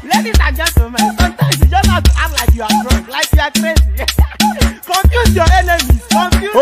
Ladies and gentlemen, sometimes you just have to act like you are drunk, like you are crazy. Confuse your enemies, confuse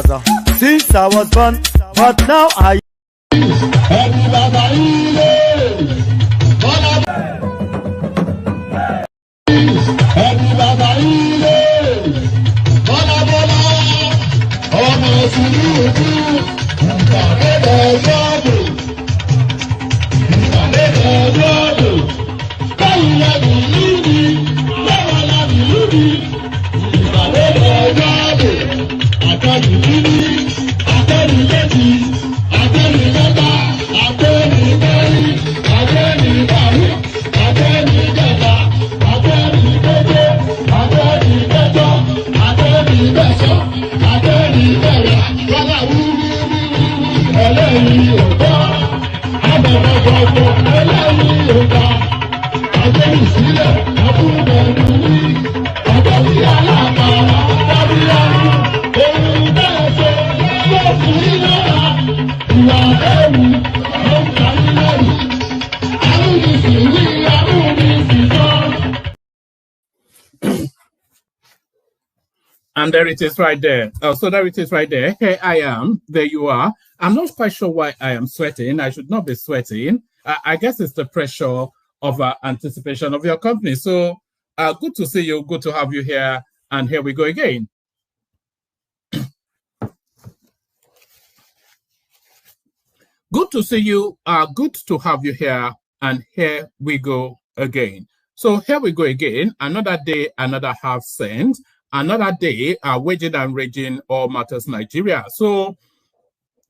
them. Since I was born, but now I And there it is right there. Oh, so there it is right there. Here I am. There you are. I'm not quite sure why I am sweating. I should not be sweating. I guess it's the pressure of anticipation of your company. So good to see you. Good to have you here. And here we go again. Good to see you. Good to have you here. And here we go again. So here we go again. Another day, another half cent. Another day, waging and raging all matters Nigeria. So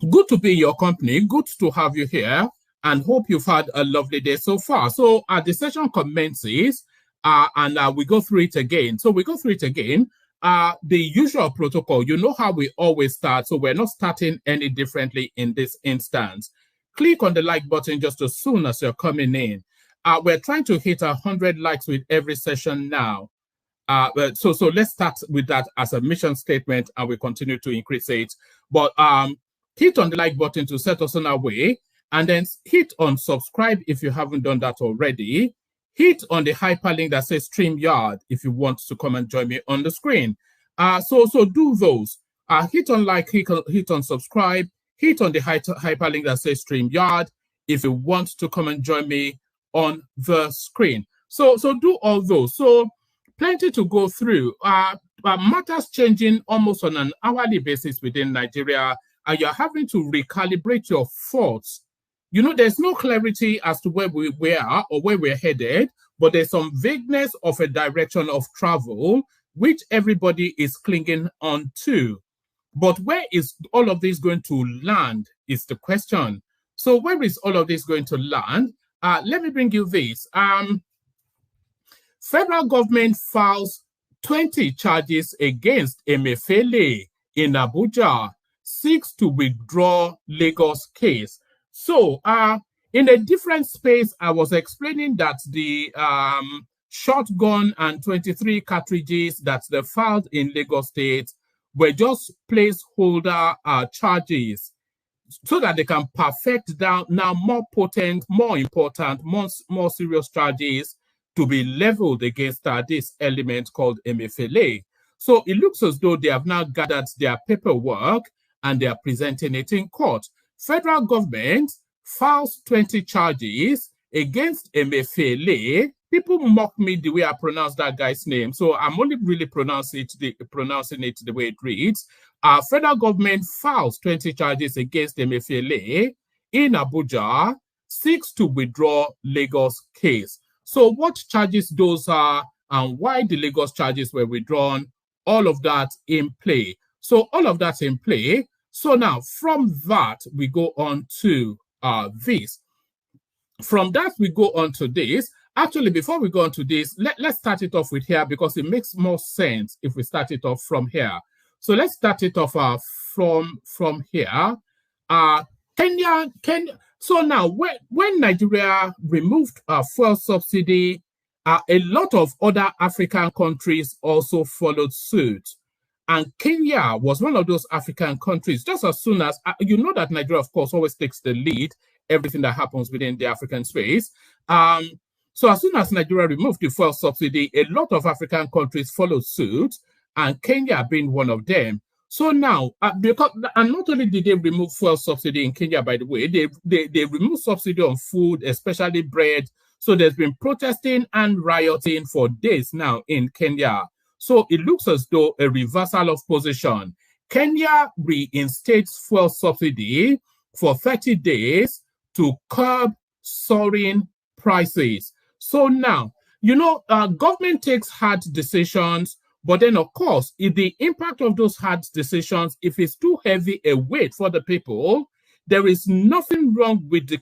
good to be in your company. Good to have you here. And hope you've had a lovely day so far. So the session commences. and we go through it again. So we go through it again. The usual protocol, you know how we always start, so we're not starting any differently in this instance. Click on the like button just as soon as you're coming in. We're trying to hit 100 likes with every session now. So let's start with that as a mission statement, and we continue to increase it. But hit on the like button to set us on our way, and then hit on subscribe if you haven't done that already. Hit on the hyperlink that says StreamYard if you want to come and join me on the screen. So do those. Hit on like, hit on subscribe, hit on the hyperlink that says StreamYard if you want to come and join me on the screen. So do all those. So plenty to go through. Matters changing almost on an hourly basis within Nigeria, and you're having to recalibrate your thoughts. You know, there's no clarity as to where we are or where we're headed, but there's some vagueness of a direction of travel, which everybody is clinging on to. But where is all of this going to land is the question. So where is all of this going to land? Let me bring you this. Federal government files 20 charges against Emefiele in Abuja, seeks to withdraw Lagos case. So, in a different space, I was explaining that the shotgun and 23 cartridges that they filed in Lagos State were just placeholder charges so that they can perfect down now more potent, more important, more serious charges to be leveled against this element called Emefiele. So it looks as though they have now gathered their paperwork and they are presenting it in court. Federal government files 20 charges against Emefiele. People mock me the way I pronounce that guy's name, so I'm only really pronouncing it the way it reads. Federal government files 20 charges against Emefiele in Abuja, seeks to withdraw Lagos case. So what charges those are and why the Lagos charges were withdrawn, all of that in play. So all of that's in play. So now from that, we go on to this. From that, we go on to this. Actually, before we go on to this, let's start it off with here because it makes more sense if we start it off from here. So let's start it off from here. Kenya. So now, when Nigeria removed fuel subsidy, a lot of other African countries also followed suit. And Kenya was one of those African countries. Just as soon as, you know that Nigeria, of course, always takes the lead, everything that happens within the African space. So as soon as Nigeria removed the fuel subsidy, a lot of African countries followed suit, and Kenya being one of them. So now, because, and not only did they remove fuel subsidy in Kenya, by the way, they removed subsidy on food, especially bread. So there's been protesting and rioting for days now in Kenya. So it looks as though a reversal of position. Kenya reinstates fuel subsidy for 30 days to curb soaring prices. So now, you know, government takes hard decisions, but then, of course, if the impact of those hard decisions, if it's too heavy a weight for the people, there is nothing wrong with the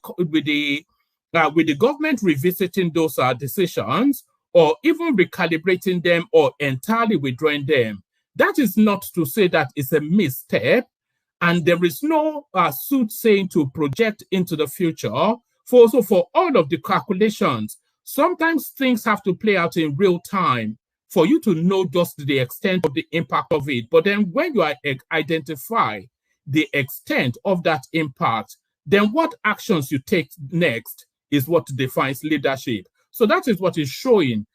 government revisiting those decisions or even recalibrating them or entirely withdrawing them. That is not to say that it's a misstep, and there is no soothsaying to project into the future. For all of the calculations, sometimes things have to play out in real time for you to know just the extent of the impact of it. But then when you identify the extent of that impact, then what actions you take next is what defines leadership. So that is what is showing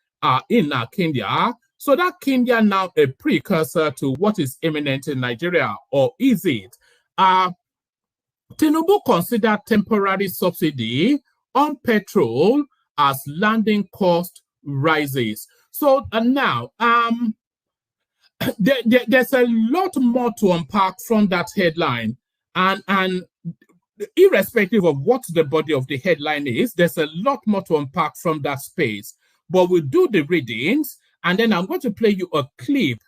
in Kenya. So that Kenya now a precursor to what is imminent in Nigeria, or is it? Tinubu considered temporary subsidy on petrol as landing cost rises. So now, there's a lot more to unpack from that headline, and irrespective of what the body of the headline is, there's a lot more to unpack from that space. But we'll do the readings, and then I'm going to play you a clip,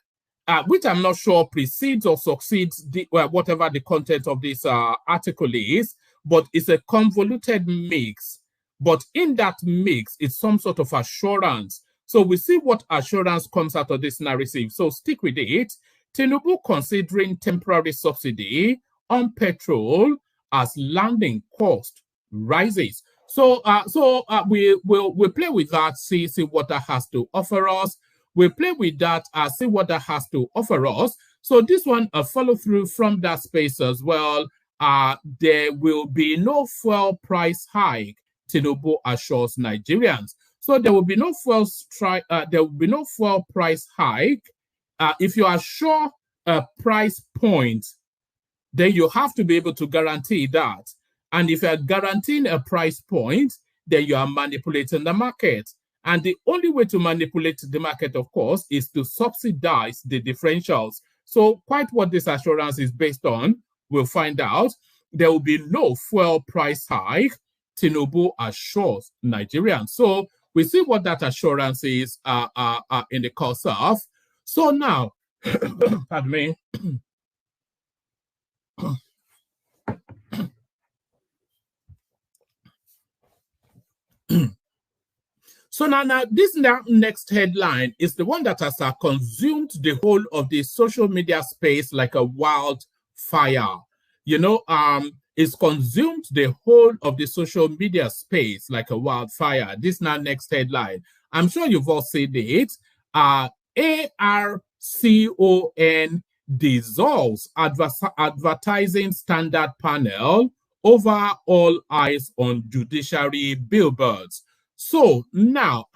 which I'm not sure precedes or succeeds whatever the content of this article is, but it's a convoluted mix. But in that mix, it's some sort of assurance So we see what assurance comes out of this narrative. So stick with it. Tinubu considering temporary subsidy on petrol as landing cost rises. So we'll play with that, see what that has to offer us. We'll play with that, see what that has to offer us. So this one, a follow through from that space as well. There will be no fuel price hike, Tinubu assures Nigerians. So there will be no fuel price hike. If you assure a price point, then you have to be able to guarantee that. And if you're guaranteeing a price point, then you are manipulating the market. And the only way to manipulate the market, of course, is to subsidize the differentials. So quite what this assurance is based on, we'll find out. There will be no fuel price hike, Tinubu assures Nigerians. So we see what that assurance is in the course of. So now, pardon me. So now this next headline is the one that has consumed the whole of the social media space like a wildfire. You know, it's consumed the whole of the social media space like a wildfire. This now next headline. I'm sure you've all seen it. ARCON dissolves advertising standard panel over all eyes on judiciary billboards. So now,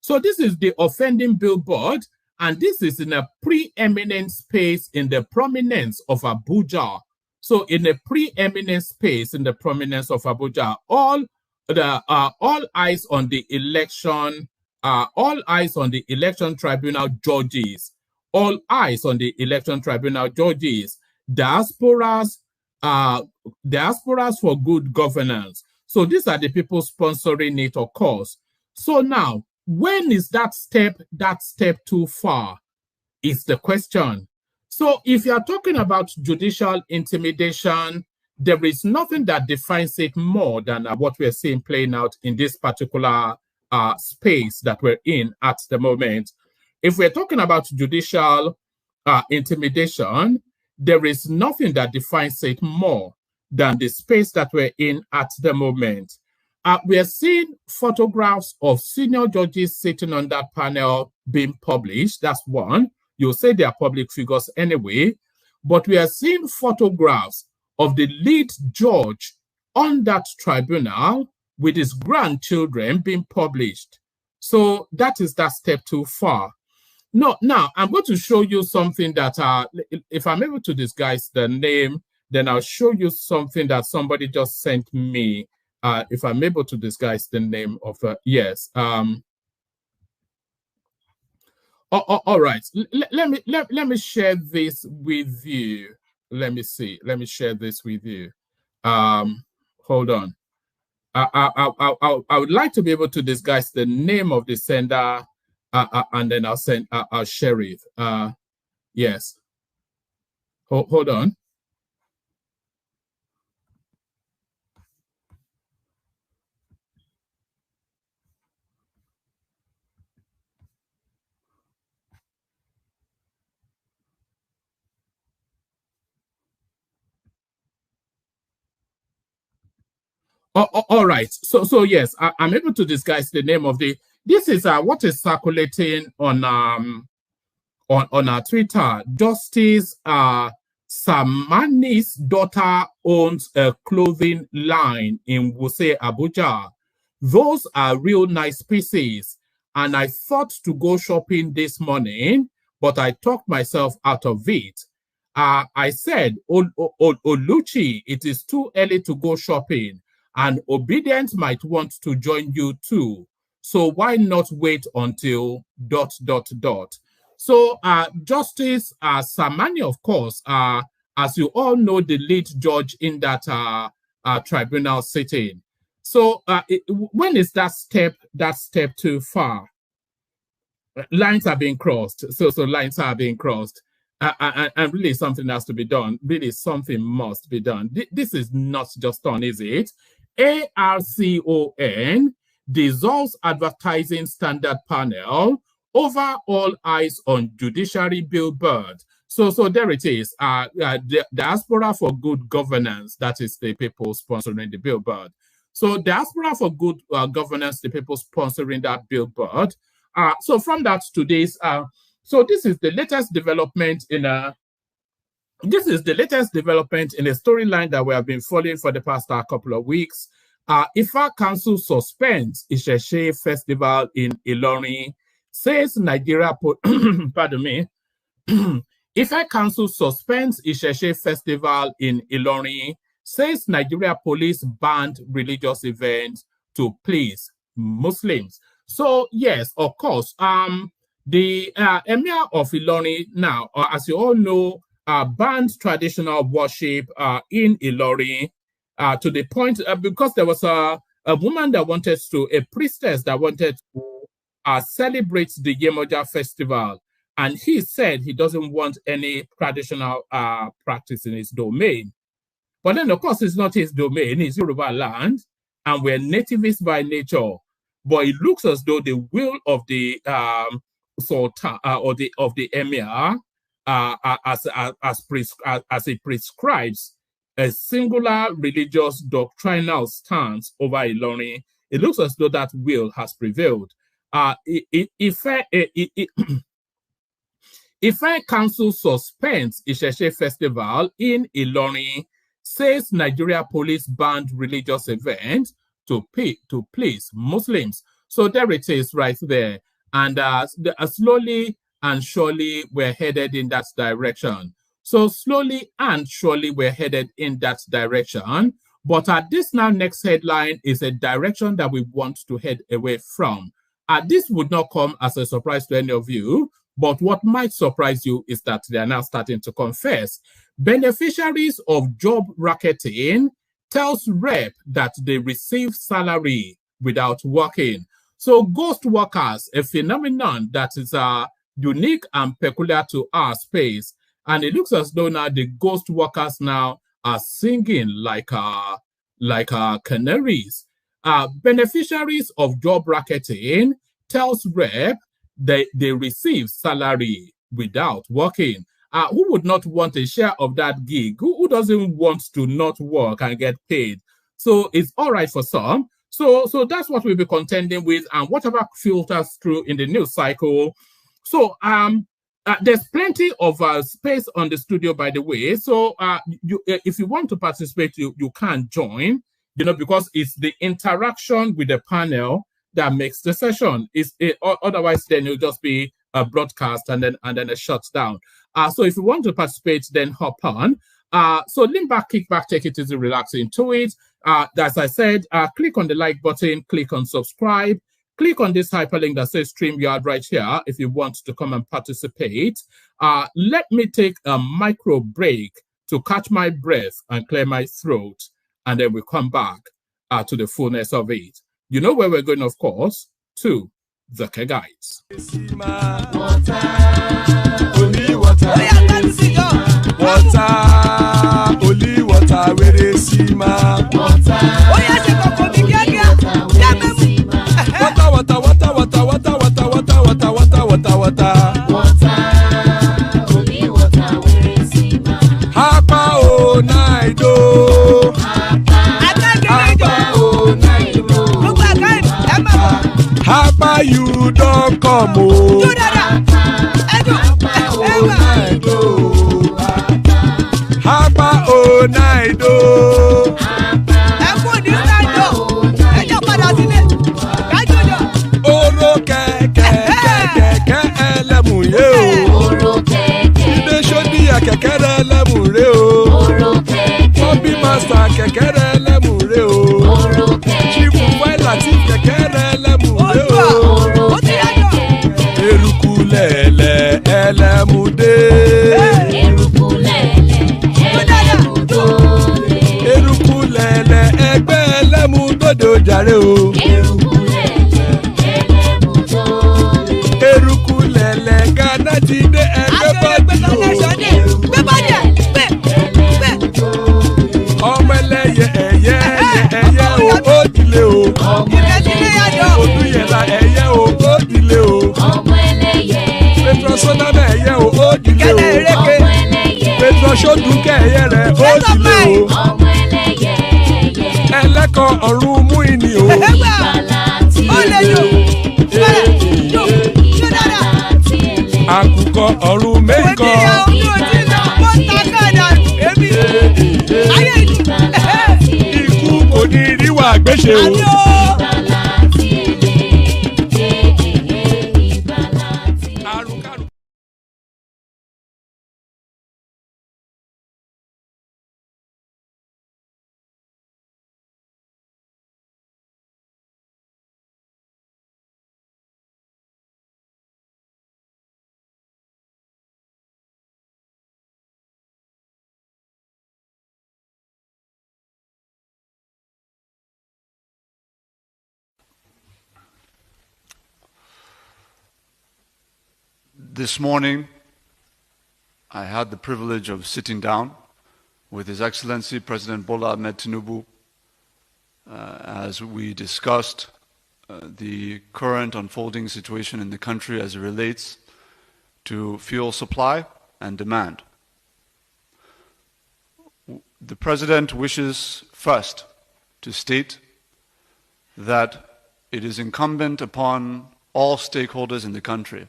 so this is the offending billboard, and this is in a preeminent space in the prominence of Abuja. So in a preeminent space in the prominence of Abuja, all eyes on the election, all eyes on the election tribunal judges, all eyes on the election tribunal judges, diasporas for good governance. So these are the people sponsoring it, of course. So now, when is that step too far? Is the question. So if you're talking about judicial intimidation, there is nothing that defines it more than what we're seeing playing out in this particular space that we're in at the moment. If we're talking about judicial intimidation, there is nothing that defines it more than the space that we're in at the moment. We are seeing photographs of senior judges sitting on that panel being published. That's one. You'll say they are public figures anyway. But we are seeing photographs of the lead judge on that tribunal with his grandchildren being published. So that is that step too far. No, now I'm going to show you something that, if I'm able to disguise the name, then I'll show you something that somebody just sent me. If I'm able to disguise the name of, yes. All right. Let me share this with you. Let me see. Let me share this with you. Hold on. I would like to be able to disguise the name of the sender, and then I'll share it. Yes. Hold on. All right. So yes, I'm able to disguise the name of the. This is what is circulating on our Twitter. Justice Samani's daughter owns a clothing line in Wuse, Abuja. Those are real nice pieces, and I thought to go shopping this morning, but I talked myself out of it. I said, Oluchi, it is too early to go shopping. And Obedient might want to join you too. So why not wait until ... So Justice Samani, of course, as you all know, the lead judge in that tribunal sitting. So when is that step too far? Lines are being crossed. So lines are being crossed. And really something has to be done. Really something must be done. This is not just done, is it? ARCON dissolves advertising standard panel, over all eyes on judiciary billboard. So there it is. The Diaspora for Good Governance, that is the people sponsoring the billboard. So Diaspora for Good Governance, the people sponsoring that billboard. So from that to this, so this is the latest development in a storyline that we have been following for the past couple of weeks. Ifa Council suspends Isheshe Festival in Ilorin, says Nigeria. Pardon me. Ifa Council suspends Isheshe Festival in Ilorin, says Nigeria police banned religious events to please Muslims. So yes, of course, the Emir of Ilorin now, as you all know, banned traditional worship in Ilorin to the point because there was a woman that wanted to, a priestess that wanted to celebrate the Yemoja festival, and he said he doesn't want any traditional practice in his domain. But then, of course, it's not his domain; it's Yoruba land, and we're nativists by nature. But it looks as though the will of the sultan or the emir, as it prescribes a singular religious doctrinal stance over Ilorin, it looks as though that will has prevailed. Ife Council suspends Isheshe Festival in Ilorin, says Nigeria police banned religious events to please Muslims. So there it is right there. And slowly and surely we're headed in that direction. So slowly and surely we're headed in that direction. But this now next headline is a direction that we want to head away from. This would not come as a surprise to any of you, but what might surprise you is that they are now starting to confess. Beneficiaries of job racketing tells rep that they receive salary without working. So ghost workers, a phenomenon that is unique and peculiar to our space. And it looks as though now the ghost workers now are singing like canaries. Beneficiaries of job racketing tells rep they receive salary without working. Who would not want a share of that gig? Who doesn't want to not work and get paid? So it's all right for some. So that's what we'll be contending with, and whatever filters through in the news cycle. So there's plenty of space on the studio, by the way. So if you want to participate, you can join, because it's the interaction with the panel that makes the session. Otherwise, then it'll just be a broadcast and then a shutdown. So if you want to participate, then hop on. So lean back, kick back, take it easy, relax into it. As I said, click on the like button, click on subscribe, click on this hyperlink that says StreamYard right here if you want to come and participate. Let me take a micro break to catch my breath and clear my throat, and then we'll come back to the fullness of it. You know where we're going, of course, to the Kegites. Only water, where they see my water. Hapa o naido. Hapa you don't come o. Hapa o naido. Oro keke elemuye o. Ide shodi ya kekere elemure o. Obi master kekere elemure o. Chifu Wailati kekere elemure o. Eruku lele elemude. Eruku lele egbe elemudodo jare o. Eruku lele Ghana ti de egbe body o. Ọmọ ẹlẹ́yẹ ẹyẹ rẹ̀ ó dilé o. ọmọ ẹlẹ́yẹyẹ. ẹlẹ́kọ̀ ọ̀run mú ìní o. ìgbàlà tí èlé. ìgbàlà tí èlé. àkùkọ ọ̀run méjìkọ. ikú kò ní ríwà gbéṣe o. ìgbàlà tí èlé. ìgbàlà tí èlé. àrùnkárùn. This morning, I had the privilege of sitting down with His Excellency President Bola Ahmed Tinubu as we discussed the current unfolding situation in the country as it relates to fuel supply and demand. The President wishes first to state that it is incumbent upon all stakeholders in the country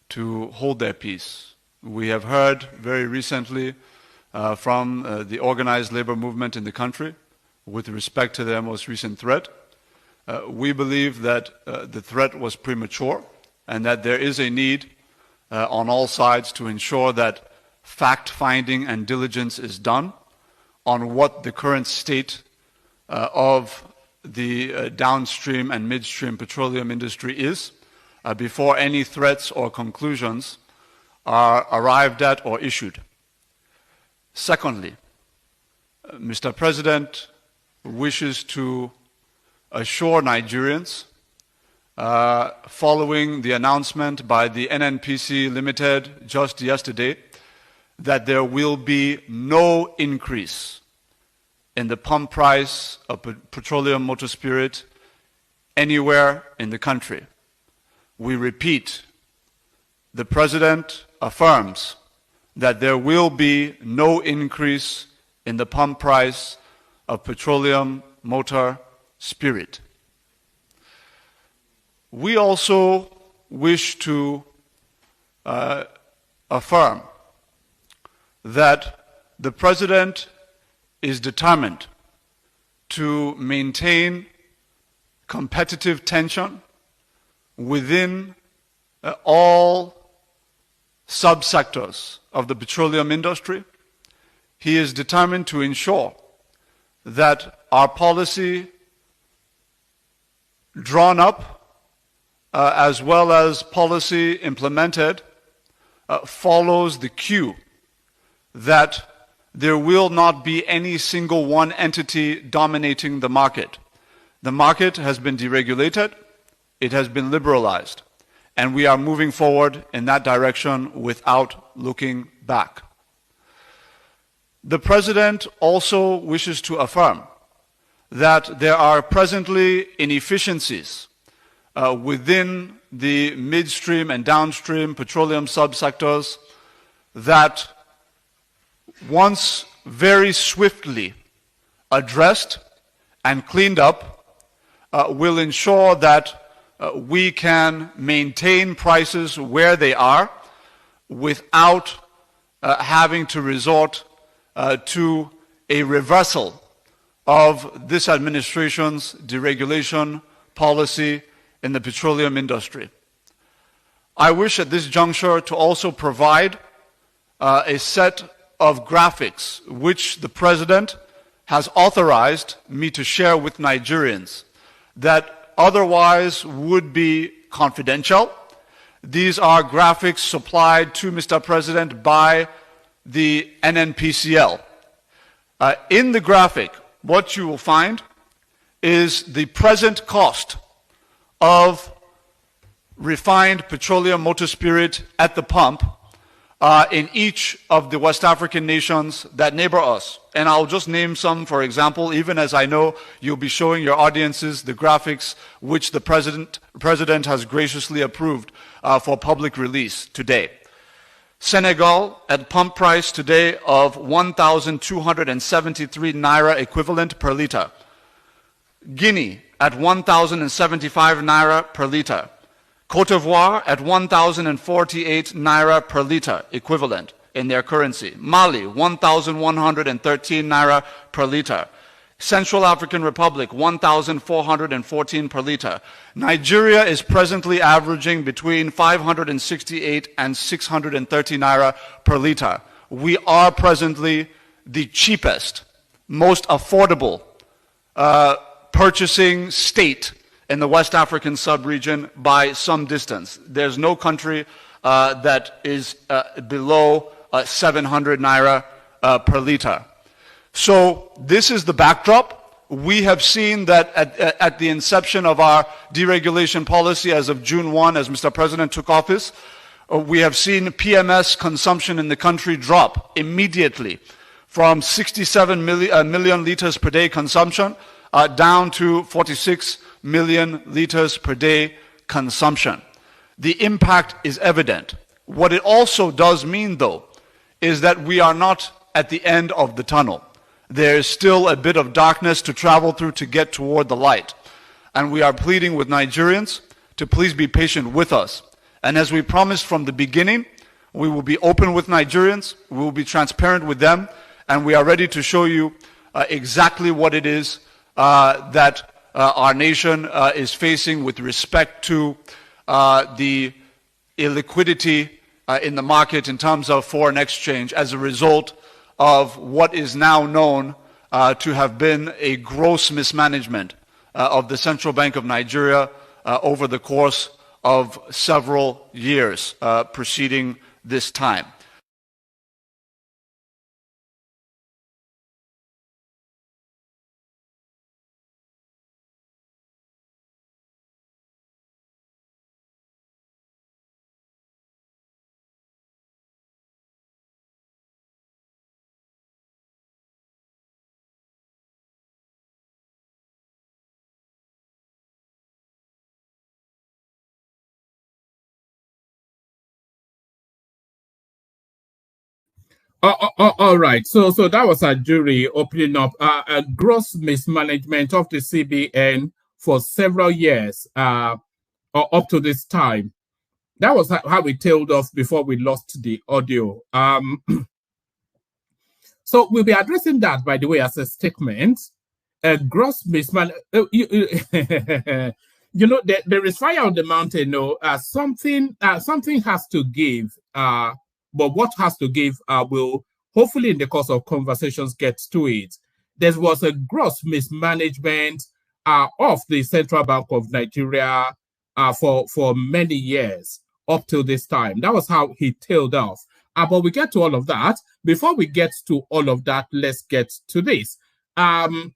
to hold their peace. We have heard very recently from the organized labor movement in the country with respect to their most recent threat. We believe that the threat was premature and that there is a need on all sides to ensure that fact-finding and diligence is done on what the current state of the downstream and midstream petroleum industry is, before any threats or conclusions are arrived at or issued. Secondly, Mr. President wishes to assure Nigerians, following the announcement by the NNPC Limited just yesterday, that there will be no increase in the pump price of petroleum motor spirit anywhere in the country. We repeat, the President affirms that there will be no increase in the pump price of petroleum motor spirit. We also wish to affirm that the President is determined to maintain competitive tension within all subsectors of the petroleum industry. He is determined to ensure that our policy drawn up as well as policy implemented follows the cue that there will not be any single one entity dominating the market. The market has been deregulated. It has been liberalized, and we are moving forward in that direction without looking back. The President also wishes to affirm that there are presently inefficiencies within the midstream and downstream petroleum subsectors that, once very swiftly addressed and cleaned up, will ensure that we can maintain prices where they are without having to resort to a reversal of this administration's deregulation policy in the petroleum industry. I wish at this juncture to also provide a set of graphics which the President has authorized me to share with Nigerians that otherwise would be confidential. These are graphics supplied to Mr. President by the NNPCL. In the graphic, what you will find is the present cost of refined petroleum motor spirit at the pump in each of the West African nations that neighbor us. And I'll just name some, for example, even as I know you'll be showing your audiences the graphics which the President has graciously approved for public release today. Senegal at pump price today of 1,273 naira equivalent per liter. Guinea at 1,075 naira per liter. Cote d'Ivoire at 1,048 naira per liter equivalent in their currency. Mali, 1,113 naira per liter. Central African Republic, 1,414 per liter. Nigeria is presently averaging between 568 and 630 naira per liter. We are presently the cheapest, most affordable purchasing state in the West African sub-region by some distance. There's no country that is below 700 naira per liter. So this is the backdrop. We have seen that at the inception of our deregulation policy as of June 1, as Mr. President took office, we have seen PMS consumption in the country drop immediately from 67 million liters per day consumption down to 46 million liters per day consumption. The impact is evident. What it also does mean, though, is that we are not at the end of the tunnel. There is still a bit of darkness to travel through to get toward the light. And we are pleading with Nigerians to please be patient with us. And as we promised from the beginning, we will be open with Nigerians, we will be transparent with them, and we are ready to show you exactly what it is that our nation is facing with respect to the illiquidity in the market in terms of foreign exchange as a result of what is now known to have been a gross mismanagement of the Central Bank of Nigeria over the course of several years preceding this time. All right. So that was a jury opening up a gross mismanagement of the CBN for several years or up to this time. That was how we tailed off before we lost the audio. So we'll be addressing that, by the way, as a statement. A gross mismanagement. You know, there is fire on the mountain. No, something has to give. But what has to give will hopefully in the course of conversations get to it. There was a gross mismanagement of the Central Bank of Nigeria for many years up till this time. That was how he tailed off. But we get to all of that. Before we get to all of that, let's get to this. And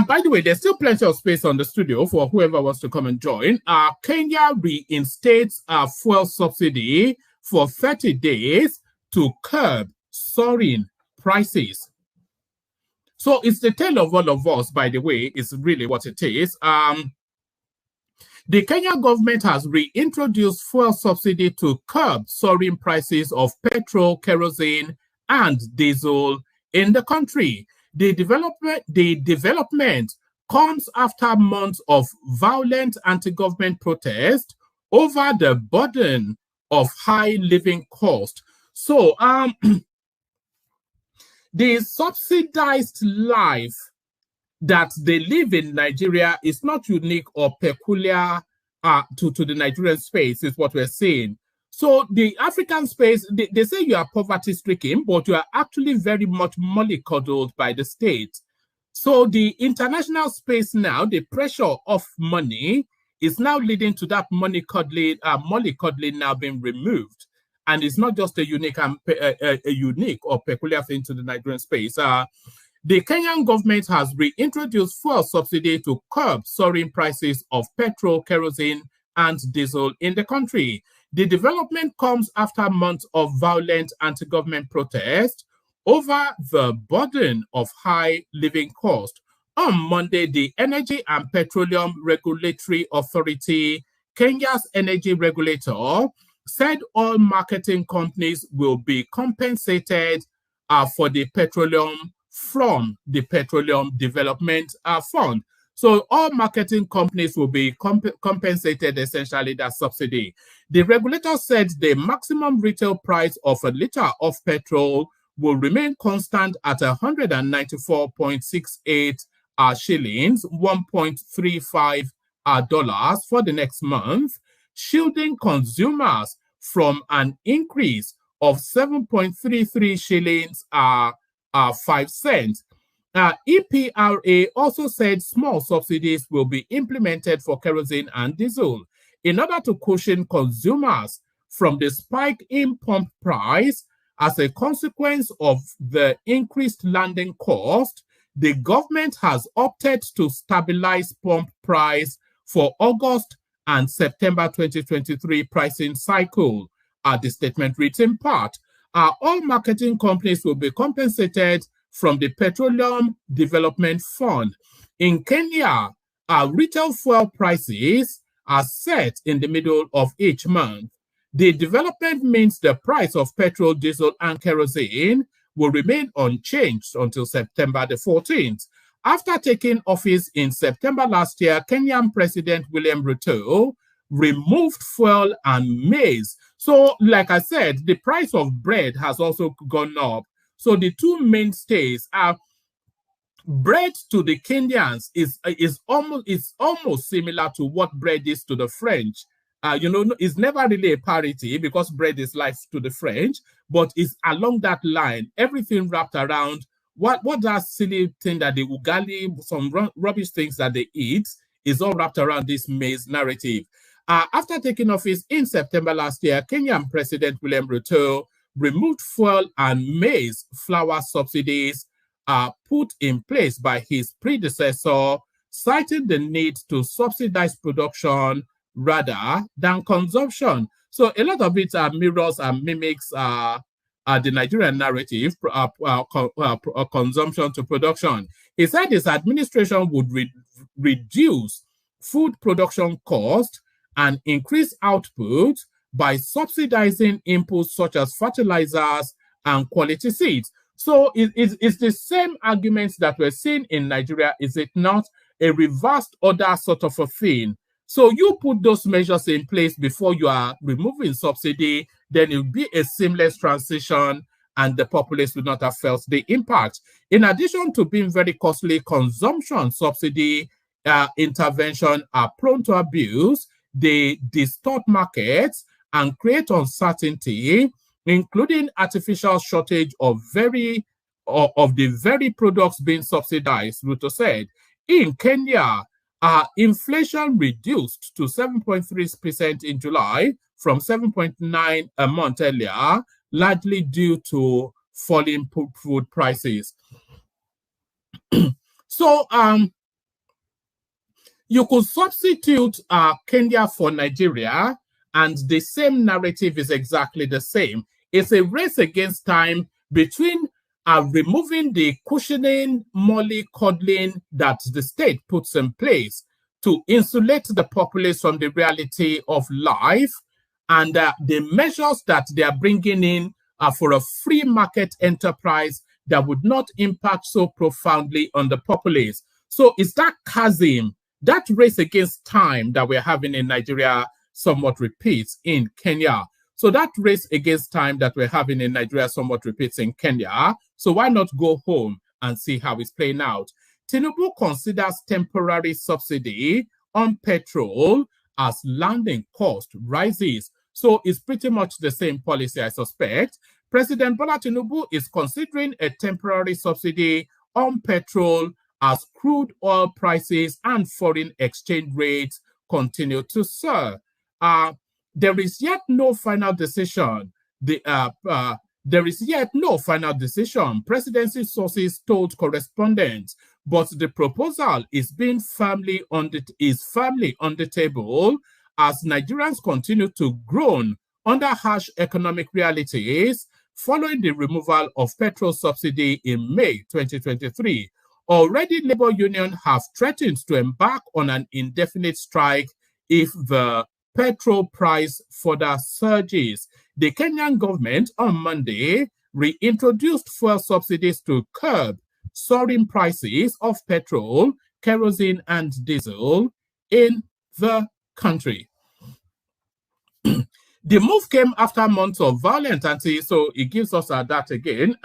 by the way, there's still plenty of space on the studio for whoever wants to come and join. Kenya reinstates a fuel subsidy for 30 days to curb soaring prices. So it's the tale of all of us, by the way, is really what it is. The Kenyan government has reintroduced fuel subsidy to curb soaring prices of petrol, kerosene, and diesel in the country. The development comes after months of violent anti-government protest over the burden of high living cost. So, the subsidized life that they live in Nigeria is not unique or peculiar to the Nigerian space, is what we're saying. So the African space, they say you are poverty-stricken, but you are actually very much mollycoddled by the state. So the international space now, the pressure of money is now leading to that mollycoddling now being removed. And it's not just a unique or peculiar thing to the Nigerian space. The Kenyan government has reintroduced fuel subsidy to curb soaring prices of petrol, kerosene, and diesel in the country. The development comes after months of violent anti-government protest over the burden of high living cost. On Monday, the Energy and Petroleum Regulatory Authority, Kenya's energy regulator, said oil marketing companies will be compensated for the petroleum from the Petroleum Development Fund. So all marketing companies will be compensated essentially that subsidy. The regulator said the maximum retail price of a liter of petrol will remain constant at 194.68 shillings, $1.35 for the next month, shielding consumers from an increase of 7.33 shillings 5 cents. EPRA also said small subsidies will be implemented for kerosene and diesel in order to cushion consumers from the spike in pump price. As a consequence of the increased landing cost, the government has opted to stabilize pump price for August and September 2023 pricing cycle. The statement reads in part, all marketing companies will be compensated from the Petroleum Development Fund. In Kenya, retail fuel prices are set in the middle of each month. The development means the price of petrol, diesel, and kerosene will remain unchanged until September the 14th. After taking office in September last year, Kenyan President William Ruto removed fuel and maize. So, like I said, the price of bread has also gone up. So the two mainstays are bread to the Kenyans is almost similar to what bread is to the French. It's never really a parity because bread is life to the French, but it's along that line. Everything wrapped around what that silly thing that the ugali, some rubbish things that they eat, is all wrapped around this maize narrative. After taking office in September last year, Kenyan President William Ruto removed fuel and maize flour subsidies put in place by his predecessor, citing the need to subsidize production rather than consumption. So a lot of it mirrors and mimics the Nigerian narrative, consumption to production. He said his administration would reduce food production cost and increase output by subsidizing inputs such as fertilizers and quality seeds. So it's the same arguments that we're seeing in Nigeria, is it not? A reversed order sort of a thing. So you put those measures in place before you are removing subsidy, then it will be a seamless transition and the populace will not have felt the impact. In addition to being very costly, consumption subsidy intervention are prone to abuse. They distort markets and create uncertainty, including artificial shortage of the very products being subsidized. Ruto said, in Kenya, inflation reduced to 7.3% in July from 7.9% a month earlier, largely due to falling food prices. So, you could substitute Kenya for Nigeria, and the same narrative is exactly the same. It's a race against time between removing the cushioning, mollycoddling that the state puts in place to insulate the populace from the reality of life, and the measures that they are bringing in for a free market enterprise that would not impact so profoundly on the populace. So it's that chasm, that race against time that we're having in Nigeria somewhat repeats in Kenya. So that race against time that we're having in Nigeria somewhat repeats in Kenya. So why not go home and see how it's playing out? Tinubu considers temporary subsidy on petrol as landing cost rises. So it's pretty much the same policy, I suspect. President Bola Tinubu is considering a temporary subsidy on petrol as crude oil prices and foreign exchange rates continue to soar. There is yet no final decision. There is yet no final decision, presidency sources told correspondents, but the proposal is firmly on the table as Nigerians continue to groan under harsh economic realities following the removal of petrol subsidy in May 2023. Already, labor unions have threatened to embark on an indefinite strike if the petrol price further surges. The Kenyan government on Monday reintroduced fuel subsidies to curb soaring prices of petrol, kerosene, and diesel in the country. The move came after months of violent so it gives us that again.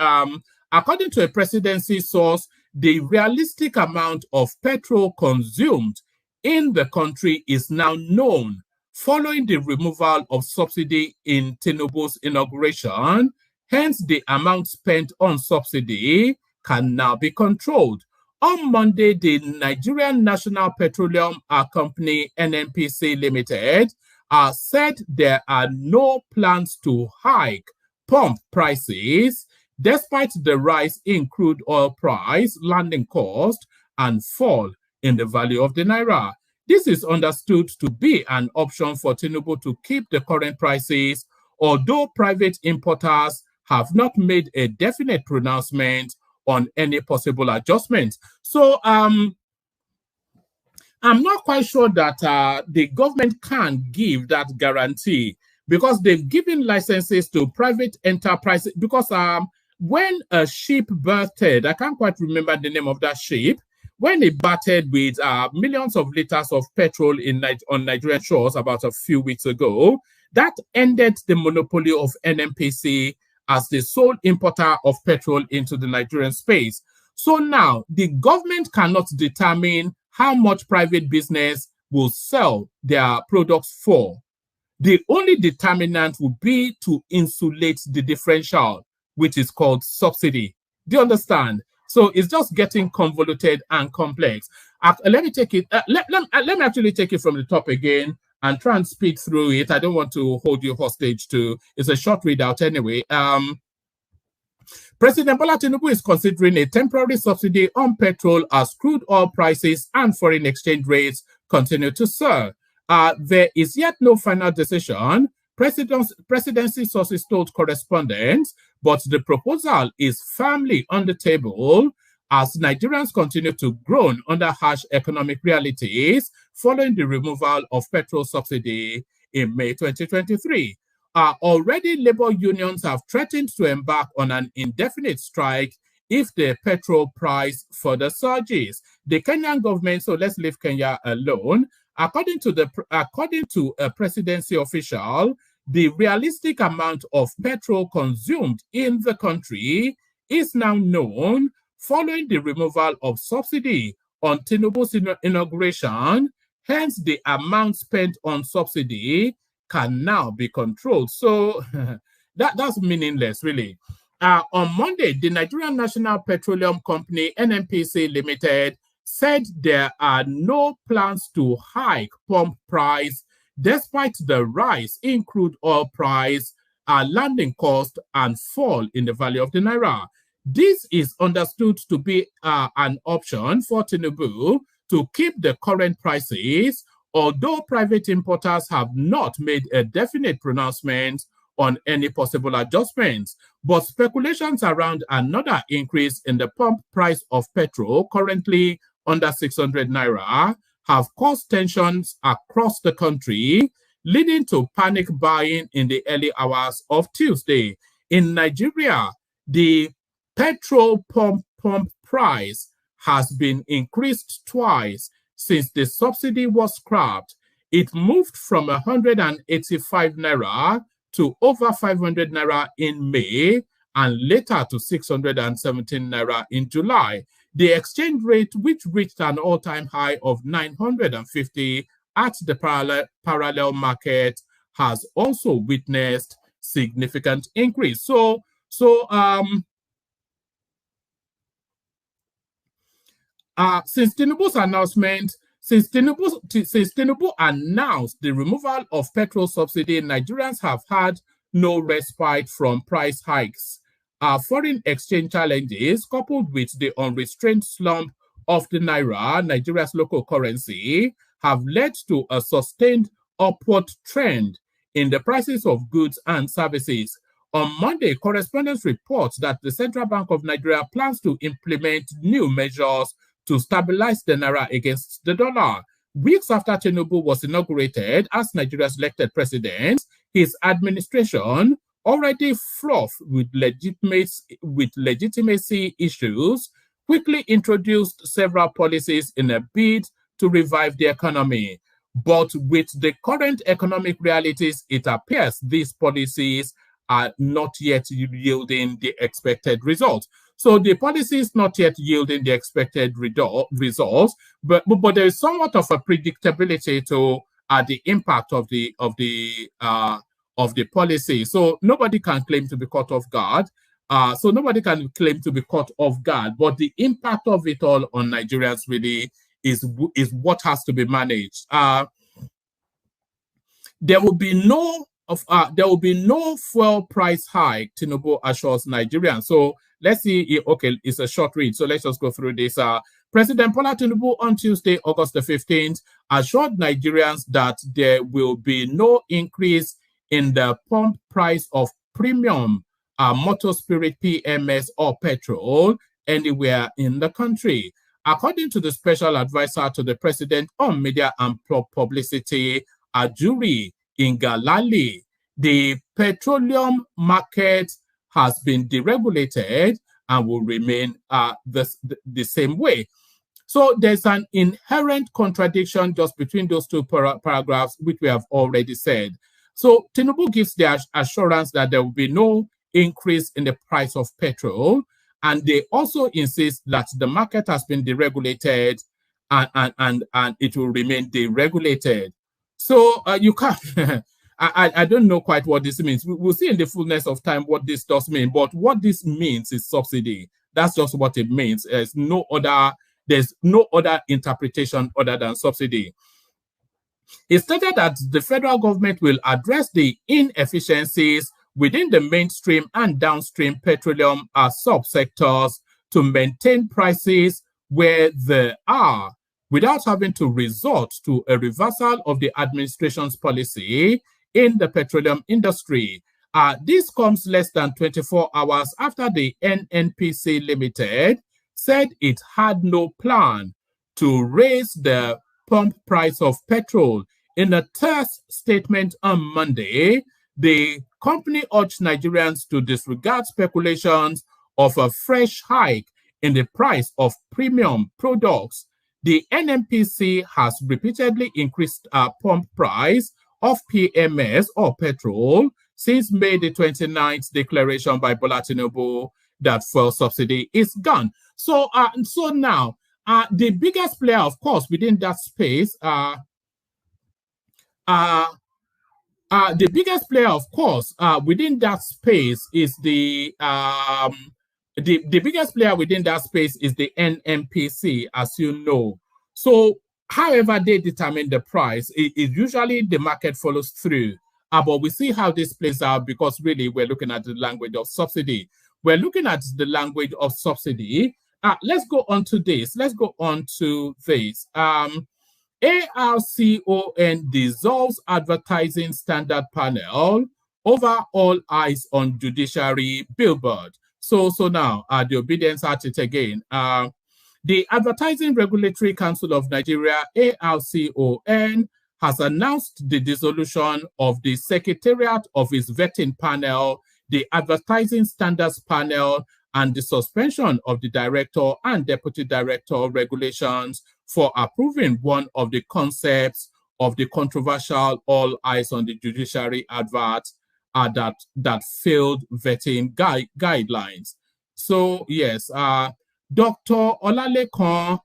According to a presidency source, the realistic amount of petrol consumed in the country is now known following the removal of subsidy in Tinubu's inauguration. Hence, the amount spent on subsidy can now be controlled. On Monday, the Nigerian National Petroleum Company, NNPC Limited, said there are no plans to hike pump prices despite the rise in crude oil price, landing cost, and fall in the value of the naira. This is understood to be an option for Tinubu to keep the current prices, although private importers have not made a definite pronouncement on any possible adjustments. So I'm not quite sure that the government can give that guarantee, because they've given licenses to private enterprises. Because when a ship berthed, I can't quite remember the name of that ship, when it berthed with millions of liters of petrol on Nigerian shores about a few weeks ago, that ended the monopoly of NNPC as the sole importer of petrol into the Nigerian space. So now the government cannot determine how much private business will sell their products for. The only determinant would be to insulate the differential, which is called subsidy. Do you understand? So it's just getting convoluted and complex. Let me take it. Let me actually take it from the top again and try and speed through it. I don't want to hold you hostage to. It's a short readout anyway. President Bola Tinubu is considering a temporary subsidy on petrol as crude oil prices and foreign exchange rates continue to soar. There is yet no final decision, presidency sources told correspondents, but the proposal is firmly on the table as Nigerians continue to groan under harsh economic realities following the removal of petrol subsidy in May 2023. Already, labor unions have threatened to embark on an indefinite strike if the petrol price further surges. The Kenyan government, so let's leave Kenya alone. According to a presidency official, the realistic amount of petrol consumed in the country is now known following the removal of subsidy on Tinubu's inauguration. Hence, the amount spent on subsidy can now be controlled. So that's meaningless, really. On Monday, the Nigerian National Petroleum Company, NNPC Limited, said there are no plans to hike pump price despite the rise in crude oil price, landing cost, and fall in the value of the naira. This is understood to be an option for Tinubu to keep the current prices, although private importers have not made a definite pronouncement on any possible adjustments. But speculations around another increase in the pump price of petrol, currently under 600 naira, have caused tensions across the country, leading to panic buying in the early hours of Tuesday. In Nigeria, the petrol pump price has been increased twice since the subsidy was scrapped. It moved from 185 naira to over 500 naira in May and later to 617 naira in July. The exchange rate, which reached an all-time high of 950 at the parallel market, has also witnessed significant increase. So since Tinubu announced the removal of petrol subsidy, Nigerians have had no respite from price hikes. Foreign exchange challenges, coupled with the unrestrained slump of the naira, Nigeria's local currency, have led to a sustained upward trend in the prices of goods and services. On Monday, correspondents report that the Central Bank of Nigeria plans to implement new measures to stabilize the naira against the dollar. weeks after Tinubu was inaugurated as Nigeria's elected president, his administration, already fraught with legitimacy issues, quickly introduced several policies in a bid to revive the economy. But with the current economic realities, it appears these policies are not yet yielding the expected results. So the policy is not yet yielding the expected results, but there is somewhat of a predictability to the impact of the policy. So nobody can claim to be caught off guard. But the impact of it all on Nigerians really is what has to be managed. There will be no fuel price hike, Tinubu assures Nigerians. So let's see. Okay, it's a short read, so let's just go through this. President Bola Tinubu on Tuesday, August the 15th, assured Nigerians that there will be no increase in the pump price of premium motor spirit PMS or petrol anywhere in the country. According to the special advisor to the president on media and publicity, Ajuri Ingalali, the petroleum market has been deregulated and will remain the same way. So there's an inherent contradiction just between those two paragraphs, which we have already said. So Tinubu gives the assurance that there will be no increase in the price of petrol, and they also insist that the market has been deregulated and it will remain deregulated. So you can't, I don't know quite what this means. We'll see in the fullness of time what this does mean, but what this means is subsidy. That's just what it means. There's no other interpretation other than subsidy. He stated that the federal government will address the inefficiencies within the mainstream and downstream petroleum subsectors to maintain prices where they are, without having to resort to a reversal of the administration's policy in the petroleum industry. This comes less than 24 hours after the NNPC Limited said it had no plan to raise the pump price of petrol. In a terse statement on Monday, the company urged Nigerians to disregard speculations of a fresh hike in the price of premium products. The NNPC has repeatedly increased pump price of PMS or petrol since May the 29th declaration by Bola Tinubu that fuel subsidy is gone. So now, the biggest player, of course, within that space, the biggest player, of course, within that space is the biggest player within that space is the NNPC, as you know. So, however they determine the price, it usually the market follows through. But we see how this plays out because really we're looking at the language of subsidy. We're looking at the language of subsidy. Let's go on to this. ARCON dissolves advertising standard panel over all eyes on judiciary billboard. So now the obedience at it again. The Advertising Regulatory Council of Nigeria, ARCON, has announced the dissolution of the secretariat of its vetting panel, the Advertising Standards Panel, and the suspension of the director and deputy director regulations for approving one of the concepts of the controversial All Eyes on the Judiciary advert that failed vetting guidelines. So yes, Dr. Olalekan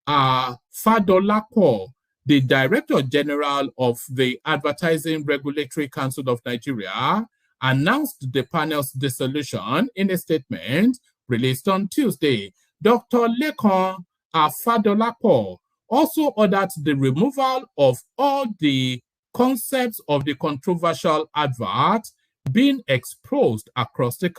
Fadolapo, the Director General of the Advertising Regulatory Council of Nigeria, announced the panel's dissolution in a statement released on Tuesday. Dr. Lekan Fadolapo also ordered the removal of all the concepts of the controversial advert being exposed across the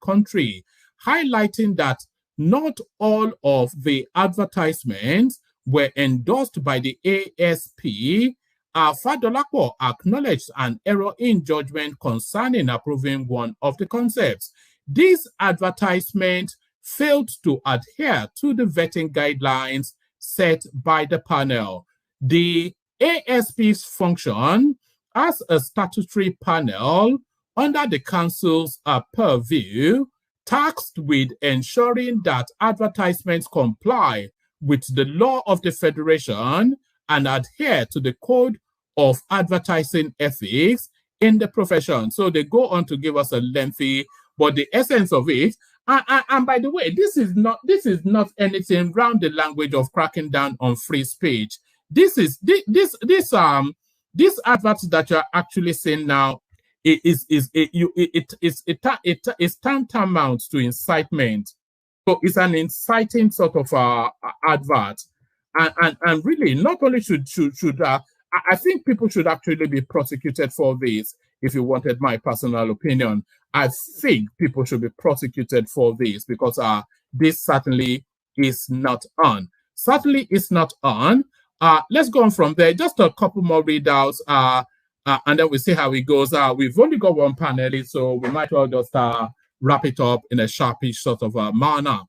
country, highlighting that not all of the advertisements were endorsed by the ASP. Fadolapo acknowledged an error in judgment concerning approving one of the concepts. This advertisement failed to adhere to the vetting guidelines set by the panel. The ASP's function as a statutory panel under the council's purview, tasked with ensuring that advertisements comply with the law of the Federation and adhere to the Code of Advertising Ethics in the profession. So they go on to give us a lengthy, but the essence of it, and by the way, this is not anything around the language of cracking down on free speech. This advert that you're actually seeing now is tantamount to incitement. So it's an inciting sort of advert, and really not only should I think people should actually be prosecuted for this. If you wanted my personal opinion, I think people should be prosecuted for this because this certainly is not on. Certainly is not on. Let's go on from there. Just a couple more readouts, and then we see how it goes. We've only got one panelist, so we might well just wrap it up in a sharpish sort of manner.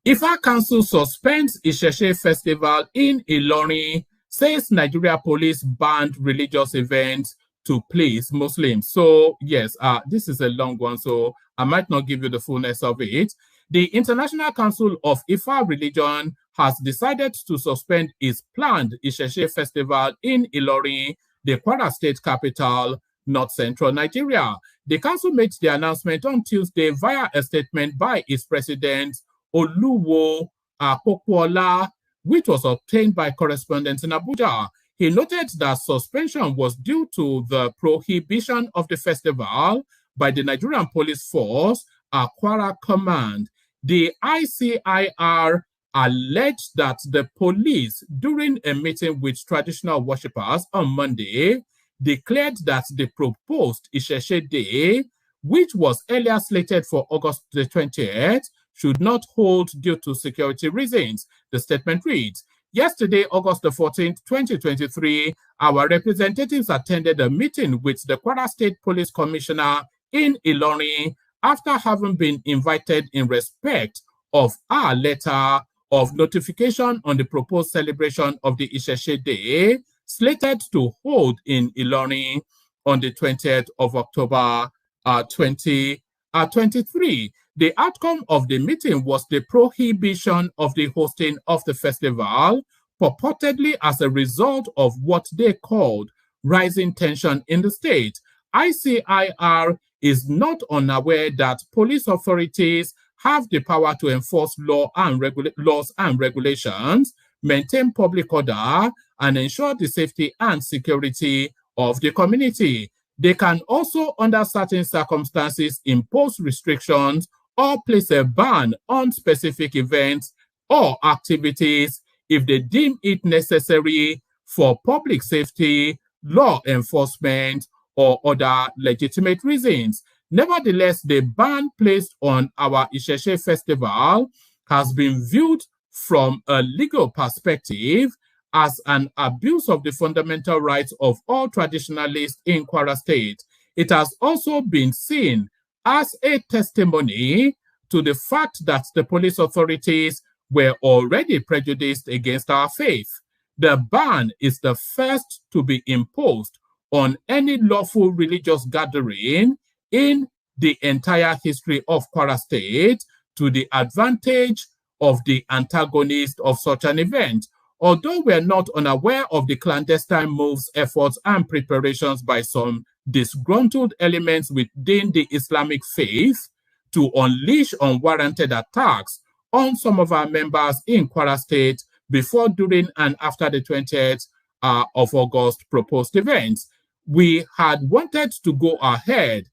Ifa Council suspends Isheshe Festival in Ilorin, says Nigeria police banned religious events to please Muslims. So yes, this is a long one, so I might not give you the fullness of it. The International Council of Ifa Religion has decided to suspend its planned Isheshe Festival in Ilorin, the Kwara State capital, north central Nigeria. The council made the announcement on Tuesday via a statement by its president, Oluwo Pokuola, which was obtained by correspondents in Abuja. He noted that suspension was due to the prohibition of the festival by the Nigerian Police Force, Kwara Command. The ICIR alleged that the police, during a meeting with traditional worshippers on Monday, declared that the proposed Isheshe Day, which was earlier slated for August the 20th, should not hold due to security reasons. The statement reads, yesterday, August the 14th, 2023, our representatives attended a meeting with the Kwara State Police Commissioner in Ilorin after having been invited in respect of our letter of notification on the proposed celebration of the Isheshe Day, slated to hold in Ilorin on the 20th of October 2023. The outcome of the meeting was the prohibition of the hosting of the festival, purportedly as a result of what they called rising tension in the state. ICIR is not unaware that police authorities have the power to enforce laws and regulations, maintain public order, and ensure the safety and security of the community. They can also, under certain circumstances, impose restrictions or place a ban on specific events or activities if they deem it necessary for public safety, law enforcement, or other legitimate reasons. Nevertheless, the ban placed on our Isheshe Festival has been viewed from a legal perspective as an abuse of the fundamental rights of all traditionalists in Kwara State. It has also been seen as a testimony to the fact that the police authorities were already prejudiced against our faith. The ban is the first to be imposed on any lawful religious gathering in the entire history of Kwara State, to the advantage of the antagonist of such an event. Although we are not unaware of the clandestine moves, efforts, and preparations by some disgruntled elements within the Islamic faith to unleash unwarranted attacks on some of our members in Kwara State before, during, and after the 20th of August proposed events, we had wanted to go ahead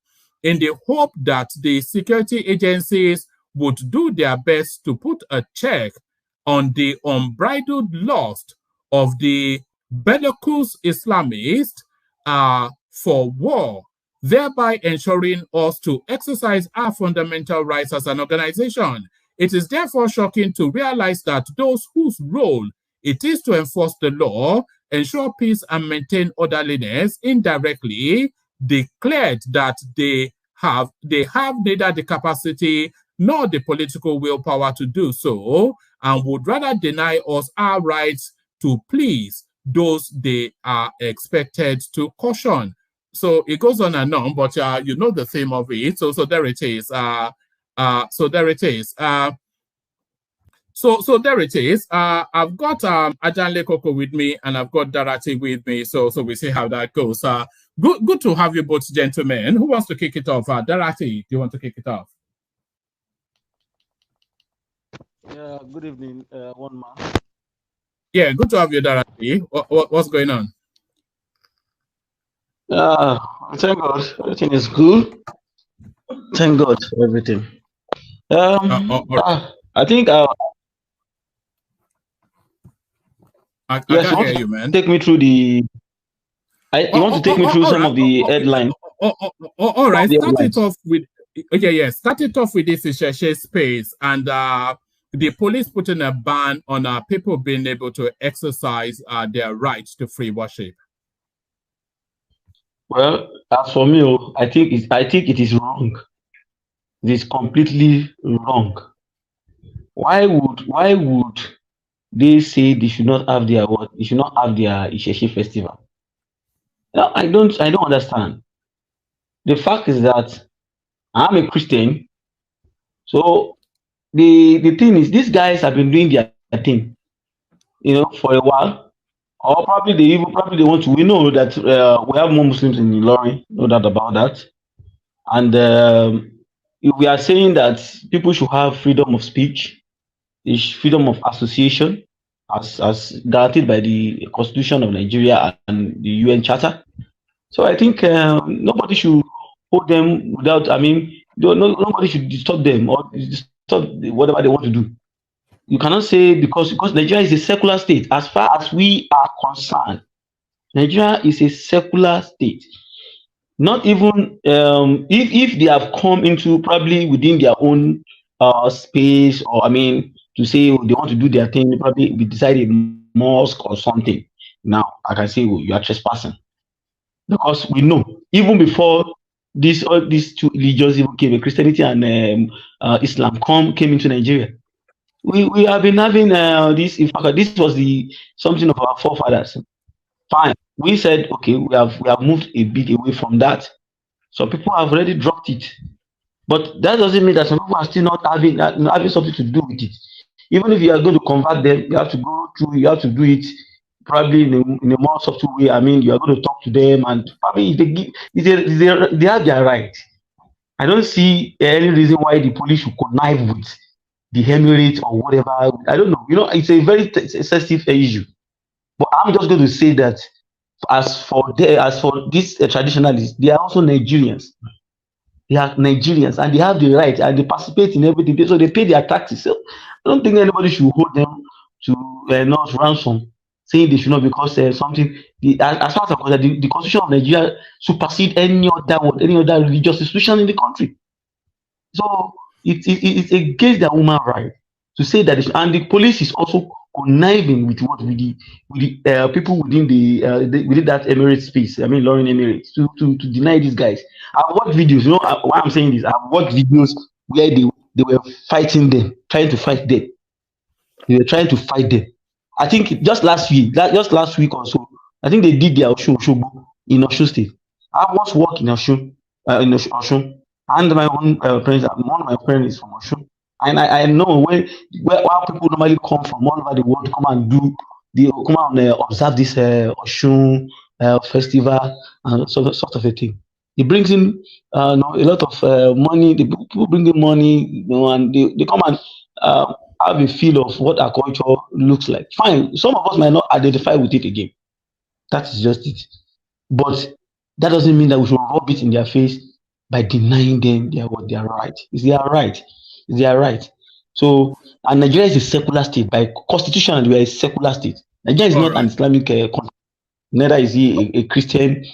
in the hope that the security agencies would do their best to put a check on the unbridled lust of the bellicose Islamists for war, thereby ensuring us to exercise our fundamental rights as an organization. It is therefore shocking to realize that those whose role it is to enforce the law, ensure peace, and maintain orderliness indirectly declared that they have neither the capacity nor the political willpower to do so, and would rather deny us our rights to please those they are expected to caution. So it goes on and on, but you know the theme of it. So there it is. So there it is. So there it is. I've got Ajanle Koko with me, and I've got Darati with me. So we see how that goes. Good to have you both, gentlemen. Who wants to kick it off? Darati, do you want to kick it off? Yeah, good evening, one man. Yeah, good to have you, Darati. What's going on? Thank God, everything is good. Thank God for everything. I think I yes, can't hear you, man. take me through the. You want to take me through some of the headlines? All right, start it off with start it off with this Isheshe space and the police putting a ban on people being able to exercise their right to free worship. Well, as for me, I think it is wrong. It is completely wrong. Why would they say they should not have their what? They should not have their Isheshe festival. No, I don't understand. The fact is that I'm a Christian, so the thing is these guys have been doing their thing, for a while, or probably they want to. We know that we have more Muslims in Ilorin, no doubt about that, and if we are saying that people should have freedom of speech, freedom of association, as guaranteed by the Constitution of Nigeria and the UN Charter. So I think nobody should hold them without. I mean, nobody should disturb them or disturb whatever they want to do. You cannot say because Nigeria is a secular state. As far as we are concerned, Nigeria is a secular state. Not even if they have come into probably within their own space, or I mean, to say they want to do their thing, probably we decide a mosque or something. Now I can say you are trespassing, because we know even before all these two religions even came, Christianity and Islam came into Nigeria. We have been having this. In fact, this was something of our forefathers. Fine, we said okay, we have moved a bit away from that. Some people have already dropped it, but that doesn't mean that some people are still not having something to do with it. Even if you are going to convert them, you have to go through. You have to do it probably in a more subtle way. I mean, you are going to talk to them, and probably they have their right. I don't see any reason why the police should connive with the Emirates or whatever. I don't know. It's a very sensitive issue. But I'm just going to say that as for these traditionalists, they are also Nigerians. They are Nigerians, and they have the right, and they participate in everything. So they pay their taxes. So I don't think anybody should hold them to not ransom, saying they should not, because something. As far as I'm concerned, the Constitution of Nigeria supersedes any other religious institution in the country. So it's against their human right to say that. And the police is also conniving with the people within within that Emirates space. I mean, Ilorin Emirates to deny these guys. I've watched videos. Why I'm saying this? I've watched videos where they were fighting them, trying to fight them. They were trying to fight them. I think just last week or so, I think they did their Oshun in Osun State. I once worked in Osun, and my own friends. One of my friends is from Osun. And I know where people normally come from all over the world to come and observe this Osun festival and sort of a thing. It brings in a lot of money. The people bring in money, and they come and have a feel of what our culture looks like. Fine, some of us might not identify with it again. That is just it. But that doesn't mean that we should rub it in their face by denying them their right. It's their right. It's their right. So, and Nigeria is a secular state. By constitution, we are a secular state. Nigeria is not an Islamic country. Neither is he a Christian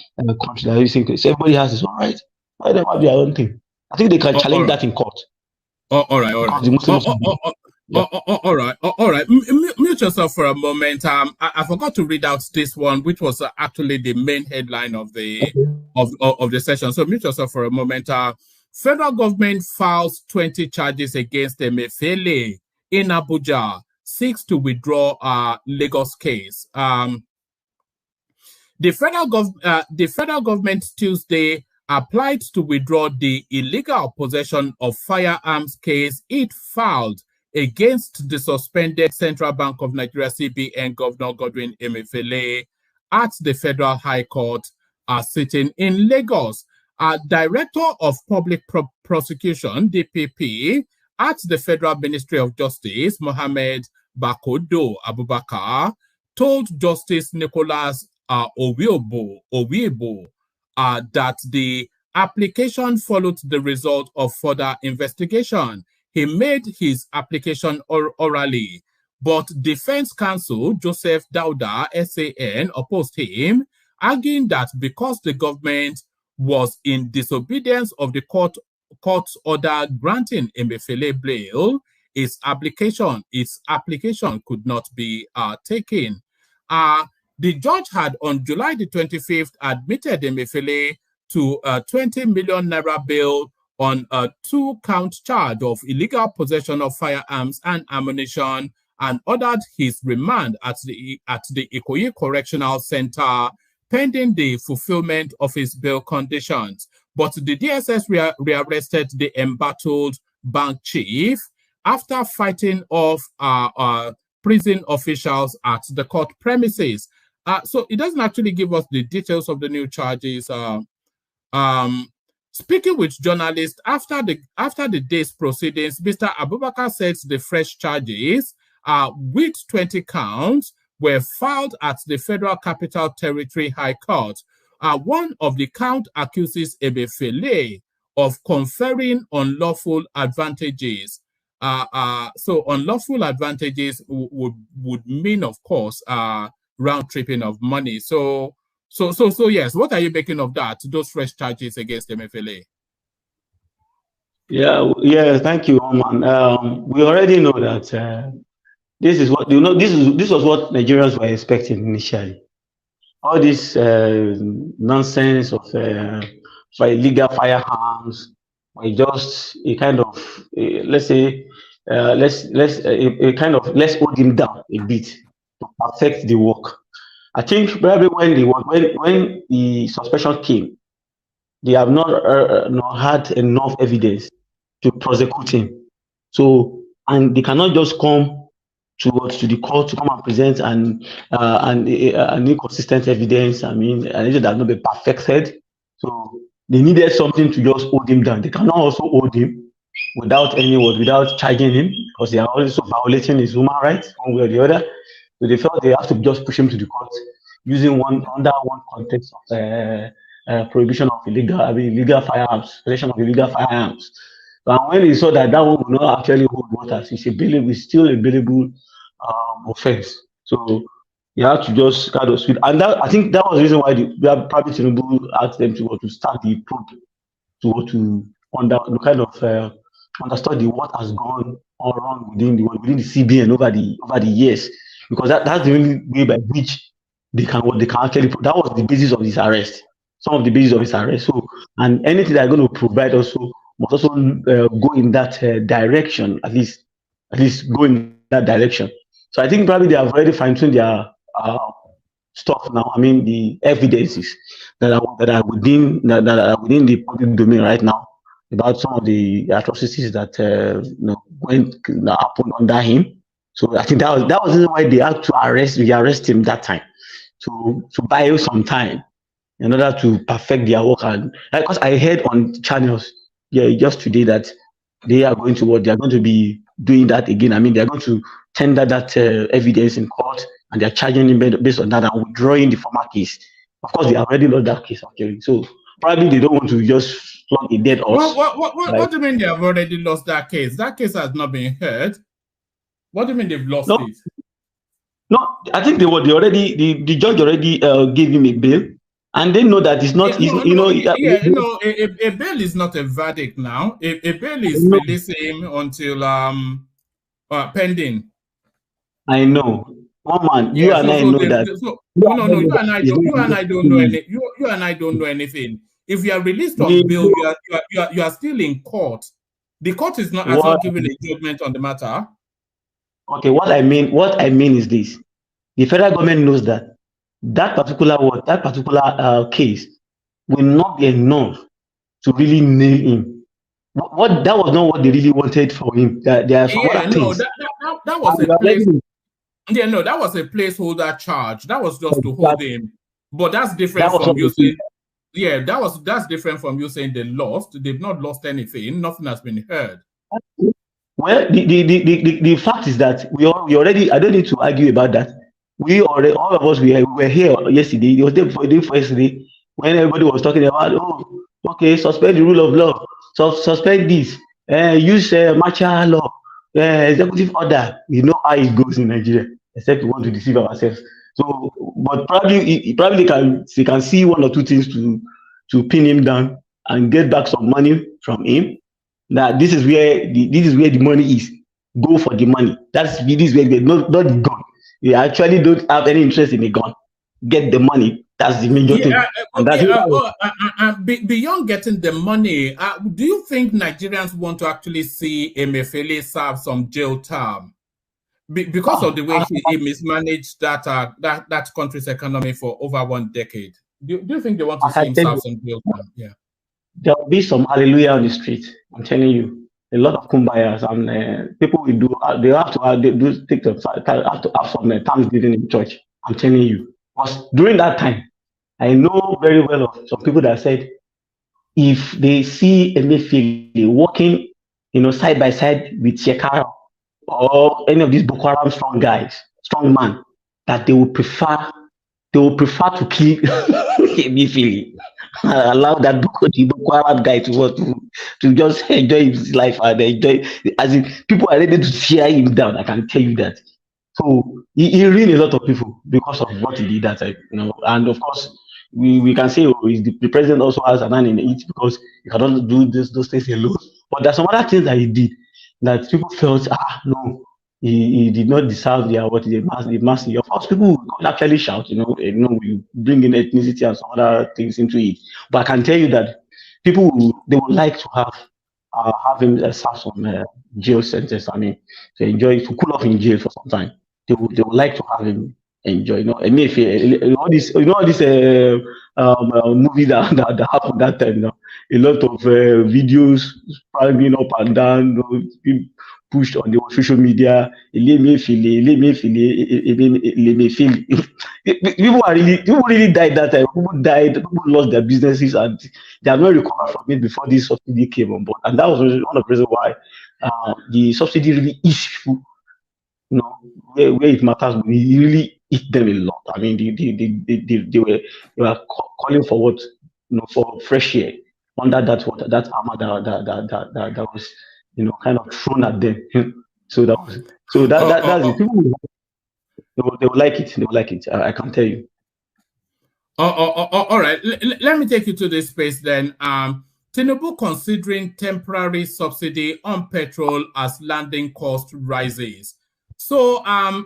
country. So everybody has his own right. Why they have their own thing? I think they can challenge that in court. All right. All right. Mute yourself for a moment. I forgot to read out this one, which was actually the main headline of the of the session. So mute yourself for a moment. Federal government files 20 charges against Emefiele in Abuja, seeks to withdraw Lagos case. The federal government Tuesday applied to withdraw the illegal possession of firearms case it filed against the suspended Central Bank of Nigeria CBN Governor Godwin Emefiele at the Federal High Court sitting in Lagos. Director of Public Prosecution, DPP, at the Federal Ministry of Justice, Mohammed Bakodo Abubakar, told Justice Nicholas Owiebo that the application followed the result of further investigation. He made his application orally, but Defense Counsel Joseph Dauda, SAN, opposed him, arguing that because the government was in disobedience of the court's order granting Emefiele bail, its application could not be taken. The judge had on July the 25th admitted Emefiele to a 20 million naira bail on a 2-count charge of illegal possession of firearms and ammunition, and ordered his remand at the Ikoyi Correctional Center pending the fulfillment of his bail conditions. But the DSS rearrested the embattled bank chief after fighting off prison officials at the court premises. So it doesn't actually give us the details of the new charges. Speaking with journalists after the day's proceedings, Mr. Abubakar said the fresh charges, with 20 counts, were filed at the Federal Capital Territory High Court. One of the count accuses Emefiele of conferring unlawful advantages. So unlawful advantages would mean, of course, round tripping of money. So yes, what are you making of that? Those fresh charges against Emefiele? Yeah, thank you, Oman. We already know that this is what this was what Nigerians were expecting initially. All this nonsense of illegal firearms were just a kind of let's hold him down a bit to perfect the work. I think probably when the suspension came, they have not had enough evidence to prosecute him. So, and they cannot just come to the court to come and present an inconsistent evidence. I mean, and it has not been perfected. So they needed something to just hold him down. They cannot also hold him without charging him, because they are also violating his human rights one way or the other. So they felt they have to just push him to the court using under one context of prohibition of illegal firearms, possession of illegal firearms. And when he saw that one will not actually hold water, it's still a bailable offense. So you have to just kind of switch. And I think that was the reason why probably Tinubu asked them to start the probe to understand what has gone all wrong within the CBN over the years, because that's the only way by which they can actually. That was the basis of his arrest. Some of the basis of his arrest. So, and anything they're going to provide also must also go in that direction. At least go in that direction. So I think probably they have already fine-tuned their stuff now. I mean, the evidences that are within the public domain right now about some of the atrocities that happened under him. So I think that was why they had to arrest him that time, to buy some time in order to perfect their work. And because I heard on channels just today that they are going to be doing that again. I mean, they're going to tender that evidence in court, and they're charging him based on that and withdrawing the former case. Of course, they already lost that case actually. So probably they don't want to just flog a dead horse. What do you mean they have already lost that case? That case has not been heard. What do you mean they've lost it? No, I think the judge already gave him a bail, and they know that it's not. A bail is not a verdict now. A bail is releasing him until pending. I know. One man, you and I know that. You and I don't know anything. If you are released on The bail, you are still in court. The court has what not given a judgment on the matter. okay, what I mean is this: the federal government knows that that particular case will not be enough to really nail him. What that was not what they really wanted for him. There are some Yeah, other no, things. that was And a they are place. letting Yeah, no, that was a placeholder charge. That was just to hold that, him. But that's that different was from what you they did. saying, yeah, that's different from you saying they lost. They've not lost anything. Nothing has been heard. Well, the fact is that we already, I don't need to argue about that. We already, all of us, were here yesterday. It was day before yesterday when everybody was talking about, oh, okay, suspend the rule of law, suspend this, use martial law, executive order. You know how it goes in Nigeria, except we want to deceive ourselves. So, but probably, probably they can see one or two things to pin him down and get back some money from him. Now this is where the money is. Go for the money. This is where not the gun. You actually don't have any interest in the gun. Get the money. That's the major thing. Yeah, And that's beyond getting the money, do you think Nigerians want to actually see Emefiele serve some jail term because of the way he mismanaged that country's economy for over 1 decade? Do you think they want to see him serve some jail term? Yeah. there will be some hallelujah on the street. I'm telling you, a lot of kumbayas and people will do. They have to take the have to have some thanksgiving in church. I'm telling you, because during that time, I know very well of some people that said if they see Emefiele walking, side by side with Shekara or any of these Boko Haram strong man, that they will prefer to kill Emefiele. Allow that the Boko Haram guy to just enjoy his life and enjoy, as in people are ready to tear him down. I can tell you that. So he ruined a lot of people because of what he did that time, and of course we can say, oh, the president also has an hand in it because he cannot do those things alone. But there's some other things that he did that people felt, no, he did not deserve the award, the mercy. Of course, people will actually shout, we bring in ethnicity and some other things into it. But I can tell you that they would like to have him serve some jail sentence. I mean, to enjoy, to cool off in jail for some time. They would like to have him enjoy. And if all this, movie that happened that time. A lot of videos climbing up and down, being pushed on the social media. People really died that time. People died. People lost their businesses, and they have not recovered from it before this subsidy came on board. And that was one of the reasons why the subsidy really is people, where it matters. We really hit them a lot. I mean, they were calling for what, for fresh air under that armor that was, kind of thrown at them. So that's it. People they will like it. They will like it. I can tell you. All right. Let me take you to this space then. Tinubu considering temporary subsidy on petrol as landing cost rises. So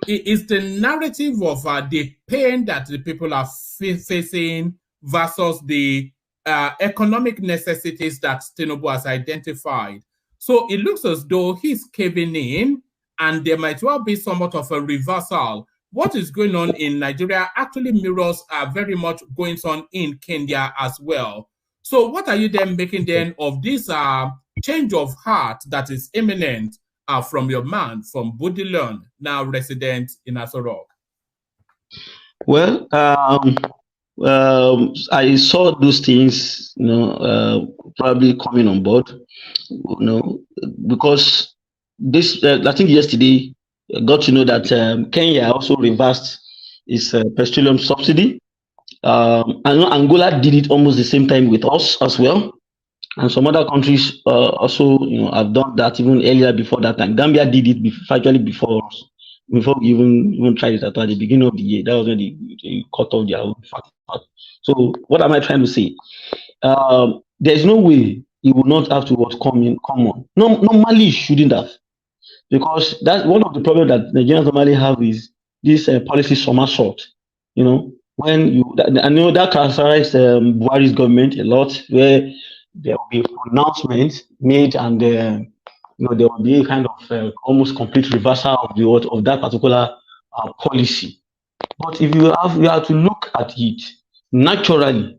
is the narrative of the pain that the people are facing versus the economic necessities that Tinubu has identified. So it looks as though he's caving in and there might well be somewhat of a reversal. What is going on in Nigeria actually mirrors very much going on in Kenya as well. So what are you then making then of this change of heart that is imminent from your man, from Budilon, now resident in Asorok? Well, I saw those things, probably coming on board, because this, I think yesterday, I got to know that Kenya also reversed its petroleum subsidy. And Angola did it almost the same time with us as well. And some other countries also, have done that even earlier before that time. Gambia did it actually before us, before we even tried it at the beginning of the year. That was when they cut off their own fact. So what am I trying to say? There's no way it would not have to come on. No, normally it shouldn't have, because that's one of the problems that Nigerians normally have is this policy somersault. when I know that characterized Buhari's government a lot, where there will be pronouncements made, and there will be a kind of almost complete reversal of of that particular policy. But if you have to look at it naturally,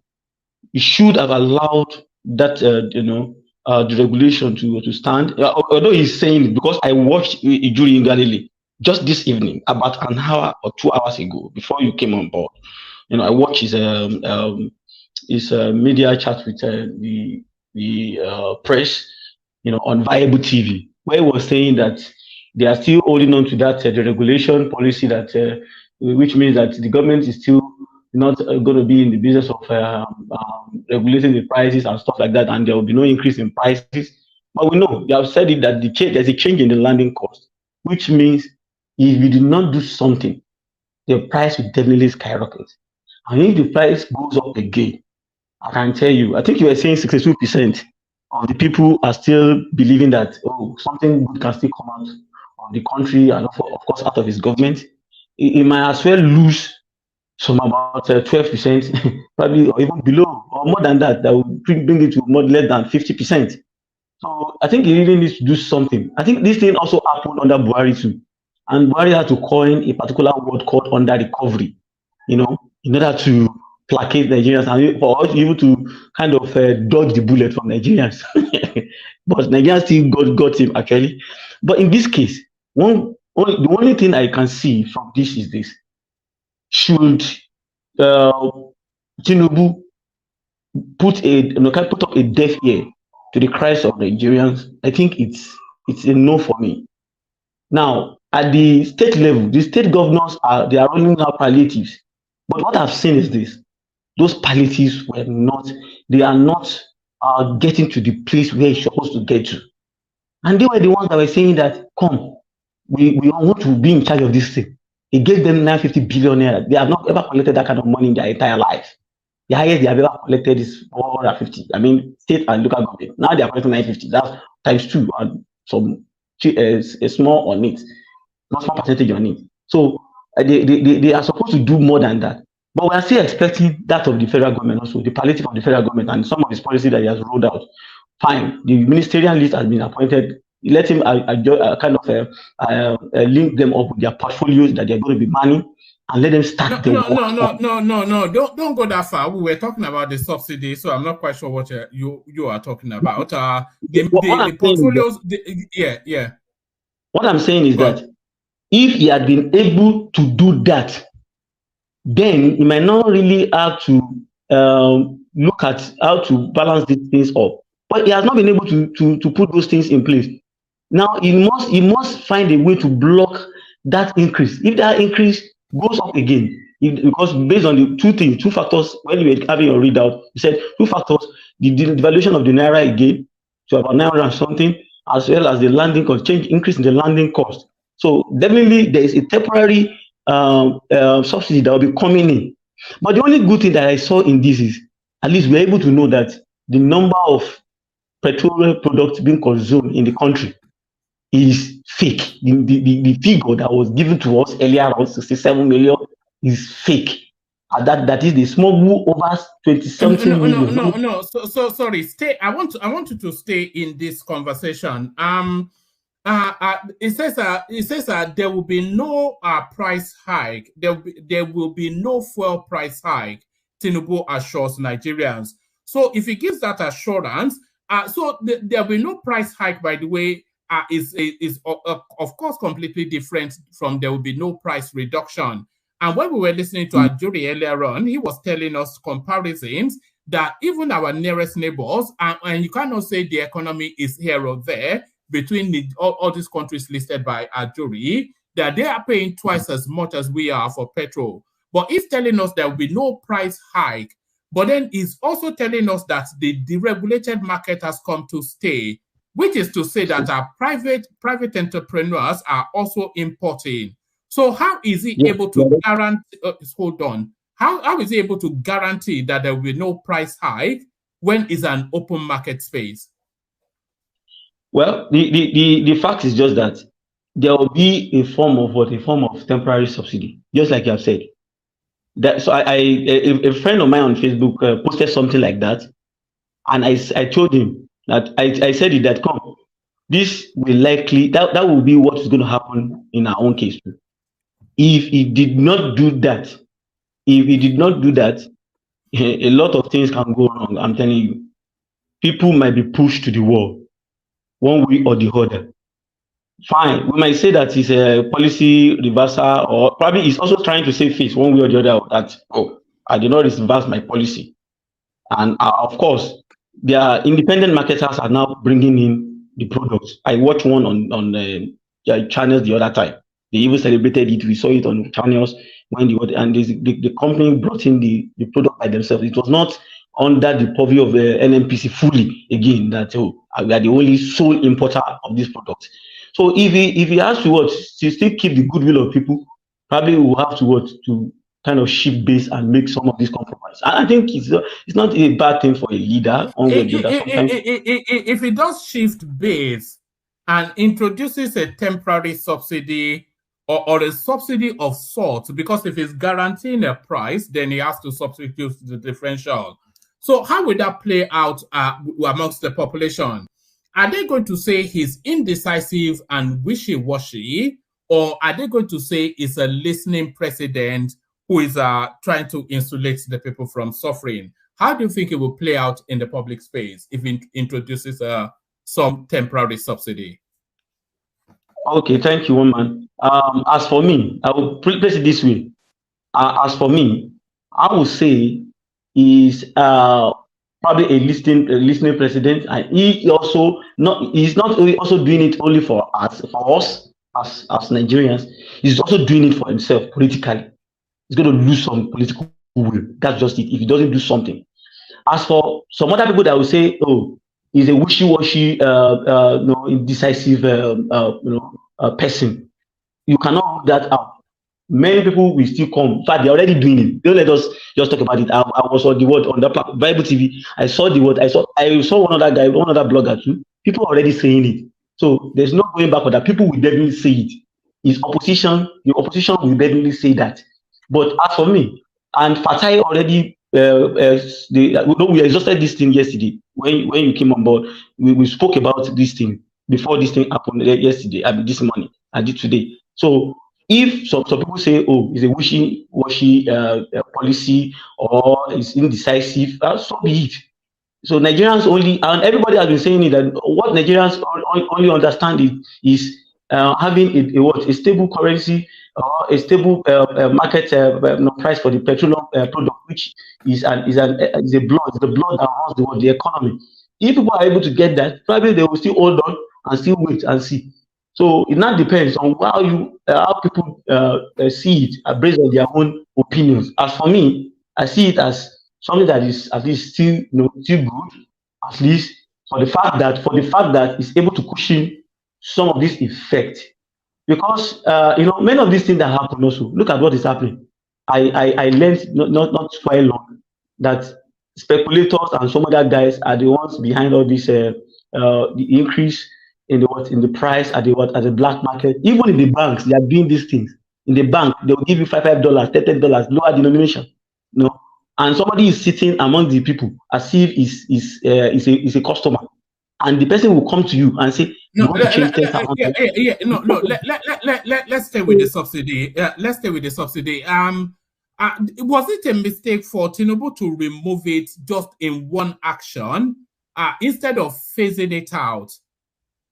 you should have allowed that the regulation to stand. Although he's saying it, because I watched Ijuri in Galilee just this evening, about an hour or 2 hours ago, before you came on board. I watched his media chat with the press, on Viable TV, where he was saying that they are still holding on to that the regulation policy, that which means that the government is still not going to be in the business of regulating the prices and stuff like that, and there will be no increase in prices. But we know they have said it that there's a change in the landing cost, which means if we do not do something, the price will definitely skyrocket. And if the price goes up again, I can tell you, I think you were saying 62% of the people are still believing that something good can still come out of the country, and of course out of its government. It might as well lose some about 12%, probably, or even below, or more than that. That will bring it to more less than 50%. So I think he really needs to do something. I think this thing also happened under Buhari too, and Buhari had to coin a particular word called under recovery, in order to placate Nigerians, and for us even to kind of dodge the bullet from Nigerians. But Nigerians still got him actually. But in this case, the only thing I can see from this is this: should Tinubu put up a deaf ear to the cries of Nigerians? I think it's a no for me. Now, at the state level, the state governors are rolling out palliatives. But what I've seen is this: those palliatives are not getting to the place where it's supposed to get to. And they were the ones that were saying that, come, we want to be in charge of this thing. It gave them 950 billion naira. They have not ever collected that kind of money in their entire life. The highest they have ever collected is 450. I mean, state and local government. Now they are collecting 950. That's times 2, and some a small on it, not small percentage on it. So they are supposed to do more than that. But we are still expecting that of the federal government also, the palliative of the federal government, and some of his policies that he has rolled out. Fine, the ministerial list has been appointed. Let him link them up with their portfolios that they're going to be manning, and let them start. No. Don't go that far. We were talking about the subsidy, so I'm not quite sure what you are talking about. The portfolios. Yeah. What I'm saying is that if he had been able to do that, then he might not really have to look at how to balance these things up. But he has not been able to put those things in place. Now he must find a way to block that increase. If that increase goes up again, because based on the two factors, when you were having your readout, you said 2 factors: the devaluation of the naira again to about 900 and something, as well as the landing cost, increase in the landing cost. So definitely there is a temporary subsidy that will be coming in. But the only good thing that I saw in this is, at least we're able to know that the number of petroleum products being consumed in the country is fake. The figure that was given to us earlier, around 67 million, is fake. That is the small over 20-something million. No. So sorry. Stay. I want you to stay in this conversation. It says there will be no price hike. There will be no fuel price hike. Tinubu assures Nigerians. So if he gives that assurance, so there will be no price hike. By the way, is of course completely different from there will be no price reduction. And when we were listening to Ajuri earlier on, he was telling us comparisons that even our nearest neighbors, and you cannot say the economy is here or there, between all these countries listed by Ajuri, that they are paying twice as much as we are for petrol. But he's telling us there will be no price hike. But then he's also telling us that the deregulated market has come to stay, which is to say that our private entrepreneurs are also importing. So how is he able to guarantee? Hold on. How is he able to guarantee that there will be no price hike when it's an open market space? Well, the fact is just that there will be a form of temporary subsidy, just like you have said. So a friend of mine on Facebook posted something like that, and I told him that I said it that come, this will likely that will be what is going to happen in our own case too. If he did not do that, a lot of things can go wrong. I'm telling you, people might be pushed to the wall, one way or the other. Fine, we might say that it's a policy reversal, or probably he's also trying to save face one way or the other. That, oh, I did not reverse my policy, and of course, their independent marketers are now bringing in the products. I watched one on their channels the other time. They even celebrated it. We saw it on channels when the company brought in the product by themselves. It was not under the purview of the NNPC fully again, that we are the only sole importer of this product. So if he has to still keep the goodwill of people, probably we will have to kind of shift base and make some of these compromise. And I think it's not a bad thing for a leader. If it does shift base and introduces a temporary subsidy or a subsidy of sorts, because if he's guaranteeing a price, then he has to substitute the differential. So how would that play out amongst the population? Are they going to say he's indecisive and wishy-washy, or are they going to say he's a listening president who is trying to insulate the people from suffering? How do you think it will play out in the public space if it introduces some temporary subsidy? Okay, thank you, woman. As for me, I will place it this way. As for me, I would say is probably a listening president, and he's not only also doing it only for us as Nigerians. He's also doing it for himself politically. He's going to lose some political will. That's just it. If he doesn't do something. As for some other people that will say, "Oh, he's a wishy-washy, indecisive, person," you cannot rule that out. Many people will still come. In fact, they're already doing it. Don't let us just talk about it. I was on the word on the Bible TV. I saw the word. I saw one other guy, one other blogger too. People are already saying it. So there's no going back on that. People will definitely say it. The opposition will definitely say that. But as for me, and Fatai already, we exhausted this thing yesterday when you came on board. We spoke about this thing before this thing happened yesterday. I mean, this morning. I did today. So if some people say, "Oh, it's a wishy-washy policy or it's indecisive," so be it. So Nigerians only, and everybody has been saying it, that what Nigerians only understand is having a stable currency or a stable market price for the petroleum product, which is the blood that runs the economy. If people are able to get that, probably they will still hold on and still wait and see. So it now depends on how people see it based on their own opinions. As for me, I see it as something that is at least still good, at least for the fact that it's able to cushion some of this effect. Because many of these things that happen also. Look at what is happening. I learned not quite long that speculators and some other guys are the ones behind all this the increase in the price at the black market. Even in the banks, they are doing these things. In the bank, they will give you $5, $10, lower denomination. And somebody is sitting among the people as if is a customer, and the person will come to you and say, let's stay with the subsidy. Let's stay with the subsidy. Was it a mistake for Tinubu to remove it just in one action instead of phasing it out?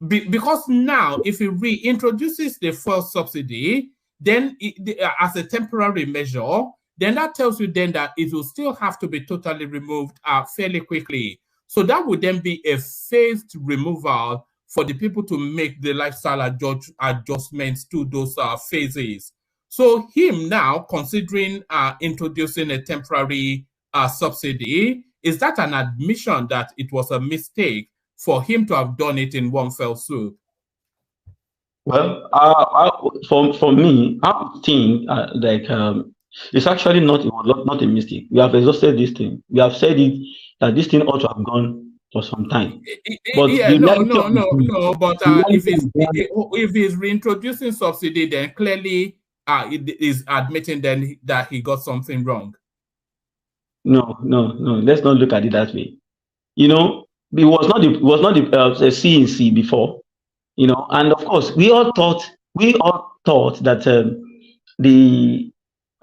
Because now, if he reintroduces the first subsidy, then as a temporary measure, then that tells you then that it will still have to be totally removed fairly quickly. So that would then be a phased removal for the people to make the lifestyle adjustments to those phases. So him now considering introducing a temporary subsidy, is that an admission that it was a mistake for him to have done it in one fell swoop? Well, for me, I think it's actually not a mistake. We have exhausted this thing. We have said it that this thing ought to have gone for some time. But But if he's reintroducing subsidy, then clearly is admitting then that he got something wrong. No. Let's not look at it that way. You know, it was not the CNC before. You know, and of course, we all thought that the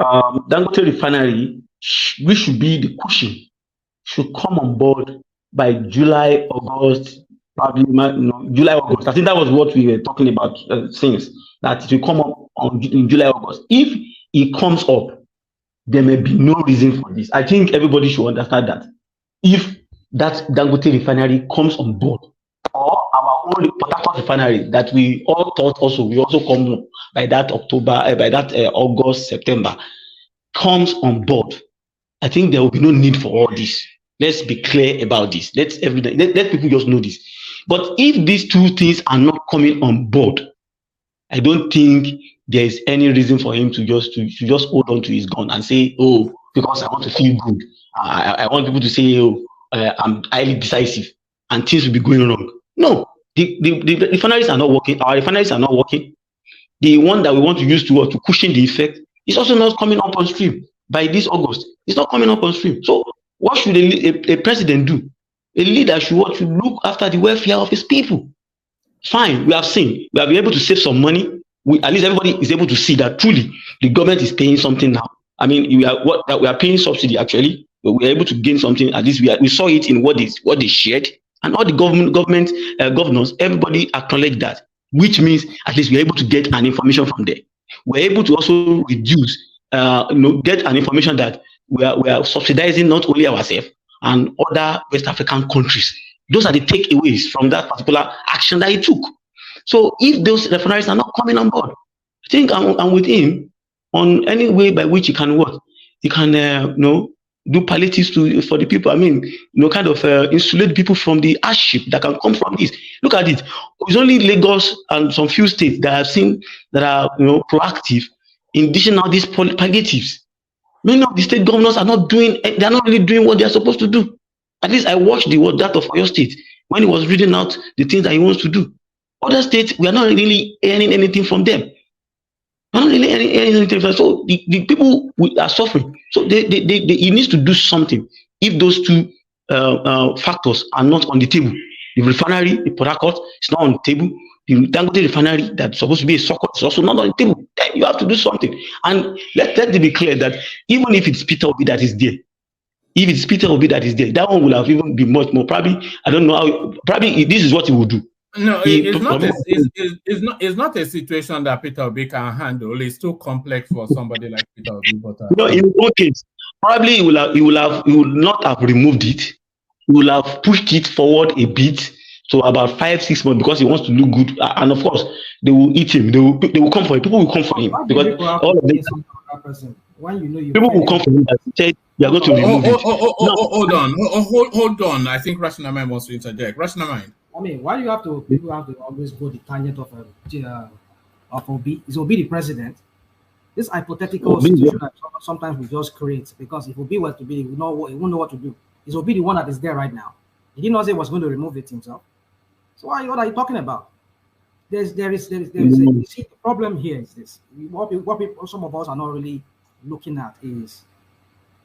Dangote refinery, which should be the cushion, should come on board by July, August, probably July, August. I think that was what we were talking about since, that it will come up in July, August. If it comes up, there may be no reason for this. I think everybody should understand that. If that Dangote refinery comes on board, or our own Port Harcourt refinery that we all thought we also come by that August, September, comes on board, I think there will be no need for all this. Let's be clear about this. Let people just know this. But if these two things are not coming on board, I don't think there is any reason for him to just hold on to his gun and say, oh, because I want to feel good. I want people to say, oh, I'm highly decisive and things will be going wrong. No, the refineries are not working. Our refineries are not working. The one that we want to use to cushion the effect is also not coming up on stream by this August. It's not coming up on stream. So what should a president do? A leader should look after the welfare of his people. Fine, we have been able to save some money. At least everybody is able to see that truly the government is paying something now. I mean, we are paying subsidy actually, but we are able to gain something. At least we saw it in what they shared, and all the governors, everybody acknowledged that, which means at least we are able to get an information from there. We're able to also reduce, get an information that we are subsidizing not only ourselves and other West African countries. Those are the takeaways from that particular action that he took. So if those refineries are not coming on board, I think I'm with him on any way by which he can work. He can, do palliatives for the people. I mean, kind of insulate people from the hardship that can come from this. Look at it. It's only Lagos and some few states that I've seen that are, proactive in dishing out these palliatives. Many of the state governors are not really doing what they are supposed to do. At least I watched that of Oyo State when he was reading out the things that he wants to do. Other states, we are not really earning anything from them. We're not really earning anything from them. So the people are suffering. So he needs to do something. If those two factors are not on the table, the refinery, the Port Harcourt, is not on the table. The Dangote refinery that's supposed to be a circuit is also not on the table. Then you have to do something. And let it be clear that even if it's Peter Obi that is there, that one will have even been much more. Probably, I don't know how. Probably this is what he will do. No, it's not a situation that Peter Obi can handle. It's too complex for somebody like Peter Obi. But, in one case, probably he will not have removed it. He will have pushed it forward a bit to about 5-6 months because he wants to look good. And of course, they will eat him. They will come for him. People will come for him because all of them. People will come for him and say they are going to remove it. Hold on. I think Rational Mind wants to interject. Rational Mind. I mean, why do people have to always go the tangent of Obi? Is Obi the president? This hypothetical situation that sometimes we just create, because if Obi were to be, he won't know what to do. Is Obi the one that is there right now? He did not say he was going to remove it himself. So what are you talking about? You see, the problem here is this. What people, some of us are not really looking at is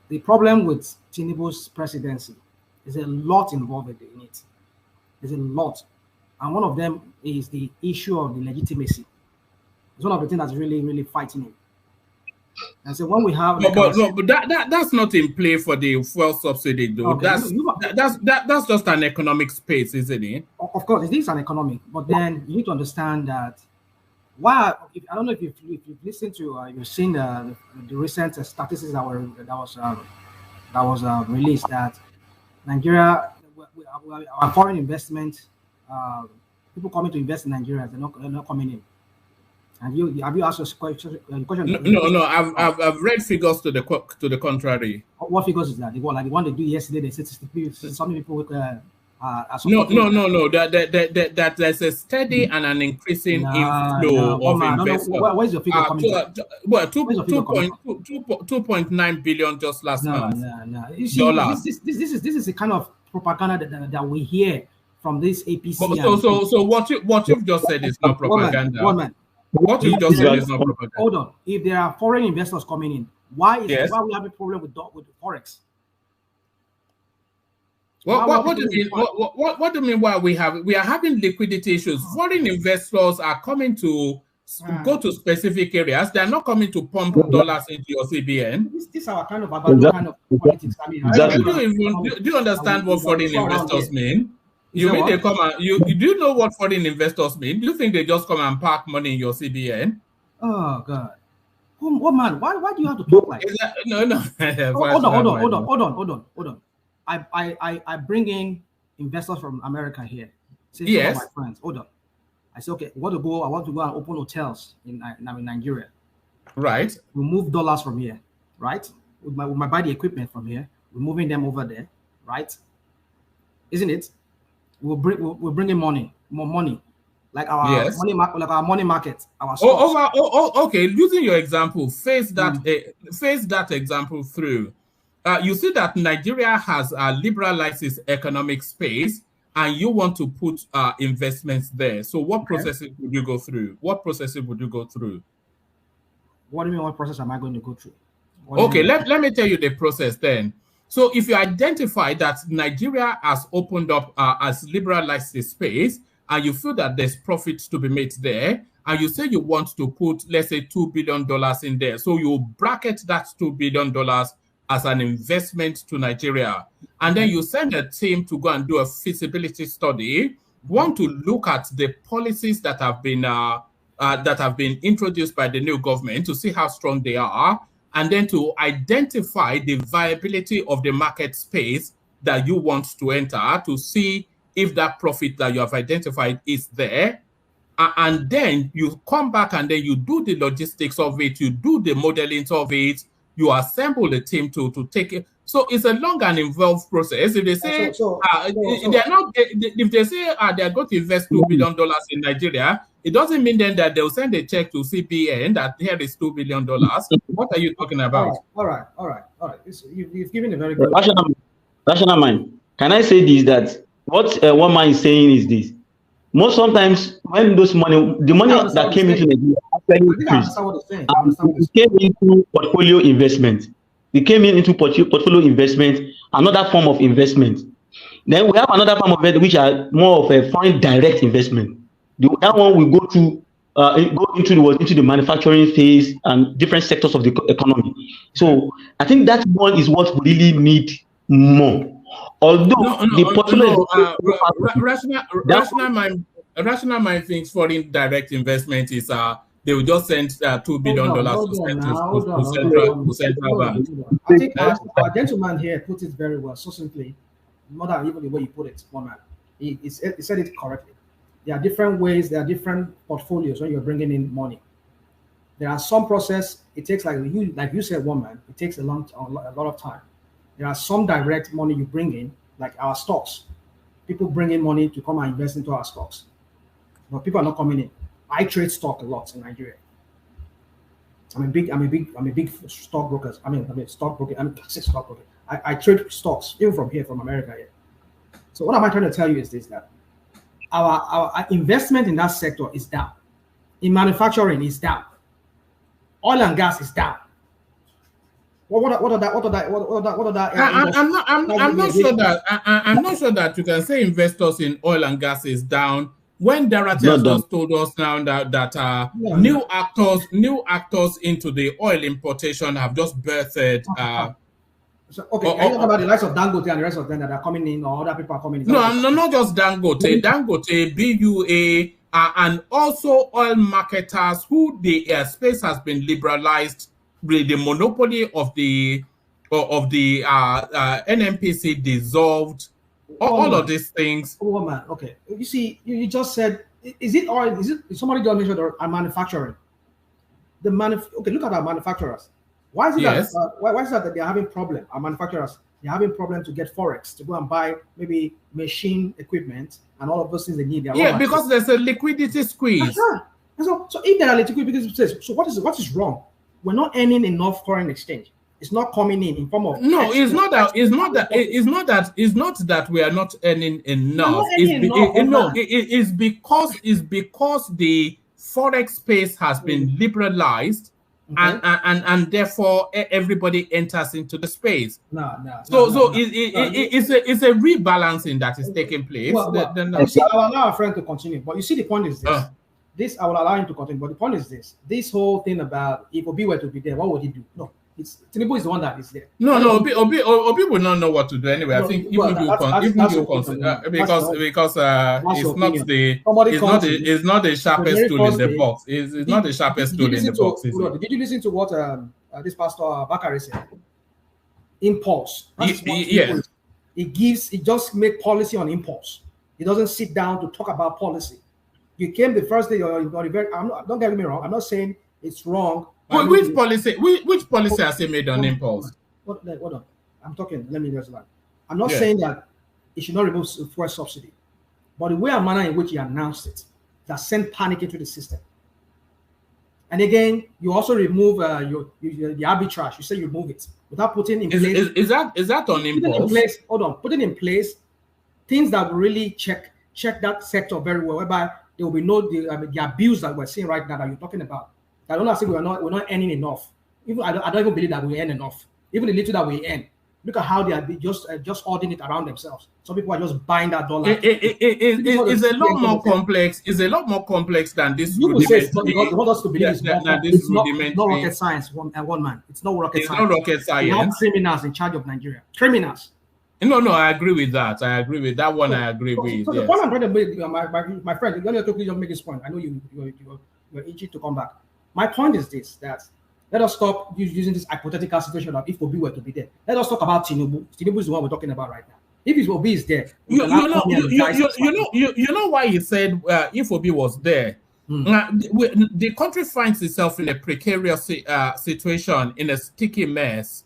the problem with Tinubu's presidency. There's a lot involved in it. There's a lot. And one of them is the issue of the legitimacy. It's one of the things that's really, really fighting him. And so when we have... But that's not in play for the fuel subsidy, though. Okay, that's just an economic space, isn't it? Of course, it is an economic. But then you need to understand that I don't know if you've listened to, you've seen the recent statistics that was released, that Nigeria... Our foreign investment, people coming to invest in Nigeria, they're not coming in. And have you asked us a question? No. I've read figures to the contrary. What figures is that? The one they do yesterday, they said some people with No. That there's a steady and an increasing inflow of investment. Where's your figure coming from? 2.9 billion just last month. No. You see, this is the kind of propaganda that we hear from this APC. So what you've just said is not propaganda. What you just said is not propaganda. Hold on. If there are foreign investors coming in, why Yes. why we have a problem with forex? What do you mean? What do you mean? Why we are having liquidity issues? Foreign investors are coming to go to specific areas. They are not coming to pump dollars into your CBN. This our kind of kind of politics. I mean, Do you understand what foreign investors mean? You mean they come and you do you know what foreign investors mean? Do you think they just come and park money in your CBN? Oh God. Oh man, why do you have to talk like that? No. Hold on. I bring in investors from America here. Say yes. Some of my friends. Hold on. I say, okay, I want to go and open hotels in Nigeria. Right. We move dollars from here, right? We might buy the equipment from here. We're moving them over there, right? Isn't it? We're bringing money, more money, like our yes. money market, like our money market, our stocks. Okay. Using your example, face that example through. You see that Nigeria has liberalized its economic space, and you want to put investments there. So, what processes would you go through? What processes would you go through? What do you mean? What process am I going to go through? Okay, let me tell you the process then. So if you identify that Nigeria has opened up, has liberalized the space, and you feel that there's profits to be made there, and you say you want to put, let's say, $2 billion in there. So you bracket that $2 billion as an investment to Nigeria. And then you send a team to go and do a feasibility study, want to look at the policies that have been introduced by the new government to see how strong they are, and then to identify the viability of the market space that you want to enter to see if that profit that you have identified is there. And then you come back and then you do the logistics of it, you do the modeling of it, you assemble a team to take it. So it's a long and involved process. If they say if they say they're going to invest $2 billion in Nigeria, it doesn't mean then that they'll send a check to CBN that here is $2 billion. What are you talking about? All right. You've given a very good rational mind. Can I say this? That what one man is saying is this. Most sometimes when the money that came into Nigeria actually came into portfolio investment. It came into portfolio investment, another form of investment. Then we have another form of it which are more of a foreign direct investment. That one will go into the manufacturing phase and different sectors of the economy. So I think that one is what we really need more. Although rational mind thinks foreign direct investment is they will just send $2 billion to central bank. I think our gentleman here put it very well, succinctly, more than even the way you put it, one man. He said it correctly. There are different ways, there are different portfolios when you're bringing in money. There are some process, it takes like you said, one man, it takes a lot of time. There are some direct money you bring in, like our stocks. People bring in money to come and invest into our stocks, but people are not coming in. I trade stock a lot in Nigeria. I'm a big stockbroker. I trade stocks even from here, from America here. So what am I trying to tell you is this: that our investment in that sector is down. In manufacturing is down. Oil and gas is down. What are that? I'm not sure that you can say investors in oil and gas is down when Dara just told us now that new actors into the oil importation have just birthed. So, okay, are you talking about the likes of Dangote and the rest of them that are coming in, or other people are coming in? No, not just Dangote, BUA, and also oil marketers who the space has been liberalized. The monopoly of the NNPC dissolved. All of these things. Oh man, okay. You see, you just said, is it oil? Is it somebody just mentioned our manufacturing? Okay, look at our manufacturers. Why is it why is that they are having problem? Our manufacturers, they're having problem to get forex to go and buy maybe machine equipment and all of those things they need. Because there's a liquidity squeeze. So if there are liquidity squeeze, so what is wrong? We're not earning enough foreign exchange. It's not coming in form of it's not that we are not earning enough. It's because the forex space has been liberalized, and therefore everybody enters into the space. It's a rebalancing that is taking place. You see, I will allow our friend to continue, but you see, the point is this. This I will allow him to continue, but the point is this: this whole thing about if Obi were to be there, what would he do? No, it's Tinubu is the one that is there. No, Obi will not know what to do anyway. I think because it's not the sharpest tool in the box. It's not the sharpest tool in the box. Did you listen to what this pastor Bakari said? Impulse. Yes. It just make policy on impulse. It doesn't sit down to talk about policy. You came the first day, don't get me wrong. I'm not saying it's wrong. Which policy has he made on impulse? Hold on. I'm talking. Let me just like. I'm not saying that it should not remove fuel subsidy, but the way and manner in which he announced it, that sent panic into the system. And again, you also remove the arbitrage. You say you remove it without putting in place. Is that on impulse? Putting in place things that will really check that sector very well, whereby there will be the abuse that we're seeing right now that you're talking about. I don't think we're not earning enough. Even I don't even believe that we earn enough. Even the little that we earn, look at how they are just holding it around themselves. Some people are just buying that dollar. It's a lot more complex. It's a lot more complex than this. You want us to believe it's not rocket science. One man. It's not rocket science. It's not rocket science. We have criminals in charge of Nigeria. Criminals. No, I agree with that. I agree with that one. I agree with. So the point I'm trying to make, my friend, let me quickly just make this point. I know you're itching to come back. My point is this: that let us stop using this hypothetical situation of if Obi were to be there. Let us talk about Tinubu. Tinubu is the one we're talking about right now. If Obi is there, you know why he said if Obi was there. The country finds itself in a precarious situation, in a sticky mess.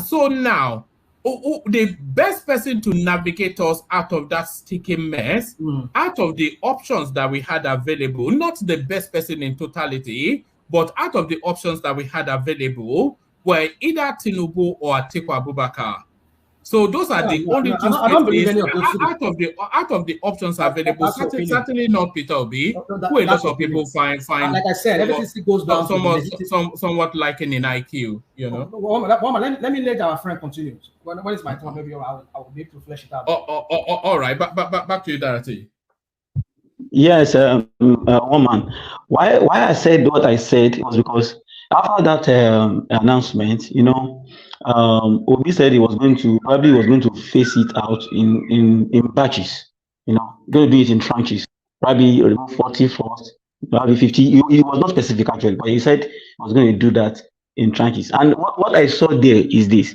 So now. The best person to navigate us out of that sticky mess, out of the options that we had available, not the best person in totality, but out of the options that we had available, were either Tinubu or Atiku Abubakar. So those are the only two. I don't believe any of those out of the options available. Certainly not Peter Obi, who a lot of people find. Like I said, everything goes down. Somewhat liking in IQ, you know. Let me let our friend continue. When it's my turn, maybe I will be able to flesh it out. All right, but back to you, Dorothy. Yes, woman. Why I said what I said was because after that announcement, Obi said he was going to face it out in batches, going to do it in tranches, probably 40 first, probably 50. He was not specific actually, but he said he was going to do that in tranches. And what I saw there is this: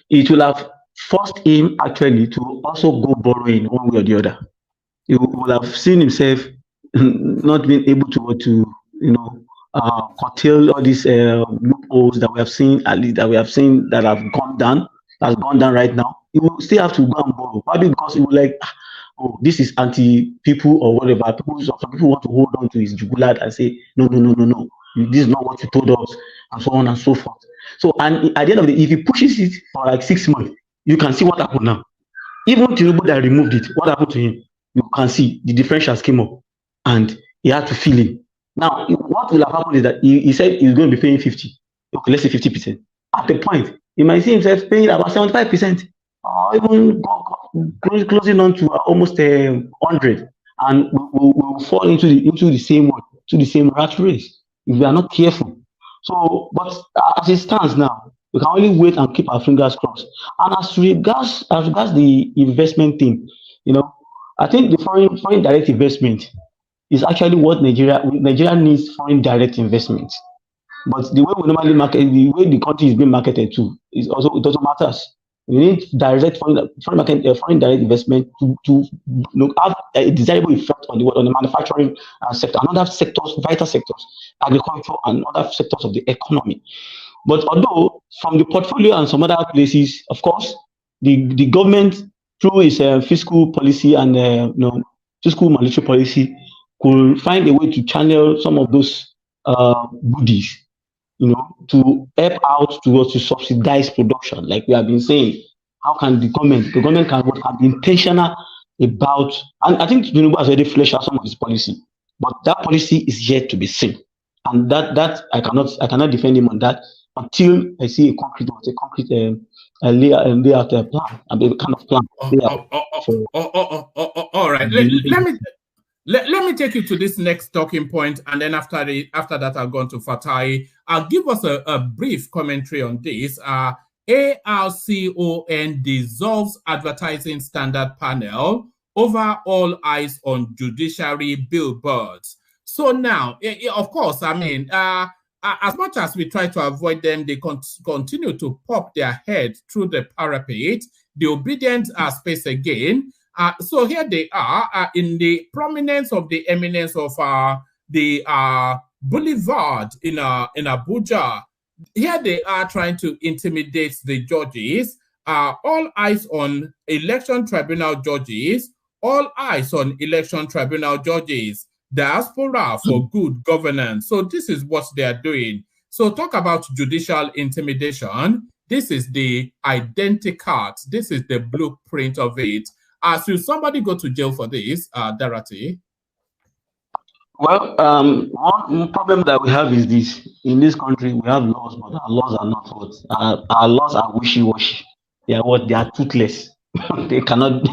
it will have forced him actually to also go borrowing one way or the other. He will have seen himself not being able to curtail all these loopholes that we have seen, at least that have gone down. That's gone down right now. He will still have to go and borrow, probably because he will like, oh, this is anti-people or whatever. Some people want to hold on to his jugular and say, no, this is not what you told us, and so on and so forth. So, and at the end of the day, if he pushes it for like 6 months, you can see what happened now. Even Tinubu that removed it, what happened to him? You can see the differentials came up, and he had to fill in. Now, what will have happened is that he said he's going to be paying 50. Okay, let's say 50%. At the point, he might see himself paying about 75%, or even closing on to almost 100, and we'll fall into the same rat race if we are not careful. So, but as it stands now, we can only wait and keep our fingers crossed. And as regards the investment thing, I think the foreign direct investment is actually what Nigeria needs. Foreign direct investment, but the way we normally market, the way the country is being marketed to, it doesn't matter. We need direct foreign direct investment to have a desirable effect on the manufacturing sector and other sectors, vital sectors, agriculture and other sectors of the economy. But although from the portfolio and some other places, of course, the government through its fiscal policy and fiscal monetary policy could find a way to channel some of those goodies, to help out to subsidize production, like we have been saying. How can the government can be intentional about, and I think Tinubu has already fleshed out some of his policy, But that policy is yet to be seen, and that I cannot defend him on that until I see a concrete layout plan, a kind of plan. All right. Let me take you to this next talking point, and then after that, I'll go on to Fatai. I'll give us a brief commentary on this. ARCON dissolves advertising standard panel over all eyes on judiciary billboards. So now, of course, I mean, as much as we try to avoid them, they continue to pop their head through the parapet. The obedient are space again. So here they are in the prominence of the eminence of the boulevard in Abuja. Here they are trying to intimidate the judges. All eyes on election tribunal judges. All eyes on election tribunal judges. Diaspora for good governance. So this is what they are doing. So talk about judicial intimidation. This is the identity card. This is the blueprint of it. Should somebody go to jail for this, Darati? Well, one problem that we have is this: in this country, we have laws, but our laws are not what our laws are wishy-washy. They are what they are toothless. they cannot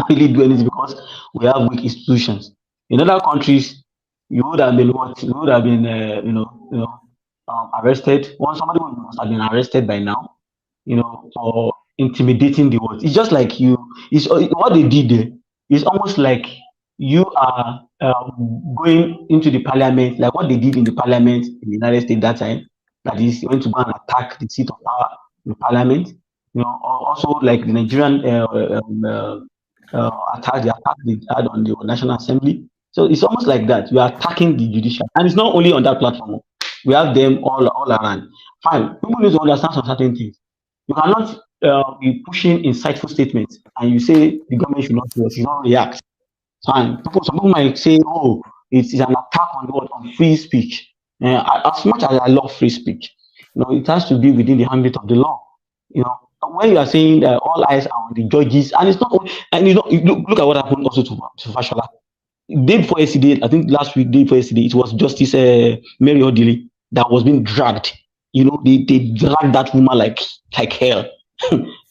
really do anything because we have weak institutions. In other countries, you would have been arrested. Somebody must have been arrested by now, for intimidating the world. It's just like it's what they did there. It's almost like you are going into the parliament, like what they did in the parliament in the United States that time. That is, you went to go and attack the seat of power in the parliament. Also like the Nigerian attack they had on the National Assembly. So it's almost like that. You are attacking the judicial, and it's not only on that platform. We have them all around. Fine, people need to understand some certain things. You cannot be pushing insightful statements, and you say the government should not react. Fine. Some people might say, "Oh, it's an attack on free speech." As much as I love free speech, it has to be within the ambit of the law. When you are saying that all eyes are on the judges, and it's not, and look at what happened also to Fashola. Day before yesterday, I think last week, day before yesterday, it was Justice Mary Odili that was being dragged. They dragged that woman like hell.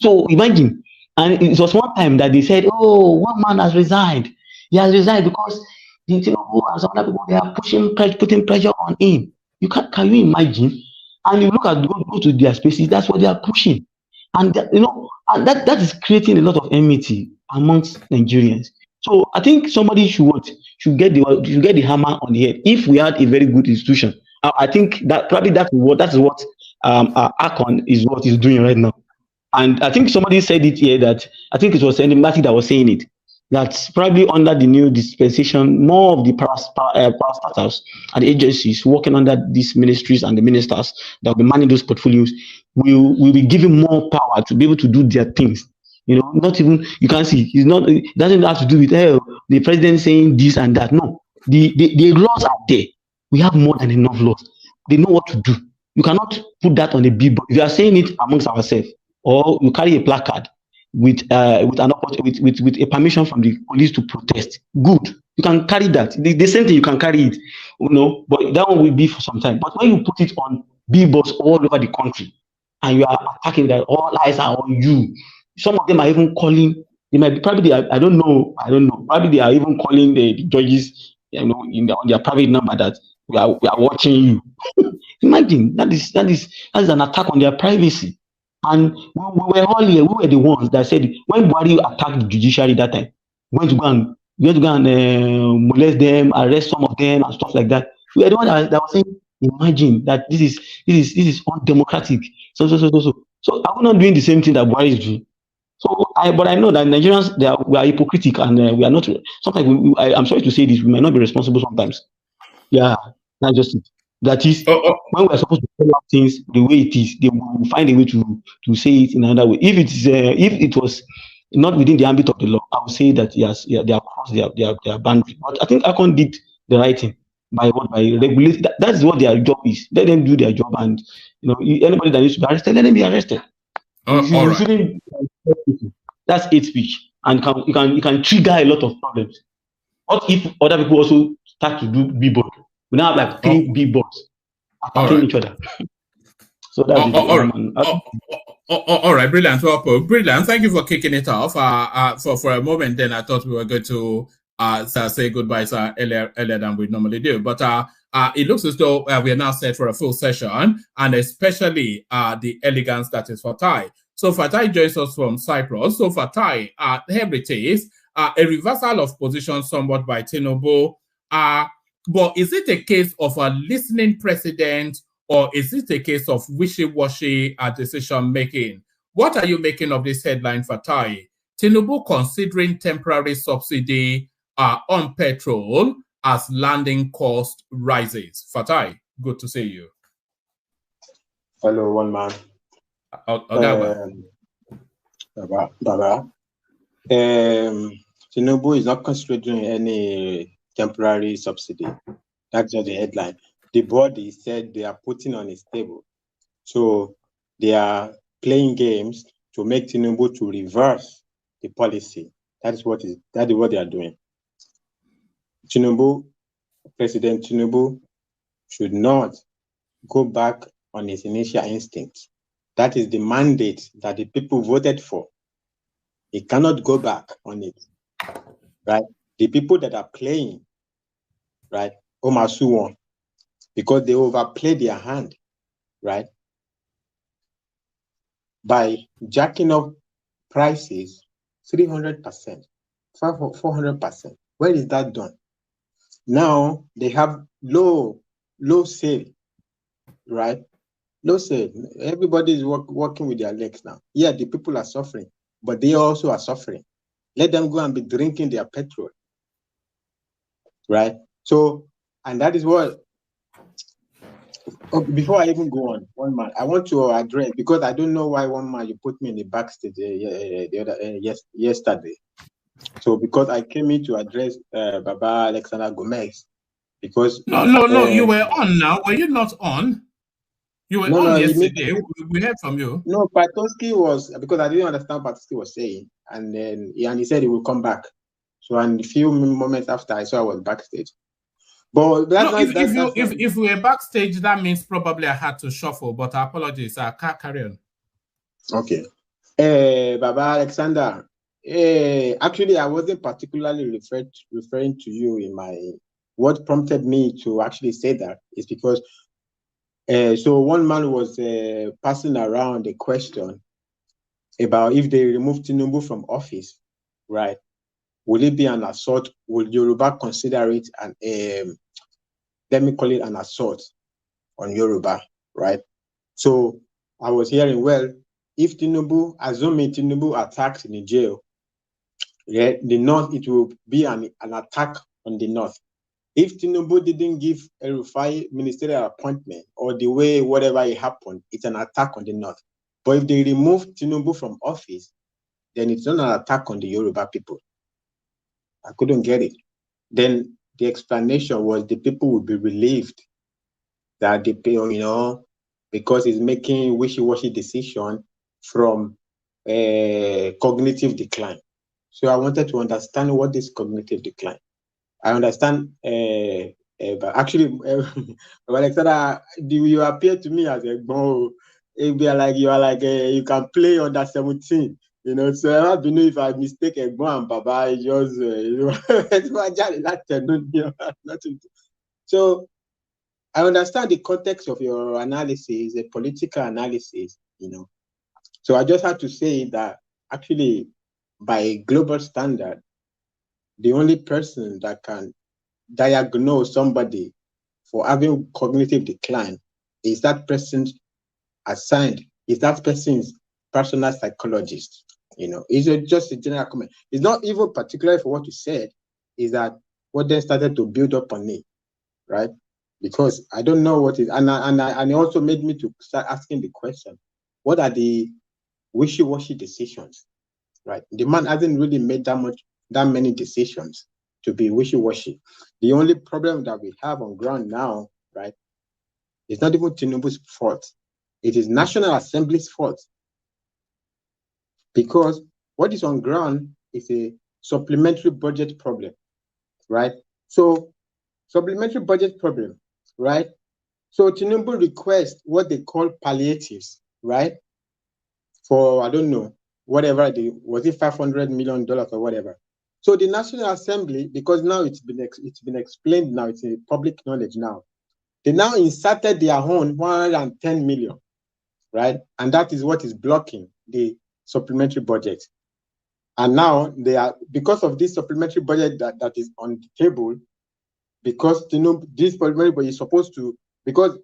So imagine, and it was one time that they said, "Oh, one man has resigned. He has resigned because the Tinubu and some other people, they are putting pressure on him." Can you imagine? And you look at go to their spaces, that's what they are pushing, and and that is creating a lot of enmity amongst Nigerians. So I think somebody should get the hammer on the head. If we had a very good institution, I think that probably that's what ACON is what is doing right now. And I think somebody said it here that I think it was Enigmatic that was saying it. That's probably under the new dispensation, more of the parastatals and the agencies working under these ministries and the ministers that will be managing those portfolios will be given more power to be able to do their things. Not even, you can see, it doesn't have to do with the president saying this and that. No, the laws are there. We have more than enough laws. They know what to do. You cannot put that on a billboard. If you are saying it amongst ourselves, or you carry a placard with a permission from the police to protest, good. You can carry that. The same thing, you can carry it, but that one will be for some time. But when you put it on billboards all over the country, and you are attacking that all eyes are on you, some of them are even calling. They might be probably, I don't know. Probably they are even calling the judges, on their private number that we are watching you. Imagine that is an attack on their privacy. And we were all here. We were the ones that said when Buhari attacked the judiciary that time, we went to go and molest them, arrest some of them, and stuff like that. We were the ones that was saying, imagine that this is undemocratic. So are we not doing the same thing that Buhari is doing? But I know that Nigerians we are hypocritical, and we are not. Sometimes I'm sorry to say this, we might not be responsible sometimes. Yeah, that's just it. That is, when we are supposed to tell out things the way it is, they will find a way to say it in another way. If it was not within the ambit of the law, I would say that yes, they are crossed their boundary. But I think ACON did the right thing by regulating. That's what their job is. Let them do their job, and anybody that needs to be arrested, let them be arrested. All right. That's hate speech, and you can trigger a lot of problems. What if other people also start to do billboard? We now have like 3 billboards All attacking right. each other. So that's it. All right, brilliant. Well, brilliant. Thank you for kicking it off. For a moment, then I thought we were going to say goodbyes earlier than we normally do. But it looks as though we are now set for a full session, and especially the elegance that is Fatai. So Fatai joins us from Cyprus. So Fatai, here it is, a reversal of position somewhat by Tinubu. But is it a case of a listening president, or is it a case of wishy-washy decision-making? What are you making of this headline, Fatai? Tinubu considering temporary subsidy on petrol as landing cost rises. Fatai, good to see you. Hello, one man. Baba. Tinubu is not considering any temporary subsidy. That's just the headline. The body said they are putting on his table. So they are playing games to make Tinubu to reverse the policy. That is what they are doing. President Tinubu should not go back on his initial instinct. That is the mandate that the people voted for. He cannot go back on it, right? The people that are playing, right, Omasu won, because they overplayed their hand, right? By jacking up prices 300%, 400%. Where is that done? Now they have low sale, right? Low sale. Everybody is working with their legs now. Yeah, the people are suffering, but they also are suffering. Let them go and be drinking their petrol, right? So, and that is what. Before I even go on, one man, I want to address, because I don't know why one man you put me in the backstage yesterday. So because I came in to address Baba Alexander Gomez, because no, you were on now. Were you not on? You were on yesterday. We heard from you. No, Patosky was, because I didn't understand what Patosky was saying, and then he said he will come back. So, and a few moments after, I saw I was backstage. But if we were backstage, that means probably I had to shuffle. But apologies, I can't carry on. Okay, Baba Alexander. Actually, I wasn't particularly referring to you in my. What prompted me to actually say that is because. So one man was passing around a question about if they remove Tinubu from office, right? Will it be an assault? Will Yoruba consider it let me call it an assault on Yoruba, right? So I was hearing, well, if Tinubu, assuming Tinubu attacks in the jail, yeah, the North, it will be an attack on the North. If Tinubu didn't give a Rufai ministerial appointment, or the way whatever it happened, it's an attack on the North. But if they remove Tinubu from office, then it's not an attack on the Yoruba people. I couldn't get it. Then the explanation was the people would be relieved that they pay, because it's making wishy-washy decision from cognitive decline. So I wanted to understand what is cognitive decline. I understand, but actually, Alexander, you appear to me as a bro. You are like you can play under 17, So I don't know if I mistake a bro and Baba. I just nothing. So I understand the context of your analysis, a political analysis, So I just had to say that actually, by global standard, the only person that can diagnose somebody for having cognitive decline is that person's personal psychologist. It's just a general comment. It's not even particular for what you said, is that what then started to build up on me, right? Because I don't know what is, and it also made me to start asking the question, what are the wishy-washy decisions, right? The man hasn't really made that many decisions to be wishy-washy. The only problem that we have on ground now, right, is not even Tinubu's fault. It is National Assembly's fault. Because what is on ground is a supplementary budget problem, right? So supplementary budget problem, right? So Tinubu requests what they call palliatives, right? For, I don't know, whatever, was it $500 million or whatever. So the National Assembly, because now it's been explained now, it's a public knowledge now, they now inserted their own 110 million, right? And that is what is blocking the supplementary budget. And now they are, because of this supplementary budget that is on the table, because this supplementary budget is supposed to, because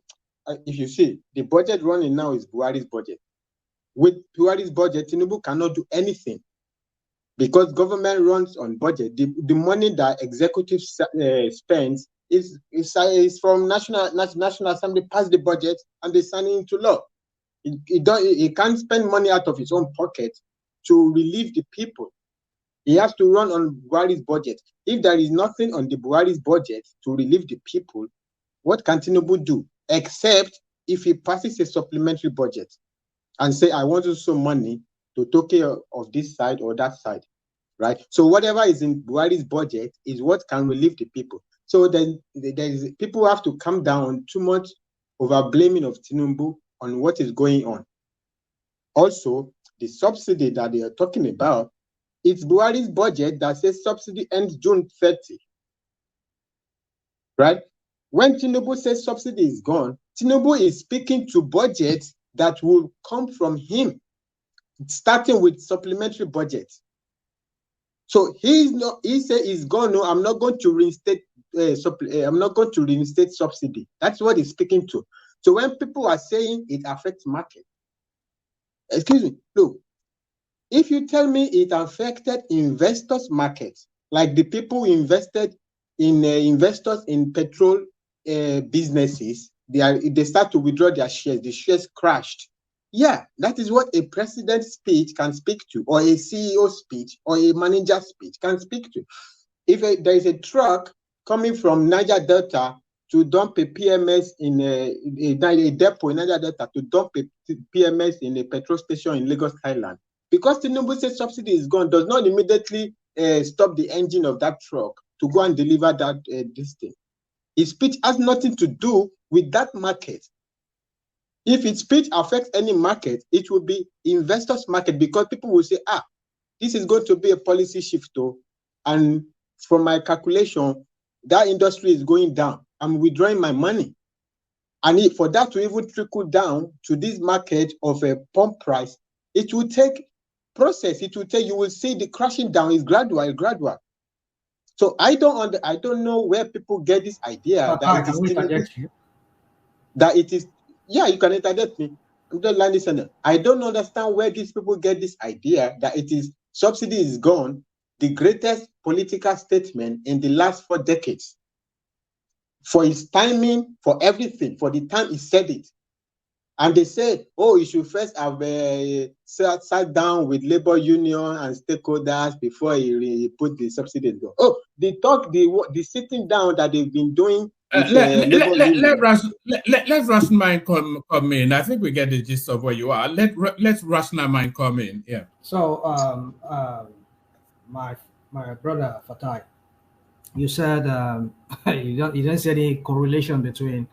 if you see, the budget running now is Buhari's budget. With Buhari's budget, Tinubu cannot do anything because government runs on budget. The money that executive spends is from National Assembly, pass the budget, and they sign it into law. He can't spend money out of his own pocket to relieve the people. He has to run on Buhari's budget. If there is nothing on the Buhari's budget to relieve the people, what can Tinubu do? Except if he passes a supplementary budget and say, I want to show money to take care of this side or that side, right? So whatever is in Buhari's budget is what can relieve the people. So then people have to come down too much over blaming of Tinubu on what is going on. Also, the subsidy that they are talking about, it's Buhari's budget that says subsidy ends June 30, right? When Tinubu says subsidy is gone, Tinubu is speaking to budgets that will come from him, starting with supplementary budget. So he said he's gone. No, I'm not going to reinstate. I'm not going to reinstate subsidy. That's what he's speaking to. So when people are saying it affects market, excuse me, look, if you tell me it affected investors' market, like the people who invested in investors in petrol businesses, they start to withdraw their shares. The shares crashed. Yeah, that is what a president's speech can speak to, or a CEO speech, or a manager's speech can speak to. If there is a truck coming from Niger Delta to dump a PMS in a depot in Niger Delta to dump a PMS in a petrol station in Lagos, Thailand, because Tinubu says subsidy is gone, does not immediately stop the engine of that truck to go and deliver that this thing. His speech has nothing to do with that market. If its speech affects any market, it will be investors' market, because people will say, this is going to be a policy shift, and from my calculation, that industry is going down. I'm withdrawing my money. And for that to even trickle down to this market of a pump price, it will take process. It will take, you will see the crashing down is gradual. So I don't know where people get this idea that it is. Yeah, you can interject me. I'm just listening. I don't understand where these people get this idea that it is subsidy is gone, the greatest political statement in the last 4 decades. For his timing, for everything, for the time he said it. And they said, you should first have sat down with labor union and stakeholders before he put the subsidy down. The sitting down that they've been doing. Let rational mind come in. I think we get the gist of where you are. Let rational mind come in. Yeah. So, my brother Fatai, you said you didn't see any correlation between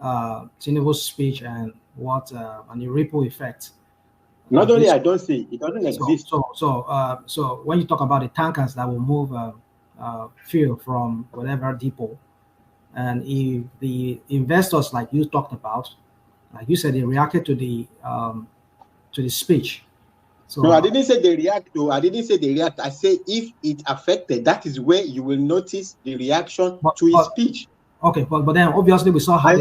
Tinubu's speech and and the ripple effect. Not only I don't see it doesn't exist. So when you talk about the tankers that will move fuel from whatever depot, and if the investors, like you talked about, like you said, they reacted to the speech. So, no, I didn't say they react. I say if it affected, that is where you will notice the reaction to his speech. Okay, but then obviously we saw how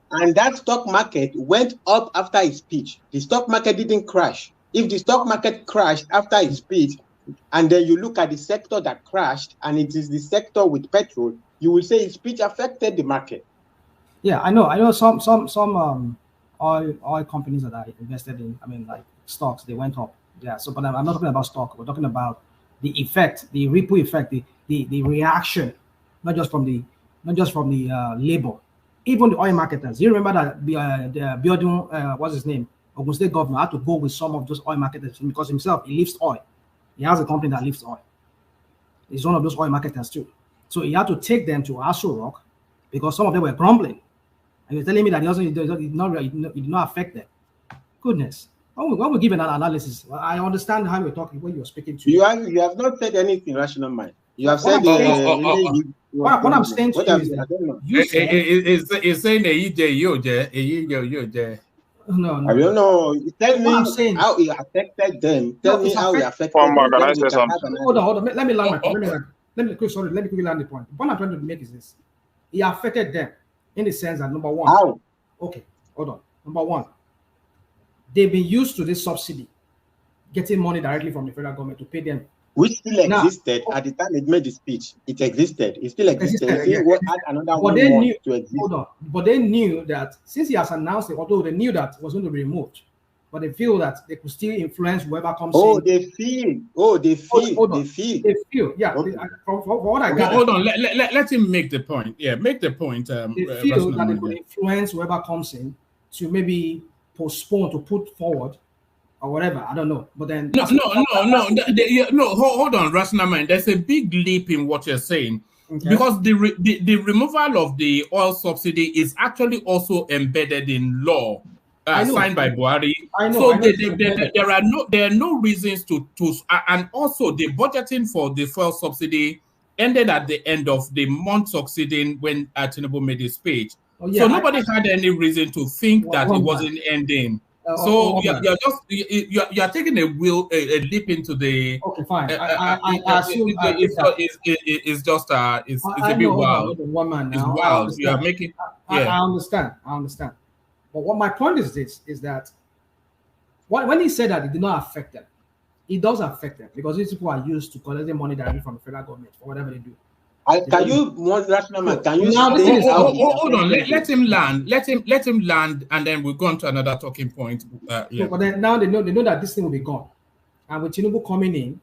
and that stock market went up after his speech. The stock market didn't crash. If the stock market crashed after his speech, and then you look at the sector that crashed, and it is the sector with petrol, you will say his speech affected the market. Yeah, I know. Some oil companies that I invested in, like stocks, they went up. Yeah. So, but I'm not talking about stock. We're talking about the effect, the ripple effect, the reaction, not just from the labor, even the oil marketers. You remember that the Biodun, what's his name, Ogun State governor had to go with some of those oil marketers because himself he lifts oil. He has a company that lifts oil. He's one of those oil marketers too. So he had to take them to Aso Rock because some of them were grumbling. And you're telling me that it did not affect them. Goodness. When we give an analysis, I understand how you're talking, when you're speaking to you have not said anything, rational mind. You have said what I'm saying to you is that you said it's saying no. I don't know. Tell What I'm me saying, how it affected them. Tell me it's how it affected. affected them. Can I Then we say can have something? an Hold on. Let me land my Oh, point. Let me quickly land the point. The point I'm trying to make is this: it affected them in the sense that number one. How? Okay, hold on. Number one, they've been used to this subsidy, getting money directly from the federal government to pay them. Which still existed at the time it made the speech. It existed. It still existed. It still add another one more to exist. Hold on. But they knew that since he has announced it, although they knew that it was going to be removed, but they feel that they could still influence whoever comes in. They feel. They feel. Yeah. Okay. From what I got. Hold on. Let him make the point. Yeah, make the point. They feel that they could influence whoever comes in to maybe postpone, to put forward, or whatever. I don't know. But then no. Hold on, rational mind. There's a big leap in what you're saying. Okay. Because the removal of the oil subsidy is actually also embedded in law. Signed by Buhari. So there are no reasons to and also the budgeting for the fuel subsidy ended at the end of the month succeeding when Tinubu made his speech. So nobody had any reason to think that it wasn't ending. So you're taking a leap into the. Okay, fine. I assume it's just it's a bit wild. One man now. It's wild. You are making. I understand. But what my point is this: is that when he said that it did not affect them, it does affect them because these people are used to collecting money directly from the federal government for whatever they do. Can you, one rational man? Can you hold on? Let him land. Let him land, and then we'll go on to another talking point. But then now they know that this thing will be gone, and with Tinubu coming in,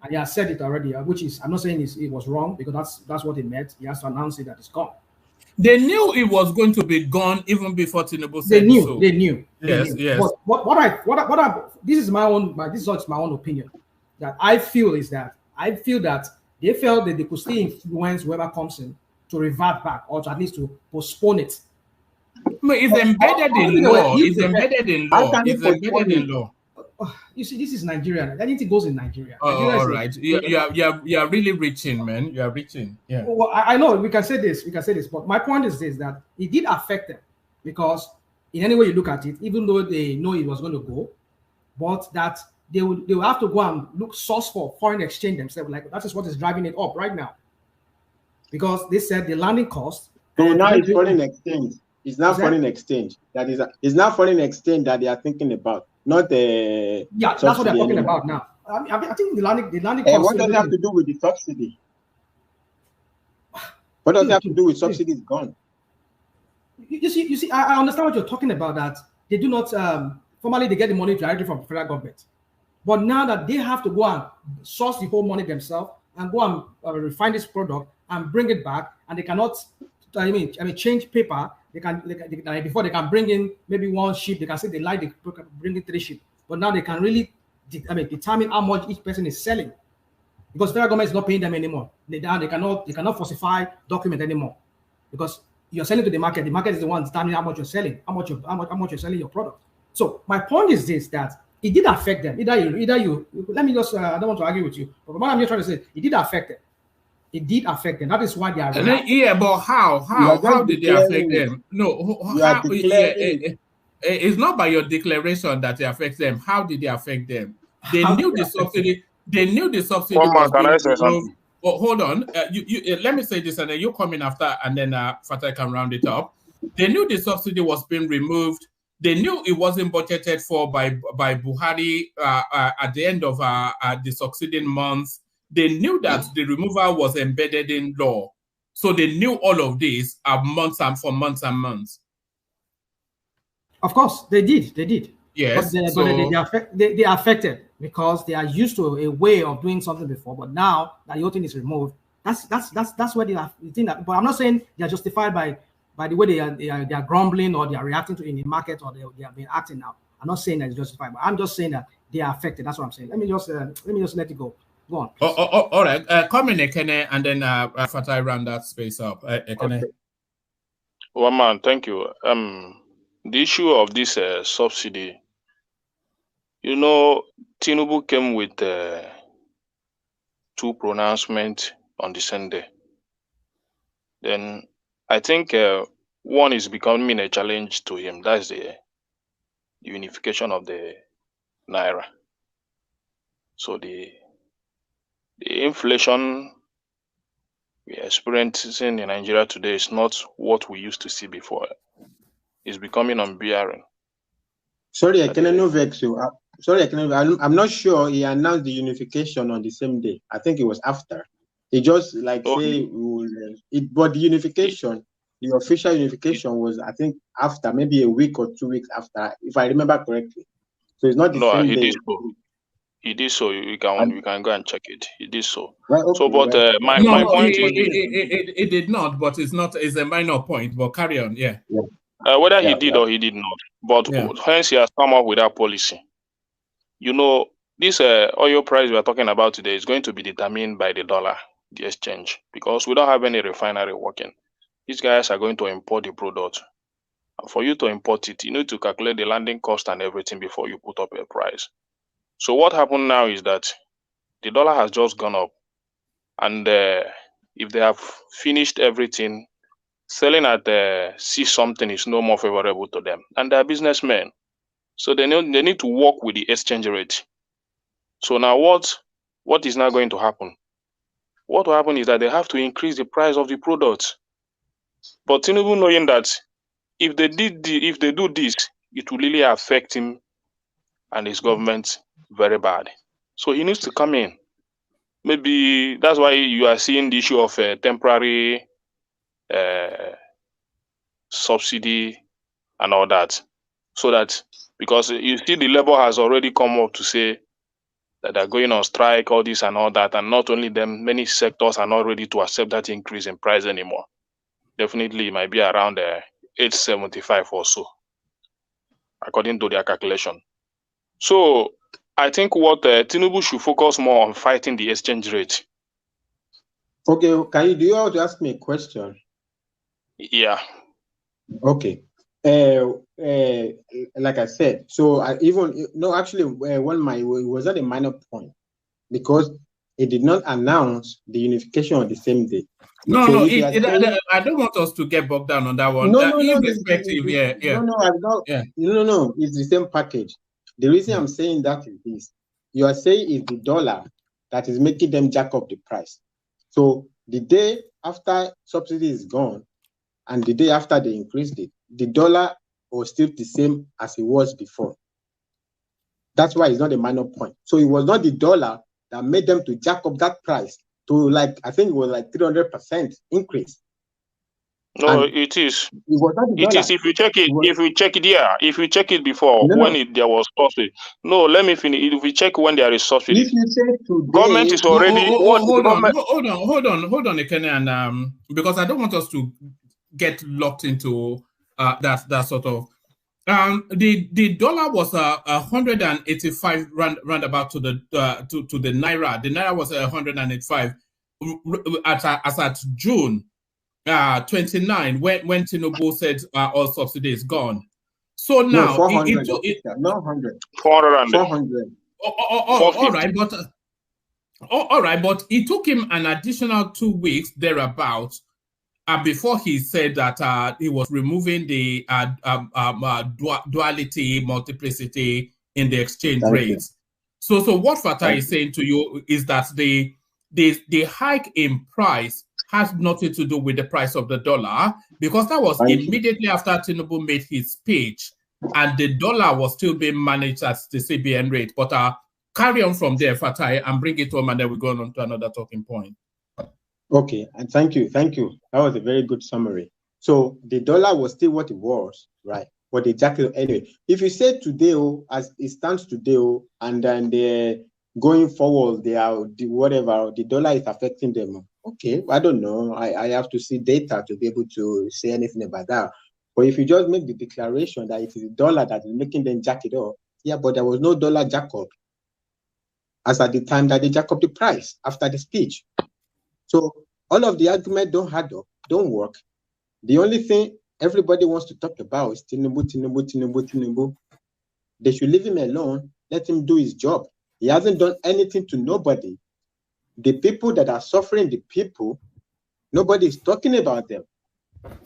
and he has said it already, which is I'm not saying it was wrong because that's what he meant. He has to announce it that it's gone. They knew it was going to be gone even before Tinubu said so. They knew. Yes. But this is my own opinion. That I feel that they felt that they could still influence whoever comes in to revert back or to at least to postpone it. It's embedded in law. It's embedded in law. It's embedded in law. You see, this is Nigeria. Anything goes in Nigeria. All right. You are really reaching, man. You are reaching. Yeah. Well, I know we can say this, but my point is this: that it did affect them because in any way you look at it, even though they know it was going to go, but that they will have to go and source for foreign exchange themselves. Like that is what is driving it up right now, because they said the landing cost. So now it's foreign exchange. It's not foreign exchange. It's not foreign exchange that they are thinking about. Not the that's what they're talking about now. I think the landing cost. What does it have to do with the subsidy? What does it have to do with subsidy? Is gone. You see, I understand what you're talking about. That they do not formally they get the money directly from the federal government, but now that they have to go and source the whole money themselves and go and refine this product and bring it back, and they cannot. I mean, change paper. They can before they can bring in maybe one ship. They can say they bring in 3 ships, but now they can really determine how much each person is selling because federal government is not paying them anymore. They cannot falsify document anymore because you're selling to the market. The market is the one determining how much you're selling, how much you're selling your product. So my point is this: that it did affect them. Either you. Let me just. I don't want to argue with you, but what I'm just trying to say, it did affect them. It did affect them. That is why they are. But how did they affect them? No, it's not by your declaration that it affects them. How did they affect them? They knew the subsidy. They knew the subsidy. Can I say something? Oh, hold on. Let me say this, and then you come in after, and then Fatah can round it up. They knew the subsidy was being removed. They knew it wasn't budgeted for by Buhari at the end of the succeeding months. They knew that the removal was embedded in law. So they knew all of this months and months. Of course, they did. Yes. But they are affected because they are used to a way of doing something before. But now that the whole thing is removed, that's where they are. But I'm not saying they are justified by the way they are grumbling or they are reacting to in the market or they have been acting now. I'm not saying that it's justified, but I'm just saying that they are affected. That's what I'm saying. Let me just let it go. Go on. All right. Come in, Ekene, and then Fatai round that space up. Ekene. Okay. Well, man, thank you. The issue of this subsidy, Tinubu came with 2 pronouncements on the same day. Then I think one is becoming a challenge to him. That's the unification of the naira. So the inflation we are experiencing in Nigeria today is not what we used to see before. It's becoming unbearable. Sorry, I cannot know vex you. Sorry, I'm not sure he announced the unification on the same day. I think it was after. He just say, but the unification, the official unification was, I think, after, maybe a week or 2 weeks after, if I remember correctly. So it's not the same day. He did so. We can go and check it. He did so. Right, okay, so, but my point is, it did not. But it's not. It's a minor point. But carry on. Yeah. Whether he did or he did not, but hence he has come up with that policy. This oil price we are talking about today is going to be determined by the dollar, the exchange, because we don't have any refinery working. These guys are going to import the product. And for you to import it, you need to calculate the landing cost and everything before you put up a price. So what happened now is that the dollar has just gone up, and if they have finished everything, selling at C something is no more favorable to them, and they're businessmen, so they need to work with the exchange rate. So now what is now going to happen? What will happen is that they have to increase the price of the product. But Tinubu, knowing that if they do this, it will really affect him and his government very bad. So he needs to come in. Maybe that's why you are seeing the issue of temporary subsidy and all that. So that, because you see the labor has already come up to say that they're going on strike, all this and all that, and not only them, many sectors are not ready to accept that increase in price anymore. Definitely it might be around 875 or so, according to their calculation. So I think what Tinubu should focus more on fighting the exchange rate. Okay, do you want to ask me a question? Yeah. Okay. Like I said, so it was not a minor point, because it did not announce the unification on the same day. No, I don't want us to get bogged down on that one. No, irrespective, No, it's the same package. The reason I'm saying that is this: you are saying it's the dollar that is making them jack up the price. So the day after subsidy is gone, and the day after they increased it, the dollar was still the same as it was before. That's why it's not a minor point. So it was not the dollar that made them to jack up that price to I think it was 300% increase. No, it is. It was not the dollar. It is if you check it. If you check it before there was subsidy. No, let me finish. If we check when there is subsidy, if you say today, government is already. Hold on, Ekene, and because I don't want us to get locked into that sort of. The dollar was 185 roundabout to the naira. The naira was 185 as at June 29 when Tinubu said all subsidy is gone. So now 400. 400. All right, but it took him an additional 2 weeks thereabouts. Before he said that he was removing the duality, multiplicity in the exchange rates. So what Fatai is saying to you is that the hike in price has nothing to do with the price of the dollar, because that was immediately after Tinubu made his speech, and the dollar was still being managed at the CBN rate. But carry on from there, Fatai, and bring it home, and then we go on to another talking point. Okay, and thank you. That was a very good summary. So the dollar was still what it was, right? But the jacket anyway. If you say today, as it stands today, and then they're going forward, the dollar is affecting them. Okay, I don't know. I have to see data to be able to say anything about that. But if you just make the declaration that it is the dollar that is making them jack it up, but there was no dollar jack up. as at the time that they jack up the price after the speech. So all of the argument don't add up, don't work. The only thing everybody wants to talk about is Tinubu. They should leave him alone, let him do his job. He hasn't done anything to nobody. The people that are suffering, the people, nobody is talking about them.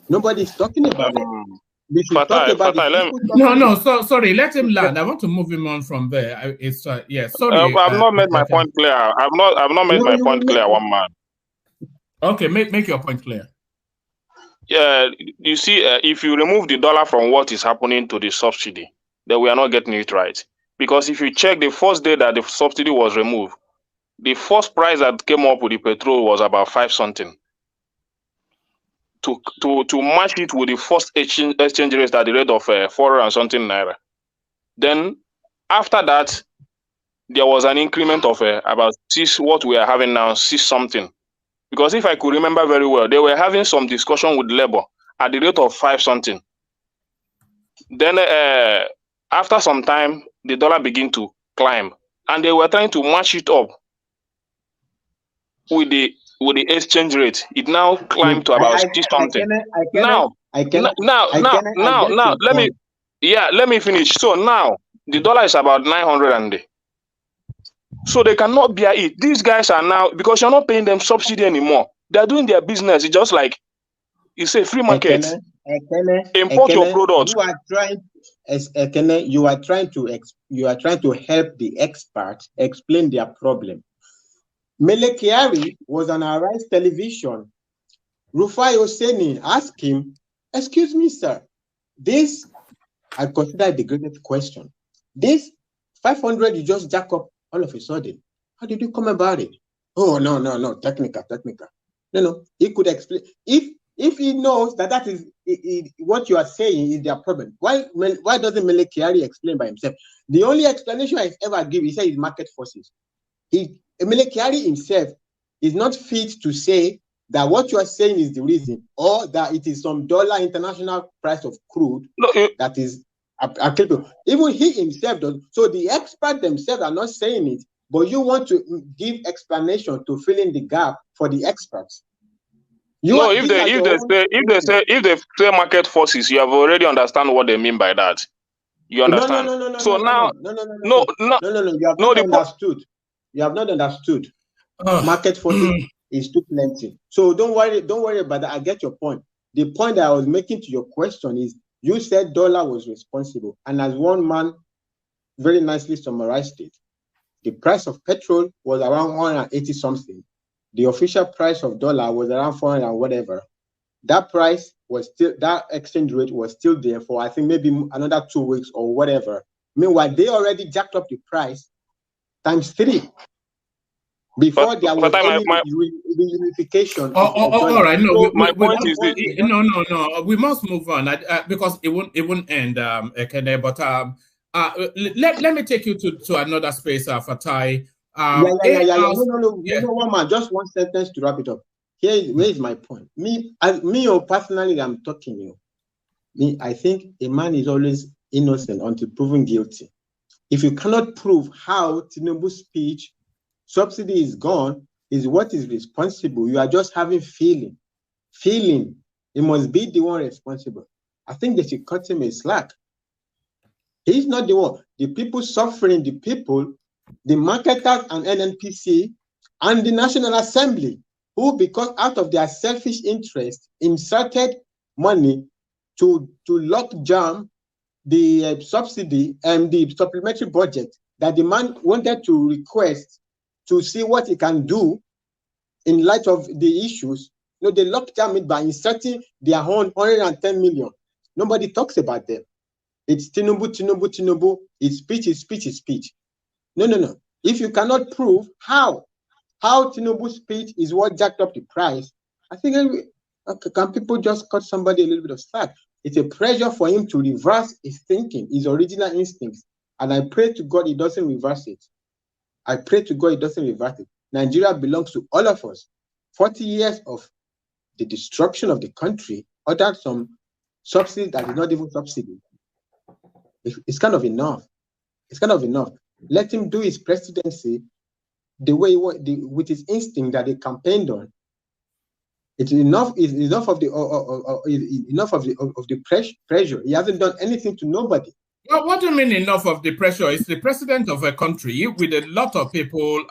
Nobody is talking about them. We should talk about the people. No, sorry, let him land. I want to move him on from there. Sorry. I've not made my point clear. I've not made my point clear, one man. Okay, make your point clear. Yeah, you see, if you remove the dollar from what is happening to the subsidy, then we are not getting it right. Because if you check the first day that the subsidy was removed, the first price that came up with the petrol was about 5 something. To match it with the first exchange rate at the rate of 4 and something naira. Then after that, there was an increment of about 6, what we are having now, 6 something. Because if I could remember very well, they were having some discussion with Labour at the rate of 5 something. Then after some time, the dollar began to climb, and they were trying to match it up with the exchange rate. It now climbed to about 6 something. Now, let me finish. So now the dollar is about 900 and so they cannot bear it. These guys are now, because you're not paying them subsidy anymore. They're doing their business. It's just like it's a free market. Import your products. You are trying to help the experts explain their problem. Mele Kyari was on Arise television. Rufai Oseni asked him, "Excuse me, sir, this I consider the greatest question. This 500 you just jack up all of a sudden. How did you come about it?" "Oh, no, technical. No, he could explain. If he knows that is what you are saying is their problem, why doesn't Mele Kyari explain by himself? The only explanation I've ever given, he said, is market forces. Mele Kyari himself is not fit to say that what you are saying is the reason, or that it is some dollar international price of crude that is applicable. Even he himself does. So the experts themselves are not saying it, but you want to give explanation to fill in the gap for the experts. If they say market forces, you have already understand what they mean by that. You understand? No. You have not understood. Market forces is too plenty. So don't worry about that. I get your point. The point that I was making to your question is, you said dollar was responsible, and as one man very nicely summarized it, the price of petrol was around 180 something. The official price of dollar was around 400 and whatever. That price was still, that exchange rate was still there for, I think, maybe another 2 weeks or whatever. Meanwhile, they already jacked up the price times 3 before there was any reunification. All right, no. My point is no. We must move on because it won't end, Ekene. But let me take you to another space, Fatai. No, one man, just one sentence to wrap it up. Where is my point? Me personally, I'm talking you. I think a man is always innocent until proven guilty. If you cannot prove how Tinubu's speech, subsidy is gone, is what is responsible, you are just having feeling. He must be the one responsible. I think they should cut him a slack. He's not the one. The people suffering, the people, the marketers and NNPC and the National Assembly, who, because out of their selfish interest, inserted money to lock jam the subsidy and the supplementary budget that the man wanted to request to see what he can do in light of the issues. They locked jam it by inserting their own 110 million. Nobody talks about them. It's Tinubu. His speech. No. If you cannot prove how Tinubu's speech is what jacked up the price, I think can people just cut somebody a little bit of slack? It's a pressure for him to reverse his thinking, his original instincts. And I pray to God he doesn't reverse it. Nigeria belongs to all of us. 40 years of the destruction of the country, ordered some subsidy that is not even subsidy. It's kind of enough. Let him do his presidency. the way with his instinct that they campaigned on. It's enough. Is enough of the pressure. He hasn't done anything to nobody. Well, what do you mean enough of the pressure? It's the president of a country with a lot of people.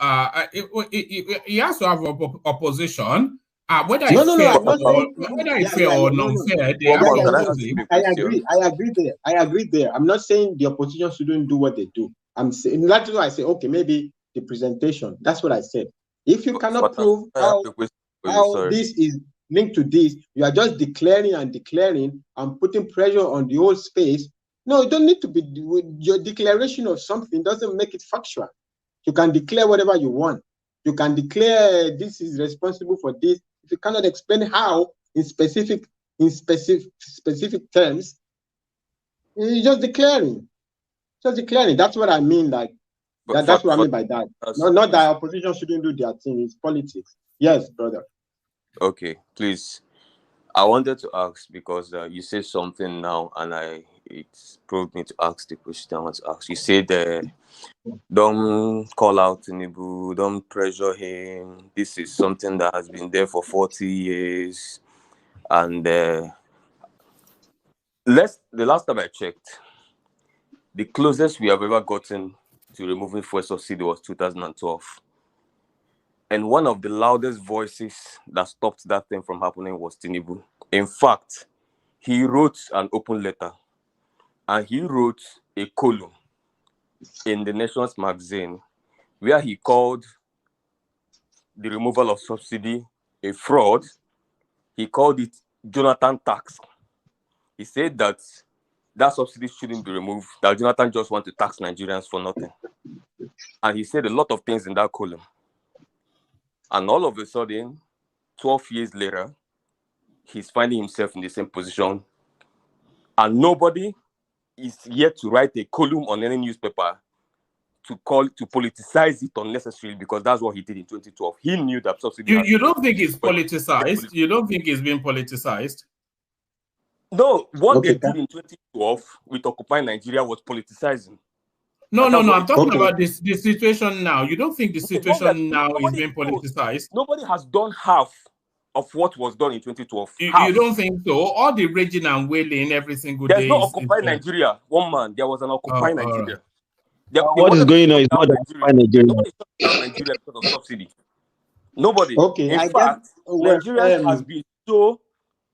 He has to have opposition. Whether it's fair or unfair, they have to. I agree there. I'm not saying the opposition shouldn't do what they do. I'm saying that's why I say, okay, maybe the presentation. That's what I said. If you cannot prove how this is linked to this, you are just declaring and putting pressure on the whole space. No, it don't need to be. Your declaration of something doesn't make it factual. You can declare whatever you want. You can declare this is responsible for this. If you cannot explain how in specific terms, you're just declaring. That's what I mean. Like that's what I mean by that. Not that opposition shouldn't do their thing. It's politics. Yes, brother. Okay, please. I wanted to ask because you said something now, and it proved me to ask the question I want to ask. You said don't call out Tinubu, don't pressure him. This is something that has been there for 40 years. And the last time I checked, the closest we have ever gotten to removing fuel subsidy was 2012. And one of the loudest voices that stopped that thing from happening was Tinubu. In fact, he wrote an open letter and he wrote a column in the Nation's magazine where he called the removal of subsidy a fraud. He called it Jonathan tax. He said that subsidy shouldn't be removed, that Jonathan just wants to tax Nigerians for nothing. And he said a lot of things in that column. And all of a sudden, 12 years later, he's finding himself in the same position. And nobody is yet to write a column on any newspaper to politicize it unnecessarily, because that's what he did in 2012. He knew that subsidy. You don't think it's politicized? You don't think it's been politicized? No, what they did in 2012 with Occupy Nigeria was politicizing. No. I'm talking about this situation now. You don't think the situation now is being politicized? Nobody has done half of what was done in 2012. You don't think so? All the raging and wailing every single day. There's no Occupy Nigeria. One man, there was an Occupy Nigeria. What is going on is not Occupy Nigeria. Nobody shut down Nigeria because of subsidy. Nobody. Okay. In fact, Nigeria has been so.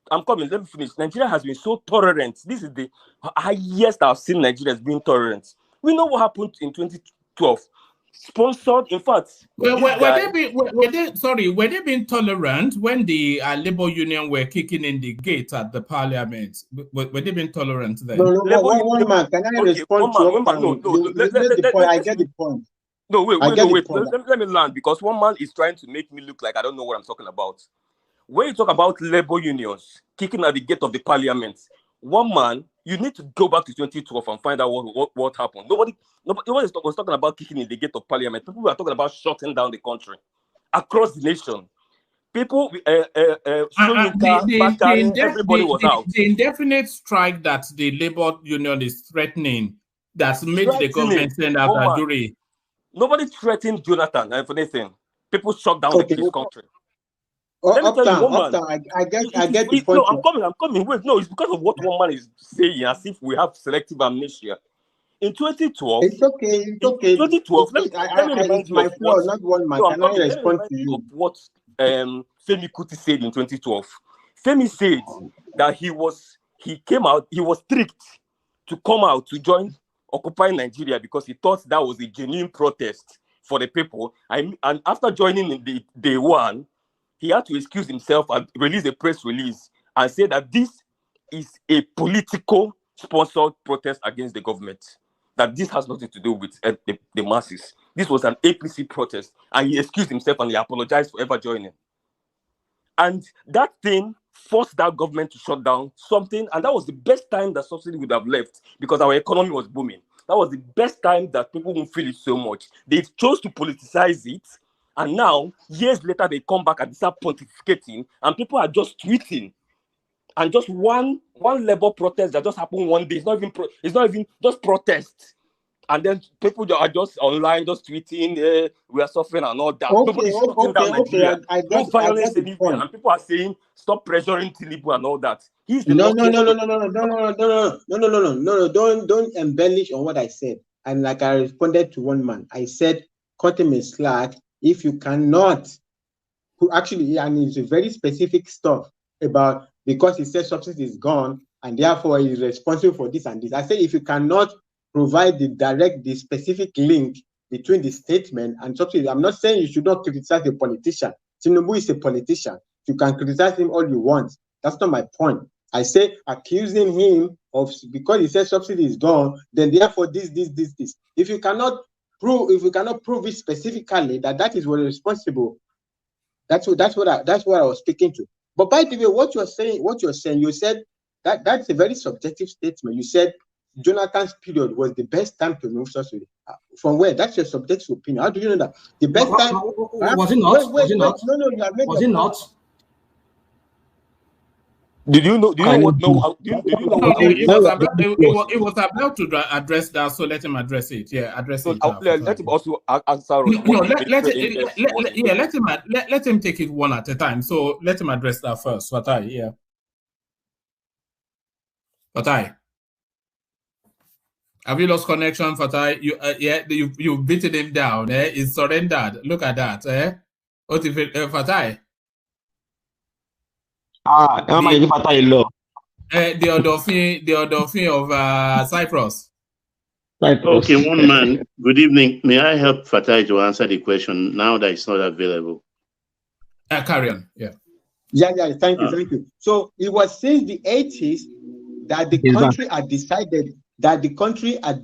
I'm coming. Let me finish. Nigeria has been so tolerant. This is the highest I've seen Nigeria as being tolerant. We know what happened in 2012. Sponsored, in fact. Were they being tolerant when the Labour Union were kicking in the gate at the Parliament? Were they being tolerant then? No, one man. Can I respond to I get the point. No, wait. Let me learn, because one man is trying to make me look like I don't know what I'm talking about. When you talk about labor unions kicking at the gate of the Parliament, one man, you need to go back to 2012 and find out what happened. Nobody was talking about kicking in the gate of Parliament. People were talking about shutting down the country across the nation. People, everybody was out. The indefinite strike that the labor union is threatening, that's made the government send out a jury. Nobody threatened Jonathan for anything. People shut down the country. I get the point. No, I'm coming. Wait, no, it's because of what one man is saying, as if we have selective amnesia. In 2012, it's okay. In 2012, it's my flaw, not one man. Can I respond to you? What Femi Kuti said in 2012. Femi said that he was tricked to come out to join Occupy Nigeria because he thought that was a genuine protest for the people. And after joining in the day one, he had to excuse himself and release a press release and say that this is a political sponsored protest against the government, that this has nothing to do with the masses. This was an APC protest, and he excused himself and he apologized for ever joining. And that thing forced that government to shut down something, and that was the best time that subsidy would have left because our economy was booming. That was the best time that people won't feel it so much. They chose to politicize it, and now, years later, they come back and start pontificating, and people are just tweeting. And just one labor protest that just happened one day. It's not even just protest. And then people are just online, just tweeting, we are suffering and all that. Nobody's shutting down Nigeria. I No get violence the anywhere. point. And people are saying, stop pressuring Tinubu and all that. He's the No, don't embellish on what I said. And like I responded to one man, I said, cut him a slack if you cannot. Actually, and it's a very specific stuff about because he said subsidy is gone and therefore he's responsible for this and this. I said if you cannot provide the specific link between the statement and subsidy, I'm not saying you should not criticize a politician. Tinubu is a politician. You can criticize him all you want. That's not my point. I say accusing him of because he said subsidy is gone, then therefore this. If you cannot prove it specifically that is what is responsible, that's what I was speaking to. But by the way, what you're saying, you said that's a very subjective statement. You said Jonathan's period was the best time to remove subsidy. From where? That's your subjective opinion. How do you know that? The best time was it not? Was it not? No, you have made was it not? Did you know? Do you know what? No, do you know what? It was about to address that, so let him address it. Yeah, address it. Let him also answer. Let him take it one at a time. So let him address that first. Fatai, yeah. Fatai, have you lost connection, Fatai? You beaten him down. He's surrendered. Look at that. What if Fatai? The Odofin of Cyprus. Okay, one man. Good evening. May I help Fatai to answer the question now that it's not available? Carry on. Yeah. Yeah. Thank you. So it was since the 80s that the country had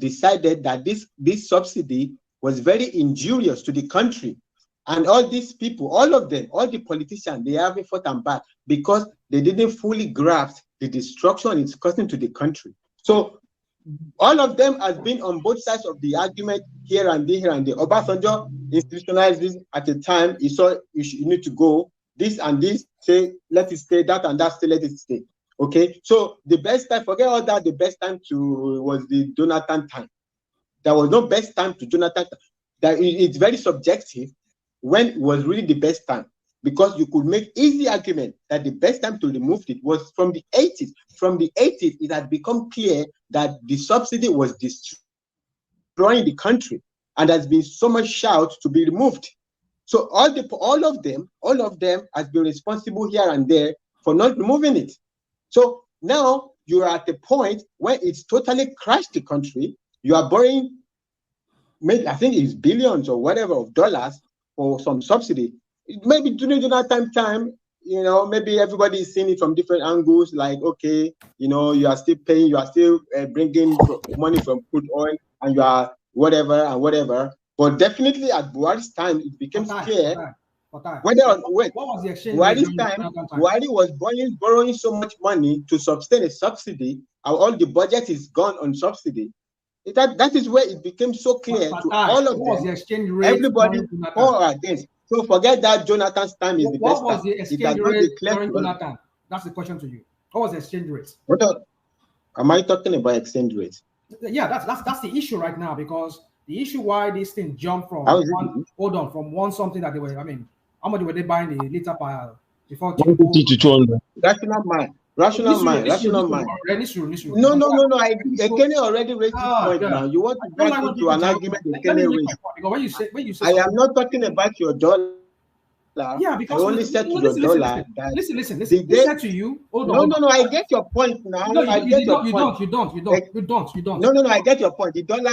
decided that this subsidy was very injurious to the country. And all these people, all of them, all the politicians, they haven't fought and back because they didn't fully grasp the destruction it's causing to the country. So all of them has been on both sides of the argument here and there. Obasanjo institutionalized this at the time. He saw you need to go. This and this, say, let it stay, that and that, say, let it stay. Okay, so the best time, forget all that, the best time was the Jonathan time. There was no best time to Jonathan. It's very subjective. When was really the best time, because you could make easy argument that the best time to remove it was from the 80s. From the 80s, it had become clear that the subsidy was destroying the country, and there's been so much shout to be removed. So all of them has been responsible here and there for not removing it. So now you're at the point where it's totally crashed the country. You are borrowing, maybe I think it's billions or whatever of dollars for some subsidy. Maybe during Jonathan time, maybe everybody is seeing it from different angles. Like, okay, you are still paying, you are still bringing money from crude oil, and you are whatever. But definitely at Buhari's time, it became clear. What was the exchange? Buhari's time, Buhari was borrowing so much money to sustain a subsidy, and all the budget is gone on subsidy. That is where it became so clear to all of them. The exchange rate, everybody, all against. So forget that Jonathan's time is the best time. What was the exchange rate during Jonathan? That's the question to you. What was the exchange rate? Am I talking about exchange rate? Yeah, that's the issue right now, because the issue why this thing jumped from one something that they were, how much were they buying the liter per before 150 to 200? Rational mind. No. I can already raise this point now. You want to get into an argument with Kenny raise. When you say I am not talking about your dollar. Yeah, because I only said to your dollar. Listen. They said to you. No. I get your point now. No, I get your point. You don't. No. I get your point. The dollar.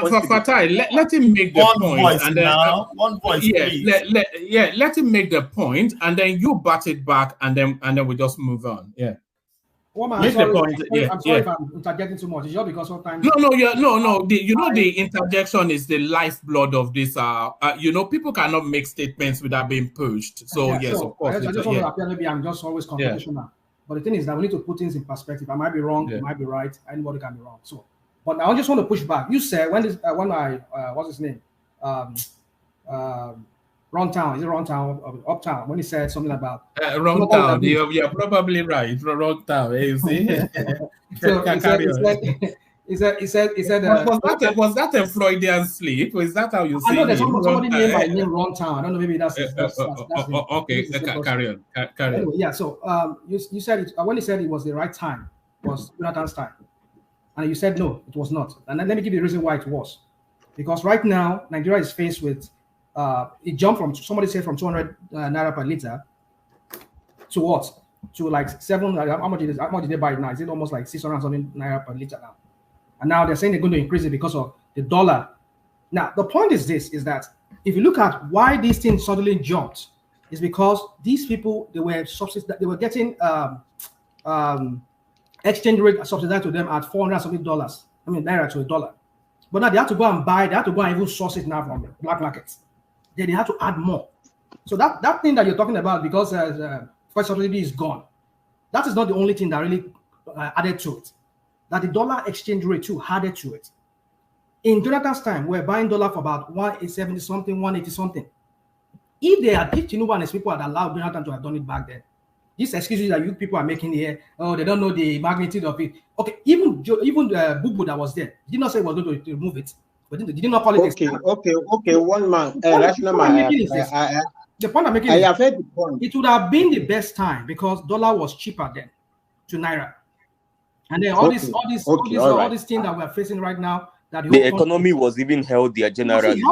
For Fatai, let him make the point. And then one voice. Yeah. Let him make the point, and then you bat it back, and then we just move on. Yeah. I'm sorry if I'm interjecting too much. It's just because sometimes. No. The interjection is the lifeblood of this. People cannot make statements without being pushed. So of course. I just want to appear maybe I'm just always confrontational. But the thing is that we need to put things in perspective. I might be wrong. You might be right. Anybody can be wrong. So, but I just want to push back. You said what's his name? Runtown, is it Runtown, Uptown? When he said something about Runtown, you're probably right. Runtown, you see. He said. Was that a Freudian slip? Is that how you say? I know there's him? somebody named my name wrong town. I don't know. Maybe that's okay. Carry on. Anyway, yeah. So you said it when you said it was the right time was Jonathan's time, and you said no, it was not. And then let me give you the reason why it was, because right now Nigeria is faced with it jumped from somebody said from 200 naira per liter to what? To like 7. How much did they buy it now? Is it almost like 600 something naira per liter now? And now they're saying they're going to increase it because of the dollar. Now the point is this: is that if you look at why these things suddenly jumped, is because these people they were getting exchange rate subsidized to them at $400 something dollars. I mean naira to a dollar. But now they have to go and buy. They have to go and even source it now from the black markets. Then they have to add more. So that thing that you're talking about, because first subsidy is gone, that is not the only thing that really added to it. That the dollar exchange rate too added to it. In Jonathan's time, we're buying dollar for about 170 something, 180 something. If Tinubu and his people had allowed Jonathan to have done it back then, these excuses that you people are making here, oh, they don't know the magnitude of it. Okay, even Bubu that was there, did not say he was going to remove it, but did not call it. Okay. One man, rational man. The point I'm making is, I have heard the point. It would have been the best time because dollar was cheaper then to naira, and then all these things that we're facing right now. That the economy was even healthier generally.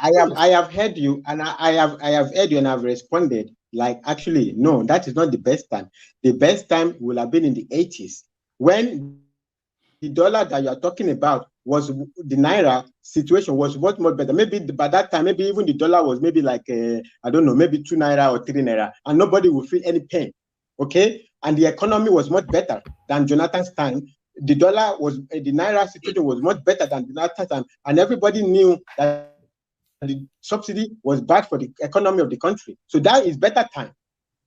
I have heard you, and I have heard you, and I've responded. Like, actually, no, that is not the best time. The best time will have been in the 80s when the dollar that you are talking about was the naira situation was much more better. Maybe by that time, maybe even the dollar was maybe like I don't know, maybe 2 naira or 3 naira, and nobody would feel any pain. Okay, and the economy was much better than Jonathan's time. The naira situation was much better than Jonathan's time, and everybody knew that the subsidy was bad for the economy of the country. So that is better time.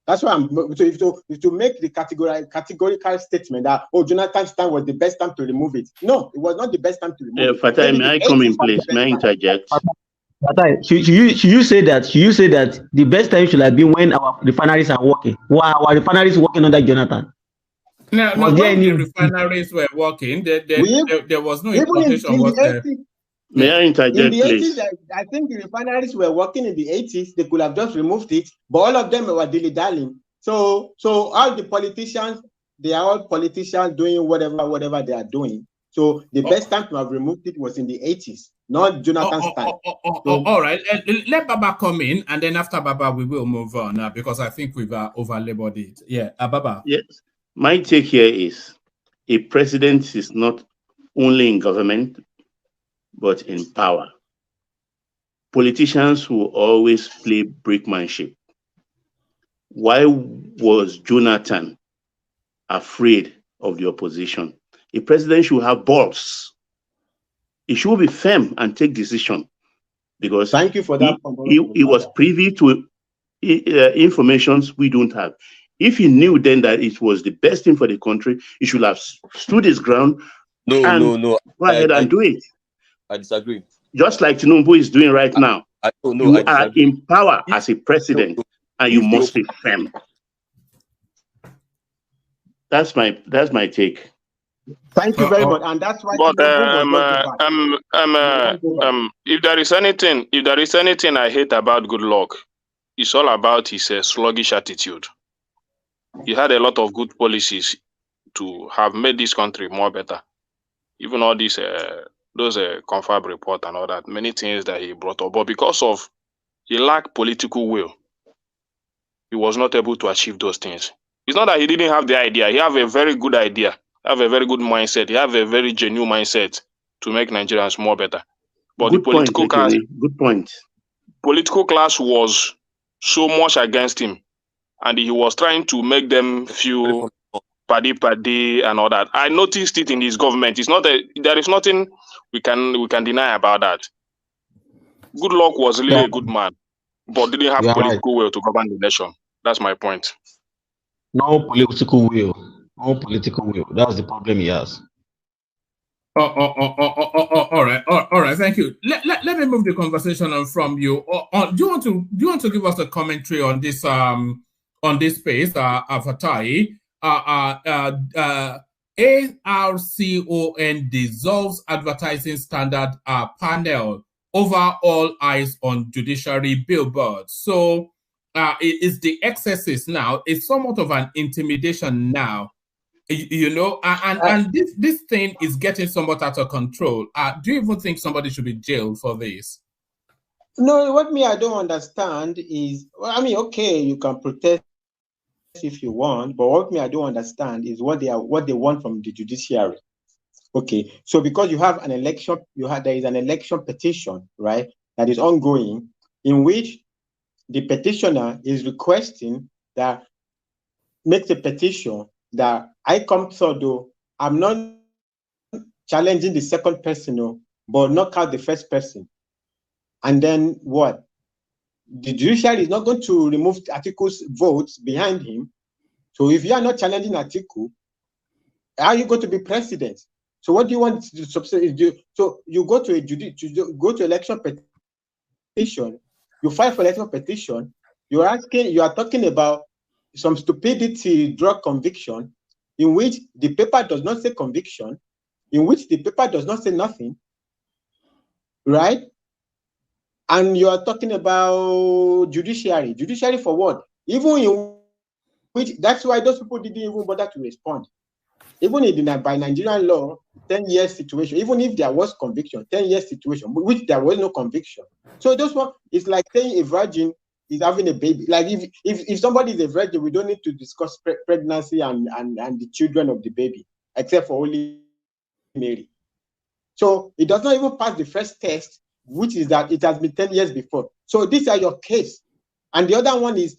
That's why if to make the categorical statement that Jonathan's time was the best time to remove it. No, it was not the best time to remove it. Fatai, may I come in, please? May I interject? Fatai, should you say that the best time should have been when our refineries are working? Why our refineries working under Jonathan? No, when the refineries were working, there was no importation. May I interject, please? In the 80s, I think the refineries were working in the 80s. They could have just removed it, but all of them were dilly-dallying. So all the politicians, they are all politicians doing whatever they are doing. So the best time to have removed it was in the 80s, not Jonathan's time. All right. Let Baba come in, and then after Baba, we will move on because I think we've over-labored it. Yeah, Baba. Yes. My take here is a president is not only in government, but in power. Politicians will always play brickmanship. Why was Jonathan afraid of the opposition? A president should have balls. He should be firm and take decision, because thank you for that. He was privy to information we don't have. If he knew then that it was the best thing for the country, he should have stood his ground. No. Go ahead and do it. I disagree. Just like Tinubu is doing right now. You are in power as a president, and you must be firm. That's my take. Thank you very much, and that's why. But if there is anything I hate about Good Luck, it's all about his sluggish attitude. He had a lot of good policies to have made this country more better. Even all these those confab report and all that, many things that he brought up, but because of he lacked political will, he was not able to achieve those things. It's not that he didn't have the idea. He have a very good idea, have a very good mindset. He have a very genuine mindset to make Nigerians more better. But good the political class, good point. Political class was so much against him, and he was trying to make them feel paddy and all that. I noticed it in his government. It's not there is nothing we can deny about that. Good Luck was really a good man, but didn't have political will to govern the nation. That's my point. No political will. No political will. That's the problem he has. All right. Thank you. Let me move the conversation on from you. Do you want to give us a commentary on this space, Fatai? ARCON dissolves advertising standard panel over all eyes on judiciary billboards. So it is the excesses now. It's somewhat of an intimidation now, you know, and this thing is getting somewhat out of control. Do you even think somebody should be jailed for this? No, what I don't understand is, well, I mean, okay, you can protest if you want, but what I don't understand is what they want from the judiciary. Okay, so because you have an election, there is an election petition, right, that is ongoing, in which the petitioner is requesting that makes a petition that I come third, though I'm not challenging the second person, but knock out the first person. And then what? The judiciary is not going to remove Atiku's votes behind him. So if you are not challenging Atiku, how are you going to be president? So what do you want to subsidy? So you go to election petition, you file for election petition, you are talking about some stupidity drug conviction, in which the paper does not say conviction, in which the paper does not say nothing, right? And you are talking about judiciary for what? Even in which, that's why those people didn't even bother to respond. Even by Nigerian law, 10 years situation, even if there was conviction, 10 years situation, which there was no conviction. So those one is like saying a virgin is having a baby. Like if somebody is a virgin, we don't need to discuss pregnancy and the children of the baby, except for only Mary. So it does not even pass the first test, which is that it has been 10 years before. So these are your case. And the other one is,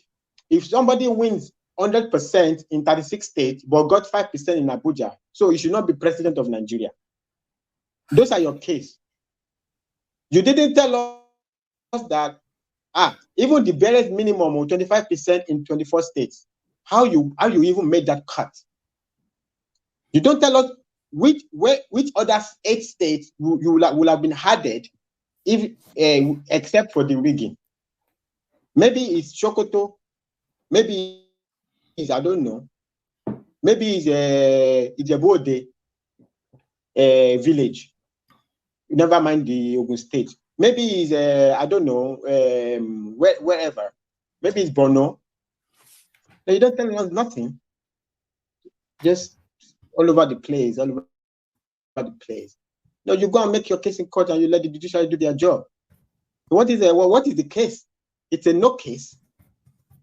if somebody wins 100% in 36 states, but got 5% in Abuja, so you should not be president of Nigeria. Those are your case. You didn't tell us that, even the barest minimum of 25% in 24 states, how you even made that cut. You don't tell us which other 8 states will have been added, if except for the rigging. Maybe it's Sokoto, maybe it's, I don't know, maybe it's Ijebode village. Never mind the Ogun State. Maybe it's I don't know, wherever. Maybe it's Borno. No, you don't tell us nothing. Just all over the place, all over the place. No, you go and make your case in court and you let the judiciary do their job. What is the case? It's a no case.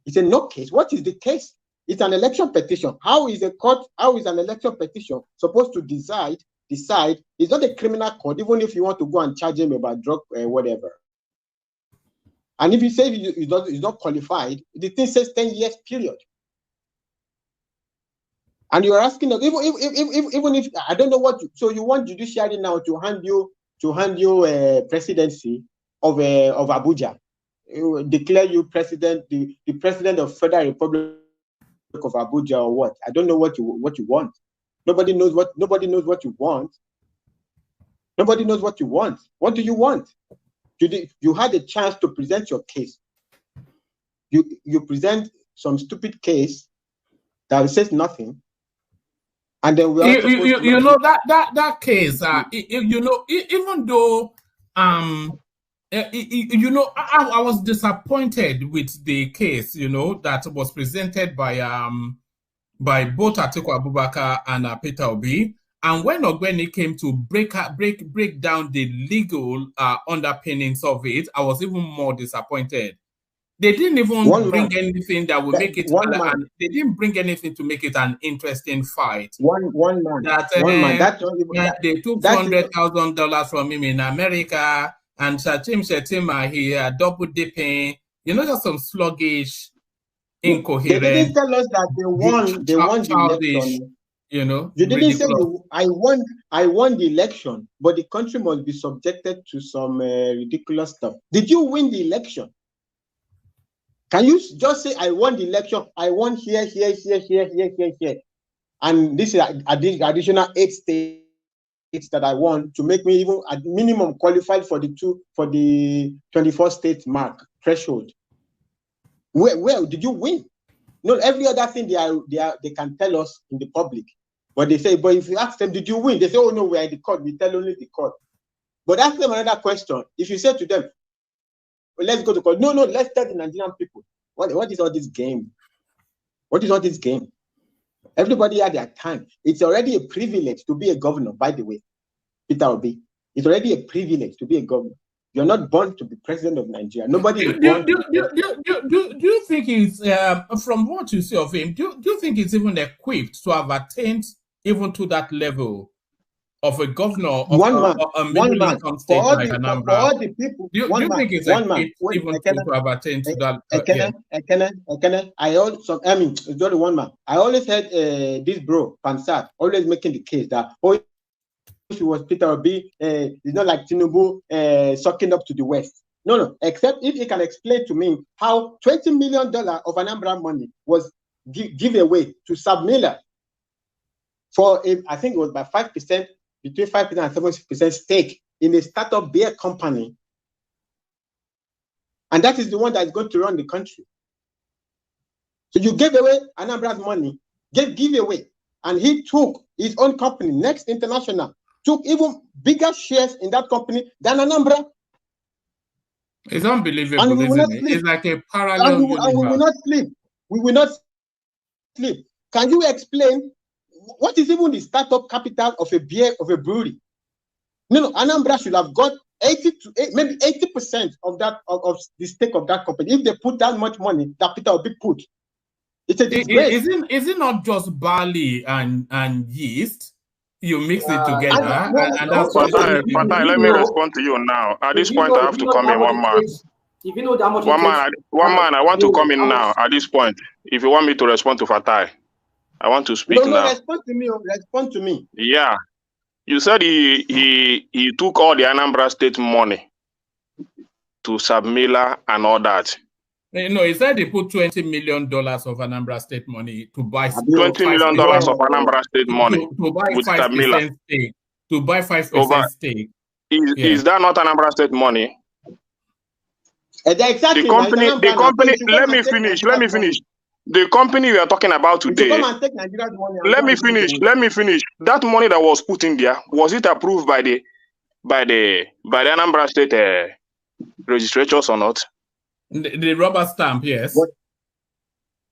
It's a no case. What is the case? It's an election petition. How is an election petition supposed to decide? It's not a criminal court, even if you want to go and charge him about drug, whatever. And if you say he's not qualified, the thing says 10 years period. And you're asking us, even if I don't know what, so you want judiciary now to hand you presidency of Abuja, declare you president, the president of Federal Republic of Abuja, or what? I don't know what you want. Nobody knows what you want. Nobody knows what you want. What do you want? You had a chance to present your case. You present some stupid case that says nothing. And then we are you know that case, you know, even though you know, I was disappointed with the case, you know, that was presented by both Atiku Abubakar and Peter Obi. And when Ogbeni came to break down the legal underpinnings of it, I was even more disappointed. They didn't even bring anything that would make it. They didn't bring anything to make it an interesting fight. One man. They took $200,000 from him in America, and Shetima, he double dipping. You know, just some sluggish, incoherent. They didn't tell us that they won the election. You know, you didn't say I won the election, but the country must be subjected to some ridiculous stuff. Did you win the election? Can you just say I won the election? I won here, and this is additional 8 states that I won to make me even at minimum qualified for the 24 state mark threshold. Where did you win? No, every other thing they can tell us in the public. But they say, but if you ask them, did you win? They say, oh no, we are in the court. We tell only the court. But ask them another question. If you say to them, well, let's go to court. No, let's tell the Nigerian people. What is all this game? What is all this game? Everybody had their time. It's already a privilege to be a governor, by the way. Peter Obi. It's already a privilege to be a governor. You're not born to be president of Nigeria. Nobody is born. Do you think he's, from what you see of him, do you think he's even equipped to have attained even to that level of a governor of a middle-income state like Anambra? For all the people, do you think he's equipped even to have attained to that? It's just one man. I always heard this bro, Pansat, always making the case that, if it was Peter Obi, it's not like Tinubu sucking up to the West. No, except if he can explain to me how $20 million of Anambra money was given away to Sam Miller for, I think it was by 5%, between 5% and 7% stake in a startup beer company. And that is the one that is going to run the country. So you gave away Anambra's money, give away. And he took his own company, Next International, took even bigger shares in that company than Anambra. It's unbelievable, isn't it? It's like a parallel universe. And we will not sleep. We will not sleep. Can you explain what is even the startup capital of a brewery? No, Anambra should have got 80% of that of the stake of that company. If they put that much money that Peter Obi put, it's a disgrace. Is it not just barley and yeast? You mix it together, and that's Fatai, let me respond to you now. At this point, I have to come in, one man. If you know that much, one man, I want to come in now. At this point, if you want me to respond to Fatai, I want to speak now. Respond to me. Respond to me. Yeah, you said he took all the Anambra State money to Sabmila and all that. No, he said he put $20 million of Anambra State money to buy $20 million of Anambra State money to buy 5% stake. To buy 5% stake. Is that not Anambra State money? Exactly. The company. Let me finish. The company we are talking about today. Let me finish. That money that was put in there, was it approved by the Anambra State registrators or not? The rubber stamp, yes.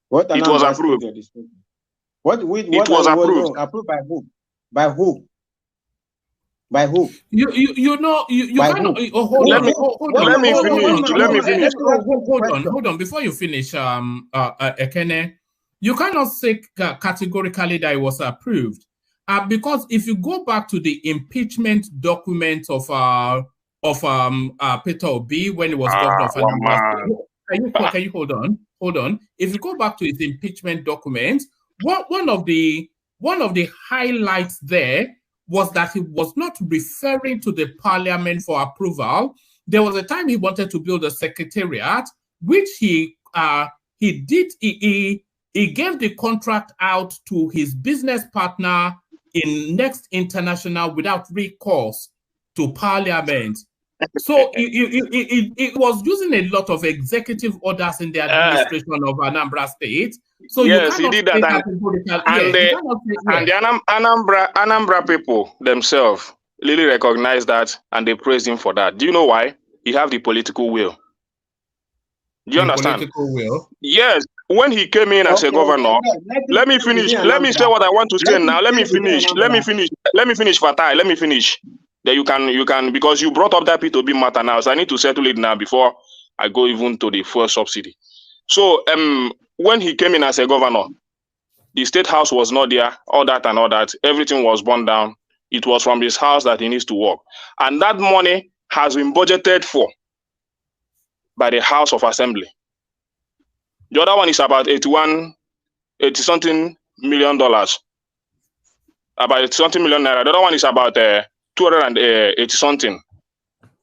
What it was approved. It was approved. Approved by who? By who? By who? You cannot. Let me finish. Hold on. Before you finish, Ekene, you cannot say categorically that it was approved, because if you go back to the impeachment document of Peter Obi when he was governor of Anambra. Can you hold on? If you go back to his impeachment document, one of the highlights there was that he was not referring to the parliament for approval. There was a time he wanted to build a secretariat, which he gave the contract out to his business partner in Next International without recourse to parliament. So it was using a lot of executive orders in the administration of Anambra State. So yes, he did that, and the Anambra people themselves really recognize that, and they praise him for that. Do you know why? He have the political will. Do you understand? Political will. Yes. When he came in as a governor, let me finish. Let me say what I want to say now. Let me finish, Fatai. Let me finish. Then you can, because you brought up that P2B matter now, so I need to settle it now before I go even to the first subsidy. So when he came in as a governor, the state house was not there, all that, everything was burned down. It was from his house that he needs to work. And that money has been budgeted for by the House of Assembly. The other one is about 80-something million. About 80-something million naira. The other one is about 280-something.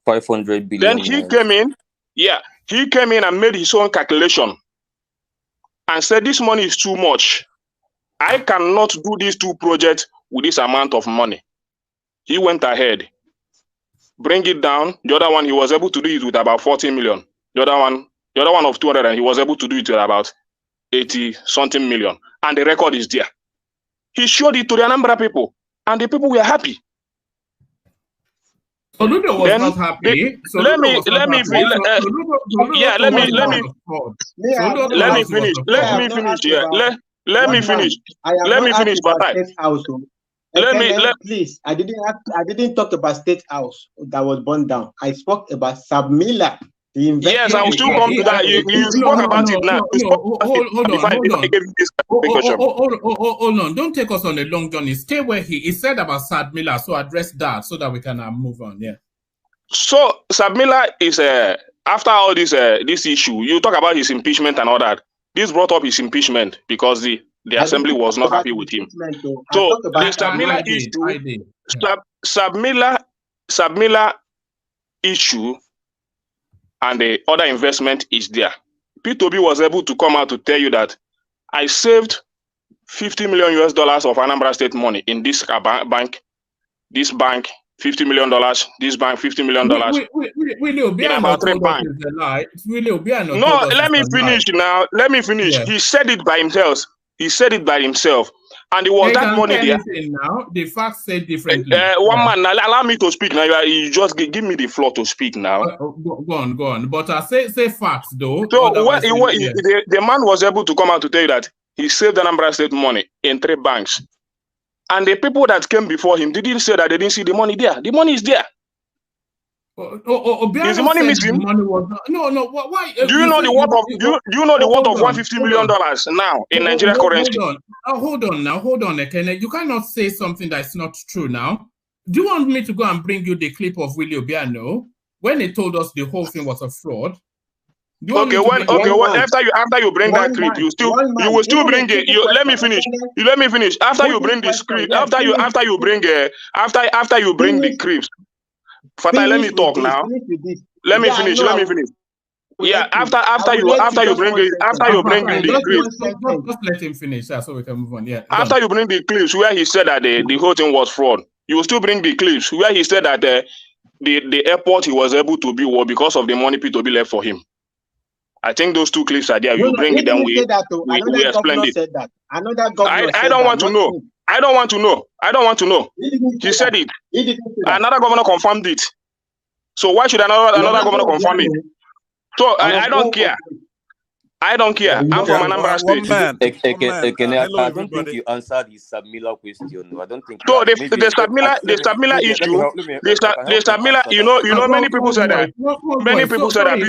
500 billion. Then he came in, he came in and made his own calculation and said, this money is too much. I cannot do these two projects with this amount of money. He went ahead, bring it down. The other one, he was able to do it with about 40 million. The other one of 200, and he was able to do it with about 80-something million. And the record is there. He showed it to the Anambra people, and the people were happy. Soludo was Then not happy. let me Soludo was not happy. yeah, let me Let me finish. Let me finish. Let me finish, Batai. Please, I didn't talk about State House that was burned down. I spoke about Submiller. Yes, I will still come to that. You spoke about it now. Hold on. Don't take us on a long journey. Stay where he said about Sad Miller. So address that so that we can move on. Yeah. So Sad Miller is after all this issue, you talk about his impeachment and all that. This brought up his impeachment because the assembly was not happy with him. So the Sad Miller issue, Sad Miller issue, and the other investment is there. P2B was able to come out to tell you that I saved $50 million of Anambra State money in this bank. This bank, $50 million. This bank, $50 million. In about 3 banks. No, let me finish now. Let me finish. Yeah. He said it by himself. And it was that money there. Now, the facts say differently. One man, allow me to speak now. You just give me the floor to speak now. Go on. But say facts though. So the man was able to come out to tell you that he saved Anambra State money in 3 banks. And the people that came before him didn't say that they didn't see the money there. The money is there. Is the money missing? No. Why? Do you know the worth of $150 million now in Nigeria currency? Hold on, Ekene. You cannot say something that's not true now. Do you want me to go and bring you the clip of Willie Obiano when he told us the whole thing was a fraud? After you bring that clip, you will still bring it. Let me finish. After you bring this clip, after you bring the clips. Fatai, let me talk now. Let me finish. Yeah, after you bring the clips. Just let him finish, so we can move on. Yeah. After you bring the clips where he said that the whole thing was fraud, you will still bring the clips where he said that the airport he was able to build because of the money P2B left for him. I think those 2 clips are there. You bring it, then we explain it. I don't want to know. I don't want to know. He said it. Another governor confirmed it. So why should another governor confirm it? So I don't care. I'm from Anambra State. I don't think you answered his Submiller question. I don't think. So the Submiller issue, the Submiller, you know, many people said that. Many people said that.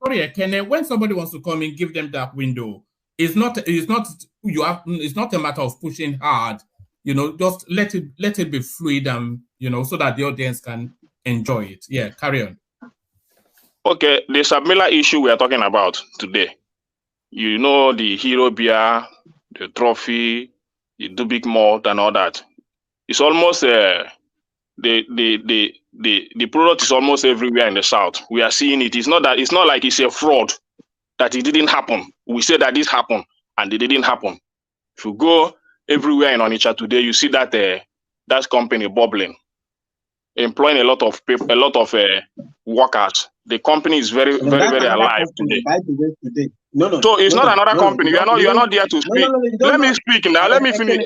Sorry, Kenneth. When somebody wants to come in, give them that window. It's not a matter of pushing hard. Just let it be fluid and so that the audience can enjoy it. Yeah, carry on. Okay, the Submiller issue we are talking about today. The Hero Beer, the trophy, the Dubik Malt, and all that. It's almost the product is almost everywhere in the South. We are seeing it. It's not like it's a fraud that it didn't happen. We say that this happened and it didn't happen. If you go everywhere in Onitsha today, you see that that company bubbling, employing a lot of people, a lot of workers. The company is very alive today. No. So it's not another company. You are not there to speak. Let me speak now. Let me finish.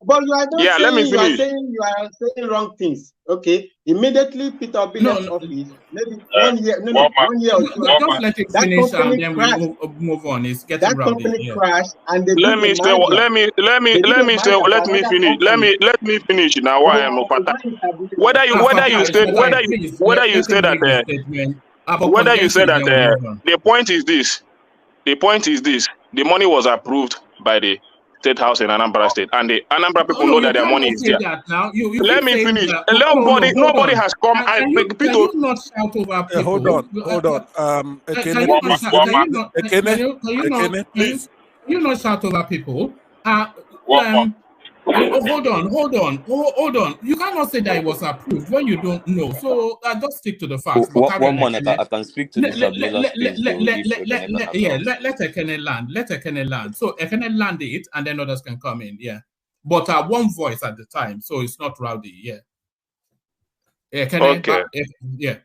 But let me finish. You are saying wrong things. Okay. Immediately Peter Obi left office. Maybe 1 year. 1 year or 2. Just let it finish and then we move on. It's getting that rowdy. Company crashed and they let me finish now. Why I'm not whether you say that the point is this. The money was approved by the State House in Anambra State, and the Anambra people know that their money is there. Let me finish. Nobody has come. People not shout over people. Hold on. Please. You not shout over people. Hold on. You cannot say that it was approved when you don't know. So just stick to the facts. One minute, I can speak to this. Let Ekene land. Let Ekene land. So Ekene land it, and then others can come in. Yeah, but one voice at the time, so it's not rowdy. Yeah. Ekene, okay. Yeah.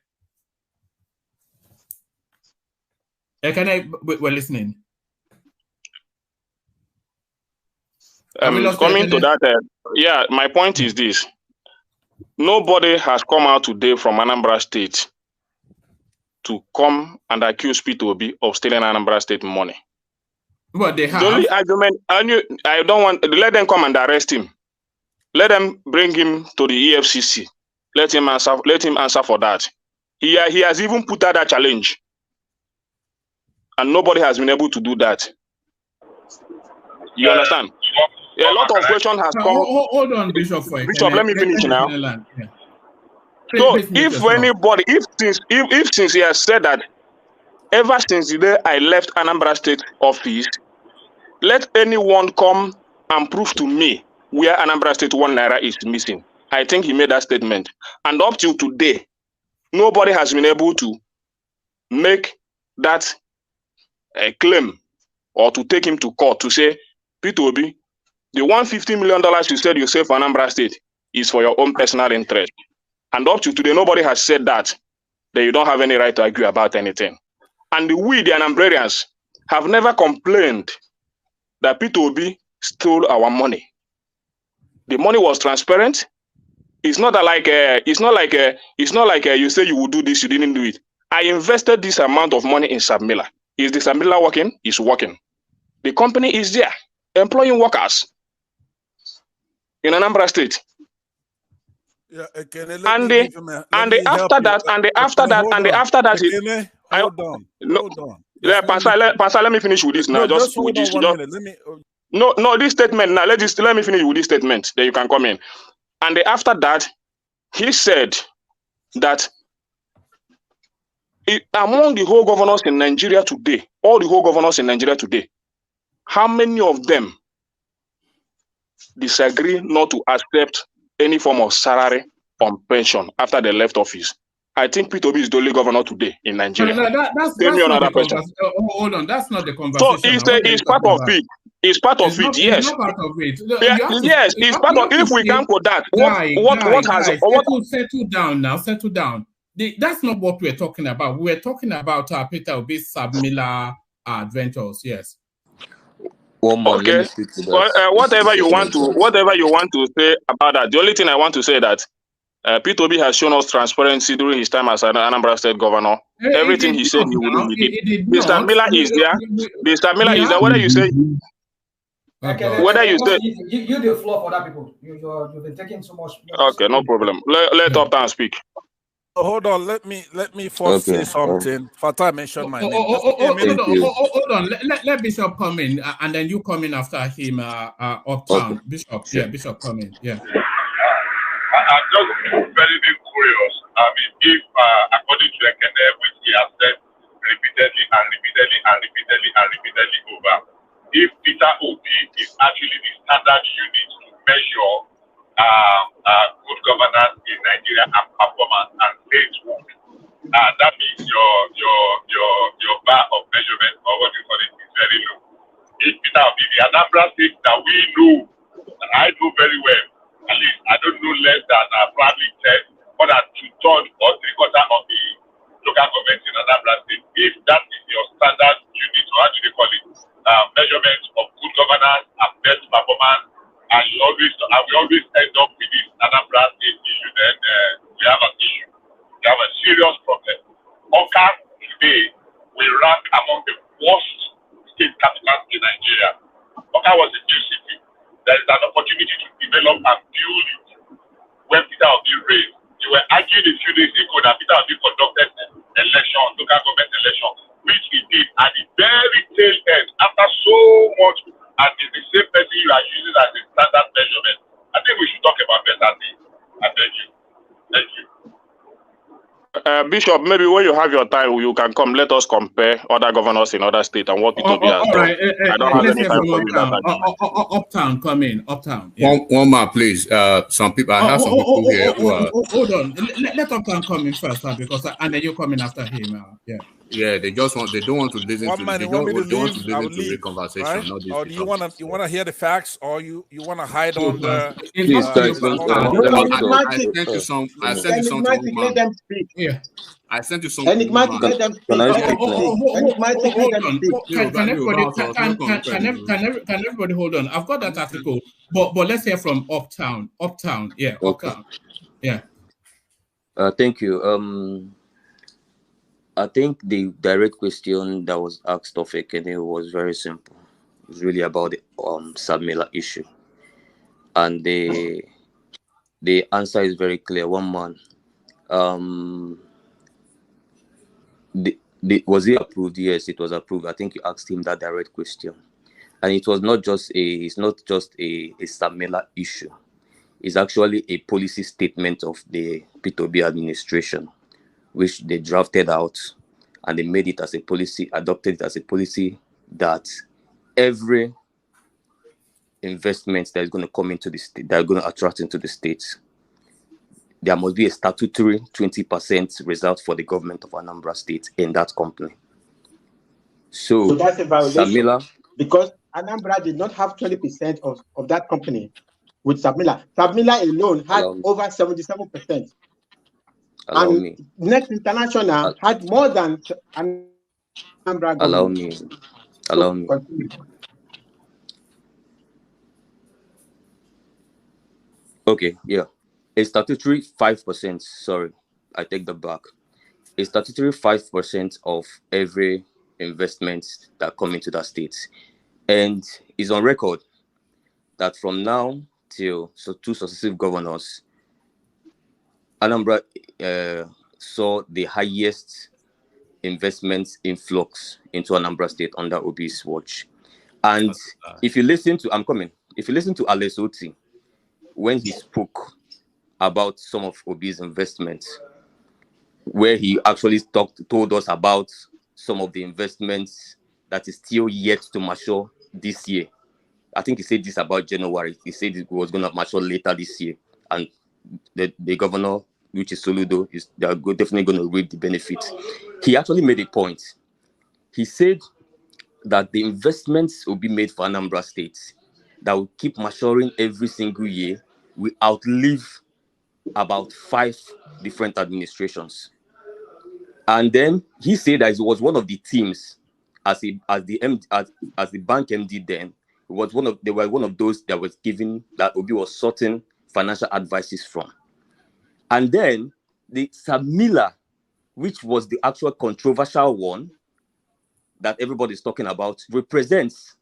Ekene, we're listening. Coming to that, yeah, my point is this. Nobody has come out today from Anambra State to come and accuse P2B of stealing Anambra State money. Well, they have. The only argument, I don't want, let them come and arrest him. Let them bring him to the EFCC. Let him answer for that. He has even put out that challenge. And nobody has been able to do that. You understand? A lot of questions has come. Hold on, Bishop. Bishop, let me finish now. Yeah. So if anybody, if since he has said that, ever since the day I left Anambra State office, let anyone come and prove to me where Anambra State 1 naira is missing. I think he made that statement. And up till today, nobody has been able to make that claim or to take him to court to say, P2B, the $150 million you said you saved for Anambra State is for your own personal interest. And up to today, nobody has said that you don't have any right to argue about anything. And we, the Anambrarians, have never complained that P2B stole our money. The money was transparent. It's not like you say you will do this, you didn't do it. I invested this amount of money in Submiller. Is the Submiller working? It's working. The company is there, employing workers in Anambra State. Yeah, and after that, hold on. Yeah, Pastor, let me finish with this now. Just hold on 1 minute. Let me. No, this statement now. Let me finish with this statement. Then you can come in. And after that, he said that among the whole governors in Nigeria today, all the whole governors in Nigeria today, how many of them disagree not to accept any form of salary on pension after they left office? I think P2B is the only governor today in Nigeria. That's another question. Hold on, that's not the conversation. So it's part of it. It's part of it, yes. It's not part of it. Yes, it's part of it. If we come for that, settle down now, settle down. That's not what we're talking about. We're talking about Peter Obi's Submiller adventures, yes. Okay. Whatever you want to say about that. The only thing I want to say that P2B has shown us transparency during his time as an Anambra State governor. Everything he said he would do. Mr. Miller is there. Mr. Miller is there. Whether you say, you the floor for that people. You've been taking so much. Okay, no problem. Let Uptown speak. Hold on, let me first say something. Fatah mentioned my name. Hold on. Let Bishop come in, and then you come in after him. Uptown, Bishop. Yeah, Bishop come in. Yeah. I'm just very curious. I mean, if according to Ekene, which he has said repeatedly over, if Peter Obi is actually the standard unit to measure good governance in Nigeria and performance and faithful, that means your bar of measurement, or what you call it, is very low. If Peter Obi, the Anambra State that we know, and I know very well, at least I don't know less than probably 10, more than 2/3 or 3/4 of the local governments in Anambra State. If that is your standard unit, or how do they call it, measurement of good governance and best performance, and we always end up with this Anambra State issue, then we have an issue. We have a serious problem. Oka today will rank among the worst state capitals in Nigeria. Oka was a new city. There is an opportunity to develop and build it. When Peter Obi raised, you were arguing a few days ago that Peter Obi conducted election, local government election, which he did at the very tail end after so much, and it's the same person you are using as a standard measurement. I think we should talk about better things. I beg you. Thank you. Bishop, maybe when you have your time, you can come. Let us compare other governors in other states and what P2B has done. Right. I don't have any time for you. Uptown, come in. Uptown. Yeah. One more, please. Some people, I have some people here who are. Hold on. Let Uptown come in first, because and then you come in after him. Yeah. Yeah, they don't want to listen to the conversation. Right? Not or do you want to hear the facts, or you want to hide on the? I sent you some. Let them speak. Yeah. I sent you something. Enigmatic, let them speak. Let them speak. Enigmatic, let them speak. Can everybody hold on? I've got that article, but let's hear from Uptown. Uptown, yeah, Uptown, yeah. Thank you. I think the direct question that was asked of Ekene was very simple. It was really about the Samila issue, and the answer is very clear. One man. Was it approved? Yes, it was approved. I think you asked him that direct question, and it was not just it's not just a Samila issue. It's actually a policy statement of the P2B administration, which they drafted out, and they made it as a policy, adopted it as a policy that every investment that is going to come into the state, that are going to attract into the states, there must be a statutory 20% result for the government of Anambra State in that company. So that's a violation. Samila, because Anambra did not have 20% of that company with Samila. Samila alone had over 77%. And Next International had more than Anambra. Allow me. Okay, yeah. A statutory 5%, sorry, I take that back. A statutory 5% of every investment that come into that state. And it's on record that from now till two successive governors, Anambra saw the highest investment influx into Anambra State under Obi's watch. And if you listen to Alex Oti, when he spoke about some of Obi's investments, where he actually told us about some of the investments that is still yet to mature this year. I think he said this about January. He said it was going to mature later this year. And the governor, which is Soludo, they are definitely going to reap the benefits. He actually made a point. He said that the investments will be made for Anambra State that will keep maturing every single year will outlive about 5 different administrations. And then he said that it was one of the teams as the bank MD then. They were one of those that was given that Obi was sorting financial advices from. And then the Samila, which was the actual controversial one that everybody's talking about, represents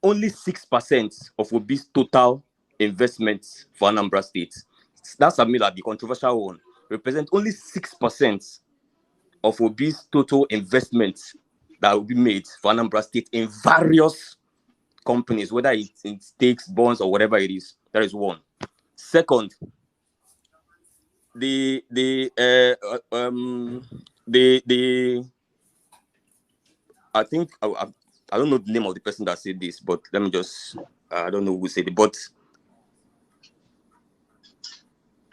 only 6% of Obi's total investments for Anambra State. That's Samila, the controversial one, represents only 6% of Obi's total investments that will be made for Anambra State in various companies, whether it's in stakes, bonds, or whatever it is. That is one. Second, I think I don't know the name of the person that said this, but let me just I don't know who said it, but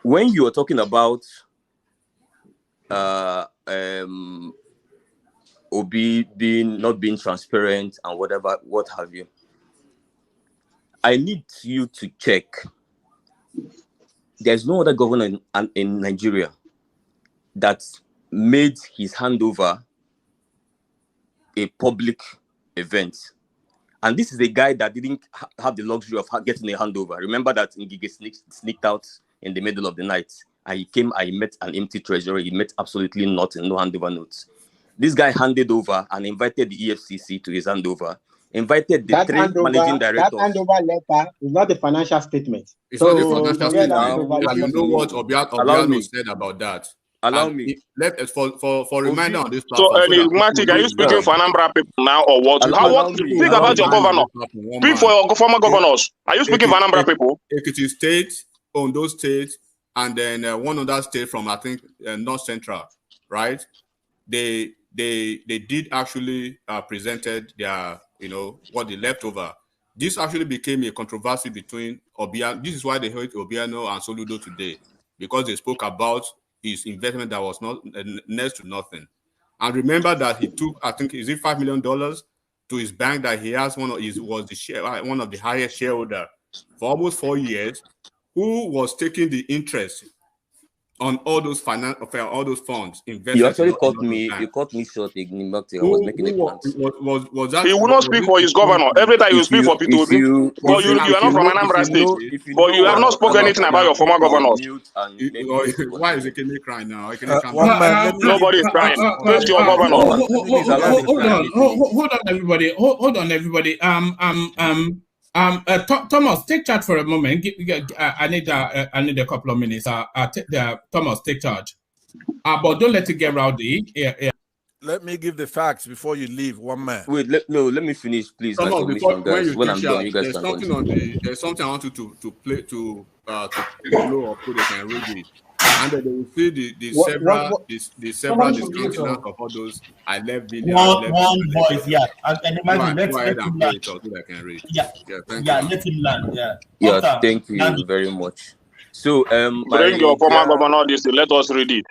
when you are talking about Obi not being transparent and whatever, what have you, I need you to check. There's no other governor in Nigeria that made his handover a public event. And this is a guy that didn't have the luxury of getting a handover. Remember that Ngige sneaked out in the middle of the night and he came and he met an empty treasury. He met absolutely nothing, no handover notes. This guy handed over and invited the EFCC to his handover. Invited the managing directors. That handover letter is not the financial statement. It's not the financial statement. But you know what Obiano said about that. Allow me. For reminder on this platform. So, Enigmatic, are you speaking for Anambra people now or what? Speak about your governor. Speak for your former governors. Are you speaking for Anambra people? Ekiti State, Ondo State, and then one other state from, I think, North Central, right? They did actually presented their, what they left over. This actually became a controversy between Obiano. This is why they hate Obiano and Soludo today, because they spoke about his investment that was not next to nothing. And remember that he took, I think, is it $5 million to his bank that he has one of the highest shareholder for almost 4 years, who was taking the interest on all those finance, all those funds invested. You actually caught me. You caught me short. I was making a point. Was that? He will not speak for his governor. Every time you speak for P2B, but you are not from Anambra State. But you have not spoken anything about your former governors. Why is Ekene crying now? Nobody is crying. Face your governor. Hold on, everybody. Hold on, everybody. Thomas, take charge for a moment. I need a couple of minutes. Thomas, take charge. But don't let it get rowdy. Yeah. Let me give the facts before you leave. One man. Wait, let me finish, please. When I'm done, you guys can continue. There's something I want you to play to blow up so they can read it. And then they will see the several discounting out of all those 11 billion. One voice, yeah. And imagine, go ahead and play it so that I can read. Yeah, let him land. Yeah, thank you very much. So, bring your former governor this. Let us read it.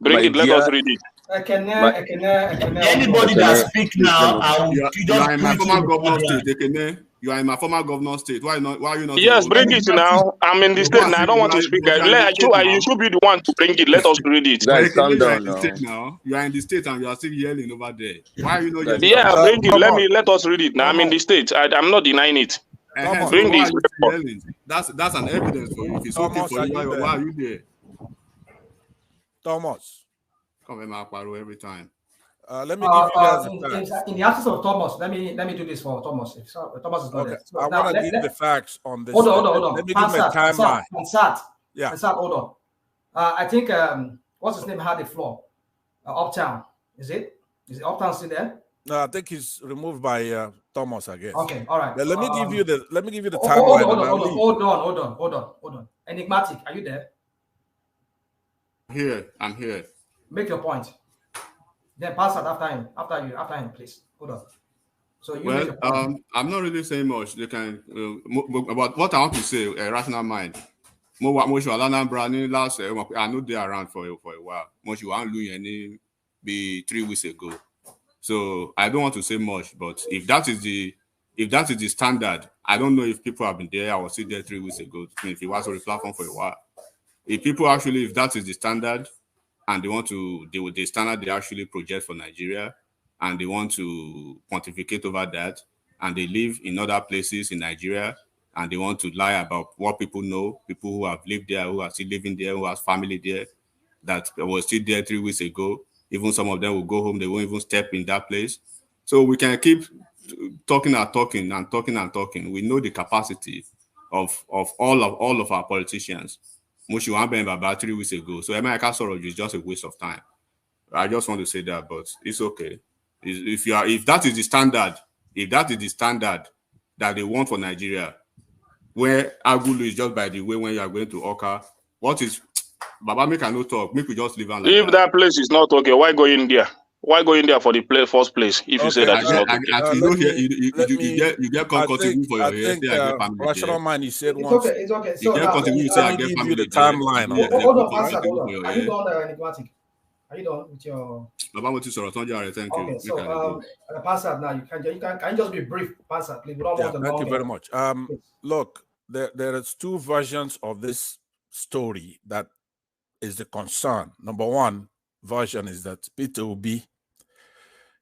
Let us read it. Anybody that speak now, you are in my former governor state. You are in my former governor state. Why are you not? Yes, bring it now. I'm in the state now. I don't want to speak. You should be the one to bring it. Let us read it. Guys, calm down now. You are in the state and you are still yelling over there. Why are you not? Yeah, bring it. Let us read it now. I'm in the state. I'm not denying it. Bring this. That's an evidence for you. If it's okay for you, why are you there? Thomas. Come in every time. Let me give you guys the facts. In the absence of Thomas, let me do this for Thomas. If Thomas is not there. So I want to give the facts on this. Hold on. Let me give my timeline. Ansat, hold on. I think what's his name had the floor. Uptown. Is it Uptown still there? No, I think he's removed by Thomas, I guess. Okay, all right. But let me give you the timeline. Hold on. Enigmatic, are you there? I'm here. Make your point. Then pass it after him, please. Hold on. So you make your point. I'm not really saying much. They can about what I want to say. Rational mind. I know they're around for a while. Most you want to be 3 weeks ago. So I don't want to say much. But if that is the standard, I don't know if people have been there. I was still there 3 weeks ago. If it was on the platform for a while, if that is the standard. And they want to, the standard they actually project for Nigeria, and they want to pontificate over that, and they live in other places in Nigeria, and they want to lie about what people know, people who have lived there, who are still living there, who has family there, that was still there 3 weeks ago. Even some of them will go home, they won't even step in that place. So we can keep talking. We know the capacity of all of our politicians. Mushi Wambe about 3 weeks ago. So America Sorrow is just a waste of time. I just want to say that, but it's okay. If that is the standard that they want for Nigeria, where Agulu is just by the way when you are going to Oka, what is Baba make no talk, make we just leave on like if that place is not okay, why go in there? Why go in there for the first place if you say that it's not okay? You get contribution for your head. Rational mind, you said once. It's okay. So, you get contribution, say I get family. The timeline. Hold on. Are you done, Enigmatic? Are you done with your? Thank you. Okay, so Pansat, now can you just be brief, Pansat, please? Thank you very much. Look, there is 2 versions of this story that is the concern. Number one version is that P2B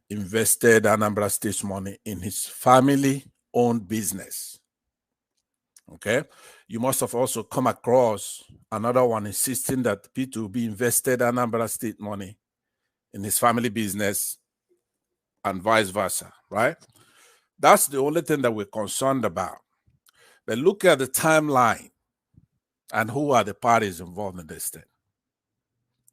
invested Anambra State's money in his family-owned business. Okay? You must have also come across another one insisting that P2B invested Anambra State money in his family business and vice versa, right? That's the only thing that we're concerned about. But look at the timeline and who are the parties involved in this thing.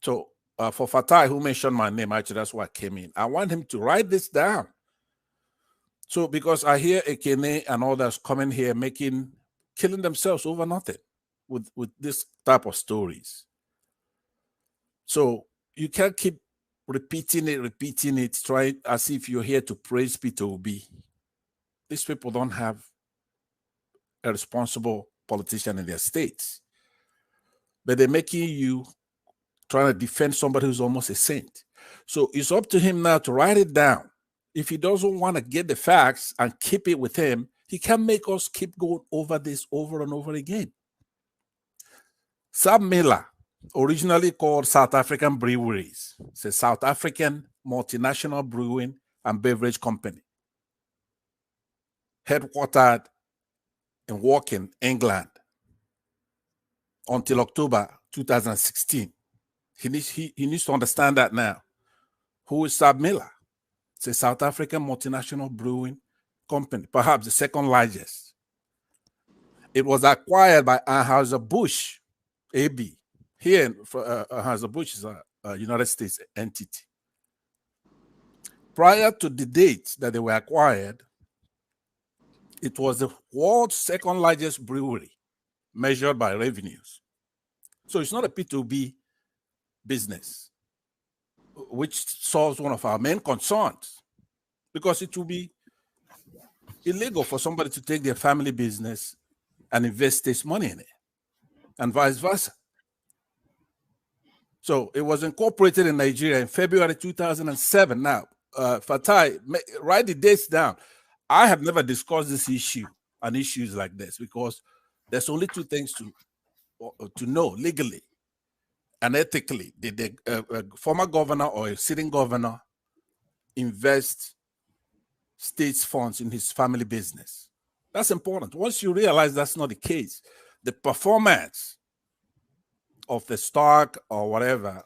So, for Fatai, who mentioned my name, actually, that's why I came in. I want him to write this down. So, because I hear Ekene and others coming here killing themselves over nothing with this type of stories. So, you can't keep repeating it, trying as if you're here to praise P2B. These people don't have a responsible politician in their states. But they're making you trying to defend somebody who's almost a saint. So it's up to him now to write it down. If he doesn't want to get the facts and keep it with him, he can make us keep going over this over and over again. Sam Miller originally called South African Breweries. It's a South African multinational brewing and beverage company, headquartered in Woking, England, until October 2016. He needs to understand that now. Who is Sab Miller? It's a South African multinational brewing company, perhaps the second largest. It was acquired by Anheuser-Busch AB. Here, Anheuser-Busch is a United States entity. Prior to the date that they were acquired, it was the world's second largest brewery, measured by revenues. So it's not a P2B business, which solves one of our main concerns, because it will be illegal for somebody to take their family business and invest this money in it, and vice versa. So it was incorporated in Nigeria in February 2007. Now, Fatai, write the dates down. I have never discussed this issue and issues like this, because there's only two things to know legally and ethically. Did a former governor or a sitting governor invest state's funds in his family business? That's important. Once you realize that's not the case, the performance of the stock or whatever,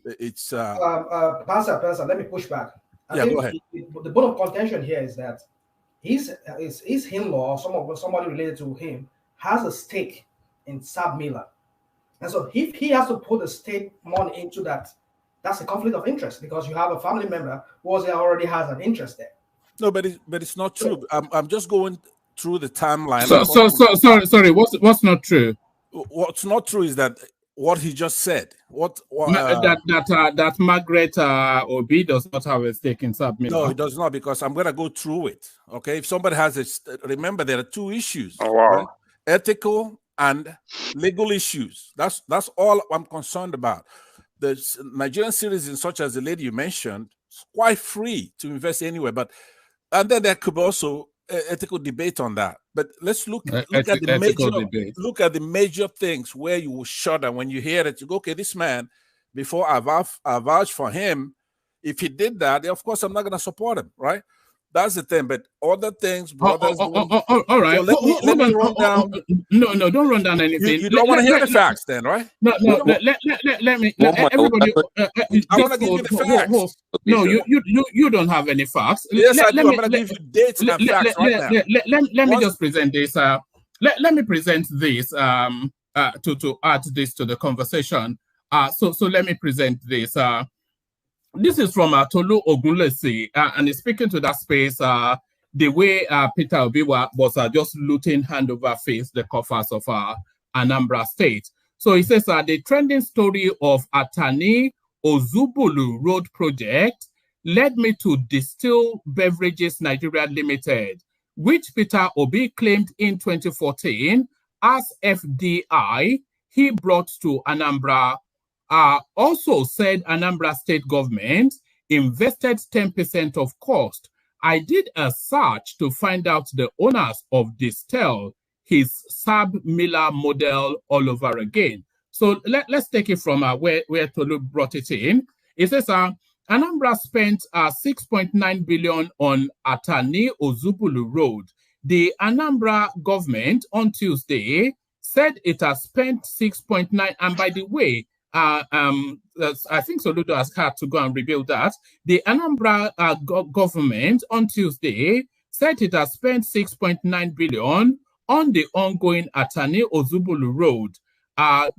it's Pansa, let me push back. I think go ahead. The bone of contention here is that his in-law or somebody related to him has a stake in Sab Miller. And so if he has to put the state money into that, that's a conflict of interest, because you have a family member who already has an interest there. No, but it's not true. I'm just going through the timeline. Sorry. What's not true? What's not true is that what he just said. That Margaret Obi does not have a stake in Sab Miller. No, it does not, because I'm going to go through it. Okay, if somebody has remember there are two issues: right? Ethical and legal issues. That's all I'm concerned about. The Nigerian citizens, such as the lady you mentioned, is quite free to invest anywhere, and then there could be also ethical debate on that. But let's look at the major things where you will shudder when you hear it. You go, okay, this man, before I vouch for him, if he did that, of course I'm not going to support him, right? That's the thing. But other things, brothers. All right. So let me run down. No, don't run down anything. You don't want to hear the facts, then, right? No. Let me. Everybody. I want to give you the facts. No, you don't have any facts. Yes, I do. I'm going to give you dates and facts right now. Let me just present this. Let me present this. To add this to the conversation. So let me present this. This is from Tolu Ogunlesi, and he's speaking to that space the way Peter Obi was just looting hand over face the coffers of Anambra State. So he says the trending story of Atani Ozubulu Road Project led me to Distill Beverages Nigeria Limited, which Peter Obi claimed in 2014 as FDI he brought to Anambra. Also said Anambra State government invested 10% of cost. I did a search to find out the owners of Distill, his Sab Miller model all over again. So let's take it from where Tolu brought it in. It says Anambra spent 6.9 billion on Atani Ozubulu Road. The Anambra government on Tuesday said it has spent 6.9, and by the way, I think Soludo has had to go and reveal that. The Anambra government on Tuesday said it has spent 6.9 billion on the ongoing Atani Ozubulu Road.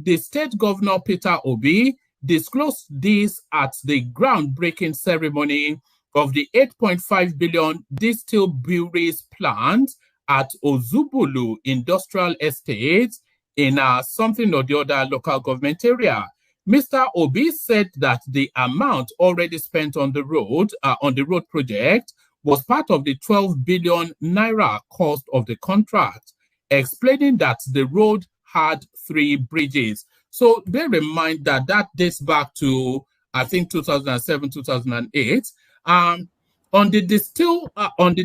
The state governor, Peter Obi, disclosed this at the groundbreaking ceremony of the 8.5 billion Distill Breweries plant at Ozubulu Industrial Estate in something or the other local government area. Mr. Obi said that the amount already spent on the road project was part of the 12 billion naira cost of the contract, explaining that the road had 3 bridges. So bear in mind that dates back to, I think, 2007, 2008. On the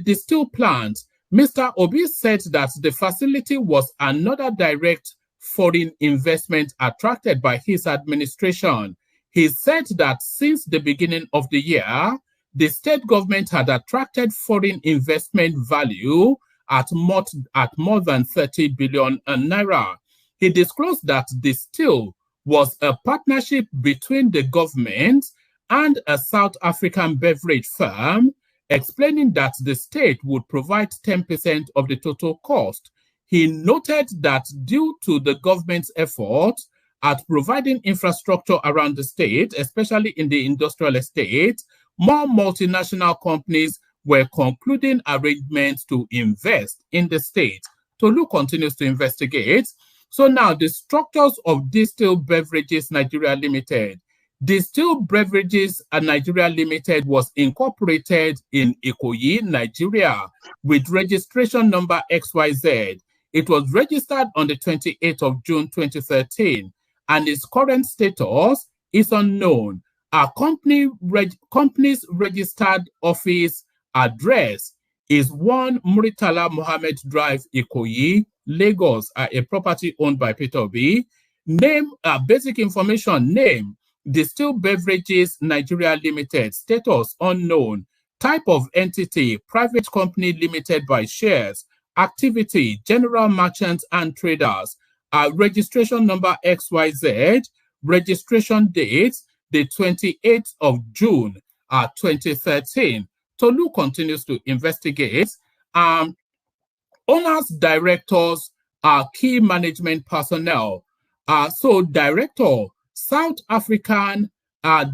distill plant, Mr. Obi said that the facility was another direct foreign investment attracted by his administration. He said that since the beginning of the year, the state government had attracted foreign investment value at more than 30 billion naira. He disclosed that the deal was a partnership between the government and a South African beverage firm, explaining that the state would provide 10% of the total cost. He noted that due to the government's efforts at providing infrastructure around the state, especially in the industrial estate, more multinational companies were concluding arrangements to invest in the state. Tolu continues to investigate. So now the structures of Distilled Beverages Nigeria Limited. Distilled Beverages Nigeria Limited was incorporated in Ikoyi, Nigeria, with registration number XYZ. It was registered on the 28th of June 2013, and its current status is unknown. Our company's registered office address is 1 Muritala Mohammed Drive, Ikoyi, Lagos, a property owned by Peter Obi. Name, basic information, name, Distilled Beverages Nigeria Limited, status unknown, type of entity, private company limited by shares, activity, general merchants and traders, registration number XYZ, registration date, the 28th of June, 2013. Tolu continues to investigate. Owners, directors, key management personnel. So director, South African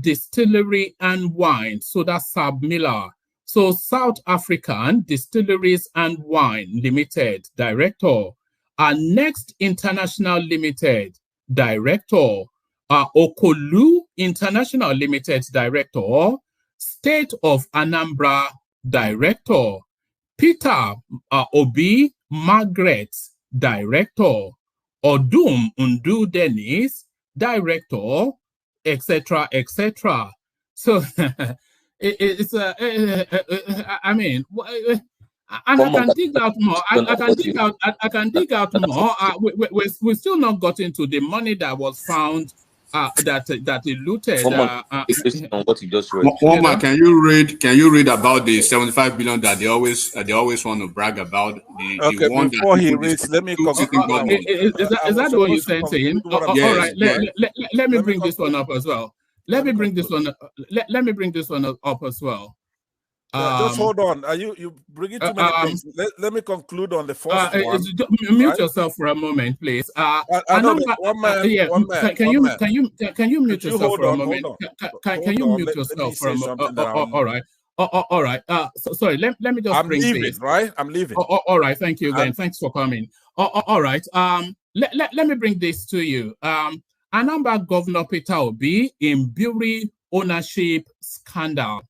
Distillery and Wine. So that's Sab Miller. So South African Distilleries and Wine Limited, director. Next International Limited, director. Okolu International Limited, director. State of Anambra, director. Peter Obi Margaret, director. Odum Undu Dennis, director, etc., etc. So it's I mean, and I can dig out more. I can dig out more. We still not got into the money that was found that he looted. On what you just read. Omar, can you read about the 75 billion that they always want to brag about? Okay, the one before that he reads, let me is that what you're saying? All right, let me bring this one up as well. Let me bring this one up as well. Just hold on. You bring it too many things. Let me conclude on the first one. Mute yourself for a moment, please. One man. Can you mute yourself for a moment? Can you mute yourself for a moment? All right. All right. Sorry. Let me just bring this. Right? I'm leaving. All right. Thank you, then. Thanks for coming. All right. Let me bring this to you. Anambra Governor Peter Obi in brewery ownership scandal.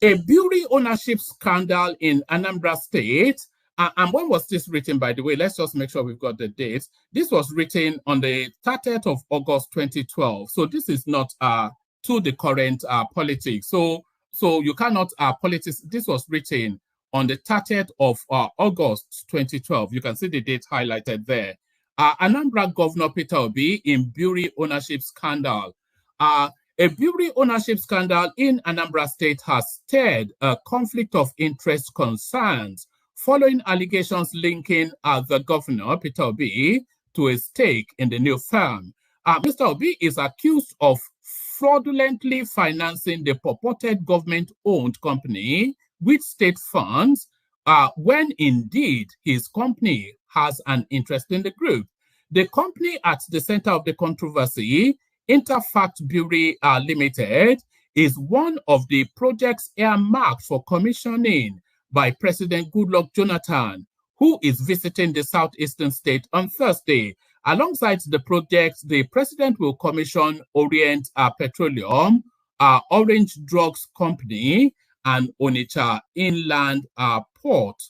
A brewery ownership scandal in Anambra State. And when was this written, by the way? Let's just make sure we've got the date. This was written on the 30th of August 2012. So this is not to the current politics. So you cannot politics. This was written on the 30th of August 2012. You can see the date highlighted there. Anambra Governor Peter Obi in brewery ownership scandal. A brewery ownership scandal in Anambra State has stirred a conflict of interest concerns following allegations linking the governor, Peter Obi, to a stake in the new firm. Mr. Obi is accused of fraudulently financing the purported government-owned company with state funds when indeed his company has an interest in the group. The company at the center of the controversy, Interfact Brewery Limited, is one of the projects earmarked for commissioning by President Goodluck Jonathan, who is visiting the southeastern state on Thursday. Alongside the project, the president will commission Orient Petroleum, Orange Drugs Company, and Onitsha Inland Port.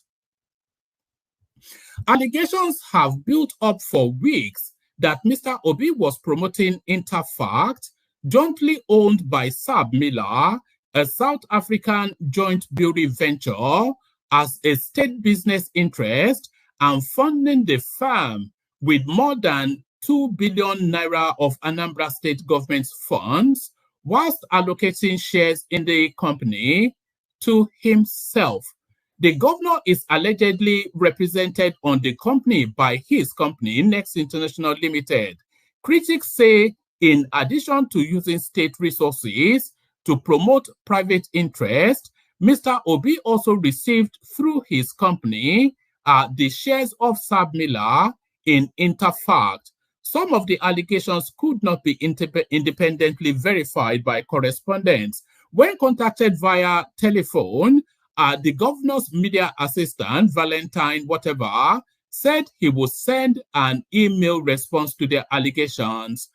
Allegations have built up for weeks that Mr. Obi was promoting Interfact, jointly owned by Sab Miller, a South African joint brewery venture, as a state business interest, and funding the firm with more than 2 billion naira of Anambra State government's funds, whilst allocating shares in the company to himself. The governor is allegedly represented on the company by his company, Next International Limited. Critics say, in addition to using state resources to promote private interest, Mr. Obi also received through his company the shares of Sabmiller in Interfact. Some of the allegations could not be independently verified by correspondents. When contacted via telephone, the governor's media assistant, Valentine whatever, said he would send an email response to the allegations,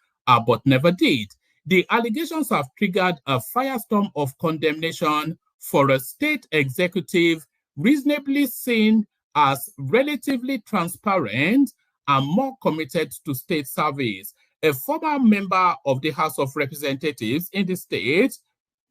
but never did. The allegations have triggered a firestorm of condemnation for a state executive reasonably seen as relatively transparent and more committed to state service. A former member of the House of Representatives in the state,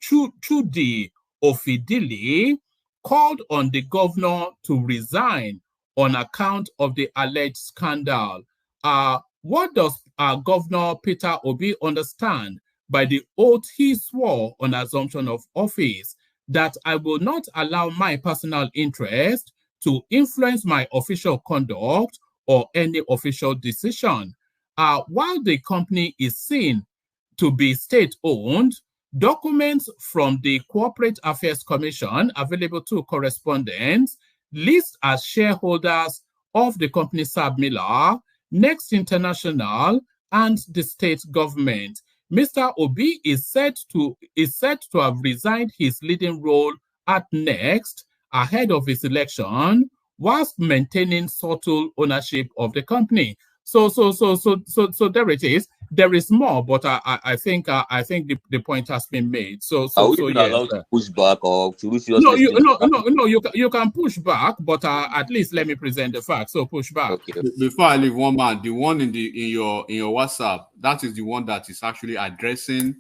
Chudi Ofidili, called on the governor to resign on account of the alleged scandal. What does Governor Peter Obi understand by the oath he swore on assumption of office? That I will not allow my personal interest to influence my official conduct or any official decision. While the company is seen to be state-owned, documents from the Corporate Affairs Commission available to correspondents list as shareholders of the company Sabmiller, Next International, and the state government. Mr. Obi is said to have resigned his leading role at Next ahead of his election, whilst maintaining subtle ownership of the company. So there it is. There is more, but I think the point has been made. Are we even allowed to push back, or to we no, you can push back, but at least let me present the facts. So push back. Okay. Before I leave, one man, the one in your WhatsApp, that is the one that is actually addressing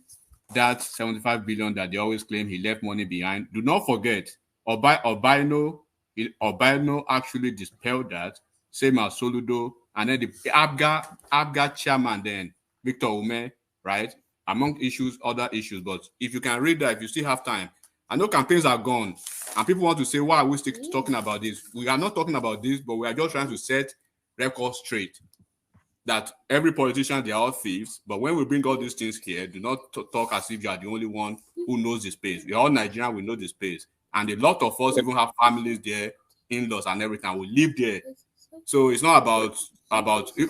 that 75 billion that they always claim he left money behind. Do not forget, Obino actually dispelled that, same as Soludo, and then the ABGA chairman then, Victor Ume, right? Among other issues. But if you can read that, if you still have time, I know campaigns are gone, and people want to say, why are we still talking about this? We are not talking about this, but we are just trying to set records straight. That every politician, they are all thieves, but when we bring all these things here, do not talk as if you are the only one who knows the space. We are all Nigerian, we know the space. And a lot of us even have families there, in-laws and everything. We live there. So it's not about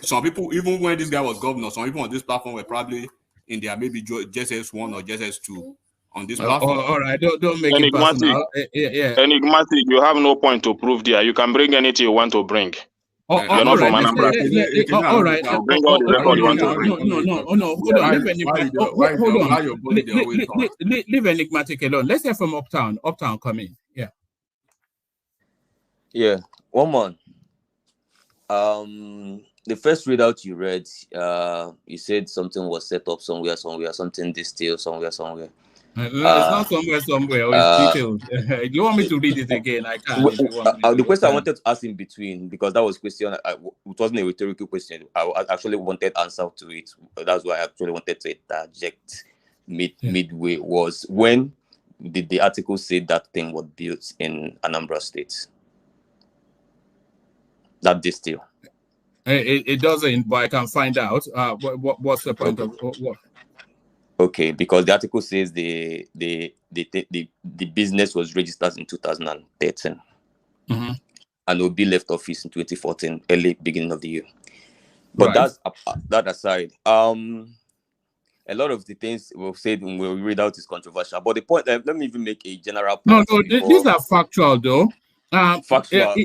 some people, even when this guy was governor, some people on this platform were probably in their maybe JSS1 or JSS2 on this platform. All right, don't make it personal. Enigmatic, you have no point to prove there. You can bring anything you want to bring. You're not from Anambra. All right. Bring all the record you want to bring. No. Hold on. Leave Enigmatic alone. Let's hear from Uptown. Uptown, come in. Yeah. One man. The first readout you read, you said something was set up somewhere, something distilled somewhere. It's not somewhere. It's detailed. Do you want me to read it again? I can. The question I wanted to ask in between, because that was question, it wasn't a rhetorical question. I actually wanted answer to it. That's why I actually wanted to interject midway. Was when did the article say that thing was built in Anambra State? That distill. It doesn't, but I can find out. What's the point of what? Okay, because the article says the business was registered in 2013, and Obi left office in 2014, early beginning of the year. But that's that aside. A lot of the things we've said when we read out is controversial. But the point, let me even make a general point. No, these are factual though. Factual.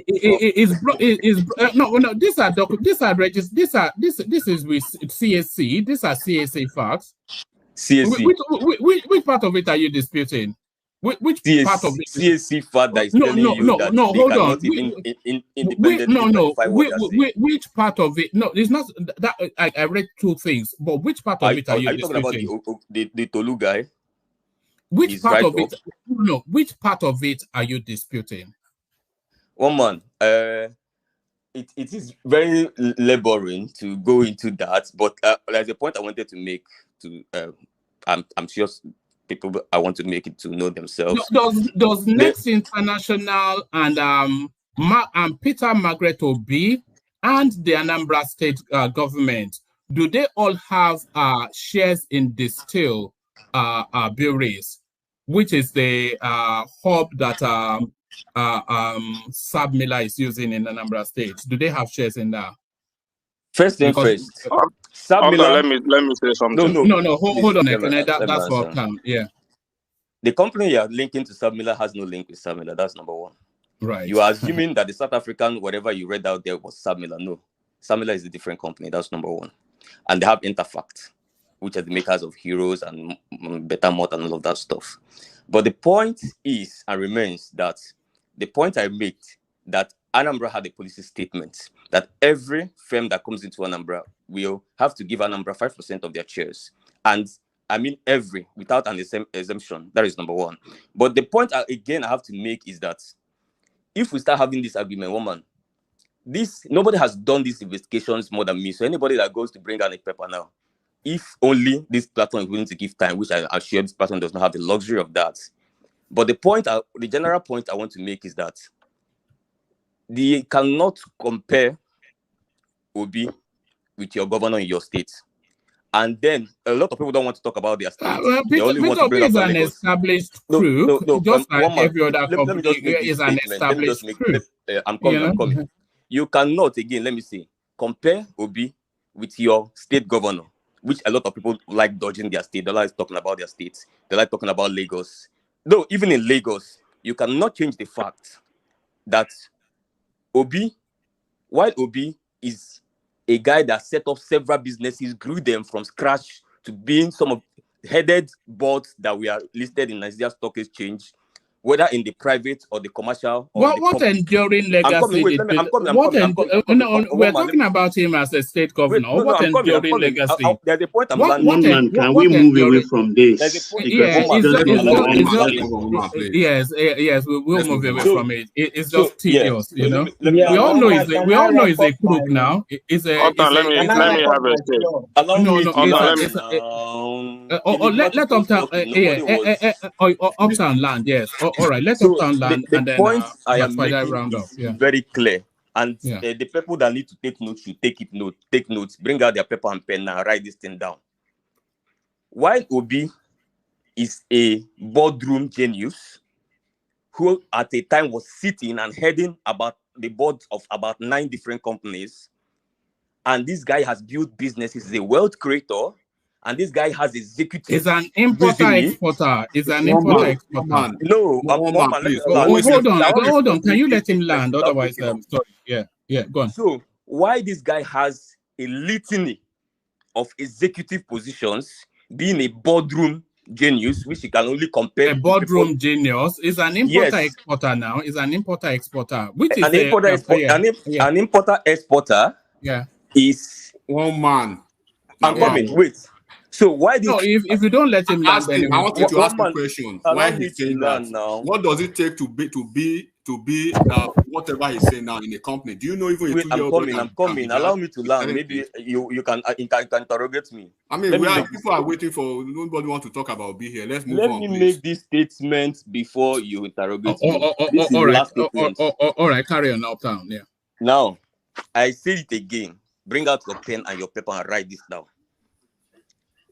No. These are registered. This is with CSC. These are CSA facts. CSC. Which part of it are you disputing? Which part of it? CSC fact that is telling you that they hold cannot on. even independently verify what they're saying. Which part of it? No, it's not that. I read two things, but which part of it are you talking about? The Tolu guy? Which part of it? No, which part of it are you disputing? One man. it is very laboring to go into that, but there's a point I wanted to make to I'm sure people I want to make it to know themselves. Does Next International and Peter Margaret Obi and the Anambra State government, do they all have shares in the Still breweries, which is the hub that Sab Miller is using in Anambra State? Do they have shares in that? First thing first, Sab Okay, Miller. let me say something. No. Hold on, that's what comes. Yeah. The company you are linking to Sab Miller has no link with Sab Miller. That's number one. Right. You are assuming that the South African, whatever you read out there, was Sab Miller. No. Sab Miller is a different company. That's number one. And they have Interfact, which are the makers of Heroes and Better Malt and all of that stuff. But the point is and remains that the point I made that Anambra had a policy statement that every firm that comes into Anambra will have to give Anambra 5% of their shares. And I mean every, without an exemption. That is number one. But the point again I have to make is that if we start having this argument, nobody has done these investigations more than me. So anybody that goes to bring out a paper now, if only this platform is willing to give time, which I assure this platform does not have the luxury of that. But the general point I want to make is that they cannot compare Obi with your governor in your state. And then a lot of people don't want to talk about their state. They only want to bring up an established crook, just like every other company is an established crook. I'm coming. You cannot, again, let me say, compare Obi with your state governor, which a lot of people like dodging their state. They like talking about their states. They like talking about Lagos. Though, even in Lagos, you cannot change the fact that while Obi is a guy that set up several businesses, grew them from scratch to being some of headed boards that we are listed in Nigeria Stock Exchange, whether in the private or the commercial. Or what enduring legacy? We're talking about him as a state governor. What enduring legacy? There's a point I'm landing. Can we move away from this? Yes, we will move away from it. It's just tedious, you know. We all know it's a crook now. Let me have a say. Let Uptown land, yes. All right, let's Uptown land. The point I am making is very clear. And the people that need to take notes should take notes, bring out their paper and pen and write this thing down. While Obi is a boardroom genius who at a time was sitting and heading about the boards of about 9 different companies, and this guy has built businesses, he's a wealth creator, and this guy has executive. Is an importer-exporter. No, hold on. Can you let him land? Otherwise, sorry. Yeah, go on. So, why this guy has a litany of executive positions, being a boardroom genius, which you can only compare. A boardroom genius is an importer-exporter now. Is an importer-exporter, which is an importer-exporter. Yeah, is one man. I'm coming. Wait. So why did if you don't let him land, I want you to ask a question. Why he's saying that? Now? What does it take to be whatever he's saying now in a company? Do you know even? Wait, I'm coming. Allow me to land. Maybe you can interrogate me. I mean, people are waiting for. Nobody wants to talk about be here. Let's move on. Let me make this statement before you interrogate me. All right. Carry on, Uptown. Yeah. Now, I say it again. Bring out your pen and your paper and write this down.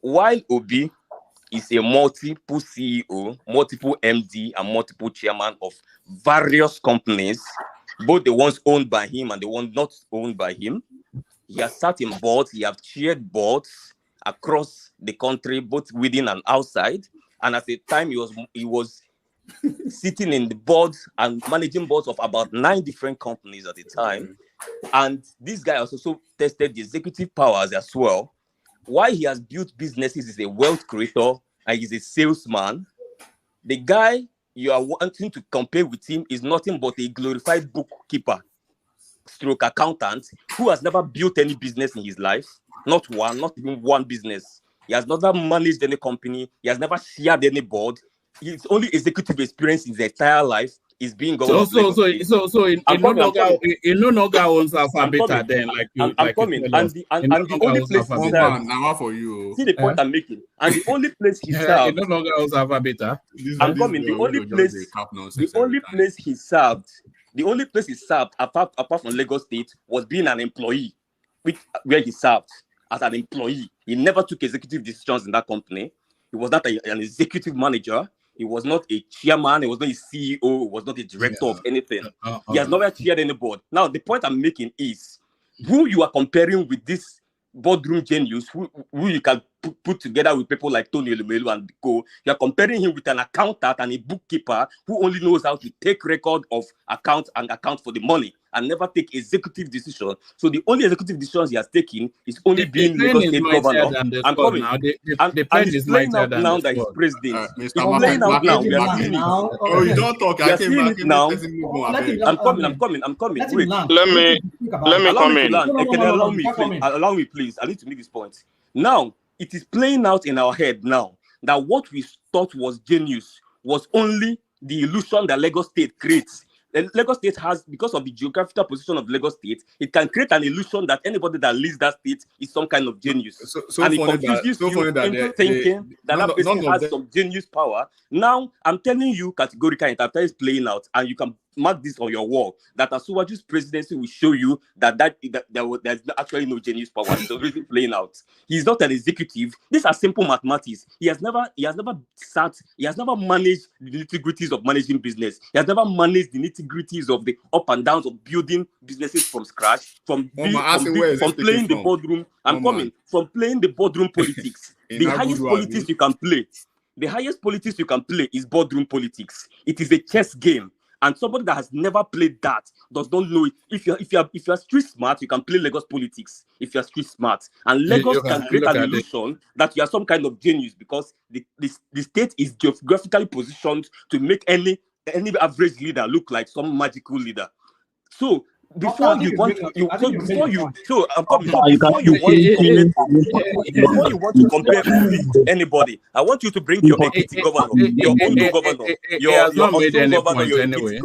While Obi is a multiple CEO, multiple MD, and multiple chairman of various companies, both the ones owned by him and the ones not owned by him, he has sat in boards, he has chaired boards across the country, both within and outside. And at the time, he was sitting in the boards and managing boards of about 9 different companies at the time. And this guy also tested the executive powers as well. Why he has built businesses is a wealth creator and he's a salesman. The guy you are wanting to compare with him is nothing but a glorified bookkeeper, stroke accountant, who has never built any business in his life. Not even one business. He has never managed any company. He has never shared any board. His only executive experience in his entire life is being governor of Lagos State. So it no longer owns Alpha Beta then, like you I'm coming. And the only place he served. Now for you. See the point I'm making. And the only place he it served. no longer owns Alpha Beta. I'm coming. The only place he served. The only place he served apart from Lagos State was being an employee, where he served as an employee. He never took executive decisions in that company. He was not an executive manager. He was not a chairman. He was not a CEO. He was not a director of anything. He has never chaired any board. Now, the point I'm making is who you are comparing with this boardroom genius, who you can put together with people like Tony Elumelu and Co. You are comparing him with an accountant and a bookkeeper who only knows how to take record of accounts and account for the money and never take executive decision. So the only executive decisions he has taken is only being Lagos State governor. I'm coming. And he's playing out now that he's president. He's playing out now. We are seeing it. Oh, you don't talk. We are seeing it now. I'm coming. Wait. Let me come in. Allow me, please. I need to make this point. Now, it is playing out in our head now that what we thought was genius was only the illusion that Lagos State creates. And Lagos State has, because of the geographical position of Lagos State, it can create an illusion that anybody that leads that state is some kind of genius. And it confuses you into thinking that person has some genius power. Now, I'm telling you categorically, after it's playing out, and you can mark this on your wall, that Asuwaju's presidency will show you that there's actually no genius power. It's already playing out. He's not an executive. These are simple mathematics. He has never managed the nitty-gritties of managing business. He has never managed the nitty-gritties of the up and downs of building businesses from scratch, from playing the boardroom. From playing the boardroom politics. The highest politics you can play. The highest politics you can play is boardroom politics. It is a chess game. And somebody that has never played that does not know it. If you're street smart, you can play Lagos politics. If you're street smart, and Lagos can create an illusion that you are some kind of genius because the state is geographically positioned to make any average leader look like some magical leader. So before you want to compare with anybody, I want you to bring your Ekiti governor, your Ondo governor, your Osun governor, your Maiduguri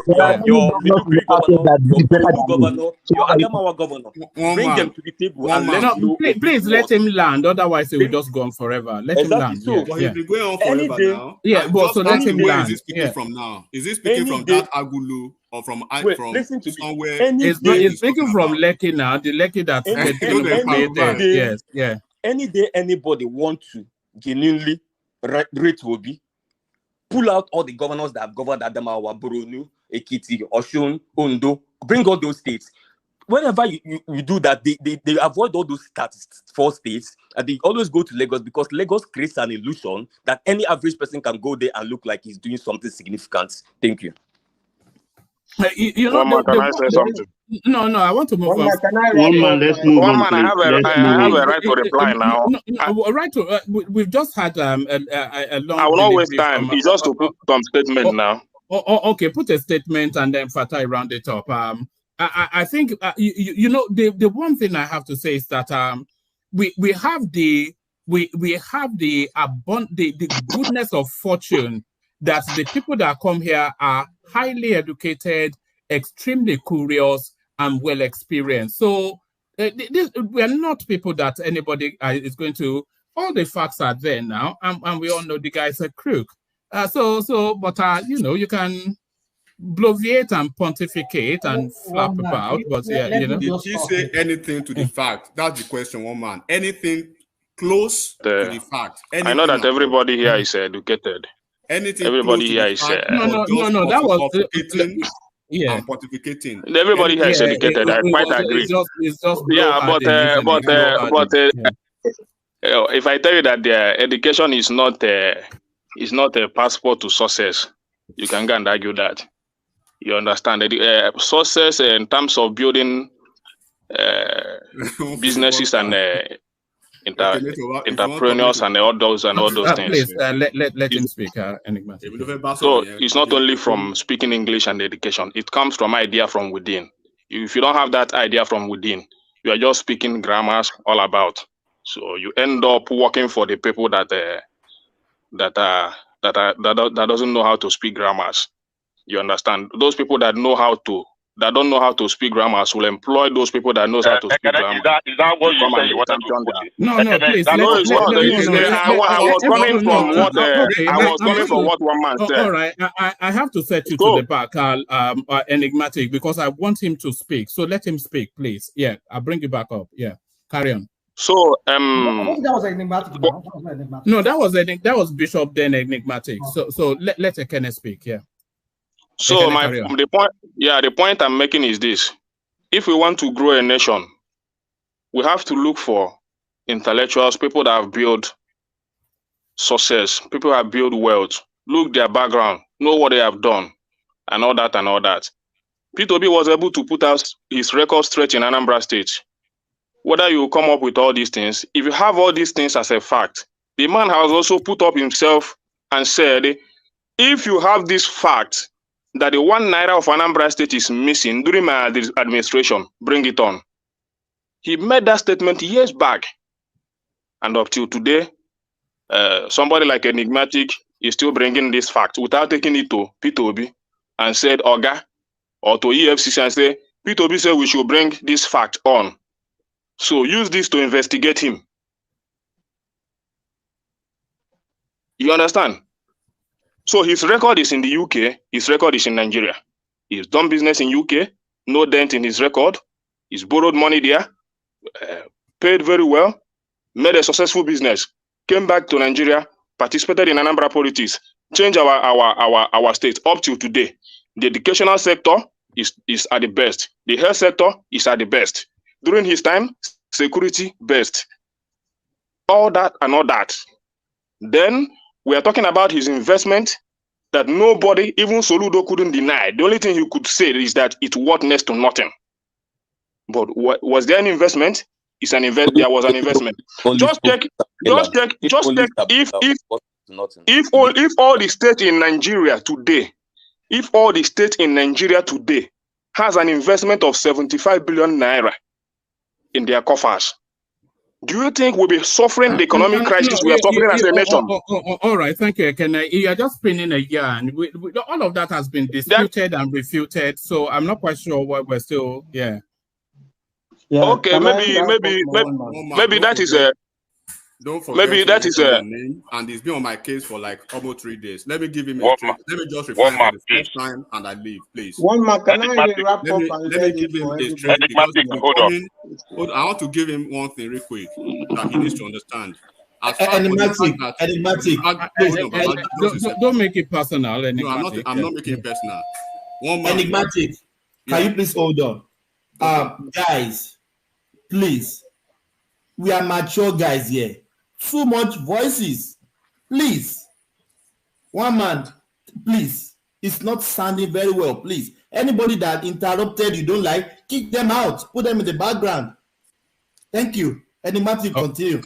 governor, your Kogi governor, your Adamawa governor. Bring them to the table and let me know. Please let him land, otherwise he will just go on forever. Let him land. So, but he'll be going on forever now. Yeah, but so let him land. Is he speaking from now? Is he speaking from that Agulu? Or from somewhere? It's speaking from Lekki now, the Lekki that's yes, yeah. Any day anybody want to genuinely rate Obi, pull out all the governors that have governed Adamawa, Borno, Ekiti, Osun, Ondo, bring all those states. Whenever you do that, they avoid all those 4 states and they always go to Lagos because Lagos creates an illusion that any average person can go there and look like he's doing something significant. Thank you. You know, can I say something? No, I want to move on. Let's move on. I have a right to reply now. Right to, we've just had a long. I will not waste time. It's just to put some statement now. Okay, put a statement and then Fatai round it up. I think you know the one thing I have to say is that we have the goodness of fortune that the people that come here are highly educated, extremely curious, and well experienced. So we are not people that anybody is going to. All the facts are there now, and we all know the guy's a crook. But you know, you can bloviate and pontificate and flap about. But yeah, you know. Did he say anything to the fact? That's the question, one man. Anything close to the fact? I know that everybody here is educated. Anything everybody here is no, that was and pontificating. Everybody here is educated. I quite agree. It's just if I tell you that their education is not a passport to success, you can go and argue that. You understand? Success in terms of building businesses and entrepreneurs and all those things. Please, let him speak, Enigma. So it's not only from speaking English and education. It comes from idea from within. If you don't have that idea from within, you are just speaking grammars all about. So you end up working for the people that doesn't know how to speak grammars. You understand? Those people that don't know how to speak grammars will employ those people that knows how to speak grammar. Is that what you said you wanted to put it? No, please. I was coming from what I was coming from what one man said. All right, I have to set you to the back, Enigmatic, because I want him to speak. So let him speak, please. Yeah, I'll bring you back up. Yeah, carry on. So I think that was enigmatic. No, that was Bishop then Enigmatic. So let Ekene speak. Yeah. So the point I'm making is this: if we want to grow a nation, we have to look for intellectuals, people that have built success, people that have built wealth, look their background, know what they have done, and all that and all that. P2B was able to put out his record straight in Anambra State. Whether you come up with all these things, if you have all these things as a fact, the man has also put up himself and said, if you have this fact that the 1 naira of Anambra State is missing during my administration, bring it on. He made that statement years back. And up till today, somebody like Enigmatic is still bringing this fact without taking it to P2B and said, Oga, or to EFCC and say, P2B said we should bring this fact on. So use this to investigate him. You understand? So his record is in the UK, his record is in Nigeria. He's done business in UK, no dent in his record. He's borrowed money there, paid very well, made a successful business, came back to Nigeria, participated in Anambra politics, changed our state up till today. The educational sector is at the best. The health sector is at the best. During his time, security best. All that and all that. Then we are talking about his investment that nobody, even Soludo, couldn't deny. The only thing he could say is that it worth next to nothing. But was there an investment? There was an investment. Just check if all the state in Nigeria today, has an investment of 75 billion naira in their coffers, do you think we'll be suffering the economic crisis we are suffering as a nation? All right, thank you, Ekene. You are just spinning a yarn. All of that has been disputed and refuted, so I'm not quite sure what we're still, yeah. Okay, maybe that is a. Don't forget. Maybe that is a name, and he's been on my case for like almost 3 days. Let me give him a treat. Let me just refresh for the first time, and I leave, please. One man, can I wrap up and let me give him a treat because I want to give him one thing real quick that he needs to understand. Enigmatic. Don't make it personal. No, I'm not making it personal. One man. Enigmatic. Can you please hold on? Guys, please. We are mature guys here. Too much voices. Please. One man, please. It's not sounding very well. Please. Anybody that interrupted you don't like, kick them out. Put them in the background. Thank you. Enigmatic, continue.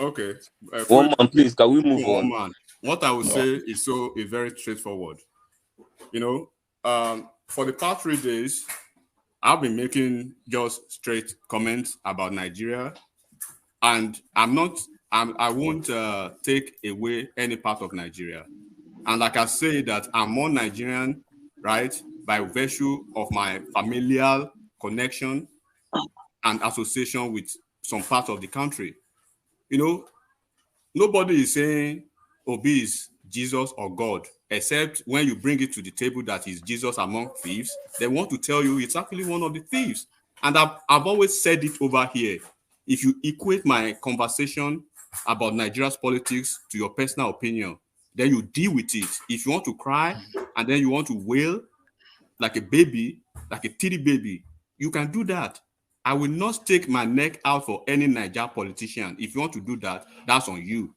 Okay. One man, please. Can we move on? Man. What I would say is very straightforward. You know, for the past 3 days, I've been making just straight comments about Nigeria, and I won't take away any part of Nigeria. And like I say that I'm more Nigerian, right, by virtue of my familial connection and association with some part of the country. You know, nobody is saying Obi is Jesus or God, except when you bring it to the table that he's Jesus among thieves, they want to tell you it's actually one of the thieves. And I've always said it over here. If you equate my conversation about Nigeria's politics to your personal opinion, then you deal with it. If you want to cry and then you want to wail like a baby, like a titty baby, you can do that. I will not stick my neck out for any Niger politician. If you want to do that, that's on you.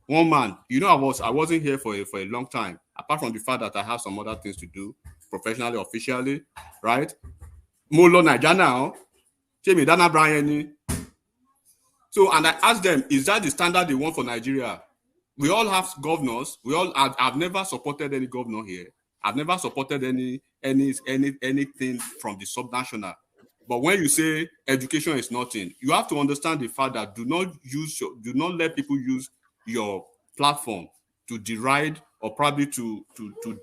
One man, you know, I wasn't here for a long time, apart from the fact that I have some other things to do professionally, officially, right? Molo Niger now, Brian. So, and I asked them, is that the standard they want for Nigeria? We all have governors. I've never supported any governor here. I've never supported anything from the subnational. But when you say education is nothing, you have to understand the fact that do not let people use your platform to deride or probably to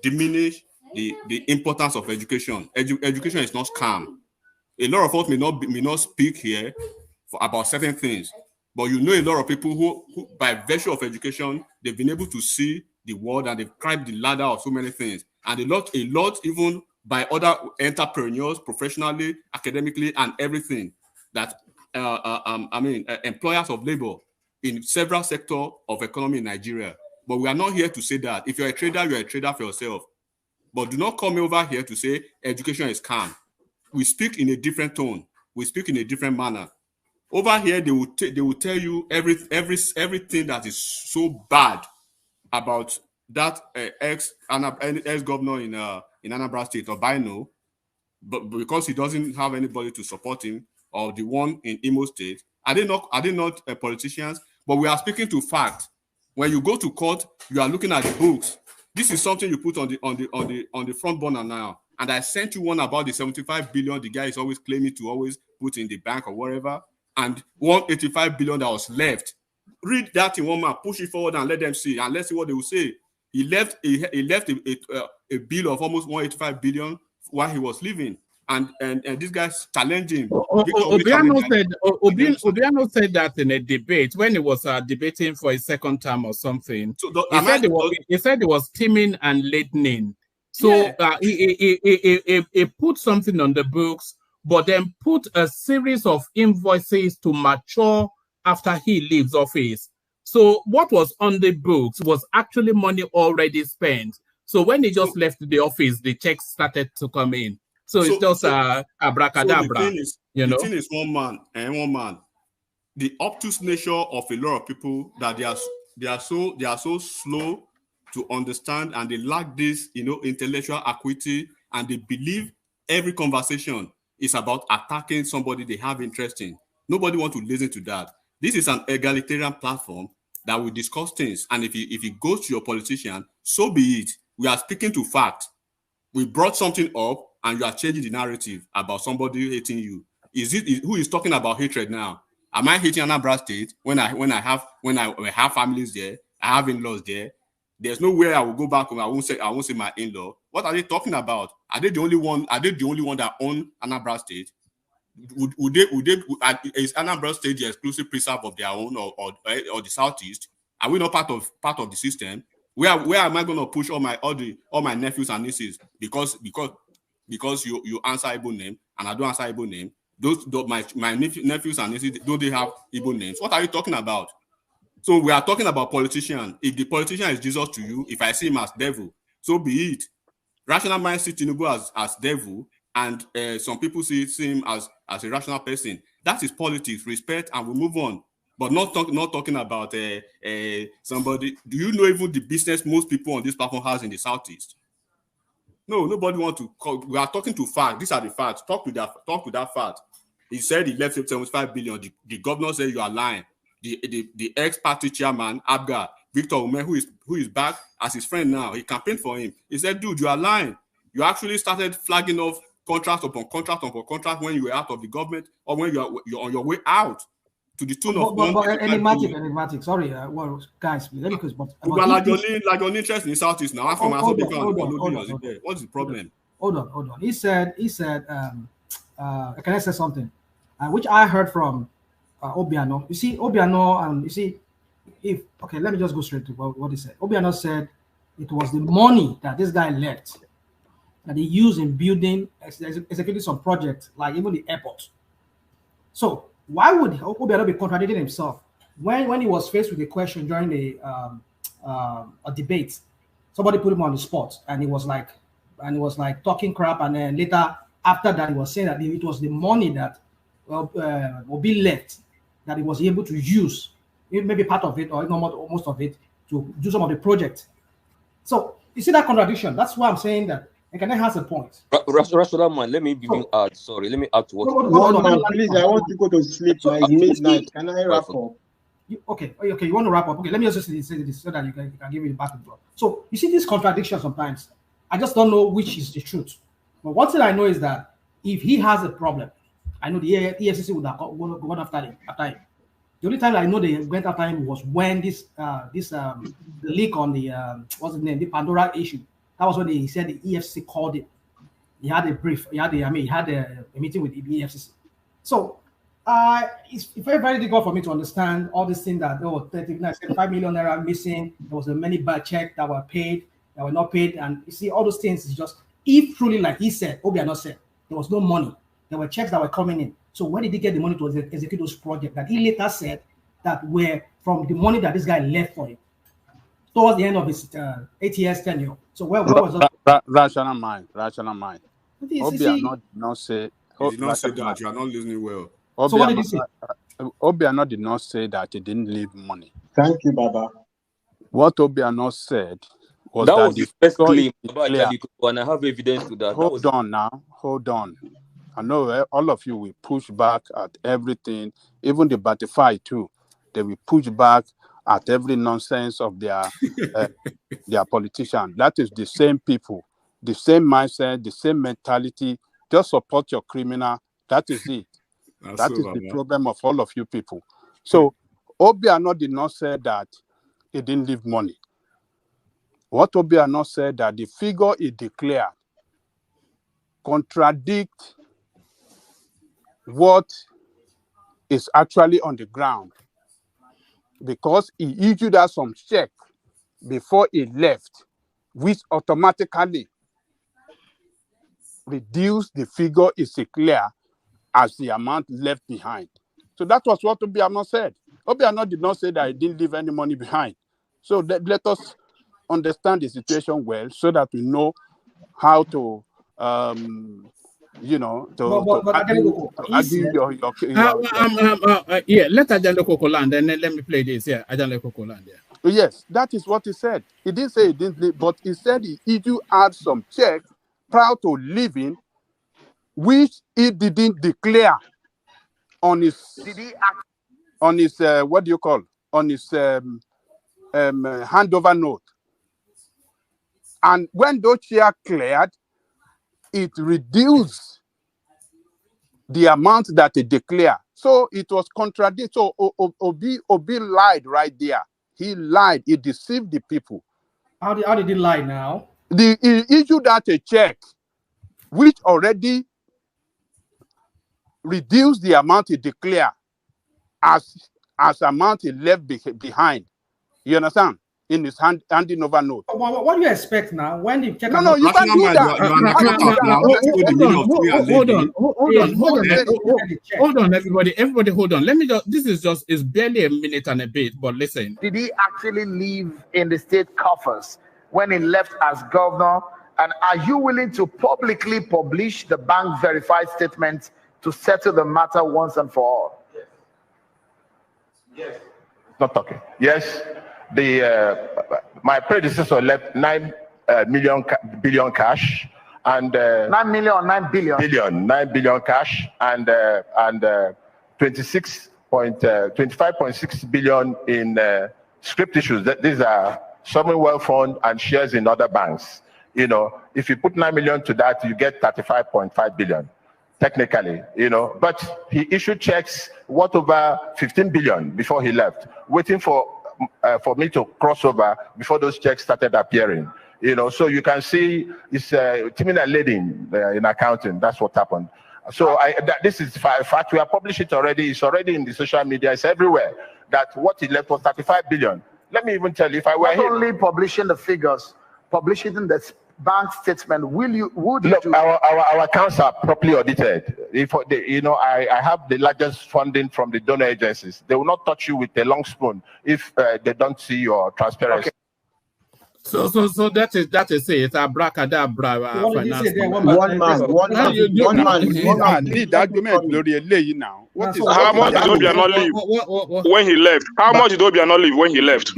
diminish the importance of education. Education is not scam. A lot of us may not speak here about certain things, but you know a lot of people who by virtue of education, they've been able to see the world and they've climbed the ladder of so many things. And a lot even by other entrepreneurs, professionally, academically, and everything that employers of labor in several sectors of economy in Nigeria. But we are not here to say that. If you're a trader for yourself. But do not come over here to say education is scam. We speak in a different tone. We speak in a different manner. Over here, they will tell you everything that is so bad about that ex-governor in Anambra State, or Bino, but because he doesn't have anybody to support him, or the one in Imo State. Are they not politicians? But we are speaking to fact. When you go to court, you are looking at the books. This is something you put on the front burner now. And I sent you one about the 75 billion the guy is always claiming to always put in the bank or whatever, and 185 billion that was left. Read that in one man, push it forward and let them see, and let's see what they will say. He left a bill of almost 185 billion while he was leaving, and this guy's challenging. Obiano said that in a debate when he was debating for a second term or something. So he said he was teaming and lightning. So yeah. He put something on the books, but then put a series of invoices to mature after he leaves office. So what was on the books was actually money already spent. So when he just left the office, the checks started to come in. So it's just abracadabra. So the thing is one man. The obtuse nature of a lot of people that they are so slow to understand, and they lack this, intellectual acuity, and they believe every conversation is about attacking somebody they have interest in. Nobody wants to listen to that. This is an egalitarian platform that will discuss things, and if it goes to your politician, so be it. We are speaking to fact. We brought something up, and you are changing the narrative about somebody hating you. Who is talking about hatred now? Am I hating Anambra State when I have families there? I have in-laws there. There's no way I will go back home. I won't say my in-law. What are they talking about? Are they the only one? Are they the only one that own Anambra State? Is Anambra State the exclusive preserve of their own, or the Southeast? Are we not part of the system? Where am I going to push all my nephews and nieces because you answer Igbo name and I don't answer Igbo name? My nephews and nieces, don't they have Igbo names? What are you talking about? So we are talking about politician. If the politician is Jesus to you, if I see him as devil, so be it. Rational mind see Tinubu as devil, and some people see him as a rational person. That is politics, respect, and we move on. But not talking about somebody. Do you know even the business most people on this platform has in the Southeast? No, nobody want to call. We are talking to facts. These are the facts. Talk to that fact. He said he left 75 billion. The governor said you are lying. The ex-party chairman, Abga, Victor Ume, who is back as his friend now, he campaigned for him. He said, dude, you are lying. You actually started flagging off contract upon contract upon contract when you were out of the government, or when you're on your way out, to the tune of enigmatic. Sorry, well, guys, let me quiz. But like your interest in the Southeast now. Hold on. What's the problem? Hold on. He said. Can I say something? Which I heard from Obiano. You see, Obiano, let me just go straight to what he said. Obiano said it was the money that this guy left that he used in building, executing some projects, like even the airport. So why would Obiano be contradicting himself when he was faced with a question during a debate? Somebody put him on the spot, and he was like talking crap, and then later after that he was saying that it was the money that will be left that he was able to use, maybe part of it or most of it, to do some of the project. So you see that contradiction. That's why I'm saying that Ekene has a point. Rashomon, let me add to what. One man, please. I want to go to sleep. It's midnight. Can I wrap up? Okay. You want to wrap up? Okay, let me just say this so that you can give me the back and forth. So you see this contradiction sometimes. I just don't know which is the truth. But one thing I know is that if he has a problem, I know the EFCC would have gone after him. The only time I know they went after him was when the leak on the what's the name, the Pandora issue That was when he said the EFCC called him. He had a brief. He had a meeting with the EFCC. So it's very, very difficult for me to understand all these things that there were 5 million naira missing. There was many bad checks that were paid, that were not paid. And you see, all those things is just, if truly, like he said, Obiano said, there was no money. There were checks that were coming in. So where did he get the money to execute those projects that he later said that were from the money that this guy left for him towards the end of his 8 years tenure? So where was that? Rational mind. Obiano did not say. He did not say that. You are not listening well. So what did he say? Obiano did not say that he didn't leave money. Thank you, Baba. What Obiano said was that that was the first claim about Jaliko, and I have evidence to that. Hold on. I know all of you will push back at everything, even the Batify too. They will push back at every nonsense of their politician. That is the same people, the same mindset, the same mentality. Just support your criminal. That is it. That is the problem of all of you people. So Obiano did not say that he didn't leave money. What Obiano said that the figure he declared contradict what is actually on the ground, because he issued us some check before he left, which automatically reduced the figure is clear as the amount left behind. So that was what Obiano said. Obiano did not say that he didn't leave any money behind. So let us understand the situation well so that we know how to argue your yeah, let Ajando Koko land and then let me play this. Yeah, Ajando Koko land. Yeah. Yes, that is what he said. He didn't say he didn't leave, but he said he do add some check prior to leaving, which he didn't declare on his what do you call, on his handover note. And when those shares cleared, it reduced the amount that he declared. So it was contradictory. So Obi lied right there. He lied. He deceived the people. How did he lie now? He issued out a check, which already reduced the amount he declared as amount he left behind. You understand? In his handing over note. What do you expect now? When you check? No, you can't do that. Hold on, everybody. Everybody, hold on. Let me just. This is just. It's barely a minute and a bit, but listen. Did he actually live in the state coffers when he left as governor? And are you willing to publicly publish the bank verified statement to settle the matter once and for all? Yes. Not talking. Yes. My predecessor left 9 billion cash and 9 million or 9 billion? 9 billion cash and 25.6 billion in script issues. These are sovereign wealth fund and shares in other banks. You know, if you put 9 million to that, you get 35.5 billion. Technically, you know, but he issued checks worth over 15 billion before he left, waiting for me to cross over before those checks started appearing. You know, so you can see it's teaming and leading in accounting. That's what happened. So this is fact. We have published it already. It's already in the social media. It's everywhere. That what he left was 35 billion. Let me even tell you, if I were not only publishing the figures, publishing the bank statement, would you our accounts are properly audited. If I have the largest funding from the donor agencies. They will not touch you with a long spoon if they don't see your transparency. Okay. So that is it. It's abracadabra. One man. Need argument now. What is how much did Obiano leave when he left? How much did Obiano leave when he left?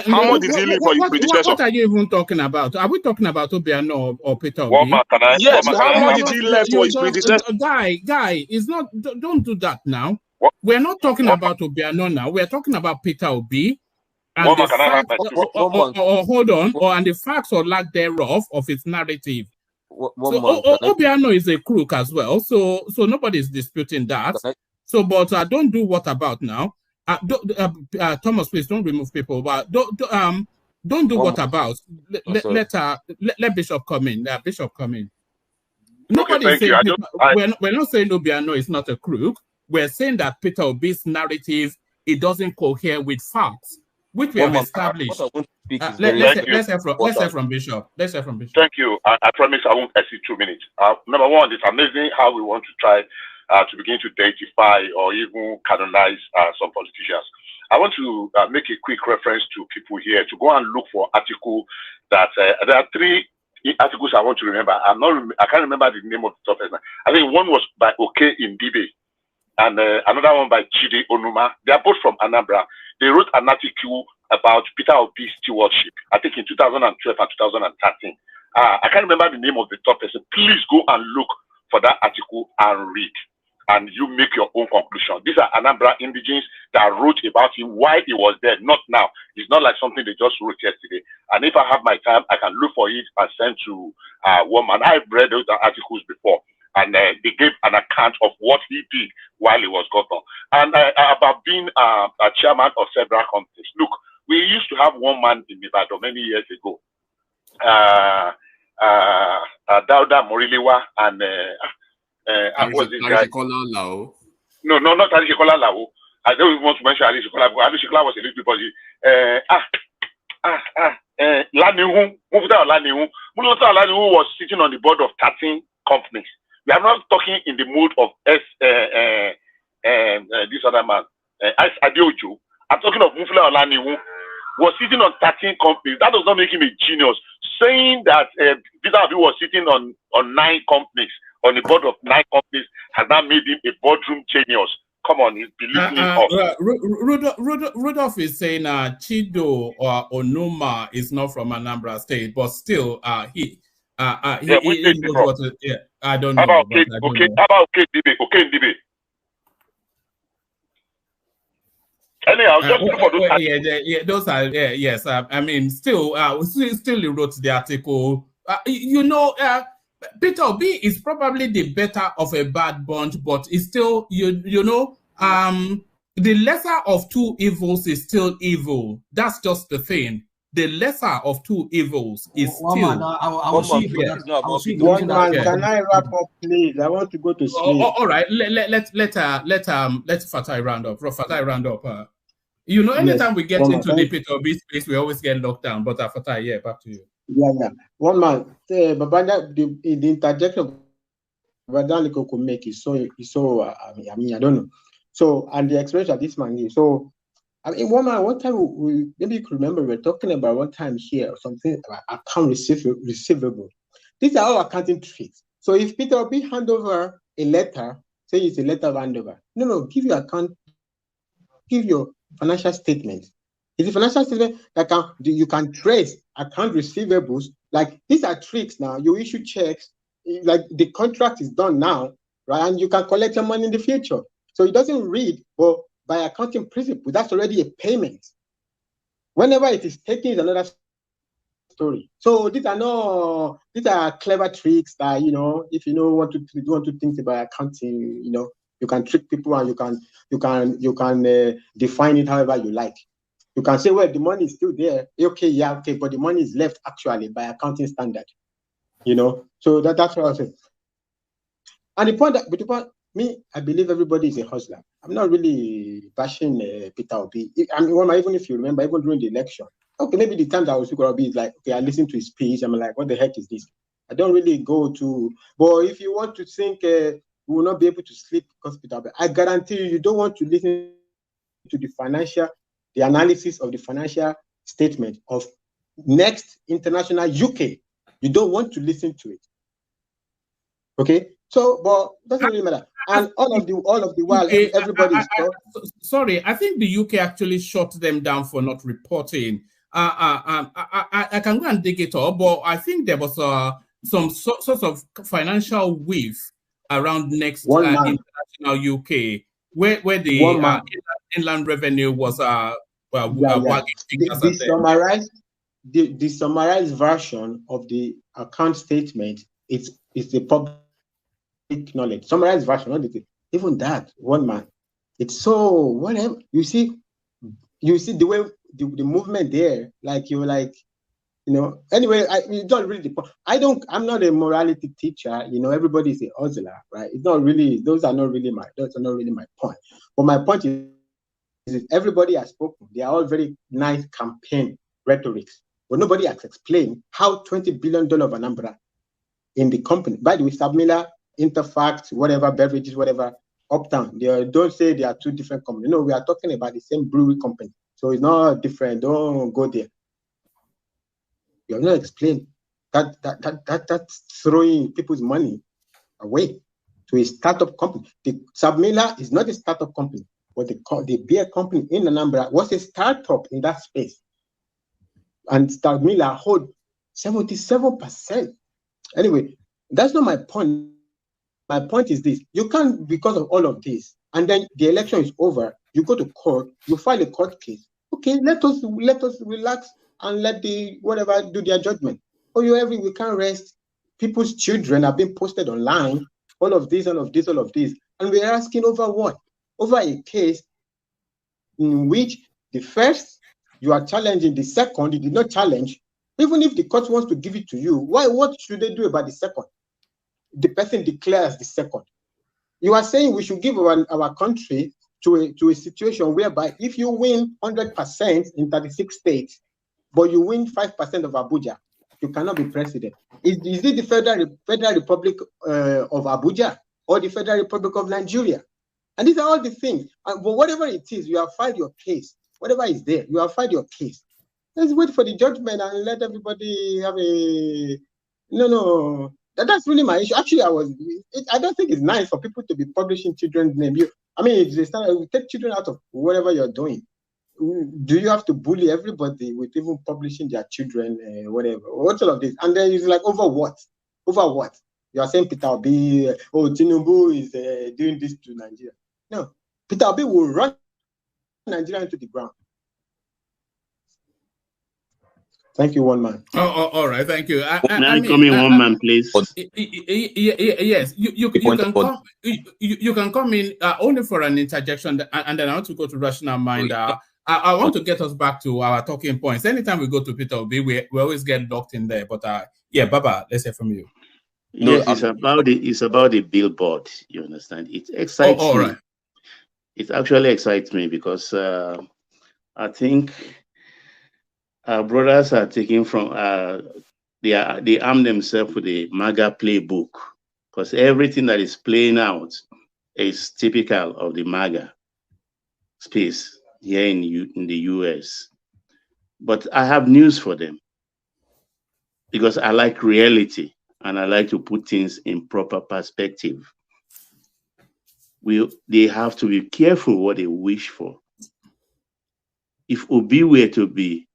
How much did he leave for his predecessor? What are you even talking about? Are we talking about Obiano or Peter Obi? Yes. How much did he left for his predecessor? Guy, it's not. Don't do that now. We're not talking about Obiano now. We're talking about Peter Obi. And hold on, and the facts or lack thereof of its narrative. Obiano is a crook as well, so nobody is disputing that. So, but don't do what about now? Thomas, please don't remove people. But Don't do what about. Let Bishop come in. Bishop come in. Nobody is saying we're not saying Obiano is not a crook. We're saying that Peter Obi's narrative, it doesn't cohere with facts, which we have established. Let's hear from Bishop. Let's hear from Bishop. Thank you. I promise I won't exceed 2 minutes. Number one, it's amazing how we want to try to begin to deify or even canonize some politicians. I want to make a quick reference to people here to go and look for article that there are 3 articles I want to remember. I can't remember the name of the top person. I think one was by Oke Indibe and another one by Chidi Onuma. They are both from Anambra. They wrote an article about Peter Obi's stewardship, I think in 2012 and 2013. I can't remember the name of the top person. Please go and look for that article and read, and you make your own conclusion. These are Anambra indigenes that wrote about him, why he was there, not now. It's not like something they just wrote yesterday. And if I have my time, I can look for it and send to woman. I've read those articles before, and they gave an account of what he did while he was governor. And about being a chairman of several companies. Look, we used to have one man in Nevada many years ago, Dauda Moriliwa, and what's this guy? No, not Arishikola Lao. I don't even want to mention Arishikola, but Arishikola was a little because Lanihu Lanihu was sitting on the board of 13 companies. We are not talking in the mood of this other man, Adeojo. I'm talking of Mufula Olanihu, was sitting on 13 companies. That does not make him a genius. Saying that Peter Obi was sitting on 9 companies, on the board of 9 companies, has not made him a boardroom genius. Come on, he's belittling us. Rudolph is saying Chido or Onuma is not from Anambra State, but still he knows what to, I don't know. How about Ndibe? Anyhow, just look for those. Those are yes. I mean, still he wrote the article. Peter Obi is probably the better of a bad bunch, but it's still the lesser of 2 evils is still evil. That's just the thing. The lesser of 2 evils is still. One man, can I wrap up, please? I want to go to sleep. All right, let Fatai round up. Fatai round up. Anytime we get into the Peter Obi space, we always get locked down. But Fatai, back to you. Yeah. One man, the interjection Badaliko could make is so. I don't know. So, and the explanation that this man gives. So, one time maybe you could remember we were talking about one time here something about account receivable. These are all accounting tricks. So, if Peter Obi hand over a letter, say it's a letter of handover. No, give your account, give your financial statement. It's a financial statement that you can trace account receivables. Like these are tricks now. You issue checks, like the contract is done now, right? And you can collect your money in the future. So it doesn't read, but by accounting principle, that's already a payment. Whenever it is taken, is another story. So these are clever tricks that if you want to think about accounting, you can trick people and you can define it however you like. You can say, well, the money is still there. Okay, but the money is left actually by accounting standard. So that's what I say. And the point, me, I believe everybody is a hustler. I'm not really bashing Peter Obi. Even if you remember, even during the election, okay, maybe the times I was with Obi is like, okay, I listened to his speech. I'm like, what the heck is this? I don't really go to. But if you want to think we will not be able to sleep because Peter Obi, I guarantee you don't want to listen to the analysis of the financial statement of Next International UK. You don't want to listen to it. Okay, so but doesn't really matter. And all of the while, everybody is sorry. I think the UK actually shut them down for not reporting. I can go and dig it up, but I think there was some sort of financial whiff around Next International UK, where the inland revenue was the summarized version of the account statement is the public knowledge. Summarized version, not even that one man. It's so whatever. You see the way the movement there, like you were like, you know. Anyway, you don't really. I'm not a morality teacher. You know, everybody's a hustler, right? It's not really. Those are not really my point. But my point is everybody has spoken. They are all very nice campaign rhetorics, but nobody has explained how $20 billion of Anambra in the company. By the way, Submiller, Interfact, whatever, beverages, whatever, Uptown. They don't say they are two different companies. No, we are talking about the same brewery company. So it's not different. Don't go there. You have not explained that's throwing people's money away to a startup company. The Submiller is not a startup company, but the beer company in Anambra was a startup in that space. And Submiller hold 77%. Anyway, that's not my point. My point is this: you can't, because of all of this, and then the election is over, you go to court, you file a court case. Okay, let us relax and let the whatever do their judgment. Oh, we can't rest. People's children are being posted online. All of this, and we're asking over what? Over a case in which the first you are challenging, the second you did not challenge. Even if the court wants to give it to you, what should they do about the second? The person declares the second. You are saying we should give our country to a situation whereby if you win 100% in 36 states, but you win 5% of Abuja, you cannot be president. Is it the Federal Republic of Abuja or the Federal Republic of Nigeria? And these are all the things. But whatever it is, you have filed your case. Whatever is there, you have filed your case. Let's wait for the judgment and let everybody have a... No. That's really my issue. Actually, I don't think it's nice for people to be publishing children's names. Take children out of whatever you're doing. Do you have to bully everybody with even publishing their children, whatever? What's all of this? And then it's like, over what? Over what? You are saying Peter Obi, Tinubu is doing this to Nigeria. No, Peter Obi will run Nigeria into the ground. Thank you, one man. All right, thank you. One man, please. Yes, you can come. You can come in only for an interjection, and then I want to go to rational mind. I want to get us back to our talking points. Anytime we go to Peter Obi, we always get locked in there. But Baba, let's hear from you. Yes, it's about the billboard. You understand? It excites me. Right. It actually excites me because I think our brothers are taking from they arm themselves with the MAGA playbook, because everything that is playing out is typical of the MAGA space here in the US. But I have news for them, because I like reality and I like to put things in proper perspective. They have to be careful what they wish for. If Obi were to be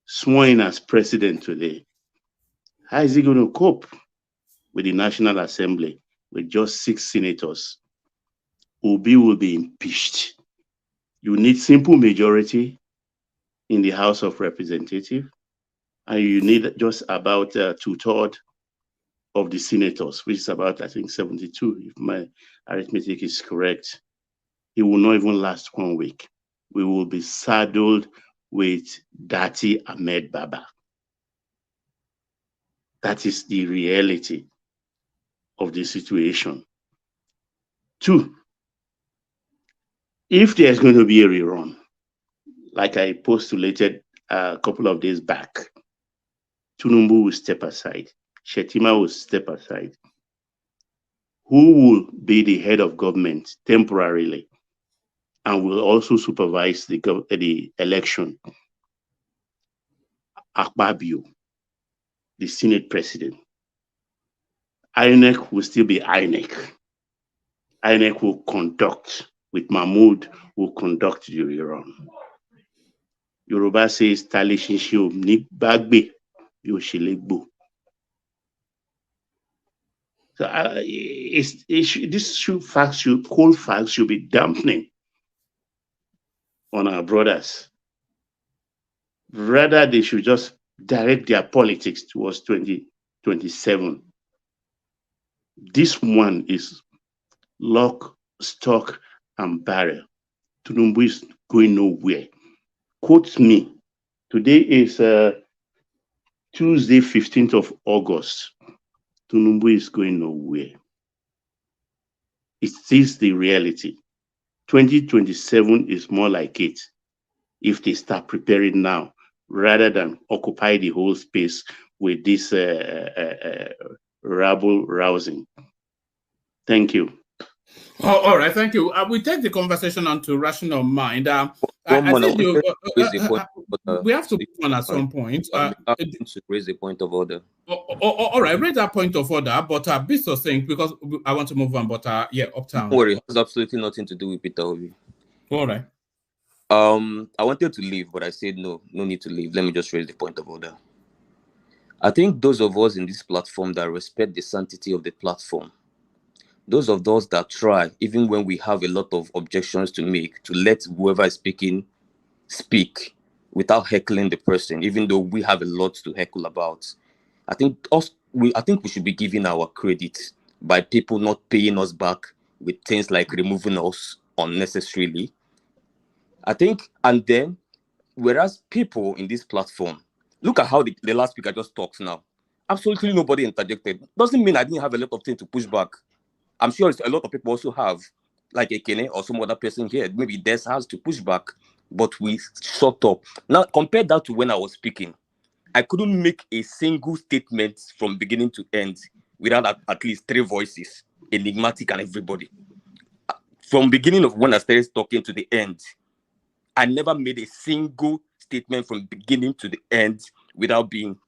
sworn in as president today, how is he going to cope with the National Assembly with just 6 senators? Obi will be impeached. You need simple majority in the House of Representatives, and you need just about 2/3 of the senators, which is about, I think, 72, if my arithmetic is correct. It will not even last 1 week. We will be saddled with Dati Ahmed Baba. That is the reality of the situation. 2, if there's going to be a rerun, like I postulated a couple of days back, Tinubu will step aside, Shetima will step aside. Who will be the head of government temporarily and will also supervise the election? Akpabio, the Senate president. INEC will still be INEC. INEC will conduct, with Mahmoud, will conduct the rerun. Yoruba says, Talishinshu ni bagbe yoshilegbo. So cold facts should be dampening on our brothers. Rather, they should just direct their politics towards 2027. This one is lock, stock, and barrel. Tinubu is going nowhere. quote me. Today is Tuesday, 15th of August. Tinubu is going nowhere. It is the reality. 2027 is more like it if they start preparing now rather than occupy the whole space with this rabble rousing. Thank you. Oh, all right, thank you. We take the conversation on to rational mind. I think we have to move on at some point. To raise a point of order. All right, raise that point of order, but be succinct because I want to move on. But yeah, Uptown. Don't worry, it has absolutely nothing to do with Peter Obi. All right. I wanted to leave, but I said no need to leave. Let me just raise the point of order. I think those of us in this platform that respect the sanctity of the platform, those of us that try, even when we have a lot of objections to make, to let whoever is speaking speak without heckling the person, even though we have a lot to heckle about. I think we should be giving our credit by people not paying us back with things like removing us unnecessarily. I think, and then, whereas people in this platform, look at how the last speaker just talks now. Absolutely nobody interjected. Doesn't mean I didn't have a lot of things to push back. I'm sure a lot of people also have, like Ekene or some other person here. Maybe Des has to push back, but we shut up. Now, compare that to when I was speaking. I couldn't make a single statement from beginning to end without at least 3 voices, enigmatic and everybody. From beginning of when I started talking to the end, I never made a single statement from beginning to the end without being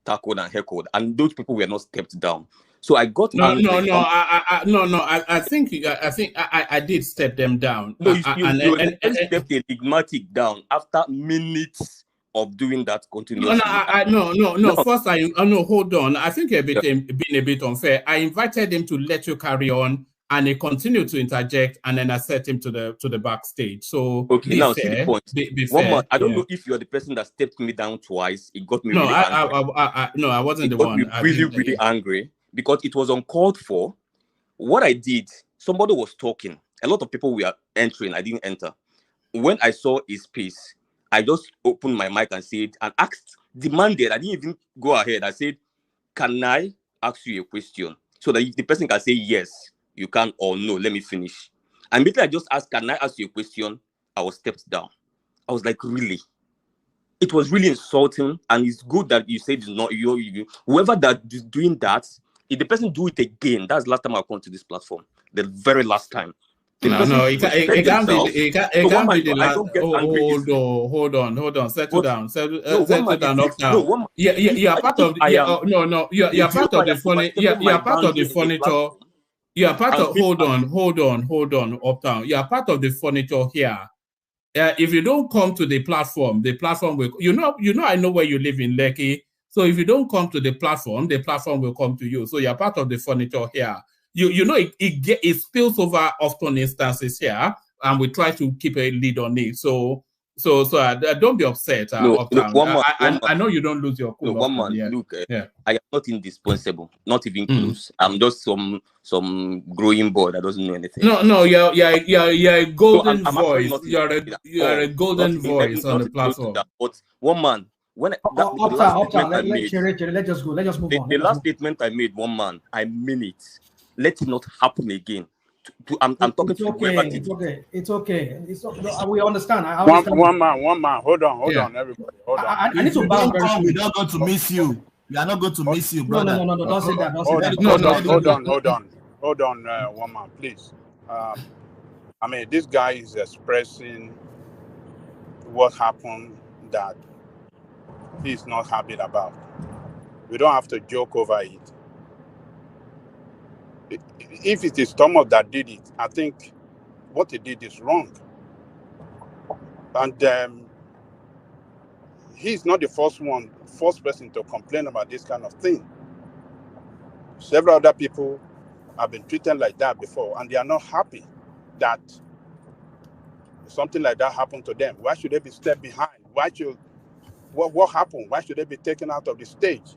tackled and heckled, and those people were not stepped down. So I got angry. I think I did step them down. No, you stepped enigmatic down after minutes of doing that continuously. No. First, hold on. I think you're being a bit unfair. I invited him to let you carry on, and he continued to interject, and then I set him to the backstage. So okay, now fair, see the point. Be One fair, more. I don't know if you're the person that stepped me down twice. It got me no, really angry. I wasn't it the got one. Me really angry because it was uncalled for. What I did, somebody was talking. A lot of people were entering. I didn't enter. When I saw his piece, I just opened my mic and said, and demanded. I didn't even go ahead. I said, "Can I ask you a question?" So that the person can say yes, you can, or no, let me finish. And immediately I just asked, "Can I ask you a question?" I was stepped down. I was like, really? It was really insulting, and it's good that you said it's not you. Whoever that is doing that, if the person do it again, that's the last time I'll come to this platform. The very last time. It can't be the last. Hold on. Settle down. Settle down. Up down. You're part of. You're part of the funny. You're part of the furniture. You're part of. Hold on. Up down. You're part of the furniture here. If you don't come to the platform will. You know. I know where you live in Lekki. So if you don't come to the platform will come to you. So you're part of the furniture here. You know it spills over often instances here, and we try to keep a lead on it. So don't be upset. I know you don't lose your cool. One man, look, I am not indispensable, not even close. I'm just some growing boy that doesn't know anything. No, you're a golden voice. You're a golden voice on the platform. But one man, when let's just go. Let's just move on. The last statement I made, one man, I mean it. Let it not happen again. I'm talking to whoever did it. It's okay. We understand. One man. Hold on, everybody. Hold on. I need to bounce very soon. We're not going to miss you. We are not going to miss you, brother. No. Don't say that. Hold on, one man, please. I mean, this guy is expressing what happened that he's not happy about. We don't have to joke over it. If it is Thomas that did it, I think what he did is wrong. And he's not the first person to complain about this kind of thing. Several other people have been treated like that before, and they are not happy that something like that happened to them. Why should they be stepped behind? What happened? Why should they be taken out of the stage?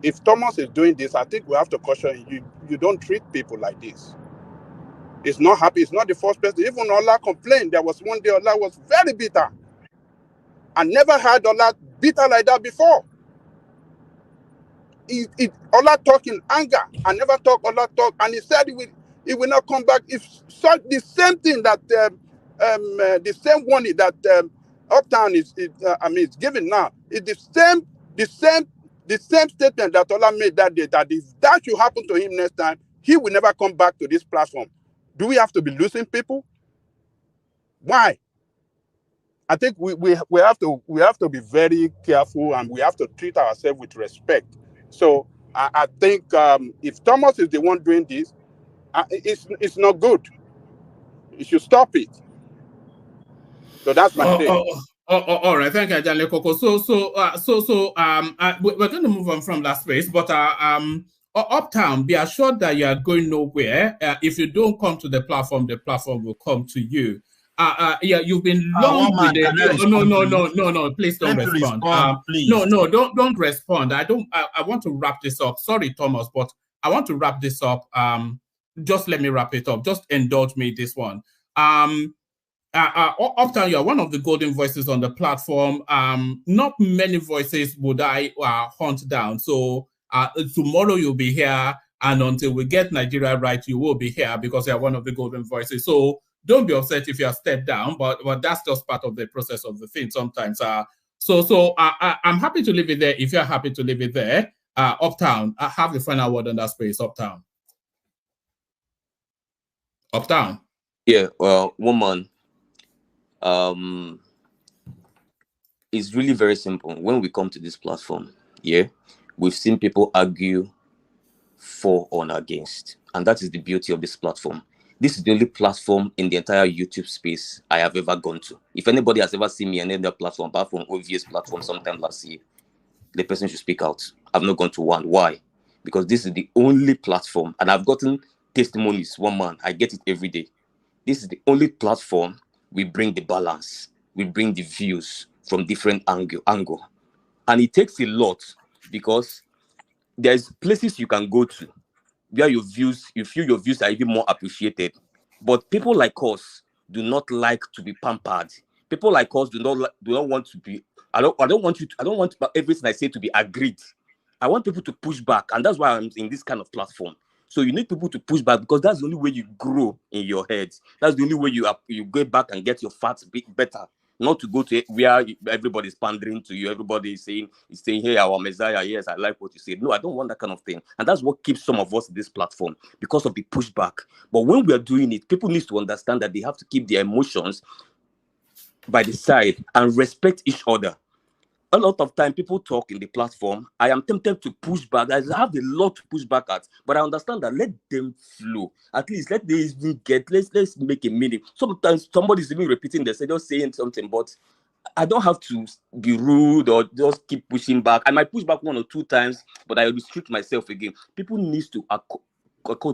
If Thomas is doing this, I think we have to caution you. You don't treat people like this. It's not happy. It's not the first person. Even Ola complained. There was one day Ola was very bitter. I never heard Ola bitter like that before. Ola talk in anger. I never talk Ola talk, and he said he will not come back. If so, the same thing that the same warning that Uptown is giving now is the same statement that Ola made that day. That if that should happen to him next time, he will never come back to this platform. Do we have to be losing people? Why? I think we have to be very careful, and we have to treat ourselves with respect. So I think if Thomas is the one doing this, it's not good. You should stop it. So that's my take. All right, thank you, Ajale Koko. We're going to move on from that space, but Uptown, be assured that you are going nowhere. If you don't come to the platform will come to you. You've been long with it. No, please don't respond. Please. No, don't respond. I want to wrap this up. Sorry, Thomas, but I want to wrap this up. Just let me wrap it up. Just indulge me this one. Uptown, you are one of the golden voices on the platform. Not many voices would I hunt down. So tomorrow you'll be here, and until we get Nigeria right, you will be here because you are one of the golden voices. So don't be upset if you are stepped down, but that's just part of the process of the thing sometimes. I'm happy to leave it there if you're happy to leave it there. Uptown, I have the final word on that space. Uptown. Yeah, well, woman. It's really very simple. When we come to this platform, yeah, we've seen people argue for or against, and that is the beauty of this platform. This is the only platform in the entire YouTube space I have ever gone to. If anybody has ever seen me on any other platform, apart from OVS platform sometime last year, the person should speak out. I've not gone to one. Why? Because this is the only platform, and I've gotten testimonies. One man, I get it every day. This is the only platform we bring the balance, we bring the views from different angle. And it takes a lot because there's places you can go to where you feel your views are even more appreciated. But people like us do not like to be pampered. People like us do not want to be. I don't want everything I say to be agreed. I want people to push back, and that's why I'm in this kind of platform. So you need people to push back because that's the only way you grow in your head. That's the only way you go back and get your facts better. Not to go to where everybody's pandering to you. Everybody is saying, hey, our Messiah, yes, I like what you said. No, I don't want that kind of thing. And that's what keeps some of us in this platform because of the pushback. But when we are doing it, people need to understand that they have to keep their emotions by the side and respect each other. A lot of time people talk in the platform. I am tempted to push back. I have a lot to push back at, but I understand that let them flow. At least let them even let's make a meaning. Sometimes somebody's even repeating themselves, just saying something, but I don't have to be rude or just keep pushing back. I might push back 1 or 2 times, but I restrict myself again. People need to accord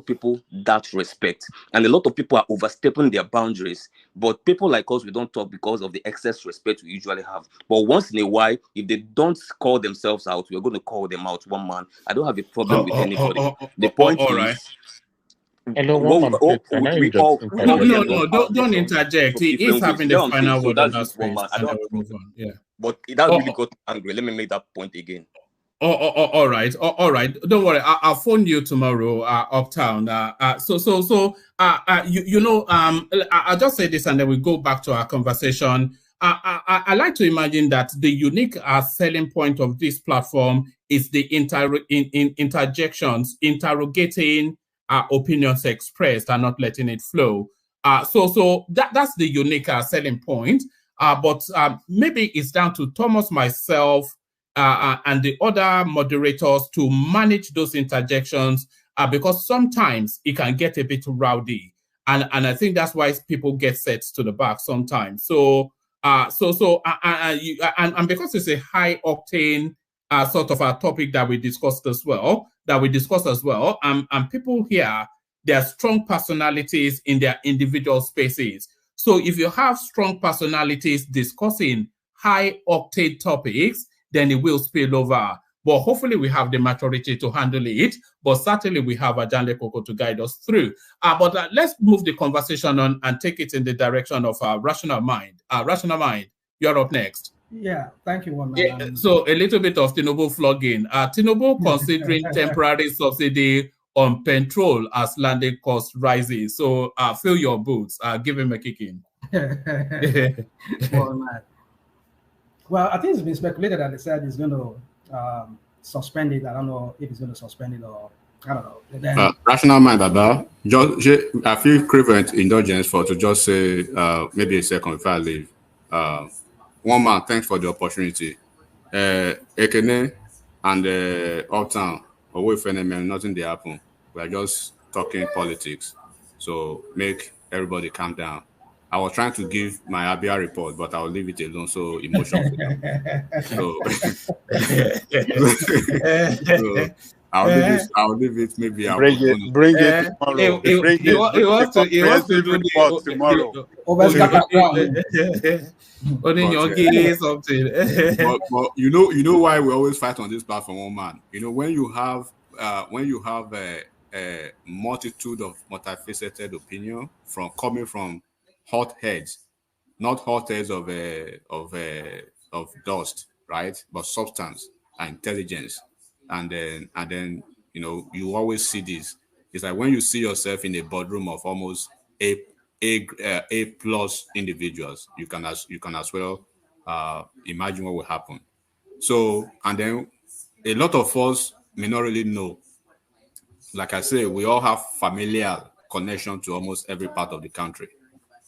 people that respect, and a lot of people are overstepping their boundaries. But people like us, we don't talk because of the excess respect we usually have. But once in a while, if they don't call themselves out, we're going to call them out. One man, I don't have a problem with anybody. The point is, right. Hello, don't interject. He's having the final word on that space. I don't have a problem. Yeah, but that really got angry. Let me make that point again. All right. Don't worry. I'll phone you tomorrow, Uptown. I'll just say this and then we go back to our conversation. I like to imagine that the unique selling point of this platform is the interjections, interrogating opinions expressed and not letting it flow. So that's the unique selling point. But maybe it's down to Thomas, myself, and the other moderators to manage those interjections because sometimes it can get a bit rowdy, and I think that's why people get set to the back sometimes. And because it's a high octane sort of a topic that we discussed as well, and people here, there are strong personalities in their individual spaces. So if you have strong personalities discussing high octane topics, then it will spill over. But hopefully we have the maturity to handle it. But certainly we have Ajale Koko to guide us through. But let's move the conversation on and take it in the direction of Rational Mind. Rational Mind, you're up next. Yeah, thank you, one Yeah, man. so a little bit of Tinubu flogging. Tinubu considering temporary subsidy on petrol as landing cost rises. So fill your boots. Give him a kicking. Well, man. Well, I think it's been speculated that they said he's going to suspend it. I don't know if he's going to suspend it or I don't know. And then, Rational mind, Baba. Just, I feel cravent indulgence for to just say maybe a second if I leave. One man, thanks for the opportunity. Ekene and Uptown, away from nothing they happen. We are just talking politics. So make everybody calm down. I was trying to give my Abia report, but I'll leave it alone. So emotions. So, so I'll leave it. Maybe I'll bring it tomorrow. He wants to do report tomorrow. Something. But you know why we always fight on this platform, one man. You know, when you have a multitude of multifaceted opinion coming from hot heads, not hot heads of dust, right? But substance and intelligence, and then you know you always see this. It's like when you see yourself in a boardroom of almost A plus individuals, you can as well imagine what will happen. So, and then a lot of us may not really know. Like I say, we all have familial connection to almost every part of the country.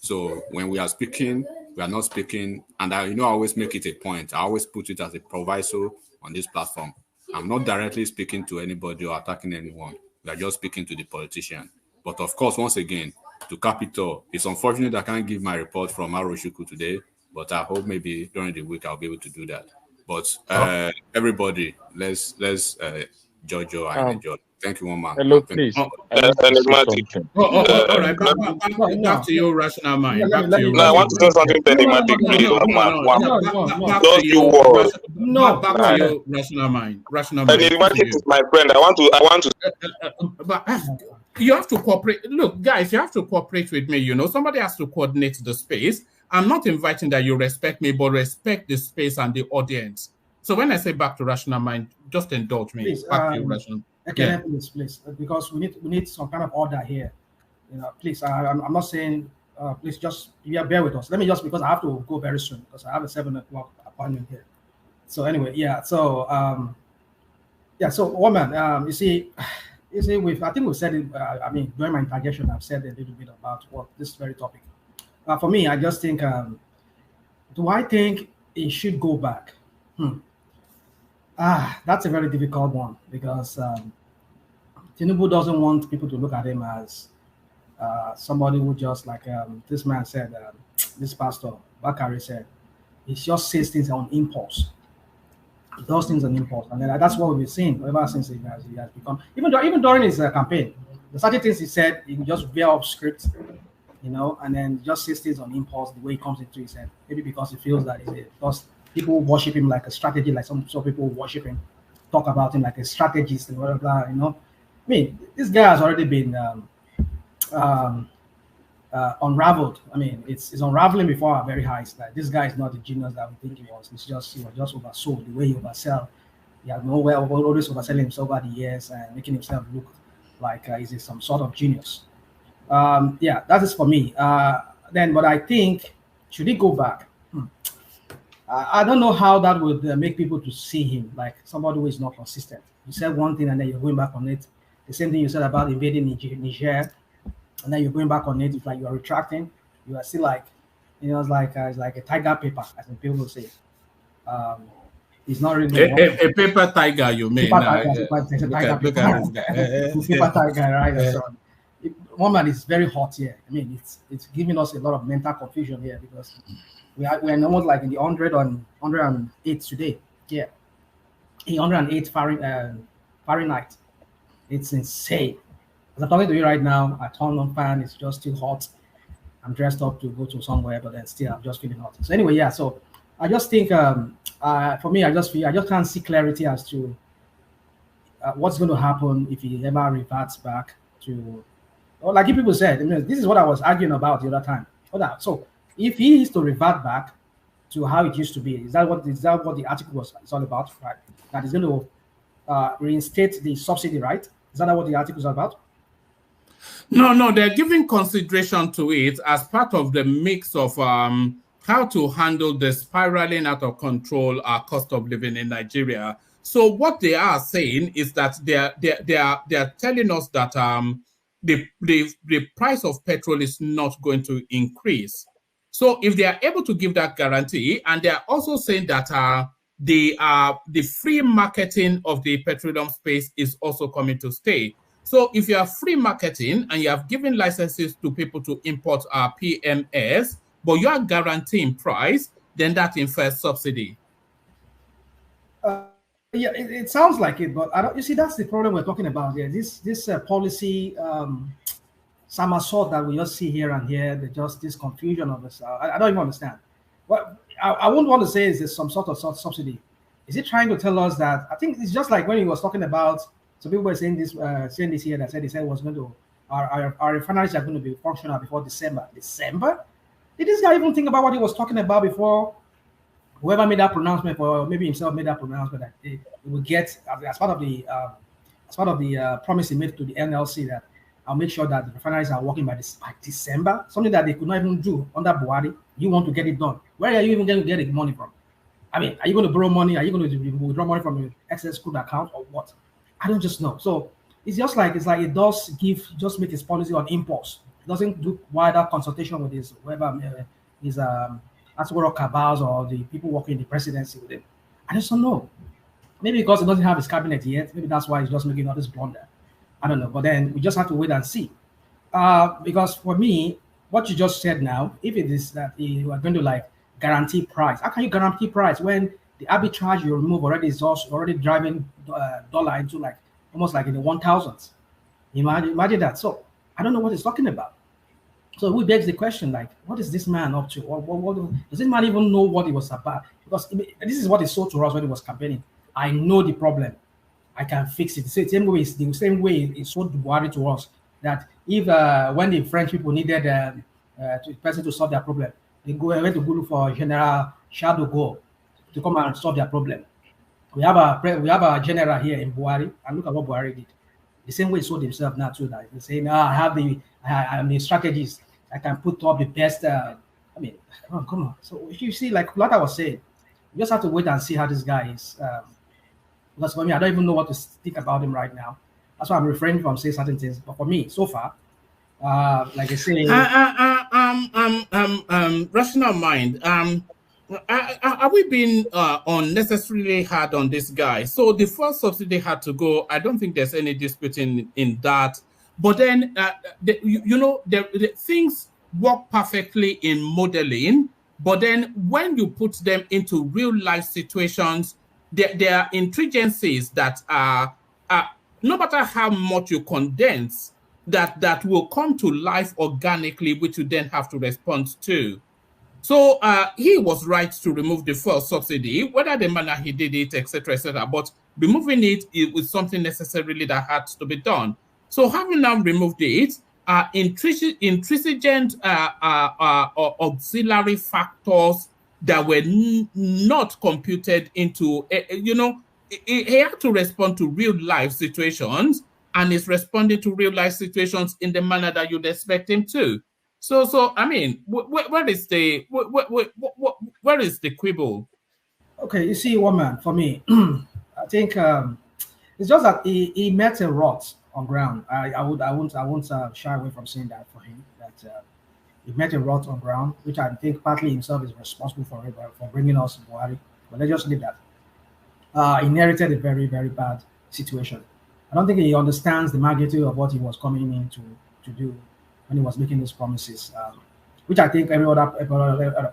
So when we are speaking, we are not speaking, and I always make it a point. I always put it as a proviso on this platform. I'm not directly speaking to anybody or attacking anyone. We are just speaking to the politician. But of course, once again, to Capitol, it's unfortunate I can't give my report from Aroshuku today, but I hope maybe during the week I'll be able to do that. But everybody, let's Jojo and enjoy. Thank you, one man. Hello, please. All right. Back to your rational mind. Back to your. No, I want to say something enigmatic, please. Back to your rational mind. Rational mind. Enigmatic is my friend. I want to. But you have to cooperate. Look, guys, you have to cooperate with me. You know, somebody has to coordinate the space. I'm not inviting that you respect me, but respect the space and the audience. So when I say back to rational mind, just indulge me. Please, back to your rational. Okay, please, because we need some kind of order here. You know, please. I'm not saying. Please just bear with us. Let me just because I have to go very soon because I have a 7 o'clock appointment here. So anyway, yeah. So So woman, you see, I think we said it. I mean, during my interjection, I've said a little bit about this very topic. For me, I just think. Do I think it should go back? That's a very difficult one because Tinubu doesn't want people to look at him as somebody who just like this man said, this pastor Bakari said, he just says things on impulse. He does things on impulse, and then that's what we've been seeing ever since he has become. Even during his campaign, the certain things he said, he just veer off script, you know, and then just says things on impulse the way he comes into his head. Maybe because he feels that because people worship him like a strategy, like some people worship him, talk about him like a strategist and blah, blah, blah, you know. I mean, this guy has already been unraveled. I mean, it's unraveling before our very eyes. Like this guy is not the genius that we think he was. He was just oversold. The way he oversell, he had nowhere always overselling himself over the years and making himself look like he's some sort of genius. Yeah, that is for me. But I think should he go back? I don't know how that would make people to see him like somebody who is not consistent. You said one thing and then you're going back on it. The same thing you said about invading Niger, and then you're going back on it. It's like you're retracting. You are still like, you know, it's like a tiger paper, as people say. It's not really a paper tiger. You mean? Look at this guy. Paper tiger, right? So, woman is very hot here. I mean, it's giving us a lot of mental confusion here because we're almost like in the 108 today. Yeah, 108 Fahrenheit. It's insane. As I'm talking to you right now, I turned on fan. It's just still hot. I'm dressed up to go to somewhere, but then still I'm just feeling hot. So anyway, yeah. So I just think for me, I just can't see clarity as to what's going to happen if he ever reverts back to. Or like people said, I mean, this is what I was arguing about the other time. So if he is to revert back, to how it used to be. Is that what the article was it's all about? Right? That is going to reinstate the subsidy, right? Is that what the article is about? No, they're giving consideration to it as part of the mix of how to handle the spiraling out of control cost of living in Nigeria. So what they are saying is that they're telling us that the price of petrol is not going to increase. So if they are able to give that guarantee, and they are also saying that the free marketing of the petroleum space is also coming to stay. So if you are free marketing and you have given licenses to people to import PMS, but you are guaranteeing price, then that infers subsidy. Yeah, it sounds like it, but I don't. You see, that's the problem we're talking about here. This policy somersault that we just see here and here. Just this confusion of this. I don't even understand. What I wouldn't want to say is there's some sort of subsidy. Is it trying to tell us that? I think it's just like when he was talking about. So people were saying this here that said it was going to our refineries are going to be functional before December. December? Did this guy even think about what he was talking about before? Whoever made that pronouncement, or maybe himself made that pronouncement, that it will get as part of the promise he made to the NLC that I'll make sure that the refineries are working by December. Something that they could not even do under Buhari. You want to get it done? Where are you even going to get the money from? I mean, are you going to borrow money? Are you going to withdraw money from your excess crude account or what? I don't just know. So it's like it does just make his policy on impulse. It doesn't do wider consultation with his whoever his Aswaro cabals or the people working in the presidency with him. I just don't know. Maybe because he doesn't have his cabinet yet. Maybe that's why he's just making all this blunder. I don't know. But then we just have to wait and see. Because for me, what you just said now, if it is that you are going to like guarantee price, how can you guarantee price when the arbitrage you remove already is also already driving dollar into like almost like in the 1000s? Imagine that. So I don't know what he's talking about. So we begs the question, like, what is this man up to? What does this man even know what he was about? Because this is what he sold to us when he was campaigning. I know the problem. I can fix it. So the same way he sold Buhari to us, that if when the French people needed a person to solve their problem, they went to go look for General Shadow Go to come and solve their problem. We have a general here in Buhari, and look at what Buhari did. The same way he sold himself now too. That he's saying, I'm the strategist. I can put up the best. I mean, come on. So if you see, like what I was saying, you just have to wait and see how this guy is. Because for me, I don't even know what to think about him right now. That's why I'm refraining from saying certain things. But for me, so far, like I say, rational mind. Are we being unnecessarily hard on this guy? So the first subsidy had to go. I don't think there's any dispute in that. But then, the things work perfectly in modeling. But then when you put them into real life situations, there are intrinsics that are no matter how much you condense, that will come to life organically, which you then have to respond to. So he was right to remove the first subsidy, whether the manner he did it, etc., etc. But removing it was something necessarily that had to be done. So having now removed it, intrinsic auxiliary factors that were not computed into, he had to respond to real life situations, and is responding to real life situations in the manner that you'd expect him to. So I mean, where is the quibble? Okay, you see, woman, for me, I think it's just that he met a rot on ground. I won't shy away from saying that for him. That he met a rot on ground, which I think partly himself is responsible for it, for bringing us to Buhari. But let's just leave that. Inherited a very, very bad situation. I don't think he understands the magnitude of what he was coming in to do when he was making these promises, which I think every other.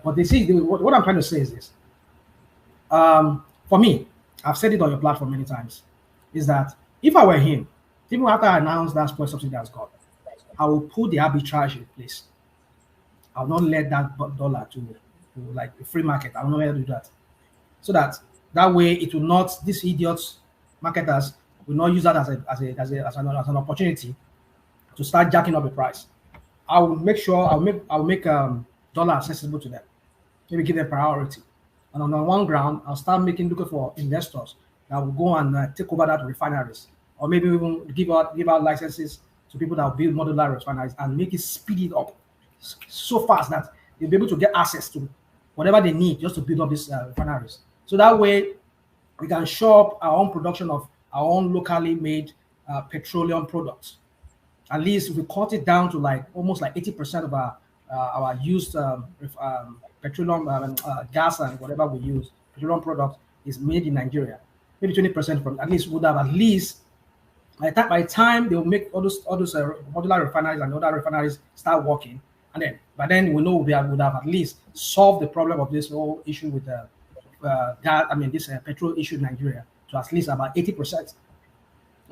But they see, what I'm trying to say is this. For me, I've said it on your platform many times, is that if I were him, even after I announced that spoil subsidy has gone, I will put the arbitrage in place. I will not let that dollar to like the free market. I will not let it do that. So that way it will not, these idiots, marketers, will not use that as an opportunity to start jacking up the price. I will make sure I'll make dollar accessible to them. Maybe give them priority. And on the one ground, I'll start looking for investors that will go and take over that refineries, or maybe even give out licenses to people that will build modular refineries and make it speed it up so fast that they'll be able to get access to whatever they need just to build up these refineries. So that way, we can shop our own production of our own locally made petroleum products. At least if we cut it down to like almost like 80% of our used petroleum gas and whatever we use, petroleum product is made in Nigeria. Maybe 20% from at least would have at least by the time they'll make all those modular refineries and other refineries start working, and then by then we know we would have at least solved the problem of this whole issue with the gas. I mean this petrol issue in Nigeria to at least about 80%.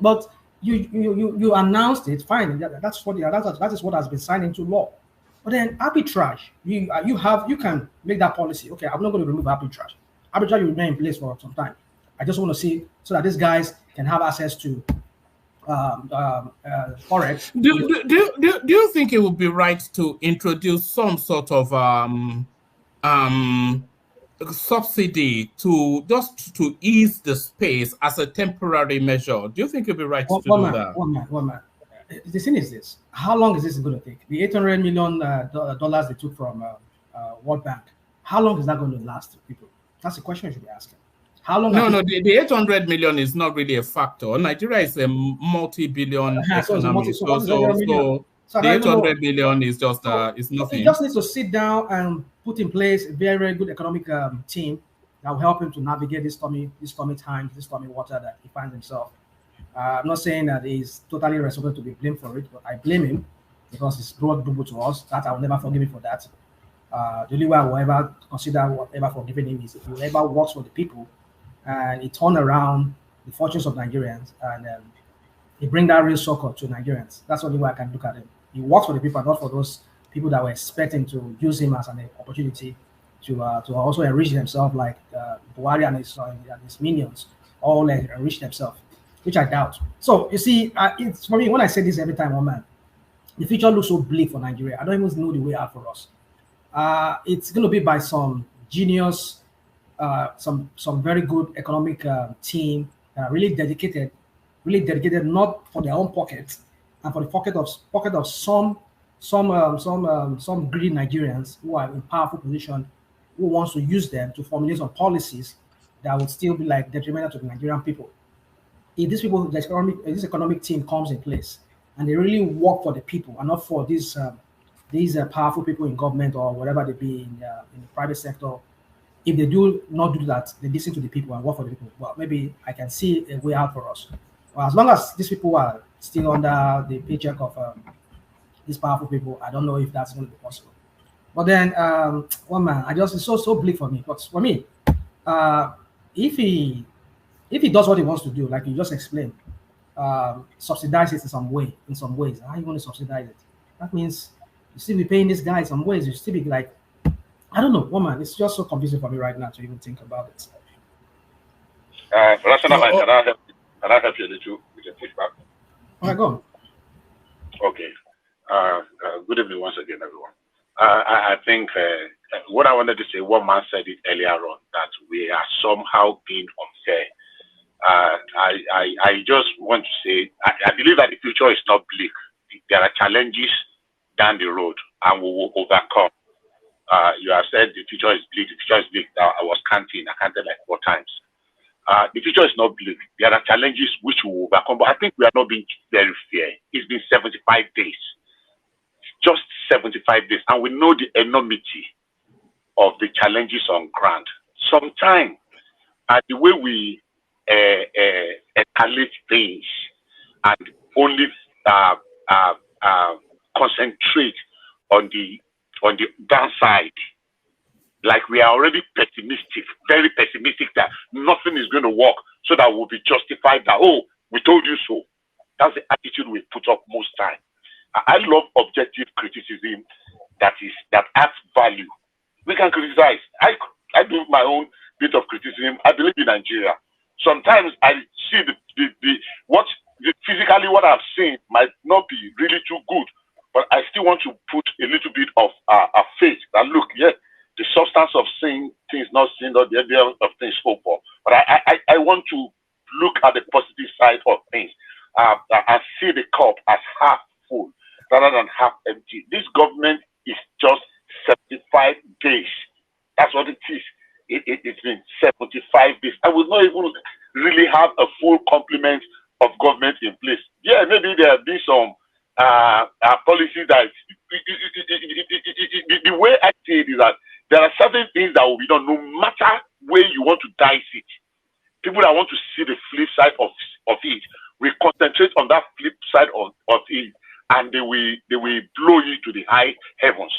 But you announced it, fine. That is what has been signed into law. But then arbitrage, you can make that policy. Okay, I'm not going to remove arbitrage. Arbitrage will remain in place for some time. I just want to see so that these guys can have access to forex. Do you think it would be right to introduce some sort of subsidy to just to ease the space as a temporary measure? Do you think it'd be right to do that? One man. The thing is this: how long is this going to take? The $800 million dollars they took from World Bank. How long is that going to last, people? That's the question you should be asking. How long? No, the 800 million is not really a factor. Nigeria is a multi-billion economy, so the 800 million is just is nothing. He just needs to sit down and put in place a very, very good economic team that will help him to navigate this stormy times, this stormy water that he finds himself. I'm not saying that he's totally responsible to be blamed for it, but I blame him because he's brought people to us. That I will never forgive him for that. The only way I will ever consider whatever forgiving him is if he ever works for the people and he turn around the fortunes of Nigerians and he bring that real succor to Nigerians. That's the only way I can look at him. He works for the people, not for those people that were expecting to use him as an opportunity to also enrich themselves, like Buhari and his minions all enrich themselves, which I doubt. So you see, it's for me when I say this every time, oh man, the future looks so bleak for Nigeria. I don't even know the way out for us. It's going to be by some genius, some very good economic team that are really dedicated not for their own pockets and for the pocket of some greedy Nigerians who are in powerful position who wants to use them to formulate some policies that would still be like detrimental to the Nigerian people. If these people, this economic team comes in place and they really work for the people and not for these powerful people in government or whatever they be in the private sector, if they do not do that, they listen to the people and work for the people. Well, maybe I can see a way out for us. Well, as long as these people are still under the paycheck of these powerful people, I don't know if that's going to be possible. But then, one man, it's so bleak for me. But for me, if he does what he wants to do, like you just explained, subsidize it in some ways. How are you going to subsidize it? That means you still be paying this guy in some ways. You still be like, I don't know, woman. It's just so confusing for me right now to even think about it. Can I help you a little with the pushback? All right, go on. Okay. Good evening once again, everyone. I think what I wanted to say, one man said it earlier on, that we are somehow being unfair. I just want to say, I believe that the future is not bleak. There are challenges down the road, and we will overcome. You have said the future is bleak. The future is bleak. I was counting. I counted like 4 times. The future is not bleak. There are challenges which we will overcome, but I think we are not being very fair. It's been 75 days. Just 75 days. And we know the enormity of the challenges on ground. Sometimes, the way we escalate things and only concentrate on the downside, like we are already pessimistic, very pessimistic that nothing is going to work, so that we'll be justified that, oh, we told you so. That's the attitude we put up most time. I love objective criticism that adds value. We can criticize. I do my own bit of criticism. I believe in Nigeria. Sometimes I see physically what I've seen might not be really too good, but I still want to put a little bit of faith that look, yes, the substance of seeing things not seen or the evidence of things hoped for. But I want to look at the positive side of things and see the cup as half full rather than half empty. This government is just 75 days. That's what it is. It's been 75 days. I will not even really have a full complement of government in place. Yeah, maybe there have been some policies that the way I see it is that there are certain things that will be done no matter where you want to dice it. People that want to see the flip side of it will concentrate on that flip side of it, and they will blow you to the high heavens.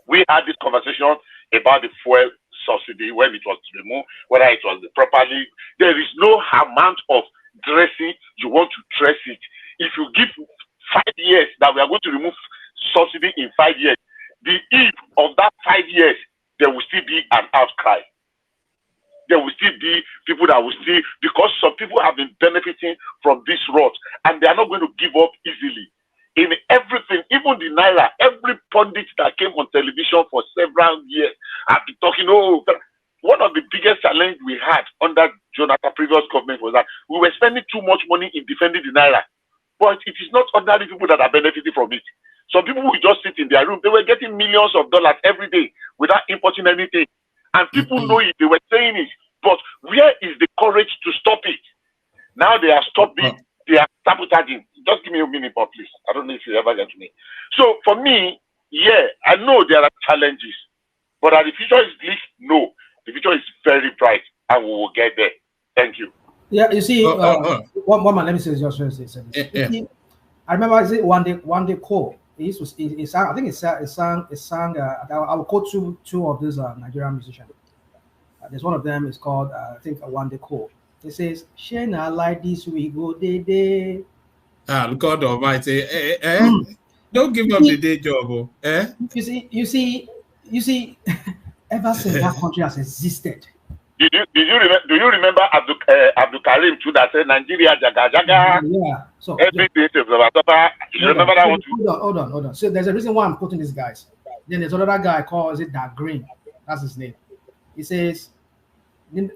We had this conversation about the fuel subsidy when it was removed, whether it was properly. There is no amount of dressing you want to dress it. If you give 5 years that we are going to remove subsidy in 5 years, the eve of that 5 years, there will still be an outcry. There will still be people that will still, because some people have been benefiting from this rot, and they are not going to give up easily. In everything, even the Naira, every pundit that came on television for several years have been talking, one of the biggest challenges we had under Jonathan's previous government was that we were spending too much money in defending the Naira. But it is not ordinary people that are benefiting from it. Some people will just sit in their room. They were getting millions of dollars every day without importing anything. And people know it. They were saying it. But where is the courage to stop it? Now they are stopping. They are sabotaging. Just give me a minute, please. I don't know if you ever get to me. So for me, yeah, I know there are challenges. But are the future is bleak? No. The future is very bright. And we will get there. Thank you. Yeah, you see, one man, let me say just I remember I said one day call. He sang, I think it sang. I will quote two of these Nigerian musicians. There's one of them is called I think One Day Call. It says, "Shena like this we go day." God Almighty, don't give up the day job, You see, ever since that country has existed. Do you remember Abdul Karim too that said Nigeria jaga jaga? Yeah. So everything is you remember that one too? Hold on. So there's a reason why I'm quoting these guys. Then there's another guy called Dark Green. That's his name. He says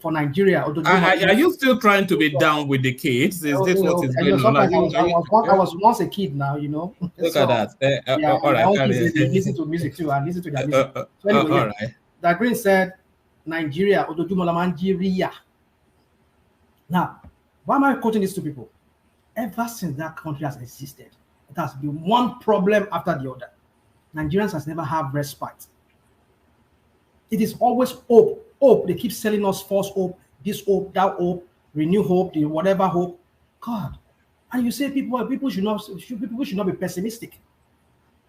for Nigeria. Are you still trying to be down with the kids? Is this what is going on? I was once a kid now, you know. Look at that. All right. Listen to music too. I listen to their music. So anyway, all right. Dark Green said, Nigeria, Nigeria. Now, why am I quoting these two people? Ever since that country has existed, it has been one problem after the other. Nigerians has never had respite. It is always hope. They keep selling us false hope, this hope, that hope, renew hope, the whatever hope. God, and you say people should not be pessimistic.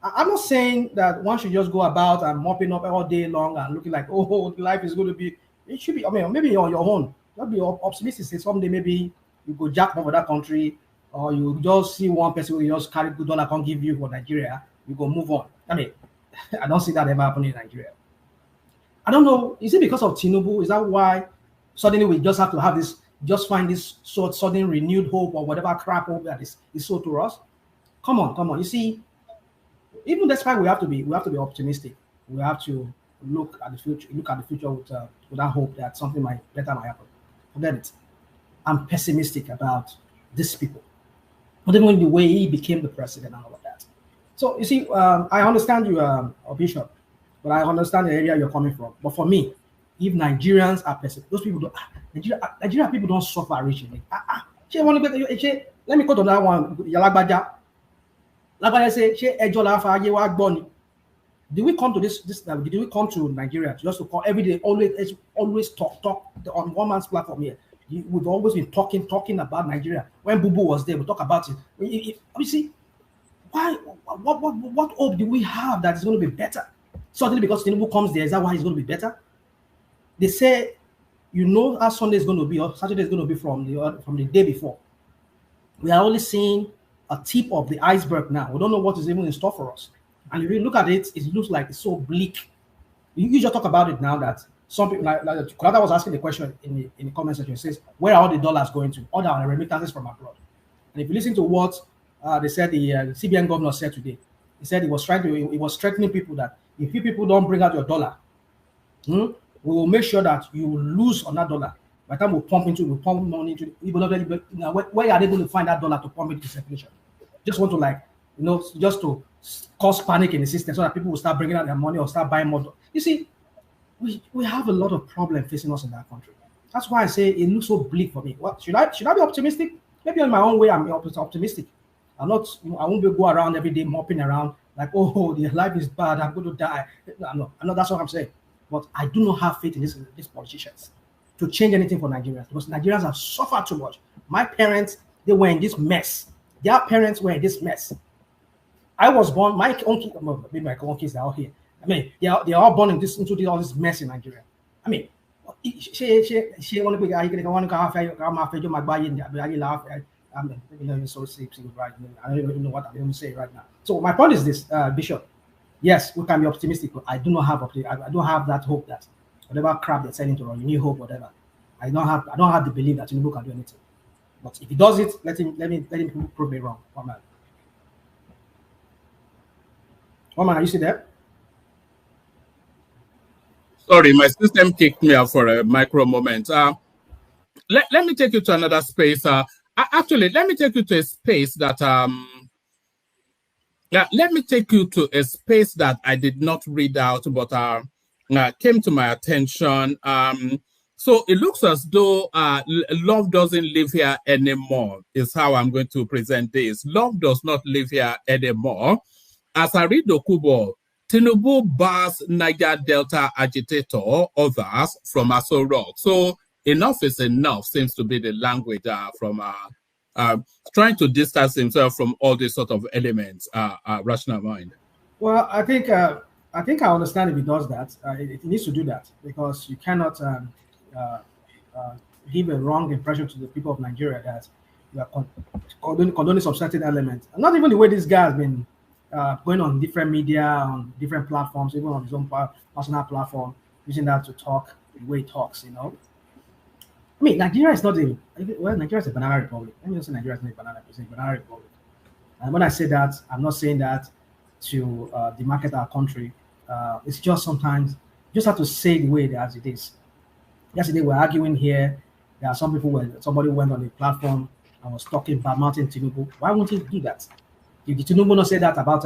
I'm not saying that one should just go about and mopping up all day long and looking like, life is going to be. It should be. I mean, maybe on your own. Don't be optimistic. Say someday maybe you go jack over that country, or you just see one person who just carry good dollar can't give you for Nigeria. You go move on. I mean, I don't see that ever happening in Nigeria. I don't know. Is it because of Tinubu? Is that why suddenly we just have to have this? Just find this sudden renewed hope or whatever crap hope that is sold to us? Come on. You see. Even despite we have to be optimistic. We have to look at the future with that hope that something better might happen. Forget it. I'm pessimistic about these people, not even the way he became the president and all of that. So you see, I understand you, Bishop, but I understand the area you're coming from. But for me, if Nigerians are pessimistic, those people don't. Nigeria people don't suffer originally. Let me go to that one. Yalagbaja. Like I say, did we come to this? Did we come to Nigeria just to call every day? Always talk on one man's platform here. We've always been talking about Nigeria. When Bubu was there, we talk about it. You see, why? What hope do we have that it's going to be better? Suddenly, because Tinubu comes there, is that why it's going to be better? They say, how Sunday is going to be, or Saturday is going to be from the day before. We are only seeing a tip of the iceberg now. We don't know what is even in store for us. And if you look at it, it looks like it's so bleak. You just talk about it now that some people, like Kulata was asking the question in the comment section, says, where are all the dollars going to? All the remittances from abroad. And if you listen to what they said, the CBN governor said today, he said he was threatening people that if you people don't bring out your dollar, we will make sure that you lose on that dollar. By the time we pump money into where are they going to find that dollar to pump into circulation? Just want to just to cause panic in the system so that people will start bringing out their money or start buying more. You see, we have a lot of problems facing us in that country. That's why I say it looks so bleak for me. What should I be optimistic? Maybe in my own way, I'm optimistic. I won't be go around every day mopping around like, oh, the life is bad, I'm going to die. No, that's what I'm saying. But I do not have faith in these politicians to change anything for Nigerians because Nigerians have suffered too much. My parents, they were in this mess. Their parents were in this mess. I was born, my own kids, maybe my own kids are all here. I mean, they are all born into all this mess in Nigeria. I mean, she want to be, I want to have so right. I don't even know what I'm going to say right now. So my point is this, Bishop. Yes, we can be optimistic, but I do not have I don't have that hope that whatever crap they're sending to us, you need hope, whatever. I don't have the belief that Tinubu can do anything. But if he does it, let him prove me wrong. One man, are you still there? Sorry, my system kicked me out for a micro moment. Let me take you to another space. Actually, let me take you to a space that let me take you to a space that I did not read out, but came to my attention. So it looks as though love doesn't live here anymore, is how I'm going to present this. Love does not live here anymore. As I read Dokubo, Tinubu bars Niger Delta agitator, others from Aso Rock. So enough is enough seems to be the language from trying to distance himself from all these sort of elements, rational mind. Well, I think I understand if he does that. It needs to do that because you cannot give a wrong impression to the people of Nigeria that you are condoning some certain elements. And not even the way this guy has been going on different media, on different platforms, even on his own personal platform, using that to talk the way he talks, I mean, Nigeria is not Nigeria is a banana republic. Let me just say Nigeria is not a banana, it's a banana republic. And when I say that, I'm not saying that to demarcate our country. It's just sometimes you just have to say the way as it is. Yesterday we're arguing here. There are some people somebody went on the platform and was talking about Martin Tinubu. Why won't he do that? Did Tinubu not say that about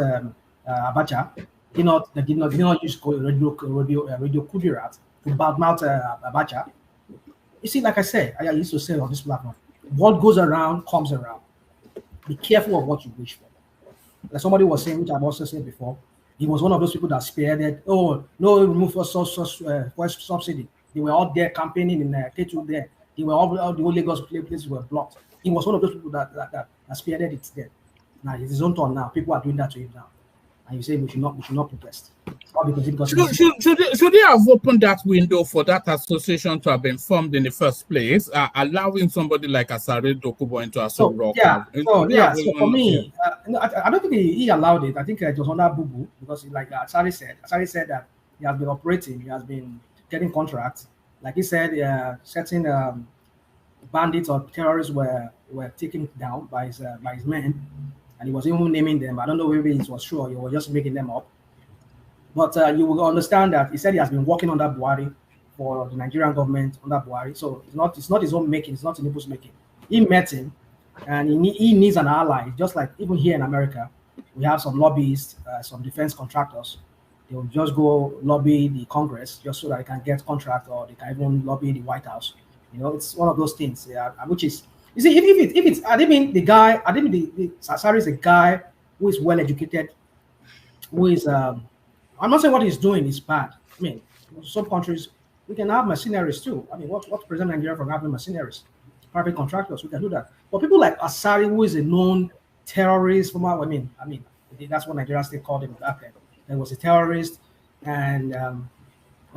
Abacha? They did not use radio Kudirat to badmouth Abacha. You see, like I said, I used to say on this platform, what goes around comes around. Be careful of what you wish for. Like somebody was saying, which I've also said before, he was one of those people that spearheaded, oh, no, remove subsidy. They were all there campaigning in K2 there. They were all the whole Lagos places were blocked. He was one of those people that spearheaded it there. Now it's his own turn now. People are doing that to him now. And you say we should not protest. Should they have opened that window for that association to have been formed in the first place, allowing somebody like Asare Dokubo into Aso Rock? So for me, I don't think he allowed it. I think it was under Bubu because, like Asare said that he has been operating, he has been getting contracts. Like he said, certain bandits or terrorists were taken down by his men. And he was even naming them. I don't know whether it was true or he was just making them up. But you will understand that he said he has been working on that Buhari for the Nigerian government on that Buhari. So it's not his own making. It's not Tinubu's making. He met him, and he needs an ally. Just like even here in America, we have some lobbyists, some defense contractors. They will just go lobby the Congress just so that they can get contract, or they can even lobby the White House. It's one of those things. Which is. You see, if it's, I mean, the Asare is a guy who is well educated, who is, I'm not saying what he's doing is bad. I mean, some countries, we can have mercenaries too. I mean, what prevents Nigeria from having mercenaries? Private contractors, we can do that. But people like Asare, who is a known terrorist, I mean, that's what Nigerian state called him back then. He was a terrorist and an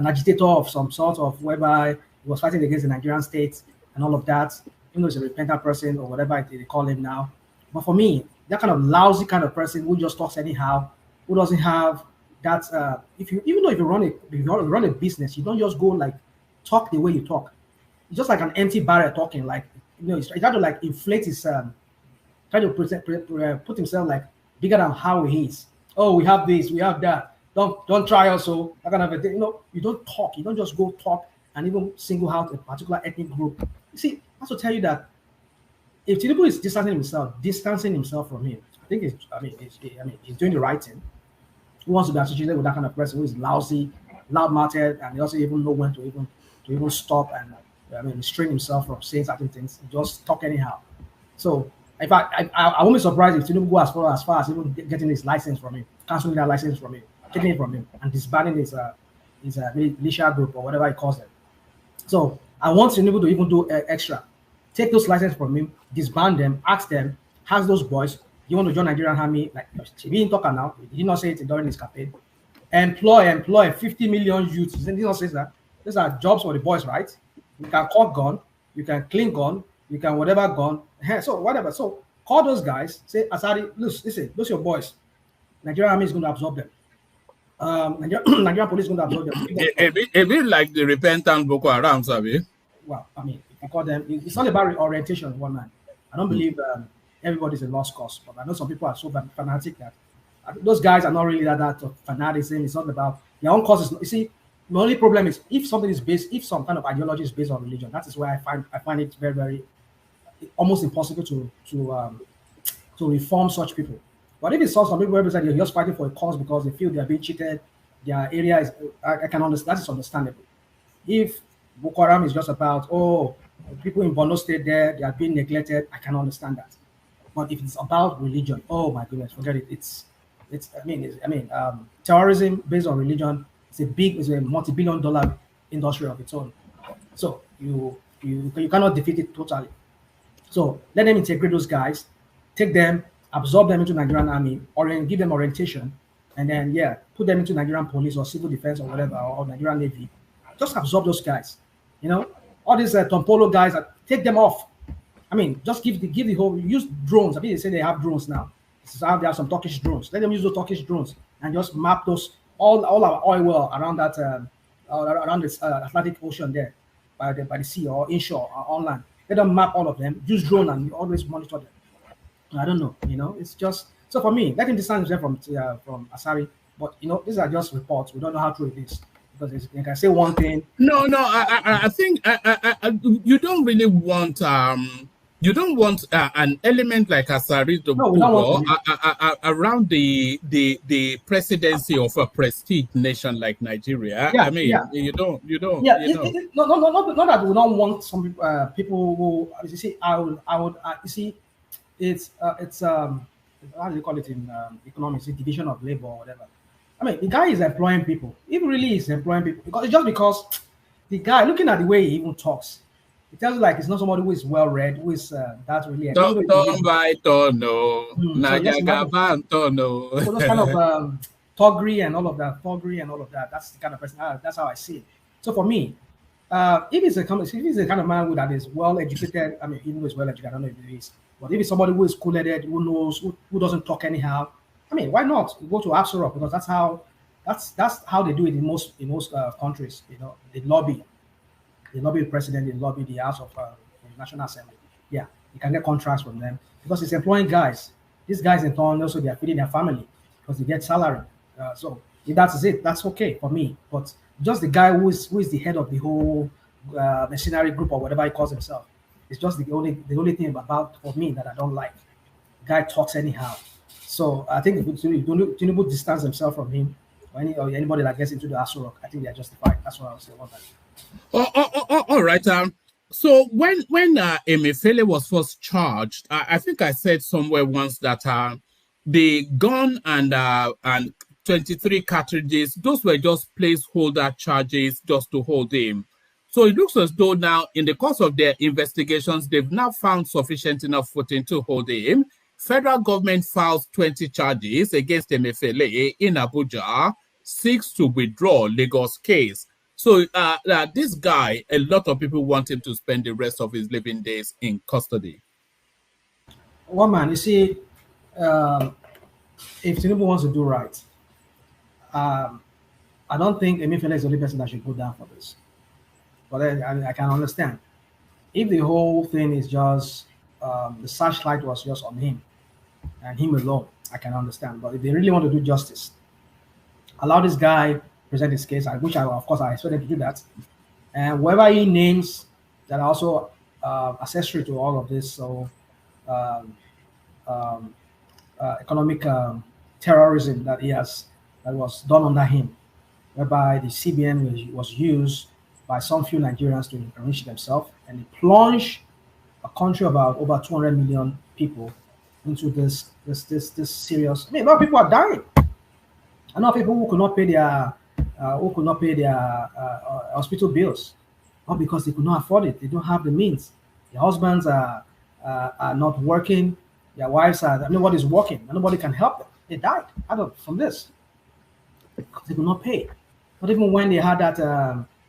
agitator of some sort of, whereby he was fighting against the Nigerian state and all of that. He's a repentant person or whatever they call him now. But for me, that kind of lousy kind of person who just talks anyhow, who doesn't have that. If you run a business, you don't just go like talk the way you talk. It's just like an empty barrel talking. Like he's trying to like inflate his, trying to put himself like bigger than how he is. Oh, we have this, we have that. don't try also that kind of a thing. You know, you don't talk. You don't just go talk and even single out a particular ethnic group. You see, I have to tell you that if Tinubu is distancing himself from him, I think he's doing the right thing. Who wants to be associated with that kind of person who is lousy, loud-mouthed, and he doesn't even know when to even stop and restrain himself from saying certain things. Just talk anyhow. So if I won't be surprised if Tinubu go as far as even getting his license from him, canceling that license from him, taking it from him, and disbanding his militia group or whatever he calls them. So I want Tinubu to even do extra. Take those licenses from him, disband them, ask them, has those boys, you want to join Nigerian army? Like he didn't talk now, he did not say it during his campaign. Employ 50 million youths. He did not say that. These are jobs for the boys, right? You can cut gun, you can clean gun, you can whatever gun. So whatever. So call those guys, say, Asari, listen, those are your boys. Nigerian army is going to absorb them. Nigerian police is going to absorb them. A bit like the repentant Boko Haram, Sabi. Well, I mean, if you call them, it's not about orientation, one man. I don't believe everybody's a lost cause, but I know some people are so fanatic that those guys are not really that fanaticism. It's not about their own causes. You see, the only problem is if something is based, if some kind of ideology is based on religion, that is where I find it very, very almost impossible to reform such people. But if it's some people represent you're just fighting for a cause because they feel they are being cheated, their area is, I can understand, that is understandable. If Boko Haram is just about, people in Borno State they are being neglected, I can understand that. But if it's about religion, oh my goodness, forget it. Terrorism based on religion is a multi-billion-dollar industry of its own. So you cannot defeat it totally. So let them integrate those guys, take them, absorb them into Nigerian army, or give them orientation, and then put them into Nigerian police or civil defense or whatever, or Nigerian Navy. Just absorb those guys. You know, all these Tompolo guys, take them off. I mean, just give the whole, use drones. I mean, they say they have drones now. They have some Turkish drones. Let them use those Turkish drones and just map those all our oil well around that around this Atlantic Ocean there, by the sea or inshore or on land. Let them map all of them. Use drone and always monitor them. I don't know. You know, it's just so for me. Let him distance himself from Asari. But you know, these are just reports. We don't know how true it is. Because they can say one thing. No, I think you don't really want an element like Asari around the presidency of a prestige nation like Nigeria. I mean, you don't. Not that we don't want some people who you see. I would you see, it's how do you call it in economics? Division of labor or whatever. I mean, the guy is employing people. He really is employing people because the guy, looking at the way he even talks, it tells you like it's not somebody who is well read, who is that really. So those kind of thuggery and all of that, That's the kind of person. That's how I see it. So for me, if he's a kind of man that is well educated, I mean, even though he's well educated, I don't know if he is, but if he's somebody who is cool-headed, who knows, who doesn't talk anyhow. I mean, why not go to Absolute? Because that's how they do it in most countries. You know, they lobby the president, they lobby the House of the National Assembly. Yeah, you can get contracts from them because it's employing guys. These guys in turn also they are feeding their family because they get salary. So if that's it, that's okay for me. But just the guy who is the head of the whole mercenary group or whatever he calls himself, it's just the only thing about for me that I don't like. The guy talks anyhow. So I think if Tinubu distance himself from him or anybody that gets into the Asura, I think they are justified. That's what I would say about that. All right. So when Emefiele was first charged, I think I said somewhere once that the gun and 23 cartridges, those were just placeholder charges just to hold him. So it looks as though now, in the course of their investigations, they've now found sufficient enough footing to hold him. Federal government files 20 charges against Emefiele in Abuja, seeks to withdraw Lagos case. So this guy, a lot of people want him to spend the rest of his living days in custody. Well, man, you see, if Tinubu wants to do right, I don't think Emefiele is the only person that should go down for this. But I can understand. If the whole thing is just, the searchlight was just on him and him alone, I can understand. But if they really want to do justice, allow this guy present his case, which of course I expect him to do that. And whoever he names that are also accessory to all of this, so um, um, economic terrorism that was done under him, whereby the CBN was used by some few Nigerians to enrich themselves, and they plunged a country of about over 200 million people into this serious. I mean, a lot of people are dying. I know people who could not pay their hospital bills, not because they could not afford it. They don't have the means. Their husbands are not working. Their wives are. Nobody's working. Nobody can help them. They died from this because they could not pay. Not even when they had that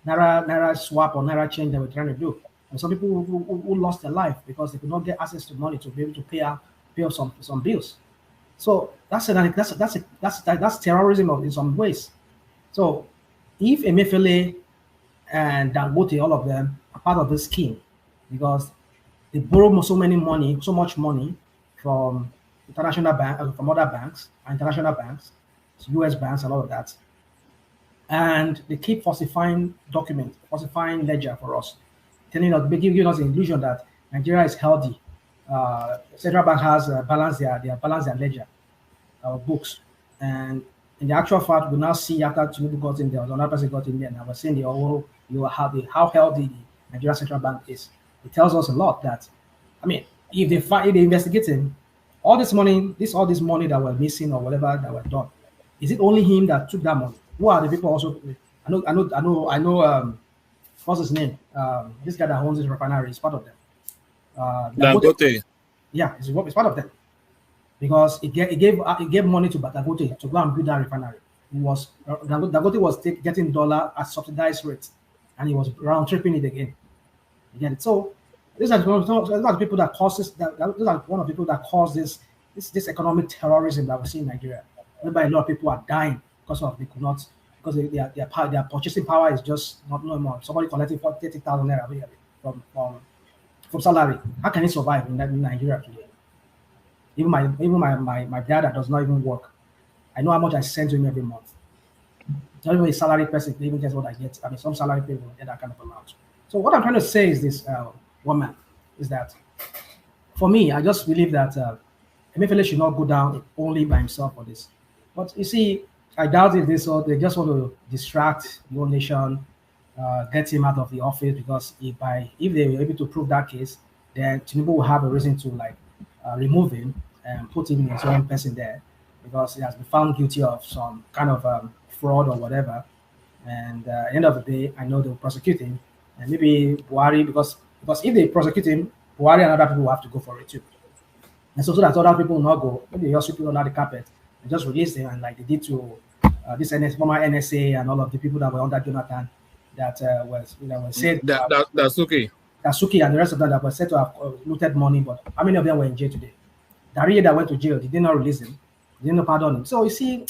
naira swap or naira change they were trying to do. And some people who lost their life because they could not get access to money to be able to pay off some bills. So that's terrorism in some ways. So if Emefiele and Dangote, all of them, are part of this scheme, because they borrow so much money from international banks, from other banks, international banks, U.S. banks, and all of that, and they keep falsifying documents, falsifying ledger for us, giving us the illusion that Nigeria is healthy. Central bank has balanced their ledger, our books, and in the actual fact, we now see after Tinubu got in there, another person got in there, and I was saying how healthy the Nigeria Central Bank is. It tells us a lot that, I mean, if they investigate him, all this money that were missing or whatever that were done, is it only him that took that money? Who are the people also? I know. What's his name? This guy that owns this refinery is part of them. Dangote. Yeah, it's part of them because it gave money to Dangote to go and build that refinery. Dangote was getting dollar at subsidized rates, and he was round tripping it again. You get it? So these are the people that causes that. Those are one of the people that cause this economic terrorism that we see in Nigeria. Whereby a lot of people are dying because their purchasing power is just not no more. Somebody collecting 30,000 naira from salary. How can he survive in Nigeria today? Even my dad that does not even work, I know how much I send to him every month. Not even a salary person even gets what I get. I mean, some salary people get that kind of amount. So what I'm trying to say is this, woman, is that for me, I just believe that Emefiele should not go down only by himself for this. But you see, I doubt if they just want to distract the whole nation, get him out of the office, because if they were able to prove that case, then Tinubu will have a reason to remove him and put him in his own person there, because he has been found guilty of some kind of fraud or whatever. And at the end of the day, I know they'll prosecute him, and maybe Buhari, because if they prosecute him, Buhari and other people will have to go for it too. And so that other people will not go, maybe they just sweep it under the carpet and just release them, and like they did to this former NSA and all of the people that were under Jonathan that were said Dasuki and the rest of them that were said to have looted money, but how many of them were in jail today? Daria that went to jail, they did not release him, they did not pardon him. So you see,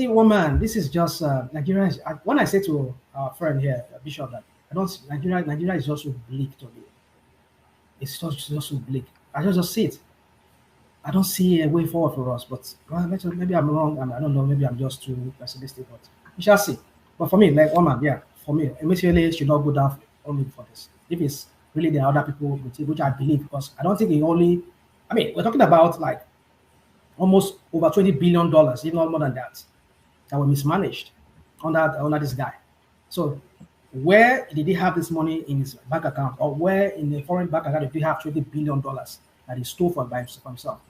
woman, this is just Nigeria. When I say to our friend here, Bishop, that Nigeria is just so bleak to me. It's just so bleak. I just see it. I don't see a way forward for us, but maybe I'm wrong. I don't know. Maybe I'm just too pessimistic, but we shall see. But for me, like woman, yeah, for me, Emefiele should not go down only for this. If it's really the other people, which I believe, because I don't think we're talking about like almost over $20 billion, if not more than that were mismanaged under this guy. So where did he have this money in his bank account, or where in the foreign bank account did he have $20 billion that he stole for himself?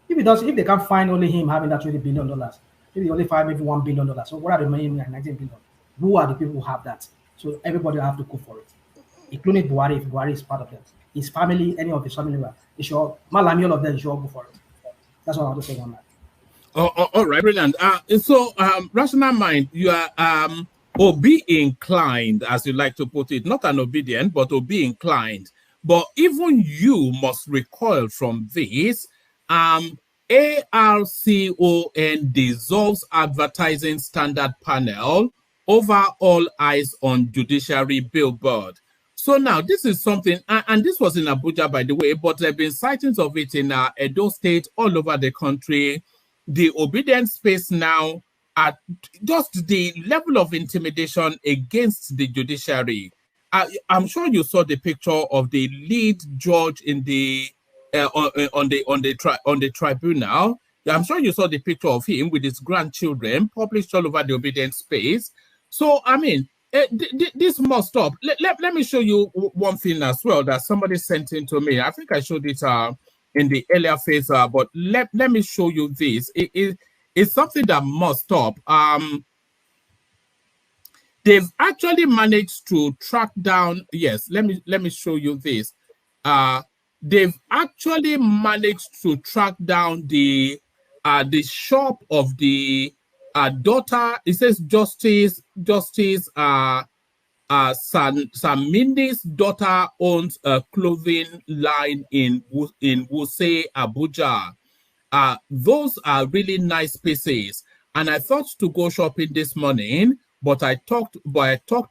If they can't find only him having that $20 billion, if they only find maybe $1 billion, so what are the money in 19 billion? Who are the people who have that? So everybody will have to go for it, including Buhari, if Buhari is part of them. His family, any of his family, Malami, all of them should all go for it. That's what I want to say on that. All right, brilliant. So, rational mind, you are obe inclined, as you like to put it, not an obedient, but obe inclined. But even you must recoil from this. ARCON dissolves advertising standard panel over all eyes on judiciary billboard. So now this is something, and this was in Abuja, by the way, but there have been sightings of it in Edo State, all over the country. The obedient space now just the level of intimidation against the judiciary. I'm sure you saw the picture of the lead judge in the on the tribunal. I'm sure you saw the picture of him with his grandchildren published all over the obedient space. So I mean, this must stop. Let me show you one thing as well that somebody sent in to me. I think I showed it in the earlier phase, but let me show you this. It's something that must stop. They've actually managed to track down. Yes, let me show you this. They've actually managed to track down the shop of the daughter. It says Justice Samindi's daughter owns a clothing line in Wuse, Abuja. Those are really nice pieces. And I thought to go shopping this morning, but I talked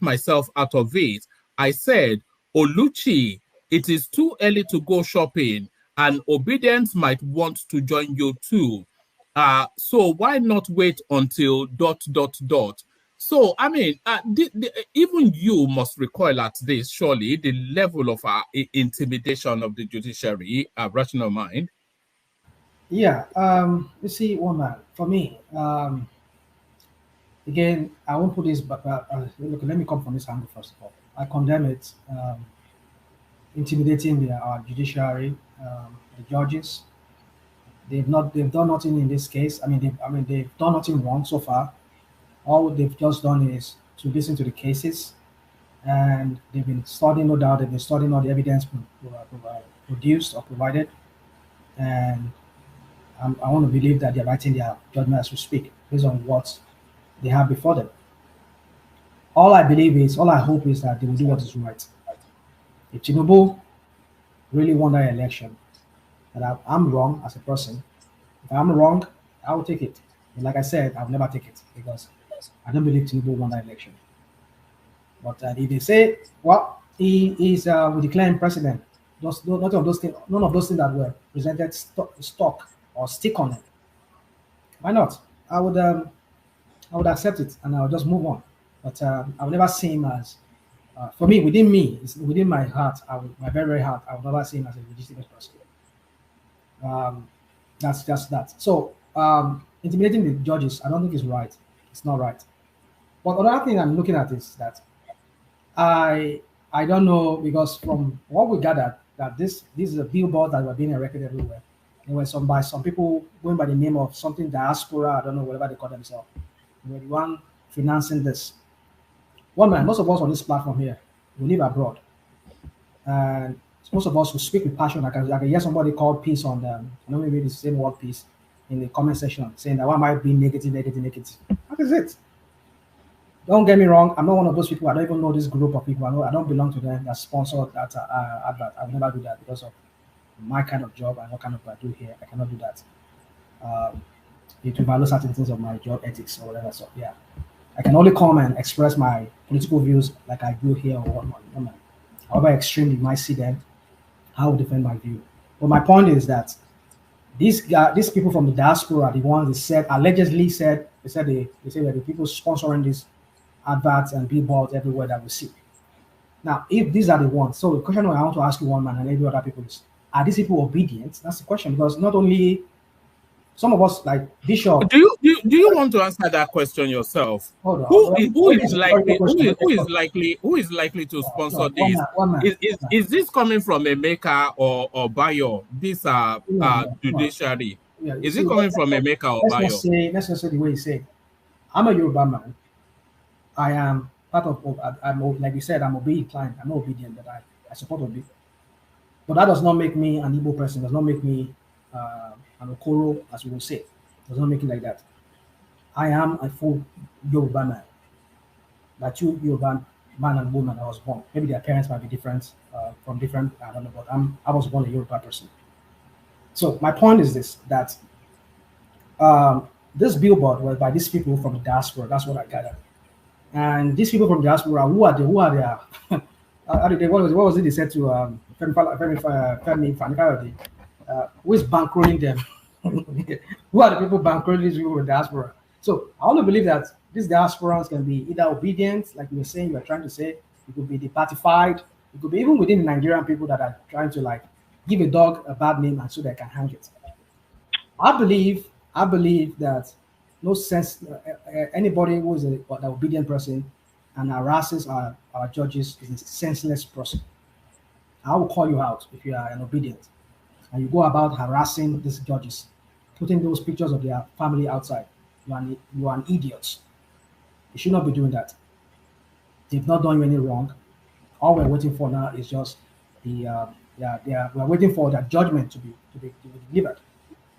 myself out of it. I said, Oluchi, it is too early to go shopping, and Obedience might want to join you too. So why not wait until ... So, I mean, even you must recoil at this, surely, the level of intimidation of the judiciary, rational mind. Yeah, you see, woman, for me, again, I won't put this, but look, let me come from this angle first of all. I condemn it, intimidating our judiciary, the judges. They've done nothing in this case. I mean, they've done nothing wrong so far. All they've just done is to listen to the cases, and they've been studying, no doubt, they've been studying all the evidence produced or provided, and I want to believe that they're writing their judgment as we speak, based on what they have before them. All I hope is that they will do what is right. If Tinubu really won that election, that I'm wrong as a person, if I'm wrong, I will take it. And like I said, I'll never take it because I don't believe Tinubu won that election. But if they say, well, he is declaring president, none of those things that were presented stock or stick on it. Why not? I would accept it and I'll just move on. But I will never see him as, for me, within my heart, my very, very heart, I will never see him as a legitimate person. That's just that. So intimidating the judges, I don't think is right. It's not right. But another thing I'm looking at is that I don't know, because from what we gathered, that this is a billboard that were being erected everywhere. There were some people going by the name of something diaspora, I don't know, whatever they call themselves. They were the one financing this. Most of us on this platform here, we live abroad. And most of us who speak with passion, I can hear somebody call peace on them. I know maybe the same word peace in the comment section, saying that one might be negative. What is it? Don't get me wrong, I'm not one of those people. I don't even know this group of people. I don't belong to them that sponsor that advert. I will never do that because of my kind of job and what kind of work I do here. I cannot do that. It will violate certain things of my job ethics or whatever. So yeah, I can only come and express my political views like I do here or whatnot. However extreme you might see them, I will defend my view. But my point is that these people from the diaspora, the ones they allegedly said they say that the people sponsoring these adverts and billboards everywhere that we see. Now, if these are the ones, so the question I want to ask you, one man, and every other people is, are these people obedient? That's the question, because not only some of us, like Bishop. Do you want to answer that question yourself? Hold on. Who is likely to sponsor this? Is this coming from Emeka or Bayo? This judiciary. Yeah, is it coming from Emeka or Bayo? Let's just say the way you say. I'm a Yoruba man. I am part of. Like you said, I'm obedient. I'm not obedient, but I support Obi. But that does not make me an Igbo person. Does not make me an Okoro, as we will say. Does not make it like that. I am a full Yoruba man. Like you Yoruba man and woman I was born. Maybe their parents might be different, from different. I don't know, but I was born a Yoruba person. So my point is this: that this billboard was by these people from the diaspora. That's what I gathered. And these people from the diaspora, who are they? What was it they said to Femi Fanikayode? Who is bankrolling them? Who are the people bankrolling these people from the diaspora? So I want to believe that these diasporans can be either obedient, like you were saying, you were trying to say, it could be departified, it could be even within the Nigerian people that are trying to like give a dog a bad name and so they can hang it. I believe that no sense anybody who is an obedient person and harasses our judges is a senseless person. I will call you out if you are an obedient and you go about harassing these judges, putting those pictures of their family outside. You are an idiot. You should not be doing that. They've not done you any wrong. All we're waiting for now is just we're waiting for their judgment to be delivered.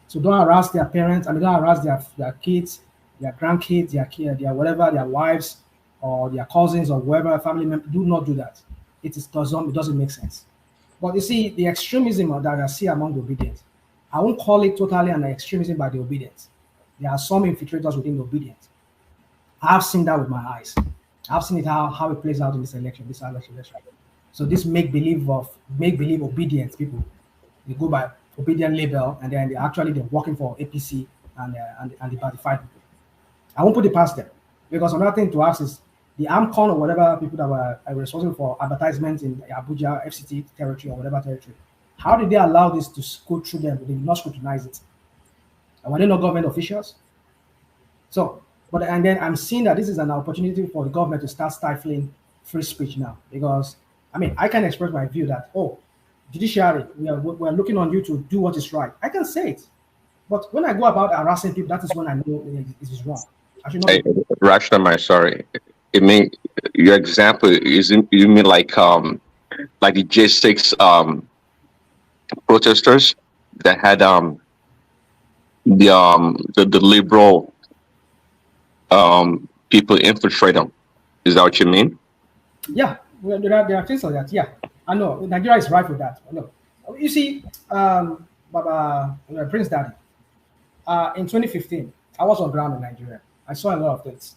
So don't harass their parents. I mean, don't harass their kids, their grandkids, their whatever, their wives, or their cousins or whoever family member. Do not do that. It doesn't make sense. But you see, the extremism that I see among the obedience, I won't call it totally an extremism by the obedience. There are some infiltrators within the obedience. I've seen that with my eyes. I've seen it how it plays out in this election, So this make believe obedience people, they go by obedient label, and then they're working for APC and the party-fied people. I won't put it past them, because another thing to ask is the AMCON or whatever people that were responsible for advertisements in Abuja, FCT territory or whatever territory. How did they allow this to go through them? They did not scrutinize it. And were they not government officials? So, and then I'm seeing that this is an opportunity for the government to start stifling free speech now, because I mean, I can express my view that, judiciary, we're looking on you to do what is right. I can say it. But when I go about harassing people, that is when I know it is wrong. I should not Hey, Rashtam, sorry. It mean your example is you mean like the J6 protesters that had the liberal people infiltrate them. Is that what you mean? Yeah, well, there are things like that. Yeah, I know Nigeria is right with that. No, you see, Baba Prince Daddy, in 2015, I was on ground in Nigeria. I saw a lot of things.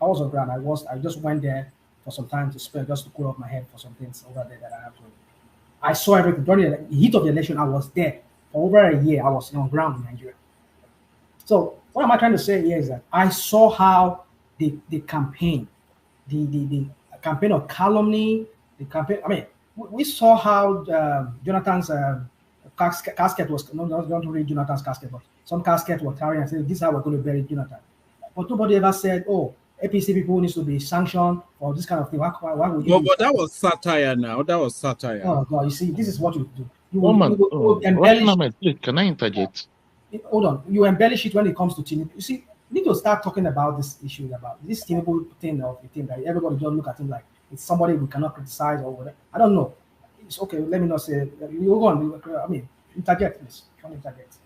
I was on ground. I just went there for some time to spend, just to cool off my head for some things over there that I have to. I saw everything during the heat of the election. I was there for over a year. I was on ground in Nigeria. So what am I trying to say here is that I saw how the campaign, the campaign of calumny, the campaign. I mean, we saw how Jonathan's casket was not really Jonathan's casket, but some casket were carrying and saying, "This is how we're going to bury Jonathan." But nobody ever said, "Oh, APC people needs to be sanctioned for this kind of thing." Why would you? But that was satire. Now that was satire. Oh God! You see, this is what you do. Please, can I interject? Hold on. You embellish it when it comes to Tinubu. You see, you need to start talking about this issue, about this Tinubu thing of the thing that everybody just look at him like it's somebody we cannot criticize or whatever. I don't know. It's okay. Let me not say. You go on. I mean, interject, please. Come interject.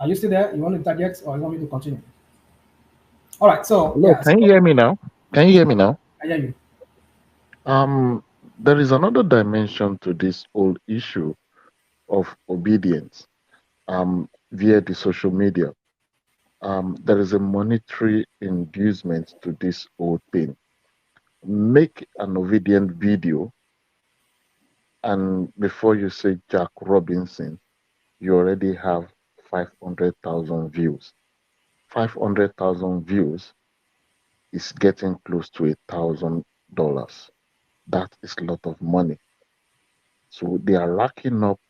Are you still there? You want to interject, or you want me to continue? All right. So, hello, can you hear me now? Can you hear me now? I hear you. There is another dimension to this whole issue of obedience via the social media. There is a monetary inducement to this whole thing. Make an obedient video, and before you say Jack Robinson, you already have 500,000 views. 500,000 views is getting close to $1,000. That is a lot of money. So they are racking up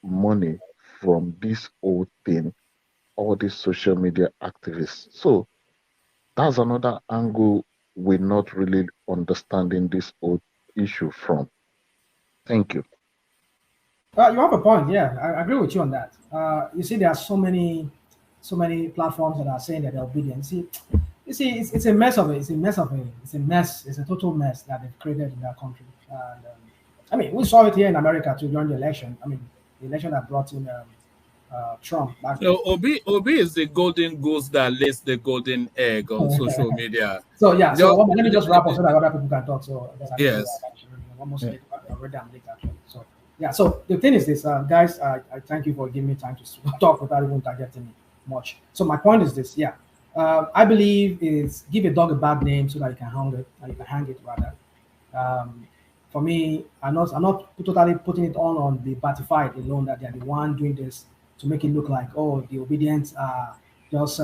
money from this whole thing, all these social media activists. So that's another angle we're not really understanding this whole issue from. Thank you. You have a point. Yeah, I agree with you on that. You see, there are so many platforms that are saying that they're obedient. You see, it's a mess of it. It's a mess. It's a total mess that they've created in that country. And, I mean, we saw it here in America too during the election. I mean, the election that brought in Trump. So OB is the golden goose that lays the golden egg on social media. So yeah. So let me just wrap up so that other people can talk. So yes. Almost late, already I'm late actually. So yeah. So the thing is this, guys. I thank you for giving me time to talk without even targeting me much. So my point is this. Yeah. I believe is give a dog a bad name so that you can hang it rather. For me, I'm not totally putting it on the Batified alone that they are the one doing this to make it look like, oh, the obedience are just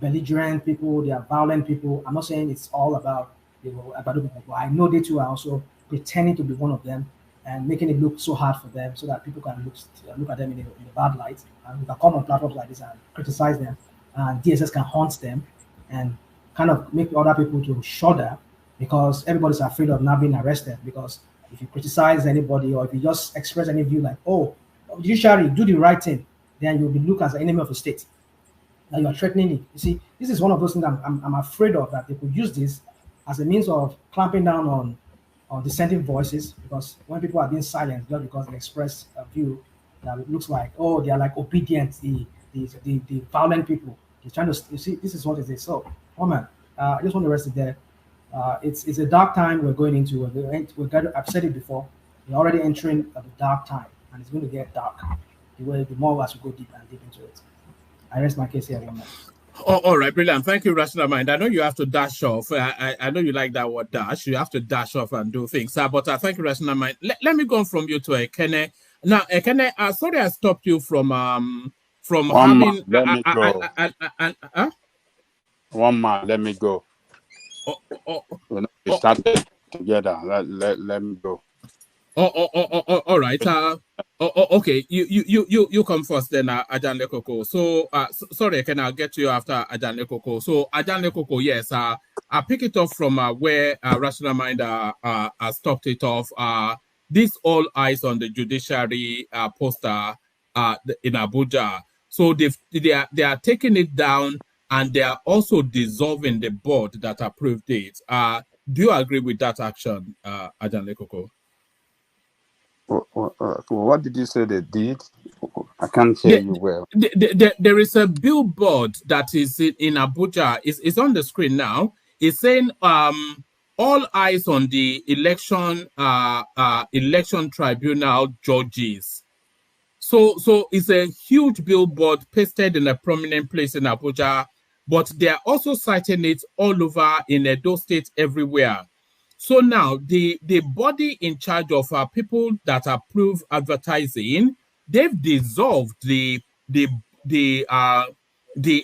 belligerent people, they are violent people. I'm not saying it's all about about people, but I know they too are also pretending to be one of them and making it look so hard for them so that people can look at them in a bad light. And we can come on platforms like this and criticize them, and DSS can haunt them and kind of make other people to shudder because everybody's afraid of not being arrested. Because if you criticize anybody or if you just express any view like, oh, judiciary, do the right thing, then you'll be looked as an enemy of the state. That you are threatening it. You see, this is one of those things I'm afraid of, that they could use this as a means of clamping down on dissenting voices, because when people are being silenced just because they express a view that it looks like, oh, they are like obedient, the violent people. They're trying to, you see, this is what it is. So, oh man, I just want to rest it there. It's a dark time we're going into. I've said it before. We're already entering the dark time, and it's going to get dark. The more as we go deep and deep into it. I rest my case here. Oh, all right, brilliant. Thank you, Rational Mind. I know you have to dash off. I know you like that word dash. You have to dash off and do things. But thank you, Rational Mind. Let me go from you to Ekene. Now, Ekene, sorry I stopped you from having. Let me go. One man, let me go. We started together. Let me go. All right. Okay. You come first, then Ajan Lekoko. So, sorry, I'll get to you after Ajan Lekoko. So, Ajan Lekoko, yes. I pick it off from where Rational Mind stopped it off. This all eyes on the judiciary poster in Abuja. So they are taking it down, and they are also dissolving the board that approved it. Do you agree with that action, Ajan Lekoko? What did you say they did? I can't hear you well. There is a billboard that is in Abuja. It's on the screen now. It's saying all eyes on the election tribunal judges. So it's a huge billboard pasted in a prominent place in Abuja, but they are also citing it all over in Edo State, everywhere. So now the body in charge of people that approve advertising, they've dissolved the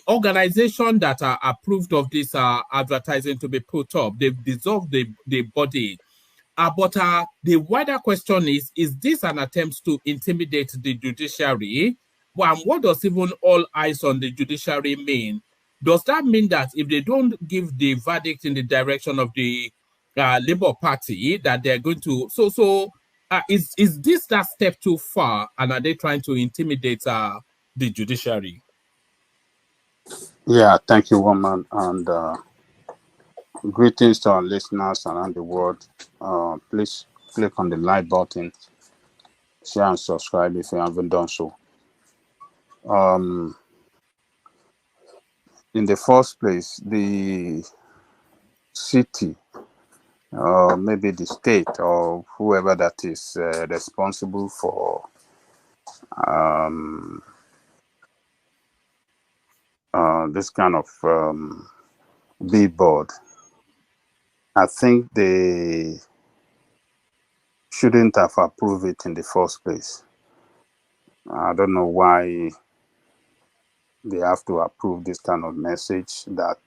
organization that are approved of this advertising to be put up. They've dissolved the body. But the wider question is this an attempt to intimidate the judiciary? Well, what does even all eyes on the judiciary mean? Does that mean that if they don't give the verdict in the direction of the Labour Party, that they're going to... is this that step too far, and are they trying to intimidate the judiciary? Yeah, thank you, woman, and greetings to our listeners around the world. Please click on the like button, share and subscribe if you haven't done so. In the first place, the city, or maybe the state, or whoever that is responsible for this kind of billboard, I think they shouldn't have approved it in the first place. I don't know why they have to approve this kind of message that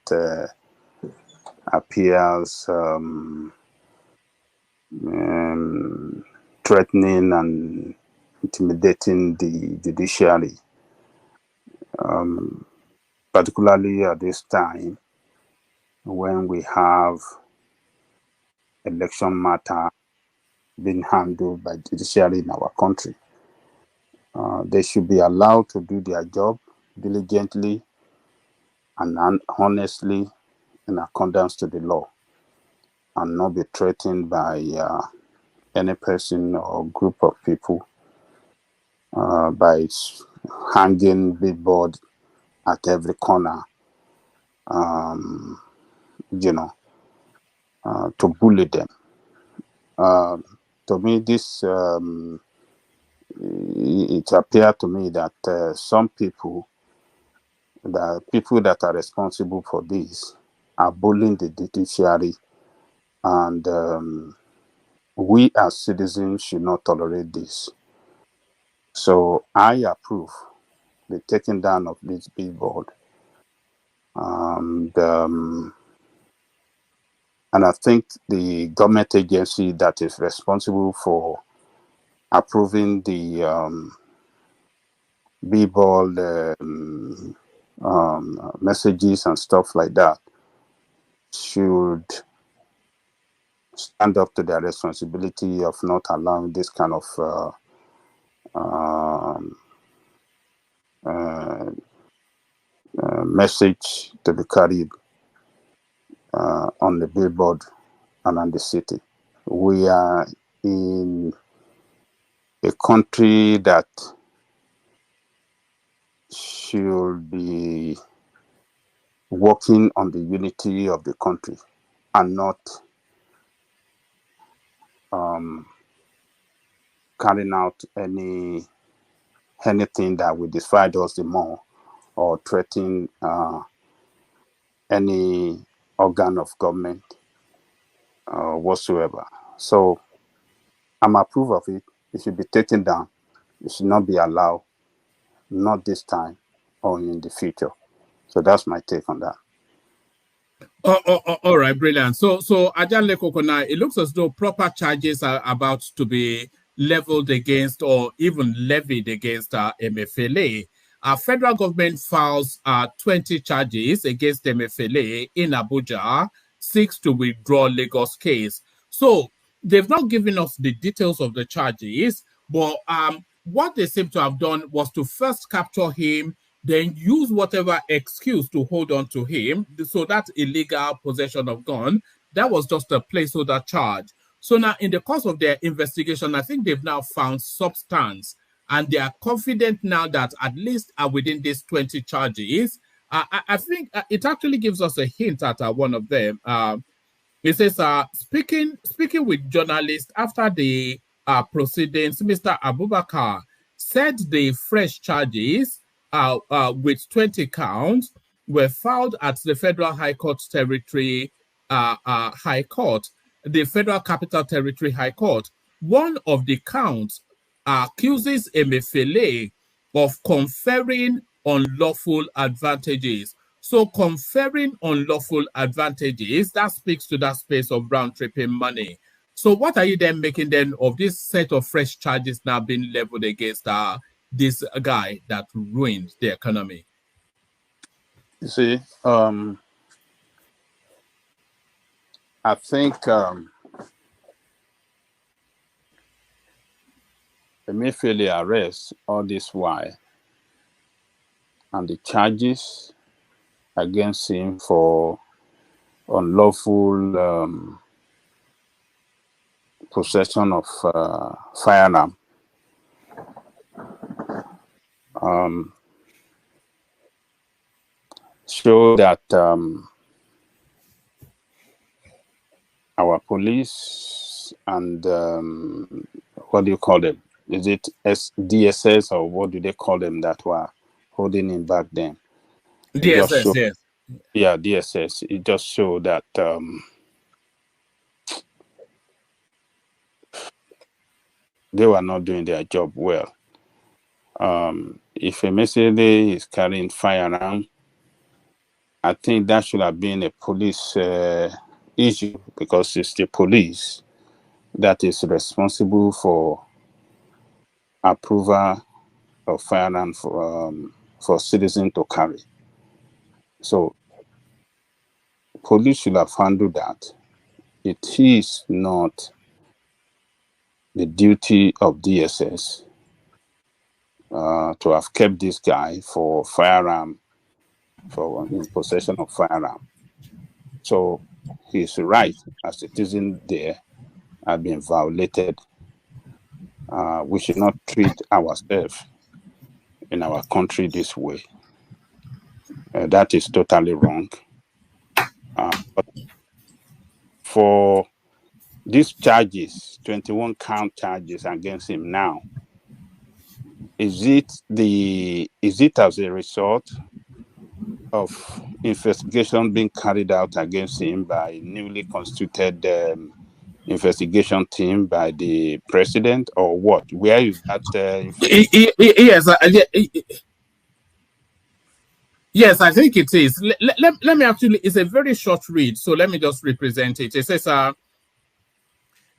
appears threatening and intimidating the judiciary, particularly at this time when we have election matter being handled by judiciary in our country. They should be allowed to do their job diligently and honestly in accordance to the law, and not be threatened by any person or group of people by hanging billboard at every corner, to bully them. To me, this it appeared to me that some people, the people that are responsible for this, are bullying the judiciary, and we as citizens should not tolerate this. So I approve the taking down of this billboard, And I think the government agency that is responsible for approving the billboard messages and stuff like that should stand up to their responsibility of not allowing this kind of message to be carried on the billboard around the city. We are in a country that should be working on the unity of the country and not carrying out anything that will divide us the more or threaten any organ of government whatsoever. So I'm approve of it. It should be taken down. It should not be allowed, not this time or in the future. So that's my take on that. All right, brilliant. So Ajale Kokona, it looks as though proper charges are about to be leveled against or even levied against Emefiele. Federal government files 20 charges against Emefiele in Abuja, 6 to withdraw Lagos case. So they've not given us the details of the charges, but what they seem to have done was to first capture him, then use whatever excuse to hold on to him. So that illegal possession of gun, that was just a placeholder charge. So now in the course of their investigation, I think they've now found substance and they are confident now that at least within these 20 charges, I think it actually gives us a hint at one of them. It says, speaking with journalists after the proceedings, Mr. Abubakar said the fresh charges with 20 counts were filed at the Federal High Court Territory High Court, the Federal Capital Territory High Court. One of the counts accuses Emefiele of conferring unlawful advantages. So conferring unlawful advantages, that speaks to that space of round-tripping money. So what are you then making then of this set of fresh charges now being leveled against this guy that ruined the economy? You see, I think Emefiele arrest all this while and the charges against him for unlawful possession of firearm show that our police and what do you call them? Is it DSS or what do they call them that were holding him back then? DSS, yes. Yeah, DSS. It just showed that they were not doing their job well. If Emefiele is carrying firearm, I think that should have been a police issue because it's the police that is responsible for approval of firearm for citizens to carry. So police should have handled that. It is not the duty of DSS to have kept this guy for firearm, for in possession of firearm. So his right as a citizen there have been violated. We should not treat ourselves in our country this way. That is totally wrong. But for these charges, 21 count charges against him now, is it as a result of investigation being carried out against him by a newly constituted investigation team by the president, or what? Where is that? Yes. Yes, I think it is. Let me actually, it's a very short read, so let me just represent it. It says,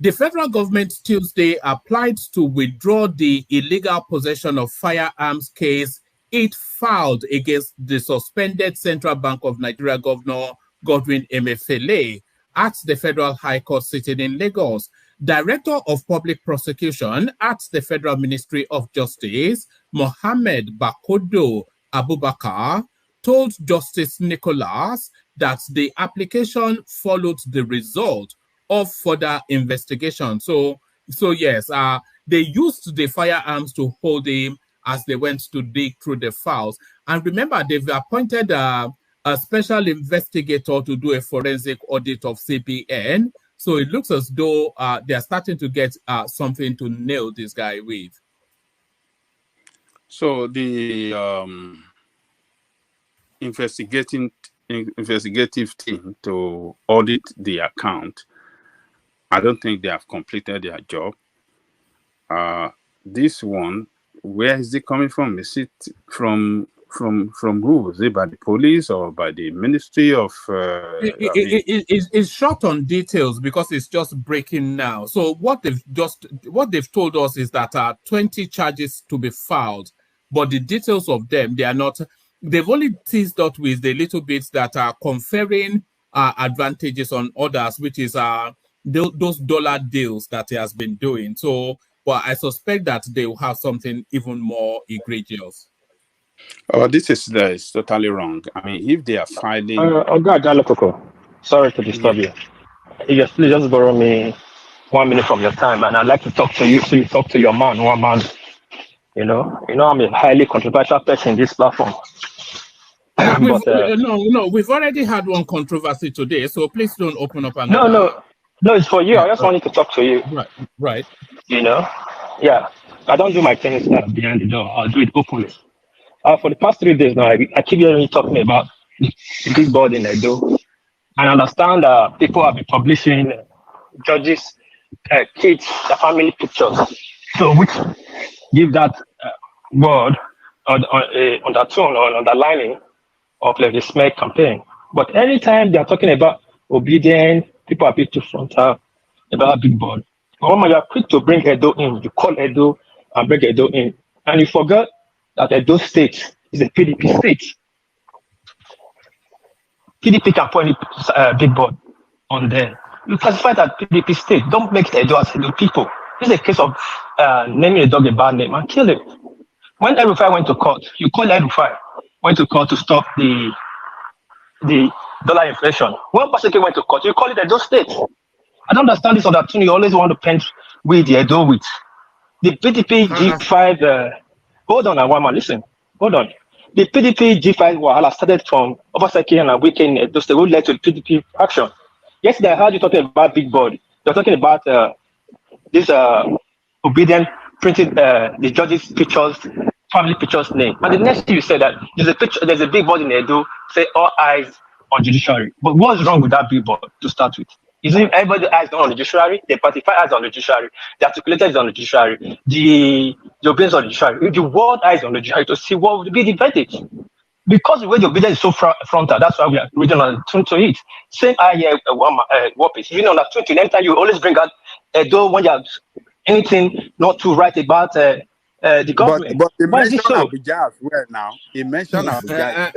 the federal government Tuesday applied to withdraw the illegal possession of firearms case it filed against the suspended Central Bank of Nigeria Governor Godwin Emefiele at the Federal High Court sitting in Lagos. Director of Public Prosecution at the Federal Ministry of Justice, Mohammed Bakodo Abubakar, told Justice Nicholas that the application followed the result of further investigation. So yes, they used the firearms to hold him as they went to dig through the files. And remember, they've appointed a special investigator to do a forensic audit of CBN. So it looks as though they're starting to get something to nail this guy with. So the investigative team to audit the account, I don't think they have completed their job. This one, where is it coming from? Is it from who? Is it by the police or by the Ministry of? It's short on details because it's just breaking now. So what they've told us is that 20 charges to be filed, but the details of them, they are not. They've only teased out with the little bits that are conferring advantages on others, which is those dollar deals that he has been doing. So, well, I suspect that they will have something even more egregious. Oh, this is totally wrong. I mean, if they are filing... Sorry to disturb you. Yes, please just borrow me 1 minute from your time, and I'd like to talk to you, so you talk to your man, one man. You know, I'm a highly controversial person in this platform. We've already had one controversy today, so please don't open up another. No, it's for you. I just wanted to talk to you. Right. You know, yeah. I don't do my things behind the door. I'll do it openly. For the past 3 days now, I keep hearing you talking about the big board in Edo. And I understand people have been publishing judges' kids, their family pictures. So which give that word undertone or underlining of the smear campaign. But anytime they are talking about obedience, people are a bit too frontal about big board. Mama, you are quick to bring Edo in. You call Edo and bring Edo in. And you forgot that Edo State is a PDP state. PDP can put any big board on there. You classify that PDP state. Don't make Edo as Edo people. This is a case of naming a dog a bad name and kill it. When El-Rufai went to court, you call El-Rufai went to court to stop the dollar inflation. When Paseke went to court, you call it Edo State. I don't understand this other tune. You always want to paint with the Edo with. The PDP G5, hold on, Awama, listen, hold on. The PDP G5 Wahala started from Obaseki and Wike in Edo State, who led to the PDP action. Yesterday, I heard you talking about big board. You're talking about this obedient printed the judge's pictures, family pictures name. And the next thing you said that there's a big board in Edo, say all eyes on judiciary. But what's wrong with that big board to start with? Isn't everybody eyes on the judiciary? The party eyes on the judiciary. The articulator is on the judiciary. The obedience on the judiciary. The world eyes on the judiciary to see what would be the verdict. Because the way the obedience is so frontal, that's why we are reading on tune to it. Same eye here, Wapis. You know, on tune to every time you always bring out Edo when you have anything not to write about the government. But he mentioned Abuja as well now. He mentioned Abuja.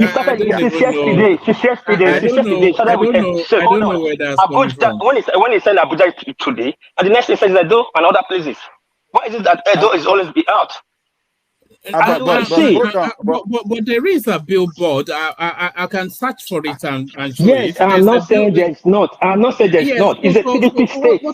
Since yesterday. I don't know where that's coming from. When he said Abuja today, and the next thing says Edo and other places. Why is it that Edo is always be out? But there is a billboard. I can search for it and show yes, it. I'm not saying there's not. I'm not saying there's not. It's a PDP state.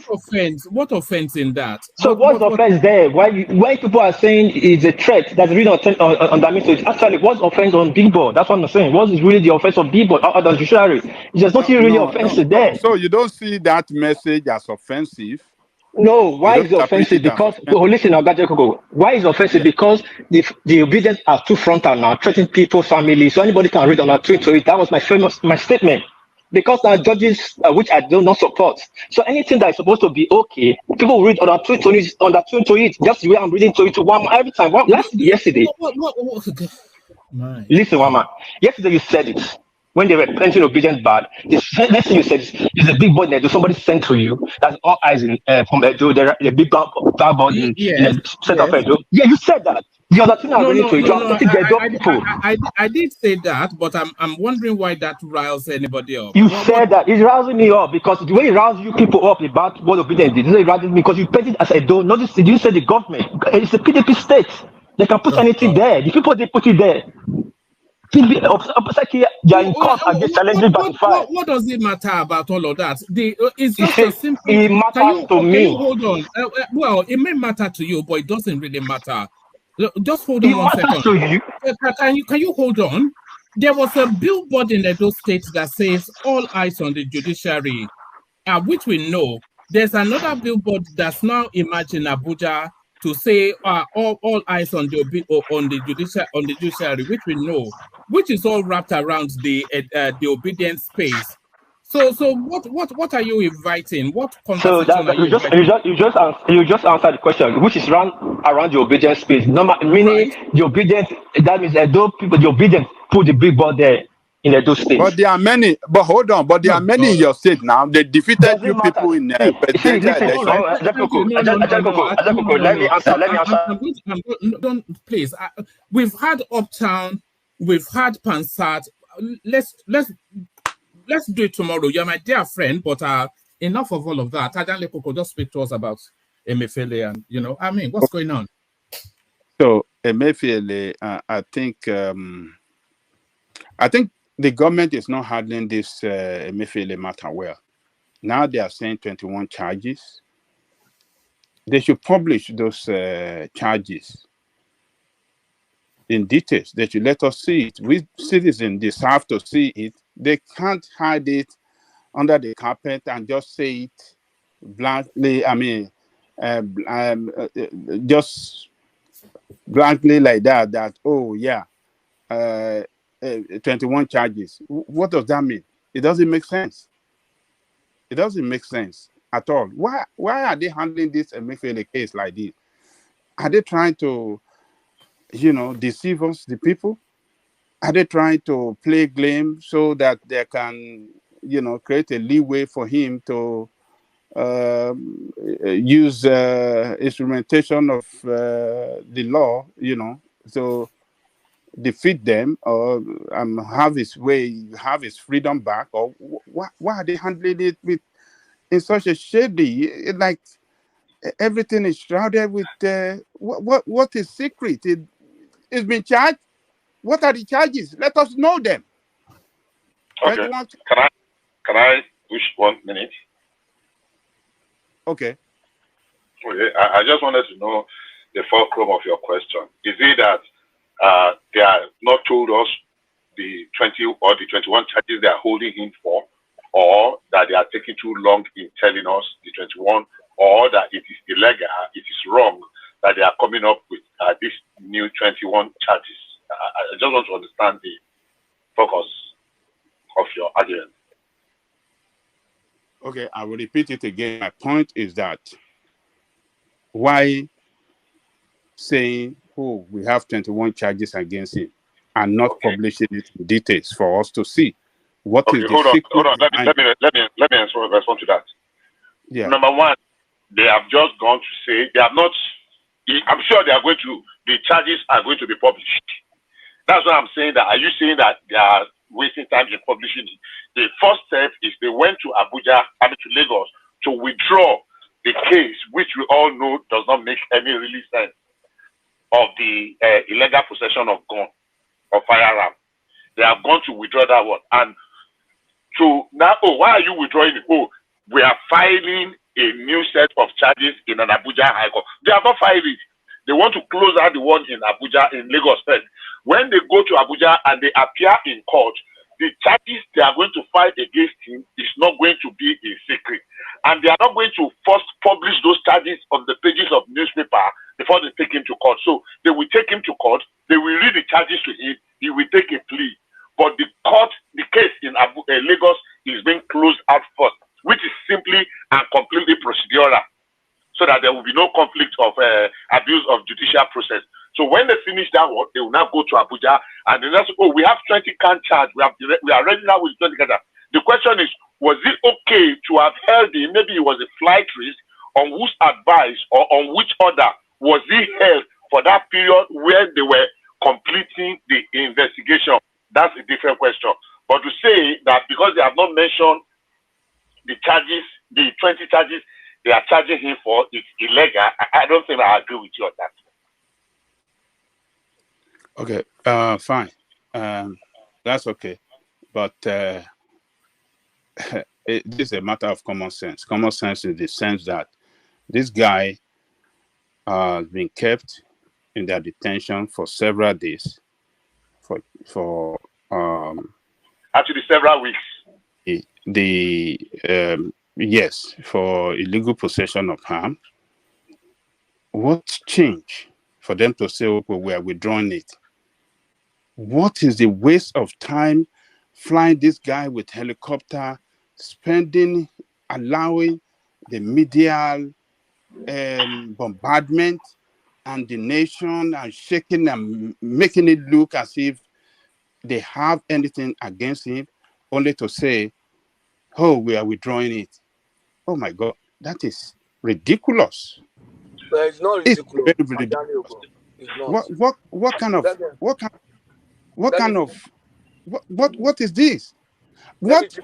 What offense in that? So what's the offense there? Why people are saying it's a threat that's really on that message? Actually, what's offense on billboard? That's what I'm saying. What is really the offense of billboard or the judiciary? There's nothing really offensive there. So you don't see that message as offensive? No, why is it offensive? Because listen, why is it offensive? Because the obedience are too frontal now, threatening people's families. So anybody can read on our tweet to it. That was my statement. Because our judges, which I do not support. So anything that is supposed to be okay, people read on our tweet to it, just the way I'm reading to it to one every time. Yesterday. Listen, Mama. Yesterday you said it. When they were plenty obedient bad, the next thing you said is a big board that somebody sent to you. That's all eyes in from Edo. There a big board in Yes, the set of yes. Edo. Yeah, you said that. The other thing I'm No, reading no, to you, no, you are no. putting the Edo people. I did say that, but I'm wondering why that riles anybody up. You said that. It's rousing me up because the way it roused you people up about what obedience did, it roused me because you painted as Edo. Not just, you said the government. It's a PDP state. They can put anything there. The people, they put it there. They are in court against challenging by fire. What does it matter about all of that? It's just a simple. It matters to me. Can you hold on? Well, it may matter to you, but it doesn't really matter. Just hold on one second. To you. Can you hold on? There was a billboard in Edo State that says "All eyes on the judiciary," which we know. There's another billboard that's now emerged in Abuja to say all eyes on the judiciary, which we know, which is all wrapped around the obedient space. So what are you inviting? What So conversation are you inviting? you just answered the question, which is around the obedient space. Meaning the obedient, that means Edo people, the obedient put the big board there in Edo State. But there are many. But hold on. But there are many in your state now. They defeated you people in presidential election. Let me answer. Please. We've had Uptown. We've had Pansat. Let's do it tomorrow. You're my dear friend, but enough of all of that. Adanle Koko, just speak to us about Emefiele and what's going on? So Emefiele, I think the government is not handling this Emefiele matter well. Now they are saying 21 charges. They should publish those charges in details. They should let us see it. We citizens deserve to see it. They can't hide it under the carpet and just say it blankly. Just blankly like that. Oh yeah, 21 charges. What does that mean? It doesn't make sense. It doesn't make sense at all. Why are they handling this Emefiele case like this? Are they trying to, deceive us, the people? Are they trying to play game so that they can, create a leeway for him to use instrumentation of the law, to defeat them or have his way, have his freedom back? Or why are they handling it in such a shady, like everything is shrouded with what is secret? It's been charged. What are the charges? Let us know them. Okay. Can I push 1 minute? Okay. I just wanted to know the fulcrum of your question. Is it that they are not told us the 20 or the 21 charges they are holding him for, or that they are taking too long in telling us the 21, or that it is illegal, it is wrong that they are coming up with these new 21 charges? I just want to understand the focus of your argument. Okay, I will repeat it again. My point is that why saying, oh, we have 21 charges against him and not publishing it in details for us to see what is the secret? Hold on. Let me respond to that. Yeah. Number one, they have just gone to say they have not. I'm sure the charges are going to be published. That's what I'm saying. That are you saying that they are wasting time in publishing it? The first step is they went to Abuja, to Lagos, to withdraw the case, which we all know does not make any really sense, of the illegal possession of gun or firearm. They have gone to withdraw that one. And so now, why are you withdrawing it? Oh, we are filing a new set of charges in an Abuja High Court. They have not filed it. They want to close out the one in Abuja, in Lagos first. When they go to Abuja and they appear in court, the charges they are going to file against him is not going to be a secret. And they are not going to first publish those charges on the pages of newspaper before they take him to court. So they will take him to court, they will read the charges to him, he will take a plea. But the case in Lagos is being closed out first, which is simply and completely procedural, so that there will be no conflict of abuse of judicial process. So when they finish that one, they will now go to Abuja and then say, oh, we have 20 can charge. We are ready now with 20 can charge. The question is, was it okay to have held him? Maybe it was a flight risk. On whose advice or on which order was he held for that period where they were completing the investigation? That's a different question. But to say that because they have not mentioned the charges, the 20 charges they are charging him for, it's illegal, I don't think I agree with you on that. Okay, fine. That's okay. But this is a matter of common sense. Common sense in the sense that this guy has been kept in their detention for several days, for actually several weeks. Yes, for illegal possession of arms. What changed for them to say, okay, we are withdrawing it? What is the waste of time flying this guy with helicopter, allowing the media bombardment and the nation and shaking and making it look as if they have anything against him, only to say, oh, we are withdrawing it. Oh my God, that is ridiculous. But it's not ridiculous. It's very ridiculous. It's not. What is this? This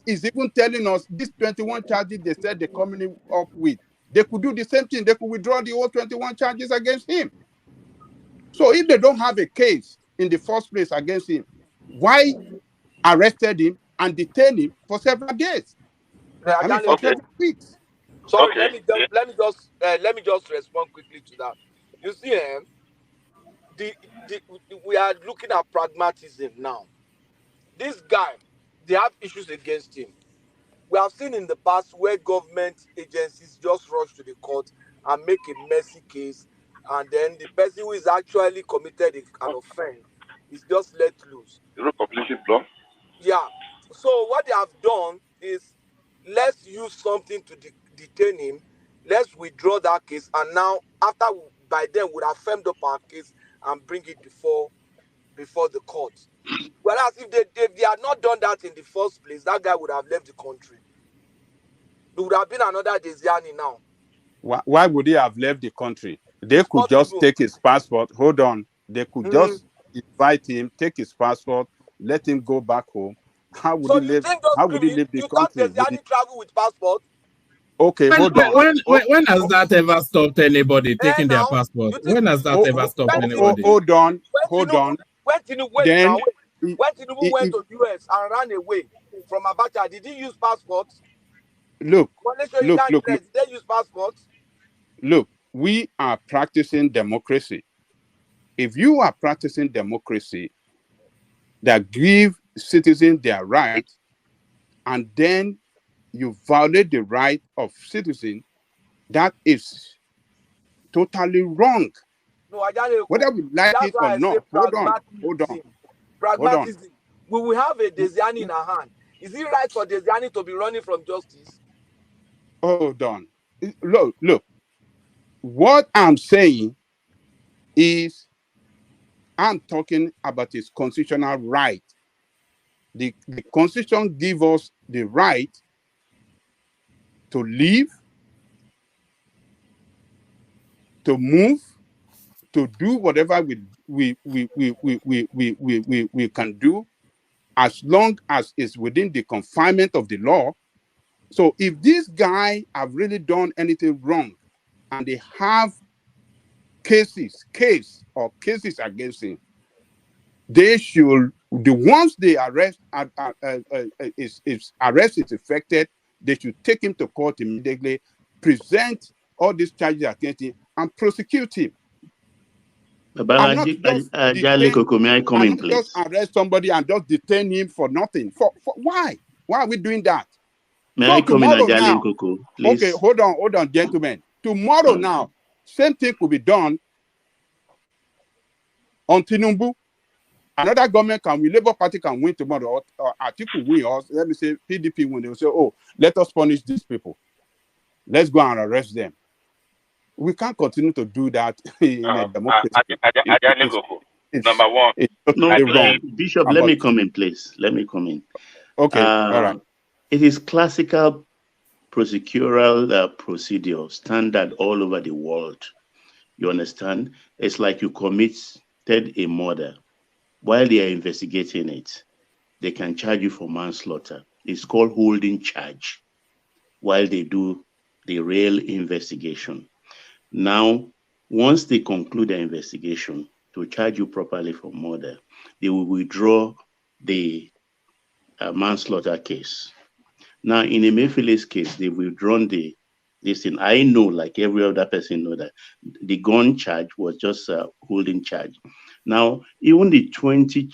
is even telling us these 21 charges they said they're coming up with. They could do the same thing. They could withdraw the whole 21 charges against him. So if they don't have a case in the first place against him, why arrested him and detain him for several days? I mean, for several weeks. Sorry, let me just respond quickly to that. You see, we are looking at pragmatism now. This guy, they have issues against him. We have seen in the past where government agencies just rush to the court and make a messy case, and then the person who is actually committed an offense is just let loose. Yeah. So what they have done is, let's use something to detain him. Let's withdraw that case, and now by then we'd have firmed up our case and bring it before the court. Whereas if they had not done that in the first place, that guy would have left the country. There would have been another Desiani now. Why would he have left the country? They could just take his passport. Hold on. They could just invite him, take his passport, let him go back home. How would he leave the country? You thought Desiani travel with passport? Okay, hold on. When has that ever stopped anybody taking their passport? When has that ever stopped anybody? Hold on. When Tinubu went to US and ran away from Abacha, did he use passports? Look. Did they use passports? Look, we are practicing democracy. If you are practicing democracy that give citizens their right, and then you violate the right of citizens, that is totally wrong. No, whether we like it or not. Hold on. Pragmatism. We will have a Desiani in our hand. Is it right for Desiani to be running from justice? Hold on. Look. What I'm saying is, I'm talking about his constitutional right. The Constitution gives us the right to live, to move, to do whatever we can do, as long as it's within the confinement of the law. So if this guy have really done anything wrong, and they have cases against him, they should, the ones they arrest, if arrest is effected, they should take him to court immediately, present all these charges against him, and prosecute him. May I come in, please? Just arrest somebody and just detain him for nothing. For why? Why are we doing that? May I come in, Ajali Nkoko, please? Okay, hold on, gentlemen. Tomorrow now, same thing could be done on Tinubu. Another government can win, Labour Party can win tomorrow, or Atiku win, or let me say PDP win. They will say, oh, let us punish these people. Let's go and arrest them. we can't continue to do that in a democracy. Number one. It's totally No, wrong. Bishop, let me come in, please. Let me come in. Okay, all right. It is classical procedural procedure, standard all over the world. You understand? It's like you committed a murder. While they are investigating it, they can charge you for manslaughter. It's called holding charge while they do the real investigation. Now, once they conclude the investigation to charge you properly for murder, they will withdraw the manslaughter case. Now, in Emefiele's case, they've withdrawn this thing. I know, like every other person know, that the gun charge was just a holding charge. Now, even the 20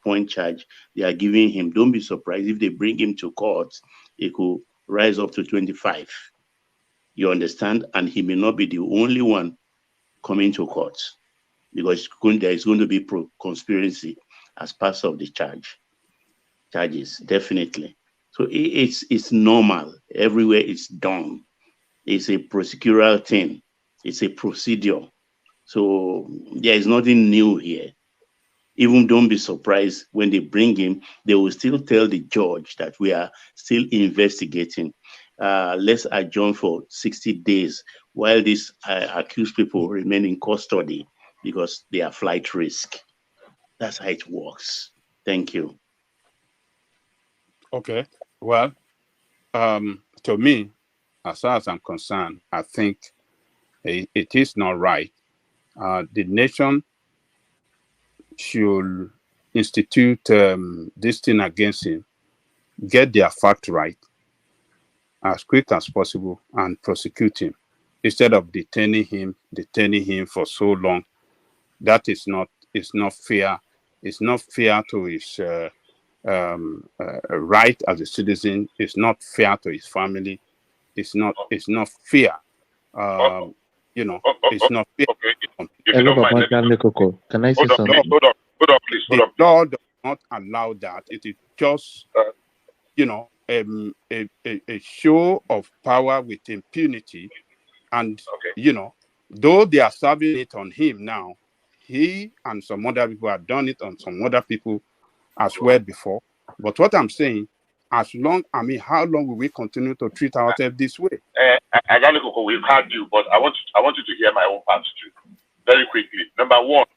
point charge they are giving him, don't be surprised if they bring him to court, it could rise up to 25. You understand? And he may not be the only one coming to court, because there is going to be conspiracy as part of the charges, definitely. So it's normal. Everywhere it's done. It's a procedural thing. It's a procedure. So there is nothing new here. Even don't be surprised when they bring him, they will still tell the judge that we are still investigating. Let's adjourn for 60 days while these accused people remain in custody because they are flight risk. That's how it works. Thank you. Okay. Well, to me, as far as I'm concerned, I think it is not right. The nation should institute this thing against him, get their fact right as quick as possible, and prosecute him instead of detaining him for so long. That is not fair. It's not fair to his right as a citizen. It's not fair to his family. It's not fair. It's not fair. Hello, Baba Koko. Can I say something? Hold on, please. The law does not allow that. It is just, a show of power with impunity. And, though they are serving it on him now, he and some other people have done it on some other people as well before. But what I'm saying, how long will we continue to treat ourselves this way? Agaliko, we've heard you, but I want you to hear my own part too. Very quickly. Number one,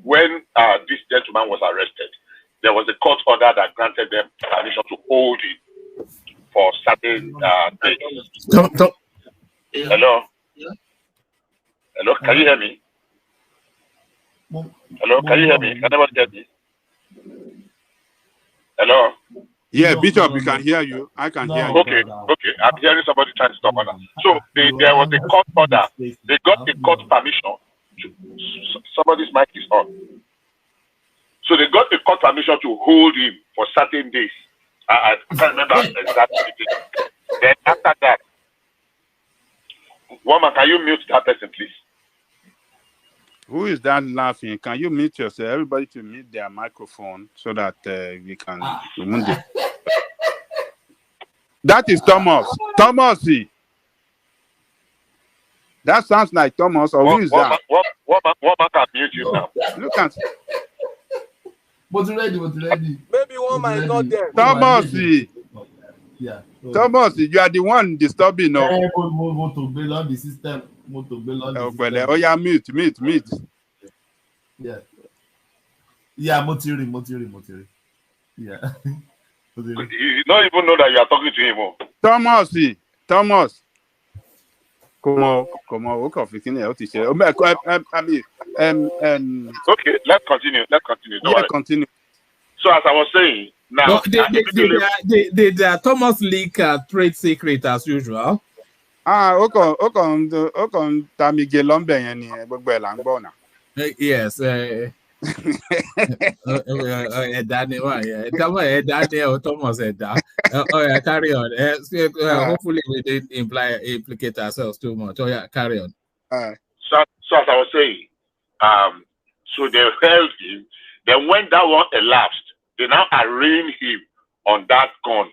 when this gentleman was arrested, there was a court order that granted them permission to hold him for certain days. Hello? Hello, can you hear me? Hello, can you hear me? Can anybody hear me? Hello? Yeah, Bishop, we can hear you. I can hear you. Okay. I'm hearing somebody trying to stop on that. So there was a court order. They got the court permission. Somebody's mic is on. So they got the court permission to hold him for certain days. I can't remember exactly. Then after that, woman, can you mute that person, please? Who is that laughing? Can you mute yourself? Everybody to mute their microphone so that we can remove it. That is Thomas. Thomas. That sounds like Thomas. Or who is that? Woman can mute you now. Look at. But ready. Maybe woman is not there. Thomas. Yeah. Thomas, you are the one disturbing. No. The system. Oh yeah, mute. Yeah. Yeah, Motiri. Yeah. You don't even know that you are talking to him. Thomas. Come on. What coffee can you teach? Okay, let's continue. Yeah, continue. So as I was saying, now did Thomas leak trade secret as usual? Yes. Thomas said that. Carry on. Hopefully we didn't implicate ourselves too much. Carry on. So as I was saying, so they held him. Then when that one elapsed, they now arraigned him on that gun.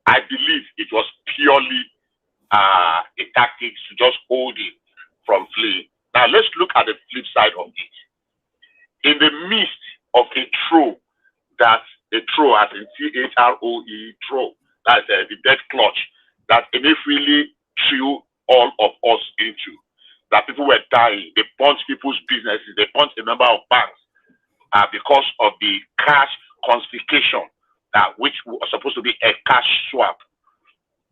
I believe it was purely a tactics to just hold him from fleeing. Now let's look at the flip side of it. In the midst of a throw, that's a throw as in THROE throw, that's the death clutch that Emefiele threw all of us into. That people were dying, they punched people's businesses, they punched a number of banks because of the cash confiscation, which was supposed to be a cash swap.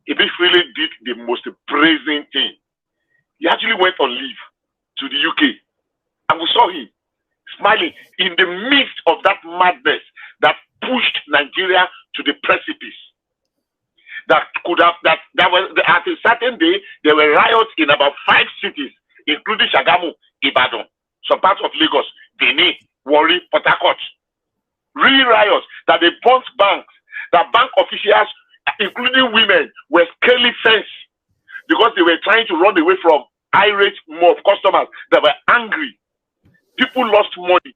Emefiele did the most brazen thing. He actually went on leave to the UK, and we saw him smiling in the midst of that madness that pushed Nigeria to the precipice. That could have that was at a certain day there were riots in about 5 cities, including Shagamu, Ibadan, some parts of Lagos, Benin, Warri, Port Harcourt. Real riots that they burnt banks. That bank officials, including women, were scaling fence because they were trying to run away from irate mob customers that were angry. People lost money.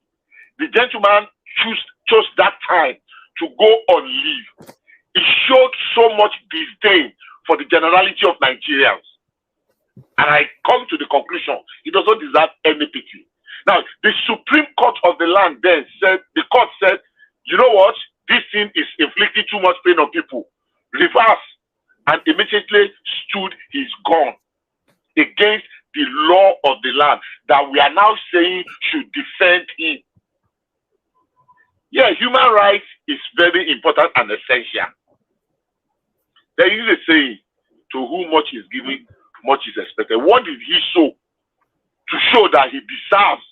The gentleman chose that time to go on leave. He showed so much disdain for the generality of Nigerians. And I come to the conclusion, he does not deserve any pity. Now, the Supreme Court of the land then said, the court said, you know what? This thing is inflicting too much pain on people. Reverse. And immediately stood his gun against the law of the land that we are now saying should defend him. Yeah, human rights is very important and essential. There is a saying, to whom much is given, much is expected. What did he sow to show that he deserves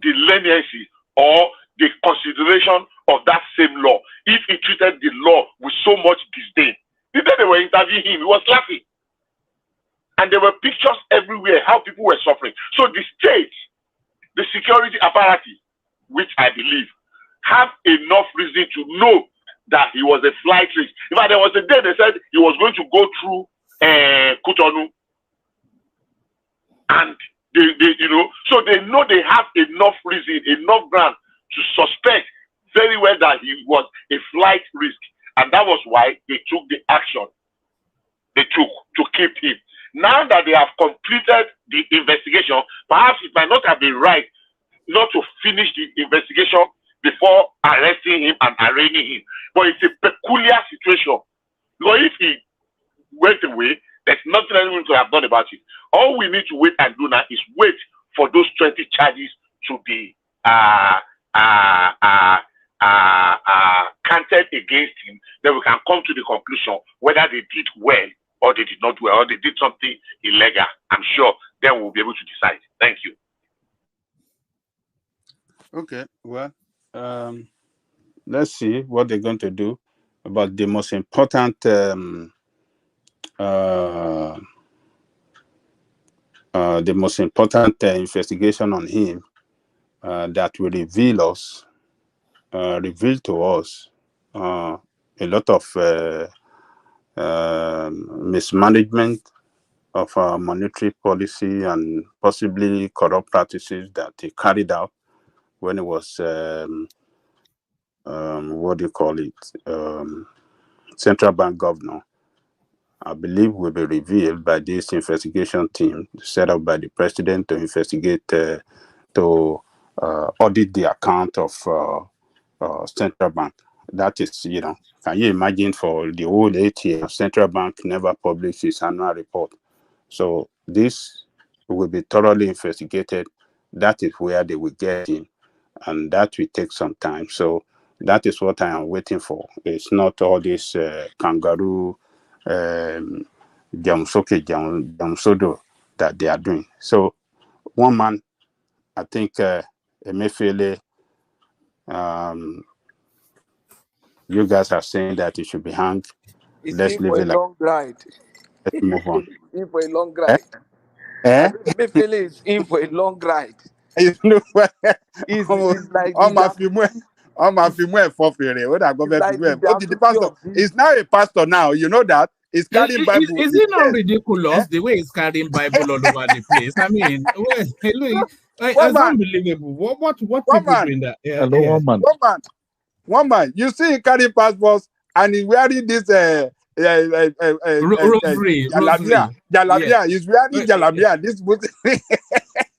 the leniency or the consideration of that same law if he treated the law with so much disdain? The day they were interviewing him, he was laughing. And there were pictures everywhere how people were suffering. So the state, the security apparatus, which I believe, have enough reason to know that he was a flight risk. In fact, there was a day they said he was going to go through Cotonou. And so they know they have enough reason, enough ground to suspect very well that he was a flight risk. And that was why they took the action they took to keep him. Now that they have completed the investigation, perhaps it might not have been right not to finish the investigation before arresting him and arraigning him. But it's a peculiar situation. Because if he went away, there's nothing anyone could have done about it. All we need to wait and do now is wait for those 20 charges to be counted against him. Then we can come to the conclusion whether they did well or they did not well, or they did something illegal. I'm sure then we'll be able to decide. Thank you. Okay, well, let's see what they're going to do about the most important investigation on him that will reveal to us a lot of mismanagement of monetary policy and possibly corrupt practices that he carried out when he was central bank governor. I believe will be revealed by this investigation team set up by the president to investigate, to audit the account of central bank. That is, can you imagine for the whole 8 years, central bank never published its annual report. So this will be thoroughly investigated. That is where they will get in, and that will take some time. So that is what I am waiting for. It's not all this kangaroo jamsodo that they are doing. So one man, I think Emefiele, you guys are saying that it should be hanged. Let's leave it like long ride. Let's move on. In for a long ride. Emefiele is in for a long ride. It's like the pastor. He's now a pastor now. You know that. He's carrying Bible. Is it not ridiculous the way he's carrying Bible all over the place? I mean, it's unbelievable. What people doing that? Yeah, One man. You see him carry passports and he's wearing this Rosary. Jalabia. He's wearing jalabia. This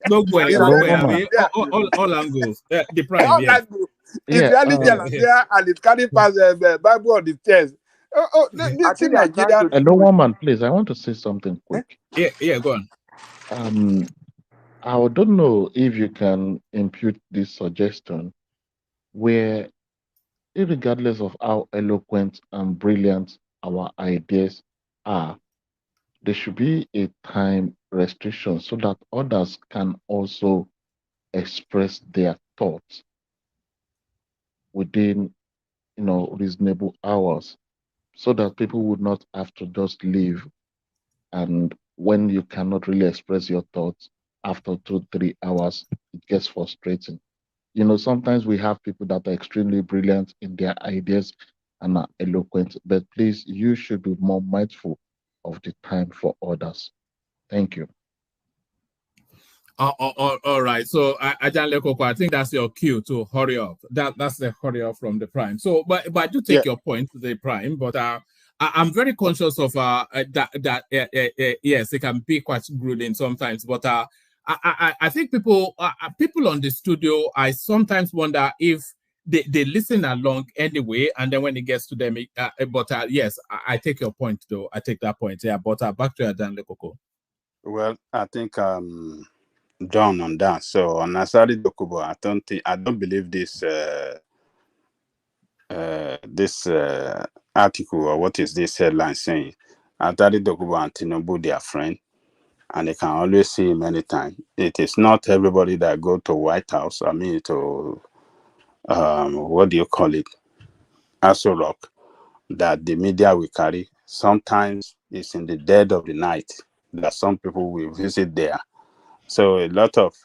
no way. All angles. The prime. All Yes. angles. He's wearing jalabia and he's carrying past Bible on the chest. This in Nigeria. Hello, woman, please. I want to say something quick. Yeah, go on. I don't know if you can impute this suggestion where, regardless of how eloquent and brilliant our ideas are, there should be a time restriction so that others can also express their thoughts within, reasonable hours, so that people would not have to just leave. And when you cannot really express your thoughts after 2-3 hours, it gets frustrating. Sometimes we have people that are extremely brilliant in their ideas and are eloquent, but please, you should be more mindful of the time for others. Thank you. All right. So, Ajan Lekoko, I think that's your cue to hurry up. That's the hurry up from the prime. So, but I do take your point to the prime, but I'm very conscious of that yes, it can be quite grueling sometimes, but I think people on the studio, I sometimes wonder if they listen along anyway, and then when it gets to them, but yes, I take your point though. I take that point. Yeah, but back to Ajan Lekoko. Well, I think done on that. So on Asari Dokubo, I don't believe this article, or what is this headline saying. Asari Dokubo and Tinubu, they are friends, and they can always see him anytime. It is not everybody that go to White House. I mean, to what do you call it, Aso Rock, that the media will carry. Sometimes it's in the dead of the night that some people will visit there. So a lot of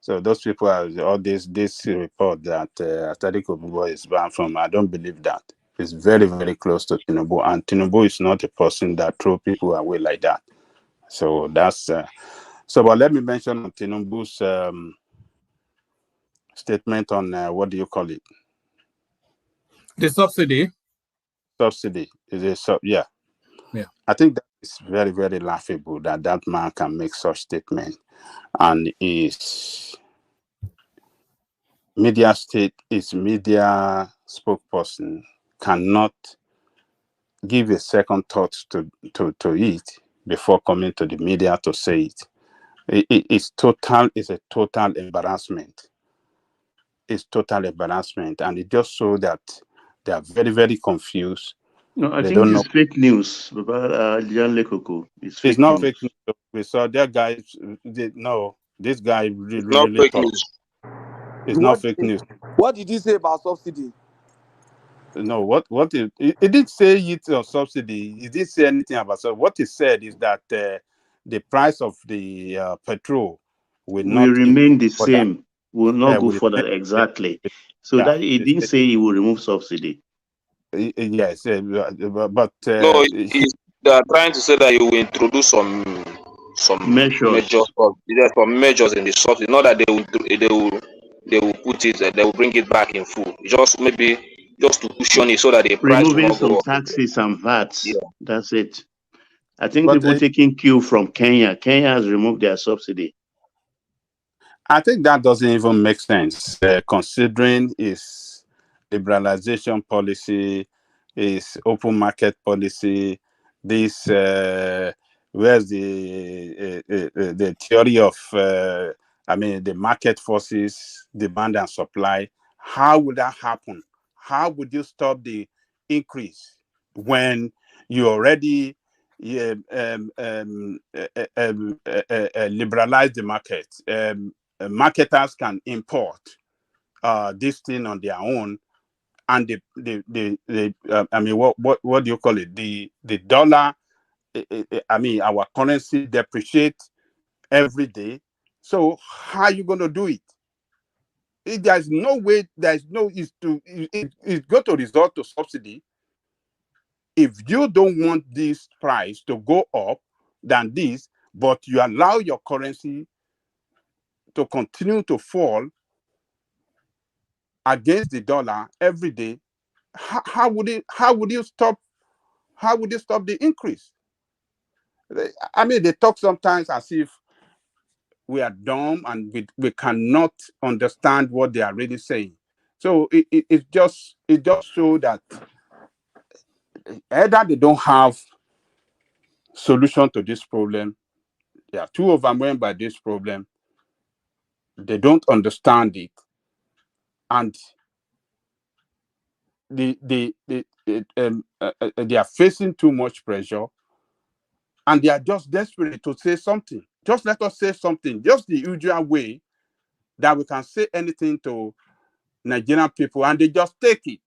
so those people are all this report that Atadiko Bubo is banned from. I don't believe that. It's very, very close to Tinubu, and Tinubu is not a person that throw people away like that. So that's so. But let me mention Tinubu's statement on what do you call it? The subsidy. Subsidy is a yeah. I think that is very, very laughable that man can make such statement. And his media spokesperson cannot give a second thought to it before coming to the media to say it. It's a total embarrassment. It's total embarrassment, and it just shows that they are very, very confused. No, I they think don't this know. is fake news about Jan Lekoko. It's not fake news. We saw that guy. No, this guy really fake thought news. it's not fake news. What did he say about subsidy? No, what it didn't say it on subsidy. It didn't say anything about so. What he said is that the price of the petrol will not remain the same. Will not go for that exactly. So that he didn't say he will remove subsidy. Yes, but no, they are trying to say that you will introduce some measures in the subsidy. Not that they will put it, they will bring it back in full. Just maybe just to cushion it so that the price removing will not some go up. taxes and VATs. Yeah. That's it. I think people taking cue from Kenya. Kenya has removed their subsidy. I think that doesn't even make sense, considering its liberalization policy, its open market policy. This where's the theory of the market forces, demand and supply. How would that happen? How would you stop the increase when you already liberalize the market? Marketers can import this thing on their own, and what do you call it? The dollar, our currency depreciates every day. So how are you going to do it? There's no way. It's going to resort to subsidy. If you don't want this price to go up than this, but you allow your currency to continue to fall against the dollar every day, how would you stop How would they stop the increase? I mean, they talk sometimes as if we are dumb and we cannot understand what they are really saying. So it just shows that either they don't have solution to this problem, they are too overwhelmed by this problem, they don't understand it, and they are facing too much pressure, and they are just desperate to say something. Just let us say something, just the usual way that we can say anything to Nigerian people, and they just take it.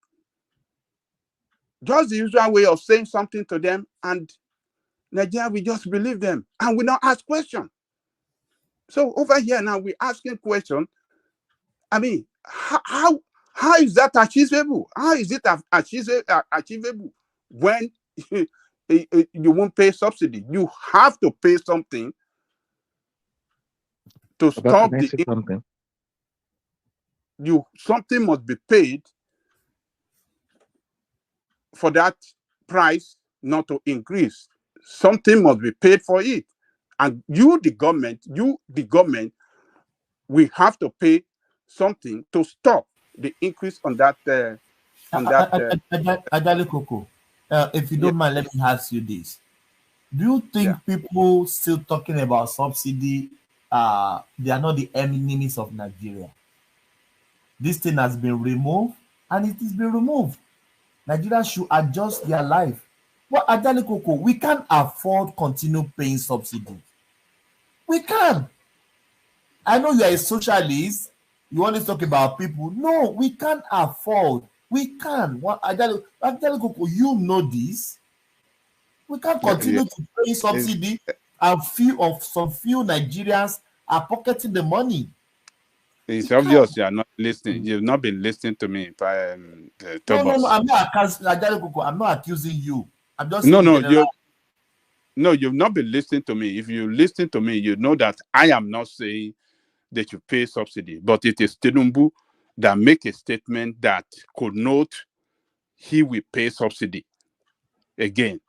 Just the usual way of saying something to them, and Nigeria, we just believe them, and we don't ask questions. So over here now, we're asking questions. I mean, how is that achievable? How is it achievable when you won't pay subsidy? You have to pay something to stop the something. Something must be paid for that price not to increase. Something must be paid for it, and the government, we have to pay something to stop the increase on that. Ajali Coco, if you don't mind, let me ask you this: do you think people still talking about subsidy? They are not the enemies of Nigeria. This thing has been removed, and it is been removed. Nigeria should adjust their life. But Ajali Coco, we can't afford continue paying subsidy. We can. I know you are a socialist. You always talk about people. No, we can't afford. We can. Ajali Coco, you know this. We can't continue to pay subsidy, and some few Nigerians are pocketing the money. It's obvious you are not listening. You've not been listening to me, Thomas. No. I'm not accusing you. I'm just you've not been listening to me. If you listen to me, you know that I am not saying that you pay subsidy, but it is Tinubu that make a statement that could note he will pay subsidy again.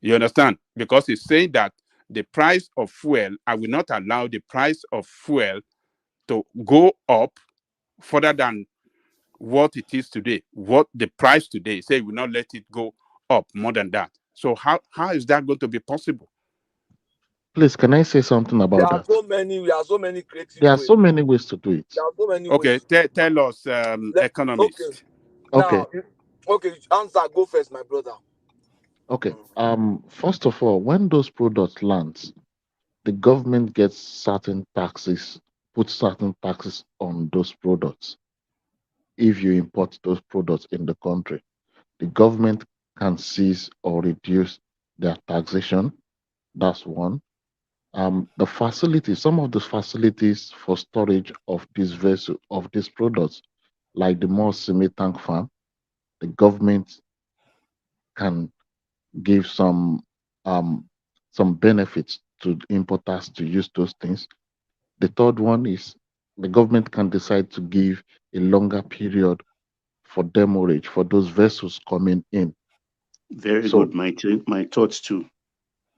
You understand? Because he's saying that the price of fuel, I will not allow the price of fuel to go up further than what it is today. What the price today, say will not let it go up more than that. So how is that going to be possible? Please, can I say something about that? There are so many creative There are ways. so many ways to do it. There are so many okay, ways. tell us, economists. Okay. Now, answer. Go first, my brother. Okay. First of all, when those products land, the government gets certain taxes, puts certain taxes on those products. If you import those products in the country, the government can seize or reduce their taxation. That's one. The facilities, some of the facilities for storage of these products, like the Moss Cement Tank Farm, the government can give some benefits to importers to use those things. The third one is the government can decide to give a longer period for demurrage for those vessels coming in. Very good. My thoughts too.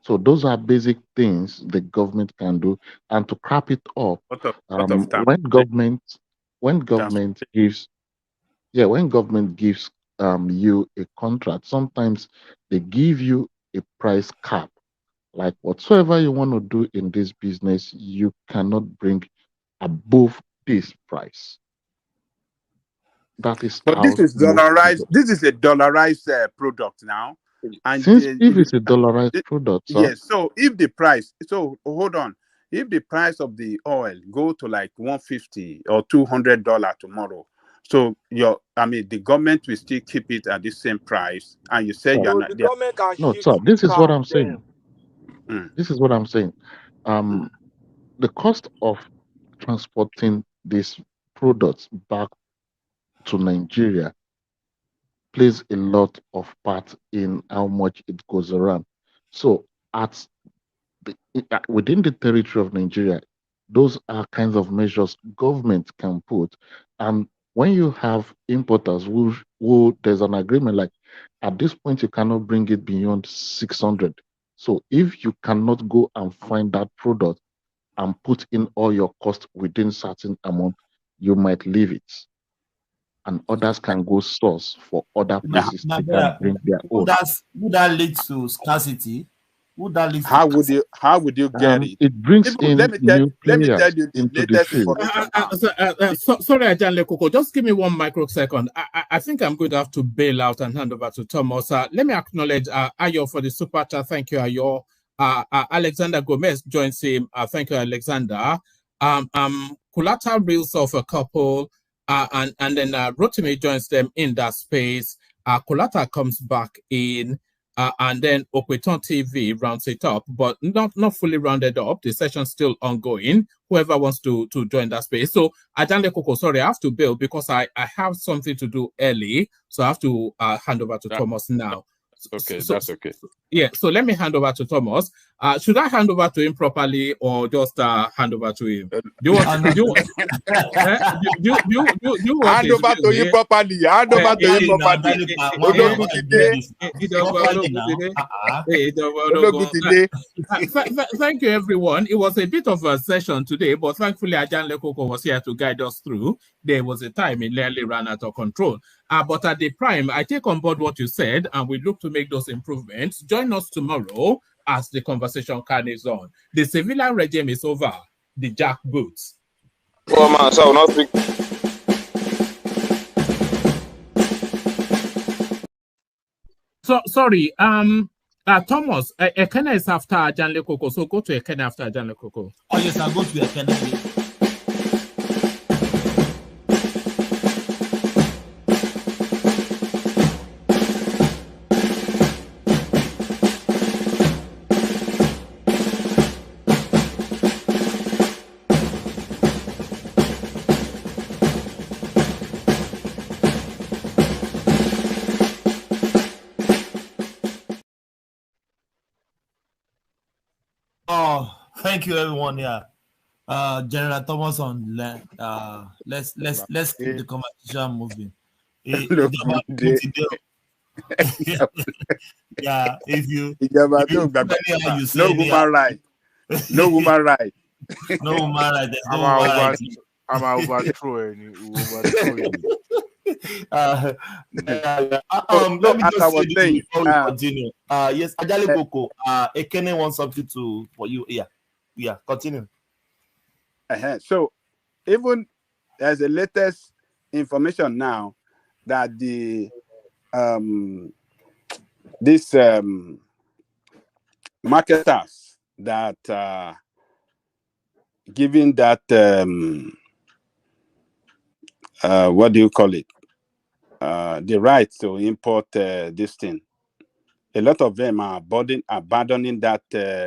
So those are basic things the government can do. And to cap it up, when government gives you a contract, sometimes they give you a price cap. Like whatsoever you want to do in this business, you cannot bring above this price. That is. But this is dollarized. This is a dollarized product now. And if it's a dollarized product, sir, yes. So if the price, hold on. If the price of the oil go to like $150 or $200 tomorrow, so the government will still keep it at the same price, and you say you're not. The government can no, sir. This is what I'm saying. Mm. This is what I'm saying. The cost of transporting these products back to Nigeria plays a lot of part in how much it goes around. So within the territory of Nigeria, those are kinds of measures government can put. And when you have importers who there's an agreement, like At this point, you cannot bring it beyond 600. So if you cannot go and find that product and put in all your costs within certain amount, you might leave it. And others can go source for other places they can bring their own. Would that lead to scarcity? Would that lead How would you get it? It brings People, in let me tell new you players the into the latest field. information. Sorry, Ajan Lekoko, just give me 1 microsecond. I think I'm going to have to bail out and hand over to Thomas. Let me acknowledge Ayo for the super chat. Thank you, Ayo. Alexander Gomez joins him. Thank you, Alexander. Kulata reels off a couple, and then Rotimi joins them in that space. Kulata comes back in. And then Okweton TV rounds it up, but not fully rounded up. The session's still ongoing. Whoever wants to join that space. So, Ajanle Koko, sorry, I have to bail because I have something to do early. So I have to hand over to Thomas now. Okay, that's okay. Yeah, so let me hand over to Thomas. Should I hand over to him properly or just hand over to him? Do you want hand over to him properly? Hand over to him properly. Thank you, everyone. It was a bit of a session today, but thankfully, Ajan Lekoko was here to guide us through. There was a time it nearly ran out of control. But at the prime, I take on board what you said, and we look to make those improvements. Join us tomorrow as the conversation carries on. The civilian regime is over. The jackboots. Oh man, so not speak. So sorry. Thomas, Ekene is after Ajan Lekoko, so go to Ekene after Ajan Lekoko. Oh yes, I'll go to Ekene. Oh, thank you, everyone. Yeah, General Thomas on land. Let's keep the conversation moving. Yeah, if you no woman right, no woman right, no woman right. There's no woman right. I'm overthrowing you. Let me just say this before we continue. Yes, Ajale Koko, Ekene wants something for you. Yeah, continue. So, even as the latest information now that the marketers that giving that what do you call it? The right to import this thing. A lot of them are abandoning that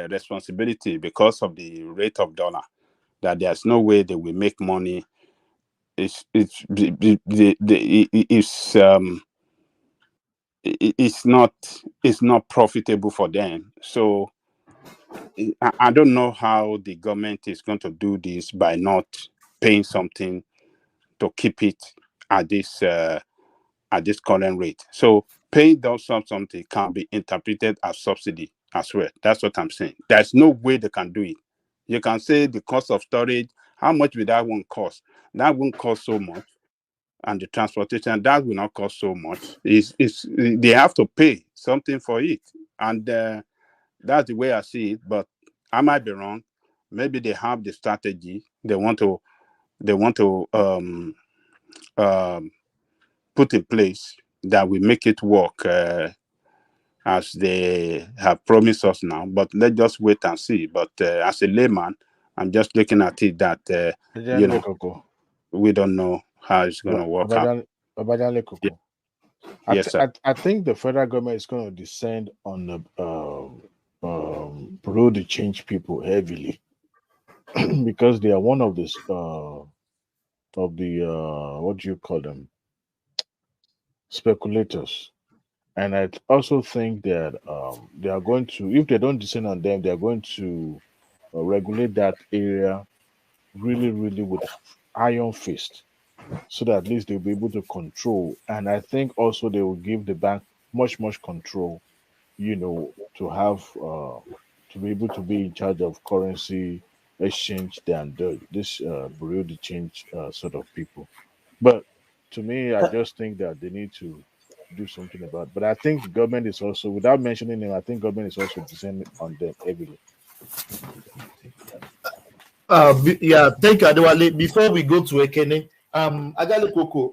responsibility because of the rate of dollar. That there's no way they will make money. It's not profitable for them. So I don't know how the government is going to do this by not paying something to keep it at this current rate. So paying those something can be interpreted as subsidy as well. That's what I'm saying. There's no way they can do it. You can say the cost of storage, how much will that one cost? That won't cost so much. And the transportation, that will not cost so much. They have to pay something for it. And that's the way I see it. But I might be wrong. Maybe they have the strategy. They want to put in place that will make it work as they have promised us now. But let's just wait and see. But as a layman, I'm just looking at it that we don't know how it's going to work out. Yes, sir. I think the federal government is going to descend on the Bureau de Change people heavily because they are one of the what do you call them, speculators. And I also think that they are going to, if they don't descend on them, they are going to regulate that area really, really with iron fist, so that at least they'll be able to control. And I think also they will give the bank much control, to have to be able to be in charge of currency exchange than this bureau de change sort of people. But to me, I just think that they need to do something about it. But I think the government is also, without mentioning them, I think government is also descending on them heavily. Yeah, thank you, Adewale. Before we go to Ekene, Agale Koko,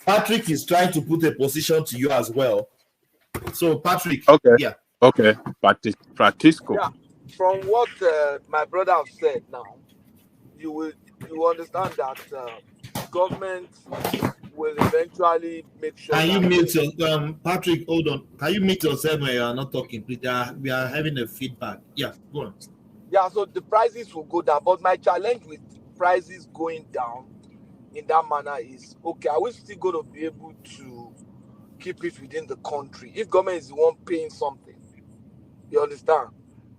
Patrick is trying to put a position to you as well. So, Patrick, Okay. yeah. Okay, Francisco. Yeah, from what my brother have said now, you understand that government will eventually make sure Can you that mute your Patrick? Hold on. Can you mute yourself when you are not talking? Please, we are having a feedback. Yeah, go on. yeah, so the prices will go down. But my challenge with prices going down in that manner is, okay, are we still going to be able to keep it within the country? If government is the one paying something, you understand?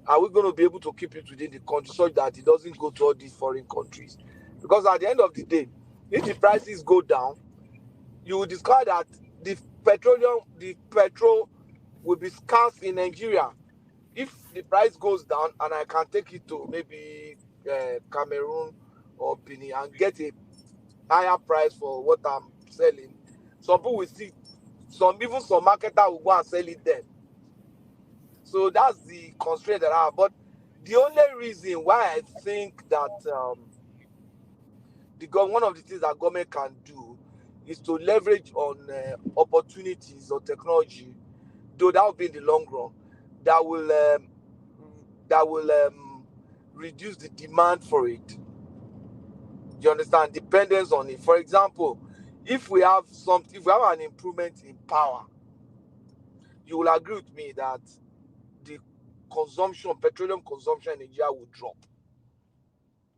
Are we going to be able to keep it within the country so that it doesn't go to all these foreign countries? Because at the end of the day, if the prices go down, you will discover that the petrol will be scarce in Nigeria. If the price goes down and I can take it to maybe Cameroon or Benin and get a higher price for what I'm selling, some people will see, even some marketer will go and sell it there. So that's the constraint that I have. But the only reason why I think that one of the things that government can do is to leverage on opportunities or technology, though that will be in the long run, that will reduce the demand for it. You understand? Dependence on it. For example, if we have an improvement in power, you will agree with me that the petroleum consumption in Nigeria will drop.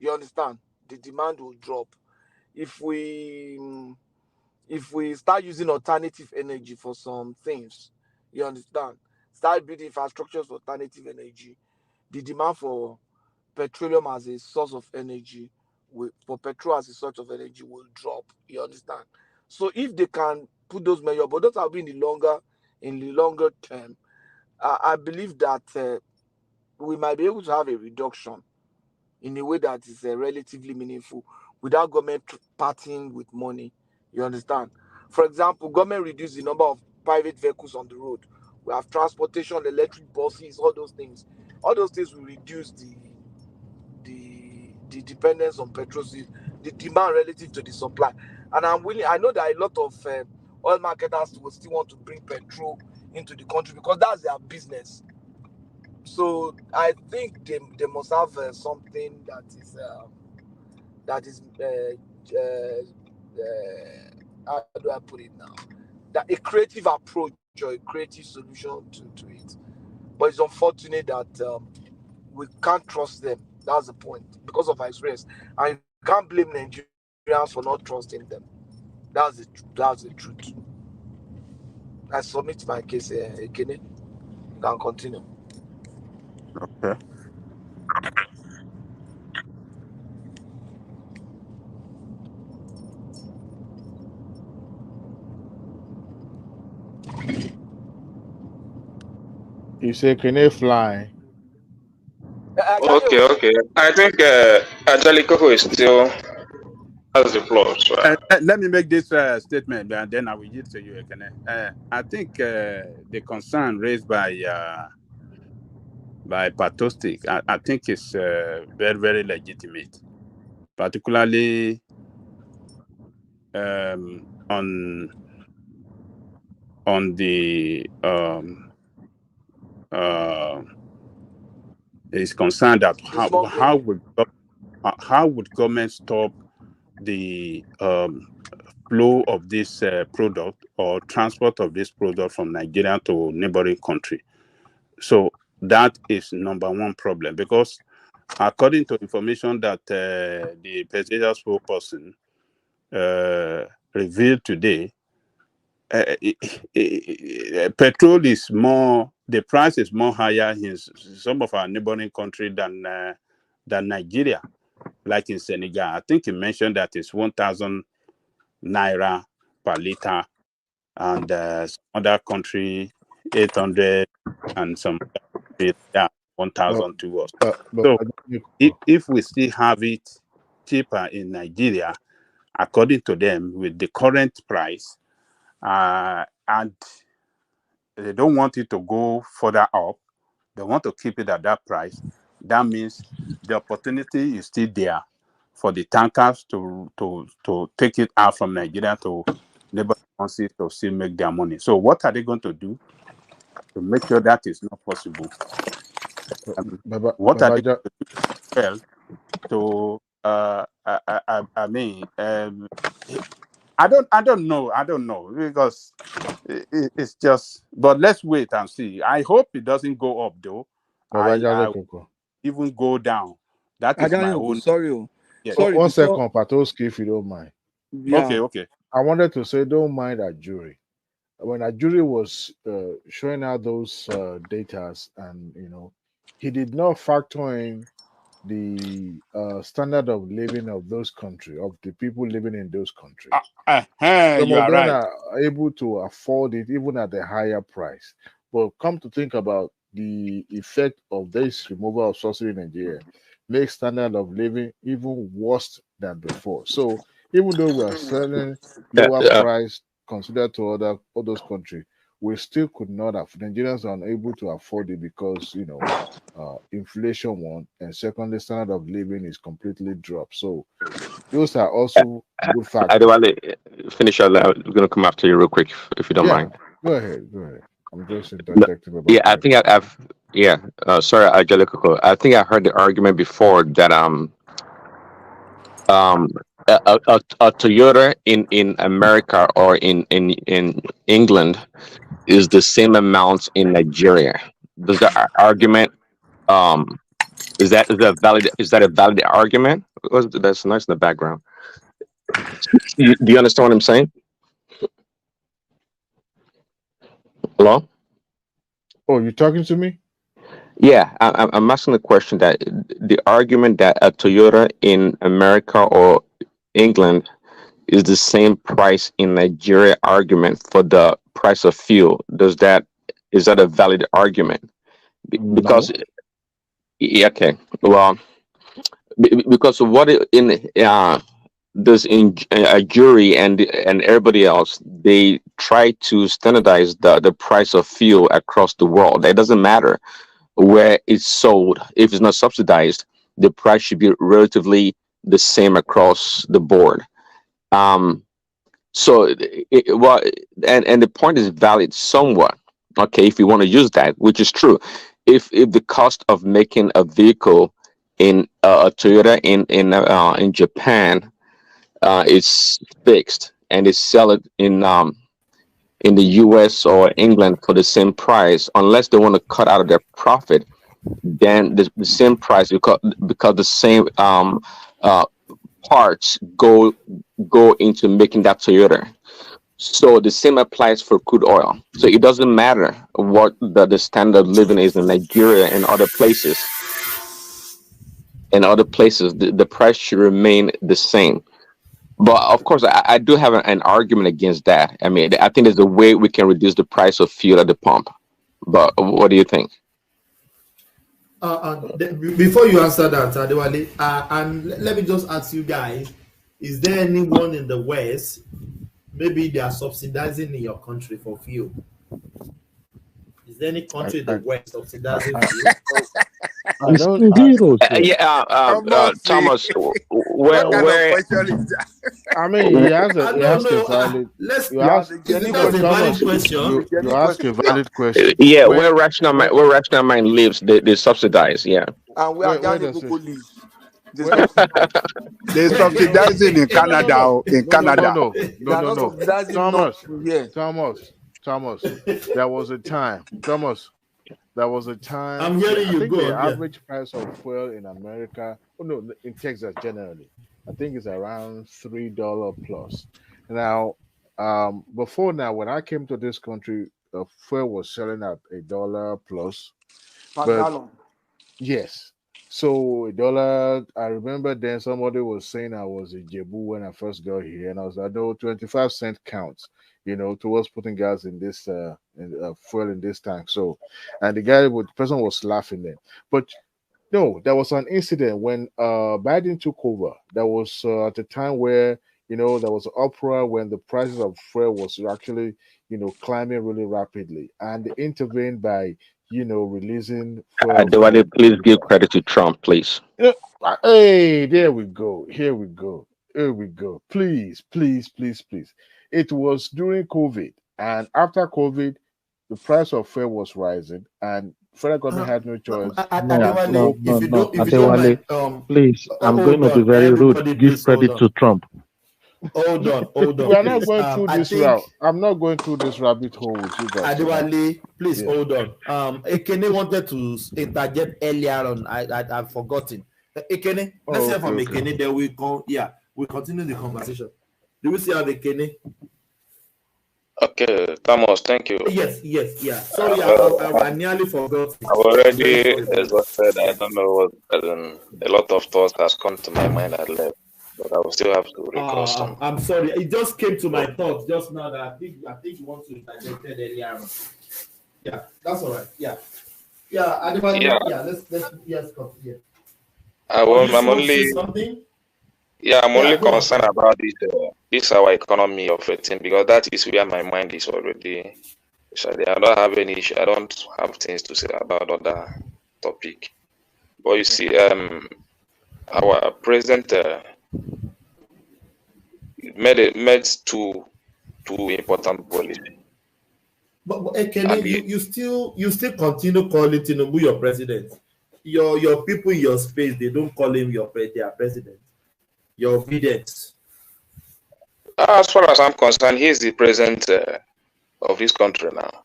You understand? The demand will drop. If we start using alternative energy for some things, you understand? Start building infrastructures for alternative energy, the demand for petroleum as a source of energy, for petrol as a source of energy will drop. You understand? So if they can put those measures, but those have been in the longer term, I believe that we might be able to have a reduction in a way that is relatively meaningful without government parting with money. You understand? For example, government reduce the number of private vehicles on the road. We have transportation, electric buses, all those things. All those things will reduce the dependence on petrol, the demand relative to the supply. And I know that a lot of oil marketers will still want to bring petrol into the country because that's their business. So I think they must have something that is how do I put it now? That a creative approach or a creative solution to it. But it's unfortunate that we can't trust them. That's the point, because of our experience. And you can't blame Nigerians for not trusting them. That's the truth. I submit my case, Ekene. You can continue. Okay. You say, can they fly? Okay. I think Ajali Koko is still has the floor. So. Let me make this statement, and then I will yield to you, Ekene. I think the concern raised by Patostic, I think is very, very legitimate, particularly on the is concerned that how would government stop the flow of this product or transport of this product from Nigeria to neighboring country. So that is number one problem, because according to information that the presidential spokesperson revealed today, petrol is the price is more higher in some of our neighboring countries than Nigeria, like in Senegal. I think he mentioned that it's 1,000 naira per liter and some other country 800, and some 1,000 to us. So if we still have it cheaper in Nigeria, according to them, with the current price, and they don't want it to go further up, they want to keep it at that price. That means the opportunity is still there for the tankers to take it out from Nigeria to neighboring countries to still make their money. So what are they going to do to make sure that is not possible? What are they going to do well to I mean, I don't know because it's just, but let's wait and see. I hope it doesn't go up though. I even go down. That is my own. Sorry, yes. Sorry. One second, Patoski, if you don't mind. Yeah. Okay. I wanted to say, don't mind that jury. When a jury was showing out those datas, and he did not factor in the standard of living of those countries, of the people living in those countries. Some you of are them right. are able to afford it even at a higher price. But come to think about the effect of this removal of subsidy in Nigeria, makes standard of living even worse than before. So even though we are selling lower price considered to all those countries, we still could not afford. Nigerians are unable to afford it because inflation one, and secondly, standard of living is completely dropped. So those are also good factors. Adewale, finish out. We're going to come after you real quick, if you don't mind. Go ahead. I'm just interjecting about Yeah, I think I've sorry, Angelica. I think I heard the argument before that a Toyota in America or in England is the same amount in Nigeria. Does the argument is that a valid argument? That's nice in the background. Do you understand what I'm saying? Hello? Oh, you talking to me? Yeah, I'm asking the question that the argument that a Toyota in America or England is the same price in Nigeria argument for the price of fuel. Is that a valid argument? Because okay, well, because what a jury and everybody else, they try to standardize the price of fuel across the world. It doesn't matter where it's sold. If it's not subsidized, the price should be relatively the same across the board. So and the point is valid somewhat. Okay, if you want to use that, which is true. If the cost of making a vehicle in a Toyota in Japan is fixed, and they sell it in the US or England for the same price, unless they want to cut out of their profit, then the same price, because the same parts go into making that Toyota. So the same applies for crude oil. So it doesn't matter what the standard of living is in Nigeria and other places. In other places, the price should remain the same. But of course, I do have an argument against that. I mean, I think there's a way we can reduce the price of fuel at the pump. But what do you think? Before you answer that, Adewale, and let me just ask you guys: is there anyone in the West, maybe they are subsidizing in your country for fuel? Is there any country in the West subsidizing fuel? Thomas, where I mean, you ask a valid question. Yeah, where rational mind lives, they subsidize. Yeah. And where people live. They subsidize it in Canada. In Canada. No. Thomas. There was a time. I'm hearing you. I think Go the on, average price of fuel in America, in Texas generally, I think it's around $3 plus. Now, before now, when I came to this country, fuel was selling at $1 plus. Per gallon. Yes, So dollar, I remember then somebody was saying I was a Jebu when I first got here, and I was like, no, 25 cent counts, towards putting gas in this fuel in this tank. So, and the person was laughing then, but no, there was an incident when Biden took over. There was at a time where there was uproar when the prices of fuel was actually climbing really rapidly, and they intervened by releasing fuel Adewale, from please give credit to Trump, please. Hey, there we go. Here we go. Here we go. Please, please, please, please. It was during COVID, and after COVID, the price of fuel was rising, and federal government had no choice than to Adewale, if you don't Adewale, mind, please, I'm going hold to be on, very rude. everybody, Give please hold credit on. to Trump. Hold on, We are not please. going through I this think route. I'm not going through this rabbit hole with you guys tonight. Adewale, please Yeah. hold on. Ekene wanted to interject earlier on. I've forgotten. Ekene, let's hear from Okay. Ekene. Then we continue the conversation. Do we see how Ekene? Okay, Thomas, thank you. Yes, yeah. Sorry, I nearly forgot. I've already exhausted. I don't know what. A lot of thoughts has come to my mind at left, but I will still have to recall some. I'm sorry. It just came to my thoughts just now that I think you want to interject earlier on. Yeah, that's all right. Yeah. Adewale, let's continue. I'm only concerned about this our economy of a thing, because that is where my mind is already. So I don't have any issue. I don't have things to say about other topic. But you see, our president made two important policies. But Ekene, you still continue calling Tinubu your president. Your people in your space, they don't call him their president. Your VDX. As far as I'm concerned, he is the president of this country now.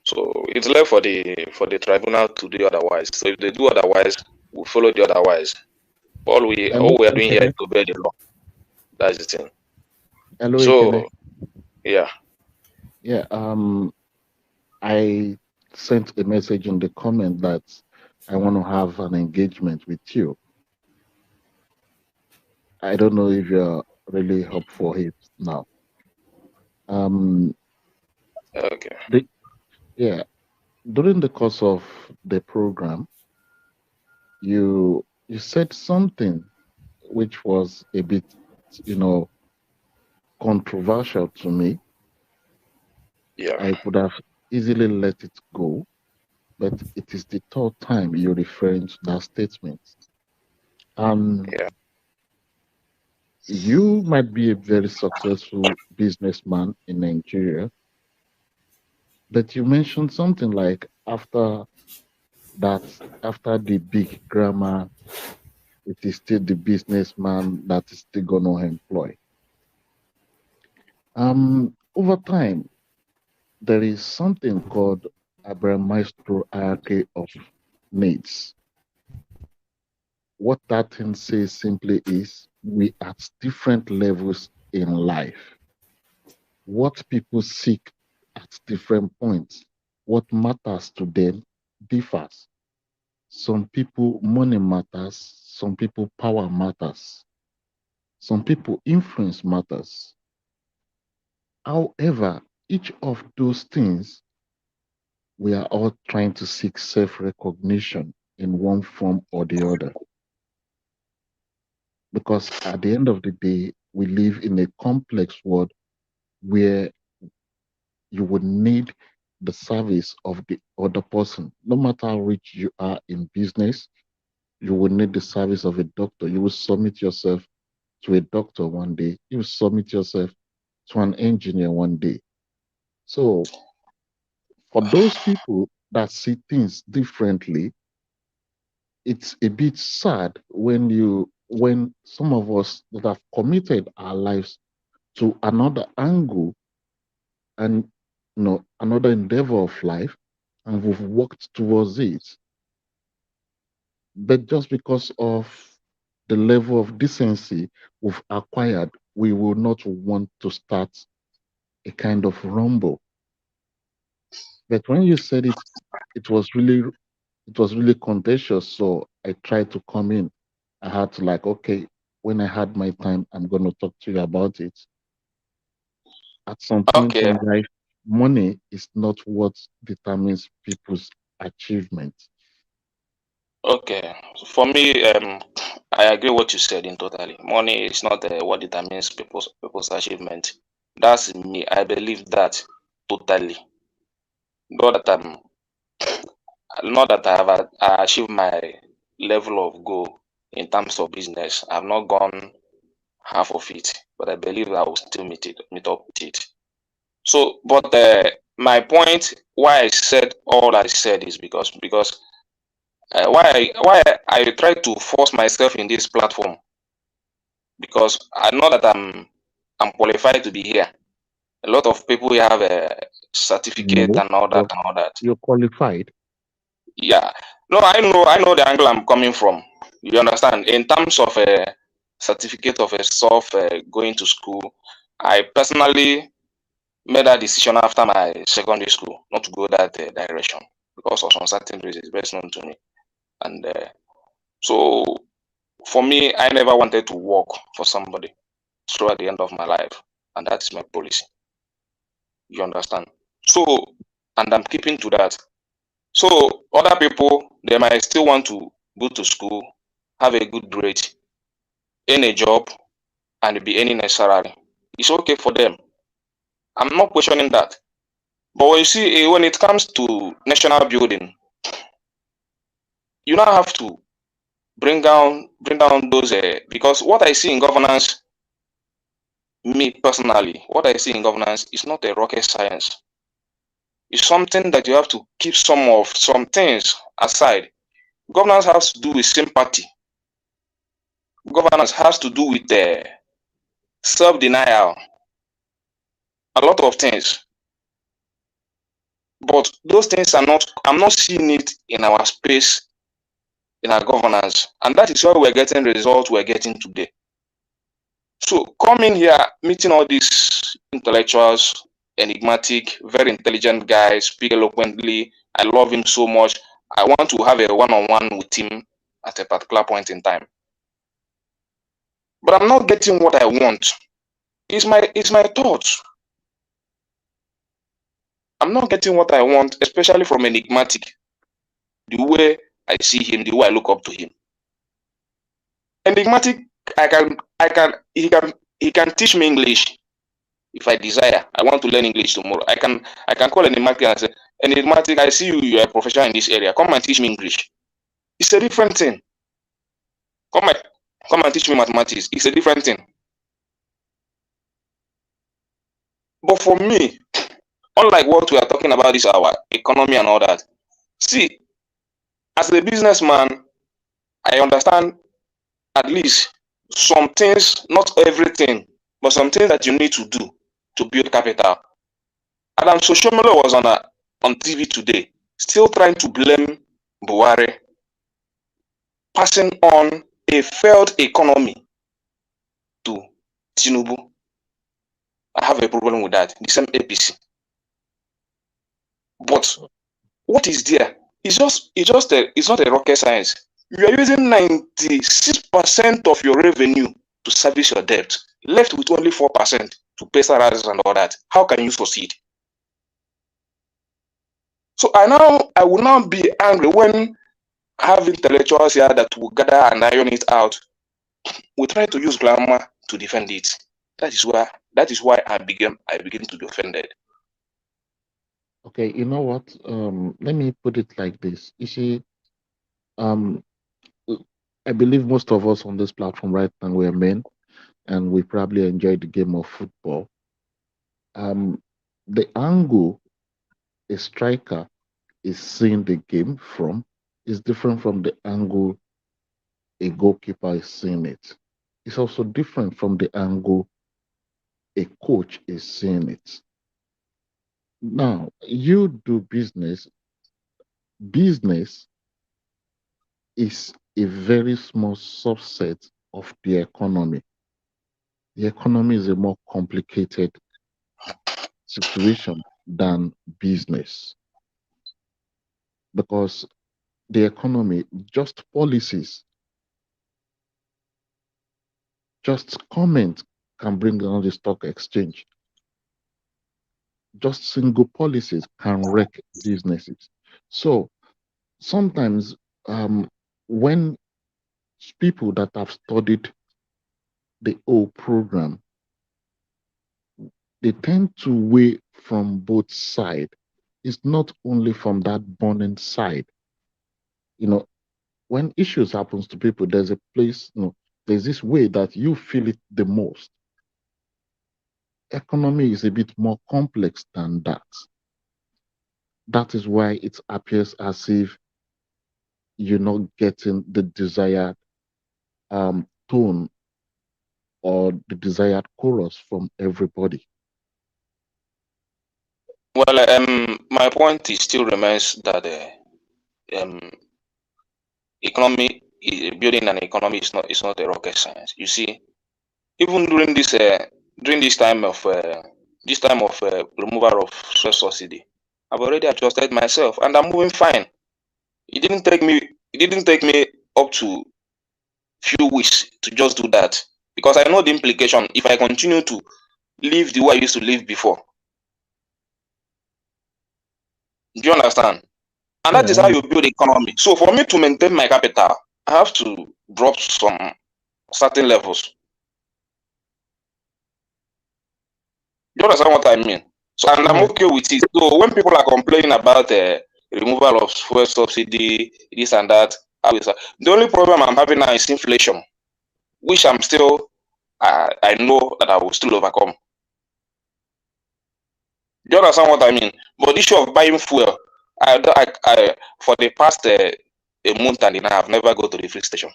So it's left for the tribunal to do otherwise. So if they do otherwise, we follow the otherwise. All we are doing here is to obey the law. That's the thing. Hello, so Ekene. yeah. Yeah. I sent a message in the comment that I want to have an engagement with you. I don't know if you're really up for it now. Okay. During the course of the program, you said something which was a bit, controversial to me. Yeah. I could have easily let it go, but it is the third time you're referring to that statement. You might be a very successful businessman in Nigeria, but you mentioned something like after the big grammar, it is still the businessman that is still going to employ. Over time, there is something called Abraham Maestro hierarchy of needs. What that thing says simply is we are at different levels in life. What people seek at different points, what matters to them differs. Some people, money matters. Some people, power matters. Some people, influence matters. However, each of those things, we are all trying to seek self-recognition in one form or the other. Because at the end of the day, we live in a complex world where you would need the service of the other person. No matter how rich you are in business, you will need the service of a doctor. You will submit yourself to a doctor one day. You will submit yourself to an engineer one day. So for those people that see things differently, it's a bit sad when some of us that have committed our lives to another angle and another endeavor of life, and we've worked towards it. But just because of the level of decency we've acquired, we will not want to start a kind of rumble. But when you said it, it was really it was really contentious. So I tried to come in. I had to like, okay, when I had my time, I'm going to talk to you about it. At some point Okay. in life, money is not what determines people's achievement. Okay. For me, I agree what you said in totally. Money is not what determines people's achievement. That's me. I believe that totally. Not that I have achieved my level of goal in terms of business. I've not gone half of it, but I believe I will still meet up with it. So, but my point why I said all I said is because why I try to force myself in this platform, because I know that I'm qualified to be here. A lot of people have a certificate No, and all that and all that. you're qualified. Yeah, no, I know the angle I'm coming from. You understand? In terms of a certificate of a self going to school, I personally made that decision after my secondary school not to go that direction because of some certain reasons best known to me. And so for me, I never wanted to work for somebody throughout the end of my life, and that is my policy. You understand? So, and I'm keeping to that. So other people, they might still want to go to school, have a good grade, earn a job, and be earning a salary. It's okay for them. I'm not questioning that. But when you see, when it comes to national building, you now have to bring down those because what I see in governance, me personally, what I see in governance is not a rocket science. It's something that you have to keep some things aside. Governance has to do with sympathy. Governance has to do with self-denial. A lot of things. But those things are not, I'm not seeing it in our space, in our governance. And that is why we're getting the results we're getting today. So coming here, meeting all these intellectuals, enigmatic, very intelligent guys, speak eloquently. I love him so much. I want to have a one-on-one with him at a particular point in time. But I'm not getting what I want. It's my thoughts. I'm not getting what I want, especially from enigmatic. The way I see him, the way I look up to him. Enigmatic, he can teach me English if I desire. I want to learn English tomorrow. I can call enigmatic and say, enigmatic, I see you are a professional in this area. Come and teach me English. It's a different thing. Come and teach me mathematics. It's a different thing. But for me, unlike what we are talking about, is our economy and all that. See, as a businessman, I understand at least some things, not everything, but some things that you need to do to build capital. Adam Soshomolo was on TV today, still trying to blame Buhari, passing on a failed economy to Tinubu. I have a problem with that. The same APC. But what is there? It's not a rocket science. You are using 96% of your revenue to service your debt, left with only 4% to pay salaries and all that. How can you succeed? So I will now be angry when I have intellectuals here that will gather and iron it out. We try to use glamour to defend it. That is why I begin to be offended. Okay, you know what? Let me put it like this. You see, I believe most of us on this platform right now we're men, and we probably enjoy the game of football. The angle a striker is seeing the game from is different from the angle a goalkeeper is seeing it. It's also different from the angle a coach is seeing it. Now, you do business. Business is a very small subset of the economy. The economy is a more complicated situation than business because the economy, just policies, just comment can bring down the stock exchange. Just single policies can wreck businesses. So sometimes when people that have studied the whole program, they tend to weigh from both sides. It's not only from that burning side. When issues happens to people, there's a place, there's this way that you feel it the most. Economy is a bit more complex than that. That is why it appears as if you're not getting the desired tone or the desired chorus from everybody. Well, my point still remains that building an economy is not a rocket science. You see, even during this time of removal of fuel subsidy, I've already adjusted myself and I'm moving fine. It didn't take me up to few weeks to just do that, because I know the implication if I continue to live the way I used to live before. Do you understand? And that is how you build economy. So for me to maintain my capital, I have to drop some certain levels. Do you understand what I mean? So, and I'm okay with it. So when people are complaining about the removal of fuel subsidy, this and that, the only problem I'm having now is inflation, which I'm still, I know that I will still overcome. Do you understand what I mean? But the issue of buying fuel, I for the past a month and a half, I've never go to the free station.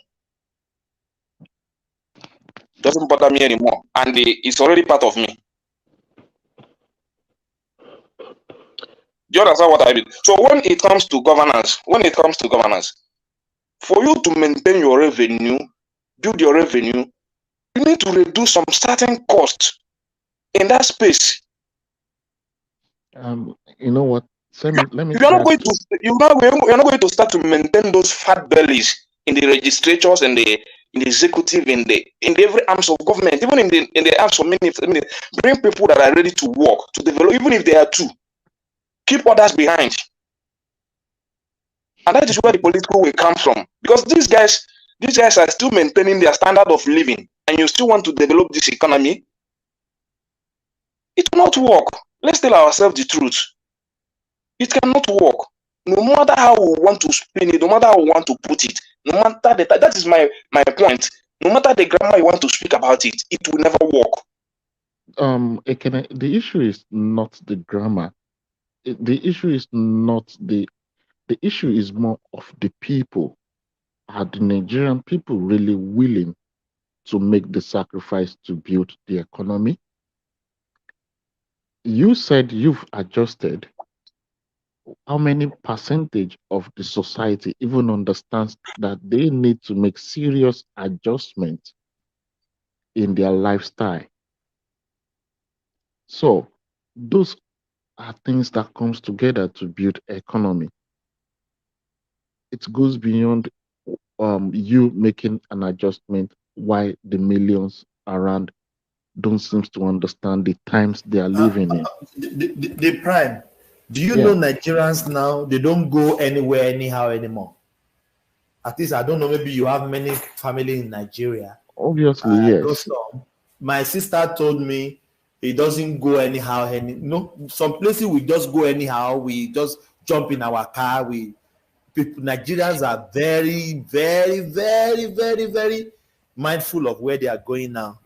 Doesn't bother me anymore, and it's already part of me. Do you understand what I mean? So when it comes to governance, for you to maintain your revenue, build your revenue, you need to reduce some certain costs in that space. You know what? You're not going to start to maintain those fat bellies in the registratures and the executive, in every arms of government, even in the arms of ministers. Bring people that are ready to work, to develop, even if they are two. Keep others behind. And that is where the political will come from. Because these guys are still maintaining their standard of living, and you still want to develop this economy. It will not work. Let's tell ourselves the truth. It cannot work. No matter how we want to spin it, no matter how we want to put it, no matter that is my point. No matter the grammar you want to speak about it, it will never work. The issue is not the grammar. The issue is not the issue is more of the people. Are the Nigerian people really willing to make the sacrifice to build the economy? You said you've adjusted. How many percentage of the society even understands that they need to make serious adjustments in their lifestyle? So those are things that comes together to build economy. It goes beyond you making an adjustment while the millions around don't seem to understand the times they are living in. The prime. Do you know Nigerians now, they don't go anywhere anyhow anymore? At least I don't know, maybe you have many family in Nigeria. Obviously, yes. My sister told me it doesn't go anyhow. Some places we just go anyhow. We just jump in our car. Nigerians are very, very, very, very, very mindful of where they are going now.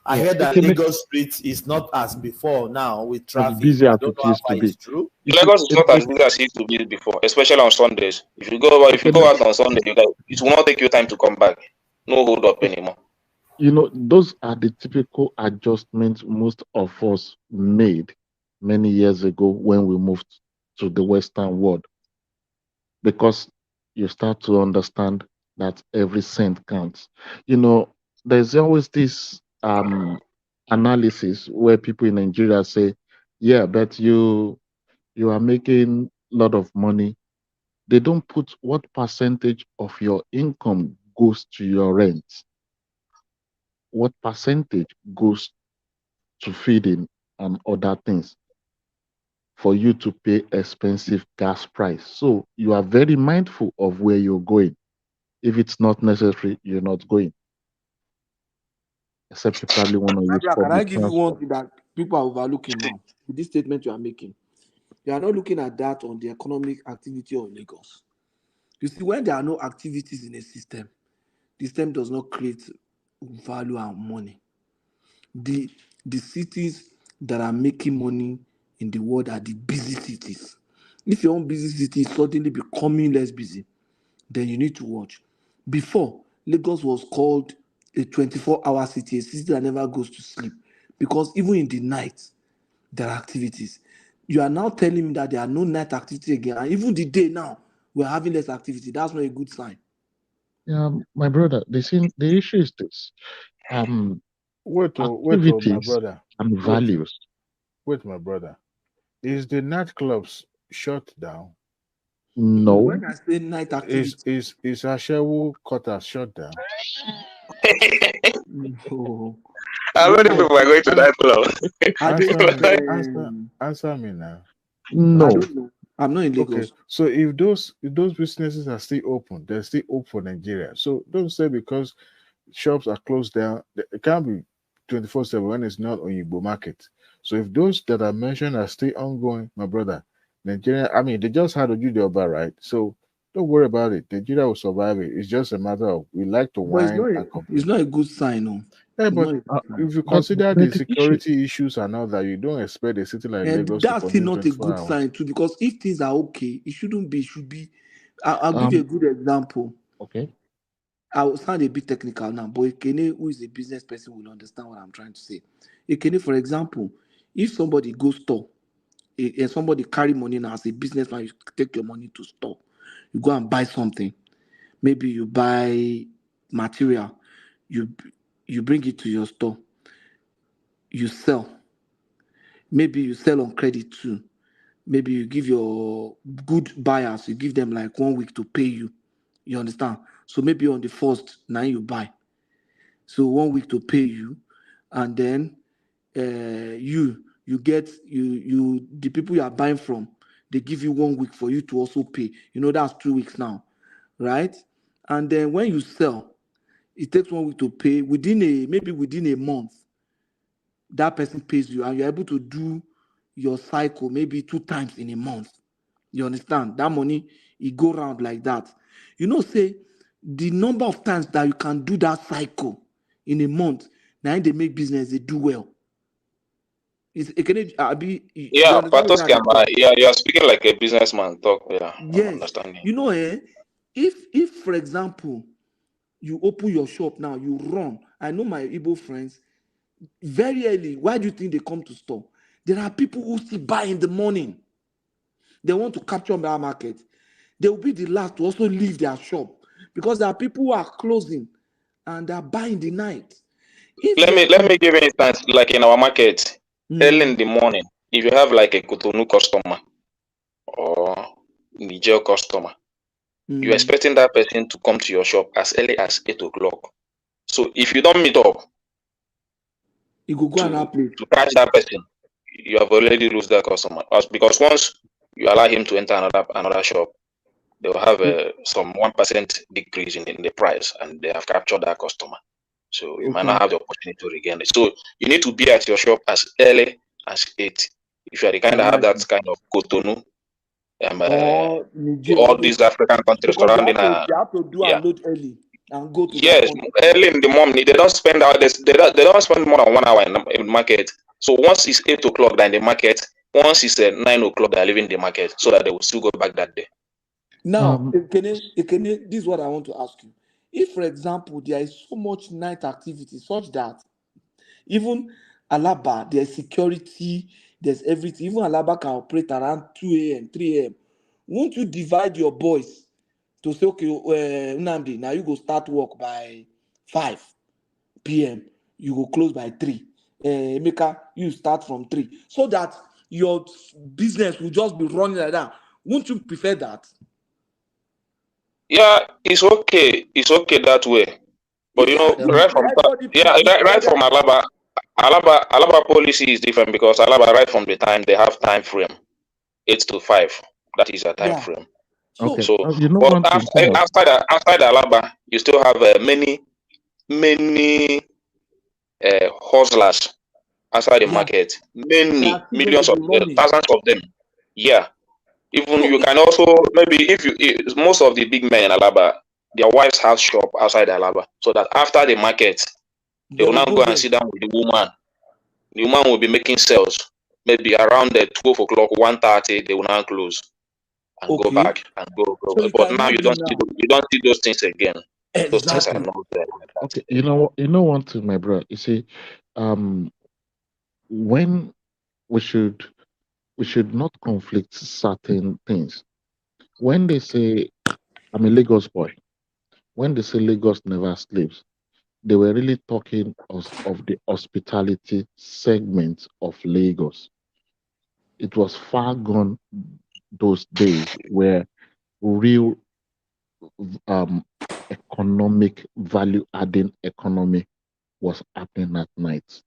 I heard that Lagos Street is not as before now with traffic. As busy as it used to be. True. Lagos is not as busy as it used to be before, especially on Sundays. If you go out on Sunday, it will not take you time to come back. No hold up anymore. Those are the typical adjustments most of us made many years ago when we moved to the Western world. Because you start to understand that every cent counts. There's always this analysis where people in Nigeria say, yeah, but you are making a lot of money, They don't put what percentage of your income goes to your rent, what percentage goes to feeding and other things for you to pay expensive gas price. So you are very mindful of where you're going. If it's not necessary, you're not going. Except you probably want to use Abia, can I public give you one transport. thing that people are overlooking now with this statement you are making? You are not looking at that on the economic activity of Lagos. You see, when there are no activities in a system, the system does not create value and money. The cities that are making money in the world are the busy cities. If your own busy city is suddenly becoming less busy, then you need to watch. Before, Lagos was called a 24-hour city, a city that never goes to sleep, because even in the night, there are activities. You are now telling me that there are no night activity again, and even the day now, we're having less activity. That's not a good sign. Yeah, my brother, the issue is this. Wait, my Activities brother. and values. Wait, my brother. Is the nightclubs shut down? No. When I say night activity, is Ashewu quarters shut down? No. How many people are going to that club? Answer me now. No. I don't know. I'm not in Lagos. Okay, so if those businesses are still open, they're still open for Nigeria. So don't say because shops are closed down, it can't be 24/7 when it's not on Igbo market. So if those that I mentioned are still ongoing, my brother, Nigeria, I mean, they just had a Oba, right? So don't worry about it. Nigeria will survive it. It's just a matter of we like to But whine and complain. it's not a good sign, no. Yeah, It's but not a good sign. if you consider the security issues and all that, you don't expect a city like And Lagos to that's still continue not a 24 good hours. sign too, because if things are okay, it shouldn't be. It should be. I'll give you a good example. Okay. I will sound a bit technical now, but Ekene, who is a business person, will understand what I'm trying to say. Ekene, for example, if somebody goes store, and somebody carry money now as a businessman, you take your money to store. You go and buy something. Maybe you buy material. You bring it to your store. You sell. Maybe you sell on credit too. Maybe you give your good buyers, you give them like 1 week to pay you. You understand? So maybe on the first, now you buy. So 1 week to pay you, and then you get the people you are buying from, they give you 1 week for you to also pay. You know, that's 2 weeks now, right? And then when you sell, it takes 1 week to pay. Within a month, that person pays you, and you're able to do your cycle maybe 2 times in a month. You understand? That money, it go round like that. You know, say the number of times that you can do that cycle in a month, now they make business, they do well. Yeah, you're speaking like a businessman talk. Yeah, I'm Yes. understanding. You know, if for example, you open your shop now, you run. I know my Igbo friends, very early, why do you think they come to store? There are people who still buy in the morning. They want to capture their market. They will be the last to also leave their shop, because there are people who are closing and they are buying the night. Let me give an instance, like in our market, early in the morning, if you have like a Cotonou customer or Niger customer, you're expecting that person to come to your shop as early as 8 o'clock. So if you don't meet up, you go to catch that person, you have already lost that customer. Because once you allow him to enter another shop, they will have some 1% decrease in the price, and they have captured that customer. So you might not have the opportunity to regain it. So you need to be at your shop as early as 8. If you are the kind that have that kind of Cotonou, all these African countries surrounding, they have to do and load early and go to yes, early in the morning. They don't spend they don't spend more than 1 hour in the market. So once it's 8 o'clock, they're in the market. Once it's 9 o'clock, they're leaving the market, so that they will still go back that day. Now, Ekene, this is what I want to ask you. If, for example, there is so much night activity such that even Alaba, there's security, there's everything, even Alaba can operate around 2 a.m., 3 a.m. Won't you divide your boys to say, okay, Nnamdi, now you go start work by 5 p.m., you go close by 3. Emeka, you start from 3. So that your business will just be running like that. Won't you prefer that? Yeah, it's okay. It's okay that way. But you know, right from right from Alaba policy is different because Alaba right from the time they have time frame 8 to 5. That is a time frame. Okay. So, You know but one thing, Thomas. after the Alaba, you still have many hustlers outside the market. Many millions of thousands of them. Yeah. Even you can also maybe if most of the big men in Alaba, their wives have shop outside Alaba, so that after the market, they will now go and sit down with the woman. The woman will be making sales. Maybe around the 12 o'clock, 1:30, they will now close and go back and go. So you But can now you imagine don't see those things again. Those things are Exactly. not there. Okay, you know one thing, my brother. You see, when we should not conflict certain things. When they say I'm a Lagos boy, when they say Lagos never sleeps, they were really talking of the hospitality segment of Lagos. It was far gone those days where real economic value adding economy was happening at night.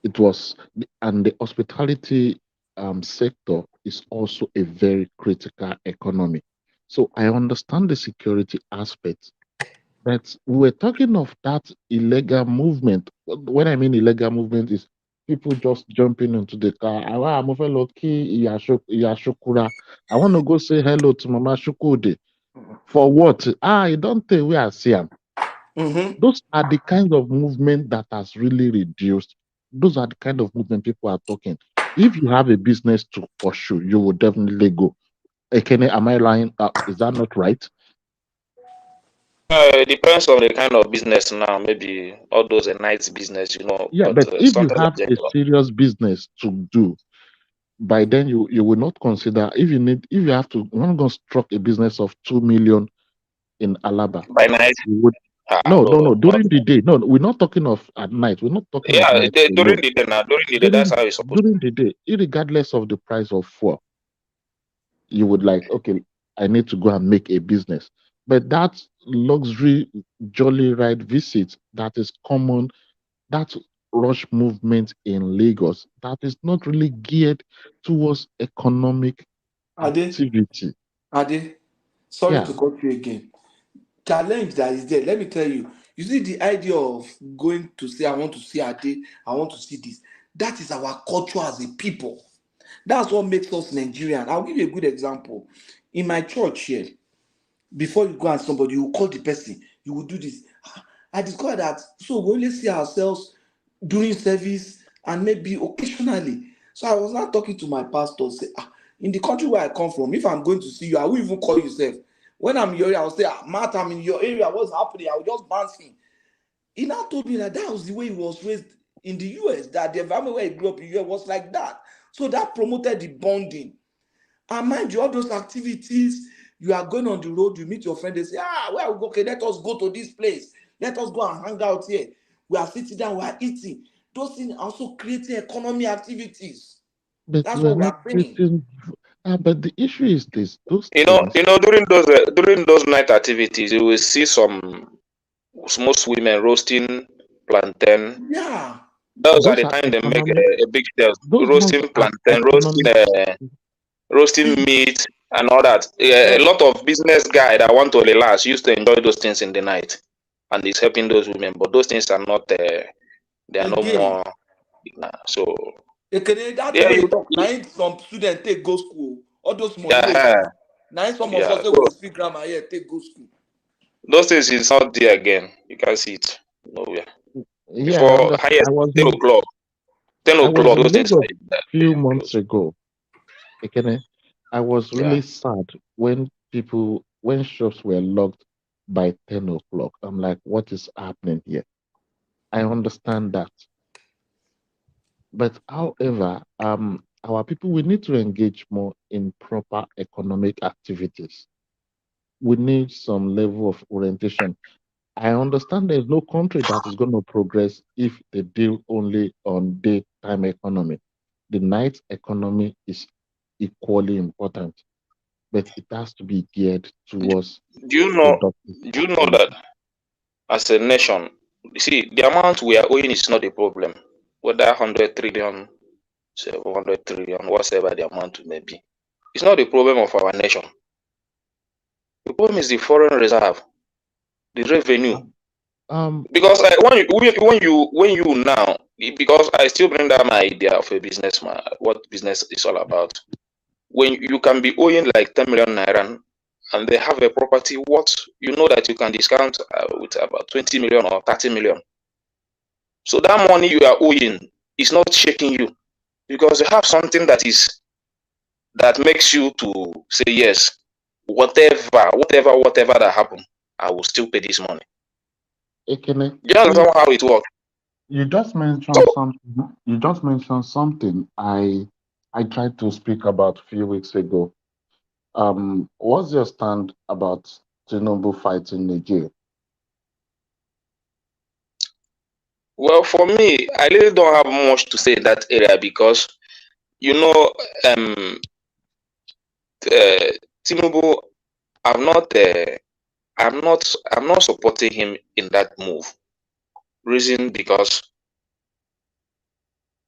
It was, and the hospitality sector is also a very critical economy. So I understand the security aspect, but we were talking of that illegal movement. When I mean illegal movement is people just jumping into the car. I want to go say hello to Mama Shukude. For what? You don't think we are seeing. Those are the kinds of movement that has really reduced. Those are the kind of movement people are talking. If you have a business to pursue, you will definitely go. Ekene, am I lying? Is that not right? It depends on the kind of business now. Maybe all those a nice business, Yeah, but but if you something like have a that. serious business to do, by then you will not consider if you have to I'm going to struck a business of 2 million in Alaba. By night? You would no during the day. No, we're not talking of at night. We're not talking of night During alone. the day now. During the day, that's how it's supposed During the day, regardless of the price of fuel, you would like, okay, I need to go and make a business. But that luxury jolly ride visit that is common, that rush movement in Lagos, that is not really geared towards economic activity. Ade, sorry Yeah. to cut you again. Challenge that is there. Let me tell you. You see the idea of going to say, I want to see Ade, I want to see this. That is our culture as a people. That's what makes us Nigerian. I'll give you a good example. In my church here, before you go and somebody, you will call the person, you will do this. I discovered that so we only see ourselves during service and maybe occasionally. So I was not talking to my pastor, say, in the country where I come from, if I'm going to see you, I will even call you yourself. When I'm in your area, I'll say, Matt, I'm in your area, what's happening? I will just bounce in. He now told me that was the way he was raised in the US, that the environment where he grew up in the US was like that. So that promoted the bonding. And mind you, all those activities, you are going on the road, you meet your friend, they say, where we go? Okay, let us go to this place. Let us go and hang out here. We are sitting down, we are eating. Those things are also creating economy activities. But That's we're what we not are saying. creating. But the issue is this: those You things. know, during those night activities, you will see most women roasting plantain. Yeah. Those are Those the are time they make economic. a big sales. Those ones Roasting are plantain, economic. roasting meat, and all that. A lot of business guy that want to relax used to enjoy those things in the night, and it's helping those women. But those things are not. They are no Again, more. So that thing yeah, where you talk, now some students take go school. All those money where you yeah, talk. Now some of yeah. us say we So speak grammar here, take go school. those things is not there again. You can see it nowhere. Yeah, I Before understand. highest 10 o'clock. 10 I was o'clock, in those things Lagos are few months ago. Ekene, I was yeah. really sad when shops were locked by 10 o'clock. I'm like, what is happening here? I understand that. But however, our people, we need to engage more in proper economic activities. We need some level of orientation. I understand there's no country that is going to progress if they deal only on daytime economy. The night economy is equally important. but it has to be geared towards Do you know? Do you know that as a nation, you see, the amount we are owing is not a problem. Whether 100 trillion, 700 trillion, whatever the amount may be, it's not the problem of our nation. The problem is the foreign reserve, the revenue. Because when you now, because I still bring down my idea of a businessman, what business is all about. When you can be owing like 10 million naira and they have a property worth, you know that you can discount with about 20 million or 30 million. So that money you are owing is not shaking you because you have something that makes you to say yes, whatever that happen, I will still pay this money. Ekene, you understand how it works? You just mentioned something. You just mentioned something I tried to speak about a few weeks ago. What's your stand about Tinubu fighting Niger? Well, for me, I really don't have much to say in that area because, you know, Tinubu, I'm not supporting him in that move. Reason because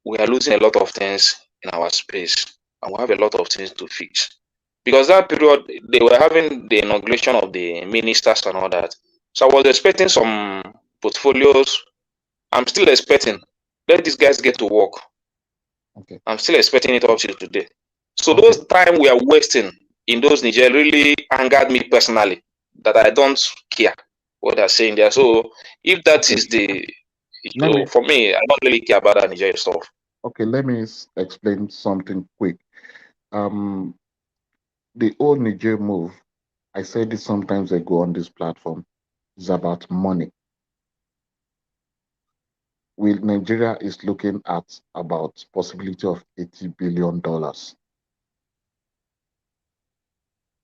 we are losing a lot of things in our space and we have a lot of things to fix. Because that period, they were having the inauguration of the ministers and all that. So I was expecting some portfolios. I'm still expecting. Let these guys get to work. Okay. I'm still expecting it up till today. So those time we are wasting in those Niger really angered me personally, that I don't care what they're saying there. So if that is the, for me, I don't really care about that Niger stuff. Okay, let me explain something quick. The old Niger move, I said this sometimes ago on this platform, is about money. Nigeria is looking at about possibility of $80 billion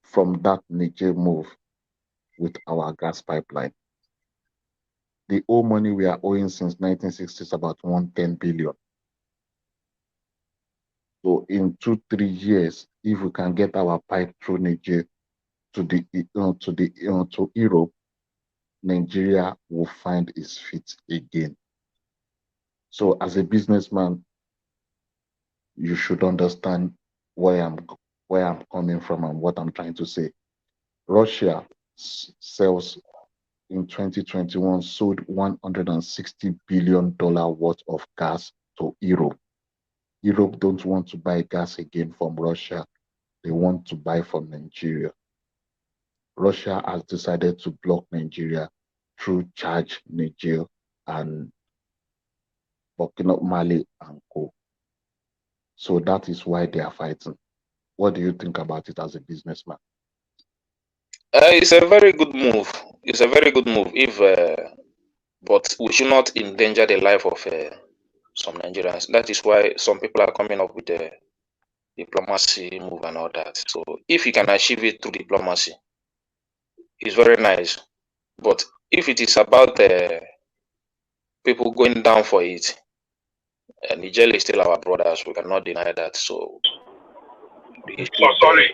from that Niger move with our gas pipeline. The old money we are owing since 1960 is about 110 billion. So in 2-3 years, if we can get our pipe through Niger to Europe, Nigeria will find its feet again. So as a businessman, you should understand where I'm coming from and what I'm trying to say. Russia sells in 2021 sold $160 billion worth of gas to Europe. Europe don't want to buy gas again from Russia. They want to buy from Nigeria. Russia has decided to block Nigeria through Chad, Niger, and Burkina Mali and Co. So that is why they are fighting. What do you think about it as a businessman? It's a very good move. It's a very good move. But we should not endanger the life of some Nigerians. That is why some people are coming up with the diplomacy move and all that. So if you can achieve it through diplomacy, it's very nice. But if it is about people going down for it, Nigeria is still our brothers. We cannot deny that. So, sorry.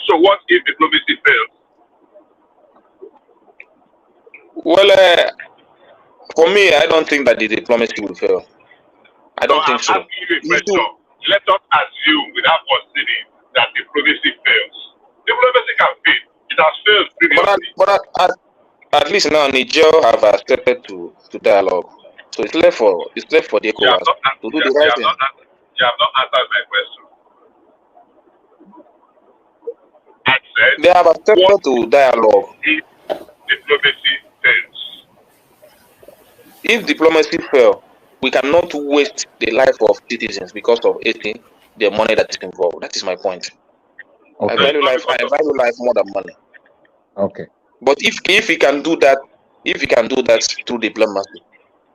So what if diplomacy fails? Well, for me, I don't think that the diplomacy will fail. I don't think so. I'm asking you a question. Let us assume without considering that diplomacy fails. Diplomacy can fail. It has failed previously. But at least now Niger have accepted to dialogue. So it's left for the ECOWAS to do the right thing. You have not answered my question. I said they have accepted to dialogue. If diplomacy fails. If diplomacy fails, we cannot waste the life of citizens because of the money that is involved. That is my point. Okay. I value life more than money. Okay. But if we can do that, through diplomacy,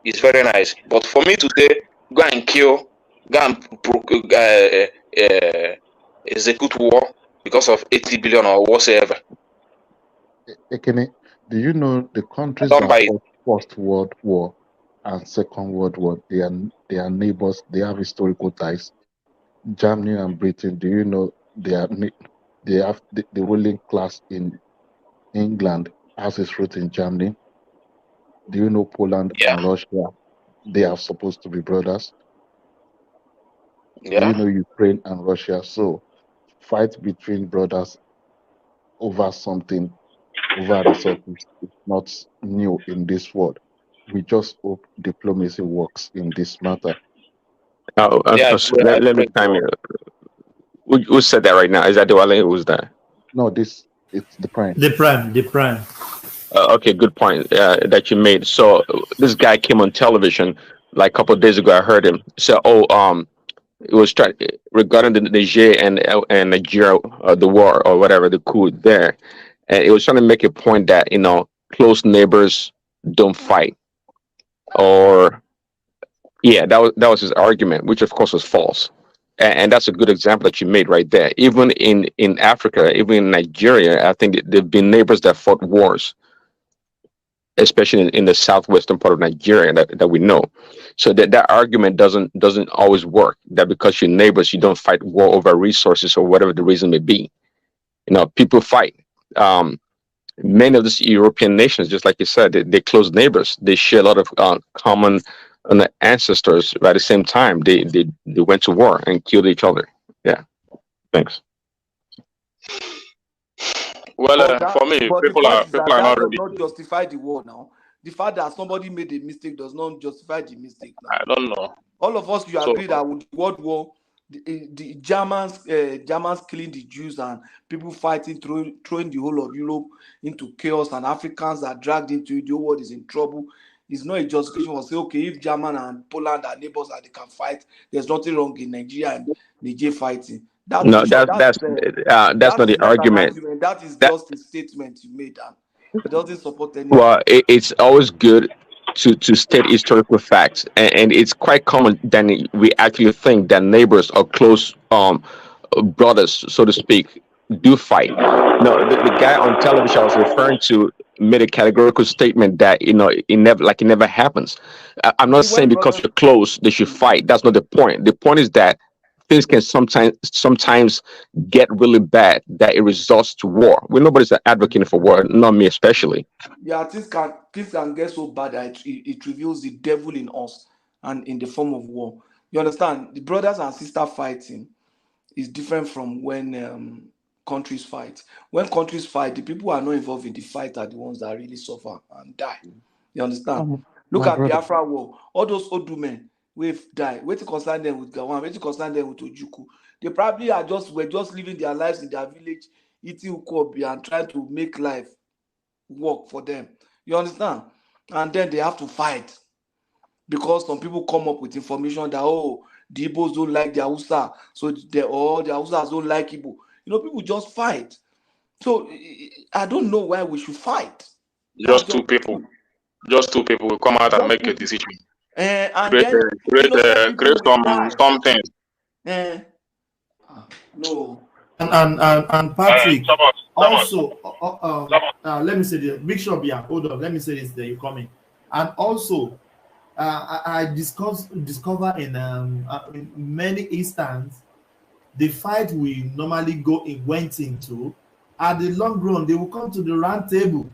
it's very nice. But for me to say go and kill, go and execute war because of 80 billion or whatsoever. Ekene, do you know the countries that fought First World War and Second World War, they are neighbors, they have historical ties. Germany and Britain, do you know they are they have the ruling class in England has its root in Germany. Do you know Poland and Russia? They are supposed to be brothers. Do you know Ukraine and Russia? So fight between brothers over something, over resources, is not new in this world. We just hope diplomacy works in this matter. Let me time you. Who said that right now? Is that Diwali? Who's that? No, it's the prime. The prime. Okay, good point that you made. So this guy came on television like a couple of days ago. I heard him say, it was regarding the Niger and Nigeria, the war or whatever, the coup there, and it was trying to make a point that close neighbors don't fight, or that was his argument, which of course was false, and that's a good example that you made right there. Even in Africa, even in Nigeria, I think there've been neighbors that fought wars, especially in the southwestern part of Nigeria that we know. So that argument doesn't always work, that because you're neighbors, you don't fight war over resources or whatever the reason may be. People fight. Many of these European nations, just like you said, they're close neighbors. They share a lot of common ancestors, but at the same time, they went to war and killed each other. Yeah. Thanks. Well, for me, people are not really. Does not justify the war now. The fact that somebody made a mistake does not justify the mistake now. I don't know. All of us, you agree that with the World War, the Germans killing the Jews and people fighting, throwing the whole of Europe into chaos, and Africans are dragged into it. The whole world is in trouble. It's not a justification for say, okay, if German and Poland are neighbors and they can fight, there's nothing wrong in Nigeria and Niger fighting. That's not the argument. That is just a statement you made, and it doesn't support anything. Well, it's always good to state historical facts, and it's quite common that we actually think that neighbors or close brothers, so to speak, do fight. No, the guy on television I was referring to made a categorical statement that it never happens. I'm not saying because you're close they should fight. That's not the point. The point is that things can sometimes get really bad that it results to war. Nobody's advocating for war, not me especially. Yeah, things can get so bad that it reveals the devil in us and in the form of war. You understand? The brothers and sisters fighting is different from when countries fight. When countries fight, the people who are not involved in the fight are the ones that really suffer and die. You understand? Look at Biafra war. All those old men we've died. Wait to concern them with Gawan, wait to concern them with Ojuku. They probably were just living their lives in their village, eating ukobi and trying to make life work for them. You understand? And then they have to fight because some people come up with information that the Igbos don't like the Hausa, so the Hausas don't like Igbo. People just fight. So I don't know why we should fight. Just two people will come out and make a decision. And create some things. No. And Patrick, also, let me say this. Big Shop, hold on. Let me say this. There you coming. And also, I discover in many instances, the fight we normally went into, at the long run, they will come to the round table.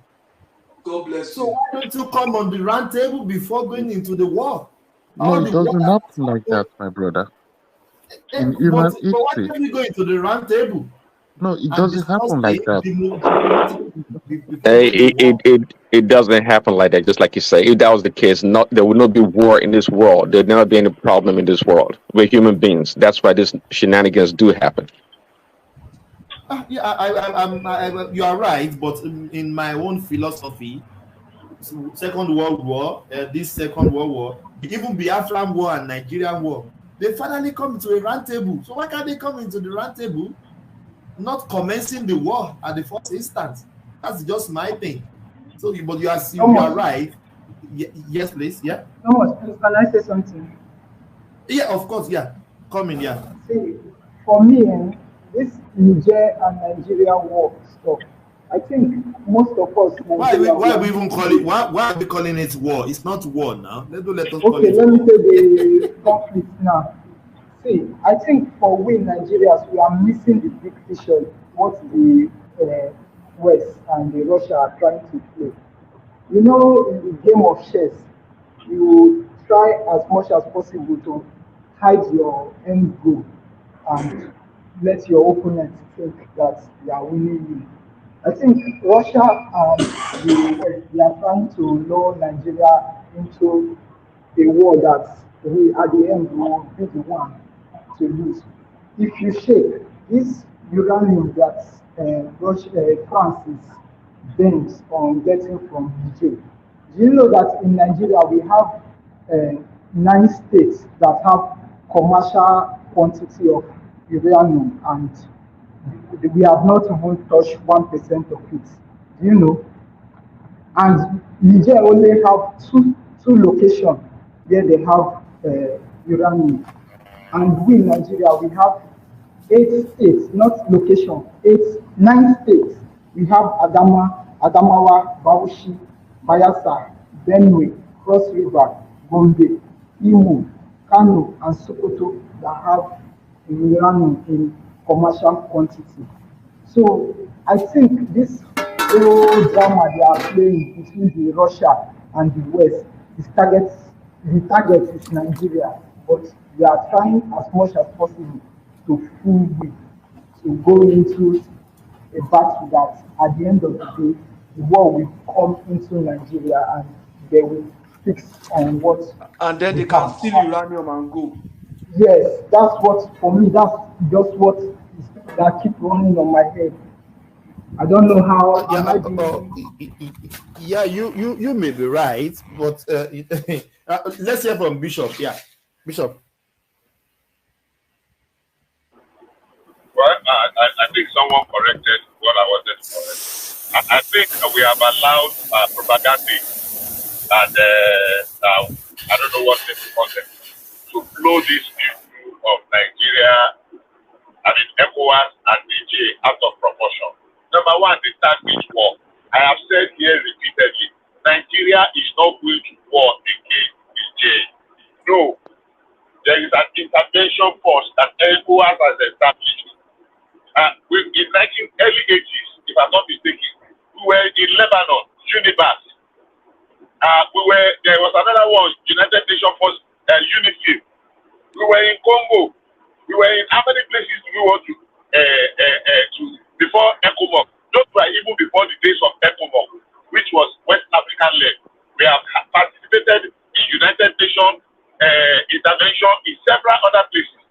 God bless you. So why don't you come on the round table before going into the war? No, it doesn't happen like that, my brother. In human history. But why don't we go into the round table? No, it doesn't happen like that. It doesn't happen like that, just like you say. If that was the case, there would not be war in this world. There'd never be any problem in this world. We're human beings. That's why these shenanigans do happen. You are right, but in my own philosophy, Second World War, even Biafran War and Nigerian War, they finally come to a round table. So why can't they come into the round table, not commencing the war at the first instance? That's just my thing. So, but you are right. Yes, please. Yeah. Thomas, can I say something? Yeah, of course. Yeah, come in. Yeah. See, for me, this Niger and Nigeria war stuff, I think most of us. Why are we even calling? Why are we calling it war? It's not war now. Let us call okay, it let war. me say the conflict now. See, I think for we Nigerians, we are missing the big picture what the West and the Russia are trying to play. You know, in the game of chess, you try as much as possible to hide your end goal and let your opponent think that they are winning you. I think Russia and the West, they are trying to lure Nigeria into a war that we, at the end, will be the one to lose. If you shake this uranium that Russia, France is bent on getting from Niger, do you know that in Nigeria we have 9 states that have commercial quantity of uranium, and we have not even touched 1% of it? Do you know? And Niger only have two locations where they have uranium. And we in Nigeria, we have 8 states, not location, 9 states. We have Adamawa, Bauchi, Bayelsa, Benue, Cross River, Gombe, Imo, Kano, and Sokoto that have uranium in commercial quantity. So I think this whole drama they are playing between the Russia and the West the target is Nigeria, but they are trying as much as possible to fool you to go into a battle that at the end of the day the war will come into Nigeria and they will fix on what and then they can steal uranium and go. Yes, that's what, for me, that's just what that keep running on my head. I don't know how. Yeah, you may be right, but let's hear from Bishop. Yeah, Bishop. Well, I think someone corrected what I wanted to correct. I think we have allowed propaganda and I don't know what they call them to blow this issue of Nigeria, ECOWAS and Niger out of proportion. Number one, the tactics war. I have said here repeatedly, Nigeria is not going to war against Niger. No, there is an intervention force that ECOWAS has established. In early 80s, if I'm not mistaken, we were in Lebanon, Unibas. There was another one, United Nations Force, UNIFIL. We were in Congo. We were in how many places do we want to before ECOMOG? Those were even before the days of ECOMOG, which was West African led. We have participated in United Nations intervention in several other places.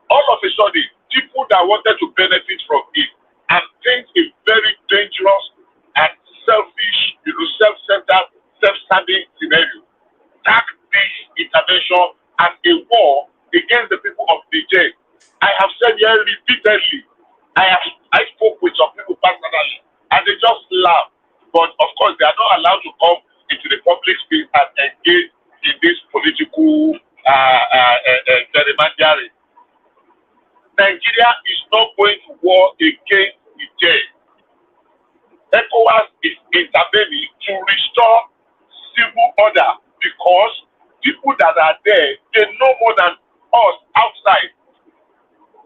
All of a sudden, people that wanted to benefit from it and think a very dangerous and selfish, self-centered, self-serving scenario, tag this intervention as a war against the people of Niger. I have said here repeatedly, I spoke with some people personally, and they just laugh. But of course, they are not allowed to come into the public space and engage in this political gerrymandering. Nigeria is not going to war against Niger. ECOWAS is intervening to restore civil order because people that are there, they know more than us outside.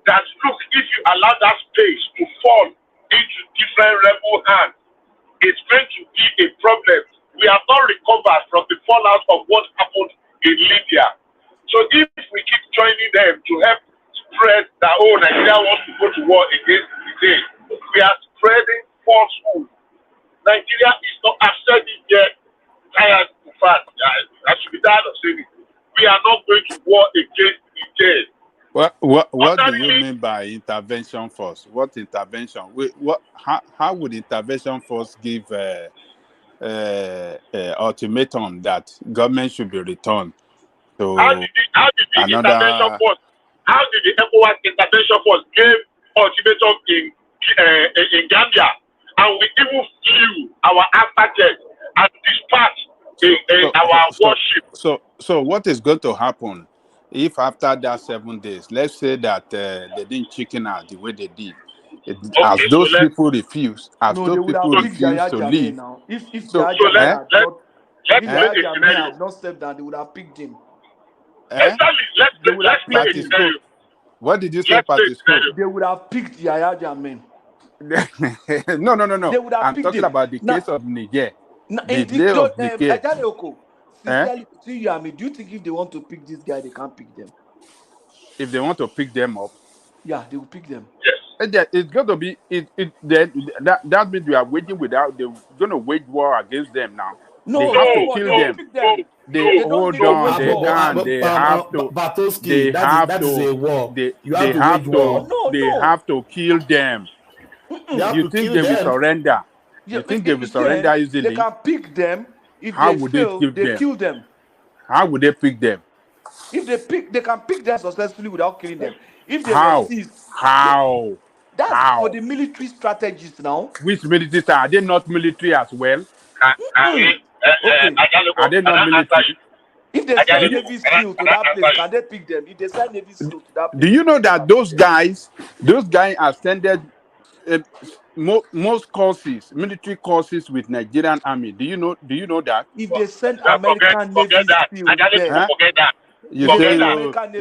That look, if you allow that space to fall into different rebel hands, it's going to be a problem. We have not recovered from the fallout of what happened in Libya. So if we keep joining them to help spread that, Nigeria wants to go to war against Niger, we are spreading falsehood. Nigeria is not, I've said it yet, tired to fact. I should be tired of saying it. We are not going to war against Niger. What do you mean by intervention force? What intervention? How would intervention force give ultimatum that government should be returned to how did the another? Intervention force? How did the ECOWAS intervention force give ultimatum in Gambia, and we even flew our afterjet and dispatched our warship? So what is going to happen if after that 7 days, let's say that they didn't chicken out the way they did? As those people refuse, to leave. Now. If the Yahya men had not stepped down, they would have picked him. Exactly. Let's play a scenario. What did you say, Patisco? They would have picked Yahya men. No. They would have I'm picked talking him. about the Now, case of Niger. now The day of Niger. sincerely, between you and me, do you think if they want to pick this guy, they can't pick them? If they want to pick them up, yeah, they will pick them. it's going to be that means we are waging without. They're going to wage war against them now. No, they have to no, kill they will them. pick them. They don't hold need to on. wage They war. can't. They have to. Batowski, They have that is to. a war. They You have to have wage to. war. They have to kill them. They have You to think kill they will them. surrender? Yeah, You think they will surrender they easily? can pick them. If How they would fail, they kill they them? kill them. How would they pick them? If they can pick them successfully without killing them. If they How? resist, How? that's How? for the military strategists now. Which military are they not military as well? Okay. Are they not military? If they send Navy SEAL to that place, can they pick them? If they send Navy SEAL to that place, Do you know that those guys attended most courses, military courses with Nigerian army? Do you know that? If they send American Navy SEAL there, Forget that. You say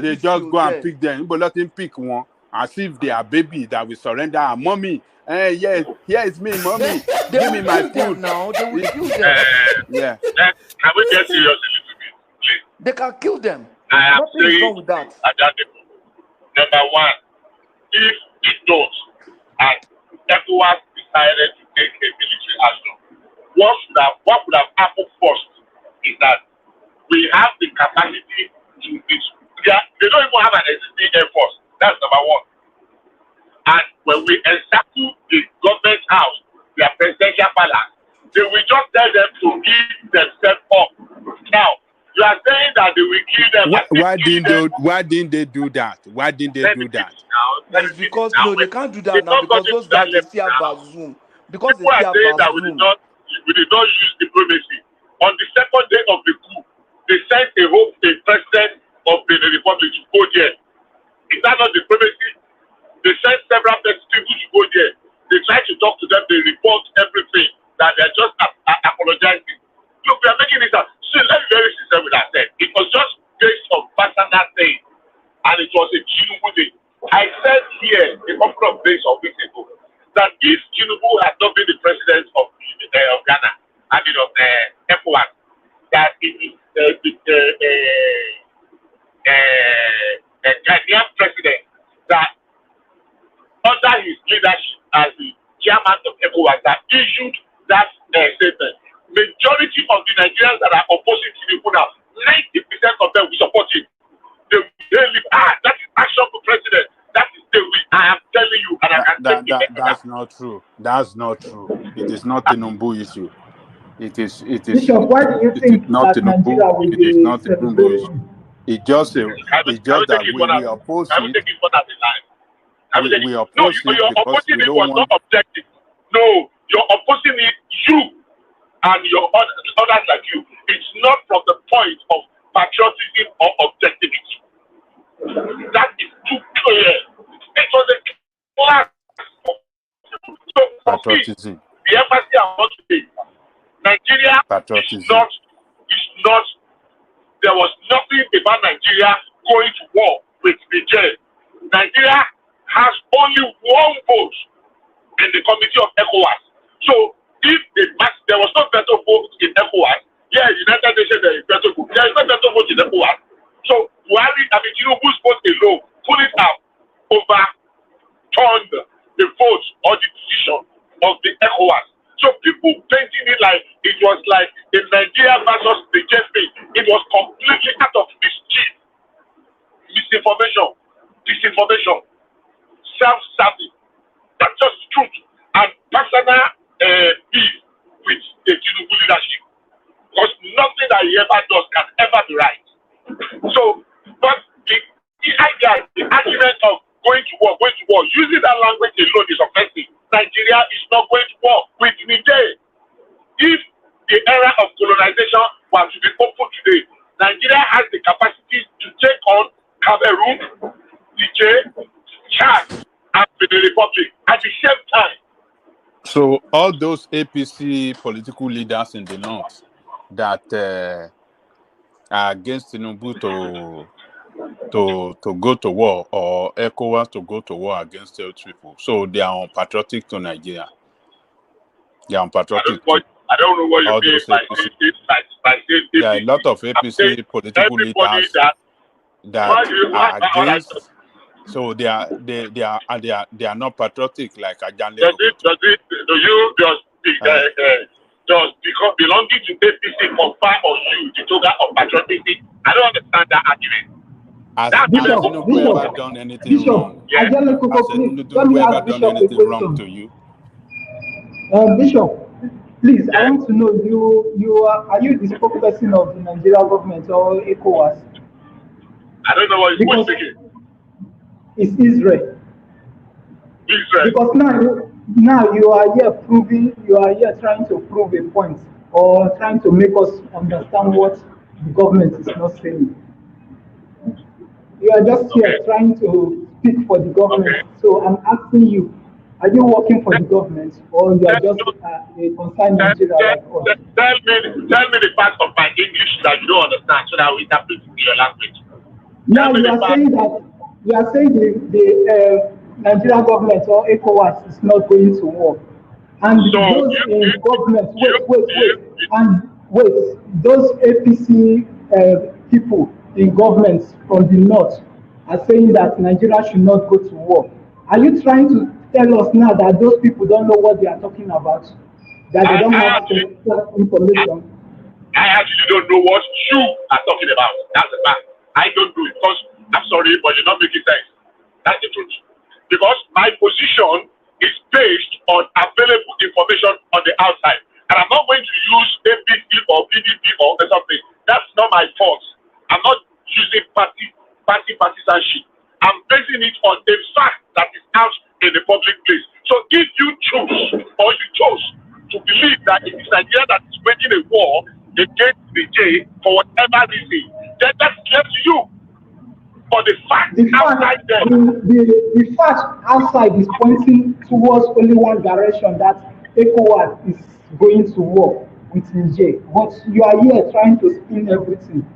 they just go and pick them, but let him pick one as if they are baby that will surrender. Mommy, yes, here is me, mommy. Give me my food. Now they will kill them. Yeah. Can we get serious a little bit, please? They can kill them. I am Nothing is saying wrong with that. Number one, if it does, and ECOWAS decided to take a military action, what would have happened first is that we have the capacity to they don't even have an existing air force. That's number one. And when we encircle the government house, their presidential palace, they will just tell them to give themselves up. Now, you are saying that they will kill them. Why didn't they do that? Why didn't they do that? It's because no, they can't do that now because those guys they see a Bazoom. Because people they see are a saying that we did not use diplomacy. On the second day of the coup, they sent a president of the republic to go there. Is that not diplomacy? They sent several people to go there. They tried to talk to them. They report everything that they're just apologizing. Look, we are making this up. So let's be very sincere with ourselves. It was just based on personal thing, and it was a Tinubu thing. I said here a couple of days or weeks ago that if Tinubu had not been the president of Ghana, I mean of ECOWAS, that it is Ghanaian president that under his leadership as the chairman of ECOWAS that issued that statement. Majority of the Nigerians that are opposing Tinubu now, 90% of them will support him. That is action for president. That is the way I am telling you, and I can that's not true. That's not true. It is not a Tinubu issue. It is. Bishop, why do you think not that Nigeria will be not a Tinubu issue. It's just that we oppose it. We oppose it because we don't want. Not objective. No, you're opposing it. You and your others like you. It's not from the point of patriotism or objectivity. That is too clear. It was a class of patriotism. The emphasis I want to make. Nigeria is not. There was nothing about Nigeria going to war with Niger. Nigeria has only one vote in the committee of ECOWAS. So if there was no veto vote in ECOWAS, United Nations there is veto vote. There is no veto vote in ECOWAS. So Tinubu's vote alone couldn't have overturned the vote or the decision of the ECOWAS. So people painting it like it was like a Nigeria versus the thing. It was completely out of mischief, misinformation, disinformation, self-serving. That's just truth and personal beef with the Tinubu leadership. Because nothing that he ever does can ever be right. So, but the idea, the argument of going to war, using that language alone is offensive. Nigeria is not going to war with Niger. If the era of colonization was to be open today, Nigeria has the capacity to take on Cameroon, Niger, Chad, and the Republic at the same time. So all those APC political leaders in the north that are against Tinubu to go to war, or ECOWAS to go to war against those people. So they are unpatriotic to Nigeria. They are unpatriotic I don't know what you all mean those by APC. saying There are a APC. lot of I'm saying APC political everybody leaders that are against. So they are not patriotic like Ajanle Rokoto. do you just because belonging to APC confer on you the toga of patriotism? I don't understand that argument. Has Tinubu ever done anything wrong? Yes. Has Tinubu ever done anything wrong to you? Bishop, please, I want to know, are you the spokesperson of the Nigerian government or ECOWAS? I don't know what you're speaking. It's Israel. Because now you are here trying to prove a point, or trying to make us understand what the government is not saying. You are just here trying to speak for the government. So I'm asking you, are you working for the government, or you are just a concerned Nigeria like us? Tell me the part of my English that you don't understand, so that we interpret in your language. Now you are saying the Nigerian government or ECOWAS is not going to war, and those in government those APC people in government from the north are saying that Nigeria should not go to war. Are you trying to tell us now that those people don't know what they are talking about, that they don't have information? I actually don't know what you are talking about. That's the fact. I don't do it because I'm sorry, but you're not making sense. That's the truth. Because my position is based on available information on the outside. And I'm not going to use APC or PDP or something. That's not my fault. I'm not using party partisanship. I'm basing it on a fact that is out in the public place. So if you choose or you chose to believe that it is Nigeria that is waging a war against the J for whatever reason, then that's left to you. But the fact outside there, the fact outside is pointing towards only one direction, that ECOWAS is going to war with Niger. But you are here trying to spin everything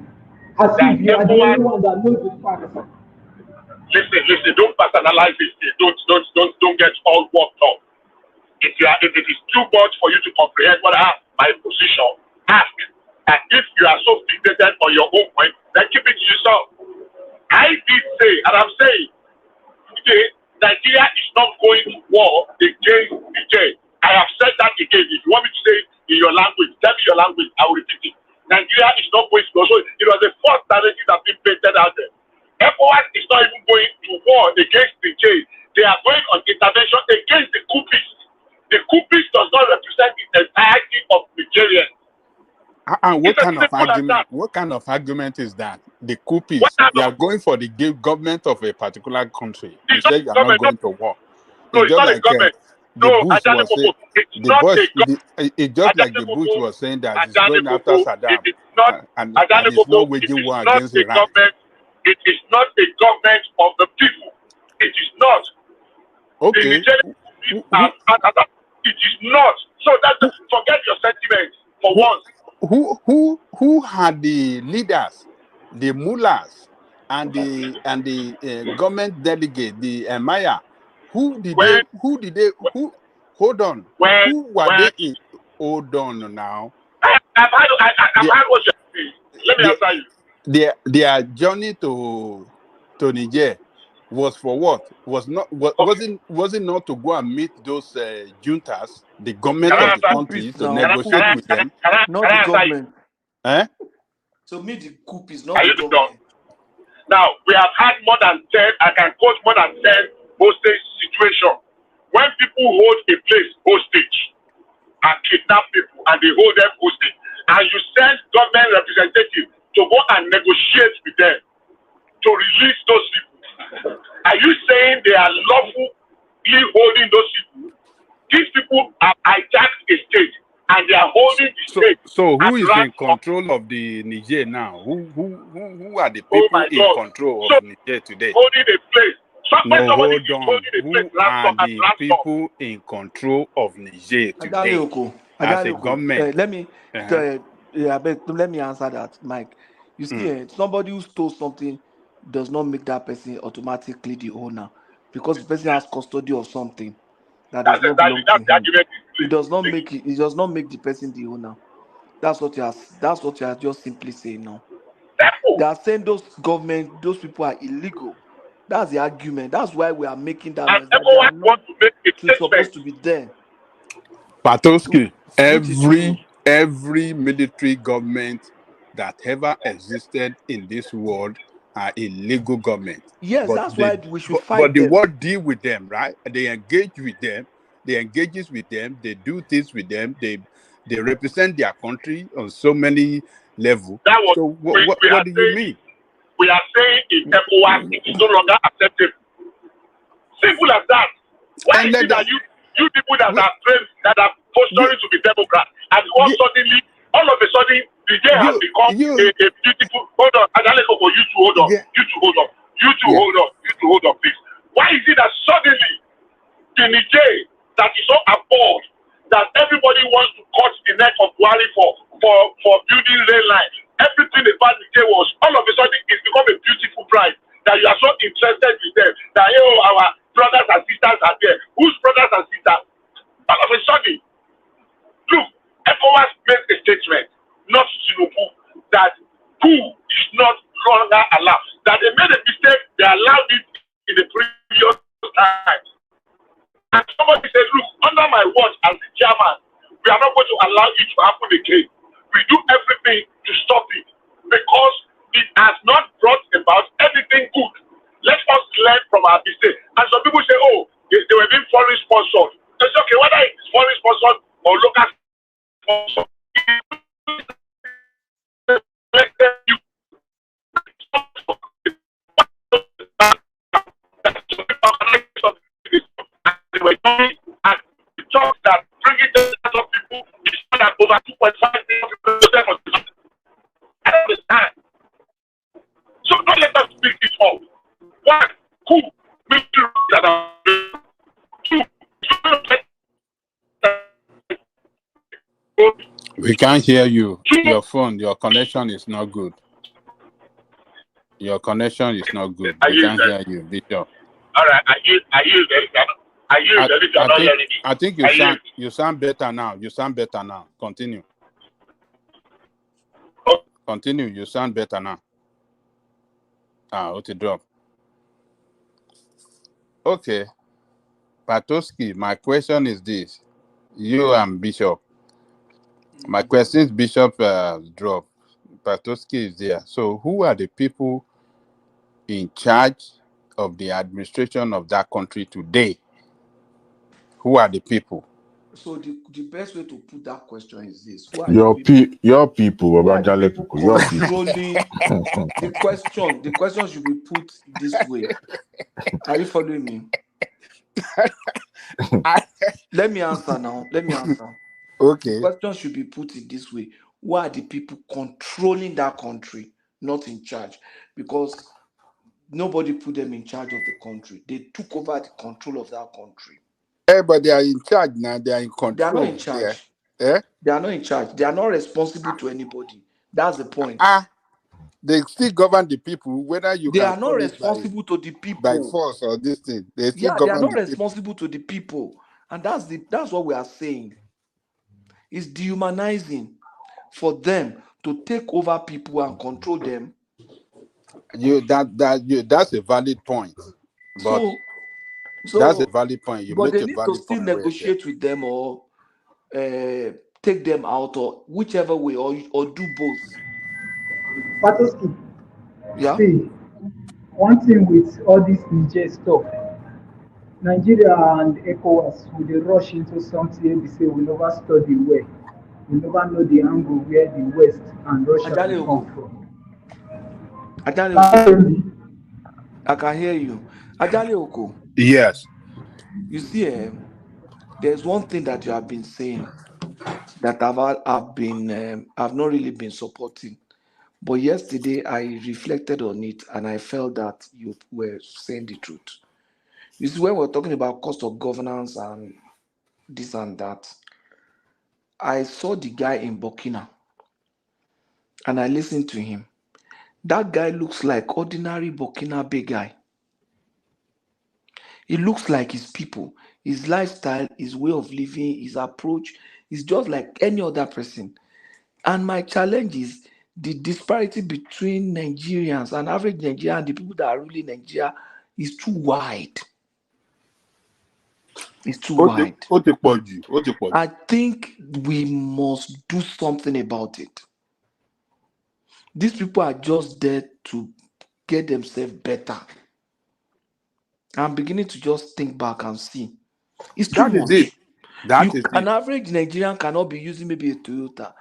as if you are the only one that knows the facts. Listen, don't personalize it. Don't get all worked up. If it is too much for you to comprehend what I have, my position, ask. And if you are so fixated on your own point, then keep it to yourself. I did say, and I'm saying, today, Nigeria is not going to war against Niger. I have said that again. If you want me to say it in your language, tell me your language, I will repeat it. Nigeria is not going to go. So it was the first narrative that been painted out there. ECOWAS is not even going to war against Niger. They are going on intervention against the coupists. The coupists does not represent the entirety of Nigerians. And what kind of argument? What kind of argument is that? The coupists, you are going for the government of a particular country. You say you are not going to war. It's just like the Bush was saying. It's just like the Bush was saying that he's going after Saddam, and he's not waging war against Iran. It is not a government of the people. It is not. Okay. It is not. So forget your sentiments for once. Who had the leaders, the mullahs, and the government delegate, the emir? Who hold on? Who were they in? Hold on now. I've had what you're saying. Let me answer you. Their journey to Niger was for what? Was it not to go and meet those juntas, the government of the country, to negotiate with them? Not the government. So meet the coupists, not the government. Now we have had more than 10. I can quote more than 10 hostage situations when people hold a place hostage and kidnap people and they hold them hostage, and you send government representatives to go and negotiate with them to release those people. Are you saying they are lawfully holding those people? These people have hijacked a state and they are holding the state. So who is in control of the Niger now? Who are the people in control of Niger today? Holding a place. No, hold on. Who are the people in control of Niger today as a government? Let me answer that, Mike. You see, somebody who stole something, does not make that person automatically the owner, because the person has custody of something that does not belong to him. It does not make it. It does not make the person the owner. That's what you are. That's what you are just simply saying now. They are saying those people are illegal. That's the argument. That's why we are making that noise. That they are not supposed to be there. Patowski, Which is true. every military government that ever existed in this world are illegal government. Yes, but that's they, why we should but, fight but the them. world deal with them, right? They engage with them. They engages with them. They do things with them. They represent their country on so many levels. So what do you mean? We are saying in ECOWAS it is no longer acceptable. Simple as that. Why is it that you people that are trained, that are posturing to be Democrats, and all of a sudden, Nigeria has become a beautiful. Hold on, Adaleko, you two hold on. You two hold on. You two hold on, please. Why is it that suddenly the Niger that is so abhorred that everybody wants to cut the neck of Buhari for building rail line? Everything about Niger was all of a sudden it's become a beautiful prize that you are so interested with them. That our brothers and sisters are there. Whose brothers and sisters? All of a sudden, look, ECOWAS made a statement, not Tinubu, that coup is not longer allowed. That they made a mistake, they allowed it in the previous time. And somebody said, look, under my watch as the chairman, we are not going to allow it to happen again. We do everything to stop it because it has not brought about anything good. Let us learn from our mistake. And some people say, oh, they were being foreign sponsored. It's okay, whether it's foreign sponsored or local sponsored. They were doing and the talk that bringing the of people is more than over 2.5 million people. I don't understand. So don't let us speak it up. One, who military that are two, We can't hear you. Your phone, your connection is not good. Your connection is not good. We can't hear you, Bishop. All right, I think you sound better now. You sound better now. Continue. Continue. You sound better now. What a drop. Okay. Patowski, my question is this. You and Bishop. My question is Bishop drop. Patowski is there. So who are the people in charge of the administration of that country today? Who are the people? So the best way to put that question is this: who are your people, your people. Controlling the question should be put this way. Are you following me? Let me answer now. Okay. The question should be put in this way: who are the people controlling that country, not in charge? Because nobody put them in charge of the country. They took over the control of that country. But they are in charge now. They are in control. They are not in charge. They are not in charge. They are not responsible to anybody. That's the point. They still govern the people, whether you they can are not responsible to the people by force or this thing. They still they are govern not the responsible to the people. And that's what we are saying. It's dehumanizing for them to take over people and control them. That's a valid point. But that's a valid point. But they need to still negotiate with them or take them out or whichever way or do both. Patowski, yeah. See, one thing with all this Niger stuff, Nigeria and ECOWAS will they rush into something they say we never study well. We never know the angle where the West and Russia come from. I can hear you. Ajale Oko. Yes. You see, there's one thing that you have been saying that I've not really been supporting. But yesterday I reflected on it and I felt that you were saying the truth. You see, when we're talking about cost of governance and this and that, I saw the guy in Burkina and I listened to him. That guy looks like ordinary Burkinabe guy. He looks like his people, his lifestyle, his way of living, his approach is just like any other person. And my challenge is the disparity between Nigerians and average Nigerian and the people that are ruling Nigeria is too wide. It's too wide. I think we must do something about it. These people are just there to get themselves better. I'm beginning to just think back and see. It's too much. An average Nigerian cannot be using maybe a Toyota,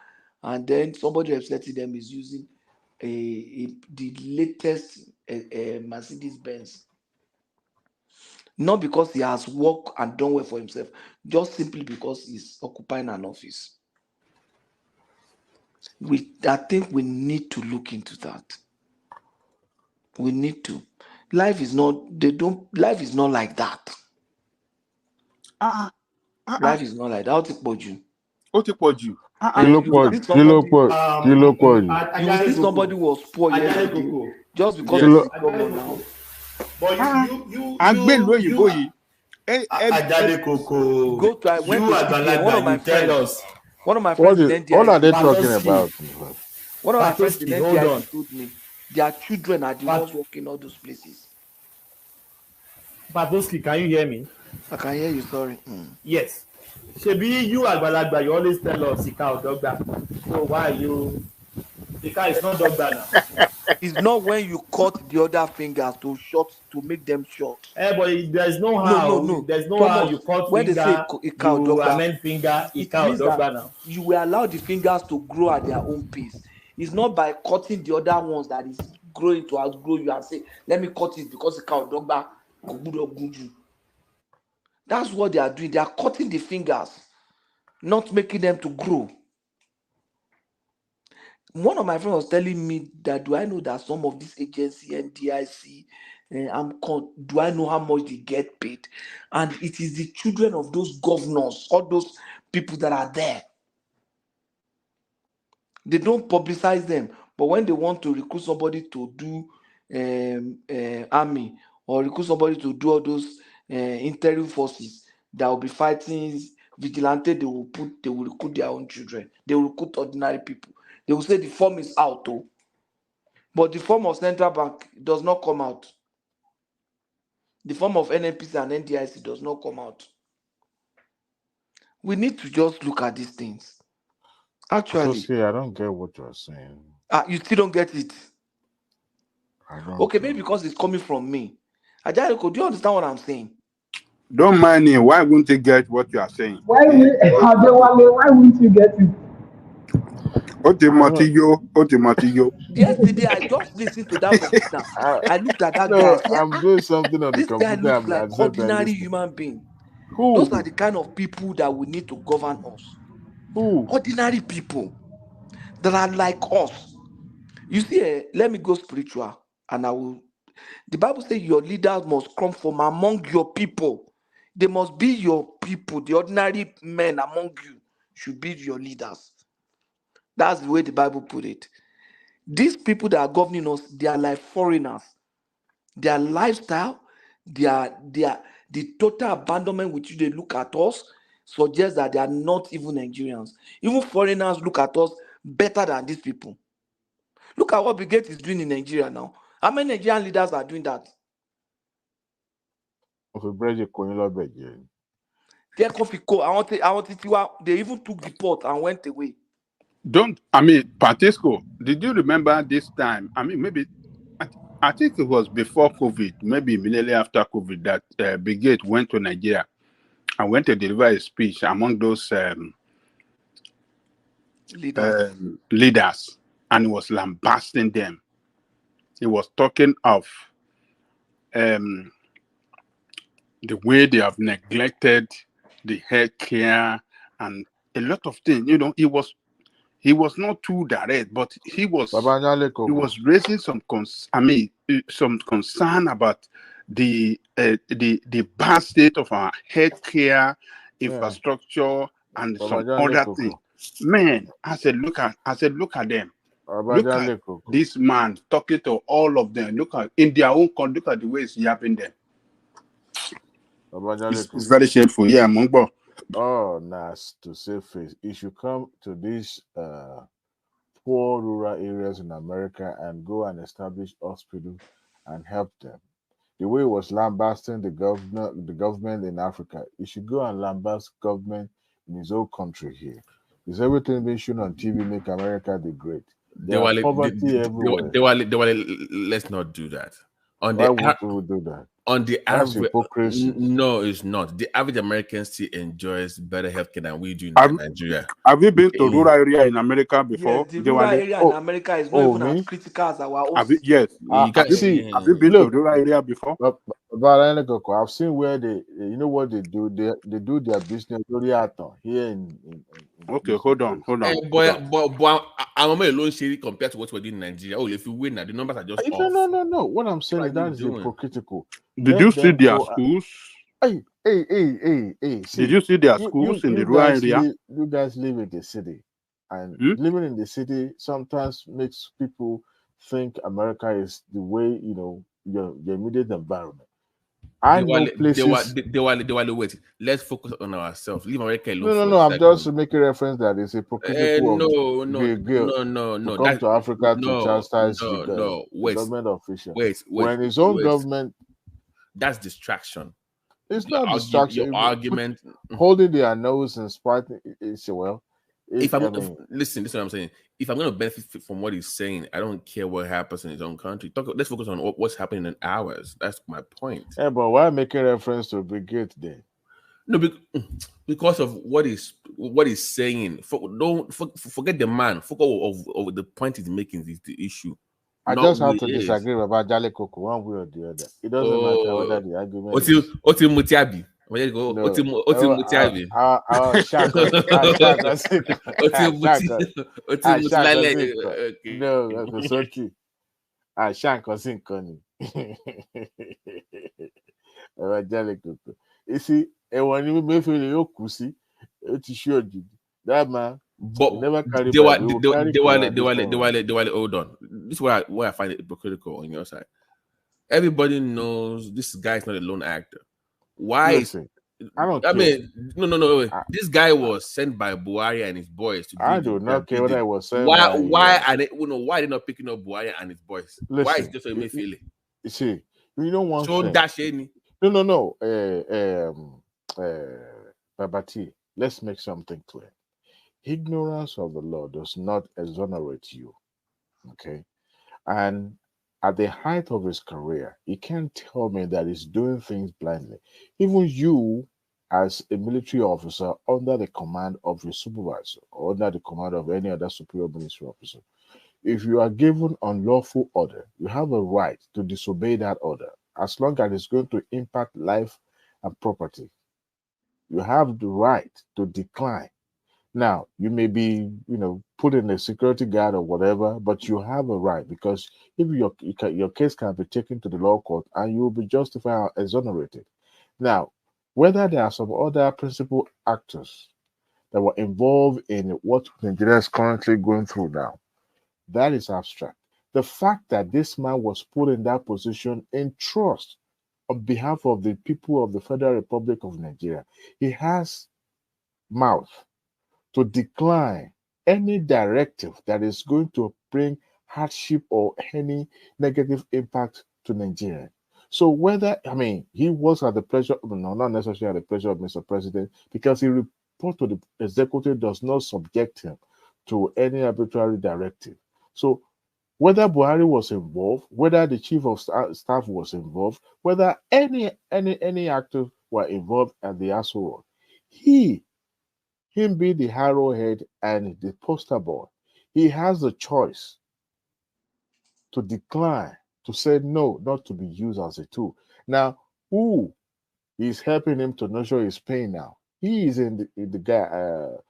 and then somebody representing them is using the latest Mercedes Benz. Not because he has worked and done well for himself, just simply because he's occupying an office. I think we need to look into that. We need to. Life is not like that. Life is not like that. How to put you? You will see somebody was poor yesterday just because he's governor now. But go to I went to CPN. One of my what friends are they talking about? One of my friends in NDIC told me their children are the ones working all those places. Patoski, can you hear me? I can hear you, sorry. Yes. Shebi, you Agbalagba, you always tell us Sika or Dogba. So why are you? Sika is not Dogba now. It's not when you cut the other fingers to make them short. But there's no how. No. There's no Thomas, how you cut when finger, they say you amend finger, Ika or Dogba now. You will allow the fingers to grow at their own pace. It's not by cutting the other ones that is growing to outgrow you and say, let me cut it because Ika or Dogba go good or good you. That's what they are doing. They are cutting the fingers, not making them to grow. One of my friends was telling me that, do I know that some of this agency, NDIC, do I know how much they get paid? And it is the children of those governors, all those people that are there. They don't publicize them, but when they want to recruit somebody to do army or recruit somebody to do all those interim forces that will be fighting vigilante, they will recruit their own children. They will recruit ordinary people. They will say the form is out, though. But the form of central bank does not come out. The form of NNPC and NDIC does not come out. We need to just look at these things. Actually, I don't get what you're saying. You still don't get it? Okay, maybe because it's coming from me. Ajariko, do you understand what I'm saying? Don't mind him. Why wouldn't you get what you are saying? Why wouldn't you get it? Yesterday, I just listened to that computer. I looked at that guy. I'm doing something on the computer. This guy looks like ordinary human being. Who? Those are the kind of people that we need to govern us. Who? Ordinary people that are like us. You see, let me go spiritual, and I will. The Bible says your leaders must come from among your people. They must be your people. The ordinary men among you should be your leaders. That's the way the Bible put it. These people that are governing us, they are like foreigners. Their lifestyle, the total abandonment with which they look at us suggests that they are not even Nigerians. Even foreigners look at us better than these people. Look at what Bill Gates is doing in Nigeria now. How many Nigerian leaders are doing that? They even took the port and went away. Patisco, did you remember this time? Maybe I think it was before COVID, maybe immediately after COVID, that Bill Gates went to Nigeria and went to deliver a speech among those leaders, and he was lambasting them. He was talking of the way they have neglected the health care and a lot of things. He was not too direct, but he was raising some concern about the bad state of our healthcare infrastructure and some other things. Man, I said, look at them. Look at this man talking to all of them. Look at in their own country. Look at the way he's yapping them. It's very shameful. Yeah, Mungbo. Oh, nice to save face. It should come to these poor rural areas in America and go and establish hospitals and help them. The way it was lambasting the government in Africa, it should go and lambast government in his own country here. Is everything being shown on TV make America the great? There are poverty everywhere. Let's not do that. Why would we do that? On the That's average, hypocrisy. no, it's not. The average American still enjoys better healthcare than we do in Nigeria. Have you been to rural area in America before? Yes, the rural area in America is not even as critical as our own. Yes. Have you been to rural area before? But I've seen where they, you know what they do? They do their business here in okay, hold on. But I'm alone sharing compared to what we're doing in Nigeria. Oh, if you win now, the numbers are just off. No. What I'm saying is that is hypocritical. Did you see their schools? Hey. Did you see their schools in the rural area? You guys live in the city, and living in the city sometimes makes people think America is the way, your immediate environment. I know places. They wait. Let's focus on ourselves. Leave America alone. No. I'm just making reference that it's hypocritical. No. Come to Africa to chastise the government official. When his own government. That's distraction. It's not distraction. Your argument. Holding their nose and spitting. Listen, what I'm saying. If I'm going to benefit from what he's saying, I don't care what happens in his own country. Let's focus on what's happening in ours. That's my point. Yeah, but why making reference to Brigade then? No, because of what he's saying. Don't forget the man. Focus of the point he's making is the issue. I just have to disagree about Jale Koko one way or the other. It doesn't matter whether the argument is... Oti Mutiabi. Where you go? Oti Mutiabi. No, Soti. Shankosin Jale Koko. You see, when you may feel your kusi, it's sure that man. But never carry they hold on. This is where I find it hypocritical on your side. Everybody knows this guy is not a lone actor. Why? Listen, no. This guy was sent by Buhari and his boys to do I do not care what I was saying. Why are they not picking up Buhari and his boys? Listen, why is it just a Emefiele? You see, you don't want to dash any. No. Babati, let's make something clear. Ignorance of the law does not exonerate you, okay? And at the height of his career, he can't tell me that he's doing things blindly. Even you, as a military officer under the command of your supervisor or under the command of any other superior military officer, if you are given unlawful order, you have a right to disobey that order as long as it's going to impact life and property. You have the right to decline. Now, you may be, put in a security guard or whatever, but you have a right because if your case can be taken to the law court and you will be justified or exonerated. Now, whether there are some other principal actors that were involved in what Nigeria is currently going through now, that is abstract. The fact that this man was put in that position in trust on behalf of the people of the Federal Republic of Nigeria, he has mouth to decline any directive that is going to bring hardship or any negative impact to Nigeria. So whether, he was at the pleasure, not necessarily at the pleasure of Mr. President, because he report to the executive does not subject him to any arbitrary directive. So whether Buhari was involved, whether the chief of staff was involved, whether any actors were involved at the Aso Road, him be the arrowhead and the poster boy, he has the choice to decline, to say no, not to be used as a tool. Now, who is helping him to nurture his pain now? He is in the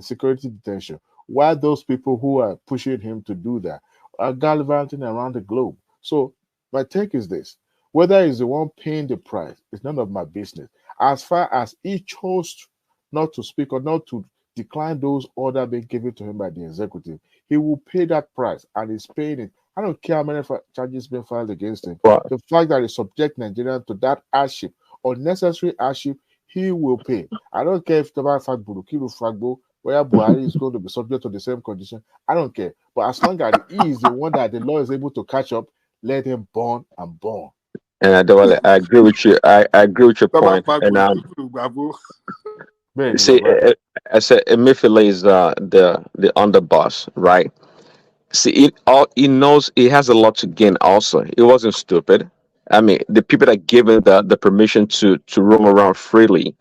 security detention, while those people who are pushing him to do that are gallivanting around the globe. So my take is this: whether he's the one paying the price, it's none of my business. As far as he chose not to speak or not to decline those orders being given to him by the executive, he will pay that price, and he's paying it. I don't care how many charges been filed against him. Well, The fact that he subject Nigerians to that hardship, unnecessary hardship, he will pay. I don't care if Toba Fat Burukiru Fagbo, where Buhari is going to be subject to the same condition. I don't care. But as long as he is the one that the law is able to catch up, let him burn and burn. And I agree with you. I agree with your point. And see, I said Emefiele is the underboss, right? See, he knows he has a lot to gain. Also, he wasn't stupid. I mean, the people that gave him the permission to roam around freely,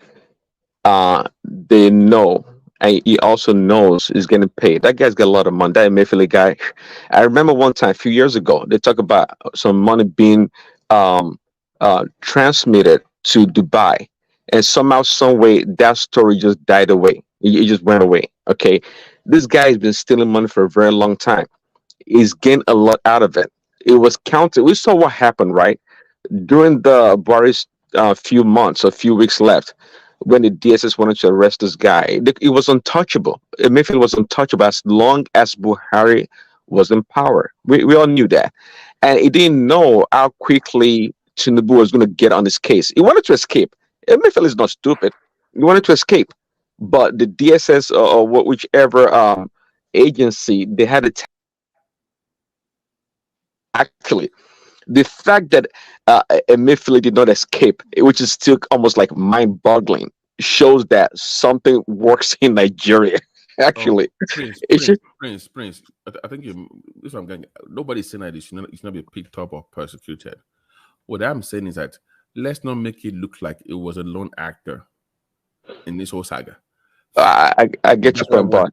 they know, and he also knows he's getting paid. That guy's got a lot of money. That Emefiele guy. I remember one time a few years ago, they talk about some money being transmitted to Dubai, and somehow, some way, that story just died away. It just went away. Okay, this guy has been stealing money for a very long time. He's gained a lot out of it. It was counted. We saw what happened, right? During the Buhari's few months or few weeks left, when the DSS wanted to arrest this guy, it was untouchable. Emefiele was untouchable as long as Buhari was in power. We all knew that. And he didn't know how quickly Tinubu was going to get on this case. He wanted to escape. Emefiele is not stupid. He wanted to escape. But the DSS or whichever agency, they had to actually, the fact that Emefiele did not escape, which is still almost like mind-boggling, shows that something works in Nigeria. Actually, Prince. I think if I'm going, nobody's saying that it should not be picked up or persecuted. What I'm saying is that let's not make it look like it was a lone actor in this whole saga. I get your point, but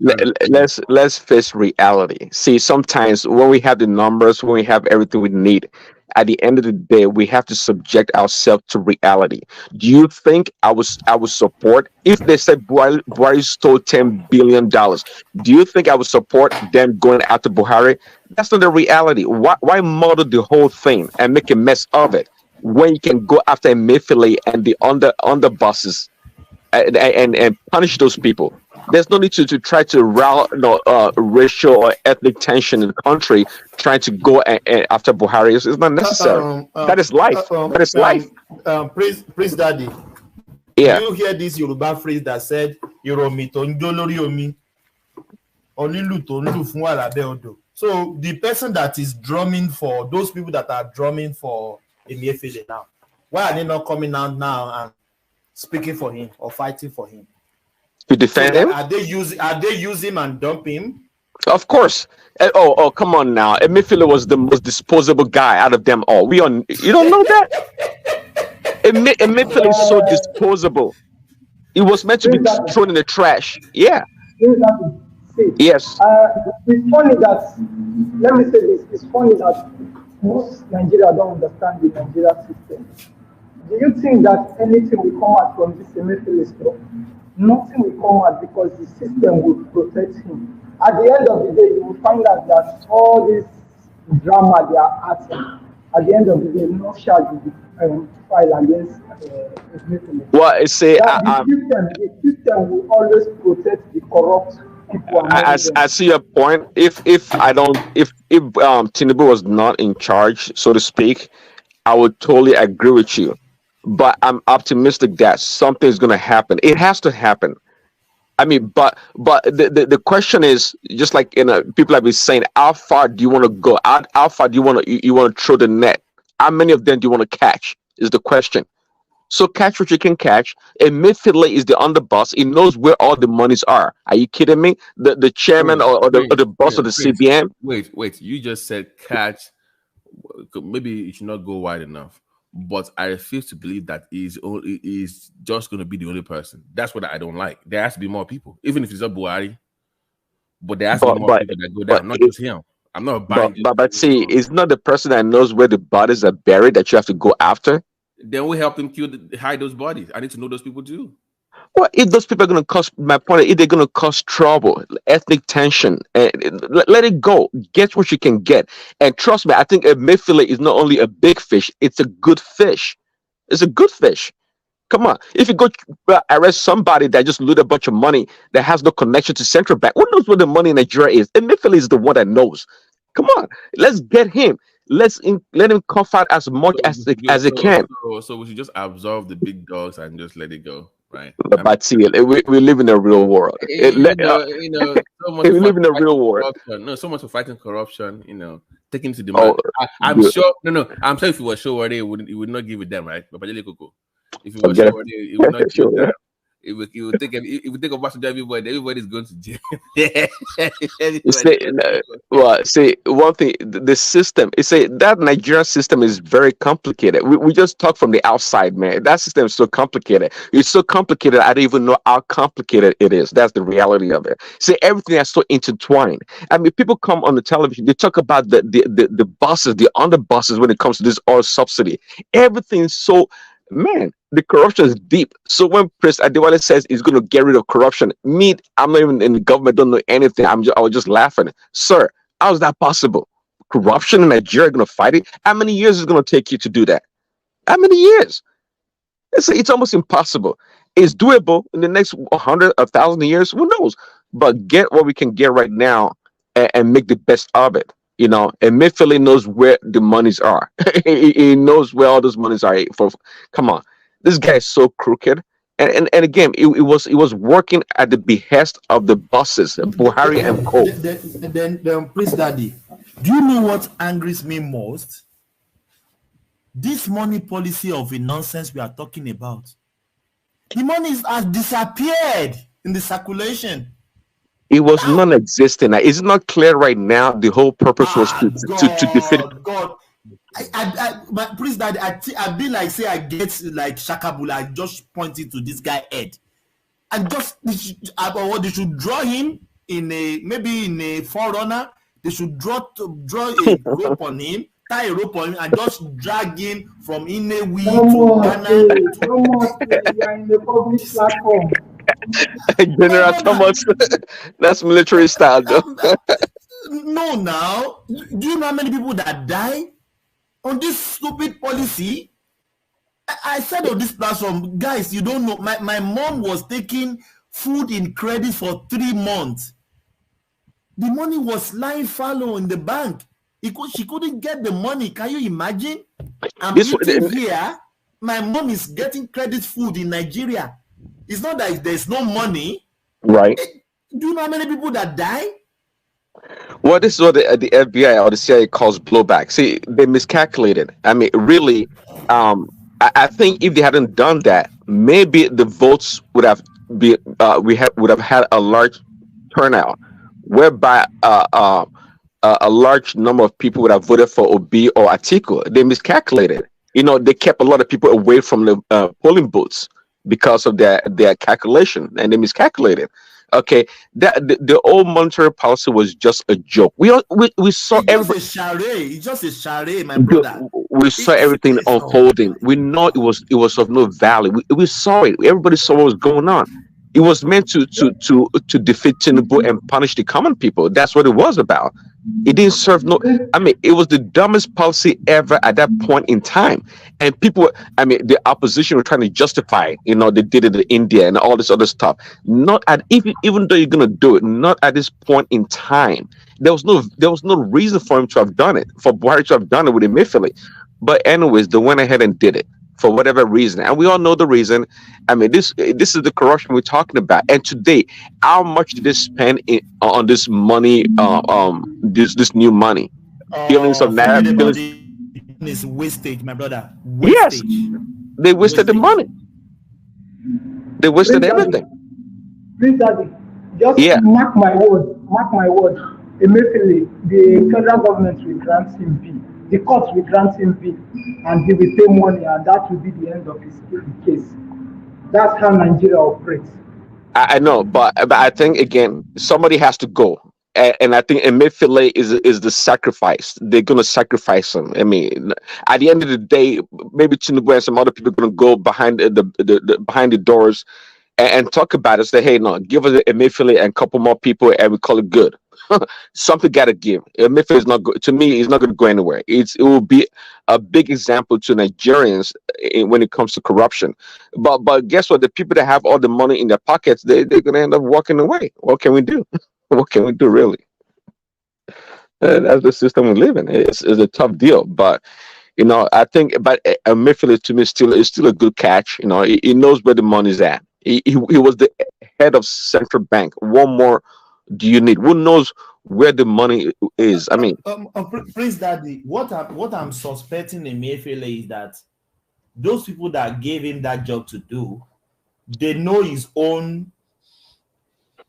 let's face reality. See, sometimes when we have the numbers, when we have everything we need, at the end of the day, we have to subject ourselves to reality. Do you think I would support if they said Buhari stole $10 billion? Do you think I would support them going after Buhari? That's not the reality. Why model the whole thing and make a mess of it when you can go after Emefiele and the underbosses and punish those people? There's no need to try to route racial or ethnic tension in the country, trying to go after Buhari. It's not necessary. That is life. That is life. Prince Daddy. Yeah. You hear this Yoruba phrase that said, "Yorumi to ndolori omi, onilu to nlu fun alabe odo." So the person that is drumming for those people that are drumming for Emefiele now, why are they not coming out now and speaking for him or fighting for him? To defend him? Are they use him and dump him? Of course. Oh, come on now. Emefiele was the most disposable guy out of them all. You don't know that? Emefiele is so disposable. He was meant to be thrown in the trash. Yeah. Yes. It's funny that, let me say this, it's funny that most Nigeria don't understand the Nigeria system. Do you think that anything will come out from this Emefiele stuff? Nothing will come out because the system will protect him. At the end of the day, you will find out that all this drama they are acting, at the end of the day, no charge will be filed against Emefiele. Well, the system will always protect the corrupt people. I see your point. If Tinubu was not in charge, so to speak, I would totally agree with you. But I'm optimistic that something is going to happen. It has to happen. I mean, but the question is, just like people have been saying, how far do you want to go? How far do you want to throw the net? How many of them do you want to catch? Is the question. So catch what you can catch. Emefiele is the underboss. He knows where all the monies are. Are you kidding me? The chairman or the boss of the CBN. Wait. You just said catch. Maybe it should not go wide enough. But I refuse to believe that he's just going to be the only person. That's what I don't like. There has to be more people, even if it's not Buhari. But there has to be more people that go down, not just him. I'm not buying. But see, it's not the person that knows where the bodies are buried that you have to go after. Then we help them hide those bodies. I need to know those people too. Well, if those people are going to cause, my point, if they're going to cause trouble, ethnic tension, let it go. Get what you can get. And trust me, I think Emefiele is not only a big fish, it's a good fish. It's a good fish. Come on. If you go arrest somebody that just loot a bunch of money that has no connection to central bank, who knows where the money in Nigeria is? Emefiele is the one that knows. Come on, let's get him. Let him cough out as much as he can. So we should just absorb the big dogs and just let it go, right? But see, we live in a real world. So much We live in a real world. Corruption. No, so much for fighting corruption. Taking to the man. I'm sure. No. I'm sure if it was show already, it would not give it them, right? But if it was show already, it would not give it them. It would take a bunch of everybody. Everybody's going to jail. See, one thing, the system. That Nigerian system is very complicated. We just talk from the outside, man. That system is so complicated. It's so complicated. I don't even know how complicated it is. That's the reality of it. See, everything is so intertwined. I mean, people come on the television. They talk about the bosses, the underbosses when it comes to this oil subsidy. Everything's so. Man, the corruption is deep. So when President Adewale says he's going to get rid of corruption, I'm not even in the government, don't know anything. I was just laughing. Sir, how is that possible? Corruption in Nigeria, going to fight it? How many years is it going to take you to do that? How many years? It's almost impossible. It's doable in the next 100, 1,000 years. Who knows? But get what we can get right now and make the best of it. And Emefiele knows where the monies are. He knows where all those monies are. Come on, this guy is so crooked. And again, it was working at the behest of the bosses, Buhari and Co. Then, please, Daddy, do you know what angers me most? This money policy of the nonsense we are talking about. The money has disappeared in the circulation. It was non-existent. Is it not clear right now? The whole purpose was to defeat. God, but please, Daddy, I be like, say I get like Shakabula. I just pointed to this guy head, and just they should draw him in a forerunner. They should draw a rope on him, tie a rope on him, and just drag him from Inewi to Ghana. We are in the public platform. General Thomas, that's military style, though. No, now, do you know how many people that die on this stupid policy? I said on this platform, guys, you don't know. My mom was taking food in credit for 3 months. The money was lying fallow in the bank. She couldn't get the money. Can you imagine? I'm eating here. My mom is getting credit food in Nigeria. It's not that there's no money. Right. Do you know how many people that die? Well, this is what the FBI or the CIA calls blowback. See, they miscalculated. I mean, really, I think if they hadn't done that, maybe the votes would have would have had a large turnout, whereby a large number of people would have voted for Obi or Atiku. They miscalculated. They kept a lot of people away from the polling booths because of their calculation, and they miscalculated. Okay, the old monetary policy was just a joke. We saw everything. It's just a charade, my brother. We saw everything unfolding. We know it was of no value. We saw it. Everybody saw what was going on. It was meant to defeat Tinubu and punish the common people. That's what it was about. It didn't serve no. I mean, it was the dumbest policy ever at that point in time. And people, the opposition were trying to justify, they did it in India and all this other stuff. Not at even though you're gonna do it, not at this point in time. There was no reason for him to have done it, for Buhari to have done it with Emefiele. But anyways, they went ahead and did it for whatever reason, and we all know the reason. This is the corruption we're talking about. And today, how much did they spend on this money? This new money, billions of naira. Is wastage, my brother. Wastage. Yes, they wasted the money. They wasted everything. Please, Daddy, just mark my word. Emefiele, the federal government will grant him B. The court will grant him B, and he will pay money, and that will be the end of his case. That's how Nigeria operates. I know, but I think again, somebody has to go. And I think Emefiele is the sacrifice. They're going to sacrifice him. At the end of the day, maybe Tinubu and some other people are going to go behind behind the doors and talk about it. Say, hey, no, give us Emefiele and a couple more people, and we call it good. something got to give. Emefiele is not to me. It's not going to go anywhere. It will be a big example to Nigerians when it comes to corruption. But guess what? The people that have all the money in their pockets, they're going to end up walking away. What can we do? What can we do, really? That's the system we live in. It's a tough deal, but I think, but Emefiele to me is still a good catch. He knows where the money's at. He was the head of central bank. What more do you need? Who knows where the money is? I mean, Prince Daddy, what I'm suspecting Emefiele is that those people that gave him that job to do, they know his own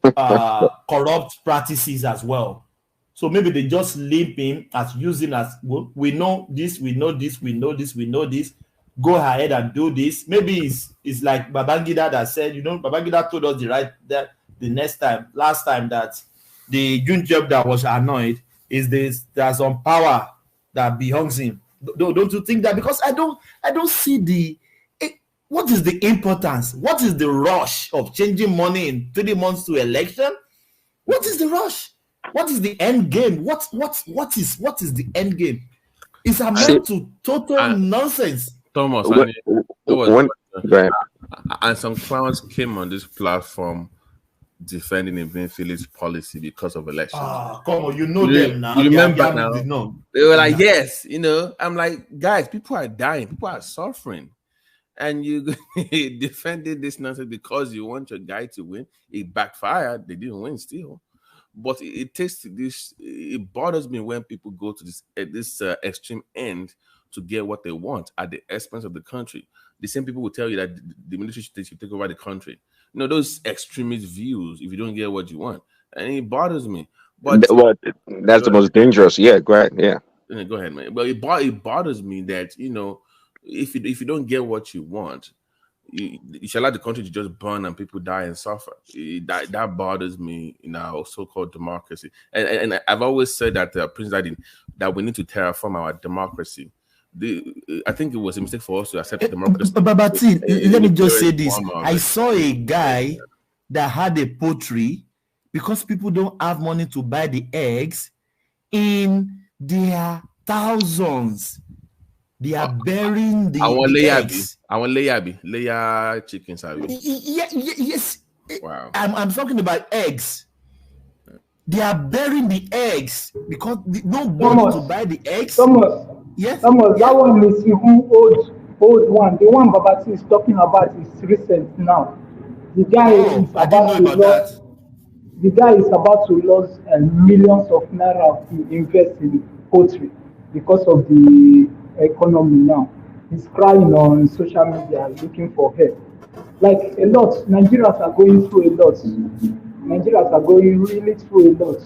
corrupt practices as well. So maybe they just leave him as using as, well, we know this, we know this, we know this, we know this. Go ahead and do this. Maybe it's like Babangida that said, Babangida told us last time that the job that was annoyed is there's some power that belongs him. Don't you think that? Because I don't see what is the importance? What is the rush of changing money in 3 months to election? What is the rush? What is the end game? What is the end game? It's amount to total nonsense. Thomas, and some clowns came on this platform defending Emefiele's policy because of elections. Come on, them now. You remember now? They were like, yes, I'm like, guys, people are dying, people are suffering, and you defended this nonsense because you want your guy to win. It backfired. They didn't win still. But it takes this. It bothers me when people go to this extreme end to get what they want at the expense of the country. The same people will tell you that the military should take over the country. Those extremist views. If you don't get what you want, and it bothers me. But that's the most dangerous. Yeah, go ahead. Yeah, go ahead, man. But it bothers me that if you don't get what you want, you should allow the country to just burn and people die and suffer. That bothers me in our so-called democracy. And I've always said that, Prince Daddy, that we need to terraform our democracy. I think it was a mistake for us to accept democracy. But let me just say this. I saw a guy that had a poultry because people don't have money to buy the eggs in their thousands. They are burying the eggs. I want layer chickens. Yes. Wow. I'm talking about eggs. They are burying the eggs because nobody to buy the eggs. Yes. That one is even old one. The one Babati is talking about is recent now. The guy is about to lose millions of naira to invest in poultry because of the economy now. He's crying on social media looking for help. Like a lot, Nigerians are going through a lot. Nigerians are going really through a lot.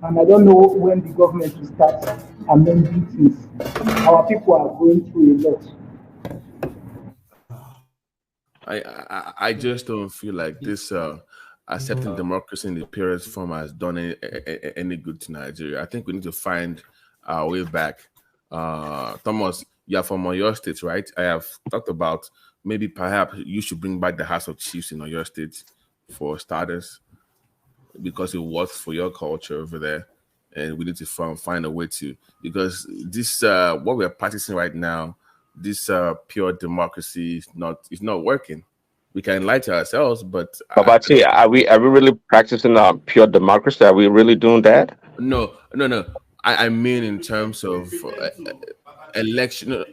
And I don't know when the government will start amending things. Our people are going through a lot. I just don't feel like this accepting democracy in the purest form has done any good to Nigeria. I think we need to find our way back. Thomas, you are from Oyo State, right? I have talked about maybe perhaps you should bring back the House of Chiefs in Oyo State for starters, because it works for your culture over there, and we need to find a way to, because this what we're practicing right now, this pure democracy is not working. We can lie to ourselves, but are we really practicing pure democracy? Are we really doing that? No. I mean, in terms of election,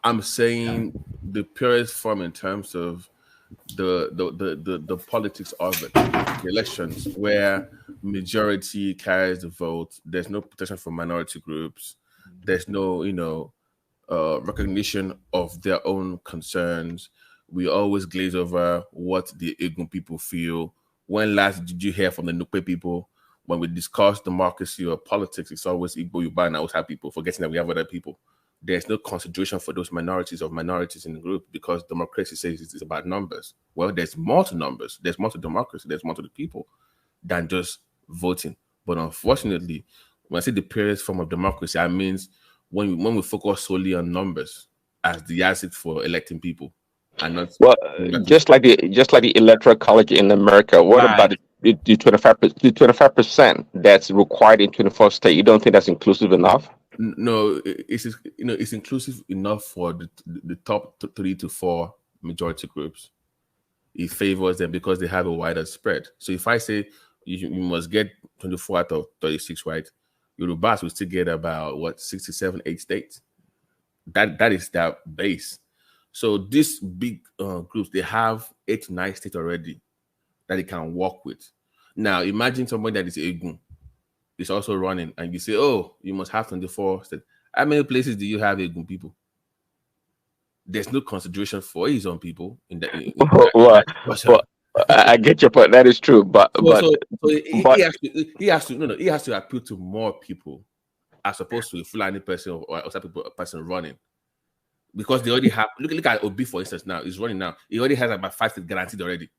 I'm saying the purest form in terms of the politics of it, the elections, where majority carries the vote. There's no protection for minority groups. There's no recognition of their own concerns. We always glaze over what the Egun people feel. When last did you hear from the Nupe people? When we discuss democracy or politics, it's always Igbo, Yoruba, and Hausa people, forgetting that we have other people. There's no consideration for those minorities in the group, because democracy says it's about numbers. Well, there's more to numbers. There's more to democracy. There's more to the people than just voting. But unfortunately, when I say the purest form of democracy, I mean when we focus solely on numbers as the yardstick for electing people, and not just like the electoral college in America. What about it? the 25% that's required in 24 states, you don't think that's inclusive enough? No, it's inclusive enough for the top 3 to 4 majority groups. It favors them because they have a wider spread. So if I say you must get 24 out of 36, right? Yorubas will still get about 67, 8 states. That is their base. So these big groups, they have 8 to 9 states already that they can work with. Now imagine somebody that is Egun is also running, and you say, "Oh, you must have 24 states." How many places do you have Egun people? There's no consideration for his own people in that. Well, I get your point. That is true, but he has to appeal to more people as opposed to a Fulani person or a person running, because they already have. Look at Obi, for instance. Now he's running now. He already has about 5 states guaranteed already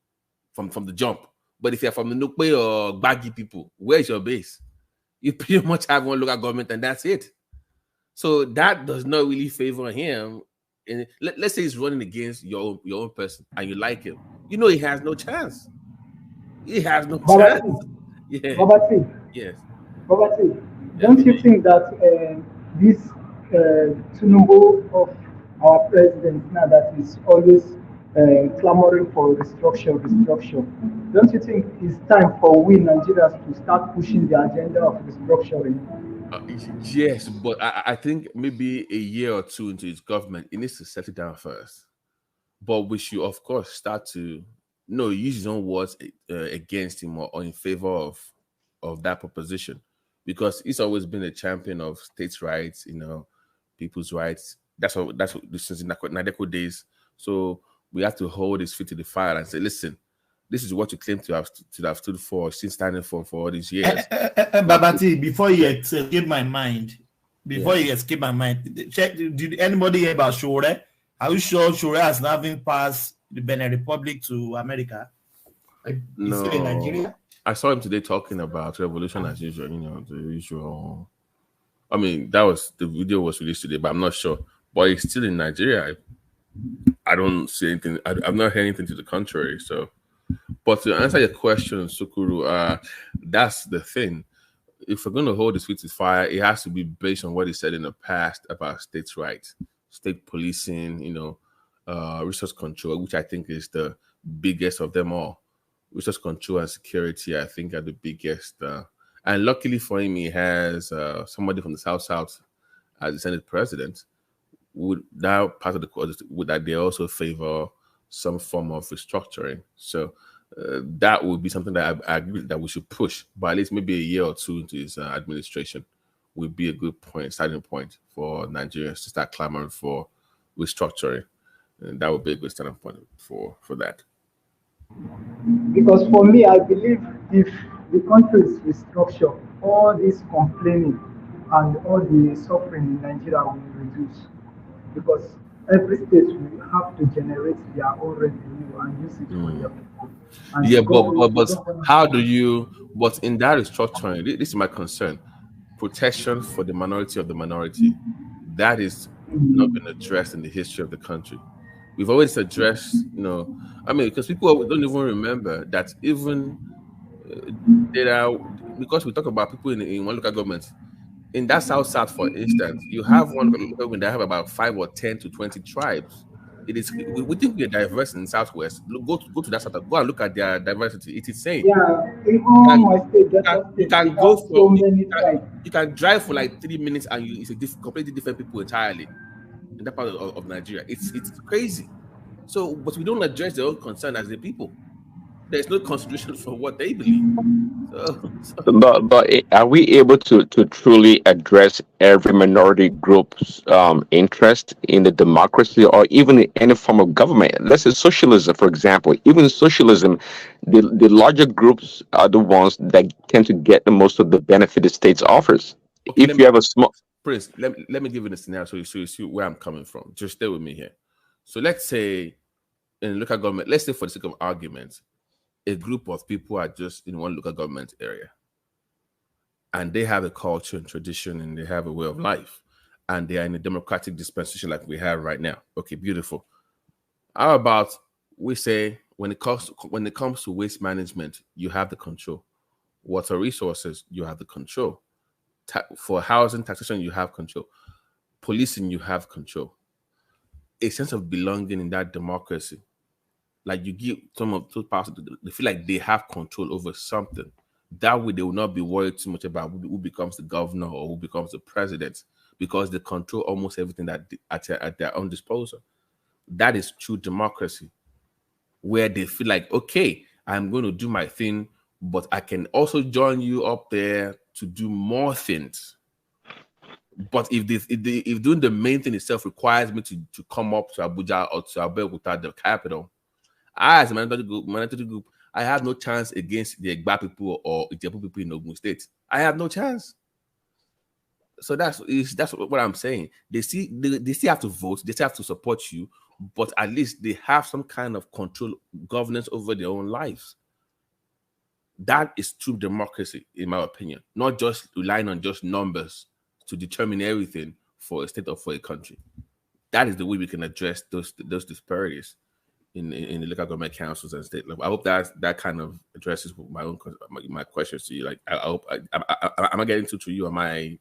from the jump. But if you're from the Nukwe or Baggy people, where's your base? You pretty much have one local government and that's it. So that does not really favor him. And let's say he's running against your own person and you like him. You know he has no chance. He has no chance. Yeah. Robert, yes. Robert, don't you think that this Tinubu of our president now that is always clamoring for restructure, don't you think it's time for we Nigerians to start pushing the agenda of restructuring? Yes, but I think maybe a year or 2 into his government, he needs to settle down first. But we should, of course, start to use his own words against him or in favor of that proposition, because he's always been a champion of states' rights, people's rights. That's what since the Nadeko days. So we have to hold his feet to the fire and say, listen, this is what you claim to have stood for, since standing for all these years. Babati, before you escape my mind, did anybody hear about Shore? Are you sure Shore has now been passed the Benin Republic to America? No, in Nigeria? I saw him today talking about revolution as usual. The usual. I mean, the video was released today, but I'm not sure. But he's still in Nigeria. I don't see anything. I've not heard anything to the contrary. So, but to answer your question, Sukuru, that's the thing. If we're going to hold his feet to fire, it has to be based on what he said in the past about states' rights, state policing, resource control, which I think is the biggest of them all. Resource control and security, I think, are the biggest. And luckily for him, he has somebody from the South as the Senate president. Would that part of would that they also favor some form of restructuring? So that would be something that I agree that we should push, but at least maybe a year or 2 into his administration would be a good starting point for Nigerians to start clamoring for restructuring, and that would be a good starting point for that. Because for me, I believe if the country is restructured, all this complaining and all the suffering in Nigeria will reduce. Because every state will have to generate their own revenue and use it for their people. And but how do you? But in that restructuring, this is my concern: protection for the minority of the minority. That is not been addressed in the history of the country. We've always addressed, because people don't even remember that even there are, because we talk about people in one local government. In that South, for instance, you have one local government that have about 5 or 10 to 20 tribes. It is. We think we are diverse in the Southwest. Go to that South. Go and look at their diversity. It is insane. Yeah, even my state, you can go for so many tribes. You can drive for like 3 minutes and it's a completely different people entirely in that part of Nigeria. It's crazy. So, but we don't address their own concern as the people. There's no consideration for what they believe. But are we able to truly address every minority group's interest in the democracy or even in any form of government? Let's say socialism, for example. Even socialism, the larger groups are the ones that tend to get the most of the benefit the states offers. Okay, if you have a small Prince, let me give you the scenario so you see where I'm coming from. Just stay with me here. So let's say in local government, let's say for the sake of argument, a group of people are just in one local government area and they have a culture and tradition and they have a way of life and they are in a democratic dispensation like we have right now. Okay, beautiful. How about we say, when it comes to waste management, you have the control. Water resources, you have the control. For housing taxation, you have control. Policing, you have control. A sense of belonging in that democracy. Like you give some of those powers, they feel like they have control over something. That way, they will not be worried too much about who becomes the governor or who becomes the president, because they control almost everything that at their own disposal. That is true democracy, where they feel like, okay, I'm going to do my thing, but I can also join you up there to do more things. But if doing the main thing itself requires me to come up to Abuja or to Abeokuta, the capital, I, as a mandatory group, I have no chance against the Egba people or Ijebu people in Ogun State. I have no chance. So that's what I'm saying. They still have to vote. They still have to support you, but at least they have some kind of control, governance over their own lives. That is true democracy, in my opinion. Not just relying on just numbers to determine everything for a state or for a country. That is the way we can address those disparities in the local government councils and state level. I hope that kind of addresses my questions to you. Like, I hope am I getting to you?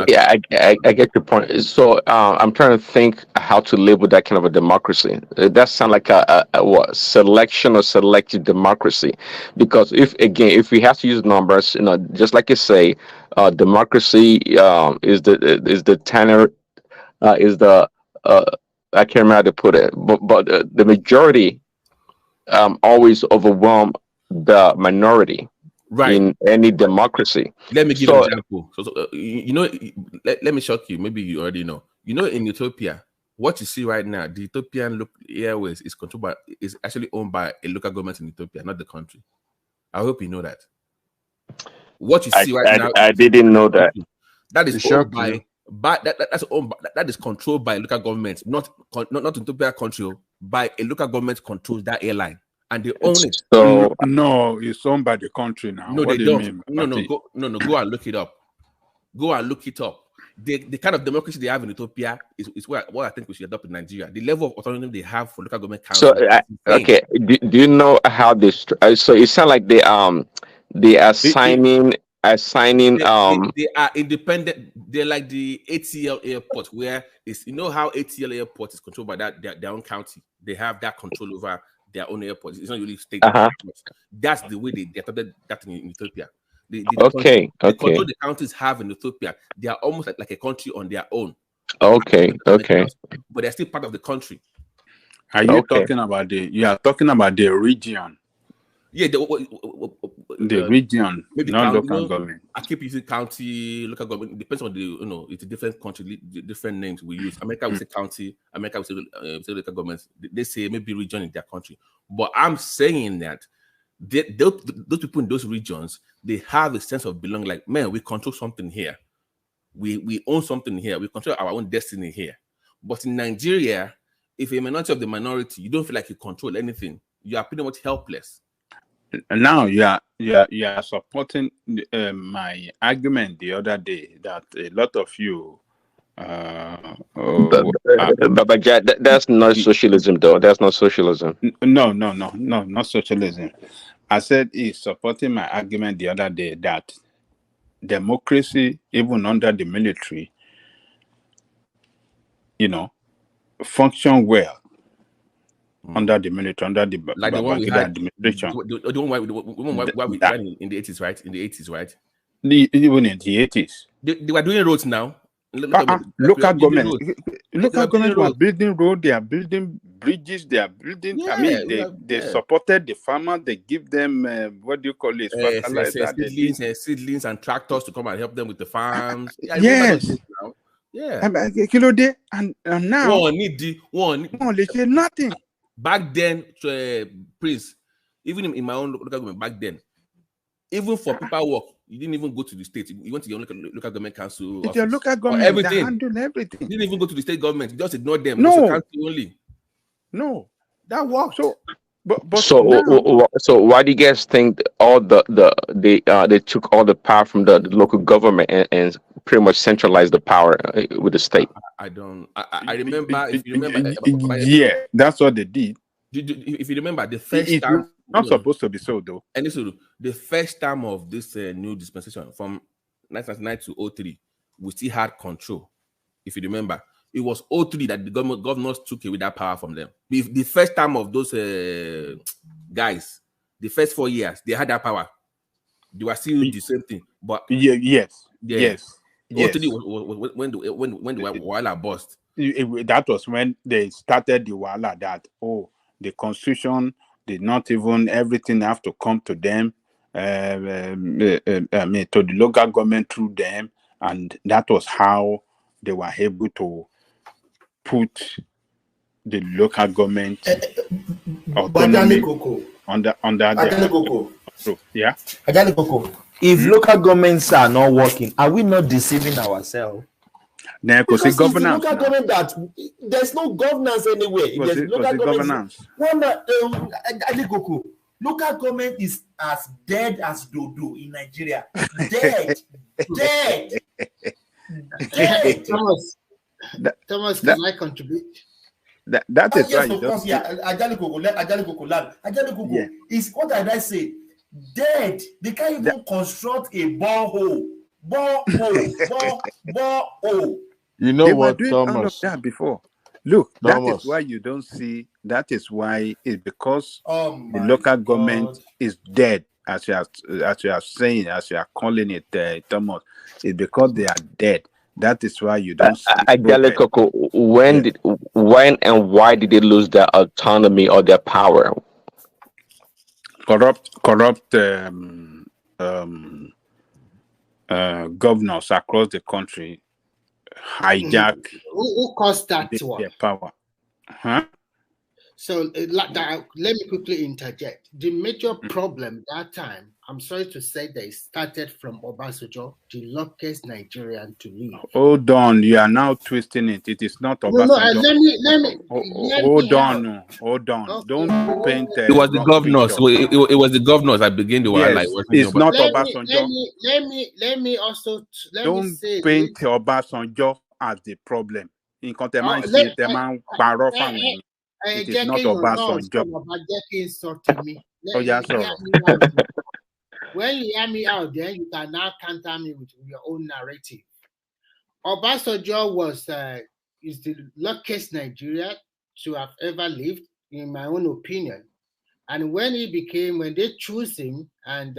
Yeah, I get your point. So I'm trying to think how to live with that kind of a democracy. That sounds like a what, selection or selective democracy, because if we have to use numbers, just like you say, democracy is the tenor, is the I can't remember how to put it, but the majority always overwhelm the minority. Right. In any democracy. Let me give an example. Let me shock you. Maybe you already know. In Ethiopia, what you see right now, the Ethiopian Airways is actually owned by a local government in Ethiopia, not the country. I hope you know that. What you see right now, I didn't know that. That is owned that is controlled by local government, not Ethiopia country, by a local government controls that airline. And they own it. So no, it's owned by the country now. No, what they do don't. You mean, Go and look it up. Go and look it up. The kind of democracy they have in Ethiopia is what I think we should adopt in Nigeria. The level of autonomy they have for local government council. So okay, do you know how this? So it sounds like they are assigning. They are independent. They're like the ATL airport, where it's how ATL airport is controlled by their own county. They have that control over their own airports. It's not really state. That's the way they adopted that in Ethiopia. The control the counties have in Ethiopia, they are almost like a country on their own. Okay. But they're still part of the country. Are you talking about you are talking about the region? Yeah, the region, maybe not local government. I keep using county, local government. It depends on it's a different country, different names we use. America will say county, America will say local government. They say maybe region in their country. But I'm saying that those people in those regions, they have a sense of belonging. Like, man, we control something here. We own something here. We control our own destiny here. But in Nigeria, if you're a minority of the minority, you don't feel like you control anything. You are pretty much helpless. Now you are supporting my argument the other day that a lot of you but that's not socialism, though. That's not socialism. No, not socialism. I said he's supporting my argument the other day that democracy, even under the military, function well. Under the military, under the like the one we had administration, the one we ran in the 80s, right? In the 80s, right? Even in the 80s, they were doing roads now. Local government were building roads. They are building bridges. They are building. Yeah, they supported the farmers. They give them what do you call it? Fertilizer, seedlings, and tractors to come and help them with the farms. Yes. Yeah. And now they say nothing. Back then, Prince, even in my own local government back then, even for paperwork, you didn't even go to the state. You went to your local government council. It's your local government that handle everything. You didn't even go to the state government. You just ignored them. No. Only. No. That worked. So, but so why do you guys think all they took all the power from the local government and pretty much centralized the power with the state? I don't. I remember. If you remember, yeah, that's what they did. If you remember, the first It's time not supposed to be so, though. And this the first time of this new dispensation from 1999 to 03, we still had control. If you remember, it was 03 that the governors took away that power from them. The first time of those guys, the first 4 years, they had that power. They were still the same thing. But yes. 03 was when the Wala burst. That was when they started the Wala that, the constitution did not even, everything have to come to them, to the local government through them. And that was how they were able to put the local government autonomy under yeah. If local governments are not working, are we not deceiving ourselves? Because it's governance. Local government that there's no governance anywhere. There's local governance. Local government is as dead as dodo in Nigeria. Dead. Thomas, can I contribute? That is yes, right. Of course, yeah. Ajali is what did I say? Dead. They can't even construct a borehole. Borehole. You know they what, were doing Thomas? all of that before. Look, Thomas. That is why you don't see. That is why it's because the local government is dead, as you are saying, as you are calling it, Thomas. It's because they are dead. That is why you don't see. When and why did they lose their autonomy or their power? Corrupt governors across the country hijack who caused that to their power. Huh? So let me quickly interject. The major problem that time, I'm sorry to say, they started from Obasanjo, the luckiest Nigerian to leave. Hold on, you are now twisting it. It is not Obasanjo. Hold on. Okay. Don't paint. It was the governors. It was the governors that began the war. Yes, it's not Obasanjo. Let me also don't say paint Obasanjo as the problem. In it is not Obasanjo. When you hear me out there, you can now counter me with your own narrative. Obasanjo is the luckiest Nigerian to have ever lived, in my own opinion. And when they chose him and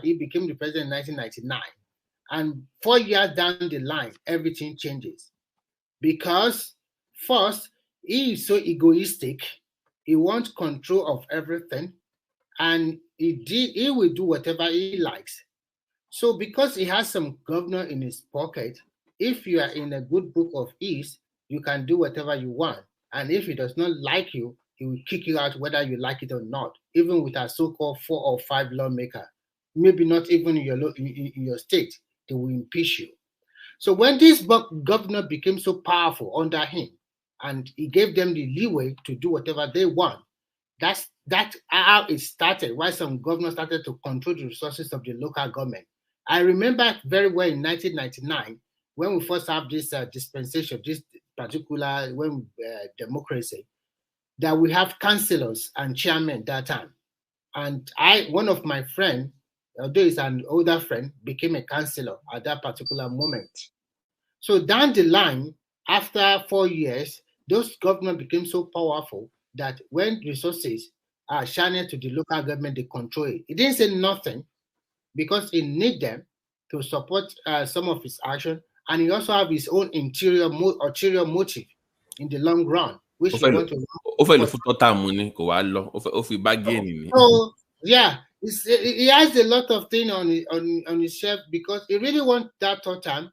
he became the president in 1999. And 4 years down the line, everything changes. Because first, he is so egoistic. He wants control of everything. And he will do whatever he likes. So because he has some governor in his pocket, if you are in a good book of ease, you can do whatever you want. And if he does not like you, he will kick you out whether you like it or not, even with a so-called 4 or 5 lawmaker. Maybe not even in your state, they will impeach you. So when this governor became so powerful under him, and he gave them the leeway to do whatever they want, that's how it started, why some governors started to control the resources of the local government. I remember very well in 1999, when we first have this dispensation, this particular democracy, that we have councillors and chairmen that time. And one of my friends, although he's an older friend, became a councillor at that particular moment. So down the line, after 4 years, those governments became so powerful that when resources are channeled to the local government, they control it. He didn't say nothing because he need them to support some of his action, and he also have his own ulterior motive in the long run, which he want to. So yeah, he has a lot of things on his shelf because he really wants that third time,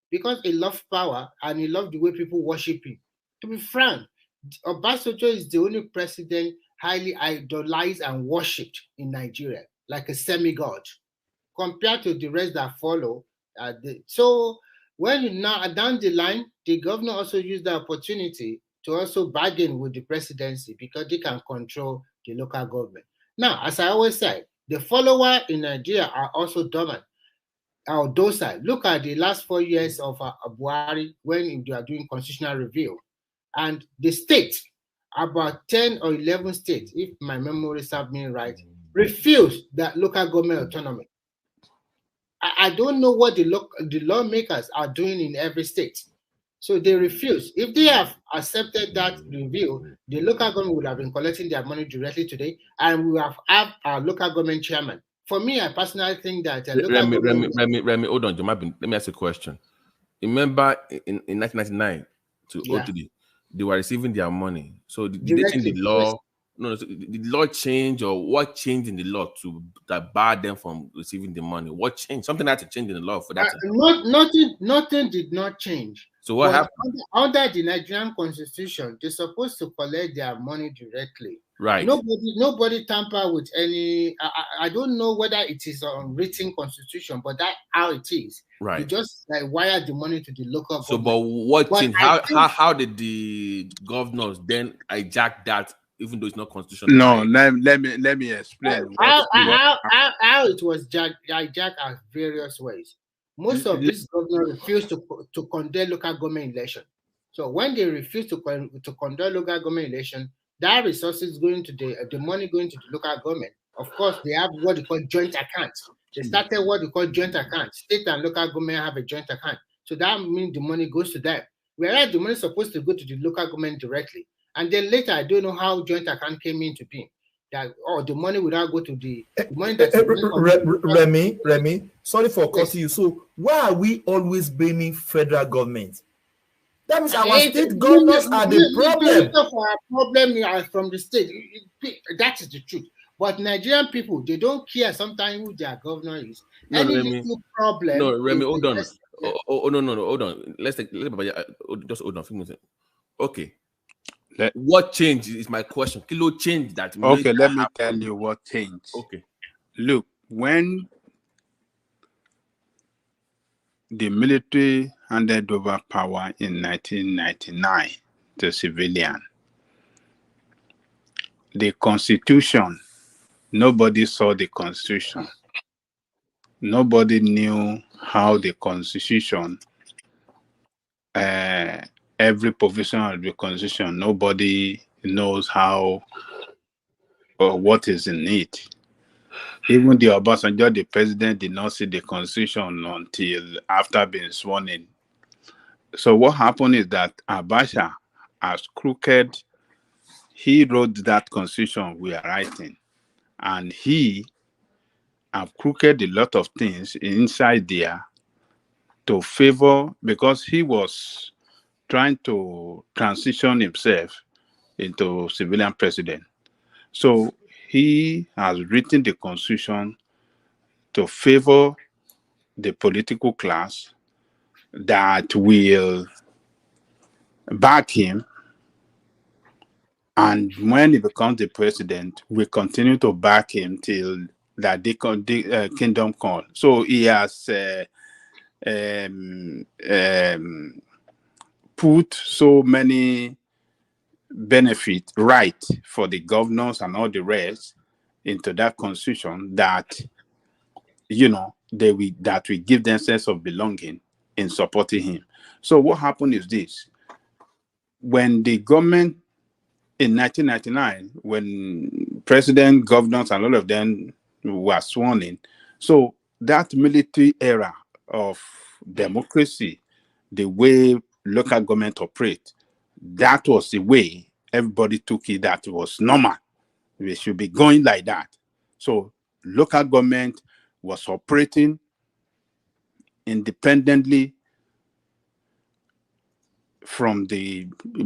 because he loves power and he loves the way people worship him. To be frank, Obasanjo is the only president highly idolized and worshipped in Nigeria, like a semi-god, compared to the rest that follow. So when you now down the line, the governor also used the opportunity to also bargain with the presidency because they can control the local government. Now, as I always say, the followers in Nigeria are also dormant. Our docile. Look at the last 4 years of Buhari when they are doing constitutional review. And the state about 10 or 11 states, if my memory serves me right, refused that local government autonomy. I don't know what the lawmakers are doing in every state. So they refuse. If they have accepted that review, the local government would have been collecting their money directly today, and we would have our local government chairman. For me, I personally think that Remy, hold on, let me ask you a question. Remember in 1999 to 03, they were receiving their money. So did they change the law? No, the law change, or what changed in the law that barred them from receiving the money? What changed? Something had to change in the law for that. Nothing did not change. So what happened? Under the Nigerian constitution, they're supposed to collect their money directly. Right. Nobody tamper with any. I don't know whether it is a written constitution, but that's how it is. Right. You just wire the money to the local government. So, but what changed? How did the governors then hijack that? Even though it's not constitutional. No, let me explain. How it was hijacked at various ways. Most of these governors refused to conduct local government election. So when they refuse to conduct local government election, that resources going to the money going to the local government. Of course, they have what they call joint accounts. They started what they call joint accounts. State and local government have a joint account. So that means the money goes to them. Whereas the money is supposed to go to the local government directly. And then later, I don't know how joint account came into being. That the money would not go to the money that Remy, sorry for cutting you. So why are we always blaming federal government? That means our state governors are the problem. Most of our problem are from the state. That is the truth. But Nigerian people, they don't care sometimes who their governor is. Any little problem. No, Remy, hold on. No, hold on. Just hold on. Okay. What changed is my question. Kilo change that. Okay, let me tell you what changed. Okay. Look, when the military handed over power in 1999 to civilian, the constitution, nobody saw the constitution. Nobody knew how the constitution, every provision of the constitution, nobody knows how or what is in it. Even the Obasanjo, the president, did not see the constitution until after being sworn in. So what happened is that Abacha, as crooked, he wrote that constitution we are writing, and he have crooked a lot of things inside there to favor, because he was trying to transition himself into civilian president. So he has written the constitution to favor the political class that will back him, and when he becomes the president, we continue to back him till that the kingdom come. So he has put so many benefit right for the governors and all the rest into that constitution that that we give them sense of belonging in supporting him. So what happened is this: when the government in 1999, when president, governors, and all of them were sworn in, so that military era of democracy, the way local government operate, that was the way everybody took it. That was normal. We should be going like that. So local government was operating independently from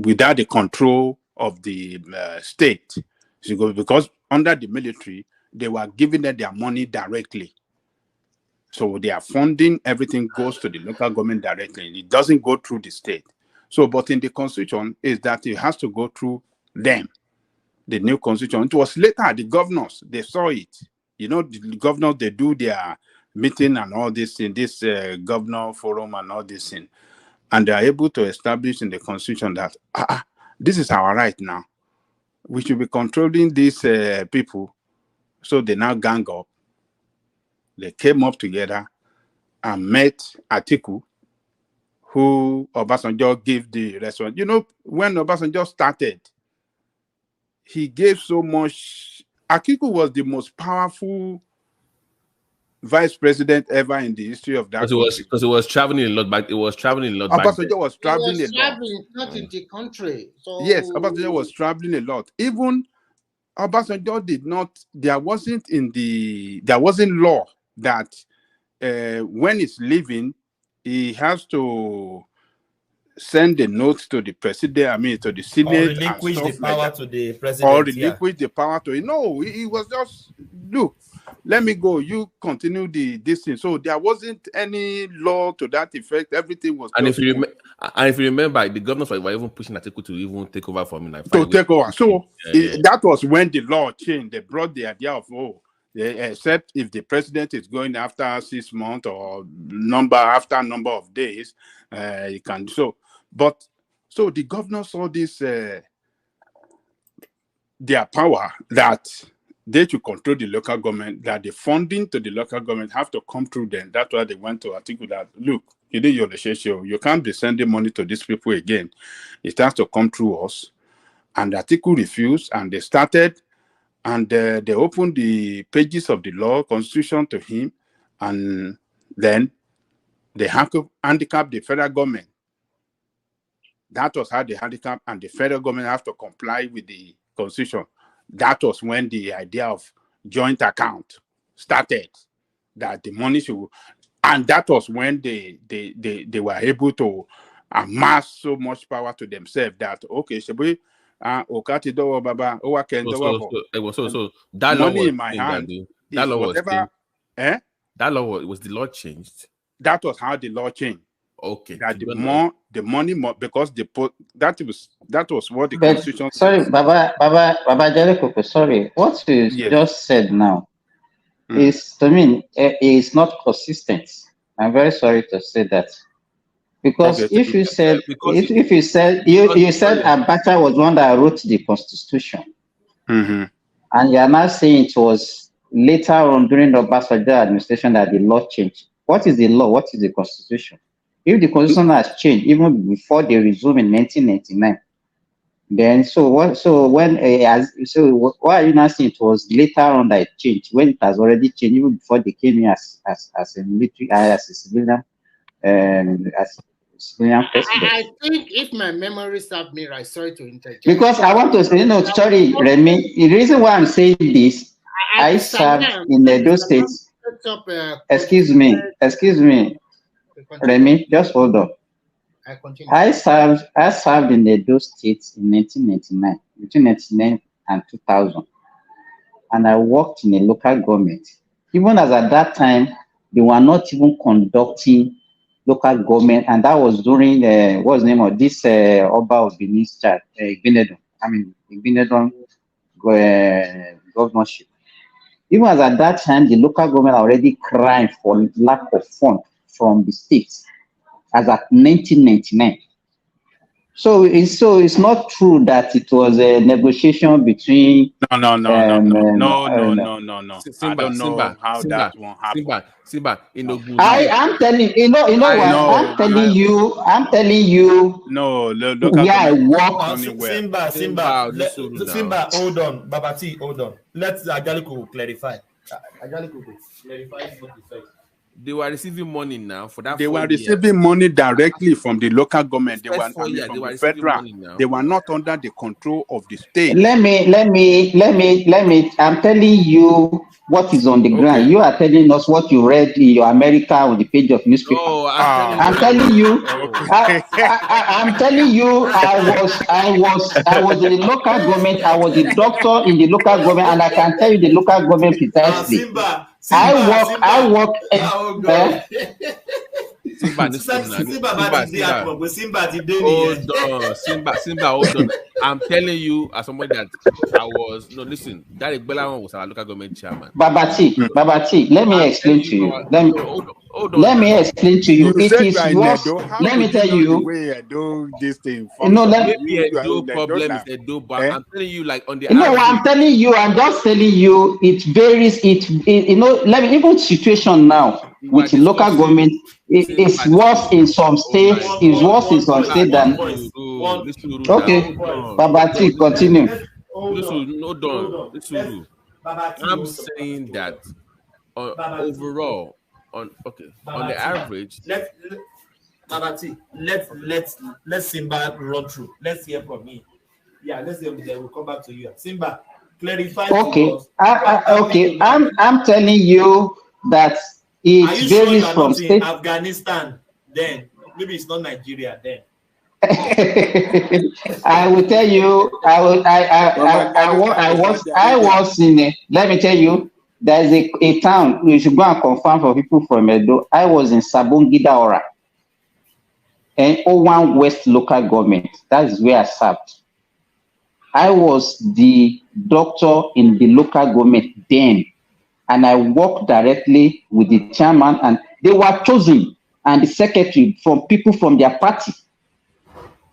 without the control of the state. So because under the military, they were giving them their money directly. So their funding, everything goes to the local government directly. It doesn't go through the state. So, but in the constitution is that it has to go through them. The new constitution. It was later the governors, they saw it. The governors, they do their meeting and all this in this governor forum and all this thing. And they are able to establish in the constitution that this is our right now. We should be controlling these people. So they now gang up. They came up together and met Atiku, who Obasanjo gave the restaurant. When Obasanjo started, he gave so much. Atiku was the most powerful vice president ever in the history of that country. Because it was traveling a lot back. It was traveling a lot back then. Obasanjo was traveling a lot. Not in the country. So Yes, Obasanjo was traveling a lot. Even Obasanjo did not. There wasn't law that when he's leaving, he has to send a note to the president. To the Senate, or relinquish and the stuff power like to the president, or relinquish the power to. No, he was just look. Let me go. You continue this thing. So there wasn't any law to that effect. Everything was. And if you remember, the governors were even pushing Atiku to even take over from him. To take over. So that was when the law changed. They brought the idea of except if the president is going after 6 months or after number of days, he can. So the governors saw this their power that they should control the local government, that the funding to the local government have to come through them. That's why they went to Atiku that, look, you can't be sending money to these people again. It has to come through us. And Atiku refused, and they started, and they opened the pages of the law, constitution to him, and then they handicapped the federal government. That was how they handicapped, and the federal government have to comply with the constitution. That was when the idea of joint account started, that the money should, and that was when they were able to amass so much power to themselves that so that money law in my hand. That law whatever, was that law was the law changed. That was how the law changed. Okay. That the money more, because that was what the but, constitution sorry, says. Baba Jericho, sorry. What you just said now is, to me, is not consistent. I'm very sorry to say that. Because if you said you said Abacha was one that wrote the constitution, and you are now saying it was later on during the Obasanjo administration that the law changed. What is the law? What is the constitution? If the constitution has changed even before they resumed in 1999, then why are you not saying it was later on that it changed when it has already changed even before they came in as a military, as a civilian, as civilian president? I think if my memory serves me right, sorry to interject. Because I want to say, sorry, Remy, the reason why I'm saying this, I served in Edo State. Excuse me, Remy, just hold on. I served in Edo State in 1999, between 1999 and 2000, and I worked in a local government. Even as at that time, they were not even conducting local government, and that was during what's the name of this Oba of Benin's child, Igbinedon governorship. Even as at that time, the local government already crying for lack of funds from the states, as at 1999. So it's not true that it was a negotiation between. No. I don't know how that one happened. Simba, I'm telling you, I'm telling you. No, look where I work. Simba, hold on, Babati, hold on. Let Ajaliko clarify. Ajaliko clarify what he said. They were receiving money now for that. They were receiving money directly from the local government. They were from the federal. They were not under the control of the state. Let me. I'm telling you what is on the ground. You are telling us what you read in your America on the page of newspaper. I'm telling you. I'm telling you. I was in the local government. I was a doctor in the local government, and I can tell you the local government precisely. I work. Hold on. I'm telling you, as somebody that listen, that Bella was our local government chairman. Babati, let me explain to you. Let me explain to you. It is worse. Let me tell you. I'm telling you, like on the. I'm telling you. I'm just telling you. It varies. Let me even situation now with the local government. It's worse in some states. It's worse in some states than. Okay, Babati, continue. hold on. No, don't. I'm saying that overall, on the average, let's Simba run through. Let's hear from me. Yeah, let's hear. Then we'll come back to you. Simba, clarify Okay, to us. I'm telling you that it Are you sure varies you are from not in state. Afghanistan? Then maybe it's not Nigeria. Then I will tell you. I was in. Let me tell you. There is a town. You should go and confirm for people from Edo. I was in Sabongida Ora, and O1 West local government. That is where I served. I was the doctor in the local government then, and I worked directly with the chairman, and they were chosen and the secretary from people from their party.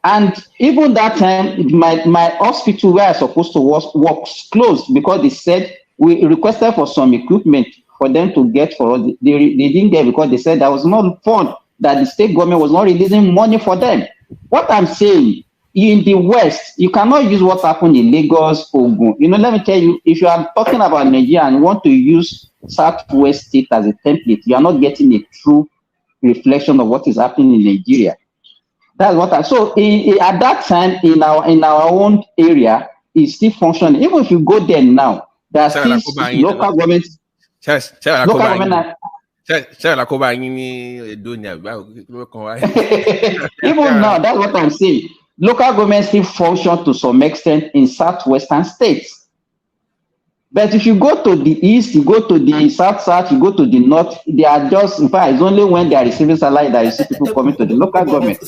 And even that time, my hospital where I was supposed to work was closed because they said we requested for some equipment for them to get for us. They didn't get because they said there was no fund, that the state government was not releasing money for them. What I'm saying, in the West, you cannot use what happened in Lagos, Ogun. Let me tell you, if you are talking about Nigeria and you want to use Southwest State as a template, you are not getting a true reflection of what is happening in Nigeria. That's what I so at that time in our own area, it's still functioning. Even if you go there now, there are still local governments. Local government. Even now, that's what I'm saying. Local governments still function to some extent in southwestern states. But if you go to the east, you go to the south, you go to the north, they are just, in fact, it's only when they are receiving salary that you see people coming to the local government.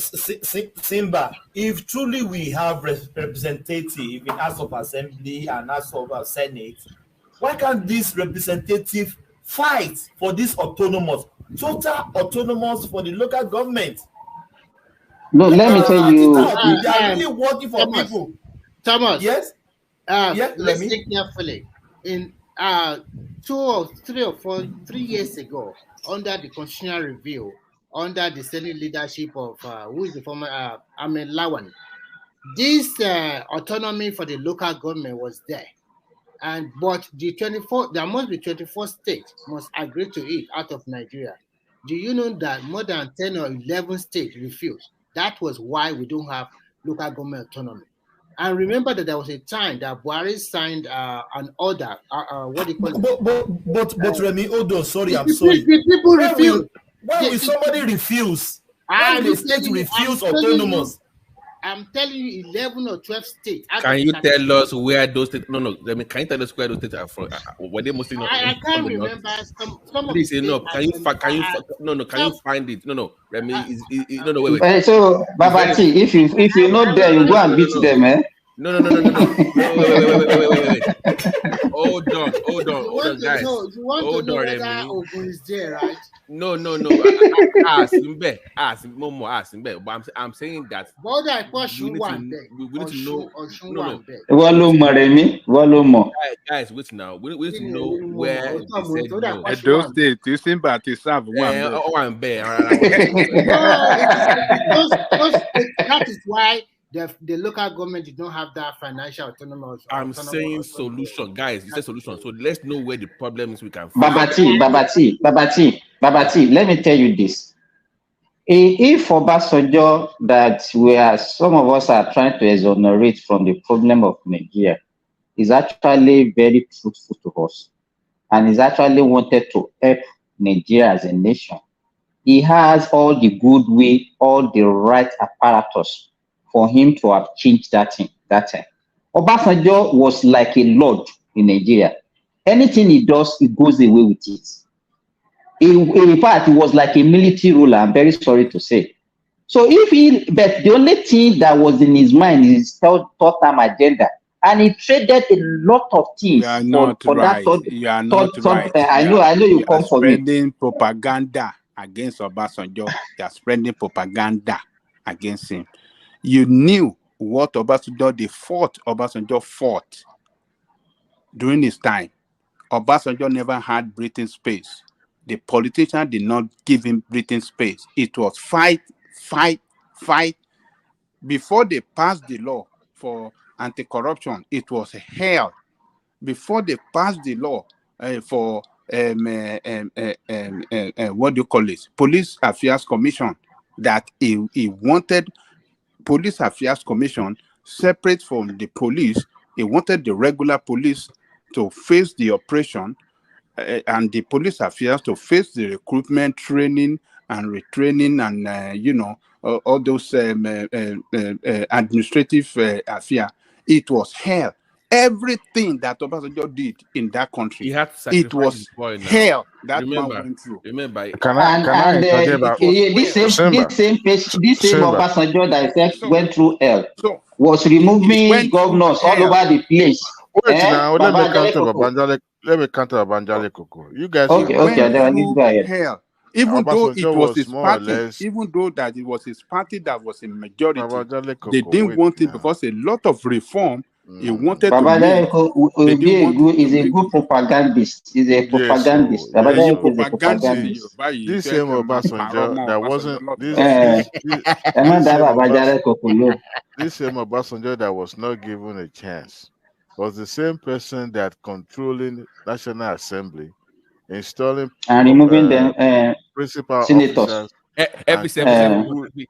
Simba, if truly we have representative in House of Assembly and House of Senate, why can't this representative fight for this total autonomous for the local government? No, let me tell you. They are really working for people. Thomas. Yes? Listen carefully. In 3 years ago, under the constitutional review, under the Senate leadership of who is the former Amin Lawan, this autonomy for the local government was there. But there must be 24 states must agree to it out of Nigeria. Do you know that more than 10 or 11 states refused? That was why we don't have local government autonomy. And remember that there was a time that Buhari signed an order. What do you call it? But Remy, sorry, I'm sorry. The people refuse. Why will somebody refuse? Why will the state refuse autonomous? I'm telling you, 11 or 12 states. Can you tell us where those states? No. I mean, can you tell us where those states are from? Were they mostly not? I can't remember some Please, of the Can you find it? No. Remy, wait. So, Babati, if you're not there, you go and beat them, eh? No. Wait. Hold on, guys. You want to know whether Ogun is there, right? No. Ask him. But I'm saying that we need to know. Guys, wait now. We need to know where they said no. Those states, you seem bad to serve one bear. That is why the local government did not have that financial autonomy. I'm saying solution, guys. You said solution. So let's know where the problem is we can find. Babati, let me tell you this. If Obasanjo that some of us are trying to exonerate from the problem of Nigeria, is actually very truthful to us, and is actually wanted to help Nigeria as a nation. He has all the goodwill, all the right apparatus for him to have changed that thing. Obasanjo was like a lord in Nigeria. Anything he does, he goes away with it. In fact, he was like a military ruler, I'm very sorry to say. So but the only thing that was in his mind is third-term agenda. And he traded a lot of things for that third. You are not right. I know you come for me. Spreading propaganda against Obasanjo. They are spreading propaganda against him. You knew what Obasanjo fought during his time. Obasanjo never had breathing space. The politician did not give him breathing space. It was fight. Before they passed the law for anti-corruption, it was hell before they passed the law for what do you call it? Police Affairs Commission, that he wanted Police Affairs Commission separate from the police. He wanted the regular police to face the operation and the police affairs to face the recruitment, training, and retraining, and all those administrative affairs. It was hell. Everything that Obasanjo did in that country, it was hell that man went through. This same Obasanjo that went through hell was removing governors all over the place. Wait now, let me counter Banjale Koko. You guys went through hell. Even though it was his party, even though that it was his party that was in majority, they didn't want it because a lot of reform he wanted to make. Is a good propagandist. He's a propagandist. This same Obasanjo that wasn't this same Obasanjo that was not given a chance was the same person that controlling National Assembly, installing and removing them principal senators. officers every 7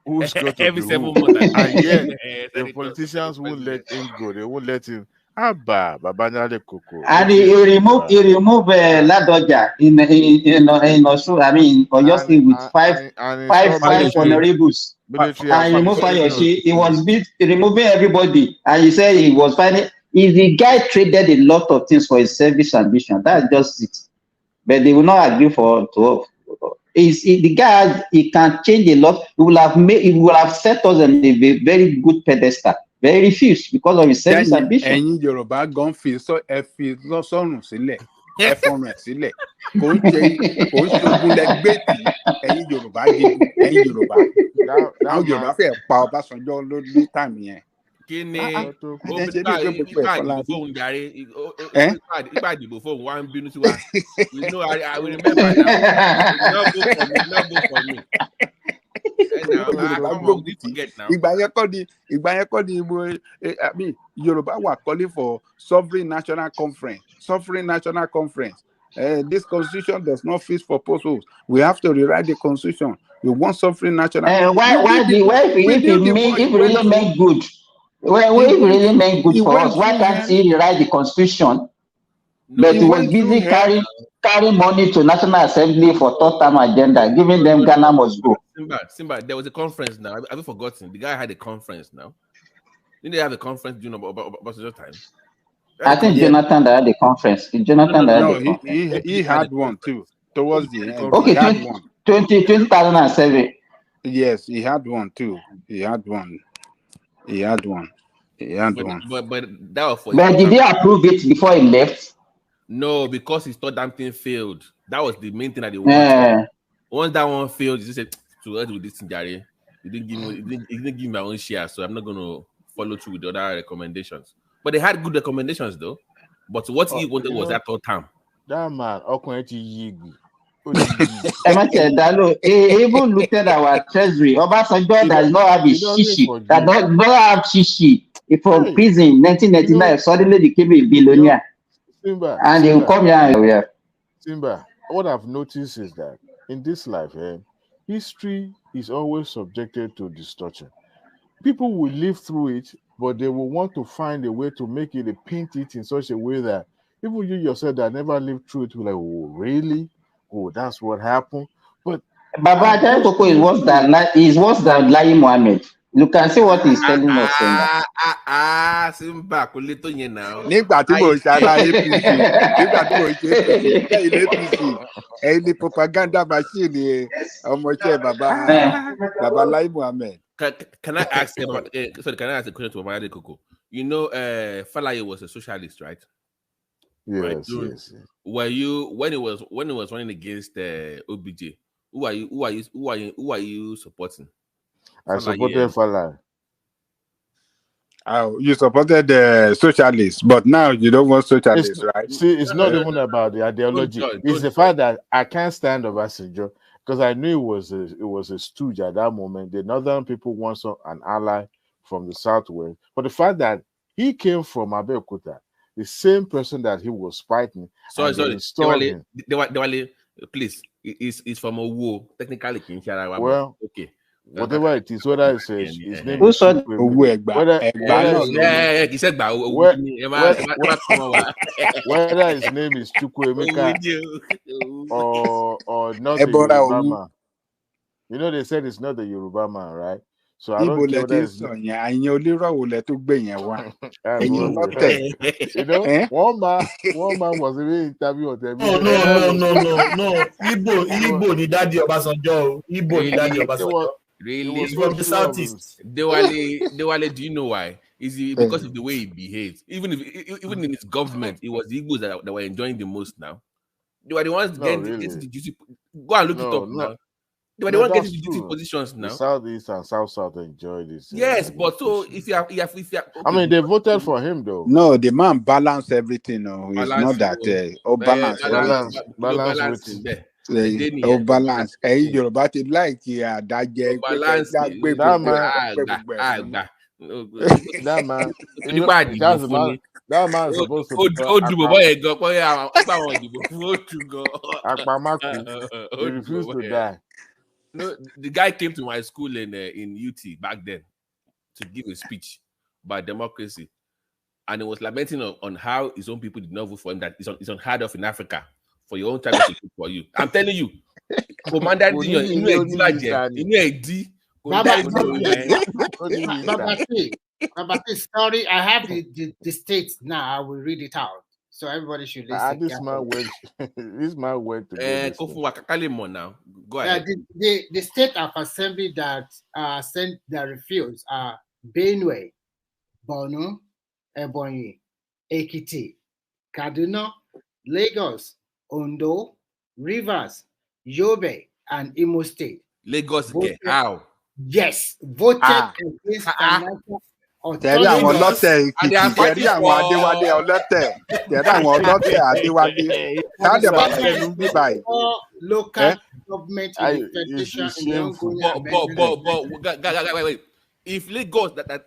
who's got to every be 7 who. months. And yet the politicians won't let him go. They won't let him. Babanyale Koko. And he removed Ladoja in Osun. I mean, Oyo State with five honorables. And removed Fayoshi. He was removing everybody, and he said he was finding. If the guy traded a lot of things for his service ambition, that's just it. But they will not agree to. The guy, he can change a lot. He will have set us on a very good pedestal. They refused because of his service ambition. Ẹ̀yin Yorùbá gan fi sọ́run sílẹ̀, ẹ fọrùn ẹ̀ sílẹ̀. Kò ń ṣogun lẹ́gbẹ̀tì, ẹ̀yin Yorùbá gidi, ẹ̀yin Yorùbá. Àwọn Yorùbá fẹ́ pa Ọbásanjọ́ lórí táìmù yẹn. Kí ni ìgbà fóun jàre ìgbà ìdìbò fóun wá ń bínú sí wa. I remember now. Not go for me. Ìgbà yẹn kọ́ ni Yorùbá were calling for sovereign national conference. This constitution does not fit for postholes. We have to rewrite the constitution. We want sovereign national. If it really meant good? If it really meant good for us, why can't he rewrite the constitution? But he was busy carrying money to National Assembly for third-term agenda, giving them Ghana must go. Simba, there was a conference now. Have you forgotten? The guy had a conference now. Didn't they have a conference during Obasanjo's time? I think Jonathan that had a conference. He had one too towards the end. Okay, 2007. Yes, he had one too. He had one. But that was for. But did he approve it before he left? No, because his third damn thing failed. That was the main thing that they wanted. Once that one failed, he said, "To us with this Jare, he didn't give me my own share, so I'm not going to follow through with the other recommendations." But they had good recommendations though. But what he wanted was that third term. That man, even looked at our treasury. Obasanjo does not have his shishi. That does not have shishi. From prison 1999, suddenly became a billionaire. Simba, and he will come here. Simba, what I've noticed is that in this life, history is always subjected to distortion. People will live through it, but they will want to find a way to make it, paint it in such a way that even you yourself that never lived through it will like, oh, really? Oh, that's what happened. But Baba Koko is worse than Lai Mohammed. You can see what he's telling us. Simba, now. Nígbà tí mo ṣara APC, ẹni propaganda machine ọmọọṣẹ́ Baba Lai Mohammed. Can I ask about? Sorry, can I ask a question to Baba Koko? You know, Falaye was a socialist, right? Yes, right? yes. Were you when it was running against OBJ? Who are you supporting? I supported Falaye. You supported the socialists, but now you don't want socialists, right? See, it's not even about the ideology. It's the fact that I can't stand Obasanjo because I knew it was a stooge at that moment. The northern people want an ally from the southwest, but the fact that He came from Abeokuta, the same person that he was fighting. Sorry. Installing. Please, it's from Owo. Technically, well, okay. Whatever it is, whether it's his name Who is saw whether his name is Chukwuemeka or not a Yoruba man. You know, they said it's not the Yoruba man, right? So I don't care whether it's that's you know, one man was even interviewed on No. Igbo ni Daddy Obasanjo. Igbo ni Daddy Obasanjo. Really? From the southeast. Dewale, do you know why? Is it because of the way he behaves? Even in his government, it was the Igbos that were enjoying the most now. They were the ones getting the juicy. Go and look it up now. They were the ones getting the juicy positions now. The Southeast and South enjoy this. Yes, but so if you have okay, I mean, they voted for him though. No, the man balanced everything. No, it's not that. Balance balancing there. Balance. Yoruba ti like that man. That man supposed to he refused to die. No, the guy came to my school in UT back then to give a speech about democracy, and he was lamenting on how his own people did not vote for him. That it's unheard of in Africa for your own tribe to vote for you. I'm telling you, Commander sorry, I have the states now. I will read it out. So everybody should listen. This man went to now. Go ahead. The state of assembly that sent the refuse are Benue, Borno, Ebonyi, Ekiti, Kaduna, Lagos, Ondo, Rivers, Yobe, and Imo State. Lagos voted, how? Yes, voted against financial. Tẹ̀rí àwọn ọlọ́tẹ̀ Èkìtì, tẹ̀rí àwọn Adéwálé ọlọ́tẹ̀, tẹ̀rí àwọn ọlọ́tẹ̀ Adéwálé. Táàdẹ̀ bá fẹ́nu bí báyìí. Local government wait. If Lagos that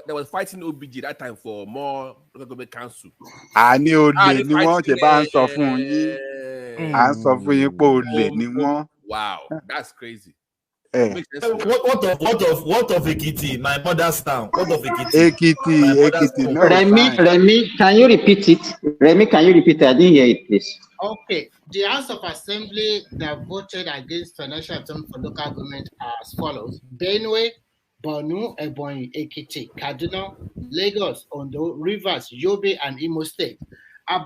was fighting OBG that time for more local government council. Àní olè ni wọ́n ṣe bá ń sọ fún yín. À ń sọ fún yín pé olè ni wọ́n. Wow, that's crazy. What of Ekiti, my mother's town? What of Ekiti? Ekiti. No, Remy, can you repeat it? Remy, can you repeat it? I didn't hear it, please. Okay, the House of Assembly that voted against financial autonomy for local government are as follows: Benue, Borno, Ebonyi, Ekiti, Kaduna, Lagos, Ondo, Rivers, Yobe, and Imo State.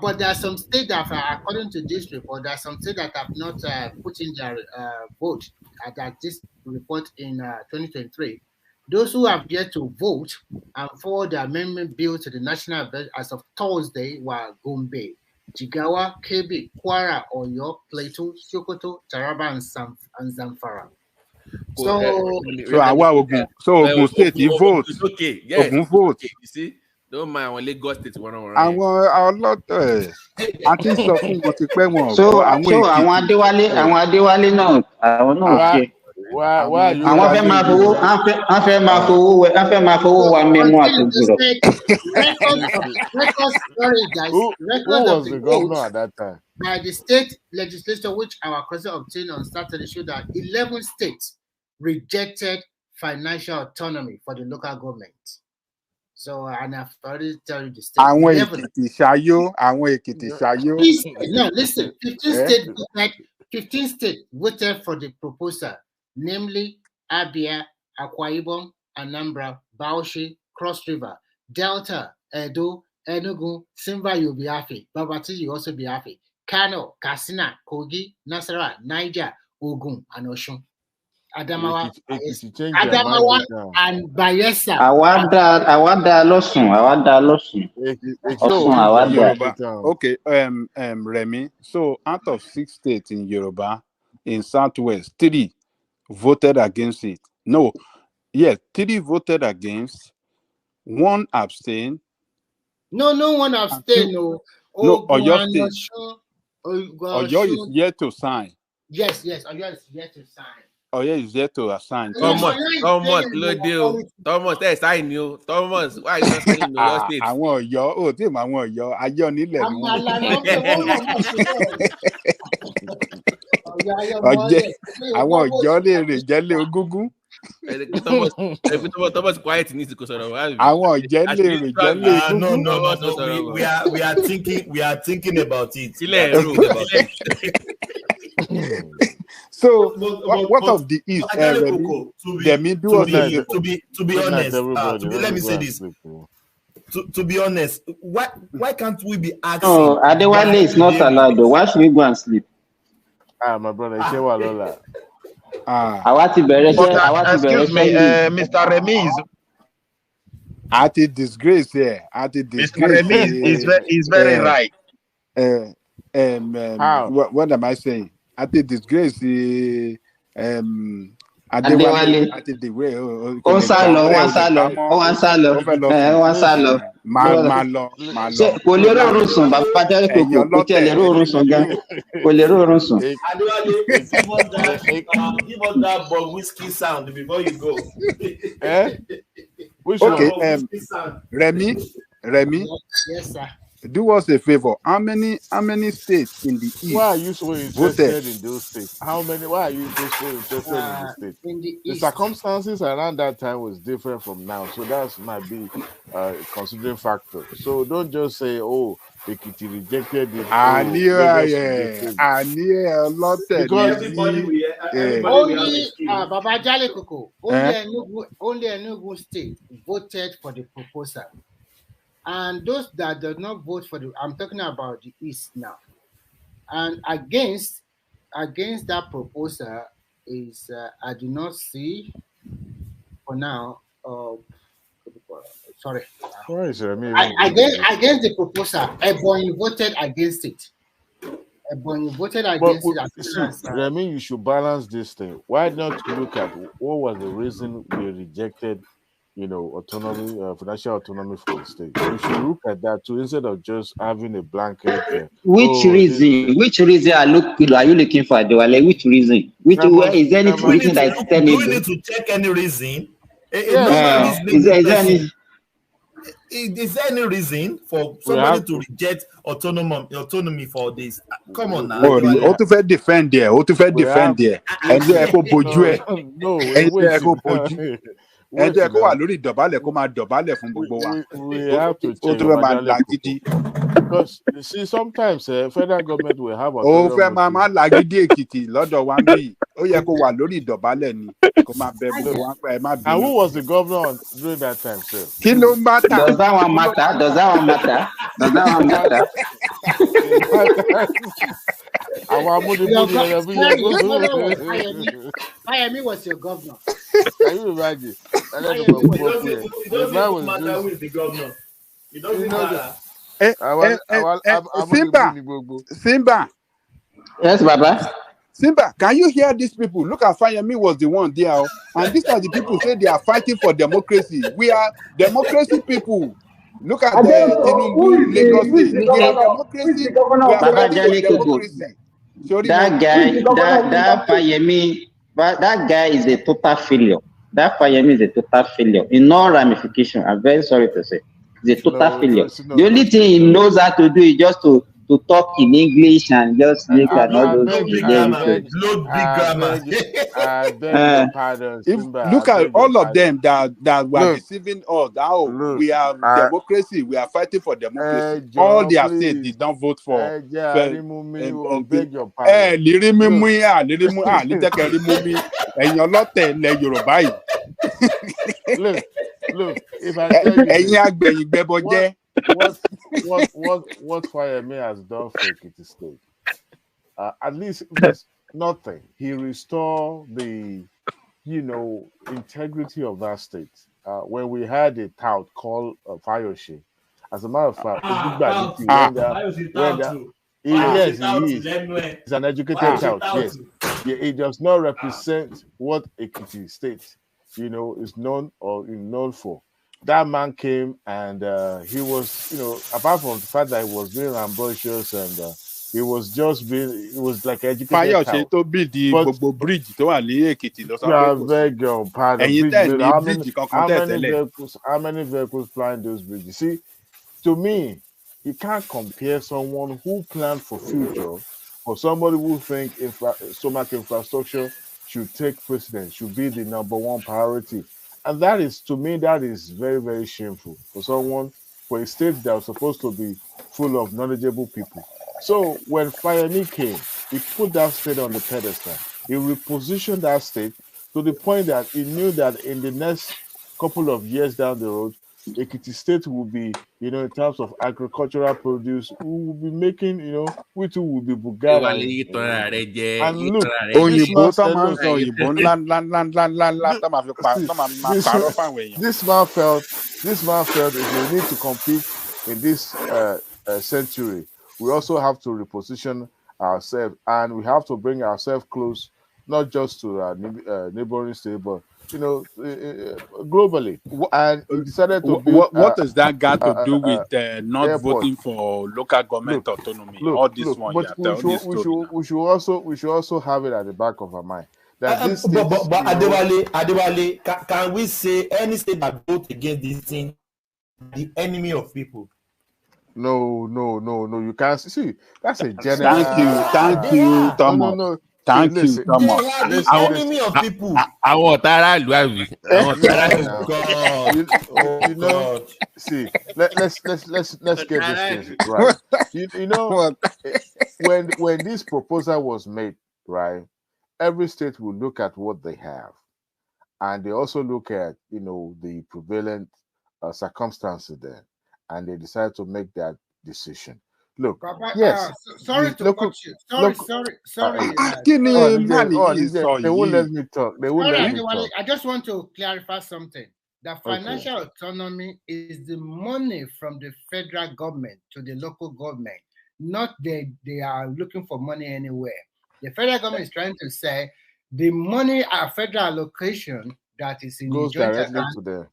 But there are some states that, according to this report, there are some states that have not put in their vote that this report in 2023. Those who have yet to vote and forward the amendment bill to the National Assembly as of Thursday were Gombe, Jigawa, Kebbi, Kwara, Oyo, Plateau, Sokoto, Taraba, and Zamfara. Ogun State, you vote. Okay, yes. Ogun vote. Okay, you see? Don't mind when Lagos State one on àwọn ọlọ́tẹ̀ àti sọ fún wọn ti pẹ́ wọn. So àwọn Adéwálé náà àwọn náà ṣe. Àwọn fẹ́ máa fowó wa mẹ́mú àtúntò. Who was the governor at that time? By the state legislature, which our president obtained on Saturday, showed that 11 states rejected financial autonomy for the local government. So, and I've already tell you the state. Àwọn Èkìtì ṣayó. No, listen. 15 states voted for the proposal, namely Abia, Akwa Ibom, Anambra, Bauchi, Cross River, Delta, Edo, Enugu, Simba, you'll be happy. Babati, you also be happy. Kano, Katsina, Kogi, Nasarawa, Niger, Ogun, and Osun. Adamawa and Bayelsa. Àwàdà lọ́sùn. Okay, Remy. So out of 6 states in Yoruba, in Southwest, 3 voted against it. No, yes, 3 voted against. 1 abstained. No one abstained. No, Oyo State. Oyo is yet to sign. Yes, Oyo is yet to sign. Oh yeah, he's there to assign. Thomas, Lodeo, Thomas, that's I knew. Thomas, why you not saying no? Your state. Àwọn Ọ̀yọ́, ó tí mà àwọn Ọ̀yọ́, ayọ̀ nílẹ̀ ni wọ́n. Ọ̀jẹ̀, àwọn Ọ̀yọ́ lè rè jẹ́lé ogúngún. Thomas quiet needs to go sort of. Àwọn Ọ̀jẹ̀ lè rè jẹ́lé ogúngún. No. We are thinking about it. So, what of the East? To be honest, let me say this. To be honest, why can't we be asking? Oh, Adewale is not allowed. Why should we go and sleep? My brother, Lola. Excuse me, Mr. Remy is. At a disgrace here. Mr. Remy is very right. What am I saying? At the disgrace, Adewale. Malo. Kò lè rọrùn sùn, bàbá jẹ́ kò tí ẹ lè rọrùn sùn gan. Kò lè rọrùn sùn. Give us that but whiskey sound before you go. Okay, Remy. Yes, sir. Do us a favor. How many states in the East? Why are you so interested in those states? Why are you so interested in the states? In the circumstances around that time was different from now, so that might be a considering factor. So don't just say, "Oh, Ekiti rejected it." I knew a lot. Because only Baba Jale Koko, only Enugu State voted for the proposal. And those that did not vote for I'm talking about the East now. And against that proposal is, I do not see for now, sorry. Against the proposal, Ebonyi voted against it. Remy, you should balance this thing. Why not look at what was the reason we rejected autonomy, financial autonomy for the state? You should look at that too, instead of just having a blanket. Which reason are you looking for, Adewale? Which reason? Is there any reason that is telling you? Do we need to check any reason? Is there any reason for somebody to reject autonomy for this? Come on now. Ó tún fẹ́ defend there. Ẹ̀jẹ̀ kò bójú ẹ̀. Ẹ̀jẹ̀ kò bójú. Ẹ̀jẹ̀ kò wà lórí ìdọ̀bálẹ̀ kó máa dọ̀bálẹ̀ fún gbogbo wa. We have to change. Because you see, sometimes federal government will have. Ó fẹ́ máa làgídí Èkìtì lọ́dọ̀ wa ń bí. Ó yẹ kó wà lórí ìdọ̀bálẹ̀ ni. Kó máa bẹ gbogbo wa pẹ́ má bínú. And who was the governor during that time, sir? Kí ló matter? Does that one matter? Fayemi was your governor. Can you imagine? It doesn't matter who is the governor. It doesn't matter. Simba. Yes, Baba. Simba, can you hear these people? Look at Fayemi was the one there, and these are the people say they are fighting for democracy. We are democracy people. Look at the Tinubu, Lagos State. We are democracy. We are fighting for democracy. That guy is a total failure. That Fayemi is a total failure in all ramifications. I'm very sorry to say. He's a total failure. The only thing he knows how to do is just to talk in English and just make another. Look at all of them that were deceiving us. We are democracy. We are fighting for democracy. All their states did not vote for. Look, if I tell you what Fayemi has done for Ekiti State, at least there's nothing. He restored the, integrity of that state. When we had a tout called Fayoshe, as a matter of fact, he's an educated tout. Yes, he does not represent what Ekiti State, is known for. That man came and he was, apart from the fact that he was being ambitious and It was just being, it was like educated Fayose tout. tó build the gbogbo bridge tó wà ní Èkìtì lọ sọ pé Yeah, kò sí. very good. Pardon. Ẹ̀yin Bridge tẹ́ build. ní bridge kankan tẹ́ tẹ́lẹ̀. How many vehicles flying those bridges? See, to me, you can't compare someone who planned for future or somebody who think so much infrastructure should take precedence, should be the #1 priority. And that is, to me, that is very, very shameful for someone, for a state that was supposed to be full of knowledgeable people. So when Fayemi came, he put that state on the pedestal. He repositioned that state to the point that he knew that in the next couple of years down the road, Ekiti State will be, in terms of agricultural produce, we will be making, we too will be Bugara. And look, òyìnbó tó máa ń sọ òyìnbó ńlá tó máa fi parọ́ fáwọn èèyàn. This man felt if we need to compete in this century, we also have to reposition ourselves, and we have to bring ourselves close, not just to neighboring state, but globally. And he decided to build. What has that got to do with not airport. voting for local government autonomy? All this one, but we should also have it at the back of our mind that this. But Adewale, can we say any state that vote against this thing, the enemy of people? No. You can't see. That's a general. Thank you, Thomas. No. Thank you, Thomas. They are the enemy of people. See, let's get this thing right. When this proposal was made, right, every state will look at what they have, and they also look at the prevalent circumstances there, and they decide to make that decision. Look, Papa, yes. Sorry to cut you. Sorry. They won't let me talk. I just want to clarify something. The financial autonomy is the money from the federal government to the local government, not they are looking for money anywhere. The federal government is trying to say the money, our federal allocation that is in goes the joint directly account, to them.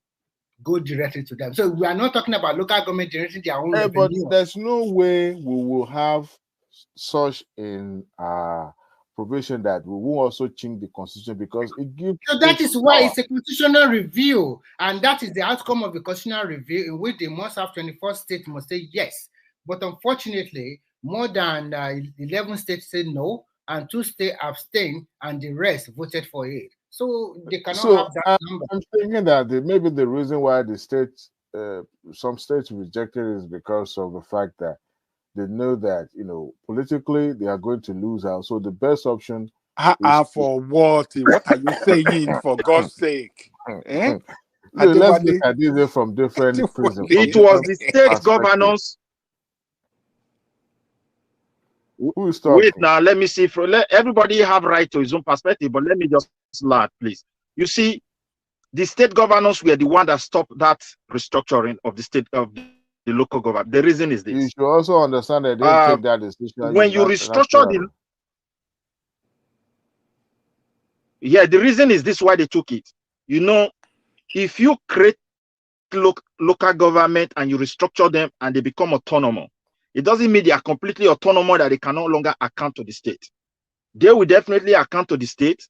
go directly to them. So we are not talking about local government generating their own But revenue. there's no way we will have such in provision that we will also change the constitution, because it gives. So that is why it's a constitutional review, and that is the outcome of the constitutional review, in which they must have 24 states must say yes. But unfortunately, more than 11 states said no, and 2 states abstained, and the rest voted for it. So they cannot have that number. I'm thinking that maybe the reason why the states, some states rejected it is because of the fact that they know that politically they are going to lose out. So the best option. For what? What are you saying? For God's sake! Let's look at this from different prisms. It was the state governors. Who is talking? Wait now, let me see. Everybody have right to his own perspective, but let me just start, please. You see, the state governors were the one that stopped that restructuring of the state of the local government. The reason is this. You should also understand that they didn't take that decision. When you restructure the reason is this why they took it. If you create local government and you restructure them and they become autonomous, it doesn't mean they are completely autonomous, that they can no longer account to the state. They will definitely account to the state,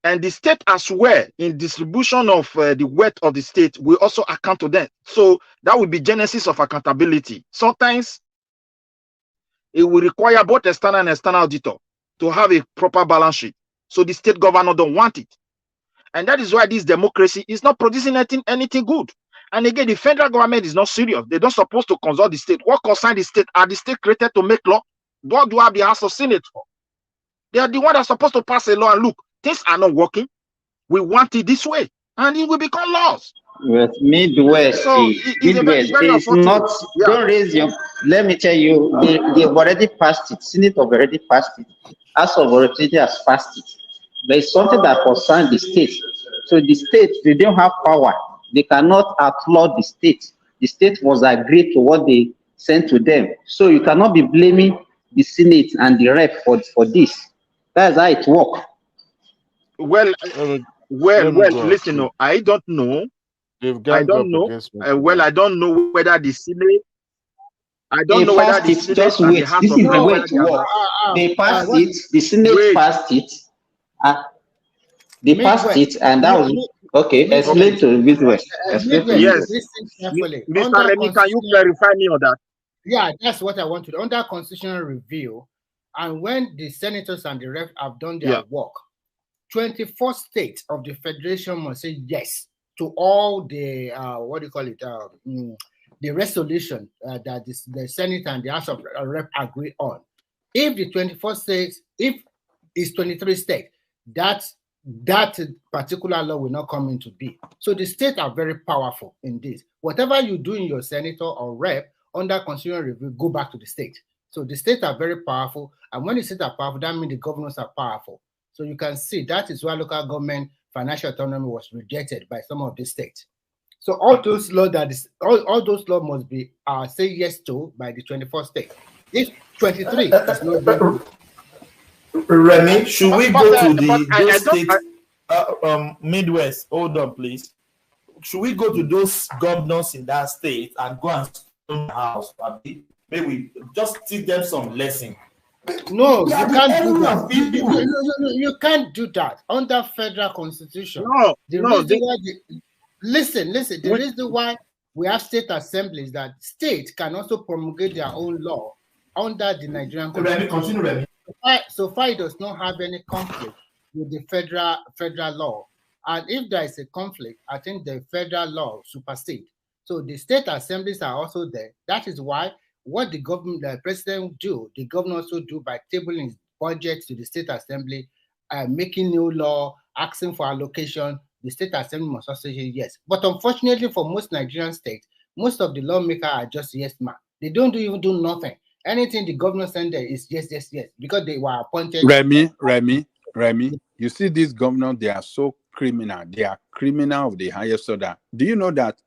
and the state as well, in distribution of the wealth of the state, will also account to them. So that will be genesis of accountability. Sometimes it will require both external and external auditor to have a proper balance sheet. So the state governor don't want it. And that is why this democracy is not producing anything good. And again, the federal government is not serious. They don't supposed to consult the state. What concern the state? Are the state created to make law? What do I have the House of Senate for? They are the one that's supposed to pass a law and look, things are not working. We want it this way. And it will become laws. With Midwest, Midwest is not, don't raise your, let me tell you, they've already passed it. Senate have already passed it. House of Representatives has passed it. There is something that concerns the state. So the state, they don't have power. They cannot outlaw the state. The state must agree to what they sent to them. So you cannot be blaming the Senate and the rep for this. That's how it works. Well, listen, I don't know. I don't know. I don't know whether the Senate. I don't know whether the it. Senate Just and the wait. House This of is the Rep, way whether it they have works. They passed what, it. The Senate wait. passed it. They passed Midwest, it, and that was okay. Midwest, Explain to Midwest. Explain to Midwest, Yes, Midwest. listen carefully. Mr. Under Remy, can you constitutional, clarify me on that? yeah, that's what I want to do. Under constitutional review, and when the senators and the rep have done their work, 24 states of the federation must say yes to all the what do you call it? The resolution that the Senate and the House of Rep agree on. If the 24 states, if it's 23 states, that particular law will not come into being. So the states are very powerful in this. Whatever you do in your senator or rep under constitutional review, go back to the state. So the states are very powerful, and when the states are powerful, that means the governors are powerful. So you can see that is why local government financial autonomy was rejected by some of the states. So all those laws all those laws must be say yes to by the 24 states. If 23 is not being Remy, should we go to those states? Midwest, hold on, please. Should we go to those governors in that state and go and stone the house? Maybe just teach them some lesson. No, you can't do that. You can't do that under federal constitution. Listen. The reason why we have state assemblies that states can also promulgate their own law under the Nigerian constitution. Continue, Remy. So far, it does not have any conflict with the federal law. And if there is a conflict, I think the federal law supersedes. So the state assemblies are also there. That is why what the president do, the governor also do by tabling his budget to the state assembly, making new law, asking for allocation. The state assembly must also say yes. But unfortunately for most Nigerian states, most of the lawmakers are just yes man. They don't even do nothing. Anything the governor send there is yes, because they were appointed. Remy, you see these governors, they are so criminal. They are criminal of the highest order. Do you know that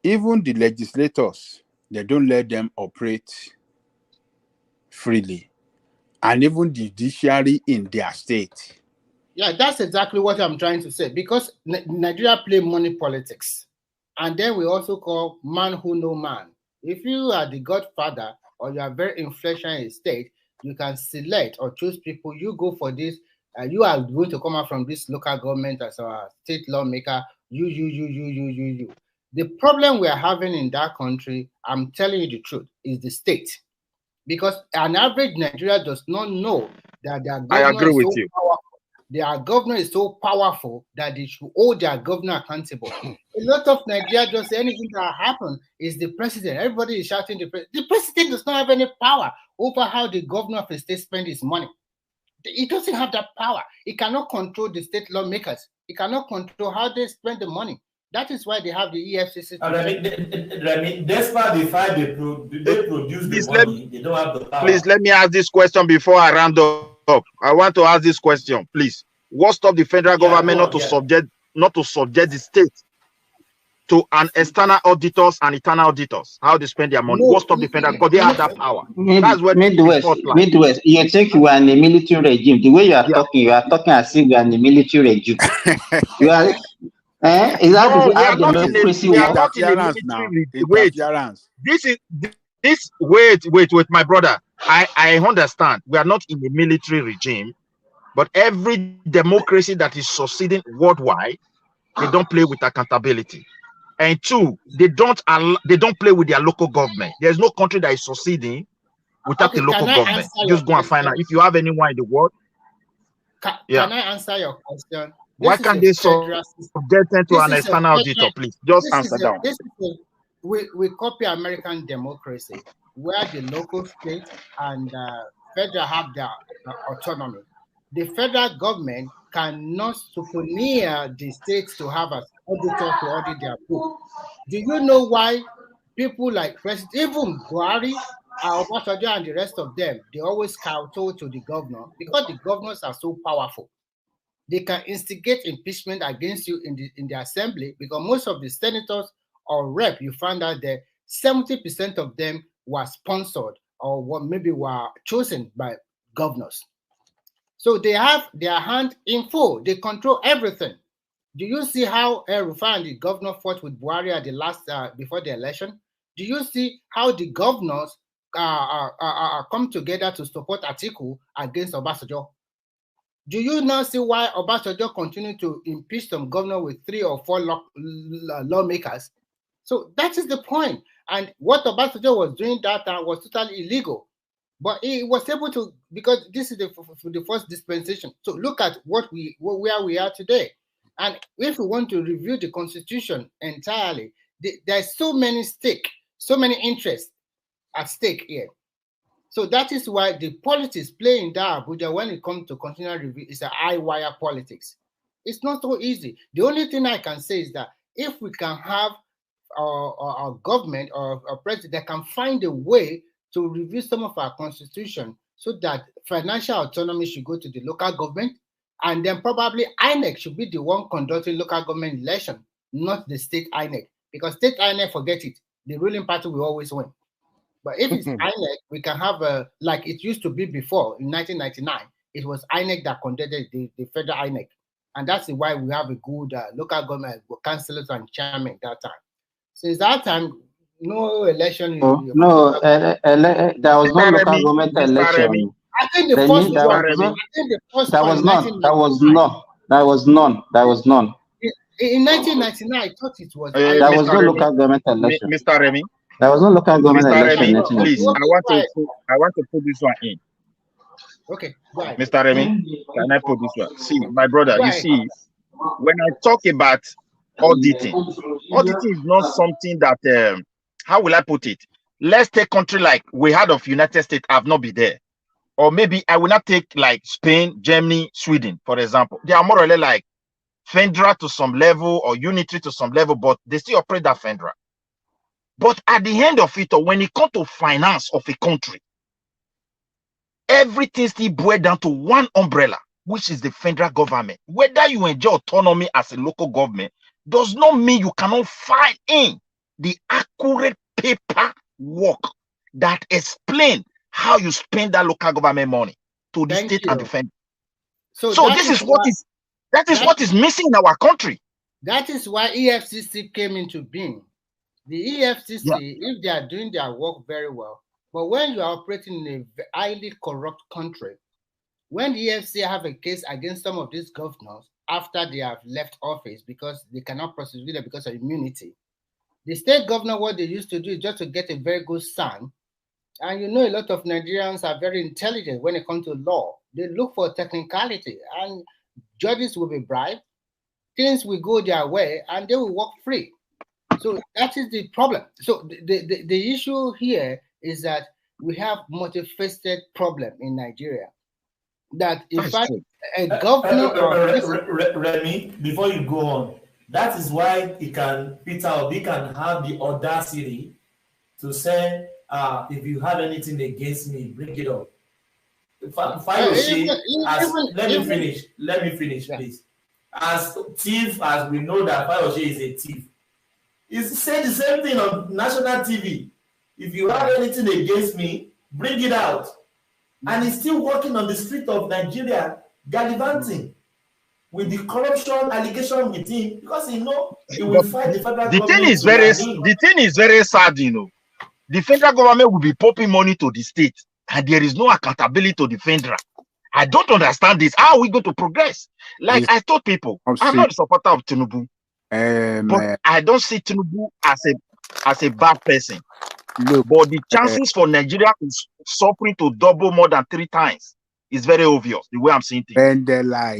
even the legislators, they don't let them operate freely, and even the judiciary in their state? Yeah, that's exactly what I'm trying to say, because Nigeria play money politics, and then we also call man who know man. If you are the godfather or you are very influential in a state, you can select or choose people. You go for this. You are going to come out from this local government as a state lawmaker. You. The problem we are having in that country, I'm telling you the truth, is the state. Because an average Nigeria does not know that their governor is so powerful. Their governor is so powerful that they should hold their governor accountable. A lot of Nigeria just say anything that happens is the president. Everybody is shouting the president. The president does not have any power over how the governor of the state spends his money. He doesn't have that power. He cannot control the state lawmakers. He cannot control how they spend the money. That is why they have the EFCC. Despite the fact they produce the money, they don't have the power. Please let me ask this question before I round up. I want to ask this question, please. What stopped the federal government not to subject the state to an external auditors and internal auditors? How they spend their money? What stopped the federal? Because they have that power. That's where Midwest. You think you are in a military regime. The way you are talking as if you are in a military regime. You are. Is that how democracy works? Wait, my brother. I understand. We are not in a military regime, but every democracy that is succeeding worldwide, they don't play with accountability. And two, they don't play with their local government. There's no country that is succeeding without a local government. Just go and find out if you have anyone in the world. Can I answer your question? Why can't they subject them to an external auditor, please? Just answer that. We copy American democracy, where the local state and federal have their autonomy. The federal government cannot supersede the states to have an auditor to audit their book. Do you know why people like President, even Buhari, Obasanjo, and the rest of them, they always kowtow to the governor? Because the governors are so powerful. They can instigate impeachment against you in the assembly, because most of the senators or rep, you find out that 70% of them were sponsored or maybe were chosen by governors. So they have their hand in full. They control everything. Do you see how Rufai and the governor fought with Buhari at the last before the election? Do you see how the governors come together to support Atiku against Obasanjo? Do you now see why Obasanjo continued to impeach some governor with 3 or 4 lawmakers? So that is the point. And what Obasanjo was doing that time was totally illegal. But he was able to, because this is the first dispensation. So look at where we are today. And if we want to review the Constitution entirely, there's so many so many interests at stake here. So that is why the politics playing that Abuja when it comes to continual review is a high wire politics. It's not so easy. The only thing I can say is that if we can have a government or a president that can find a way to review some of our constitution so that financial autonomy should go to the local government, and then probably INEC should be the one conducting local government election, not the state INEC, because state INEC, forget it, the ruling party will always win. But if it's INEC, we can have like it used to be before in 1999, it was INEC that conducted the federal INEC. And that's why we have a good local government councillors and chairman that time. Since that time, no election. There was no local government election. I think the first one. There was none. In 1999, I thought it was. There was no local government election. Mr. Remy. There was no local government election. Remy, please, I want to put this one in. Okay, go ahead. Mr. Remy, can I put this one? See, my brother, you see, when I talk about auditing is not something that, how will I put it? Let's take country like we had of United States, I've not been there. Or maybe I will not take like Spain, Germany, Sweden, for example. They are more or less like federal to some level or unitary to some level, but they still operate that federal. But at the end of it, or when it comes to finance of a country, everything still boils down to one umbrella, which is the federal government. Whether you enjoy autonomy as a local government does not mean you cannot find in the accurate paperwork that explain how you spend that local government money to the state and the federal. So this is what is missing in our country. That is why EFCC came into being. The EFCC, if they are doing their work very well, but when you are operating in a highly corrupt country, when the EFCC have a case against some of these governors after they have left office because they cannot prosecute them because of immunity, the state governor, what they used to do is just to get a very good son. And you know, a lot of Nigerians are very intelligent when it comes to law. They look for technicality, and judges will be bribed, things will go their way, and they will walk free. So that is the problem. So the issue here is that we have multifaceted problem in Nigeria. That in fact, a governor Remy, before you go on, that is why Peter Obi can have the audacity to say, if you have anything against me, bring it up. Let me finish, please. As thief, as we know that Fayose is a thief, he said the same thing on national TV. If you have anything against me, bring it out. And he's still working on the street of Nigeria, gallivanting with the corruption allegation with him because he knows he will fight the federal government. The thing is very sad, you know. The federal government will be pumping money to the state, and there is no accountability to the federal. I don't understand this. How are we going to progress? Like I told people, I'm not a supporter of Tinubu. But I don't see Tinubu as a bad person. No, but the chances for Nigeria is suffering to double more than 3 times is very obvious. The way I'm seeing things,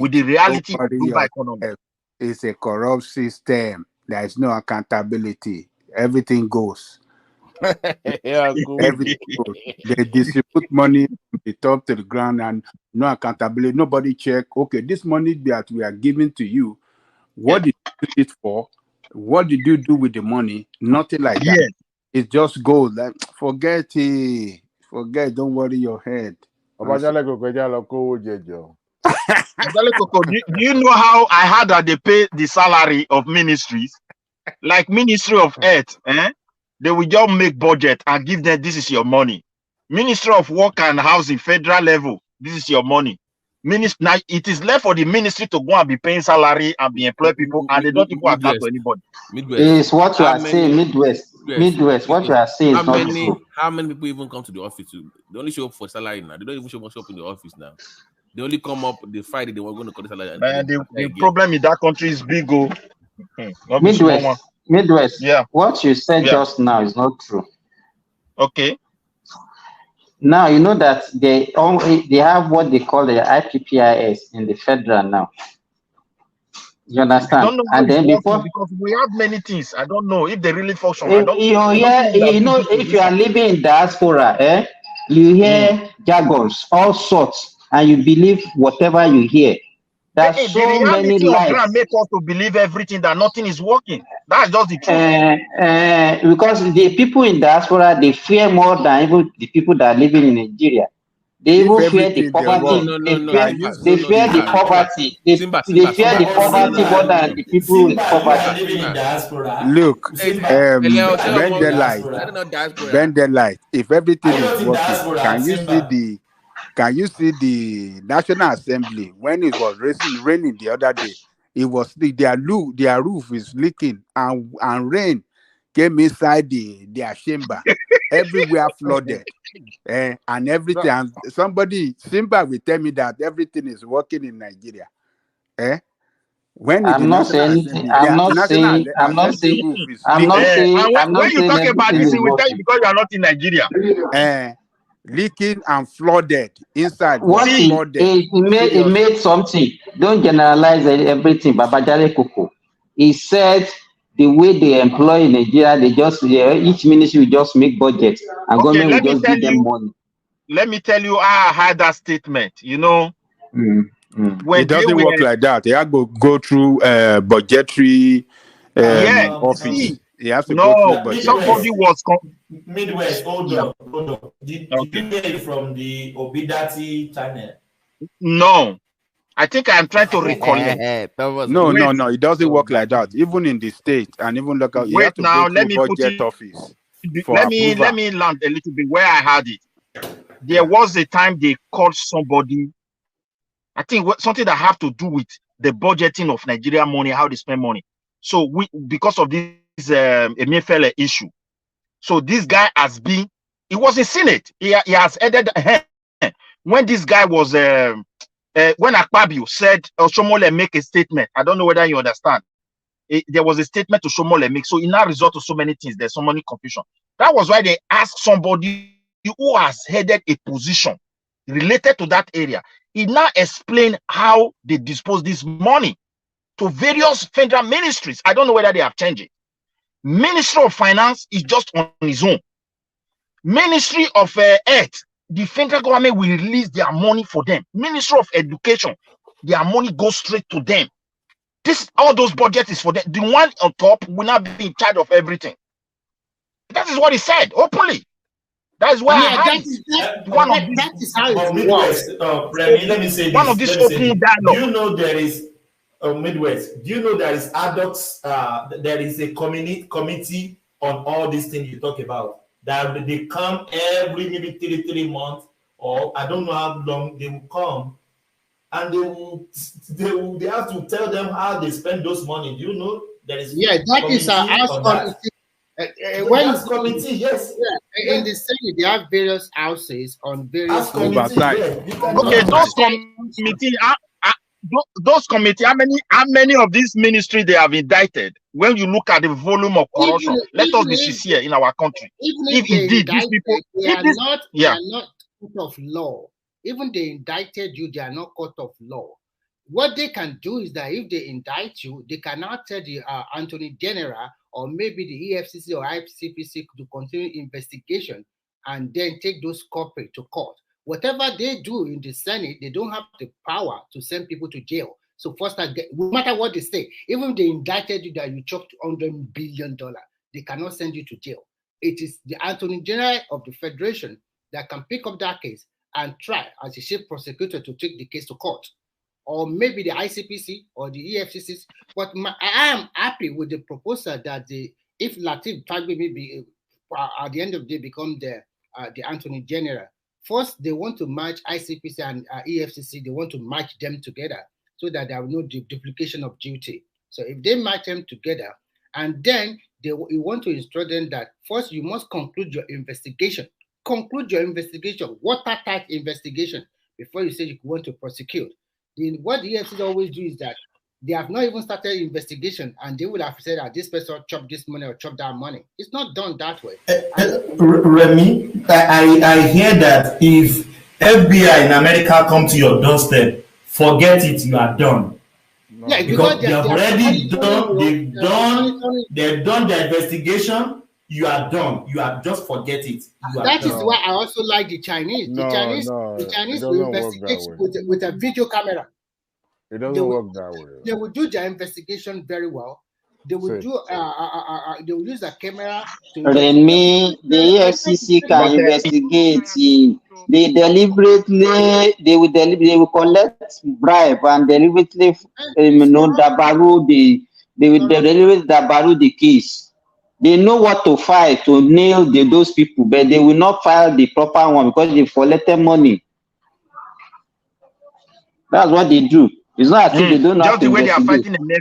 with the reality of Dubai economy, it's a corrupt system. There is no accountability. Everything goes. Everything goes. They distribute money from the top to the ground and no accountability. Nobody check. Okay, this money that we are giving to you, what did you use it for? What did you do with the money? Nothing like that. It just goes. Like, forget it. Forget. Don't worry your head. Do you know how I had that they pay the salary of ministries? Like Ministry of Health, they will just make budget and give them, this is your money. Ministry of Work and Housing, federal level, this is your money. Now it is left for the ministry to go and be paying salary and be employing people, and they don't even attach to anybody. Is what you are saying, Midwest. What you are saying is not true. How many people even come to the office? They only show up for salary now. They don't even show up in the office now. They only come up the Friday. They were going to call the salary. Man, the problem in that country is big. Midwest. Yeah. What you said just now is not true. Okay. Now you know that they have what they call the IPPIS in the federal now. You understand? I don't know and then before, because we have many things. I don't know if they really function. If you are living in diaspora, you hear jargons, all sorts, and you believe whatever you hear. There's so many lies. Make us to believe everything that nothing is working. That's just the truth. Because the people in diaspora, they fear more than even the people that are living in Nigeria. They even fear the poverty. They fear the poverty. They fear the poverty more than the people with poverty. Look, bend the light. If everything is working, can you see the National Assembly when it was raining the other day? It was their roof is leaking and rain came inside their chamber. Everywhere flooded. And everything. And somebody, Simba will tell me that everything is working in Nigeria. When I'm not saying anything. I'm not saying. When you talk about this, he will tell you because you are not in Nigeria. Leaking and flooded inside. What he made something. Don't generalize everything. Babajale Koko. He said the way they employ in Nigeria, they just each ministry will just make budget and government will just give them money. Let me tell you how I had that statement. You know, it doesn't work like that. They have to go through budgetary office. He has to go through budgetary. Somebody was Midwest. Hold on. Did you hear it from the Obidati channel? No. I think I am trying to recollect. No. It doesn't work like that. Even in the state and even local, you have to go through budget office. Let me land a little bit where I had it. There was a time they called somebody. I think something that have to do with the budgeting of Nigeria money, how they spend money. So because of this Emefiele issue, so this guy has been. He was in Senate. He has added when this guy was. When Akpabio said Shomole make a statement, I don't know whether you understand. There was a statement to Shomole make, so it now result to so many things. There's so many confusion. That was why they asked somebody who has headed a position related to that area. He now explained how they dispose this money to various federal ministries. I don't know whether they have changed it. Ministry of Finance is just on its own. Ministry of Earth, the federal government will release their money for them. Ministry of Education, their money goes straight to them. All those budgets is for them. The one on top will not be in charge of everything. That is what he said openly. That is why that is how it works. Let me say one of these open dialogue. Do you know there is Midwest? Do you know there is ADOX? There is a committee on all these things you talk about. That they come every maybe 3 months, or I don't know how long they will come, and they have to tell them how they spend those money. Do you know there is? Yeah, that is our house committee. When committee, yes. Yeah, in the Senate, they have various houses on various oversight. Okay, those committee. Those committee, how many of these ministries they have indicted? When you look at the volume of corruption, let us be sincere in our country. If indeed these people, they are not court of law. Even they indicted you, they are not court of law. What they can do is that if they indict you, they cannot tell the Attorney General or maybe the EFCC or ICPC to continue investigation and then take those culprits to court. Whatever they do in the Senate, they don't have the power to send people to jail. So first, no matter what they say, even if they indicted you that you chopped $100 billion, they cannot send you to jail. It is the Attorney General of the Federation that can pick up that case and try as a chief prosecutor to take the case to court. Or maybe the ICPC or the EFCC. But I am happy with the proposal that if Lateef Fagbemi maybe at the end of the day become the Attorney General, First, they want to merge ICPC and EFCC. They want to merge them together so that there will no duplication of duty. So if they merge them together, and then you want to instruct them that first you must conclude your investigation. Conclude your investigation, watertight investigation, before you say you want to prosecute. What the EFCC always do is that they have not even started investigation, and they would have said that this person chopped this money or chopped that money. It's not done that way. Remy, I hear that if FBI in America come to your doorstep, forget it, you are done. Yeah, because they have already done, they've done the investigation. You are done. You are just forget it. That is why I also like the Chinese. The Chinese will investigate with a video camera. It doesn't work that way. They will do their investigation very well. They will do. They will use a camera. Remy, the EFCC can investigate. They deliberately, they will collect bribe and deliberately, dabaru they will deliberately dabaru the case. They know what to file to nail those people, but they will not file the proper one because they collected money. That's what they do. It's not as if they don't know how to just the way they are investigate. fighting the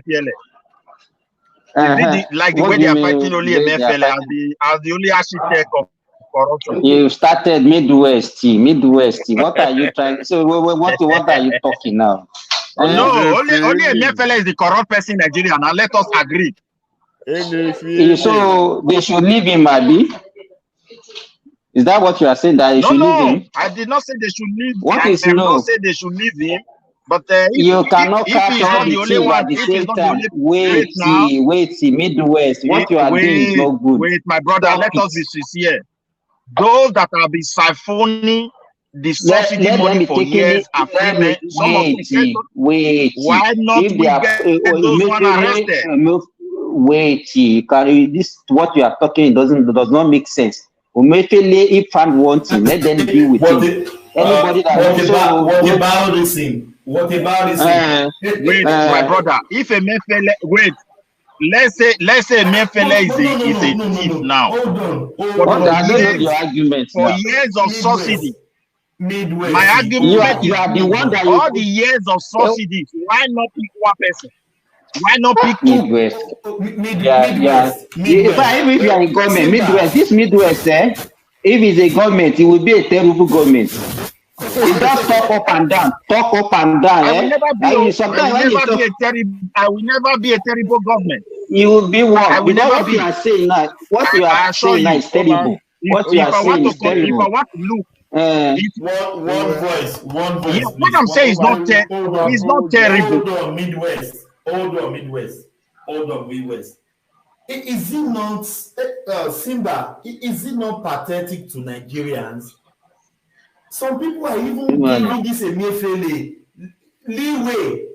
MFL. Like the way they are fighting only MFL as the only architect of corruption. You started Midwest. What are you trying? So what are you talking now? No, only MFL is the corrupt person in Nigeria. Now let us agree. So they should leave him, Abi. Is that what you are saying? That you should leave him? I did not say they should leave him. What I is did no? not say they should leave him. But you cannot catch all the things at the same time. Wait, Midwest. What you are doing is not good. Wait, my brother, let us be sincere. Those that have been siphoning the subsidy money for years are free men. Wait. Why not we get those one arrested? Wait, this what you are talking does not make sense. Umefele, if and one thing, let them deal with it. Anybody that what about this thing? Wait, my brother. If a Mefele, wait, let's say Mefele is a thief now. Hold on. Your argument for years of subsidy. Midwest. My argument you are the one that all the years of subsidies. Why not pick one person? Why not pick Midwest? Midwest. If you are in government, Midwest. This Midwest, if it's a government, it will be a terrible government. It just talk up and down. I will never be a terrible government. You will be what? What you are saying now. What you are saying now is terrible. What you are saying is terrible. If I want to look, one voice. Yeah, what I'm saying is not terrible. Hold on, Midwest. Is it not, Simba? Is it not pathetic to Nigerians? Some people are even giving this Emefiele leeway.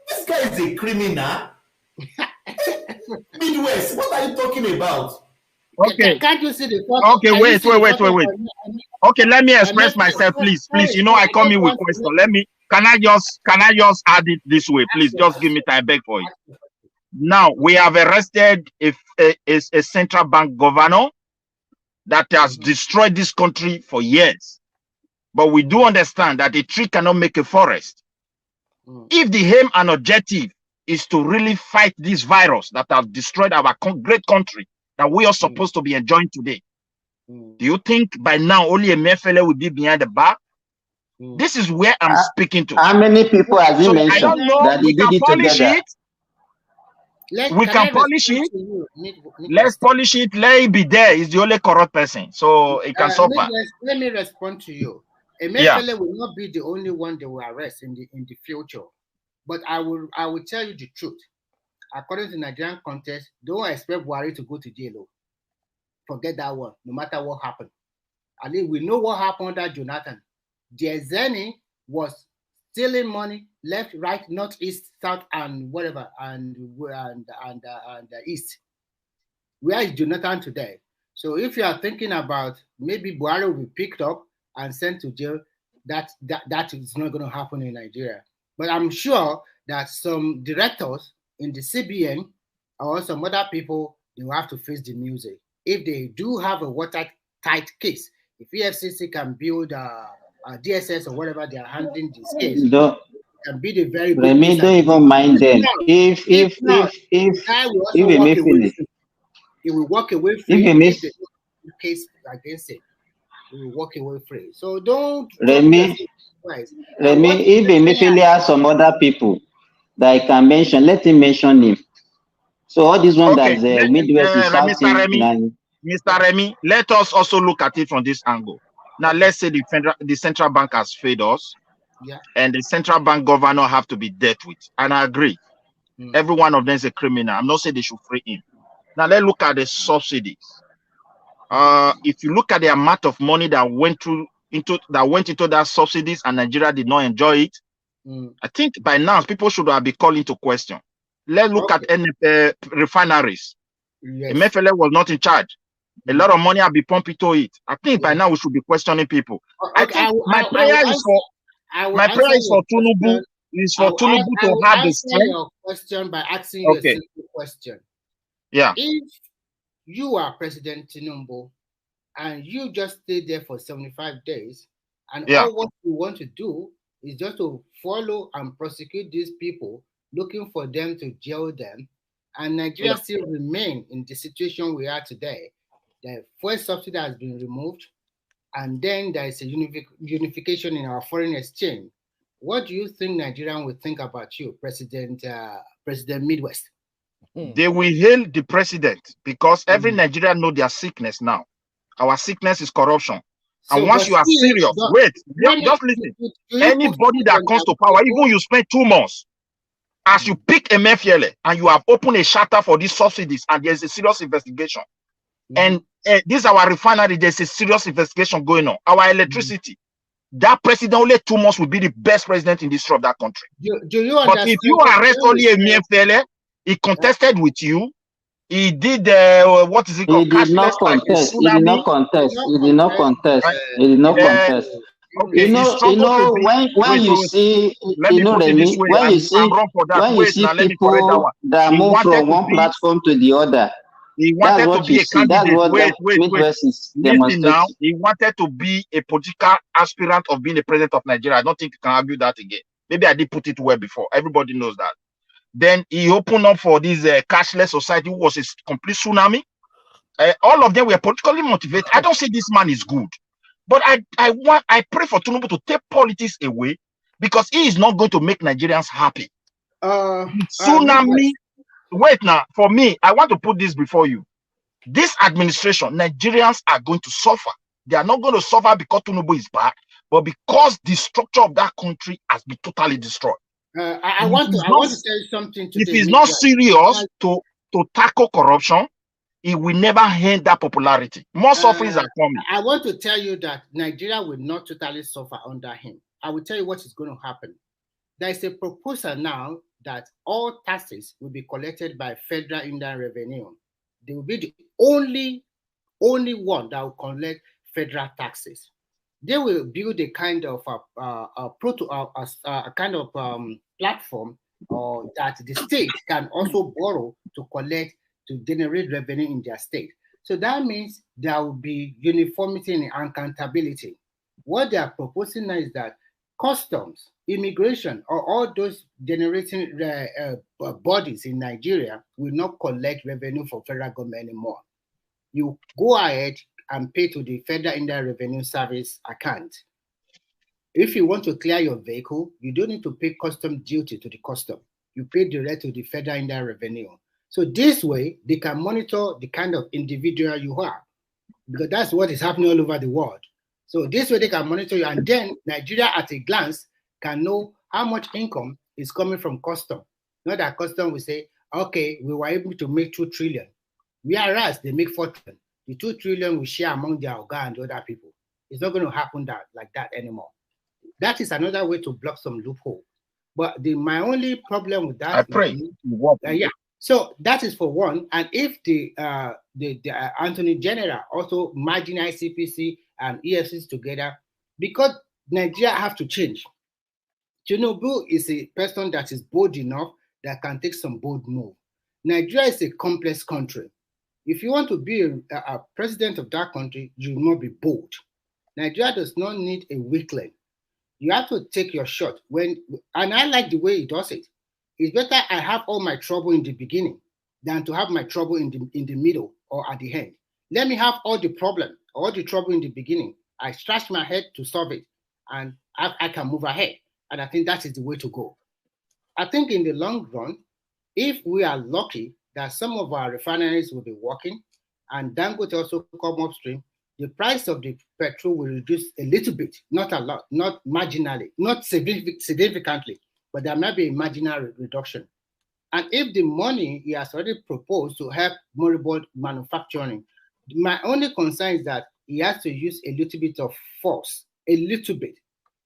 This guy is a criminal. Midwest, what are you talking about? Okay. Can't you see the photo? Okay, wait. Okay, let me express myself, please. You know I come in with question. Can I just add it this way, please? Just give me time, I beg for it. Now we have arrested a central bank governor that has destroyed this country for years. But we do understand that a tree cannot make a forest. If the aim and objective is to really fight this virus that has destroyed our great country that we are supposed to be enjoying today, do you think by now only a Mefele will be behind the bar? This is where I'm speaking to. How many people has he mentioned? I don't know. That we can polish it. We can polish it. Let's polish it. Let it be there. He's the only corrupt person, so it can suffer. Let me respond to you. Emefiele will not be the only one they will arrest in the future, but I will tell you the truth. According to Nigerian context, don't expect Buhari to go to jail. Forget that one. No matter what happened, at least we know what happened under Jonathan. Jezeni was stealing money left, right, north, east, south, and whatever, and east. Where is Jonathan today? So if you are thinking about maybe Buhari will be picked up and sent to jail, that is not going to happen in Nigeria. But I'm sure that some directors in the CBN or some other people, they will have to face the music. If they do have a watertight case, If EFCC can build a DSS or whatever they are handling this case, can be the very good Remy, don't even mind them. If guy will also it may walk away. finish. He will walk away free if they the case against it. He will walk away free. So don't Remy, if Emefiele has some other people that I can mention, let him mention him. So all these ones that the Midwest is shouting. Mr. Remy, let us also look at it from this angle. Now, let's say the central bank has failed us, and the central bank governor have to be dealt with. And I agree. Every one of them is a criminal. I'm not saying they should free him. Now, let's look at the subsidies. If you look at the amount of money that went into that subsidies and Nigeria did not enjoy it, I think by now people should have been called into question. Let's look at refineries. Emefiele was not in charge. A lot of money have been pumped into it. I think by now we should be questioning people. I think my prayer is for Tinubu. Is for Tinubu to have the strength. Your question by asking you a simple question. Yeah. If you are President Tinubu and you just stay there for 75 days, and all what you want to do is just to follow and prosecute these people, looking for them to jail them, and Nigeria still remain in the situation we are today. The first subsidy has been removed, and then there is a unification in our foreign exchange. What do you think Nigerians will think about you, President Midwest? They will hail the president because every Nigerian know their sickness now. Our sickness is corruption. And once you are serious, just listen. Anybody that comes to power, even you spend 2 months, as you pick Emefiele and you have opened a charter for these subsidies and there's a serious investigation. And this is our refinery, there's a serious investigation going on. Our electricity, that president only 2 months will be the best president in the history of that country. But if you arrest only Emefiele, he contested with you. He did what is it called? He did not contest. He did not contest. He did not contest. He did not contest. Okay, you know when you see, you know, Remy, when you see people that move from one platform to the other, he wanted to be a candidate. Midwest is Listen now, he wanted to be a political aspirant of being the president of Nigeria. I don't think you can argue that again. Maybe I did put it well before. Everybody knows that. Then he opened up for this cashless society, who was a complete tsunami. All of them were politically motivated. I don't say this man is good, but I pray for Tinubu to take politics away, because he is not going to make Nigerians happy. Tsunami. Wait now, for me, I want to put this before you. This administration, Nigerians are going to suffer. They are not going to suffer because Tinubu is bad, but because the structure of that country has been totally destroyed. I want to tell you something today. If he's not serious to tackle corruption, he will never end that popularity. More sufferings are coming. I want to tell you that Nigeria will not totally suffer under him. I will tell you what is going to happen. There is a proposal now that all taxes will be collected by federal inland revenue. They will be the only one that will collect federal taxes. They will build a kind of platform that the state can also borrow to generate revenue in their state. So that means there will be uniformity and accountability. What they are proposing now is that customs, immigration, or all those generating bodies in Nigeria will not collect revenue from federal government anymore. You go ahead and pay to the Federal Inland Revenue Service account. If you want to clear your vehicle, you don't need to pay custom duty to the custom. You pay direct to the Federal Inland Revenue. So this way, they can monitor the kind of individual you are, because that's what is happening all over the world. So this way, they can monitor you, and then Nigeria at a glance can know how much income is coming from custom. Not that custom will say, okay, we were able to make 2 trillion. Whereas they make 4 trillion. The 2 trillion we share among their Oga and other people. It's not going to happen like that anymore. That is another way to block some loophole. But my only problem with that, so that is for one. And if the Attorney General also marginalize CPC and EFCs together, because Nigeria have to change. Tinubu is a person that is bold enough that can take some bold move. Nigeria is a complex country. If you want to be a president of that country, you must be bold. Nigeria does not need a weakling. You have to take your shot and I like the way he does it. It's better I have all my trouble in the beginning than to have my trouble in the middle or at the end. Let me have all the trouble in the beginning. I scratch my head to solve it, and I can move ahead. And I think that is the way to go. I think in the long run, if we are lucky that some of our refineries will be working and Dangote also come upstream, the price of the petrol will reduce a little bit, not a lot, not marginally, not significantly, but there might be a marginal reduction. And if the money he has already proposed to help moribund manufacturing, my only concern is that he has to use a little bit of force, a little bit,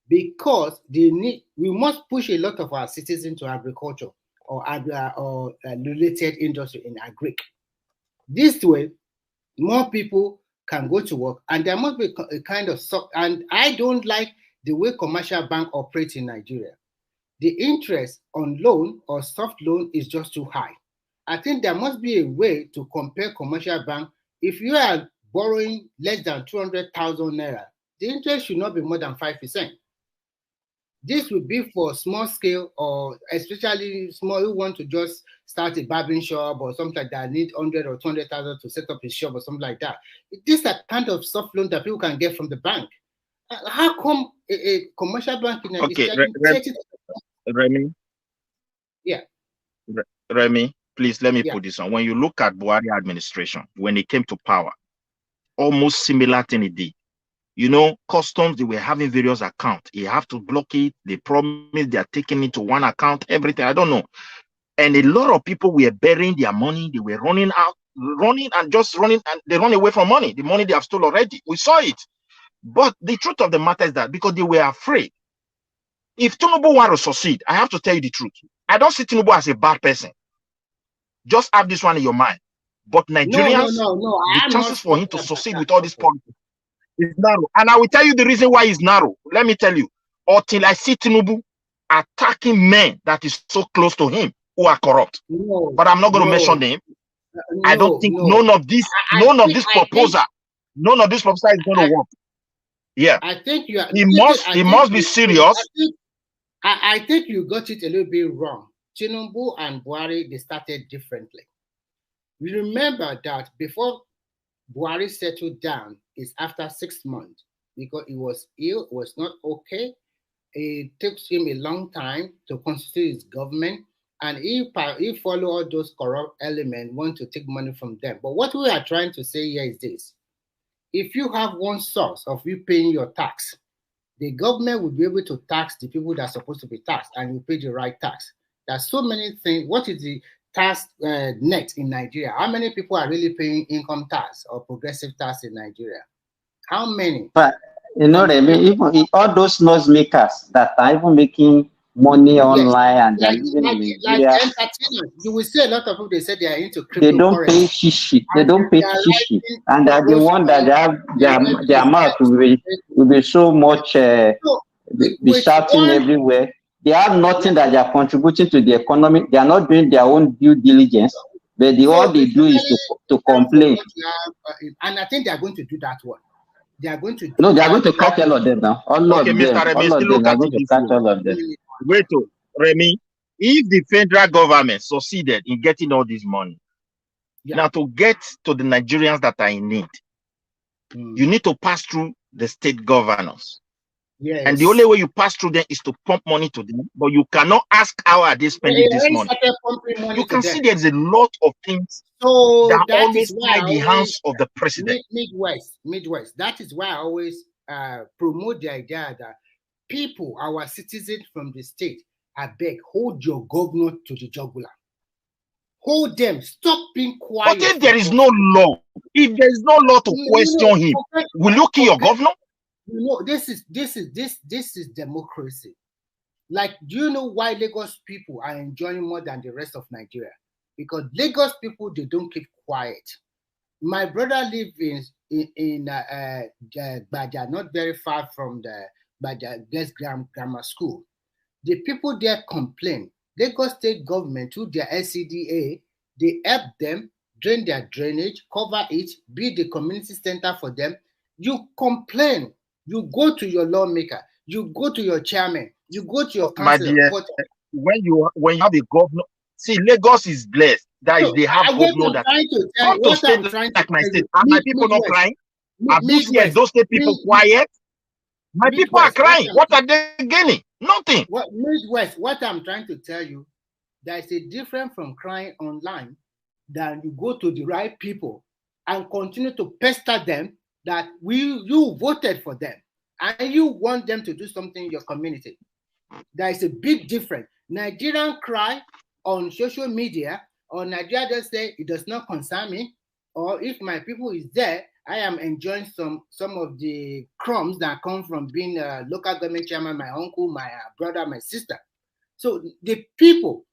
because we must push a lot of our citizens to agriculture or related industry in agri. This way, more people can go to work, and there must be a kind of and I don't like the way commercial bank operates in Nigeria. The interest on loan or soft loan is just too high. I think there must be a way to compare commercial bank. If you are borrowing less than 200,000 naira, the interest should not be more than 5%. This would be for small scale or especially small who want to just start a barbering shop or something like that, need 100 or 200,000 to set up a shop or something like that. This is a kind of soft loan that people can get from the bank. How come a commercial bank in Nigeria is charging 30%? Remy? Yeah. Remy, please let me put this on. When you look at Buhari administration, when it came to power, almost similar thing he did. You know, customs, they were having various accounts. You have to block it. They promise they are taking it to one account, everything. I don't know. And a lot of people were burying their money. They were running, and they run away from money. The money they have stolen already. We saw it. But the truth of the matter is that because they were afraid. If Tinubu want to succeed, I have to tell you the truth. I don't see Tinubu as a bad person. Just have this one in your mind. But Nigerians, the chances for him to succeed with all this politics is narrow. And I will tell you the reason why it's narrow. Let me tell you. Until I see Tinubu attacking men that is so close to him who are corrupt. But I'm not going to mention them. I don't think none of this proposal is going to work. Yeah. I think you are. He must be serious. I think you got it a little bit wrong. Tinubu and Buhari, they started differently. We remember that before Buhari settled down is after 6 months because he was ill, was not okay. It took him a long time to constitute his government, and he followed all those corrupt elements, want to take money from them. But what we are trying to say here is this. If you have one source of you paying your tax, the government will be able to tax the people that are supposed to be taxed, and you pay the right tax. There's so many things. What is the tax net in Nigeria? How many people are really paying income tax or progressive tax in Nigeria? How many? But you know, even all those noise makers that are even making money online and they're living in Nigeria. Like entertainment. You will see a lot of people, they say they are into cryptocurrency. They don't pay shishi. They don't pay shishi. And they're the one that their mouth will be so much be shouting everywhere. They have nothing that they are contributing to the economy. They are not doing their own due diligence, but all they do is to complain. And I think they are going to do that one. They are going to. No, they are going to catch all of them now. All of them are going to catch all of them. Wait, Remy, if the federal government succeeded in getting all this money, now to get to the Nigerians that are in need, you need to pass through the state governors. Yes. And the only way you pass through them is to pump money to them, but you cannot ask how are they spending this money. You can see there's a lot of things that always tie the hands of the president. Midwest. That is why I always promote the idea that people, our citizens from the state, I beg, hold your governor to the jugular. Hold them. Stop being quiet. But if there is no law, if there is no law to question him, will you kill your governor? You know, this is democracy. Like, do you know why Lagos people are enjoying more than the rest of Nigeria? Because Lagos people, they don't keep quiet. My brother lives in Baja, not very far from the Baja Grammar School. The people there complain. Lagos state government, through their SCDA, they help them drain their drainage, cover it, build the community center for them. You complain. You go to your lawmaker, you go to your chairman, you go to your My councillor. dear, But when you have a governor, see, Lagos is blessed. That is, no, they have what governor I'm that trying to tell come you, to what state I'm trying to like my tell state. you, Are my people not Midwest, crying? Have you seen Midwest, those state people quiet? My people are Midwest, crying. What are they gaining? Nothing. What Midwest, what I'm trying to tell you, there is a difference from crying online than you go to the right people and continue to pester them that you voted for them and you want them to do something in your community. There is a big difference. Nigerian cry on social media, or Nigeria just say it does not concern me, or if my people is there, I am enjoying some of the crumbs that come from being a local government chairman, my uncle, my brother, my sister. So the people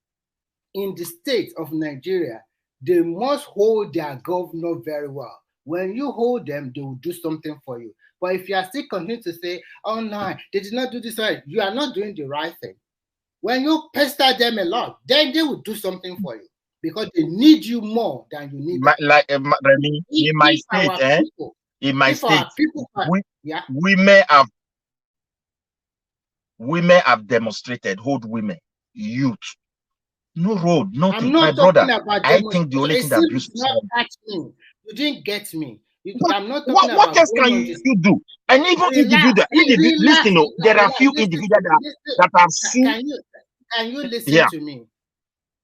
in the state of Nigeria, they must hold their governor very well. When you hold them, they will do something for you. But if you are still continuing to say, oh no, they did not do this right, you are not doing the right thing. When you pester them a lot, then they will do something for you because they need you more than you need them. Remy, in my state, women have demonstrated, hold women, youth. No road, nothing. I'm not talking about I think the only thing that abuse not me. You didn't get me. I'm not talking about what else can you do? And even individual, listen, there are few individuals that have sued. Can you listen to me?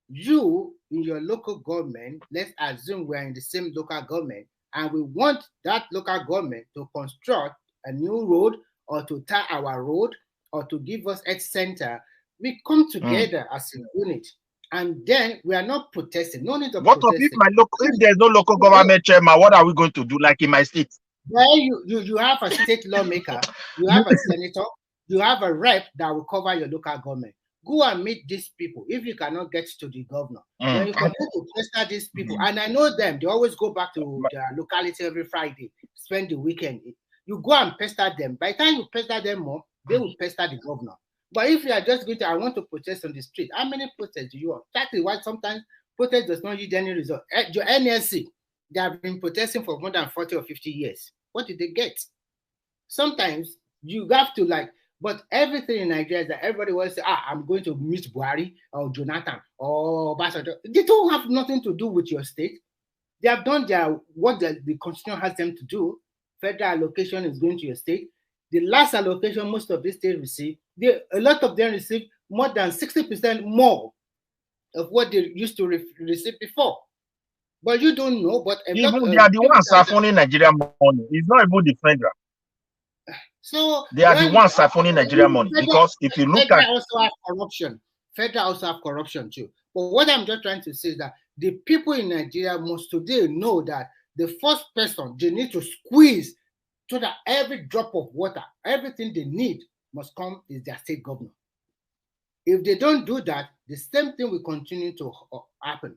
You in your local government, let's assume we're in the same local government, and we want that local government to construct a new road or to tie our road or to give us a center. We come together as a unit. And then we are not protesting. No need of protesting. If there's no local government chairman, what are we going to do? Like in my state? Well, you have a state lawmaker, you have a senator, you have a rep that will cover your local government. Go and meet these people if you cannot get to the governor. When you continue to pester these people, and I know them, they always go back to their locality every Friday, spend the weekend. You go and pester them. By the time you pester them more, they will pester the governor. But if you are just going to, I want to protest on the street, how many protests do you want? That is why sometimes protest does not yield any result. Your NLC, they have been protesting for more than 40 or 50 years. What did they get? Sometimes you have to but everything in Nigeria is that everybody wants to say, I'm going to meet Buhari or Jonathan or Basajo. They don't have nothing to do with your state. They have done what the constitution has them to do. Federal allocation is going to your state. The last allocation most of these states receive, a lot of them receive more than 60% more of what they used to receive before. But you don't know. But they are the ones siphoning Nigerian money. It's not even the federal. So they are the ones siphoning Nigerian money because if you look at also have corruption. Federal also have corruption too. But what I'm just trying to say is that the people in Nigeria must today know that the first person they need to squeeze so that every drop of water, everything they need must come is their state governor. If they don't do that, the same thing will continue to happen.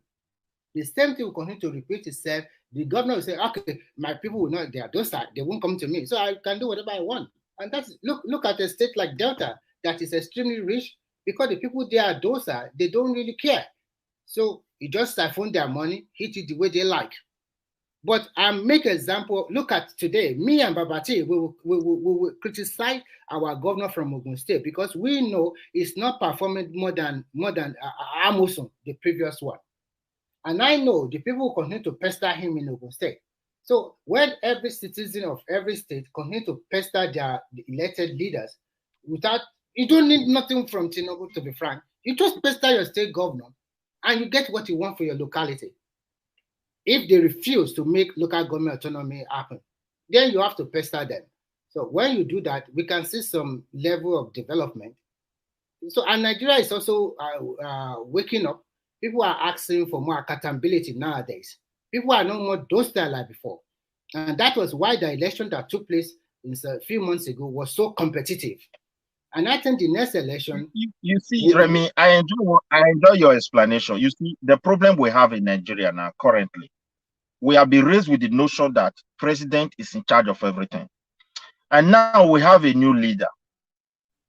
The same thing will continue to repeat itself. The governor will say, okay, my people will not, they are docile, they won't come to me. So I can do whatever I want. And that's, look at a state like Delta that is extremely rich because the people there are docile, they don't really care. So you just siphon their money, hit it the way they like. But I make an example. Look at today. Me and Babati, we will criticize our governor from Ogun State because we know it's not performing more than Amoson, the previous one. And I know the people will continue to pester him in Ogun State. So when every citizen of every state continue to pester their elected leaders, you don't need nothing from Tinubu, to be frank. You just pester your state governor, and you get what you want for your locality. If they refuse to make local government autonomy happen, then you have to pester them. So when you do that, we can see some level of development. So, and Nigeria is also waking up. People are asking for more accountability nowadays. People are no more docile like before. And that was why the election that took place a few months ago was so competitive. And I think the next election... You see, Remy, I enjoy your explanation. You see, the problem we have in Nigeria now currently, we have been raised with the notion that president is in charge of everything. And now we have a new leader.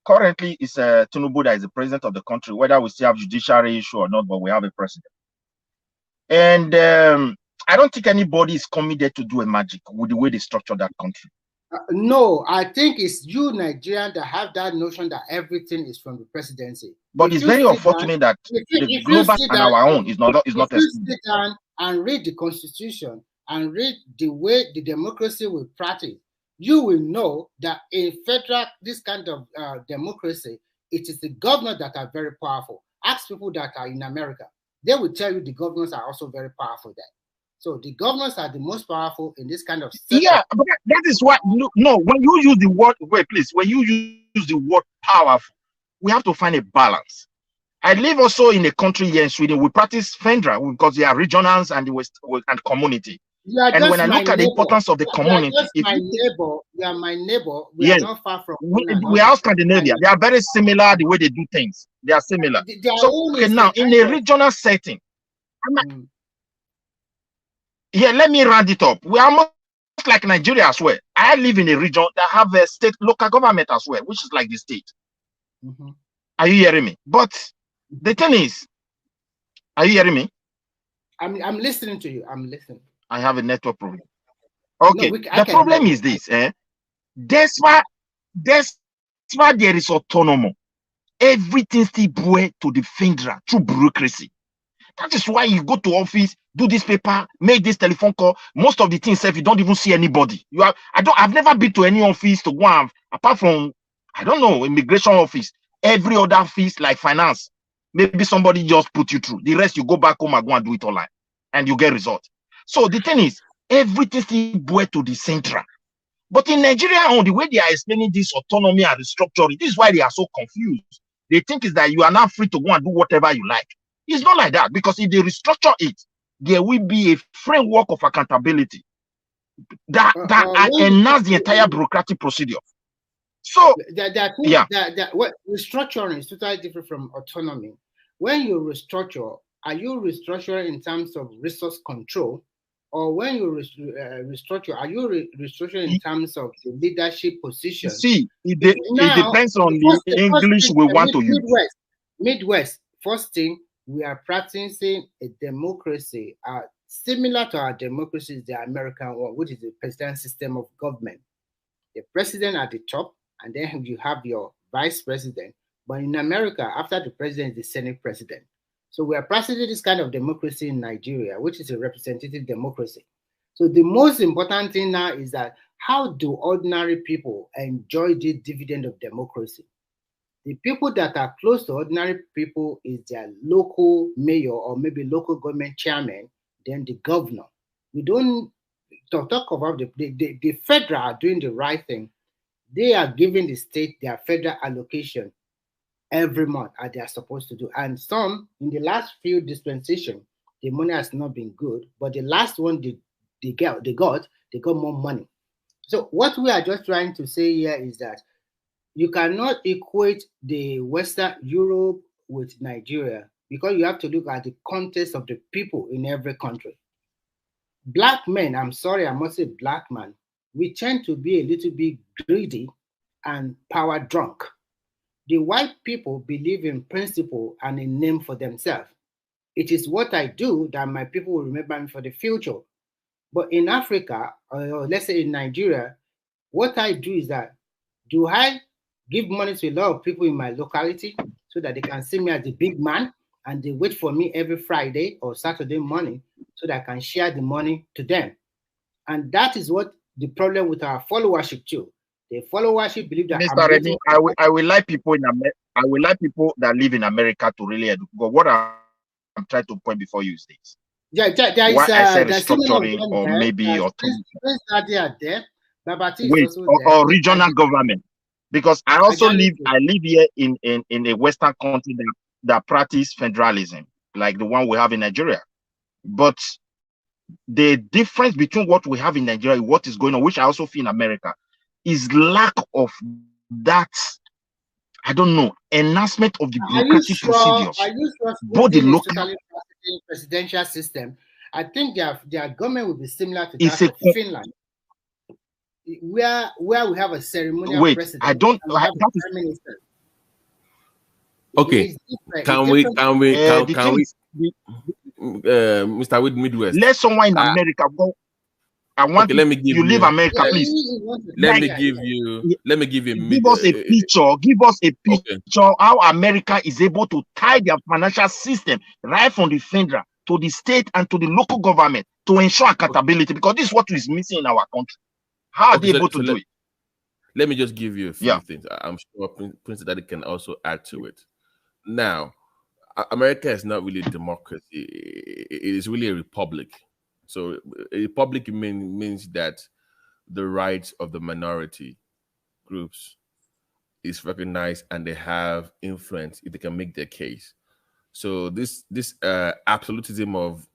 Currently, it's Tinubu that is the president of the country, whether we still have judiciary issue or not, but we have a president. And I don't think anybody is coming there to do a magic with the way they structure that country. No, I think it's you Nigerians that have that notion that everything is from the presidency. But it's very unfortunate that the global and our own is not If you sit down and read the constitution and read the way the democracy will practice, you will know that in federal, this kind of democracy, it is the governors that are very powerful. Ask people that are in America. They will tell you the governors are also very powerful there. So the governors are the most powerful in this kind of setup. Yeah, but that is what no. When you use the word when you use the word powerful, we have to find a balance. I live also in a country here in Sweden. We practice federal because they are regionals and the West and community. And when I look at the importance of the community, you are my neighbor. We are not far from. We are Scandinavia. They are very similar the way they do things. They are similar. So okay, now in a regional setting, yeah, let me round it up. We are almost like Nigeria as well. I live in a region that have a state local government as well, which is like the state. Are you hearing me? But the thing is, are you hearing me? I'm listening to you. I'm listening. I have a network problem. Okay, no, the problem is this. That's why there is autonomy. Everything still boy to the federal through bureaucracy. That is why you go to office, do this paper, make this telephone call. Most of the things, if you don't even see anybody, I've never been to any office to go and, apart from, I don't know, immigration office, every other office like finance, maybe somebody just put you through. The rest you go back home and go and do it online, and you get results. So the thing is, everything still boy to the central. But in Nigeria, on the way they are explaining this autonomy and restructuring, this is why they are so confused. They think is that you are now free to go and do whatever you like. It's not like that, because if they restructure it, there will be a framework of accountability that enhance the entire bureaucratic procedure. So what restructuring is totally different from autonomy. When you restructure, are you restructuring in terms of resource control, or when you restructure, are you restructuring in terms of the leadership position? See, it depends on the English we want to use. Midwest, first thing, we are practicing a democracy similar to our democracy is the American one, which is the presidential system of government. The president at the top, and then you have your vice president. But in America, after the president is the Senate president. So we are practicing this kind of democracy in Nigeria, which is a representative democracy. So the most important thing now is that how do ordinary people enjoy the dividend of democracy? The people that are close to ordinary people is their local mayor or maybe local government chairman, then the governor. We don't talk about the federal are doing the right thing. They are giving the state their federal allocation every month as they are supposed to do. And some, in the last few dispensations, the money has not been good, but the last one they got more money. So what we are just trying to say here is that you cannot equate the Western Europe with Nigeria, because you have to look at the context of the people in every country. Black men, I'm sorry, I must say black man, we tend to be a little bit greedy and power drunk. The white people believe in principle and a name for themselves. It is what I do that my people will remember me for the future. But in Africa, or let's say in Nigeria, what I do is that, do I give money to a lot of people in my locality so that they can see me as the big man and they wait for me every Friday or Saturday morning so that I can share the money to them? And that is what the problem with our followership too. The followership believe that Mr. Remy, I will like people in America. I will like people that live in America to really educate. But what I'm trying to point before you is this. Yeah, there is restructuring or maybe there. Wait, or regional government. Because I live here in a Western country that practice federalism, like the one we have in Nigeria. But the difference between what we have in Nigeria and what is going on, which I also feel in America, is lack of that, I don't know, enhancement of the bureaucratic procedures. Are you sure both the local presidential system? I think their government will be similar to that of Finland, where we have a ceremonial president. I don't. Prime minister. Okay, can we, Mr. Midwest? Let someone in America go. I want okay, let me give you leave America, please. Let me give you give us a picture. Give us a picture how America is able to tie their financial system right from the federal to the state and to the local government to ensure accountability, because this is what is missing in our country. How are they able to do it? Let me just give you a few things. I'm sure Prince Daddy can also add to it. Now, America is not really a democracy. It is really a republic. So a republic means that the rights of the minority groups is recognized and they have influence if they can make their case. So this absolutism of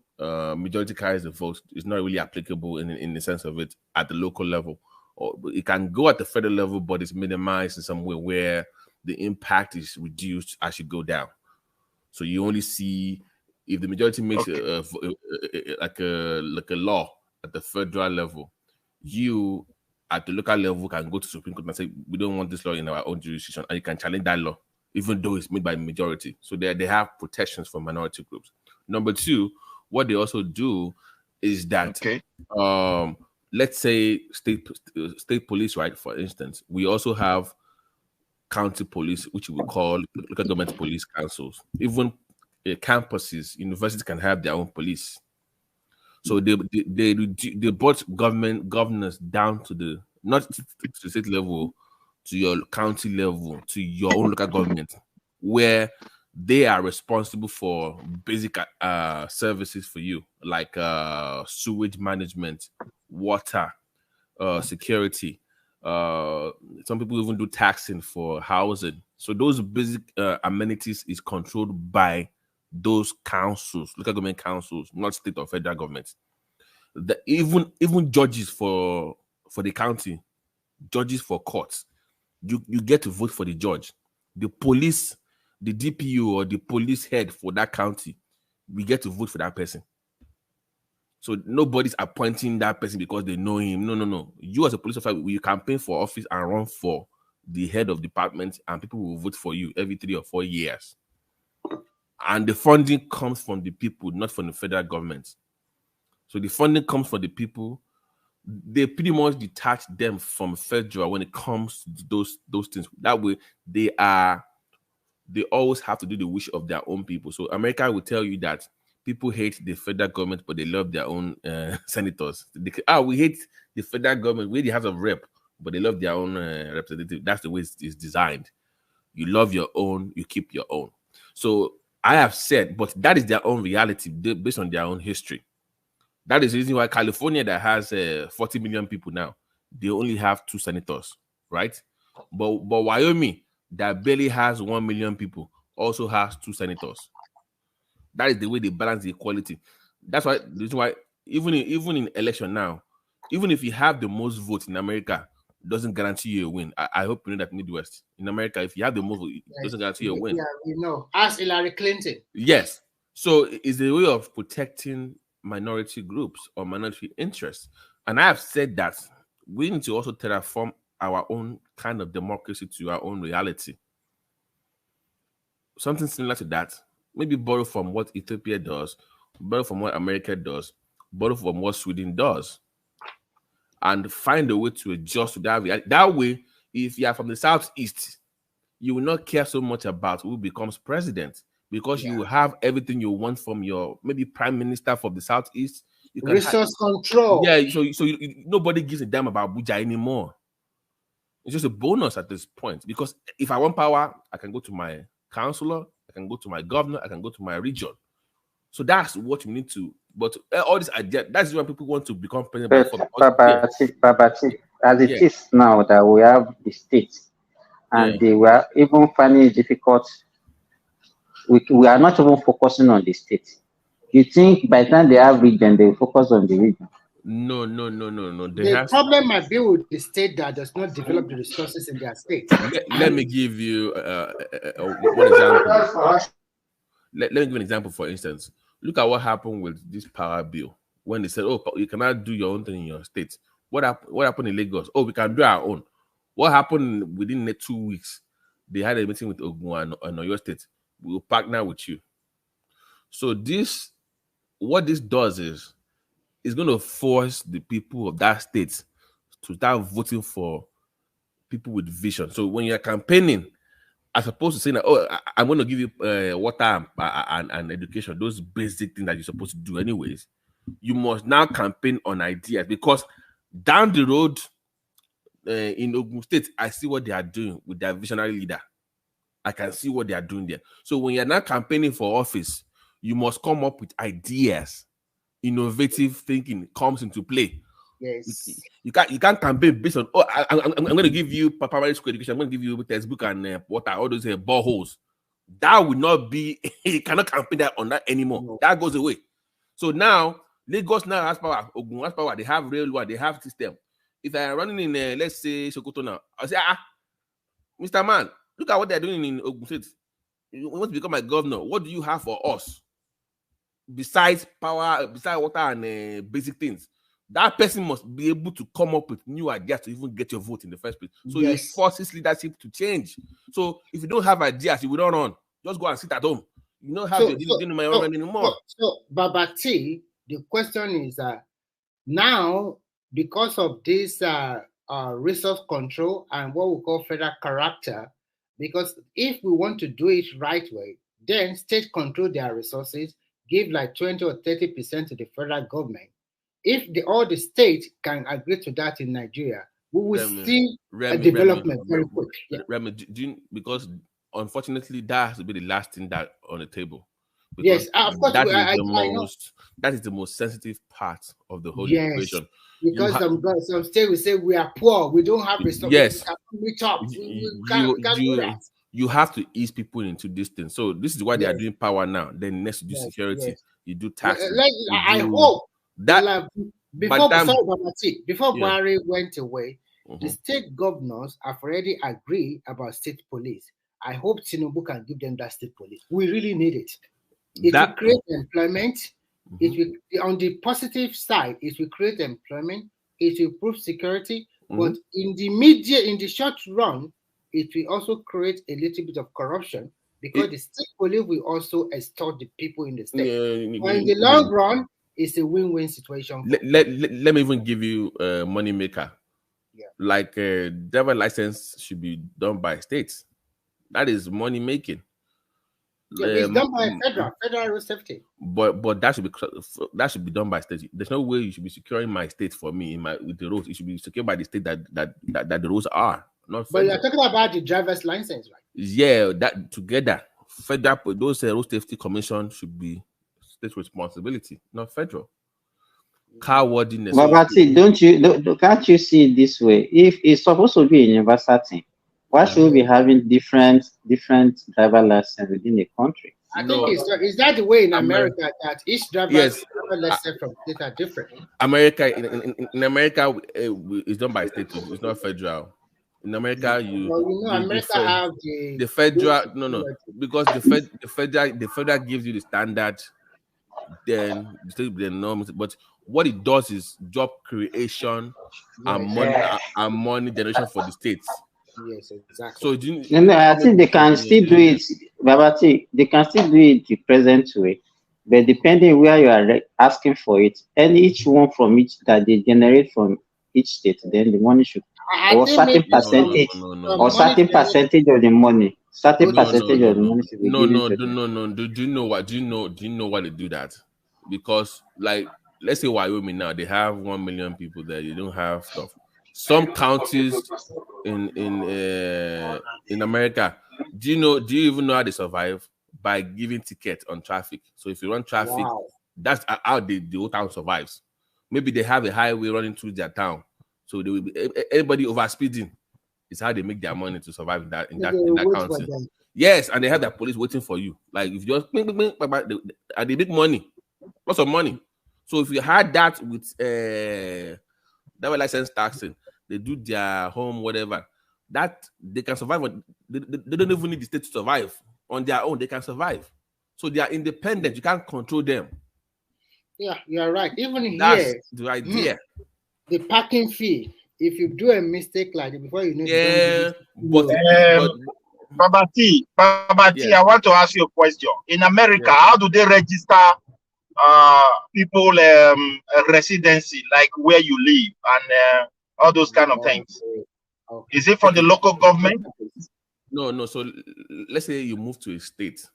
majority carries the vote is not really applicable in the sense of it at the local level. Or it can go at the federal level, but it's minimized in some way where the impact is reduced as you go down. So you only see if the majority makes like a law at the federal level, you at the local level can go to Supreme Court and say we don't want this law in our own jurisdiction, and you can challenge that law even though it's made by the majority. So they have protections for minority groups. Number two, what they also do is that let's say state police, right? For instance, we also have county police, which we call local government police councils. Even campuses, universities can have their own police. So they brought governors down to the not to the state level, to your county level, to your own local government, where they are responsible for basic services for you, like sewage management, water, security. Some people even do taxing for housing. So those basic amenities is controlled by those councils, local government councils, not state or federal government. Even judges for the county, judges for courts, you get to vote for the judge. The police, the DPU or the police head for that county, we get to vote for that person. So nobody's appointing that person because they know him. No. You as a police officer, you campaign for office and run for the head of department, and people will vote for you every 3 or 4 years. And the funding comes from the people, not from the federal government. So the funding comes from the people. They pretty much detach them from federal when it comes to those things. That way, they always have to do the wish of their own people. So America will tell you that people hate the federal government, but they love their own senators. We hate the federal government. We have a rep, but they love their own representative. That's the way it's designed. You love your own, you keep your own. So I have said, but that is their own reality based on their own history. That is the reason why California, that has 40 million people now, they only have 2 senators, right? But Wyoming, that barely has 1 million people, also has 2 senators. That is the way they balance the equality. That's why the reason why even in election now, even if you have the most votes in America, doesn't guarantee you a win. I hope you know that Midwest. In America, if you have the most votes, it doesn't guarantee you a win. Yeah, we know. Ask Hillary Clinton. Yes. So it's a way of protecting minority groups or minority interests. And I have said that we need to also terraform our own kind of democracy to our own reality. Something similar to that. Maybe borrow from what Ethiopia does, borrow from what America does, borrow from what Sweden does, and find a way to adjust to that reality. That way, if you are from the Southeast, you will not care so much about who becomes president, because you will have everything you want from your maybe prime minister from the Southeast. You can resource control. Yeah, so nobody gives a damn about Abuja anymore. It's just a bonus at this point, because if I want power, I can go to my councillor, I can go to my governor, I can go to my region. So that's what we need to. But all this idea, that's why people want to become president. Babati, as it is now that we have the states, and they were even finding it difficult. We are not even focusing on the state. You think by the time they have region, they focus on the region? No. The problem might be with the state that does not develop the resources in their state. Let me give you one example. Let me give an example. For instance, look at what happened with this power bill when they said, "Oh, you cannot do your own thing in your state." What happened in Lagos? Oh, we can do our own. What happened within the 2 weeks? They had a meeting with Ogun and Oyo State. We will partner with you. So what this does is it's going to force the people of that state to start voting for people with vision. So when you're campaigning, as opposed to saying that, oh, I'm going to give you water and education, those basic things that you're supposed to do anyways, you must now campaign on ideas, because down the road in Ogun State, I see what they are doing with their visionary leader. I can see what they are doing there. So when you're not campaigning for office, you must come up with ideas. Innovative thinking comes into play. Yes. You can't campaign based on, oh, I'm going to give you primary school education, I'm going to give you textbook and water, all those boreholes. That will not be, you cannot campaign that on that anymore. No. That goes away. So now, Lagos now has power, Ogun has power, they have railway, they have system. If I am running in, let's say, Sokoto now, I'll say, Mr. Man, look at what they're doing in Ogun State. You want to become my governor. What do you have for us? Besides power, besides water and basic things. That person must be able to come up with new ideas to even get your vote in the first place. So it forces leadership to change. So if you don't have ideas, you will not run. Just go and sit at home. You don't have my own anymore. So Babati, the question is now, because of this resource control and what we call federal character, because if we want to do it right way, then states control their resources, give like 20 or 30% to the federal government. If all the states can agree to that in Nigeria, we will see a development very quick. Yeah. Because unfortunately, that has to be the last thing that on the table. Yes, of course. That is the most sensitive part of the whole equation. Because some states will say we are poor, we don't have resources. Yes, we can't do that. You have to ease people into this thing. So this is why they are doing power now. Then next, you do security, you do taxes. I hope that before Buhari went away, the state governors have already agreed about state police. I hope Tinubu can give them that state police. We really need it. It will create employment. It will, on the positive side, it will create employment. It will improve security. But in the short run, it will also create a little bit of corruption, because the state police will also extort the people in the state. But in the long run, it's a win-win situation. Let me even give you a money maker. Yeah. Like driver license should be done by states. That is money making. Yeah, it's done by federal road safety. But that should be done by state. There's no way you should be securing my state for me with the roads. It should be secured by the state that the roads are. Not but you're talking about the driver's license, right? Yeah, that together, federal those road safety commission should be state responsibility, not federal. Cowardliness. But can't you see it this way? If it's supposed to be a universal thing, why should we be having different driver license within the country? I think is that the way in America that each driver's license from state are different? America in America it's done by state, it's not federal. In America, America have the federal because the federal gives you the standard, then the state the norms. But what it does is job creation and money generation for the states. Yes, exactly. So I think they can still do it, Babati. They can still do it the present way, but depending where you are asking for it, and each one from each that they generate from each state, then the money should or certain percentage or certain percentage of the money. Certain percentage of the money should be given. Do you know what? Do you know why they do that? Because like let's say Wyoming now, they have 1 million people there. They don't have stuff. Some counties in America, do you even know how they survive? By giving tickets on traffic. So if you run traffic, that's how the whole town survives. Maybe they have a highway running through their town. So they will be anybody over speeding is how they make their money to survive in that county. Yes, and they have their police waiting for you. Like if you just and they make money, lots of money. So if you had that with driver license taxing, they do their home whatever, that they can survive. They don't even need the state to survive on their own. They can survive. So they are independent. You can't control them. Yeah, you're right. Even that's here, the idea. The parking fee. If you do a mistake like that before you know, Babati, I want to ask you a question. In America, how do they register people residency, like where you live and all those kind of things? Is it for the local government? No. So let's say you move to a state.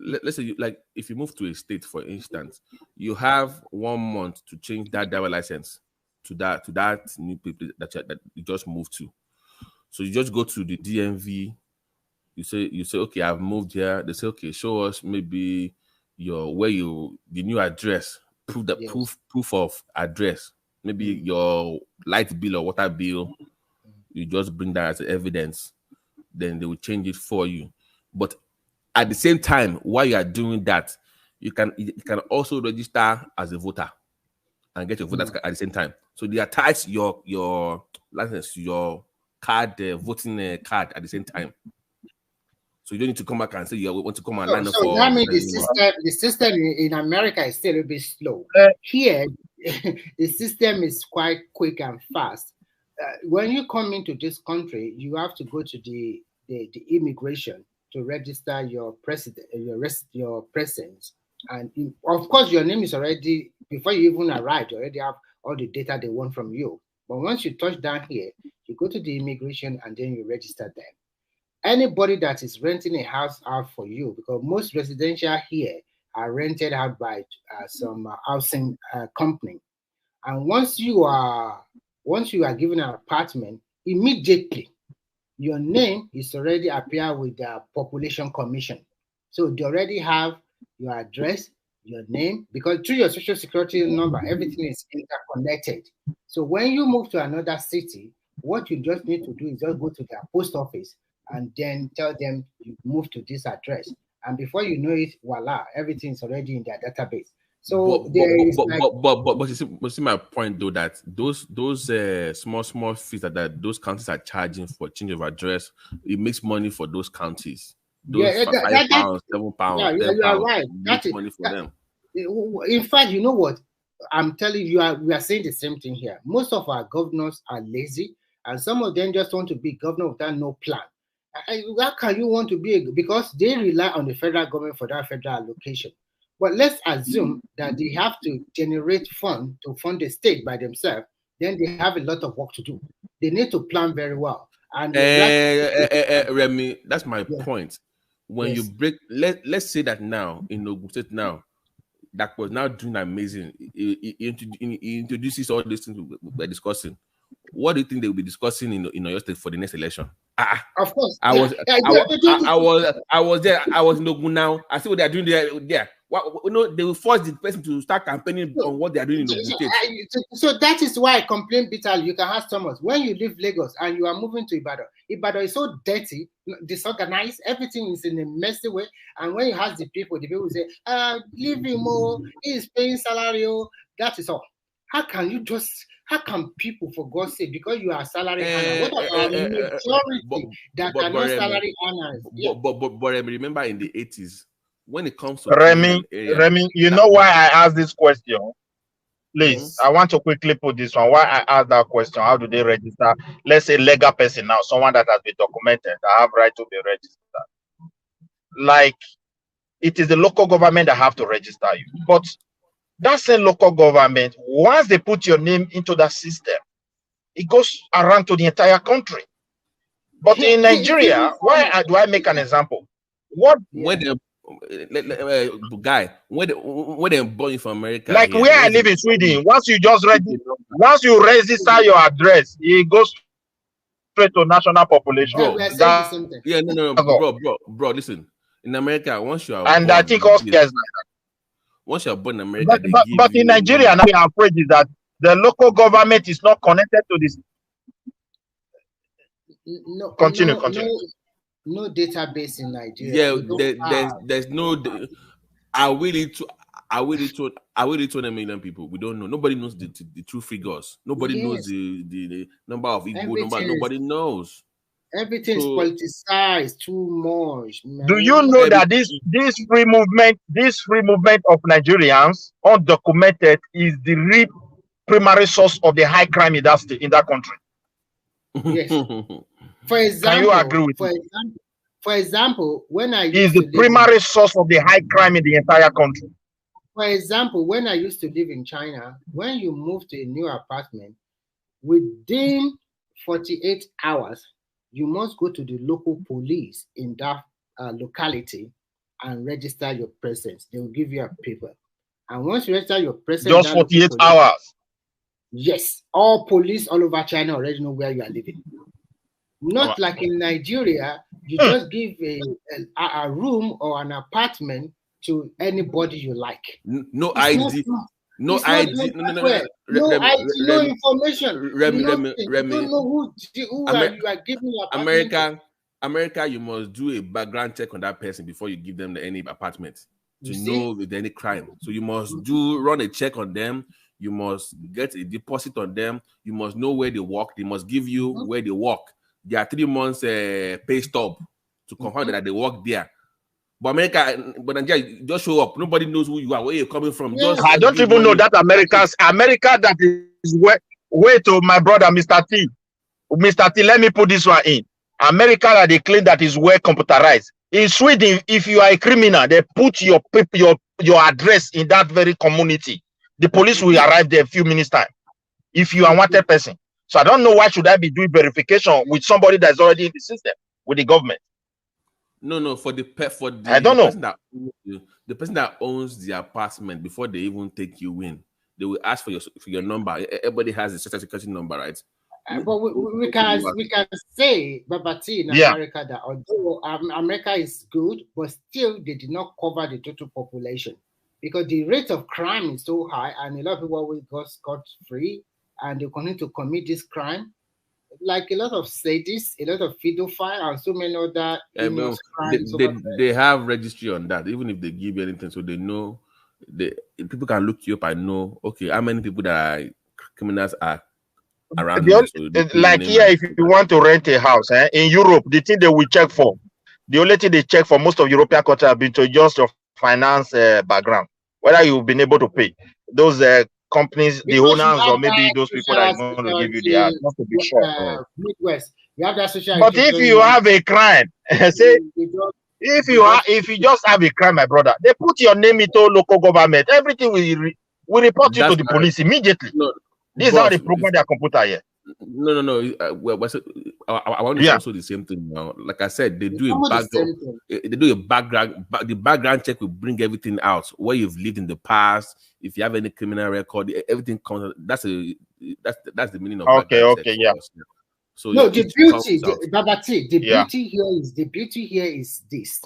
Let's say if you move to a state, for instance, you have 1 month to change that driver license to that new people that you just moved to. So you just go to the DMV. You say, okay, I've moved here. They say, okay, show us maybe the new address, proof of address, maybe your light bill or water bill. You just bring that as evidence. Then they will change it for you. But at the same time, while you are doing that, you can also register as a voter and get your voter card at the same time. So they attach your license to your card, voting card at the same time. So you don't need to come back and say you want to come and line up for. That means the system in America is still a bit slow. Here, the system is quite quick and fast. When you come into this country, you have to go to the immigration to register your presence, and of course your name is already, before you even arrive, you already have all the data they want from you. But once you touch down here, you go to the immigration and then you register them. Anybody that is renting a house out for you, because most residential here are rented out by some housing company, and once you are given an apartment, immediately your name is already appear with the population commission. So they already have your address, your name, because through your social security number, everything is interconnected. So when you move to another city, what you just need to do is just go to their post office and then tell them you move to this address. And before you know it, voila, everything is already in their database. So but you see my point though, that those small fees that those counties are charging for change of address, it makes money for those counties. Those £5, £7, £10. You are right. That is money for them. In fact, you know what? I'm telling you, we are saying the same thing here. Most of our governors are lazy, and some of them just want to be governor without no plan. How can you want to be because they rely on the federal government for that federal allocation? But let's assume that they have to generate funds to fund the state by themselves. Then they have a lot of work to do. They need to plan very well. And Remy, that's my point. When you break, let's say that now in Ogun State now, that was now doing amazing. He introduces all these things we're discussing. What do you think they will be discussing in your state for the next election? Of course, I was there. I was in Ogun now. I see what they're doing there. They will force the person to start campaigning on what they are doing in Ogun State. So that is why I complain bitterly. You can ask Thomas, when you leave Lagos and you are moving to Ibadan is so dirty, disorganized, everything is in a messy way. And when you ask the people say, leave him, he's paying salary, that is all. How can people, for God's sake, because you are salary earner, what about majority that are not salary earners? But remember in the 80s, when it comes to Remy, you know why I asked this question? Please, I want to quickly put this one. Why I asked that question? How do they register? Let's say legal person now, someone that has been documented, that have right to be registered. Like, it is the local government that have to register you. But that same local government, once they put your name into that system, it goes around to the entire country. But in Nigeria, why do I make an example? When they born you from America, like here, where I live in Sweden, once you register your address, it goes straight to national population. Bro, listen. In America, once you are born, I think also once you are born in America, but in Nigeria, now we are afraid is that the local government is not connected to this. Continue. No database in Nigeria. Yeah, there's no. I really told 1 million people. We don't know. Nobody knows the true figures. Nobody knows the number of Igbo number. Nobody knows. Everything is politicized too much. Man. Do you know that this free movement of Nigerians undocumented is the real primary source of the high crime in that state, in that country? Yes. For example, can you agree with me? For example, when I is the primary source of the high crime in the entire country. For example, when I used to live in China, when you move to a new apartment, within 48 hours, you must go to the local police in that locality and register your presence. They will give you a paper. And once you register your presence, just 48 hours. Yes, all police all over China already know where you are living. Not like in Nigeria, you just give a room or an apartment to anybody you like. No ID. No ID. No ID, no information. You don't know who you are giving your apartment to. America, you must do a background check on that person before you give them any apartment to know if there's any crime. So you must run a check on them. You must get a deposit on them. You must know where they work. They must give you where they work. There are 3 months pay stub to confirm that they work there. But Nigeria, just show up. Nobody knows who you are, where you're coming from. Just I don't even know that America that is wait to my brother, Mr. T. Mr. T, let me put this one in. America that they claim that is well computerized. In Sweden, if you are a criminal, they put your address in that very community. The police will arrive there a few minutes time. If you are a wanted person. So I don't know why should I be doing verification with somebody that's already in the system with the government. No, for the I don't know. The person that owns the apartment, before they even take you in, they will ask for your number. Everybody has a social security number, right? But we can say, Babati, in America, that although America is good, but still they did not cover the total population because the rate of crime is so high, and a lot of people always got scot-free, and they continue to commit this crime. Like a lot of sadists, a lot of pedophile, and so many other crimes. They have registry on that, even if they give you anything, so they know. People can look you up and know, okay, how many people that are criminals are around. Like here, if you want to rent a house in Europe, the thing they will check for, the only thing they check for most of European countries have been to just your finance background, whether you've been able to pay those companies, the owners, or maybe those people that are going to give you the ad, not to be sure. Midwest, you have that social. But if you have a crime, say if you just have a crime, my brother, they put your name into local government. Everything will report you to the police immediately. This is how they program their computer here. No. I want to also the same thing now. Like I said, they do a background. The background check will bring everything out. Where you've lived in the past, if you have any criminal record, everything comes. That's the meaning of okay, yeah. So no, the beauty, Babati, the beauty here is this.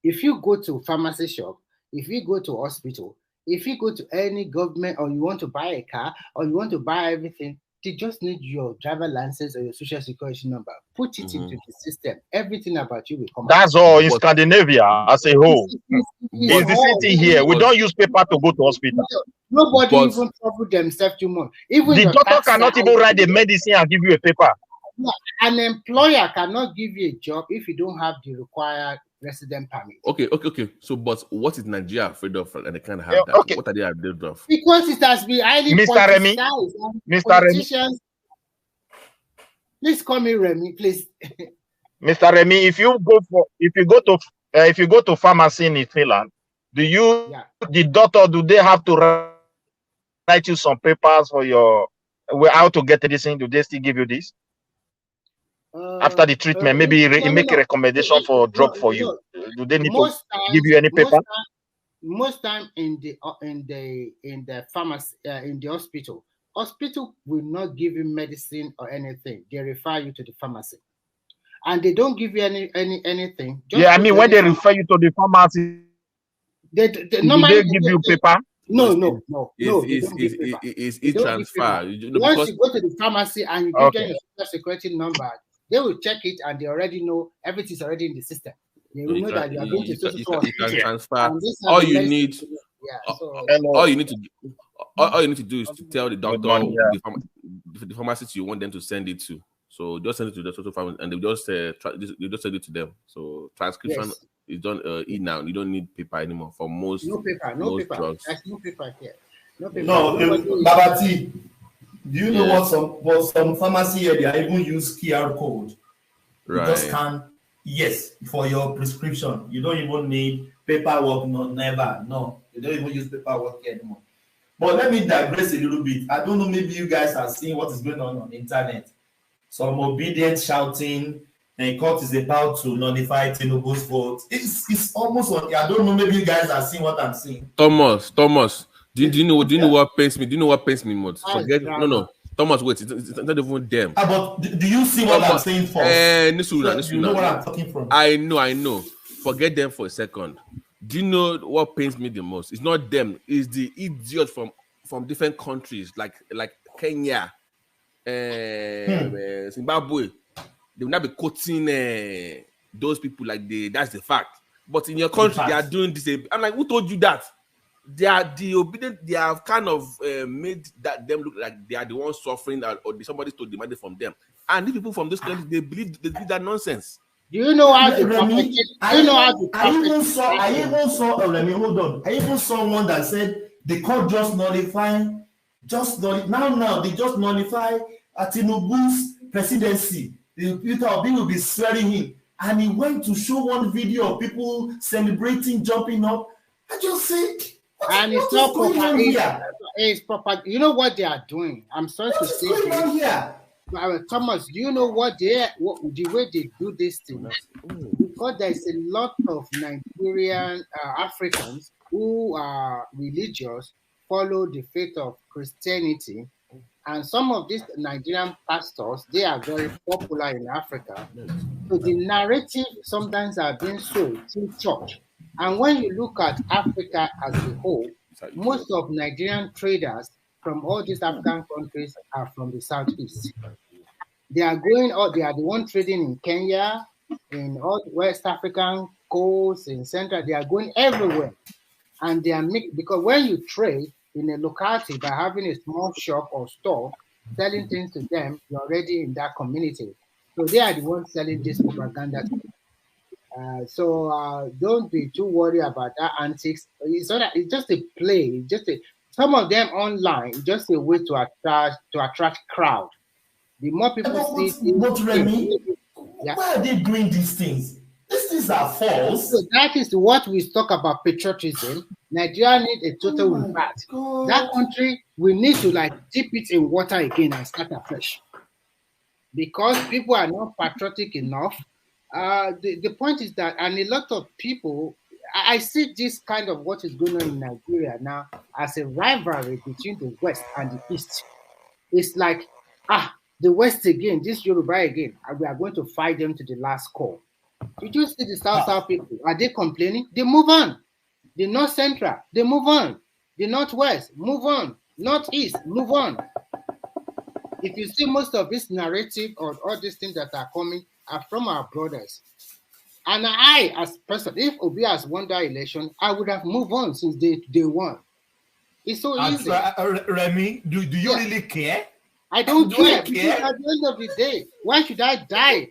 If you go to pharmacy shop, if you go to hospital, if you go to any government, or you want to buy a car, or you want to buy everything, they just need your driver license or your social security number. Put it into the system. Everything about you will come. That's all in Scandinavia as a whole. It's the same thing here. We don't use paper to go to hospital. Nobody even trouble themselves too much. Even the doctor cannot even write the medicine and give you a paper. Yeah. An employer cannot give you a job if you don't have the required resident permit. Okay. So, but what is Nigeria afraid of, and they can't have that? Okay. What are they afraid of? Because it has been highly politicized. Mr. Remy, please call me Remy, please. Mr. Remy, if you go to pharmacy in Finland, the doctor, do they have to write you some papers for your how to get medicine? Do they still give you this? After the treatment, maybe make a recommendation for a drug for you. Do they need to give you any paper? Most time in the pharmacy, in the hospital will not give you medicine or anything. They refer you to the pharmacy, and they don't give you anything. I mean, when they refer you to the pharmacy, they give you paper. No. It's transfer. Once you go to the pharmacy and you give them your social security number, they will check it and they already know everything's already in the system. They will know that you are going to social you can transfer. All you need to do is to tell the doctor, the pharmacist you want them to send it to. So just send it to the social pharmacy, and they just send it to them. So transcription is done now. You don't need paper anymore for most. No paper. Drugs. There's no paper here. No paper. No, Babati. Do you know what some pharmacy here they are even use QR code? Right. You just scan Yes, for your prescription. You don't even need paperwork, never. No, you don't even use paperwork anymore. But let me digress a little bit. I don't know, maybe you guys are seeing what is going on the internet. Some obedient shouting, and court is about to nullify Tinubu's vote. It's almost on. I don't know, maybe you guys are seeing what I'm seeing. Thomas, do you know what pains me? Do you know what pains me most? Forget no. Thomas, wait, it's not even them. But do you see what I'm saying first? You know what I'm talking from. I know. Forget them for a second. Do you know what pains me the most? It's not them. It's the idiots from different countries like Kenya, Zimbabwe. They will not be quoting those people like that's the fact. But in your country, they are doing this. I'm like, who told you that? They are the obedient. They have kind of made them look like they are the ones suffering, or somebody stole the money from them. And these people from those countries, they believe that nonsense. Do you know how to Remy, I even saw Remy, hold on. I even saw one that said the court just nullify now they just nullify Tinubu's presidency. Peter Obi will be swearing in, and he went to show one video of people celebrating, jumping up. I just say, and it's not proper. It's proper. You know what they are doing? I'm sorry to say this. Thomas, do you know the way they do this thing? Because there's a lot of Nigerian Africans who are religious, follow the faith of Christianity, and some of these Nigerian pastors, they are very popular in Africa. So the narrative sometimes are being sold through church. And when you look at Africa as a whole, most of Nigerian traders from all these African countries are from the southeast. They are the one trading in Kenya, in all West African coasts, in Central. They are going everywhere. And they are because when you trade in a locality by having a small shop or store, selling things to them, you're already in that community. So they are the ones selling this propaganda. So don't be too worried about that antics. It's just a play. Some of them online, just a way to attract crowd. The more people see, Remy, why are they doing these things? These things are false. So that is what we talk about patriotism. Nigeria needs a total impact. That country, we need to dip it in water again and start afresh. Because people are not patriotic enough. The point is that, and a lot of people, I see this kind of what is going on in Nigeria now as a rivalry between the West and the East. It's like, the West again, this Yoruba again, we are going to fight them to the last call. Did you see the South people? Are they complaining? They move on. The North Central, they move on. The Northwest, move on. Northeast, move on. If you see most of this narrative or all these things that are coming are from our brothers. And I, as person, if Obi has won that election, I would have moved on since day one. It's so easy. Remy, do you really care? I don't care. Because at the end of the day, why should I die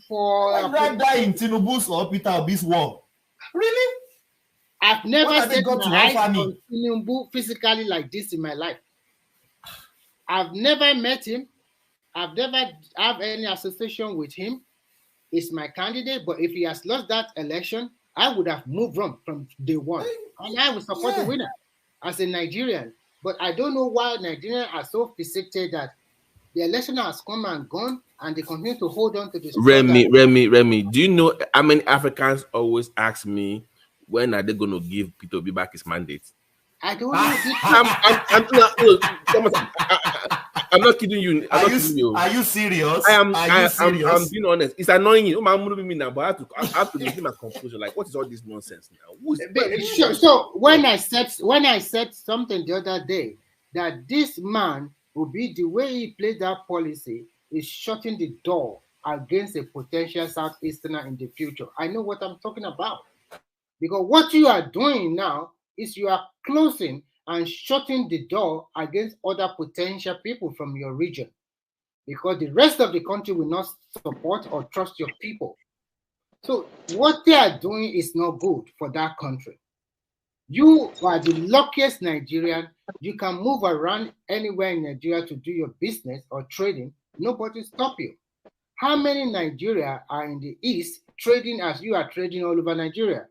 Why should I die in Tinubu's or Peter Obi's war? Really? I've never set my eyes on Tinubu physically like this in my life. I've never met him. I've never have any association with him. He's my candidate, but if he has lost that election, I would have moved on from day one. And I would support the winner as a Nigerian. But I don't know why Nigerians are so fixated that the election has come and gone, and they continue to hold on to this. Remy, do you know how many Africans always ask me when are they going to give Peter Obi back his mandate? I don't know. I'm not kidding you. Are you serious? I'm being honest. It's annoying you. I'm moving me now, but I have to make my conclusion. Like, what is all this nonsense now? So when I said something the other day that this man will be the way he plays that policy is shutting the door against a potential Southeasterner in the future. I know what I'm talking about. Because what you are doing now is you are closing and shutting the door against other potential people from your region. Because the rest of the country will not support or trust your people. So what they are doing is not good for that country. You are the luckiest Nigerian. You can move around anywhere in Nigeria to do your business or trading. Nobody stop you. How many Nigeria are in the East trading as you are trading all over Nigeria?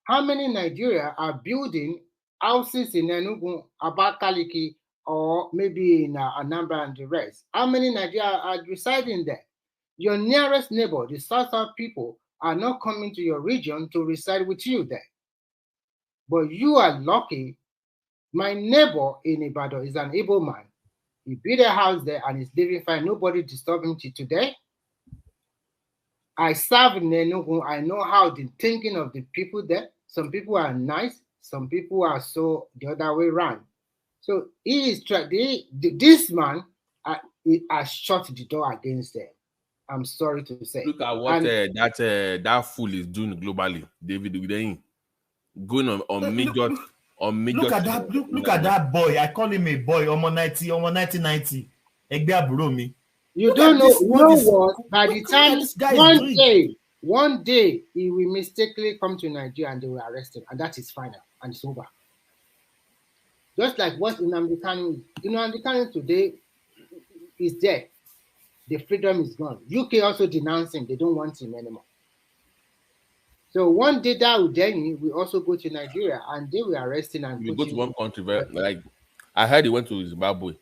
How many Nigeria are building houses in Enugu, Abakaliki, or maybe in Anambra and the rest? How many Nigeria are residing there? Your nearest neighbor, the South people, are not coming to your region to reside with you there. But you are lucky. My neighbor in Ibadan is an able man. He built a house there and is living fine. Nobody disturbed him till today. I serve in Enugu. I know how the thinking of the people there. Some people are nice. Some people are so the other way around. So he is this man has shut the door against them. I'm sorry to say. Look at what that fool is doing globally, David Udein, going on major. Look at that! Look at that boy. I call him a boy. Almost 1990. You don't know. You know what? By the time one day he will mistakenly come to Nigeria and they will arrest him, and that is final and it's over. Just like what Nnamdi Kanu today is dead. The freedom is gone. UK also denounced him. They don't want him anymore. So one day that Udeni will also go to Nigeria and they will arrest him and we go to one country, like I heard he went to Zimbabwe.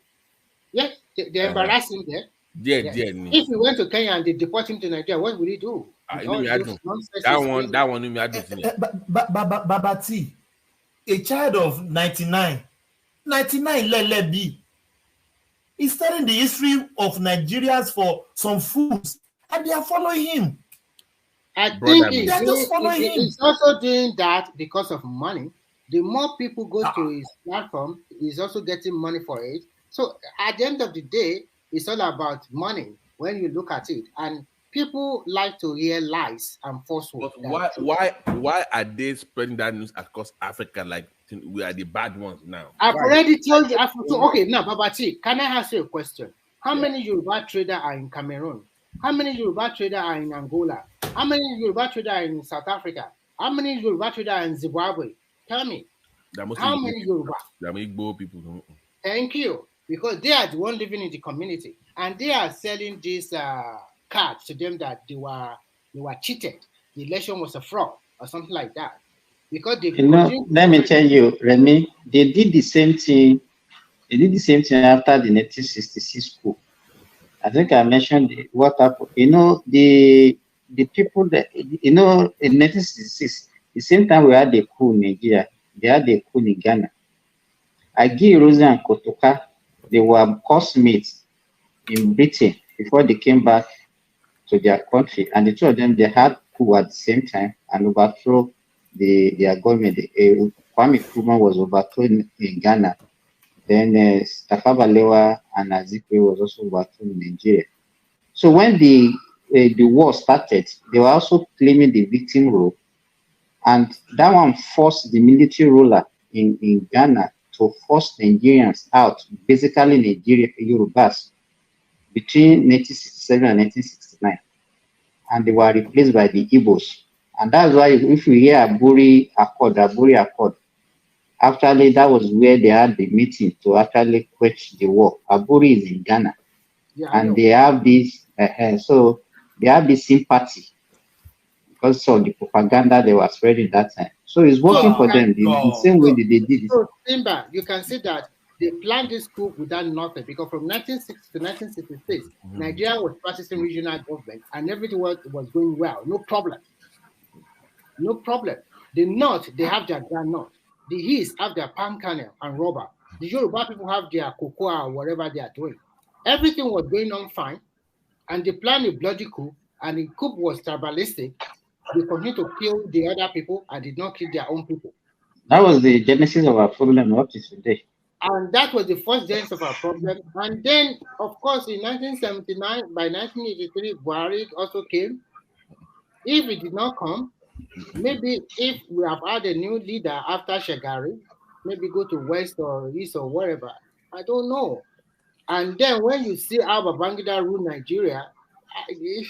Yes, they embarrass him there. If he went to Kenya and they deport him to Nigeria, what will he do? That one, Babati, a child of 99, let be. He's studying the history of Nigerians for some fools, and they are following him. I think he's also doing that because of money. The more people go to his platform, he's also getting money for it. So at the end of the day, it's all about money when you look at it. And people like to hear lies and falsehood. But why are they spreading that news across Africa like we are the bad ones now? I've already told you. Okay, now, Babati, can I ask you a question? How many Yoruba traders are in Cameroon? How many Yoruba traders are in Angola? How many Yoruba traders are in South Africa? How many Yoruba traders are in Zimbabwe? Tell me. How many Yoruba? There are Igbo people. Thank you. Because they are the one living in the community. And they are selling these cards to them that they were cheated. The election was a fraud or something like that. Because they let me tell you, Remy, they did the same thing. They did the same thing after the 1966 coup. I think I mentioned what happened. The people that, in 1966, the same time we had the coup in Nigeria, they had the coup in Ghana. Agi, Rose, and Kotoka, they were classmates in Britain before they came back to their country. And the two of them, they had coup at the same time and overthrow their government. Kwame Nkrumah was overthrown in Ghana. Then Tafawa Balewa and Azikiwe was also overthrown in Nigeria. So when the war started, they were also claiming the victim role. And that one forced the military ruler in Ghana to force Nigerians out, basically Nigeria Yorubas, between 1967 and 1969. And they were replaced by the Igbos. And that's why if you hear Aburi Accord, actually that was where they had the meeting to actually quench the war. Aburi is in Ghana. Yeah, and they have this, so they have this sympathy because of the propaganda they were spreading that time. So it's working for them the same way that they did it. So, Simba, you can see that they planned this coup without nothing because from 1960 to 1966, Nigeria was practicing regional government and everything was going well, no problem. No problem. The North, they have their groundnut. The East have their palm kernel and rubber. The Yoruba people have their cocoa or whatever they are doing. Everything was going on fine, and they planned a bloody coup, and the coup was tribalistic. They continued to kill the other people and did not kill their own people. That was the genesis of our problem up to today. And that was the first genesis of our problem. And then, of course, in 1979, by 1983, Buhari also came. If it did not come, maybe if we have had a new leader after Shagari, maybe go to West or East or wherever, I don't know. And then when you see how Babangida ruled Nigeria, he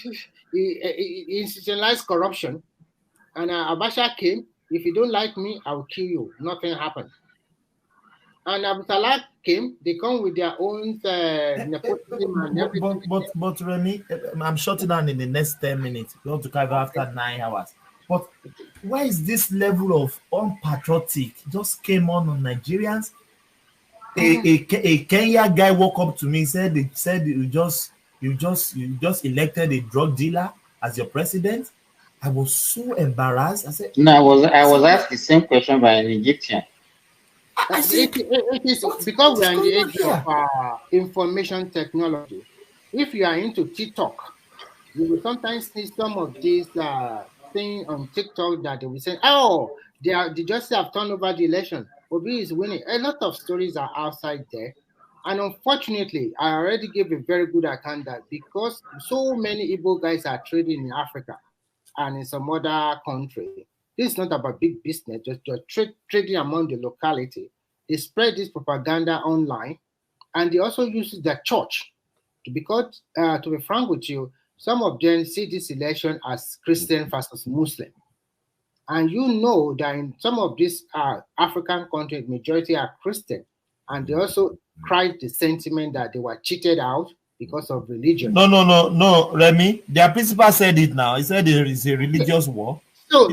institutionalized corruption. And Abacha came, if you don't like me, I will kill you. Nothing happened. And Abu Salah came. They come with their own nepotism and everything. But Remy, I'm shutting down in the next 10 minutes. We want to cover after 9 hours. But why is this level of unpatriotic just came on Nigerians? A Kenya guy walked up to me, said you just elected a drug dealer as your president. I was so embarrassed. I said, no, I was asked the same question by an Egyptian. It is because we are in the age of information technology. If you are into TikTok, you will sometimes see some of these things on TikTok that they will say, "Oh, they just have turned over the election. Obi is winning." A lot of stories are outside there, and unfortunately, I already gave a very good account that because so many Igbo guys are trading in Africa and in some other country, this is not about big business. Just trading among the locality. They spread this propaganda online, and they also use the church because, to be frank with you, some of them see this election as Christian versus Muslim. And you know that in some of these African countries, majority are Christian, and they also cried the sentiment that they were cheated out because of religion. No, Remy. Their principal said it now. He said there is a religious war. So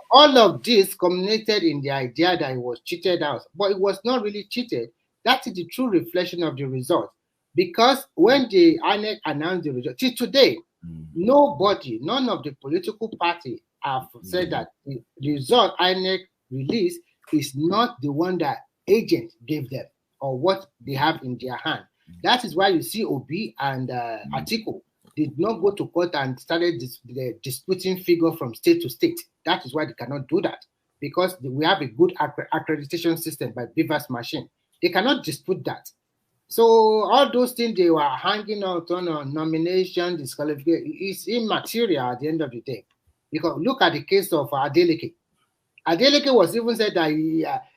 all of this culminated in the idea that it was cheated out, but it was not really cheated. That is the true reflection of the result. Because when the INEC announced the result, till today, none of the political party have said that the result INEC released is not the one that agent gave them or what they have in their hand. That is why you see Obi and Atiku did not go to court and started disputing figure from state to state. That is why they cannot do that, because we have a good accreditation system by Beaver's machine. They cannot dispute that. So all those things they were hanging out on nomination, disqualification, is immaterial at the end of the day. Because look at the case of Adeleke. Adeleke was even said that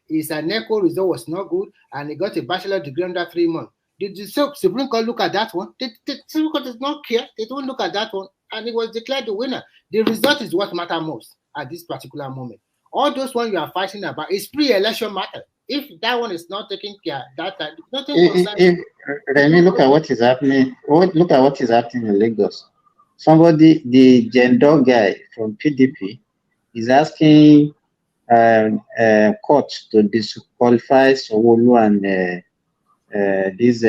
his NECO result was not good and he got a bachelor degree under 3 months. Did the Supreme Court look at that one? The Supreme Court does not care. They don't look at that one. And he was declared the winner. The result is what matters most at this particular moment. All those ones you are fighting about is pre-election matter. If that one is not taken care, that time, nothing concerns. Remy, look at what is happening. Look at what is happening in Lagos. Somebody, the gender guy from PDP, is asking court to disqualify Sowolu and this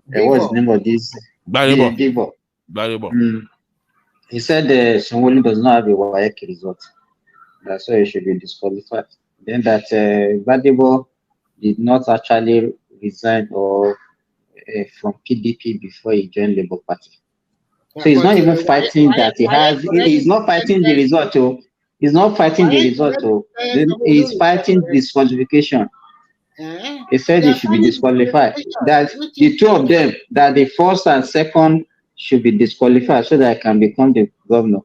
what's the name of this? Divo. He said Sowolu does not have a WAEC result. That's why he should be disqualified. Then that Gbadebo did not actually resign or from PDP before he joined Labour Party. So he's not even fighting that he has. He's not fighting the result. He's not fighting the result. He's fighting disqualification. He said he should be disqualified. That the two of them, that the first and second should be disqualified so that I can become the governor.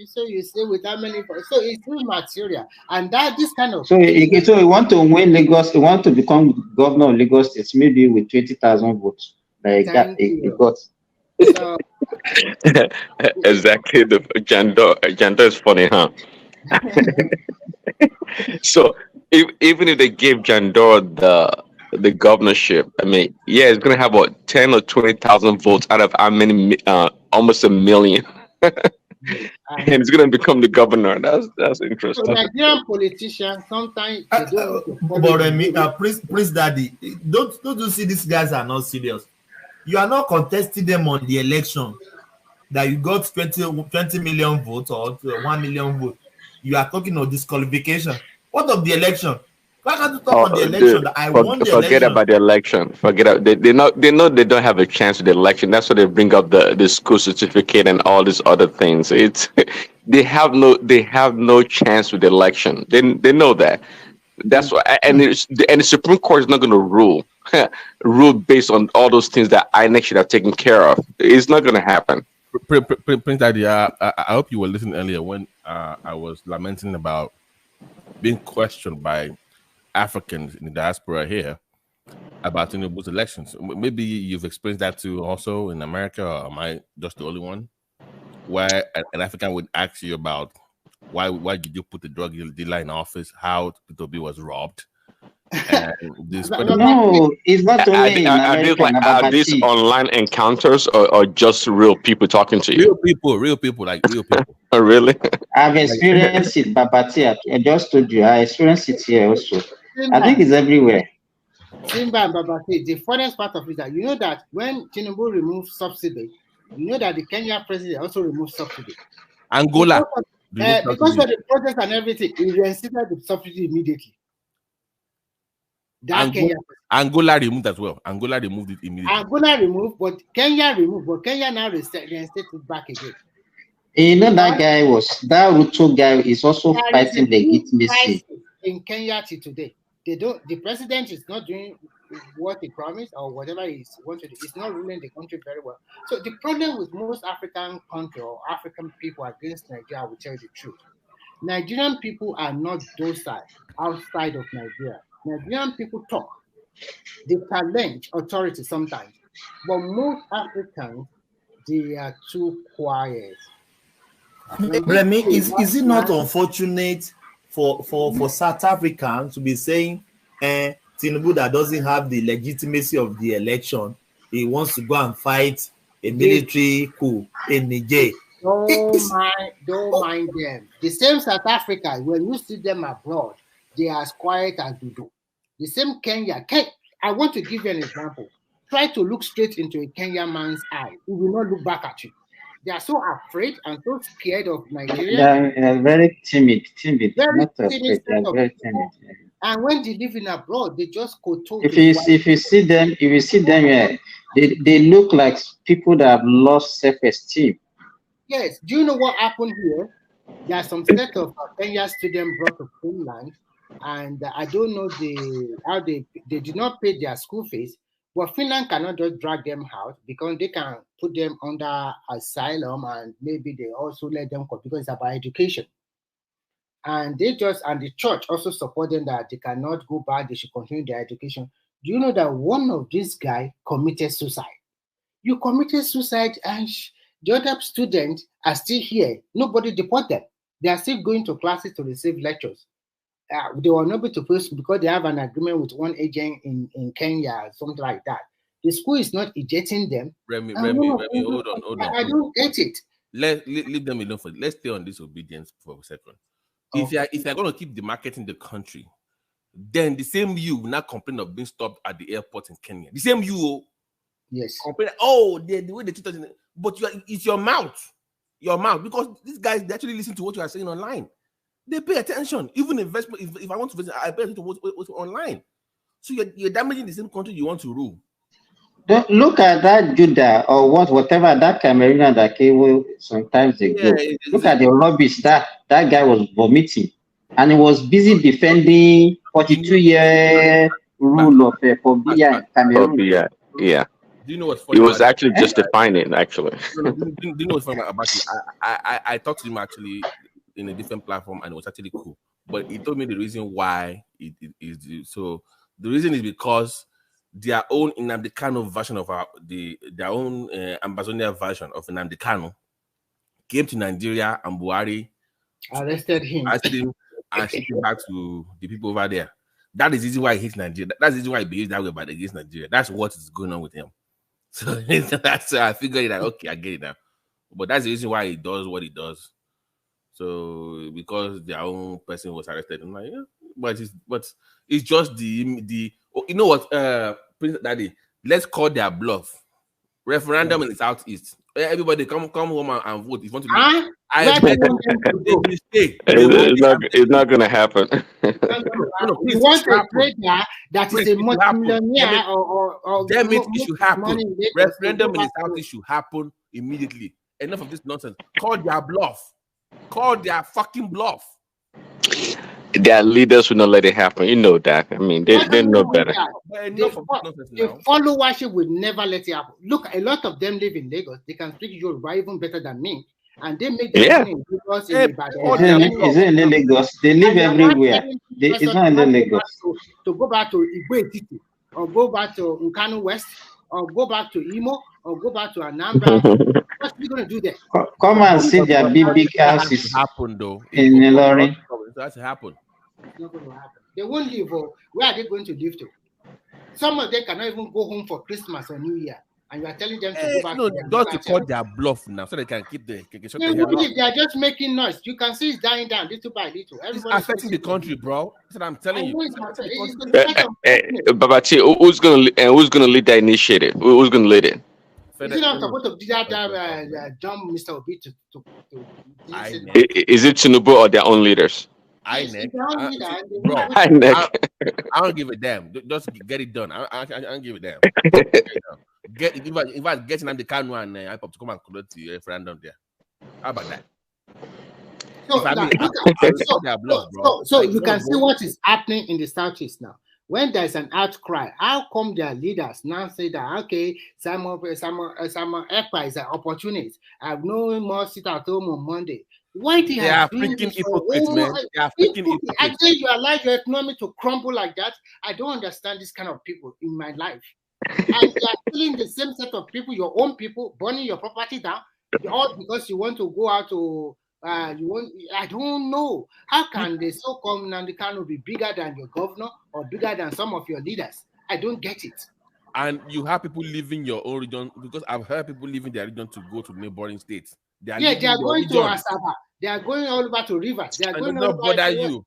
So you say with how many? So it's immaterial, and that this kind of. So he want to win Lagos. He want to become governor of Lagos State, maybe with 20,000 votes. Like that, he got. Exactly. The Jando is funny, huh? So even if they give Jandor the governorship, I mean, yeah, it's gonna have about 10 or 20,000 votes out of how many? Almost 1 million. And he's gonna become the governor. That's interesting. So Nigerian politicians sometimes they don't. But Prince Daddy, don't you see these guys are not serious? You are not contesting them on the election that you got 20 million votes or 1 million votes. You are talking of disqualification. What of the election? Why can't you talk on the election? Forget about the election. They know they don't have a chance with the election. That's why they bring up the school certificate and all these other things. They have no chance with the election. They know that. That's why, and the Supreme Court is not going to rule based on all those things that INEC should have taken care of. It's not going to happen. Prince Daddy, I hope you were listening earlier when I was lamenting about being questioned by Africans in the diaspora here about Tinubu's elections. Maybe you've experienced that too also in America, or am I just the only one? Where an African would ask you about why did you put the drug dealer in office, how Tinubu was robbed, And the spread of No, it's not only in America. Are these online encounters or just real people talking to you? real people, like real people. Oh, really? I've experienced it, Babati. I just told you, I experienced it here also. I think it's everywhere. Simba and Babati, the funniest part of it is that you know that when Tinubu removed subsidy, you know that the Kenya president also removed subsidy. Angola. Because of the protest and everything, he reinstated the subsidy immediately. Angola removed as well. Angola removed it immediately. Angola removed, but Kenya removed, but Kenya now reinstated it back again. You know that Ruto guy is also fighting legitimacy. In Kenya today, the president is not doing what he promised or whatever he wants to do. He's not ruling the country very well. So the problem with most African countries or African people against Nigeria, I will tell you the truth. Nigerian people are not docile outside of Nigeria. Nigerian people talk. They challenge authority sometimes. But most Africans, they are too quiet. Remy, is it not unfortunate for South Africans to be saying Tinubu that doesn't have the legitimacy of the election, he wants to go and fight a military coup in Niger? Don't mind them. The same South Africa, when you see them abroad, they are as quiet as Dudu. The same Kenya. I want to give you an example. Try to look straight into a Kenyan man's eye. He will not look back at you. They are so afraid and so scared of Nigeria. They are very timid. Very not timid. afraid. They are very timid. And when they live in abroad, they just go to. If you see them, yeah, they look like people that have lost self-esteem. Yes. Do you know what happened here? There are some set of Kenya students brought to Finland, and I don't know how they did not pay their school fees. But Finland cannot just drag them out because they can put them under asylum, and maybe they also let them go because it's about education. And the church also support them that they cannot go back, they should continue their education. Do you know that one of these guys committed suicide? You committed suicide and the other students are still here. Nobody deport them. They are still going to classes to receive lectures. They were not able to post because they have an agreement with one agent in Kenya, something like that. The school is not ejecting them. Remy, hold on. I don't get it. Leave them alone for. Let's stay on this obedience for a second. If you're going to keep the market in the country, then the same you will not complain of being stopped at the airport in Kenya. The same you, yes, complain. The way they treat us, but it's your mouth, because these guys they actually listen to what you are saying online. They pay attention. Even investment. If I want to visit, I pay attention to what's online. So you're damaging the same country you want to rule. Don't look at that Judah or whatever that Cameroonian that came sometimes ago. Look at the rubbish that guy was vomiting, and he was busy defending 42-year rule of Pobia Cameroon. Yeah. Do you know what's funny? He was actually justifying it. Actually, do you know what's funny about it? I talked to him actually in a different platform, and it was actually cool. But he told me the reason why it is so. The reason is because their own Nnamdi Kanu version of their own Ambazonian version of Nnamdi Kanu came to Nigeria, and Buhari arrested him and shipped him back to the people over there. That is the reason why he hates Nigeria. That's the reason why he behaves that way but against Nigeria. That's what is going on with him. So that's I figured that okay, I get it now. But that's the reason why he does what he does. So because their own person was arrested, I'm like, yeah, but it's just the you know what, Prince Daddy, let's call their bluff. Referendum in the southeast. Everybody come home and vote. If you want to it's not gonna happen. You want a trader that is a multi-millionaire or damn it should happen. Referendum in the southeast should happen immediately. Enough of this nonsense. Call their bluff. Call their fucking bluff. Their leaders will not let it happen. You know that. I mean, they know better. The followership will never let it happen. Look, a lot of them live in Lagos. They can speak Yoruba even better than me. And they make their money in Lagos. Is it in Lagos? They live everywhere. It's not in Lagos. To go back to Igwe City, or go back to Nkanu West, or go back to Imo, or go back to Anambra. What are you going to do there? Come and see their big houses happen though in Ilorin. That's happened. It's not going to happen. They won't leave. Oh, where are they going to live to? Some of them cannot even go home for Christmas or New Year, and you are telling them to go back No, to their just to local cut their bluff now, so they can keep the shut They the hell won't up. leave. They are just making noise. You can see it's dying down little by little. It's Everybody's affecting the country, bro. That's what I'm telling you. It's affecting the country. Babachi, who's gonna lead that initiative? Who's gonna lead it? Is it not supposed to do that? Jump Mr. Obi to Is it Tinubu or their own leaders? I don't give a damn. Just get it done. I don't give a damn. If I get in the canoe and I pop to come and conduct the referendum there. How about that? So you can see what is happening in the Southeast now. When there's an outcry, how come their leaders now say that, okay, some Ekpa is an opportunist. I have no more sit at home on Monday. Why they are freaking hypocrites, man. They are freaking hypocrites. I tell you, allow your economy to crumble like that. I don't understand this kind of people in my life. And you are killing the same set of people, your own people, burning your property down, all because you want to go out to I don't know. How can the so-called Nnamdi Kanu be bigger than your governor or bigger than some of your leaders? I don't get it. And you have people leaving your own region, because I've heard people leaving their region to go to neighboring states. They are going to Asaba. They are going all over to Rivers. They are going all over bother you.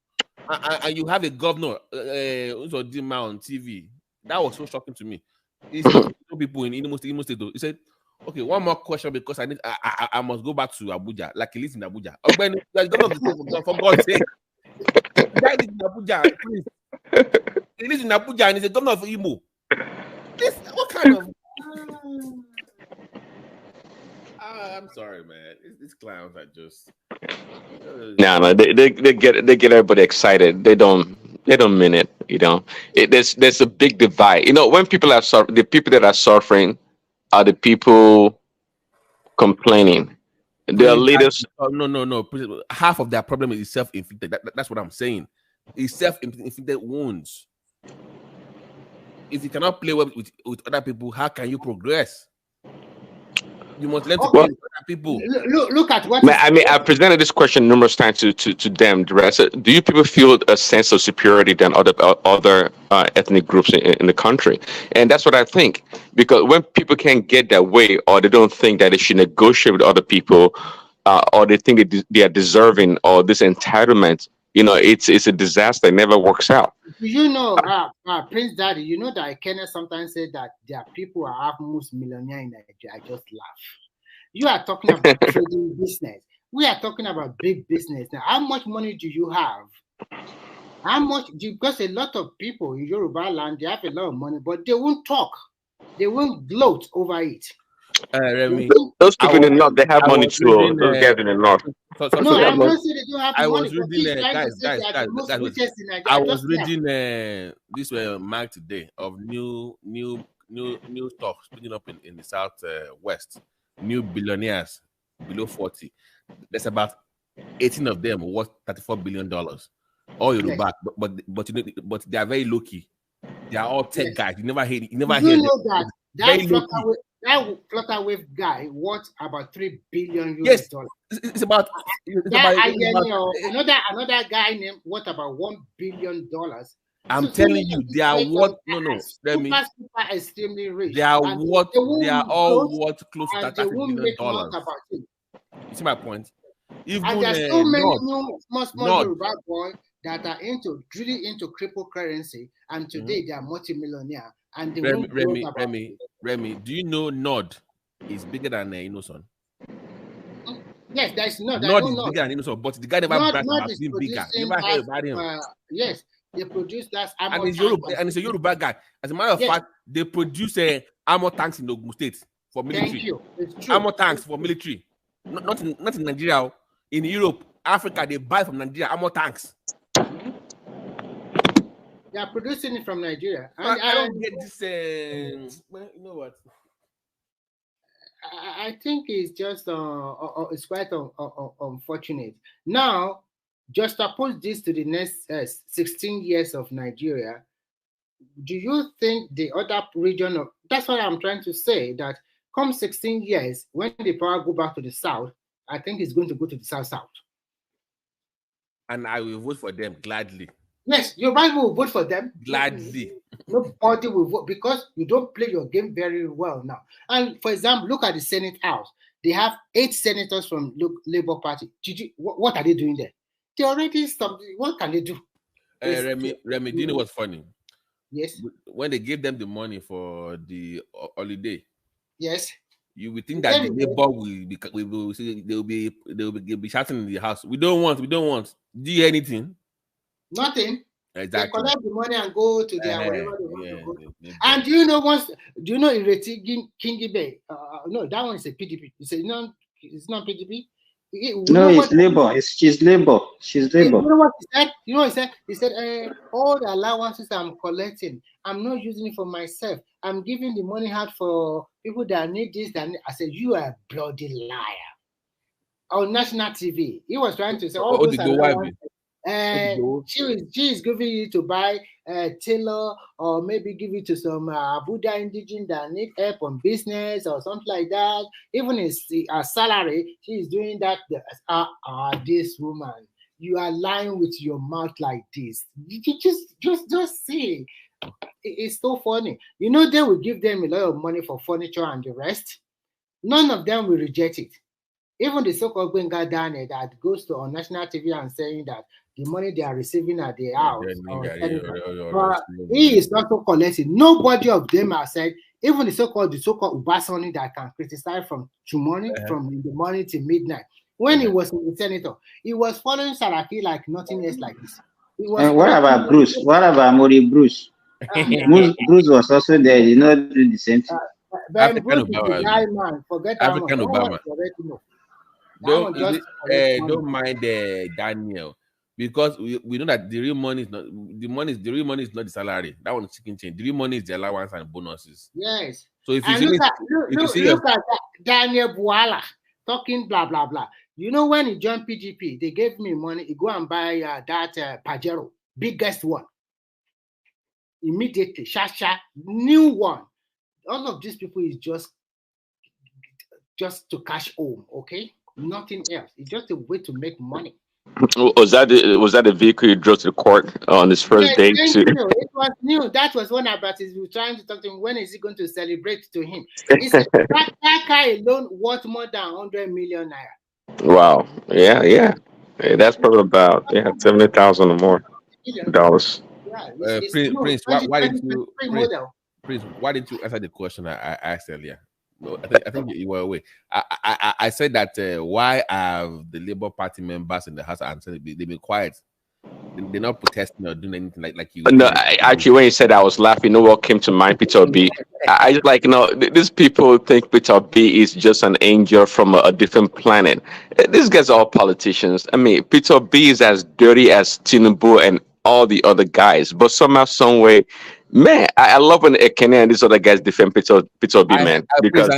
And you have a governor Dima on TV. That was so shocking to me. He's talking to people in Imo State. He said, okay, one more question, because I must go back to Abuja, like he lives in Abuja. For God's sake. The guy lives in Abuja, please. He lives in Abuja and he's a governor of Imo. What kind of... I'm sorry, man. These clowns are just... No, they get everybody excited. They don't mean it. You know, there's a big divide. You know, when people are the people that are suffering are the people complaining. Their leaders. No. Half of their problem is self-inflicted. That's what I'm saying. It's self-inflicted wounds. If you cannot play well with other people, how can you progress? You must learn to play with other people. Look at what... I presented this question numerous times to them. Do you people feel a sense of superiority than other ethnic groups in the country? And that's what I think. Because when people can't get their way, or they don't think that they should negotiate with other people, or they think they are deserving, or this entitlement, you know, it's a disaster. It never works out. You know, Prince Daddy, you know that Kenneth sometimes said that there are people who are almost millionaire in Nigeria. I just laugh. You are talking about trading business. We are talking about big business. Now, how much money do you have? How much? Because a lot of people in Yoruba land, they have a lot of money, but they won't talk. They won't gloat over it. Remy, those people in the north, they have money too. Those guys in the north. No, I don't say they don't have I money. was reading, guys. I was reading this mark today of new stock splitting up in the south west. New billionaires below 40. There's about 18 of them worth $34 billion. All Yoruba, but they are very low key. They are all tech guys. You never hear. You know that Flutterwave guy worth about $3 billion. Yes, it's about. Another guy named worth about $1 billion. I'm telling you, they are what? No. Let me. Super extremely rich. They are what? They are all worth close to $30 billion. You see my point? Even and there's so many new small Yoruba boys that are really into cryptocurrency, and today they are multimillionaire. And Remy, do you know Nod is bigger than Innocent? Yes, there's Nod. Nod is bigger than Innocent, but the guy never bragged about being bigger. You never heard about him. Yes. They produce that and it's a Yoruba guy. As a matter of fact, they produce armor tanks in Ogun State for military. Thank you. It's true. Armor tanks for military. Not in Nigeria. In Europe, Africa, they buy from Nigeria armor tanks. They are producing it from Nigeria. I don't get this. Well, you know what? I think it's just it's quite unfortunate. Now, just oppose this to the next 16 years of Nigeria. Do you think the other region of... That's what I'm trying to say, that come 16 years, when the power go back to the south, I think it's going to go to the south. And I will vote for them gladly. Yes, your rival will vote for them. Gladly. Nobody will vote because you don't play your game very well now. And for example, look at the Senate House. They have 8 senators from Labour Party. What are they doing there? They already stopped. What can they do? Remy, do you know what's funny? Yes. When they gave them the money for the holiday, yes, you would think that the Labour will be shouting in the house. We don't want. Do you hear anything? Nothing. Exactly. They collect the money and go to their wherever they want to go. And do you know Ireti Kingibe? No, that one is a PDP. It's not PDP. No, it's Labour. She's Labour. She's Labour. You know what he said? You know what he said? He said, all the allowances I'm collecting, I'm not using it for myself. I'm giving the money out for people that need this. I said, you are a bloody liar. On national TV, he was trying to say, all those allowances. She is giving you to buy tailor or maybe give it to some Abuja indigenous that need help on business or something like that. Even his salary, she is doing that. This woman, you are lying with your mouth like this. You just say it's so funny. You know they will give them a lot of money for furniture and the rest. None of them will reject it. Even the so-called Benga Dane that goes to on national TV and saying that the money they are receiving at the house, he is also collecting. Nobody of them has said, even the so-called Ubasani that can criticize from from the morning till midnight. When he was in the senator, he was following Saraki like nothing else like this. And what about Bruce? What about Mori Bruce? Bruce was also there. You know, do the same thing. Bruce is the guy, man. Forget that one. Obama. Don't mind Daniel, because we know that the real money is not the real money is not the salary. That one is chicken change. The real money is the allowance and bonuses. Yes. So if you look at Daniel Buala talking blah blah blah. You know when he joined PGP, they gave me money. He go and buy that Pajero, biggest one. Immediately, Shasha, new one. All of these people is just to cash home, okay? Nothing else. It's just a way to make money. Was that the vehicle you drove to the court on his first day? It was new. That was one about we were trying to talk to him. When is he going to celebrate to him? He said, that car alone worth more than 100 million naira. Wow. Yeah. That's probably about 70,000 or more dollars. Yeah, Prince, why didn't you answer the question I asked earlier? No, I think you were away. I said that why have the Labour Party members in the House answered? They've been quiet. They're not protesting or doing anything like you. No, actually, when you said I was laughing, you know what came to mind? Peter Obi. I just like, these people think Peter Obi is just an angel from a different planet. These guys are all politicians. I mean, Peter Obi is as dirty as Tinubu and all the other guys, but somehow, some way, man, I love when Ekene and these other guys defend Peter Obi, man. Because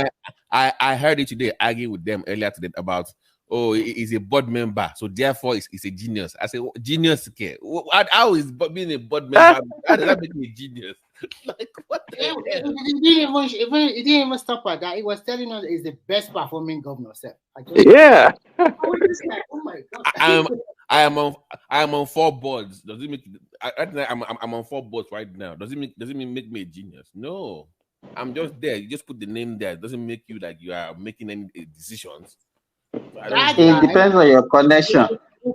I heard it today, arguing with them earlier today about, he's a board member, so therefore he's a genius. I said, genius? How is being a board member? How does that make me a genius? Like, what the hell? It didn't even stop at that. He was telling us he's the best performing governor, sir. Yeah. Oh my God. I am on 4 boards. Does it make I'm on 4 boards right now? Does it mean make me a genius? No. I'm just there. You just put the name there. It doesn't make you like you are making any decisions. So it depends on your connection.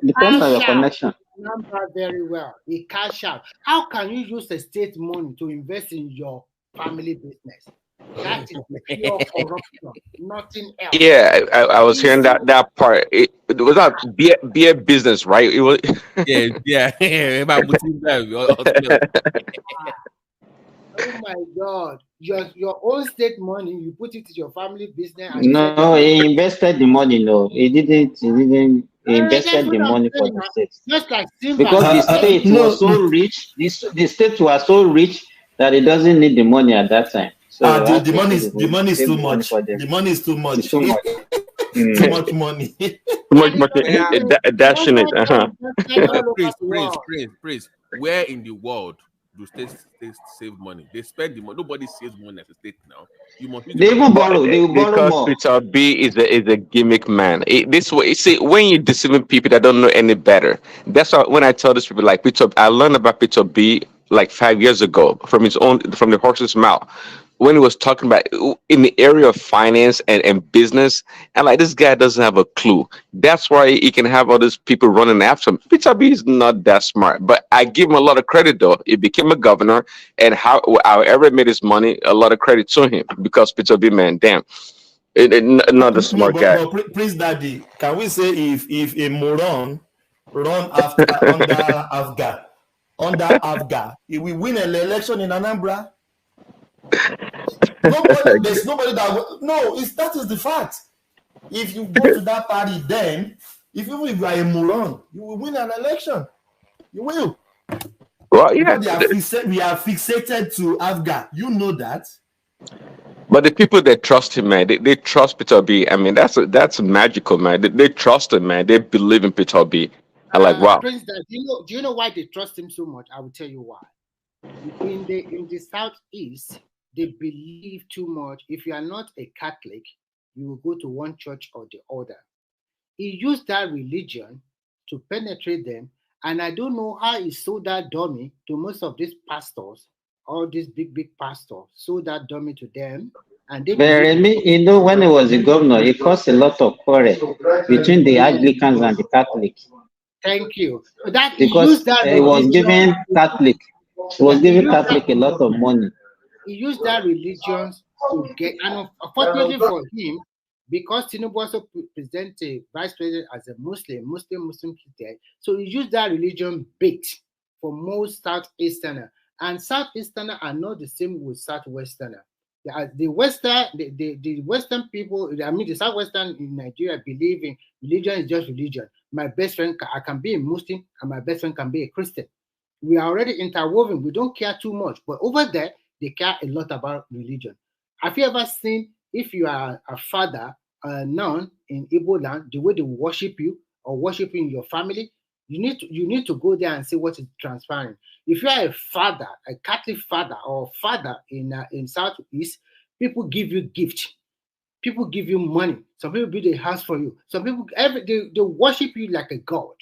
Depends on your connection. Number very well. He cash out. How can you use the state money to invest in your family business? That is pure corruption, nothing else. Yeah, I was hearing that part. It was not beer business, right? It was. yeah. Oh my God! Your own state money, you put it in your family business. No, he invested the money. No, he didn't. He invested the money for the state. Just like because the state was so rich. The state was so rich that it doesn't need the money at that time. So the money is too much. The money is too much. Too much. Too much money. Too much dashing it. Prince, where in the world do states save money? They spend the money. Nobody saves money as a state now. You must use the They money. even borrow. They will borrow Because more. Peter B is a gimmick man. This way, see, when you're deceiving people that don't know any better, that's why when I tell these people like Peter, I learned about Peter B like 5 years ago from the horse's mouth, when he was talking about in the area of finance and business, and like this guy doesn't have a clue. That's why he can have all these people running after him. Peter B is not that smart, but I give him a lot of credit though. He became a governor, and however he made his money, a lot of credit to him because Peter B, man, damn, not a smart guy. But Prince Daddy, can we say if a moron run after under Afga, he will win an election in Anambra? There's nobody that is the fact. If you go to that party, then even if you are a moron, you will win an election. You will. Well, yeah. Because we are fixated to Afga. You know that. But the people that trust him, man, they trust Peter B. I mean, that's magical, man. They trust him, man. They believe in Peter B. I'm like, wow. Prince, do you know why they trust him so much? I will tell you why. In the southeast, they believe too much. If you are not a Catholic, you will go to one church or the other. He used that religion to penetrate them, and I don't know how he sold that dummy to most of these pastors. All these big pastors sold that dummy to them, and they. But Remy, you know, when he was a governor, it caused a lot of quarrel between the Anglicans and the Catholics. Thank you. That because he was giving Catholic, a lot of money. He used that religion to get, and unfortunately for him, because Tinubu also presented vice president as a Muslim Christian, so he used that religion bait for most Southeasterner. And Southeasterner are not the same with Southwesterner. The Western people, I mean the Southwestern in Nigeria, believe in religion is just religion. My best friend, I can be a Muslim, and my best friend can be a Christian. We are already interwoven. We don't care too much. But over there, they care a lot about religion. Have you ever seen, if you are a father, a nun in Igbo land, the way they worship you or worshiping your family? You need to go there and see what is transpiring. If you are a father, a Catholic father or father in Southeast, people give you gifts. People give you money. Some people build a house for you. Some people they worship you like a god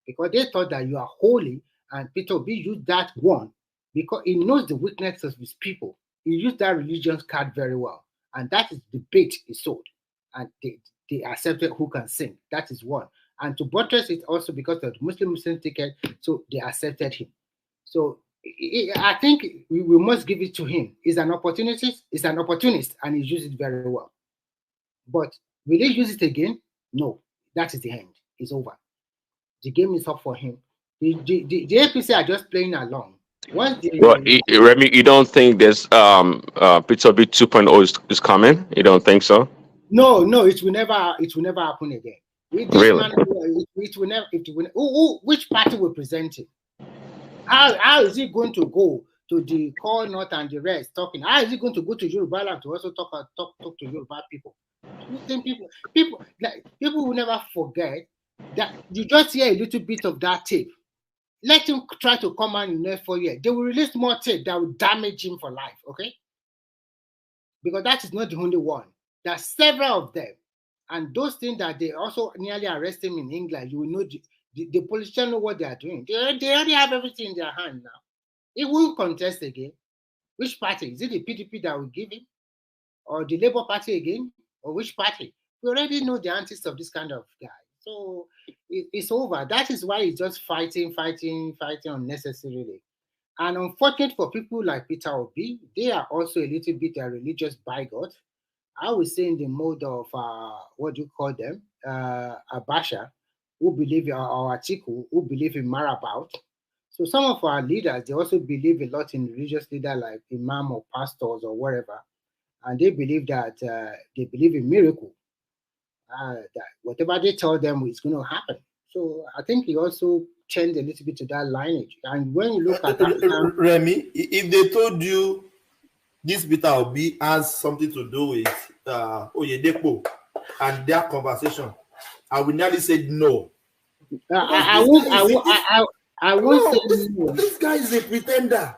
because they thought that you are holy. And Peter B used that one because he knows the weaknesses of his people. He used that religion card very well, and that is the bait he sold. And they accepted who can sing. That is one. And to buttress it also because of the Muslim ticket, so they accepted him. So I think we must give it to him. He's an opportunist. He's an opportunist, and he used it very well. But will he use it again? No. That is the end. It's over. The game is up for him. The APC are just playing along. Remy, you don't think there's Peter B 2.0 is coming? You don't think so? No, it will never happen again. Really? It will never. Which party will present it? How is he going to go to the core north and the rest talking? How is he going to go to Yoruba land to also talk to Yoruba people? You think people will never forget that you just hear a little bit of that tape. Let him try to come out in the next 4 years. They will release more tape that will damage him for life, okay? Because that is not the only one. There are several of them. And those things that they also nearly arrest him in England, you will know the politicians know what they are doing. They already have everything in their hand now. He won't contest again. Which party? Is it the PDP that will give him? Or the Labour Party again? Or which party? We already know the antics of this kind of guy. So it's over. That is why he's just fighting unnecessarily. And unfortunate for people like Peter Obi, they are also a little bit a religious bigot. I would say in the mode of, what do you call them? Abasha, who believe, or Atiku, who believe in marabout. So some of our leaders, they also believe a lot in religious leaders like imam or pastors or whatever. And they believe that, they believe in miracle. That whatever they tell them is going to happen. So I think he also changed a little bit to that lineage. And when you look at that, Remy, if they told you this Peter Obi has something to do with Oyedepo and their conversation, I would nearly say no. I won't say no. This guy is a pretender.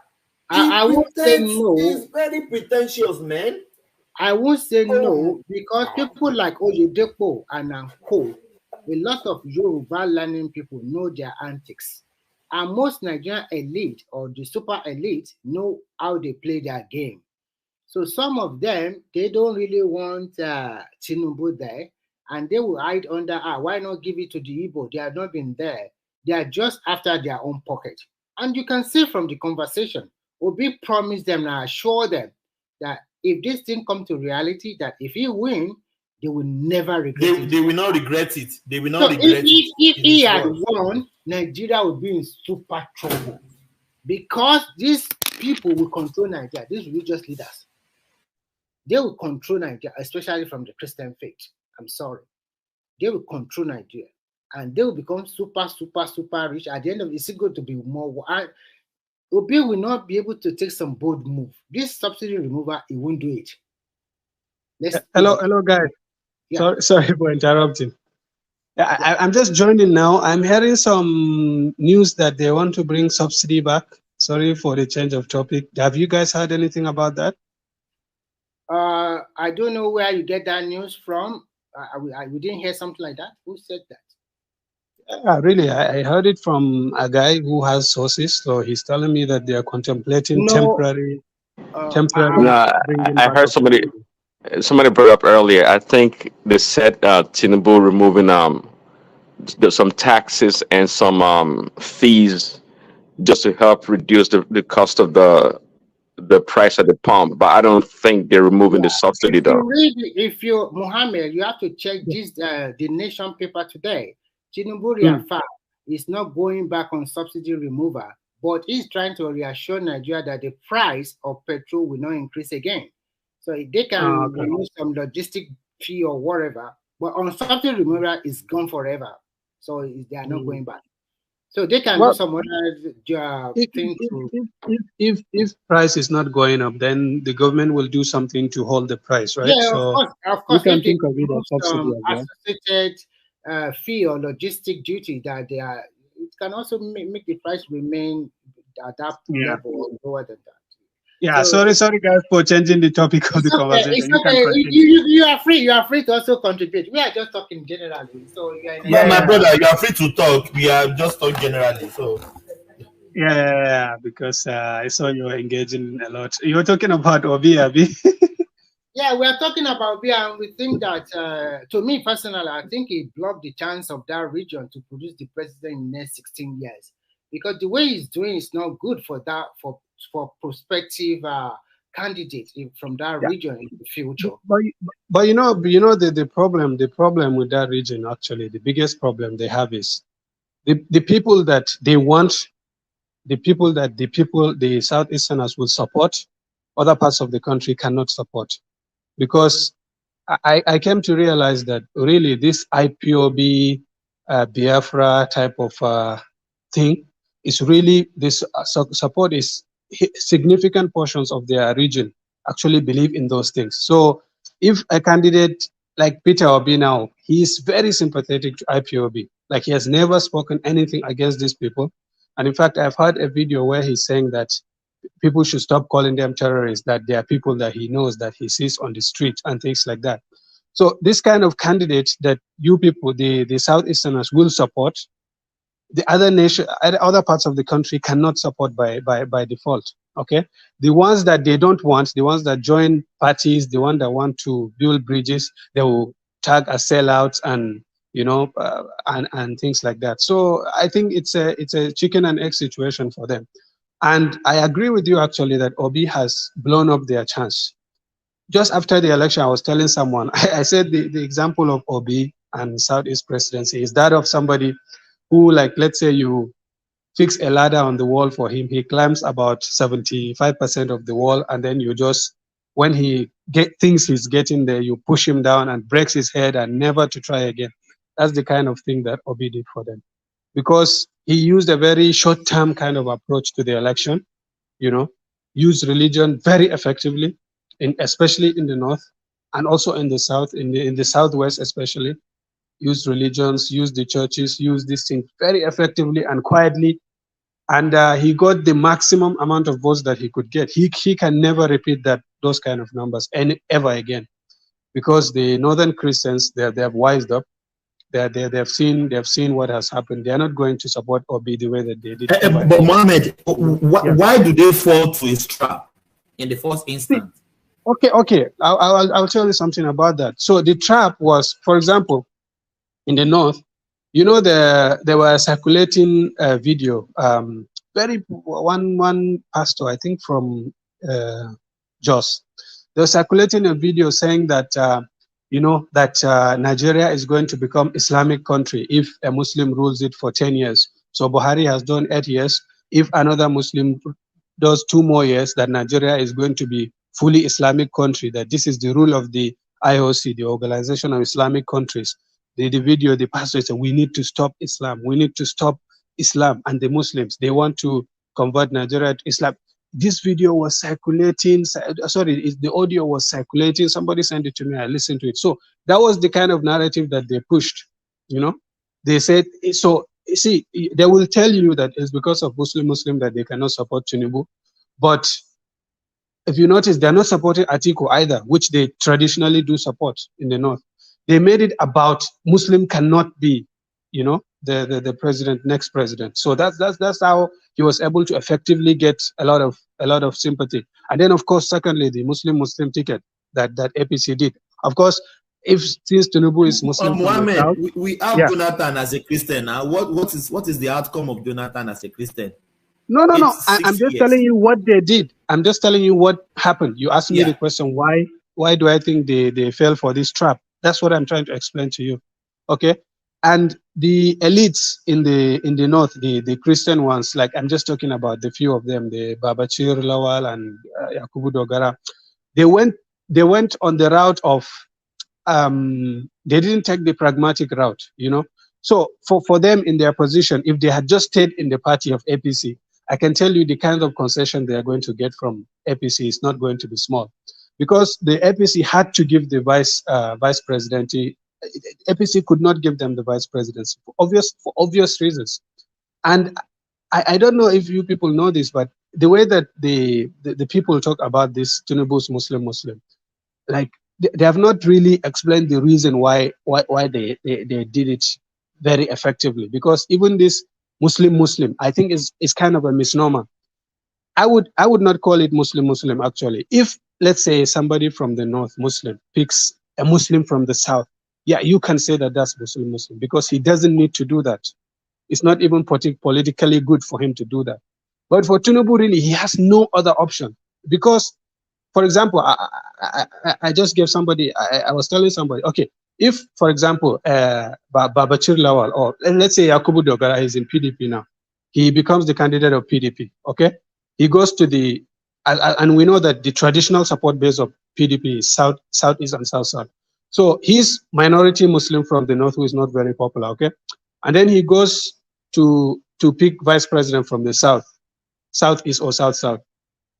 I won't say no. It's very pretentious, man. I won't say no because people like Oyedepo and Co, a lot of Yoruba learning people know their antics. And most Nigerian elite or the super elite know how they play their game. So some of them, they don't really want Tinubu there, and they will hide under, why not give it to the Igbo? They have not been there. They are just after their own pocket. And you can see from the conversation, Obi promised them and assure them that if this thing come to reality, that if he win, they will never regret it. They will not regret it. They will not So regret it. If he had won, Nigeria would be in super trouble because these people will control Nigeria, these religious leaders. They will control Nigeria, especially from the Christian faith. I'm sorry. They will control Nigeria. And they will become super, super, super rich. At the end of it, it's going to be more. Obi will not be able to take some bold move. This subsidy remover, he won't do it. Hello, guys. Yeah. Sorry for interrupting. I'm just joining now. I'm hearing some news that they want to bring subsidy back. Sorry for the change of topic. Have you guys heard anything about that? I don't know where you get that news from. We didn't hear something like that. Who said that? Really, I heard it from a guy who has sources. So he's telling me that they are contemplating temporary. No, I heard somebody brought up earlier. I think they said Tinubu removing some taxes and some fees just to help reduce the cost of the price at the pump, but I don't think they're removing the subsidy though. If you Mohammed, you have to check this the Nation paper today. Tinubu is not going back on subsidy removal, but he's trying to reassure Nigeria that the price of petrol will not increase again. So if they can remove some logistic fee or whatever, but on subsidy removal is gone forever. So they are not going back. So they can do some other thing. If price is not going up, then the government will do something to hold the price, right? Yeah, so of course. You can think of it as subsidy as well. Associated fee or logistic duty that they are, it can also make the price remain at that level or lower than that. Yeah, so, sorry guys for changing the topic of the conversation. It's okay. You are free. You are free to also contribute. We are just talking generally. So my brother, you are free to talk. We are just talking generally. So because I saw you were engaging a lot. You were talking about Obi, Abi. Yeah, we are talking about Obi, and we think that, to me personally, I think it blocked the chance of that region to produce the president in the next 16 years. Because the way he's doing is not good for that for prospective candidates from that region in the future. But you know the problem with that region, actually the biggest problem they have is the people that they want, the Southeasterners will support, other parts of the country cannot support. Because I came to realize that really this IPOB Biafra type of thing is really, this support is significant portions of their region actually believe in those things. So if a candidate like Peter Obi now, he is very sympathetic to IPOB. Like he has never spoken anything against these people. And in fact, I've heard a video where he's saying that people should stop calling them terrorists, that they are people that he knows, that he sees on the street and things like that. So this kind of candidate that you people, the Southeasterners will support, the other parts of the country cannot support by default. Okay, the ones that they don't want, the ones that join parties, the ones that want to build bridges, they will tag as sellouts and and things like that. So I think it's a chicken and egg situation for them. And I agree with you actually that Obi has blown up their chance. Just after the election, I was telling someone, I said the example of Obi and Southeast presidency is that of somebody who, like, let's say you fix a ladder on the wall for him, he climbs about 75% of the wall, and then you just, when he thinks he's getting there, you push him down and breaks his head and never to try again. That's the kind of thing that Obi did for them. Because he used a very short-term kind of approach to the election, used religion very effectively, especially in the north, and also in the south, in the southwest especially. Use religions, use the churches, use these things very effectively and quietly, and he got the maximum amount of votes that he could get. He can never repeat those kind of numbers ever again, because the northern Christians they have wised up. They have seen what has happened. They are not going to support Obi the way that they did. But Mohammed, why do they fall to his trap in the first instance? Okay. I'll tell you something about that. So the trap was, for example, in the north, you know, they were circulating a video. One pastor, I think from Jos, they were circulating a video saying that Nigeria is going to become Islamic country if a Muslim rules it for 10 years. So Buhari has done 8 years. If another Muslim does 2 more years, that Nigeria is going to be fully Islamic country, that this is the rule of the IOC, the Organization of Islamic Countries. The video, the pastor said, we need to stop Islam. We need to stop Islam and the Muslims. They want to convert Nigeria to Islam. This video was circulating. The audio was circulating. Somebody sent it to me. I listened to it. So that was the kind of narrative that they pushed. You know, they said, so see, they will tell you that it's because of Muslim that they cannot support Tinubu. But if you notice, they're not supporting Atiku either, which they traditionally do support in the north. They made it about Muslim cannot be, the president, next president. So that's how he was able to effectively get a lot of sympathy. And then, of course, secondly, the Muslim ticket that APC did. Of course, since Tinubu is Muslim, Mohammed, we have Jonathan as a Christian now. What is the outcome of Jonathan as a Christian? No. I'm just telling you what they did. I'm just telling you what happened. You asked me the question, why do I think they fell for this trap? That's what I'm trying to explain to you. Okay? And the elites in the north, the Christian ones, like I'm just talking about the few of them, the Babachir Lawal and Yakubu Dogara, they went on the route of they didn't take the pragmatic route, So for them in their position, if they had just stayed in the party of APC, I can tell you the kind of concession they are going to get from APC is not going to be small, because the APC had to give the vice presidency. APC could not give them the vice presidency for obvious reasons. And I don't know if you people know this, but the way that the people talk about this Tinubu's Muslim, like they have not really explained the reason why they did it very effectively. Because even this Muslim, I think is kind of a misnomer. I would not call it Muslim actually. If let's say somebody from the north Muslim picks a Muslim from the south, yeah, you can say that that's Muslim, because he doesn't need to do that. It's not even politically good for him to do that. But for Tinubu, really, he has no other option. Because, for example, I just gave somebody, I was telling somebody, okay, if, for example, Babachir Lawal, or let's say Yakubu Dogara is in PDP now, he becomes the candidate of PDP, okay? He goes to and we know that the traditional support base of PDP is Southeast and South. So he's minority Muslim from the north who is not very popular, okay? And then he goes to pick vice president from the Southeast or South.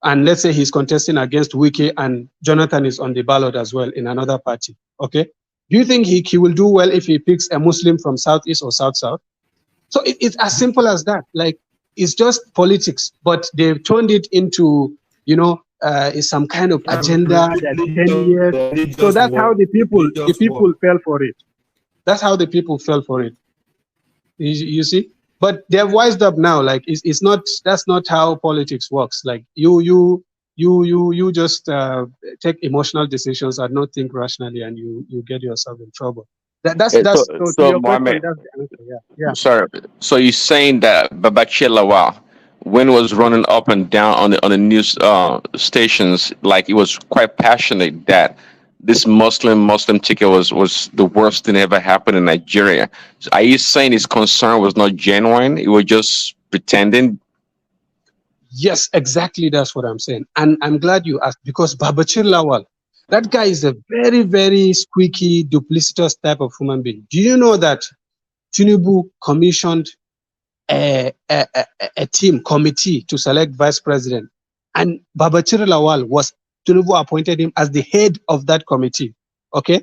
And let's say he's contesting against Wike and Jonathan is on the ballot as well in another party, okay? Do you think he will do well if he picks a Muslim from Southeast or South? So it's as simple as that. Like, it's just politics, but they've turned it into, is some kind of agenda that 10 years. So that's how the people fell for it. That's how the people fell for it. You see? But they've wised up now. Like that's not how politics works. Like you just take emotional decisions and not think rationally, and you get yourself in trouble. So Mohammed, yeah. Sorry. So you're saying that Babachir Lawal, when he was running up and down on the news stations, like he was quite passionate that this Muslim ticket was the worst thing ever happened in Nigeria. So are you saying his concern was not genuine? He was just pretending? Yes, exactly. That's what I'm saying. And I'm glad you asked, because Babachir Lawal, that guy is a very, very squeaky, duplicitous type of human being. Do you know that Tinubu commissioned a committee to select vice president, and Babachir Lawal Tinubu appointed him as the head of that committee? Okay,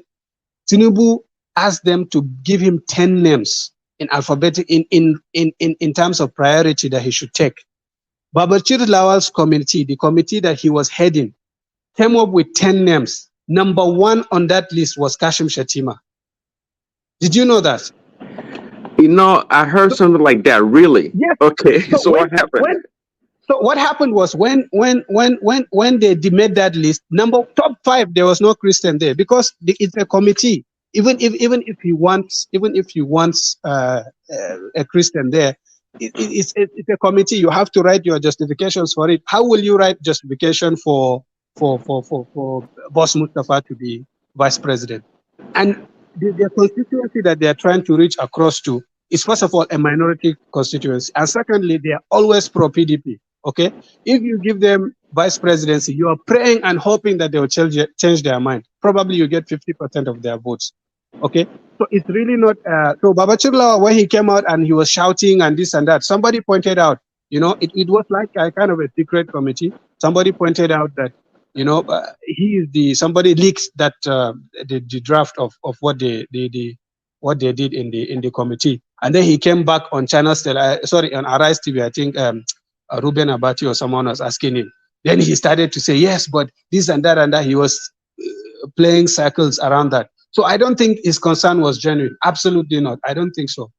Tinubu asked them to give him 10 names in alphabetic in terms of priority that he should take. Babachir Lawal's committee, the committee that he was heading, came up with 10 names. Number 1 on that list was Kashim Shettima. Did you know that? You know, I heard something like that. Really? Yes. Okay. So what happened? So what happened was when they made that list, top 5, there was no Christian there because it's a committee. Even if he wants a Christian there, it's a committee. You have to write your justifications for it. How will you write justification for Boss Mustafa to be vice president? And the constituency that they are trying to reach across to is, first of all, a minority constituency, and secondly, they are always pro-PDP. Okay, if you give them vice presidency, you are praying and hoping that they will change their mind. Probably you get 50% of their votes. Okay, so it's really not. So Babachir Lawal, when he came out and he was shouting and this and that, somebody pointed out, you know, it was like a kind of a secret committee. Somebody pointed out that, you know, somebody leaked that the draft of what they did in the committee, and then he came back on Channel on Arise TV, I think. Ruben Abati or someone was asking him. Then he started to say, yes, but this and that. He was playing circles around that. So I don't think his concern was genuine. Absolutely not. I don't think so.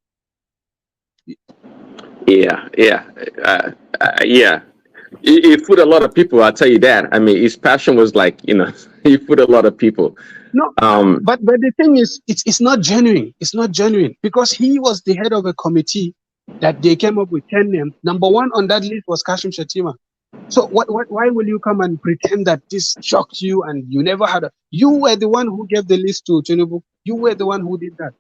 Yeah. He put a lot of people, I'll tell you that. I mean, his passion was like, you know, he put a lot of people. No, but the thing is, it's not genuine. It's not genuine because he was the head of a committee that they came up with 10 names. Number 1 on that list was Kashim Shettima. So why will you come and pretend that this shocked you and you never had you were the one who gave the list to Tinubu. You were the one who did that.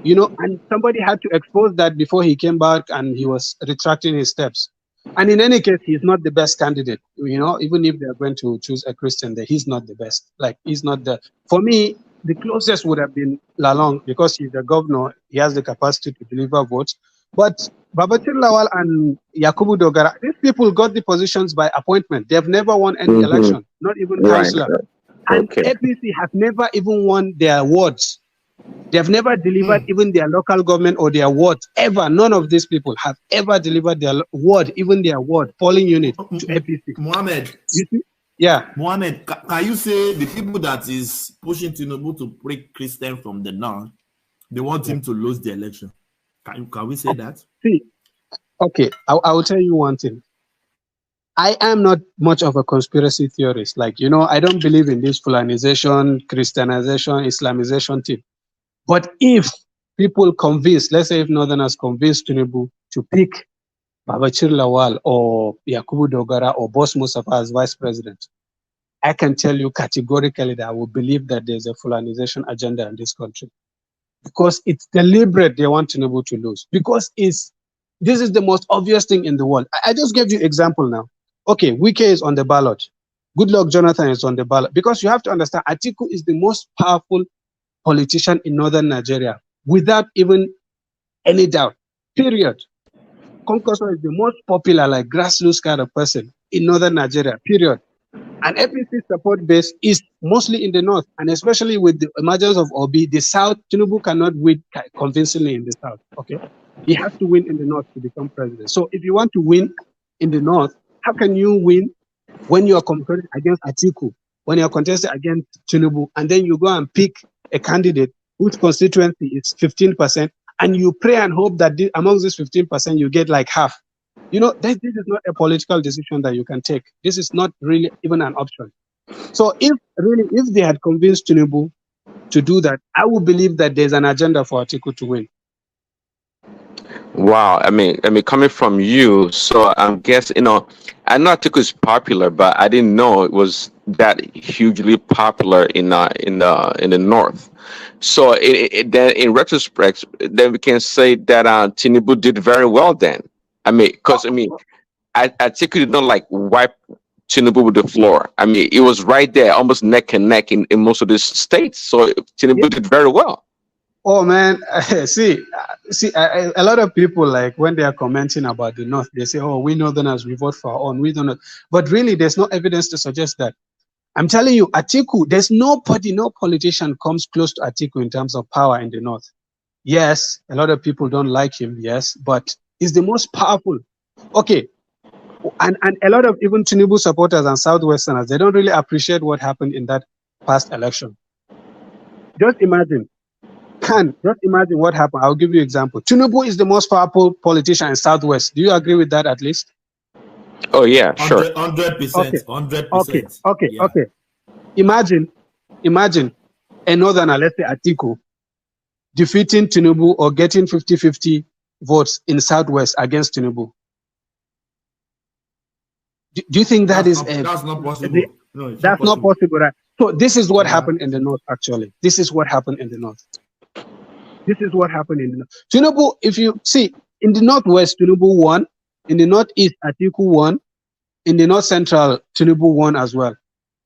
You know, and somebody had to expose that before he came back and he was retracting his steps. And in any case, he's not the best candidate. You know, even if they're going to choose a Christian there, he's not the best. Like, he's not for me, the closest would have been Lalong because he's the governor. He has the capacity to deliver votes. But Babachir Lawal and Yakubu Dogara, these people got the positions by appointment. They've never won any election, not even councillor. Right. And APC has never even won their wards. They've never delivered even their local government or their ward, ever. None of these people have ever delivered their ward, even their ward, polling unit to APC. Mohammed. You see? Yeah. Mohammed, can you say the people that is pushing Tinubu to break Christian from the north, they want him to lose the election? Can we say that? See, okay, I will tell you one thing. I am not much of a conspiracy theorist. Like, you know, I don't believe in this Fulanization, Christianization, Islamization thing. But if people convince, let's say if Northerners convince Tinubu to pick Babachir Lawal or Yakubu Dogara or Boss Mustafa as vice president, I can tell you categorically that I will believe that there's a Fulanization agenda in this country. Because it's deliberate they want Tinubu to lose. Because this is the most obvious thing in the world. I just gave you example now. Okay, Wike is on the ballot. Goodluck Jonathan is on the ballot. Because you have to understand, Atiku is the most powerful politician in northern Nigeria, without even any doubt. Period. Konkoso is the most popular, like grassroots kind of person in northern Nigeria. Period. And APC support base is mostly in the north, and especially with the emergence of Obi, the south, Tinubu cannot win convincingly in the south. Okay, he has to win in the north to become president. So if you want to win in the north, how can you win when you are competing against Atiku, when you are contesting against Tinubu, and then you go and pick a candidate whose constituency is 15%, and you pray and hope that amongst this 15% you get like half? You know, this is not a political decision that you can take. This is not really even an option. So if they had convinced Tinubu to do that, I would believe that there's an agenda for Atiku to win. Wow, I mean, coming from you, so I'm guessing, you know, I know Atiku is popular, but I didn't know it was that hugely popular in the north. So then, in retrospect, then we can say that Tinubu did very well. Then, I mean, because Atiku did not like wipe Tinubu with the floor. I mean, it was right there, almost neck and neck in most of these states. So Tinubu did very well. Oh man, see, a lot of people, like, when they are commenting about the North, they say, "Oh, we Northerners, we vote for our own. We don't know." But really, there's no evidence to suggest that. I'm telling you, Atiku, there's nobody, no politician comes close to Atiku in terms of power in the North. Yes, a lot of people don't like him, yes, but he's the most powerful. Okay, and a lot of even Tinubu supporters and Southwesterners, they don't really appreciate what happened in that past election. Just imagine, just imagine what happened. I'll give you an example. Tinubu is the most powerful politician in Southwest. Do you agree with that at least? Oh yeah, sure. 100%, 100%. Okay. Imagine a northerner, let's say Atiku, defeating Tinubu or getting 50-50 votes in Southwest against Tinubu. Do you think that's not possible? No, that's not possible, right? So this is what happened in the north. Actually, this is what happened in the north. Tinubu, if you see in the northwest, Tinubu won. In the northeast, Atiku won. In the north central, Tinubu won as well.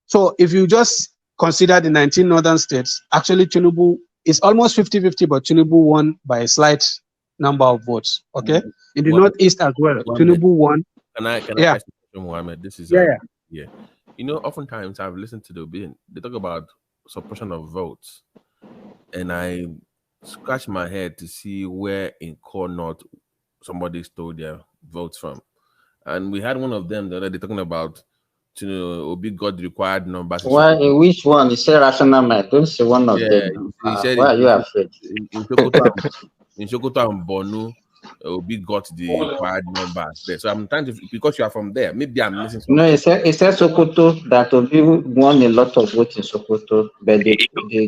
So if you just consider the 19 northern states, actually Tinubu is almost 50-50, but Tinubu won by a slight number of votes. Okay, in the northeast as well, Tinubu won. Can I ask you, Mohammed? This is yeah. You know, oftentimes I've listened to the opinion. They talk about suppression of votes, and I scratch my head to see where in Core North somebody stole their votes from. And we had one of them the other day talking about Obi got the required numbers. Why? Which one? He said rational mind. Don't say one of them. He said why are you afraid? In Sokoto and Borno, Obi got the required numbers there. So I'm trying to, because you are from there, maybe I'm missing something. No, he said Sokoto that Obi won a lot of votes in Sokoto, but they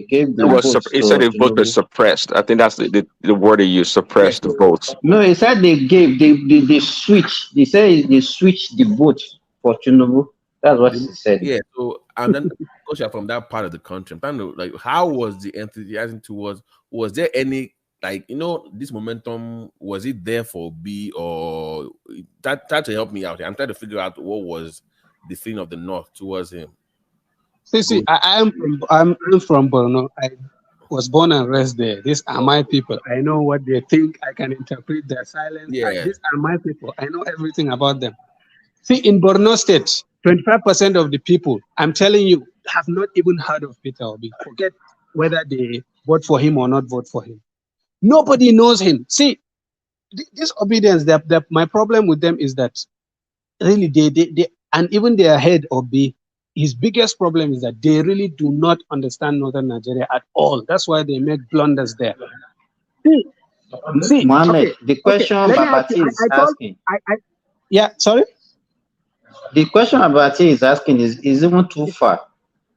gave the votes. He said the vote was suppressed. I think that's the word he used, suppressed the votes. No, he said they switched. They said they switched the vote for Tinubu. That's what he said. Yeah, so and then because you're from that part of the country, I'm trying to like, how was the enthusiasm towards? Was there any this momentum? Was it there for B or that to help me out here? I'm trying to figure out what was the feeling of the North towards him. See, I'm from Borno. I was born and raised there. These are my people. I know what they think. I can interpret their silence. Yeah. These are my people. I know everything about them. See, in Borno State, 25% of the people, I'm telling you, have not even heard of Peter Obi. Forget whether they vote for him or not vote for him. Nobody knows him. See, this obedience, my problem with them is that really they and even their head Obi, his biggest problem is that they really do not understand Northern Nigeria at all. That's why they make blunders there. See, Mohammed, the question Babati is asking. Yeah, sorry? The question Babati is asking is even too far.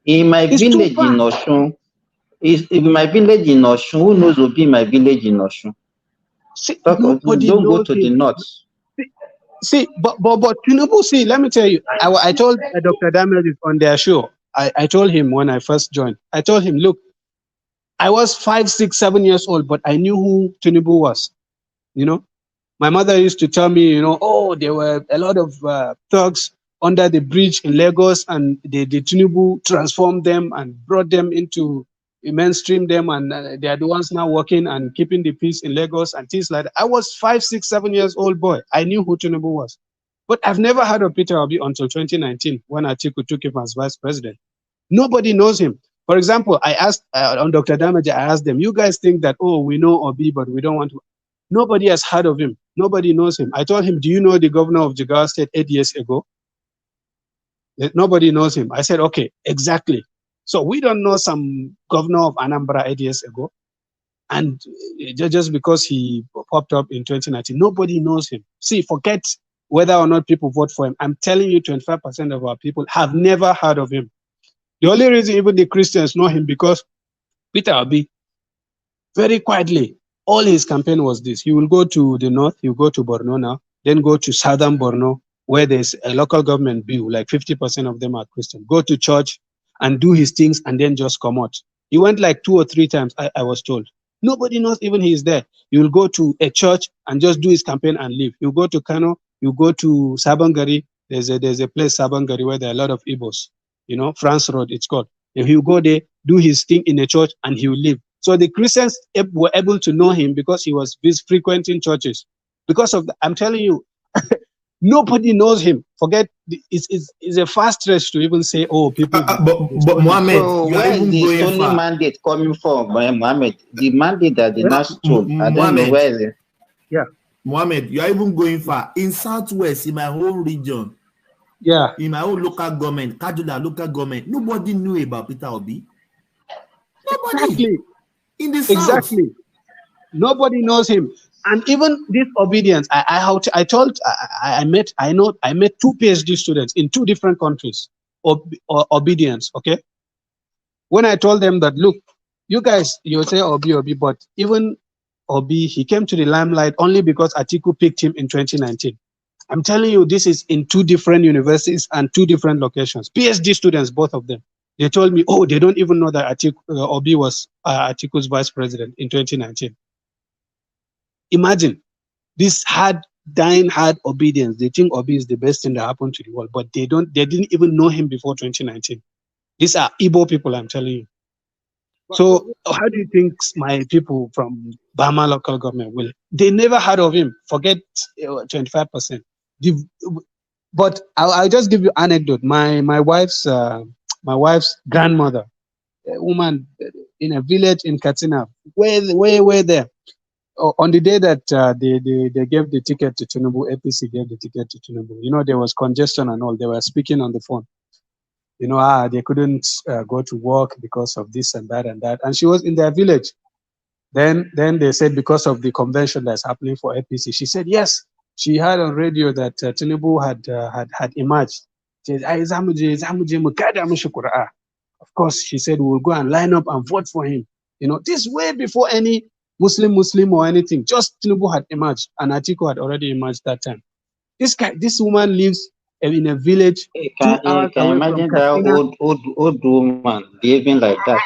In my village in Oshun, who knows Obi in my village in Oshun? Don't go to the north. See, but Tinubu, see, let me tell you, I told Dr. Damages on their show, I told him when I first joined, I told him, look, I was 5, 6, 7 years old, but I knew who Tinubu was. My mother used to tell me, there were a lot of thugs under the bridge in Lagos, and the Tinubu transformed them and brought them into mainstream them, and they are the ones now working and keeping the peace in Lagos and things like that. I was 5, 6, 7 years old boy. I knew who Tinubu was. But I've never heard of Peter Obi until 2019 when Atiku took him as vice president. Nobody knows him. For example, I asked on Dr. Damage, I asked them, you guys think that, we know Obi, but we don't want to. Nobody has heard of him. Nobody knows him. I told him, do you know the governor of Jigawa State 8 years ago? Nobody knows him. I said, okay, exactly. So we don't know some governor of Anambra 8 years ago. And just because he popped up in 2019, nobody knows him. See, forget whether or not people vote for him. I'm telling you, 25% of our people have never heard of him. The only reason even the Christians know him because Peter Obi, very quietly, all his campaign was this. He will go to the north, he will go to Borno now, then go to southern Borno, where there's a local government bill, like 50% of them are Christian. Go to church and do his things and then just come out. He went like 2 or 3 times, I was told. Nobody knows even he is there. He will go to a church and just do his campaign and leave. You go to Kano, you go to Sabangari. There's a place, Sabangari, where there are a lot of Igbos. France Road, it's called. And he'll go there, do his thing in a church, and he'll leave. So the Christians were able to know him because he was frequenting churches. Because of I'm telling you, Nobody knows him. Forget it's a fast stretch to even say, oh, people. But Mohammed, so you are where is even the going stolen far. mandate coming from, Mohammed? The mandate that they now stole. I don't know Mohammed, where is it. Yeah. Mohammed, you are even going far. In Southwest, in my home region, yeah, in my own local government, Kaduna local government, nobody knew about Peter Obi. Nobody. Exactly. In the South. Exactly. Nobody knows him. And even this obedience, I met two PhD students in two different countries. Obedience, okay? When I told them that, look, you guys, you say Obi, but even Obi, he came to the limelight only because Atiku picked him in 2019. I'm telling you, this is in two different universities and two different locations. PhD students, both of them. They told me, oh, they don't even know that Obi was Atiku's vice president in 2019. Imagine this dying hard obedience. They think Obi is the best thing that happened to the world, but they didn't even know him before 2019. These are Igbo people, I'm telling you. So how do you think my people from Bama local government will? They never heard of him. Forget 25%. But I'll just give you an anecdote. My wife's grandmother, a woman in a village in Katsina, way there. On the day that they gave the ticket to Tinubu, APC gave the ticket to Tinubu. You know, there was congestion and all. They were speaking on the phone. You know, they couldn't go to work because of this and that and that. And she was in their village. Then they said because of the convention that's happening for APC, she said yes. She heard on radio that Tinubu had emerged. She said, of course, she said we'll go and line up and vote for him. You know, this way before any Muslim or anything. Just Tinubu had emerged, and Atiku had already emerged that time. This woman lives in a village 2 hours Can you away imagine from that Katsina. old woman behaving like that?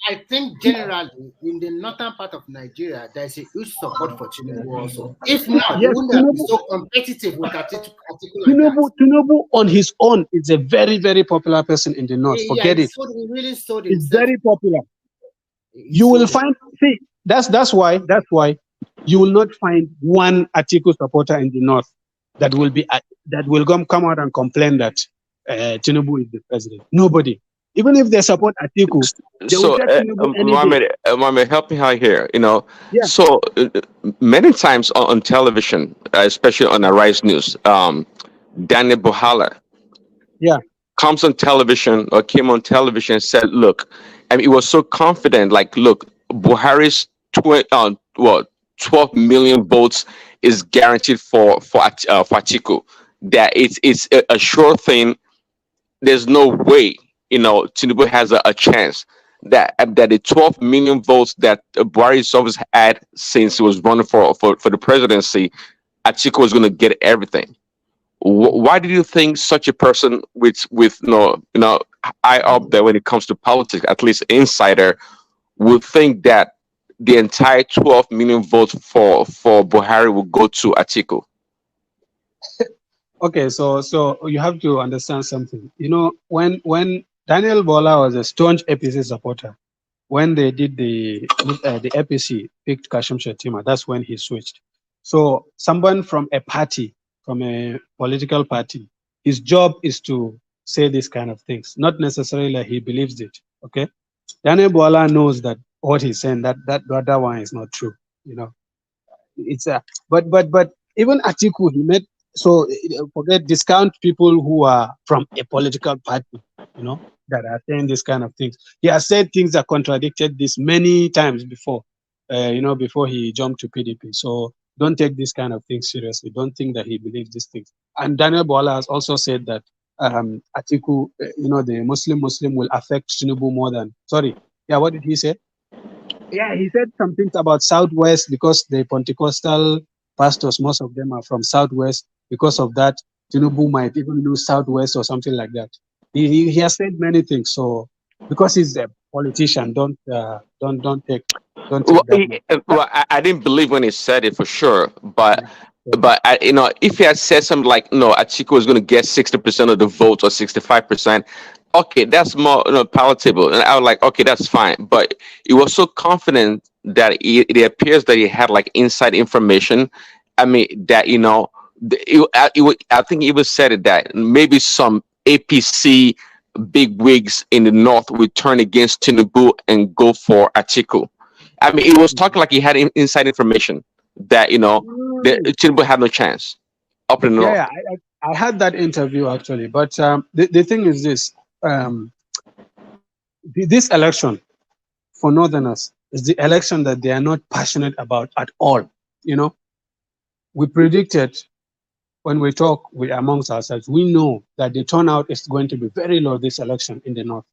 I think generally in the northern part of Nigeria, there's a huge support for Tinubu also. If not, Yes, he wouldn't have been so competitive with Atiku like that. Tinubu on his own is a very, very popular person in the north. Forget it. He really sold He's himself. very popular. You will find, see, that's why you will not find one Atiku supporter in the north that will come out and complain that Tinubu is the president. Nobody. Even if they support Atiku, they will take Tinubu any day. Mohammed, help me out here. You know, Yeah. so many times on television, especially on Arise News, Daniel Buhala comes on television or came on television and said, look, I mean, he was so confident, like, look, Buhari's 12 million votes is guaranteed for Atiku. That it's a sure thing. There's no way, you know, Tinubu has a chance. That the 12 million votes that Buhari's always had since he was running for the presidency, Atiku was going to get everything. Why do you think such a person with eye up there when it comes to politics, at least insider, would think that the entire 12 million votes for Buhari will go to Atiku? Okay, so you have to understand something. You know, when Daniel Bola was a staunch APC supporter, when they did the APC picked Kashim Shettima, that's when he switched. So someone from a party, from a political party, his job is to say these kind of things, not necessarily he believes it. Okay, Daniel Bola knows that what he's saying, that one is not true. You know, it's but even Atiku, he made, so forget, discount people who are from a political party, you know, that are saying this kind of things. He has said things that contradicted this many times before, you know, before he jumped to PDP. So don't take this kind of things seriously. Don't think that he believes these things. And Daniel Bola has also said that Atiku, you know, the Muslim will affect Tinubu more than, sorry. Yeah, what did he say? Yeah, he said some things about Southwest because the Pentecostal pastors, most of them are from Southwest. Because of that, Tinubu might even lose Southwest or something like that. He has said many things. So because he's a politician, don't take that. Well, I didn't believe when he said it for sure, but you know, if he had said something like, no, Atiku is going to get 60% of the votes or 65%, okay, that's more, you know, palatable, and I was like, okay, that's fine. But he was so confident that it appears that he had like inside information. I mean, that, you know, I think it was said that maybe some APC big wigs in the north would turn against Tinubu and go for Atiku. I mean, it was talking like he had inside information that Tinubu had no chance up in the north. Yeah, I had that interview actually, but the thing is this: this election for Northerners is the election that they are not passionate about at all. We predicted when we talk amongst ourselves, we know that the turnout is going to be very low this election in the north,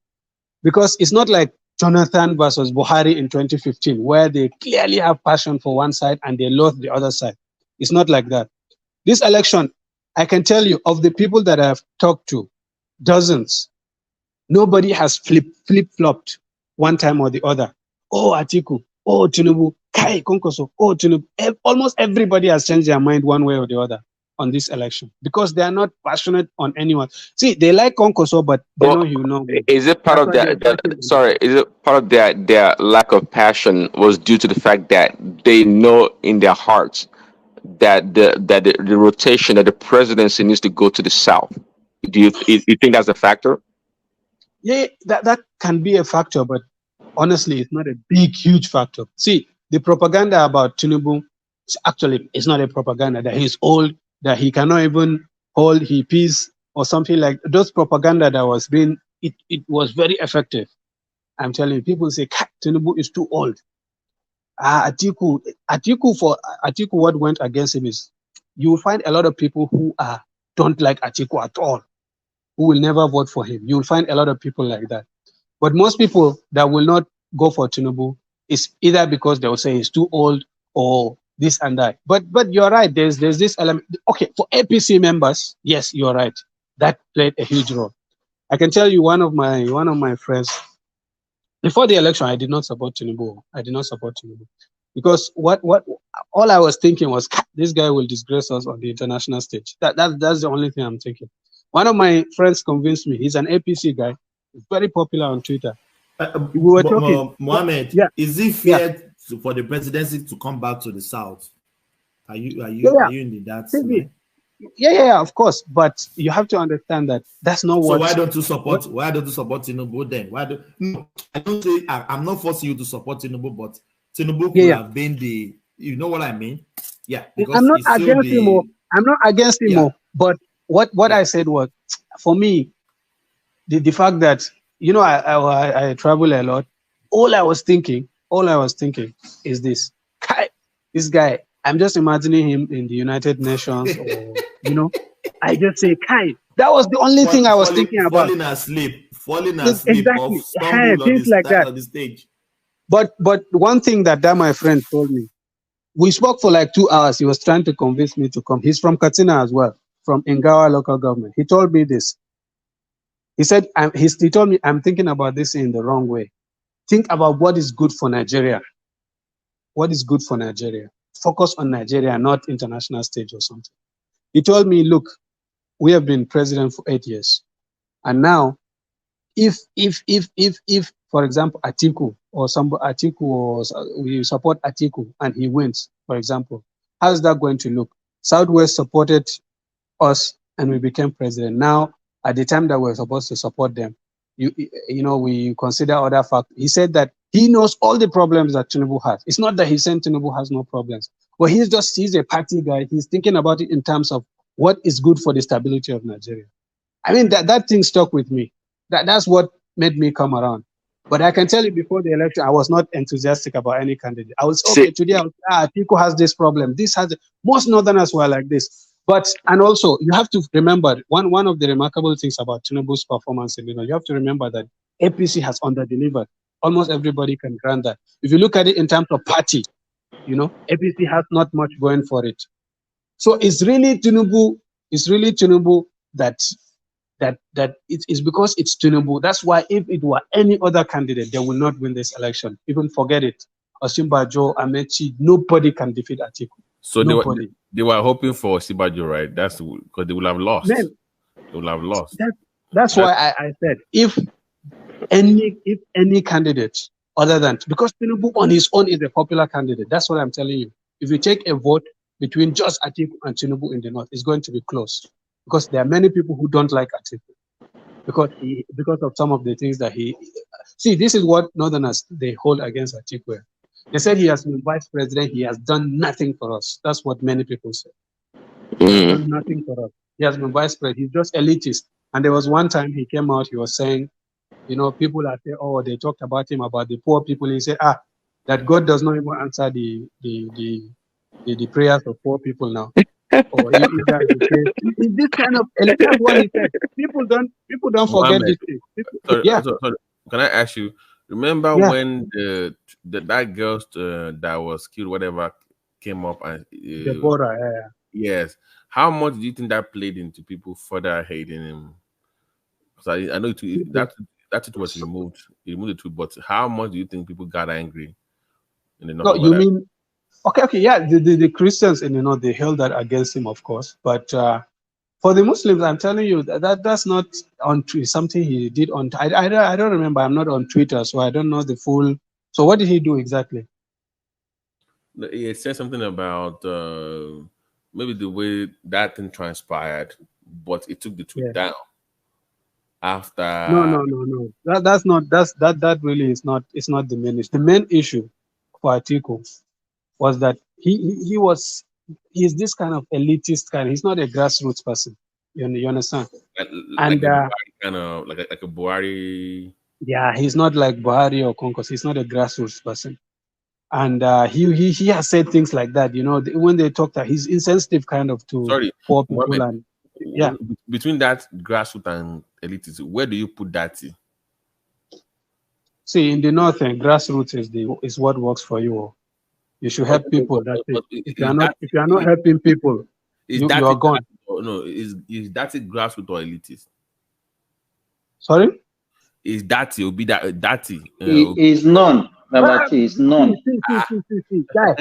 because it's not like Jonathan versus Buhari in 2015, where they clearly have passion for one side and they loathe the other side. It's not like that. This election, I can tell you, of the people that I've talked to, dozens, nobody has flip-flopped one time or the other. Oh, Atiku. Oh, Tinubu. Kai, Konkoso. Oh, Tinubu. Almost everybody has changed their mind one way or the other on this election because they are not passionate on anyone. See, they like Konkoso, but they know you know. Is it part of is it part of their lack of passion was due to the fact that they know in their hearts that the rotation, that the presidency needs to go to the south? Do you think that's a factor? Yeah, that can be a factor, but honestly, it's not a huge factor. See, the propaganda about Tinubu actually is not a propaganda that he's old, that he cannot even hold his peace or something like those propaganda that was being. It was very effective. I'm telling you, people say Tinubu is too old. Atiku, what went against him is you will find a lot of people who don't like Atiku at all, who will never vote for him. You will find a lot of people like that. But most people that will not go for Tinubu is either because they will say he's too old or this and that. But you're right. There's this element. Okay, for APC members, yes, you're right. That played a huge role. I can tell you one of my friends. Before the election, I did not support Tinubu. Because what all I was thinking was this guy will disgrace us on the international stage. That's the only thing I'm thinking. One of my friends convinced me. He's an APC guy. He's very popular on Twitter. We were talking. Mohammed, is it fair for the presidency to come back to the south? Are you in that? Yeah, of course. But you have to understand that that's not what. So why don't you support Tinubu then? I don't say I'm not forcing you to support Tinubu, but Tinubu could have been the. You know what I mean? Yeah. Because I'm not against him. I'm not against him. But what I said was, for me, the fact that I travel a lot. All I was thinking is this guy. I'm just imagining him in the United Nations, or I just say, Kai. That was the only thing I was thinking about. Falling asleep, exactly. Things like that on the stage. But one thing that my friend told me, we spoke for like 2 hours. He was trying to convince me to come. He's from Katsina as well, from Ingawa local government. He told me this. He said, he told me, I'm thinking about this in the wrong way. Think about what is good for Nigeria. What is good for Nigeria? Focus on Nigeria, not international stage or something. He told me, look, we have been president for 8 years. And now, if for example, Atiku or we support Atiku and he wins, for example, how's that going to look? Southwest supported us and we became president. Now, at the time that we're supposed to support them, we consider other factors. He said that he knows all the problems that Tinubu has. It's not that he's saying Tinubu has no problems, but he's a party guy. He's thinking about it in terms of what is good for the stability of Nigeria. I mean, that thing stuck with me. That's what made me come around. But I can tell you, before the election, I was not enthusiastic about any candidate. I was today. Atiku has this problem. Most Northerners were like this. And also, you have to remember, one of the remarkable things about Tinubu's performance, you have to remember that APC has under-delivered. Almost everybody can grant that. If you look at it in terms of party, APC has not much going for it. So it's really Tinubu that it's because it's Tinubu. That's why if it were any other candidate, they will not win this election. Even forget it. Osinbajo, Amechi, nobody can defeat Atiku. So they were hoping for Osinbajo, right? That's because they will have lost. They will have lost. That's why I said if any candidate other than, because Tinubu on his own is a popular candidate. That's what I'm telling you. If you take a vote between just Atiku and Tinubu in the north is going to be close, because there are many people who don't like Atiku because of some of the things that he see. This is what Northerners they hold against Atiku. They said he has been vice president. He has done nothing for us. That's what many people say. He has done nothing for us. He has been vice president. He's just elitist. And there was one time he came out. He was saying, you know, people are saying, oh, they talked about him, about the poor people. He said, that God does not even answer the prayers of poor people now. Or you guys will say, is this kind of, that's what he said. People don't forget this thing. Sorry. Can I ask you? Remember when that girl that was killed, whatever, came up and Deborah, yes. How much do you think that played into people further hating him? So I know that it was removed. He removed the tweet, but how much do you think people got angry in the north? No, you mean okay, yeah. The Christians in the north, they held that against him, of course, but. For the Muslims, I'm telling you that's not on something he did on. I don't remember. I'm not on Twitter, so I don't know the full. So what did he do exactly? He said something about maybe the way that thing transpired, but it took the tweet down after. No. That really is not. It's not the main issue. The main issue for Atiku was that he's this kind of elitist kind. He's not a grassroots person. You understand? Like a kind of like a Buhari. Yeah, he's not like Buhari or Konkos. He's not a grassroots person, and he has said things like that. You know, when they talk that he's insensitive kind of to poor people. Mohammed, and between that grassroots and elitist, where do you put that? See, in the north, grassroots is what works for you. You should help people. That's it. If you are not helping people, you are gone. No, is that a grassroots or elitist? Sorry? Is that will be that is none. Is none. Guys,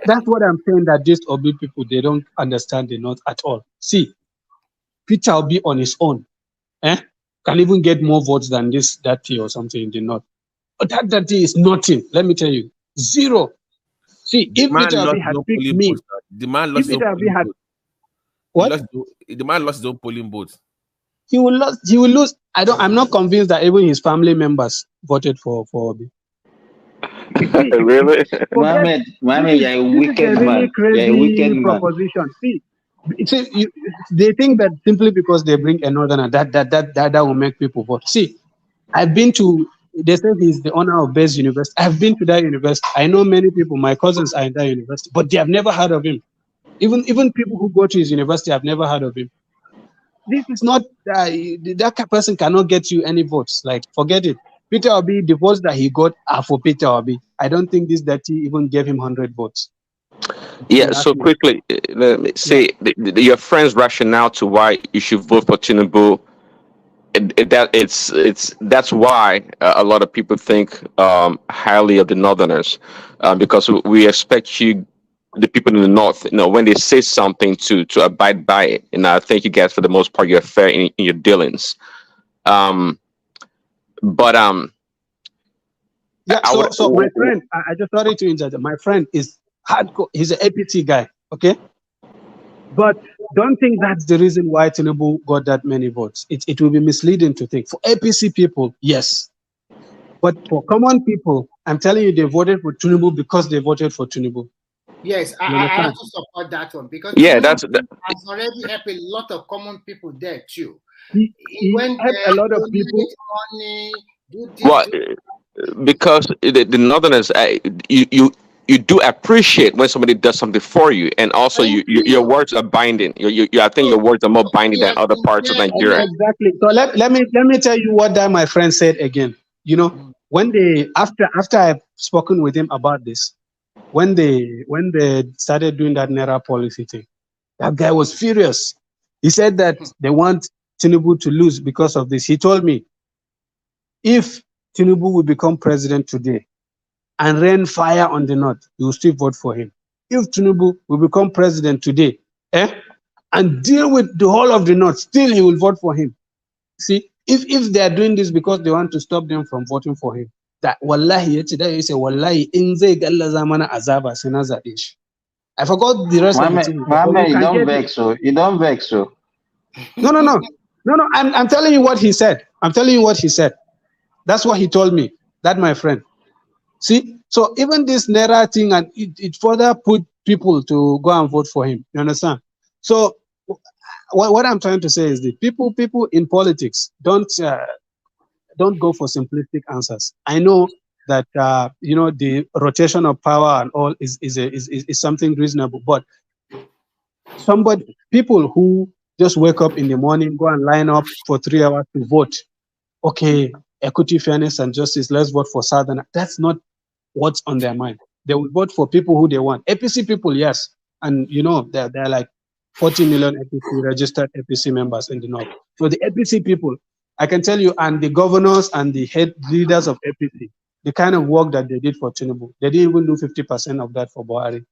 that's what I'm saying. That these Obi people, they don't understand the north at all. See, Peter Obi on his own, can even get more votes than this Dati or something in the north. But that Dati is nothing. Let me tell you, zero. See, if Peter Obi had picked me, the man lost his own polling vote. What? The man lost his own polling vote. He will lose. I'm not convinced that even his family members voted for Obi. Really? Mohammed, you're a wicked man. Crazy you're a wicked proposition. See, they think that simply because they bring a northerner, that will make people vote. See, I've been to. They say he's the owner of Base University. I've been to that university. I know many people. My cousins are in that university, but they have never heard of him. Even people who go to his university have never heard of him. This is not that person cannot get you any votes. Like, forget it. Peter Obi, the votes that he got are for Peter Obi. I don't think this Dati even gave him 100 votes. Yeah. So quickly, let me say your friend's rationale to why you should vote for Tinubu. That's why a lot of people think highly of the Northerners, because we expect the people in the north, when they say something to abide by it. And I think you guys, for the most part, you're fair in your dealings. So my friend, I just wanted to interject. My friend is hardcore. He's an APC guy, okay? But don't think that's the reason why Tinubu got that many votes. It will be misleading to think. For APC people, yes. But for common people, I'm telling you, they voted for Tinubu because they voted for Tinubu. Yes, I also support that one, because that's has already helped a lot of common people there too. He went a lot of people. Money, because the Northerners, you do appreciate when somebody does something for you, and also your words are binding. I think your words are more binding than other parts of Nigeria. Exactly. So let me tell you what that my friend said again. When they after I've spoken with him about this, when they started doing that Naira policy thing, that guy was furious. He said that they want Tinubu to lose because of this. He told me, if Tinubu will become president today and rain fire on the north, you will still vote for him. If Tinubu will become president today, and deal with the whole of the north, still he will vote for him. See, if they are doing this because they want to stop them from voting for him, that wallahi yace da yace wallahi in zai gallaza mana azaba sai na zabe shi. I forgot the rest of the thing, but you You can don't get it. vex, so you don't vex, so. No. I'm telling you what he said. I'm telling you what he said. That's what he told me. That, my friend. See, so even this Naira thing, and it further put people to go and vote for him. You understand? So what I'm trying to say is that people in politics don't go for simplistic answers. I know that the rotation of power and all is something reasonable, but people who just wake up in the morning, go and line up for 3 hours to vote. Okay, equity, fairness, and justice. Let's vote for Southern. That's not what's on their mind. They will vote for people who they want. APC people, yes, and they're like 40 million APC registered APC members in the north. So the APC people, I can tell you, and the governors and the head leaders of APC, the kind of work that they did for Tinubu, they didn't even do 50% of that for Buhari.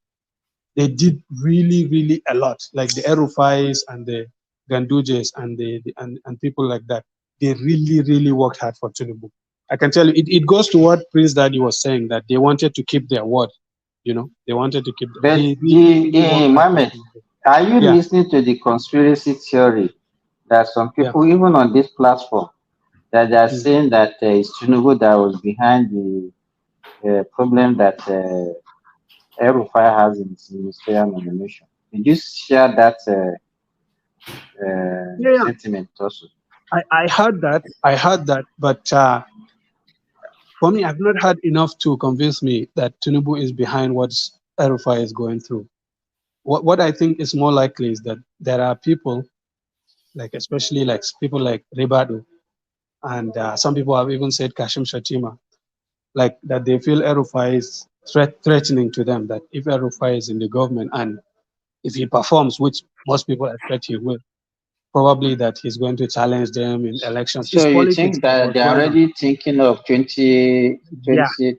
They did really, really a lot, like the Erufais and the Gandujes and people like that. They really, really worked hard for Tinubu. I can tell you, it goes to what Prince Daddy was saying, that they wanted to keep their word. They wanted to keep. But Mohammed, are you listening to the conspiracy theory that some people, even on this platform, that they are saying that it's Tinubu that was behind the problem that Erufai has in his ministerial nomination? Did you share that sentiment also? I heard that, but for me, I've not heard enough to convince me that Tinubu is behind what Erufai is going through. What I think is more likely is that there are people, especially people like Ribadu, and some people have even said Kashim Shatima, that they feel Erufai is threatening to them, that if Erufai is in the government and if he performs, which most people expect he will, probably that he's going to challenge them in elections. So you think that they're already thinking of 2030,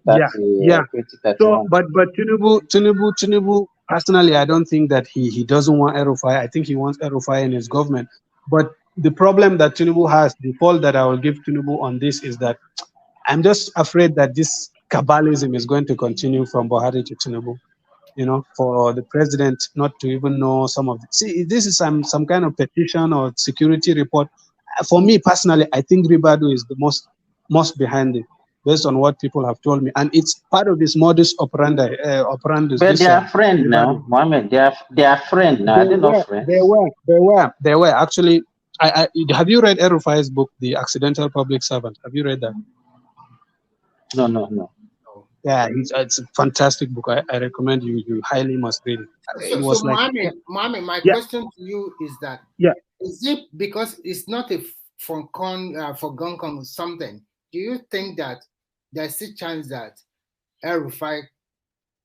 2031? So, but Tinubu, personally, I don't think that he doesn't want Erufai. I think he wants Erufai in his government. But the problem that Tinubu has, the fault that I will give Tinubu on this is that I'm just afraid that this cabalism is going to continue from Buhari to Tinubu. For the president not to even know some of this is some kind of petition or security report. For me personally, I think Ribadu is the most behind it, based on what people have told me, and it's part of this modus operandi. But they are friends now, Mohammed. They are friends now. Are they not friends? They were actually. Have you read Erufai's book, The Accidental Public Servant? Have you read that? No. Yeah, it's a fantastic book. I recommend you highly must read it. Mohammed, my question to you is that, is it because it's not a foregone something? Do you think that there's a chance that Erufai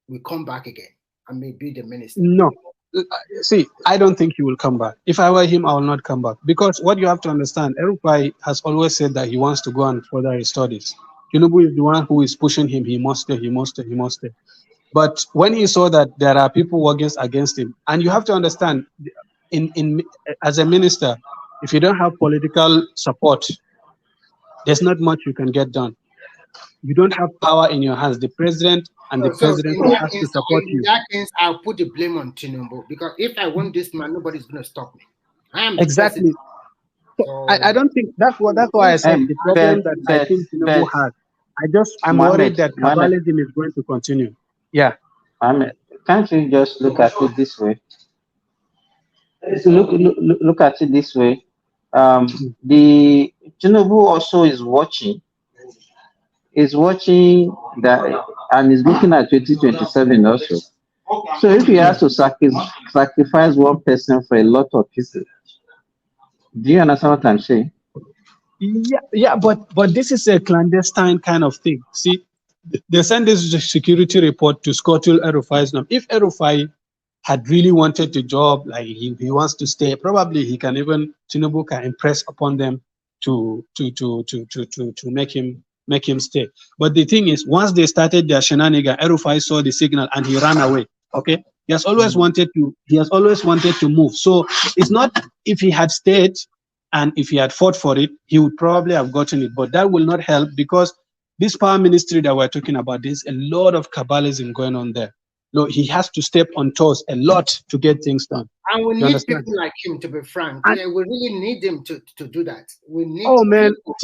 will come back again and may be the minister? No. See, I don't think he will come back. If I were him, I will not come back. Because what you have to understand, Erufai has always said that he wants to go and further his studies. Tinubu is the one who is pushing him. He must stay. But when he saw that there are people working against him, and you have to understand, as a minister, if you don't have political support, there's not much you can get done. You don't have power in your hands. The president and the presidency has to support you. In that case, I'll put the blame on Tinubu, because if I want this man, nobody's going to stop me. I am exactly. So I don't think that's why I said the problem that I think Tinubu has. I'm worried that cabalism is going to continue. Yeah. Can't you just look at it this way? Look at it this way. The Tinubu also is watching that, and is looking at 2027 also. So if he has to sacrifice one person for a lot of people, do you understand what I'm saying? Yeah, but this is a clandestine kind of thing. See, they send this security report to scuttle Erufai's name. If Erufai had really wanted the job, like he wants to stay, probably Tinubu can impress upon them to make him stay. But the thing is, once they started their shenanigan, Erufai saw the signal and he ran away. Okay, he has always wanted to move. So it's not, if he had stayed and if he had fought for it, he would probably have gotten it. But that will not help, because this power ministry that we're talking about, there's a lot of cabalism going on there. No, he has to step on toes a lot to get things done. And we You need understand? people like him, to be frank. And, Yeah, we really need him to do that. We need oh man, people.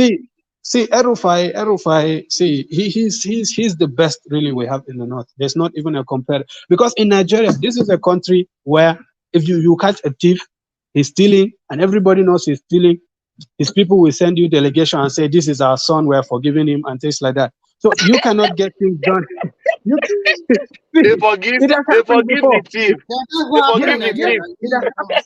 see, Erufai, see, he's the best really we have in the north. There's not even a compare, because in Nigeria, this is a country where if you catch a thief, he's stealing, and everybody knows he's stealing. His people will send you delegation and say, "This is our son, we're forgiving him," and things like that. So you cannot get things done. You They forgive. it has They happened forgive before. the thief. They forgive the thief.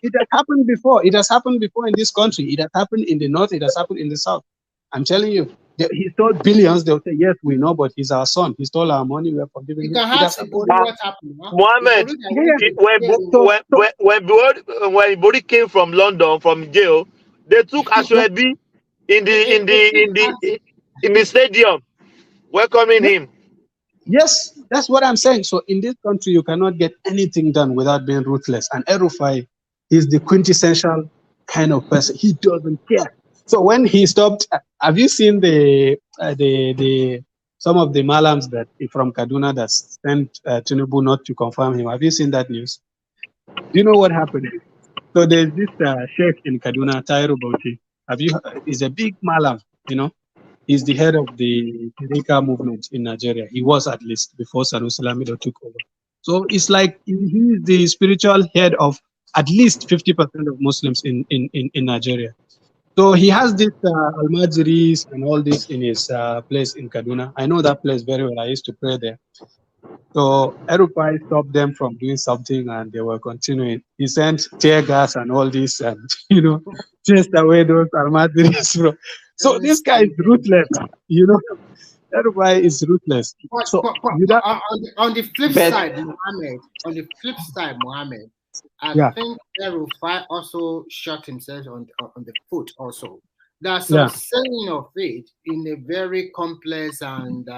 It has happened before. It has happened before in this country. It has happened in the north. It has happened in the south. I'm telling you, he stole billions. They'll say, "Yes, we know, but he's our son. He stole our money. We're forgiving You him." can It ask has Ibori happened. what happened. Huh? Mohammed, when Ibori came from London from jail, they took Ashwebi in the stadium, welcoming him. Yes, that's what I'm saying. So in this country, you cannot get anything done without being ruthless. And Erufai is the quintessential kind of person. He doesn't care. So when he stopped, have you seen the some of the malams that from Kaduna that sent Tinubu not to confirm him? Have you seen that news? Do you know what happened? So there's this sheikh in Kaduna, Tairu Bauchi. He's a big malam, you know. He's the head of the Tariqa movement in Nigeria. He was, at least, before Sanusi Lamido took over. So it's like he's the spiritual head of at least 50% of Muslims in Nigeria. So he has this Al-Majris and all this in his place in Kaduna. I know that place very well. I used to pray there. So Erufai stopped them from doing something, and they were continuing. He sent tear gas and all this, and chased away those Al-Majris. So this guy is ruthless, Erufai is ruthless. So on the flip side, Mohammed, I think Erufai also shot himself on the foot also. There's some saying of it in a very complex and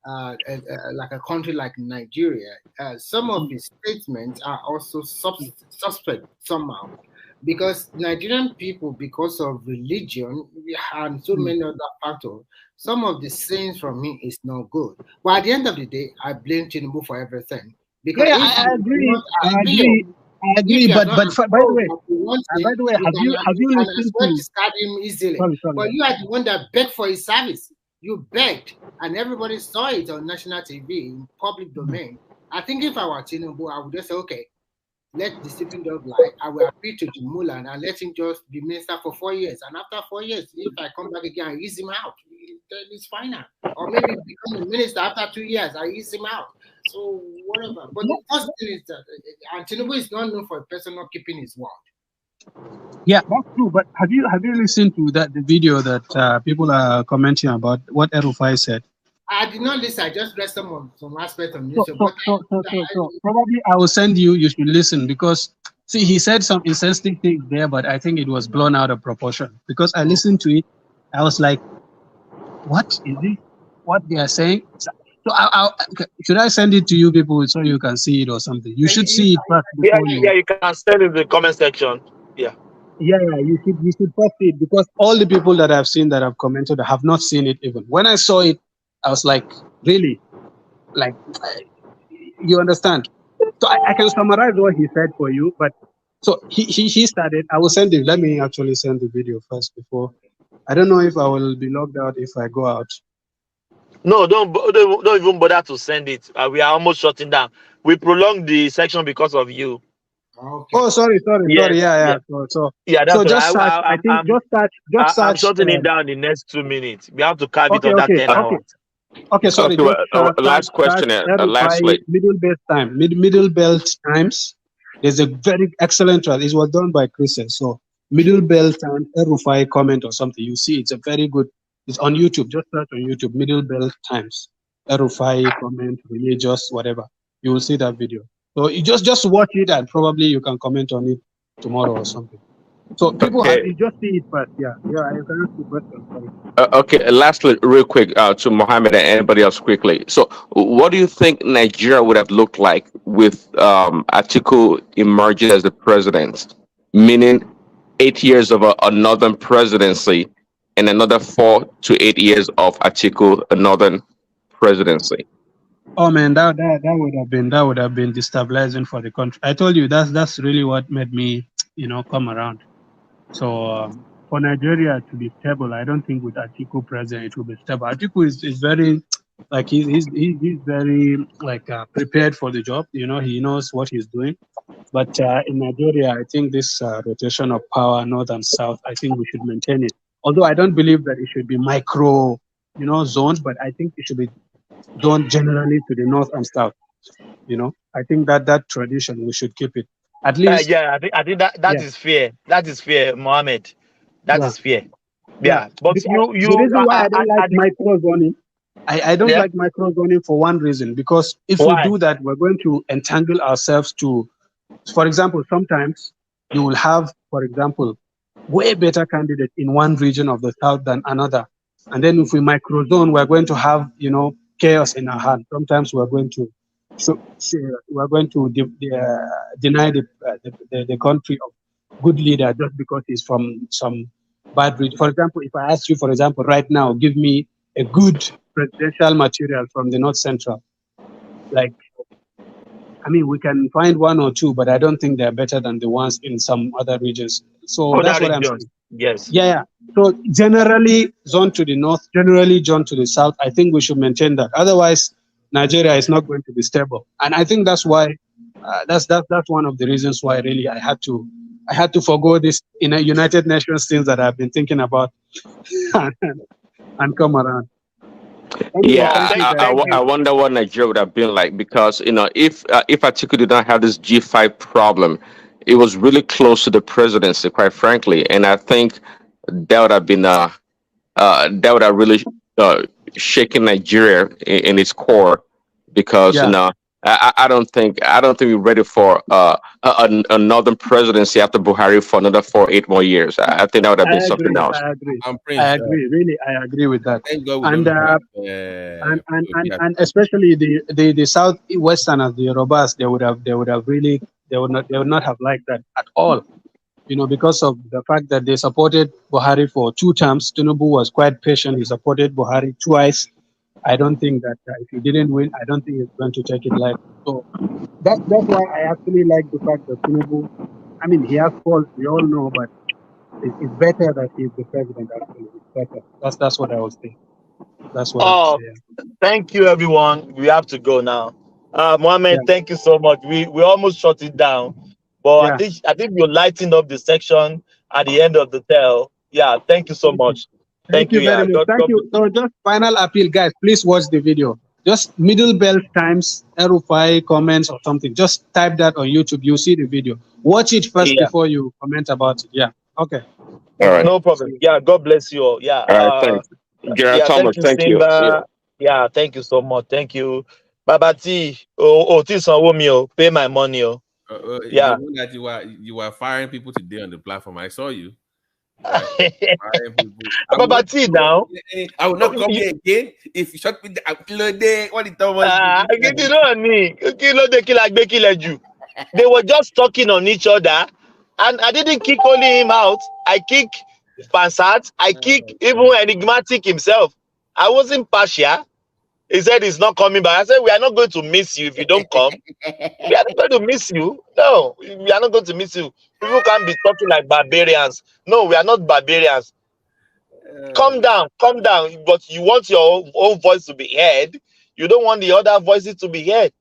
like a country like Nigeria. Some of his statements are also suspect somehow, because Nigerian people, because of religion and so many other factors, some of the sayings from him is not good. But at the end of the day, I blame Tinubu for everything. Because I agree. But by the way, have you listened to? Discard him easily. Sorry. But you are the one that begged for his service. You begged, and everybody saw it on national TV in public domain. I think if I were Tinubu, I would just say, okay, let the sleeping dog lie. I will appeal to the Mulan and let him just be minister for 4 years. And after 4 years, if I come back again, I ease him out. Then it's fine now. Or maybe become a minister after 2 years, I ease him out. So whatever. But the first thing is that Tinubu is not known for a person not keeping his word. Yeah, that's true. But have you listened to the video that people are commenting about what Erufai said? I did not listen. I just read some aspect of news. So probably I will send you. You should listen, because see, he said some insensitive things there, but I think it was blown out of proportion. Because I listened to it, I was like, "What is it? What they are saying?" So should I send it to you people so you can see it or something? You should see it first before you. Yeah, you can send it in the comment section. Yeah, you should first see it, because all the people that I've seen that have commented have not seen it even. When I saw it, I was like, really? Like, you understand? So I can summarize what he said for you, but so he started. I will send it. Let me actually send the video first before. I don't know if I will be logged out if I go out. No, don't even bother to send it. We are almost shutting down. We prolonged the section because of you. Okay. Oh, sorry. Yeah. So that's just search. I think just search. I'm shutting it down in the next 2 minutes. We have to carve it on that 10 hours. Okay, sorry. Last question. Lastly, Middle Belt Time. Middle Belt Times. There's a very excellent. It was done by Christian. So Middle Belt Time, Erufai comment or something. You see, it's a very good. It's on YouTube. Just search on YouTube. Middle Belt Times, Erufai comment, religious, whatever. You will see that video. So you just watch it, and probably you can comment on it tomorrow or something. So people have, you just see it first. Yeah. You can ask the question. Sorry. Okay. Lastly, real quick, to Mohammed and anybody else quickly. So, what do you think Nigeria would have looked like with Atiku emerging as the president, meaning 8 years of a northern presidency and another 4 to 8 years of Atiku, a northern presidency? Oh man, that would have been destabilizing for the country. I told you that's really what made me, come around. So for Nigeria to be stable, I don't think with Atiku president it will be stable. Atiku is very like he's very like prepared for the job. He knows what he's doing. But in Nigeria, I think this rotation of power, north and south, I think we should maintain it. Although I don't believe that it should be micro, zones, but I think it should be zoned generally to the north and south. I think that tradition we should keep it. At least, Yeah, I think that yeah, is fair. That is fair, Mohammed. That yeah, is fair. yeah. Yeah, but Because the reason why I don't like micro zoning, I don't yeah. like micro zoning for one reason. Because if we Why? do that, we're going to entangle ourselves to, for example, sometimes you will have, for example, way better candidate in one region of the south than another. And then if we microzone, we're going to have, chaos in our hand. Sometimes we're going to deny the country of good leader just because he's from some bad region. For example, if I ask you, for example, right now, give me a good presidential material from the North Central, like, I mean, we can find one or two, but I don't think they're better than the ones in some other regions. So Other that's what I'm regions. saying. Yes. Yeah. So generally, zone to the north, generally zone to the south. I think we should maintain that. Otherwise, Nigeria is not going to be stable. And I think that's why that's one of the reasons why really I had to forgo this in a United Nations things that I've been thinking about and come around. Anyway, thank Yeah, you guys. I wonder what Nigeria would have been like because if Atiku did not have this G5 problem, it was really close to the presidency, quite frankly, and I think that would have been that would have really uh, shaken Nigeria in its core because Yeah, I don't think we're ready for another presidency after Buhari for another 8 more years. I think that would have been I something agree. else. I agree. Prince. I agree. Really, I agree with that. Thank God we And don't have. and especially the southwesterners, the Yorubas, they would not have liked that at all. Because of the fact that they supported Buhari for 2 terms. Tinubu was quite patient. He supported Buhari twice. I don't think that if he didn't win, I don't think he's going to take it like so. That's why I actually like the fact that Tinubu. I mean, he has faults, we all know, but it's better that he's the president. Actually, it's better. That's what I was saying. That's what I was Oh, saying. thank you, everyone. We have to go now. Yeah, Mohammed, thank you so much. We almost shut it down, but yeah. I think you lightened up the section at the end of the tale. Yeah, thank you so Thank you. much. Thank Thank you you. very Yeah, much. Thank God you. So just final appeal, guys. Please watch the video. Just middle bell times, RFI comments or something. Just type that on YouTube. You see the video. Watch it first yeah, before you comment about it. Yeah. Okay. All Okay. right. no problem. Yeah, God bless you all. Yeah, All right. Thanks, General yeah. Thomas. Thank you, Thank you. See you. Simba. Yeah, thank you so much. Thank you, Baba T. This one, pay my money. Oh, You yeah. know that you were firing people today on the platform. I saw you. Firing people. I will Baba not T come now. here. I will not come here again if you shut me down. What the Thomas? You know me. They were just talking on each other, and I didn't kick only him out. I kick Fansat. I kick even Enigmatic himself. I wasn't partial. He said he's not coming back. I said we are not going to miss you if you don't come. We are not going to miss you. No, we are not going to miss you. People can't be talking like barbarians. No, we are not barbarians. Calm down, calm down. But you want your own voice to be heard. You don't want the other voices to be heard.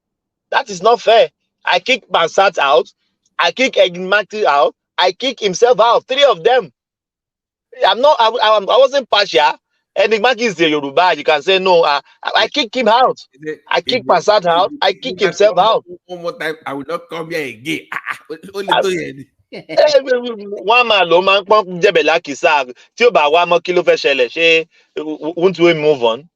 That is not fair. I kick Bansat out. I kick Enigmatic out. I kick himself out. 3 of them. I'm not. I wasn't partial. Enigmatic is the Yoruba. You can say no. I kick him out. I kick Bansat out. I kick himself out. One more time, I will not come here again. One man ló máa ń pọ́n jẹ̀bẹ̀lá kìsà tí ó bá wá mọ́ kí ló fẹ́ ṣẹlẹ̀ ṣé won't we move on?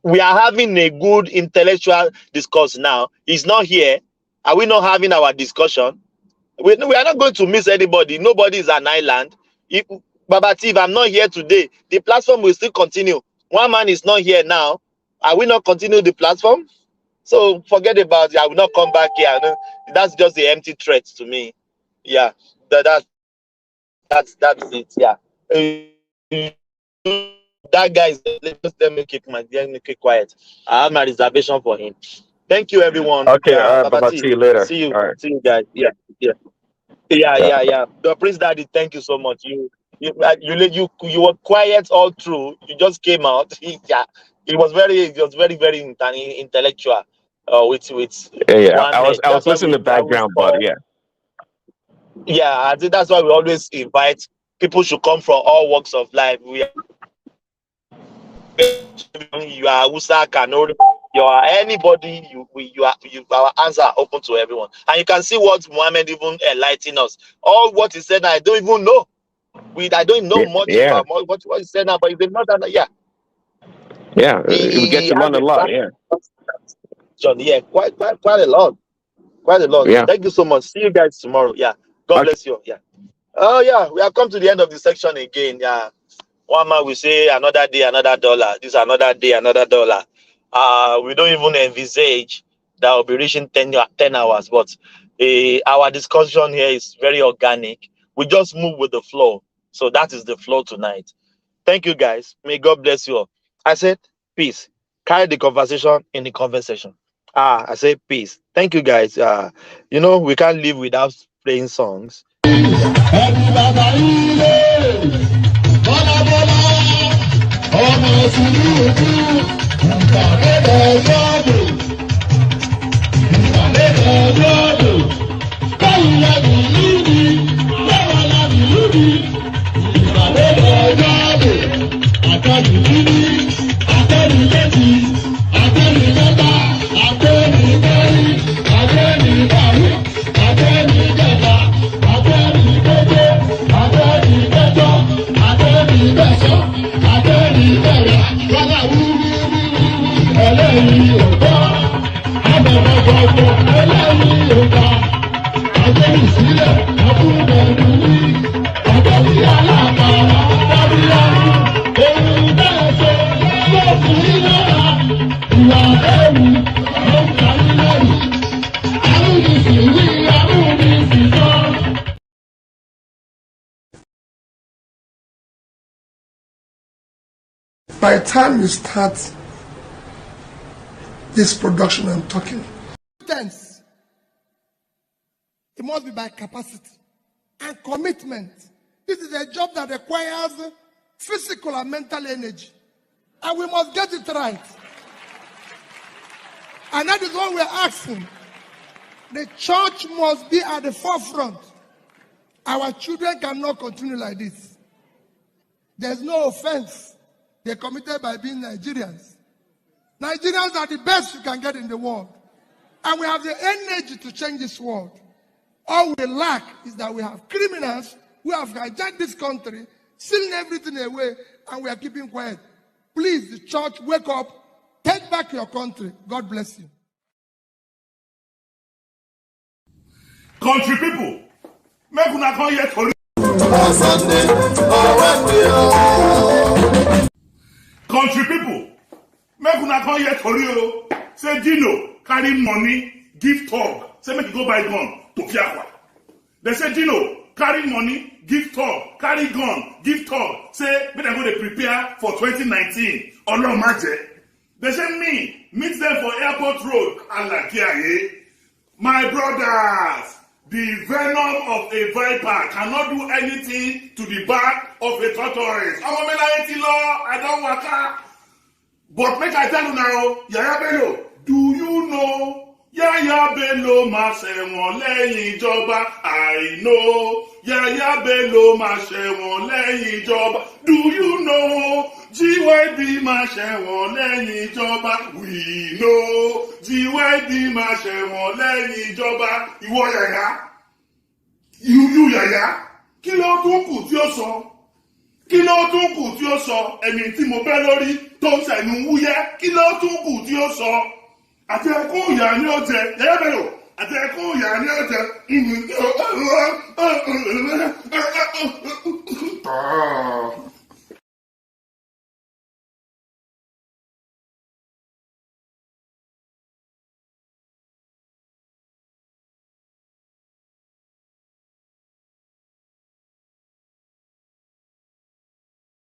We are having a good intellectual discourse now. He's not here. Are we not having our discussion? We are not going to miss anybody. Nobody is an island. If Babati, if I'm not here today, the platform will still continue. One man is not here now. Are we not continue the platform? So forget about it. I will not come back here. No, that's just the empty threat to me. Yeah, that's it. Yeah. that guy is, let me keep quiet. I have my reservation for him. Thank you, everyone. Okay, Baba see you later. See you. All right. See you guys. Yeah. The Prince Daddy, thank you so much. You were quiet all through. You just came out. It was very intellectual. With Yeah. one I head. was That's why listening to we always background, but yeah. Yeah, I think that's why we always invite people should come from all walks of life. You are Usa Kanori, you are anybody, our answer are open to everyone. And you can see what Muhammad even enlightened us. All what he said, I don't even know. I don't know much about what he said now, but it's not that, yeah. Yeah, we get to learn a lot, yeah. Yeah, quite a lot. Quite a lot. Yeah. Thank you so much. See you guys tomorrow. Yeah. God bless you. Yeah. Oh yeah, we have come to the end of the section again. Yeah. One man will say another day, another dollar. This another day, another dollar. We don't even envisage that we'll be reaching 10 hours, but our discussion here is very organic. We just move with the flow. So that is the flow tonight. Thank you, guys. May God bless you all. I said peace. Carry the conversation in the conversation. I said peace. Thank you, guys. We can't live without playing songs. By the time you start this production I'm talking, it must be by capacity and commitment. This is a job that requires physical and mental energy, and we must get it right. And that is what we're asking. The church must be at the forefront. Our children cannot continue like this. There's no offense they committed by being Nigerians. Nigerians are the best you can get in the world. And we have the energy to change this world. All we lack is that we have criminals who have hijacked this country, stealing everything away, and we are keeping quiet. Please, the church, wake up. Take back your country. God bless you. Country people, make una come here to Country people, make una come here to say Dino carry money, give talk, say make you go buy gun to Fiakwa. They say Dino carry money, give talk, carry gun, give talk, say make I go to prepare for 2019. Olo Maje. They say meet them for Airport Road, Alakiaye. My brothers, the venom of a viper cannot do anything to the back of a tortoise. I don't waka. But make I tell you now, Yaya Bello, do you know Yaya Bello ma ṣẹ̀wọ̀n lẹ́yìn ìjọba? I know Yaya Bello ma ṣẹ̀wọ̀n lẹ́yìn ìjọba. Do you know GYB ma ṣẹ̀wọ̀n lẹ́yìn ìjọba? We know GYB ma ṣẹ̀wọ̀n lẹ́yìn ìjọba. Ìwọ Yaya, you Yaya, kí ló tún kù tí ó sọ? Kí ló tún kù tí ó sọ? Ẹni tí mo bẹ́ lórí tó ń ṣẹ̀nu wúyẹ́, kí ló tún kù tí ó sọ? Àti ẹkún ìyá ni ó jẹ, Yaya Bello, àti ẹkún ìyá ni ó jẹ.